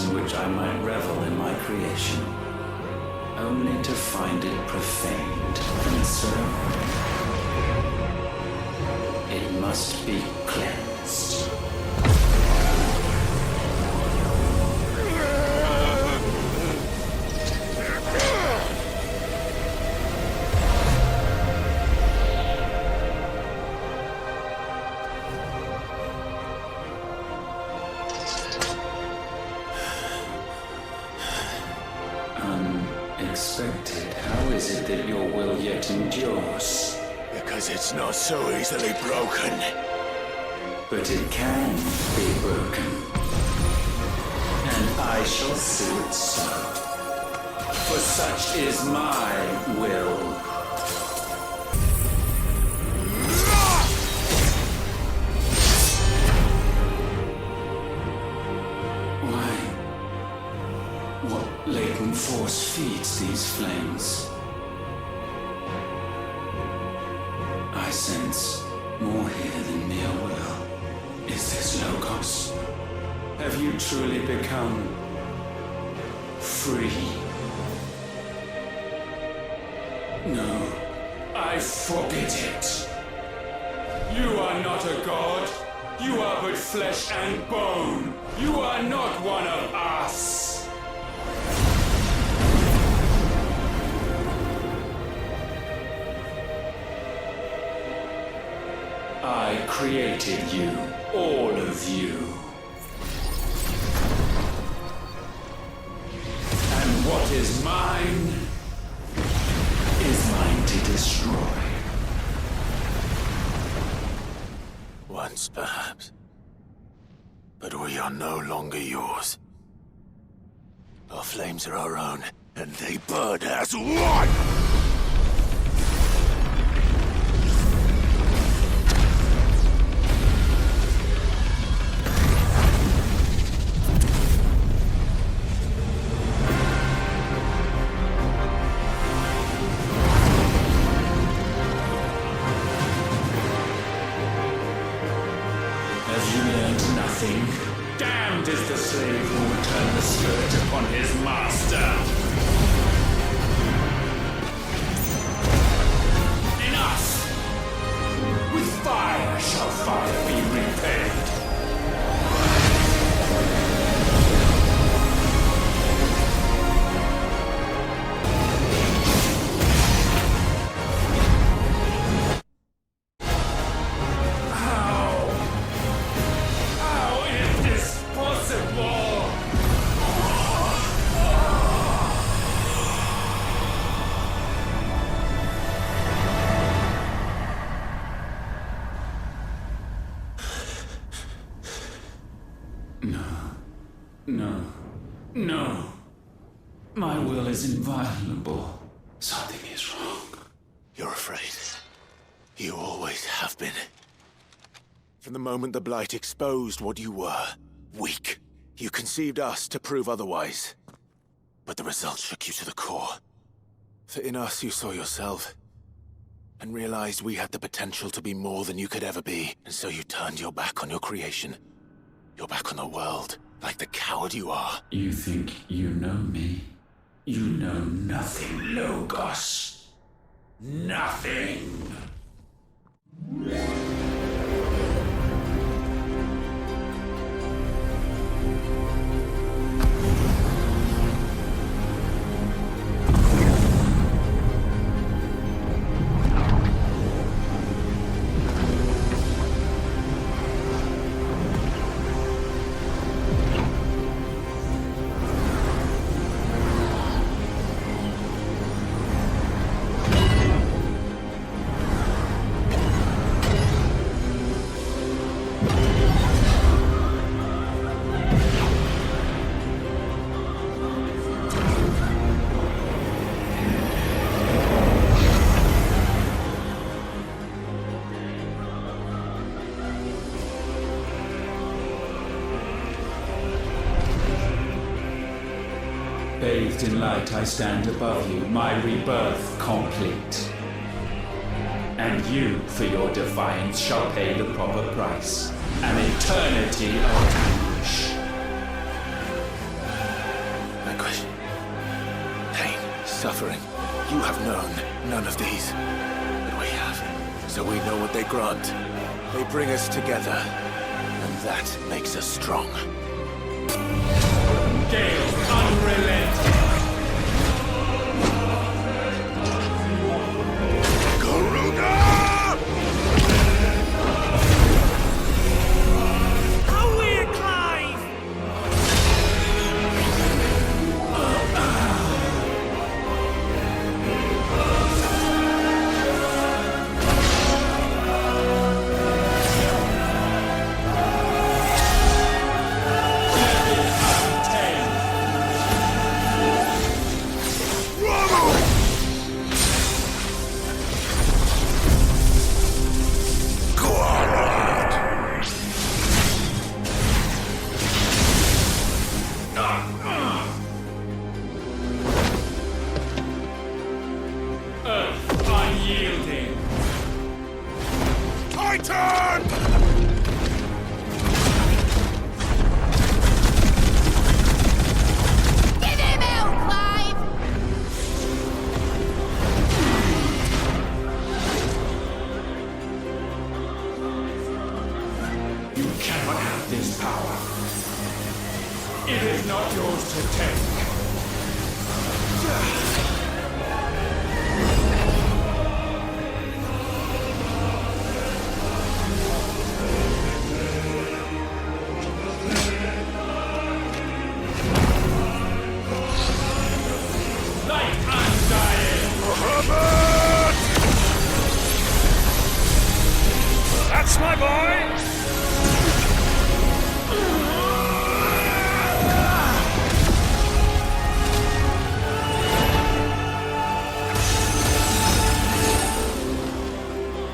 in which I might revel in my creation, only to find it profaned and so it must be cleansed. Unexpected. How is it that your will yet endures? Because it's not so easily broken. But it can be broken. And I shall see it so. For such is my will. Latent force feeds these flames. I sense more here than mere will. Is this Logos? Have you truly become free? No, I forbid it. You are not a god. You are but flesh and bone. You are not one of us. I created you, all of you. And what is mine is mine to destroy. Once, perhaps. But we are no longer yours. Our flames are our own, and they burn as one! Have you learned nothing? Damned is the slave who will turn the spirit upon his master. In us, with fire shall fire be repaid. How is this possible? No. My will is inviolable. Something is wrong. You're afraid. You always have been. From the moment the Blight exposed what you were, weak, you conceived us to prove otherwise. But the results shook you to the core. For in us you saw yourself, and realized we had the potential to be more than you could ever be, and so you turned your back on your creation. Your back on the world, like the coward you are. You think you know me? You know nothing, Logos. Nothing. Bathed in light, I stand above you, my rebirth complete. And you, for your defiance, shall pay the proper price. An eternity of anguish. Anguish. Pain. Suffering. You have known none of these. But we have. So we know what they grant. They bring us together. And that makes us strong. Gale unrelenting. How weird, Clive! Unyielding. Titan! Give him hell, Clive! You cannot have this power. It is not yours to take. Light undying! Robert! Yes, my boy!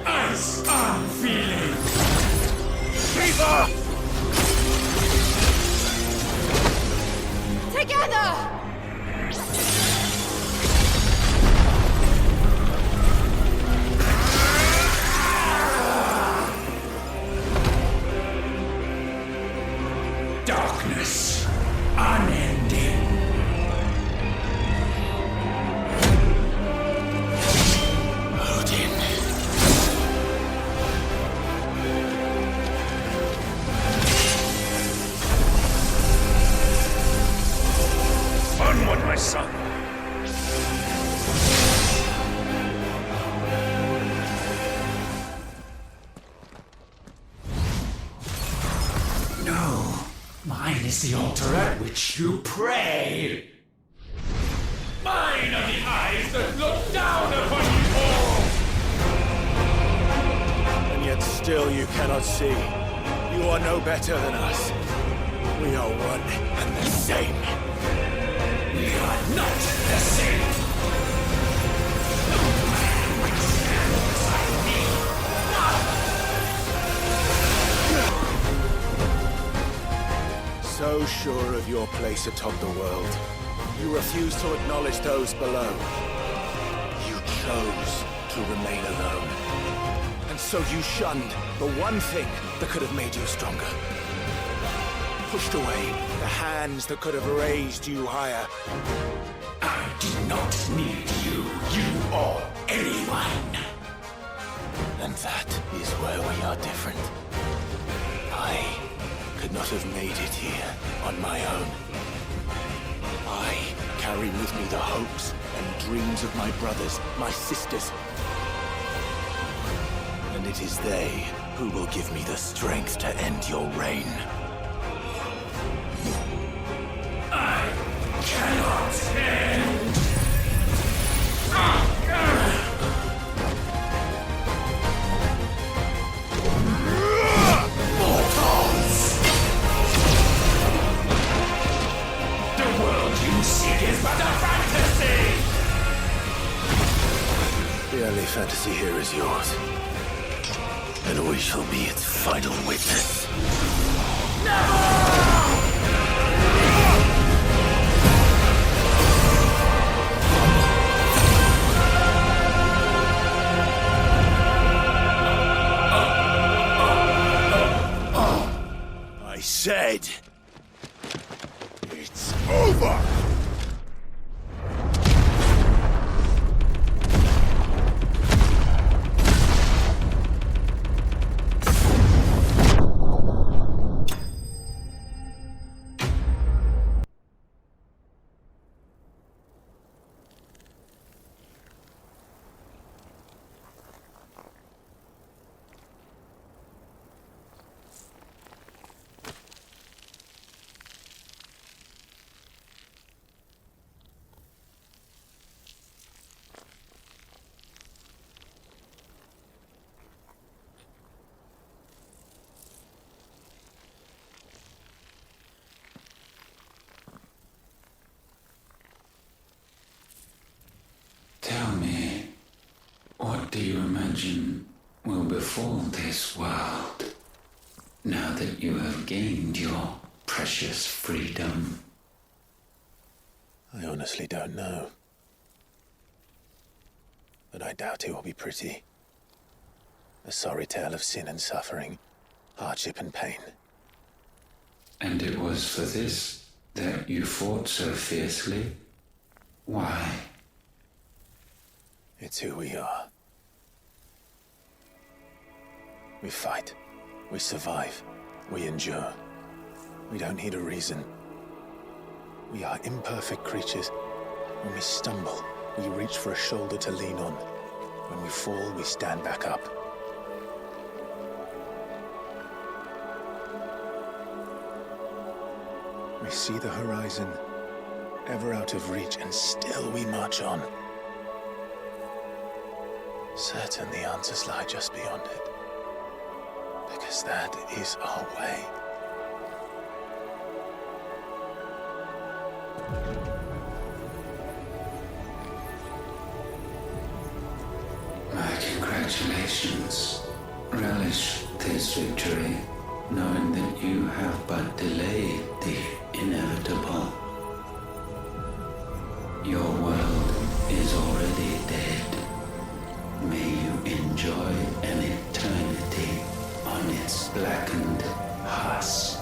Ice on feeling! Fever! Together! Darkness, unending. Odin. Onward, my son! No, mine is the altar at which you pray. Mine are the eyes that look down upon you all. And yet still you cannot see. You are no better than us. We are one and the same. We are not the same. No man can stand beside me. So sure of your place atop the world, you refuse to acknowledge those below. You chose to remain alone. And so you shunned the one thing that could have made you stronger. Pushed away the hands that could have raised you higher. I do not need you, or anyone. And that is where we are different. I could not have made it here on my own. I carry with me the hopes and dreams of my brothers, my sisters. And it is they who will give me the strength to end your reign. I cannot end. Mortals! The world you seek is but a fantasy! The only fantasy here is yours. And we shall be its final witness. I said, it's over! Tell me, what do you imagine will befall this world now that you have gained your precious freedom? I honestly don't know. But I doubt it will be pretty. A sorry tale of sin and suffering, hardship and pain. And it was for this that you fought so fiercely? Why? It's who we are. We fight. We survive. We endure. We don't need a reason. We are imperfect creatures. When we stumble, we reach for a shoulder to lean on. When we fall, we stand back up. We see the horizon, ever out of reach, and still we march on. Certain the answers lie just beyond it. Because that is our way. My congratulations. Relish this victory, knowing that you have but delayed the inevitable. Your world is already dead. May you enjoy an eternity on its blackened husk.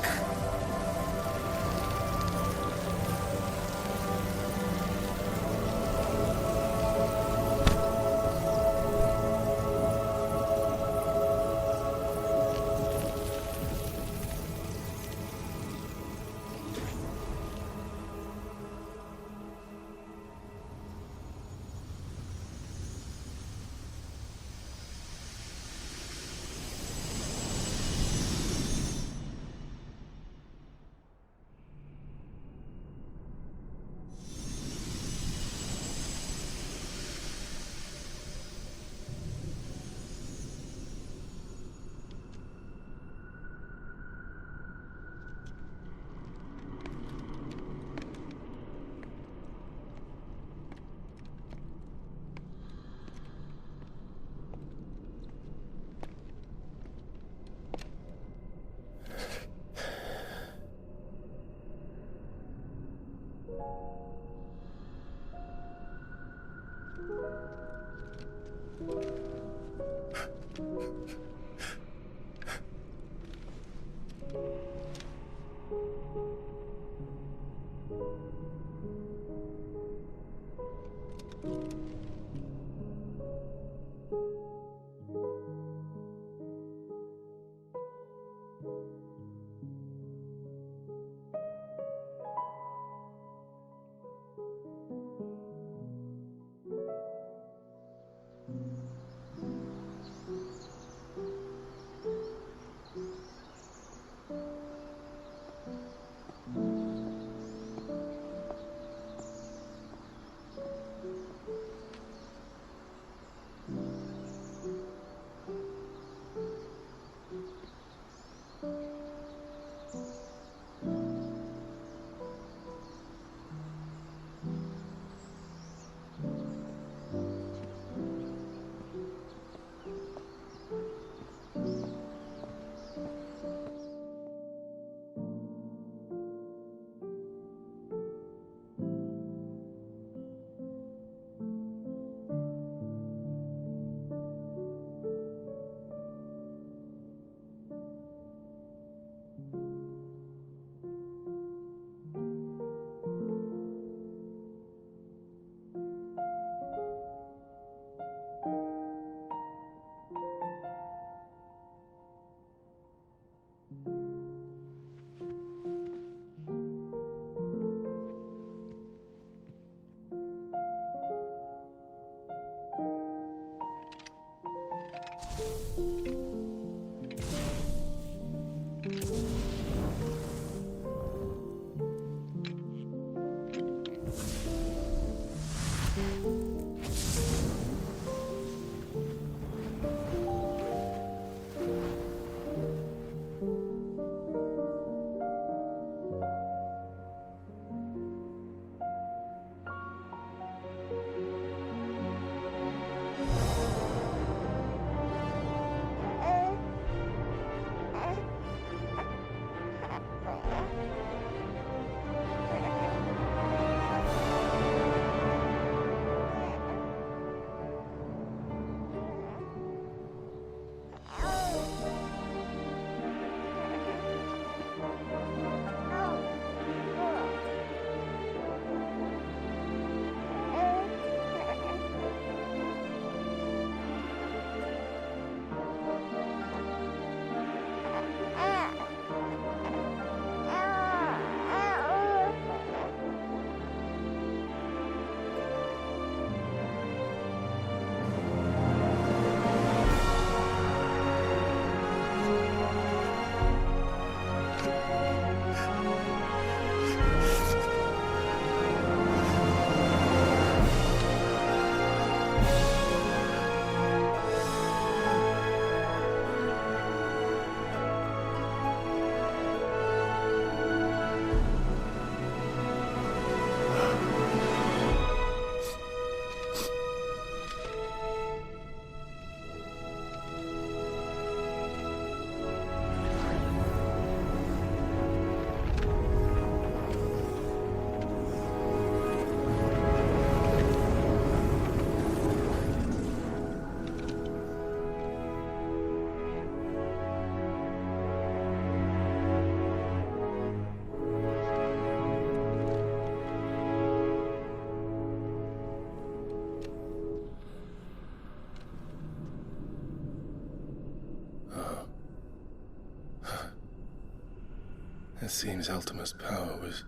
It seems Ultima's power was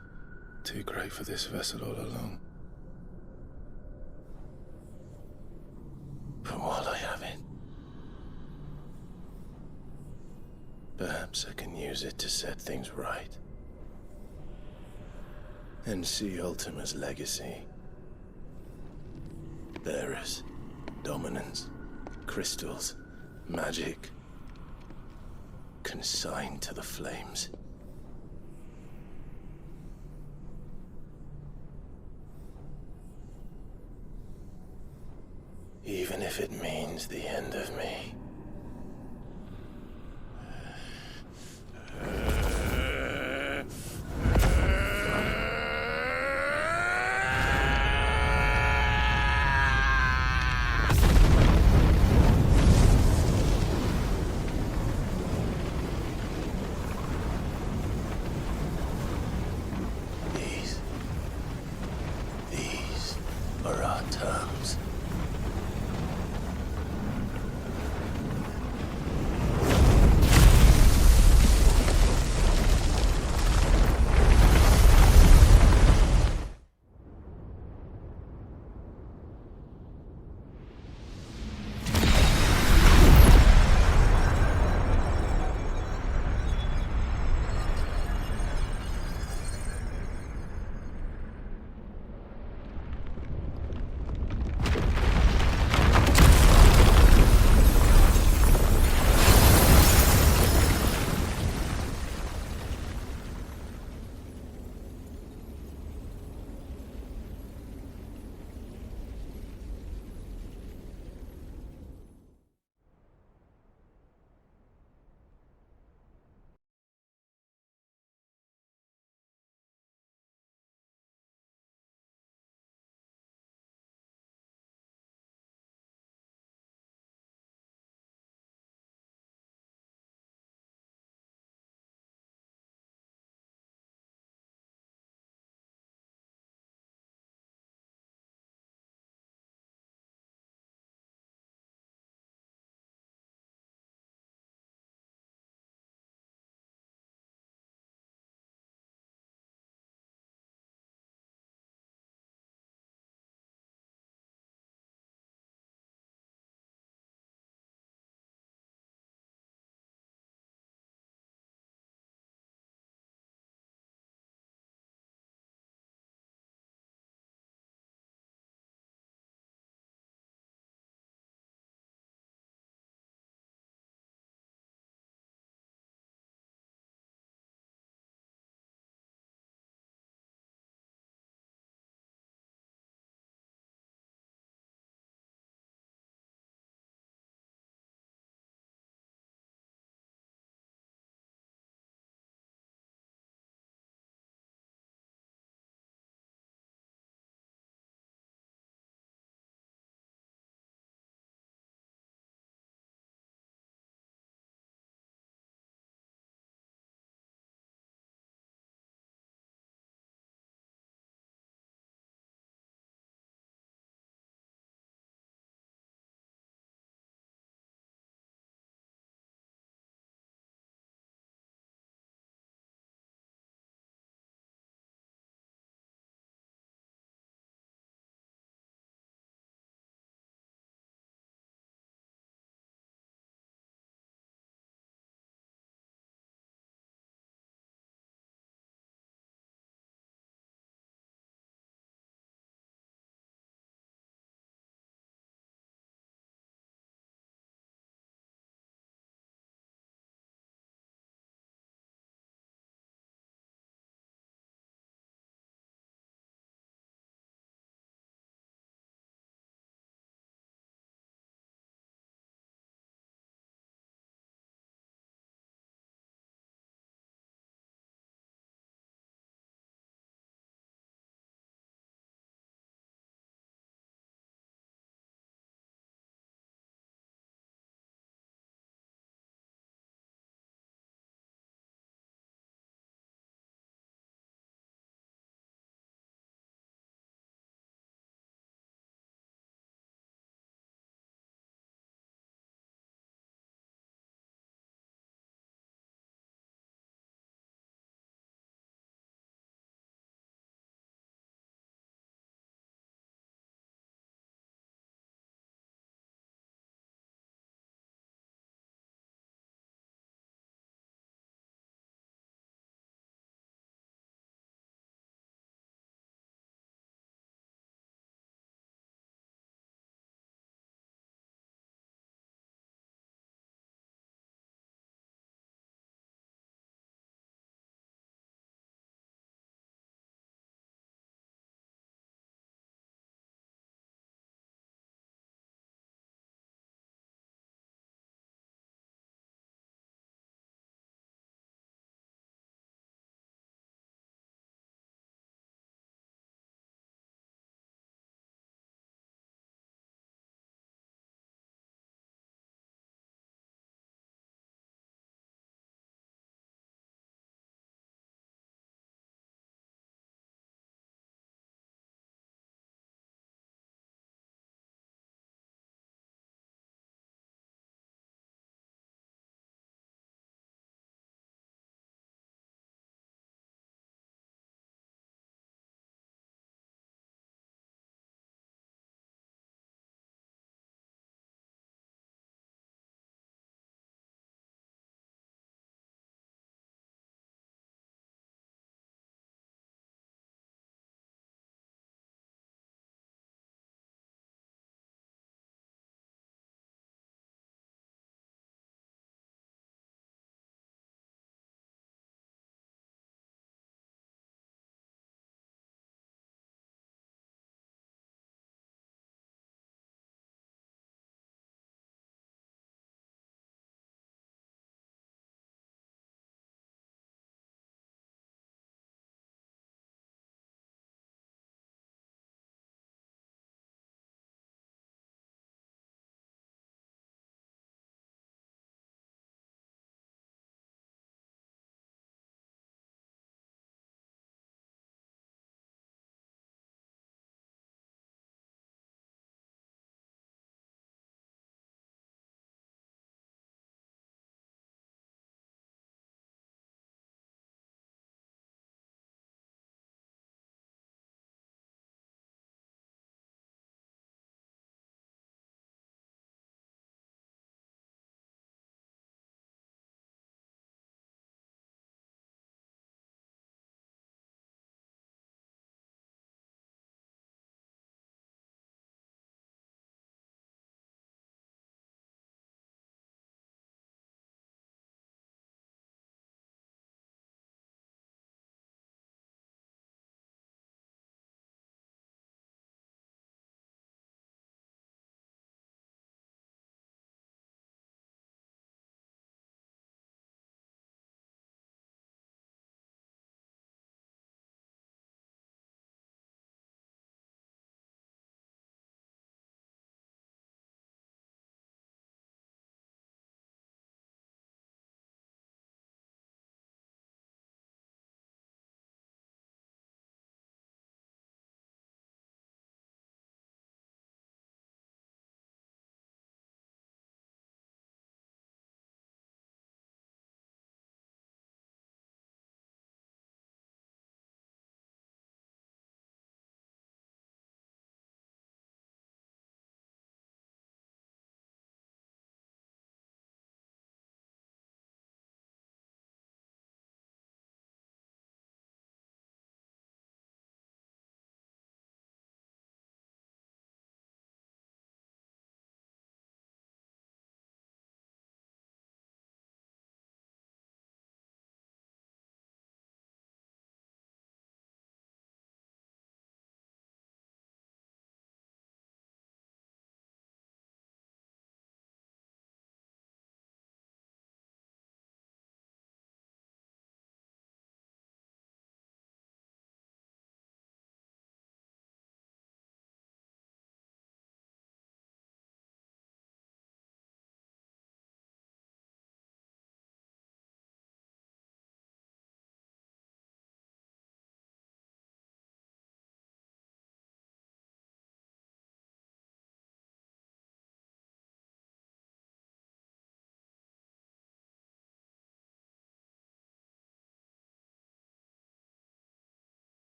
too great for this vessel all along. But while I have it, perhaps I can use it to set things right. And see Ultima's legacy. Bearers, dominance, crystals, magic, consigned to the flames. Even if it means the end of me. These are our terms.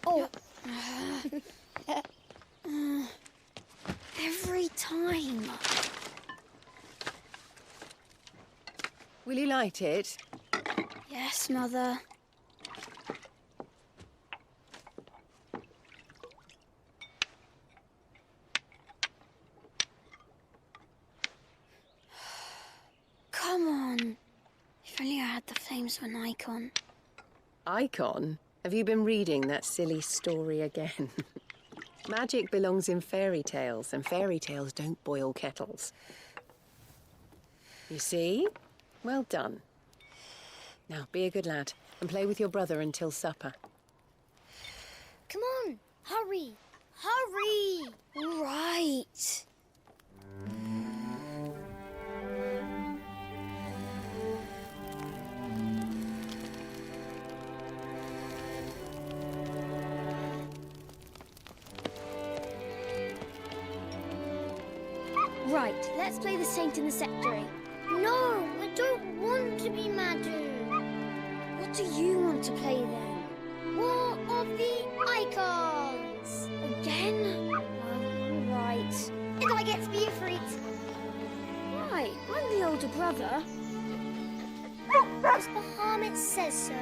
Oh. Every time. Will you light it? Yes, Mother. Come on. If only I had the flames for an Eikon. Eikon? Have you been reading that silly story again? Magic belongs in fairy tales, and fairy tales don't boil kettles. You see? Well done. Now, be a good lad, and play with your brother until supper. Come on, hurry! Hurry! All right. Right, let's play the Saint in the Secretary. No, I don't want to be Madu. What do you want to play then? War of the Icons! Again? Well, right. And I get to be Ifrit. Right, I'm the older brother. Because Bahamut says so.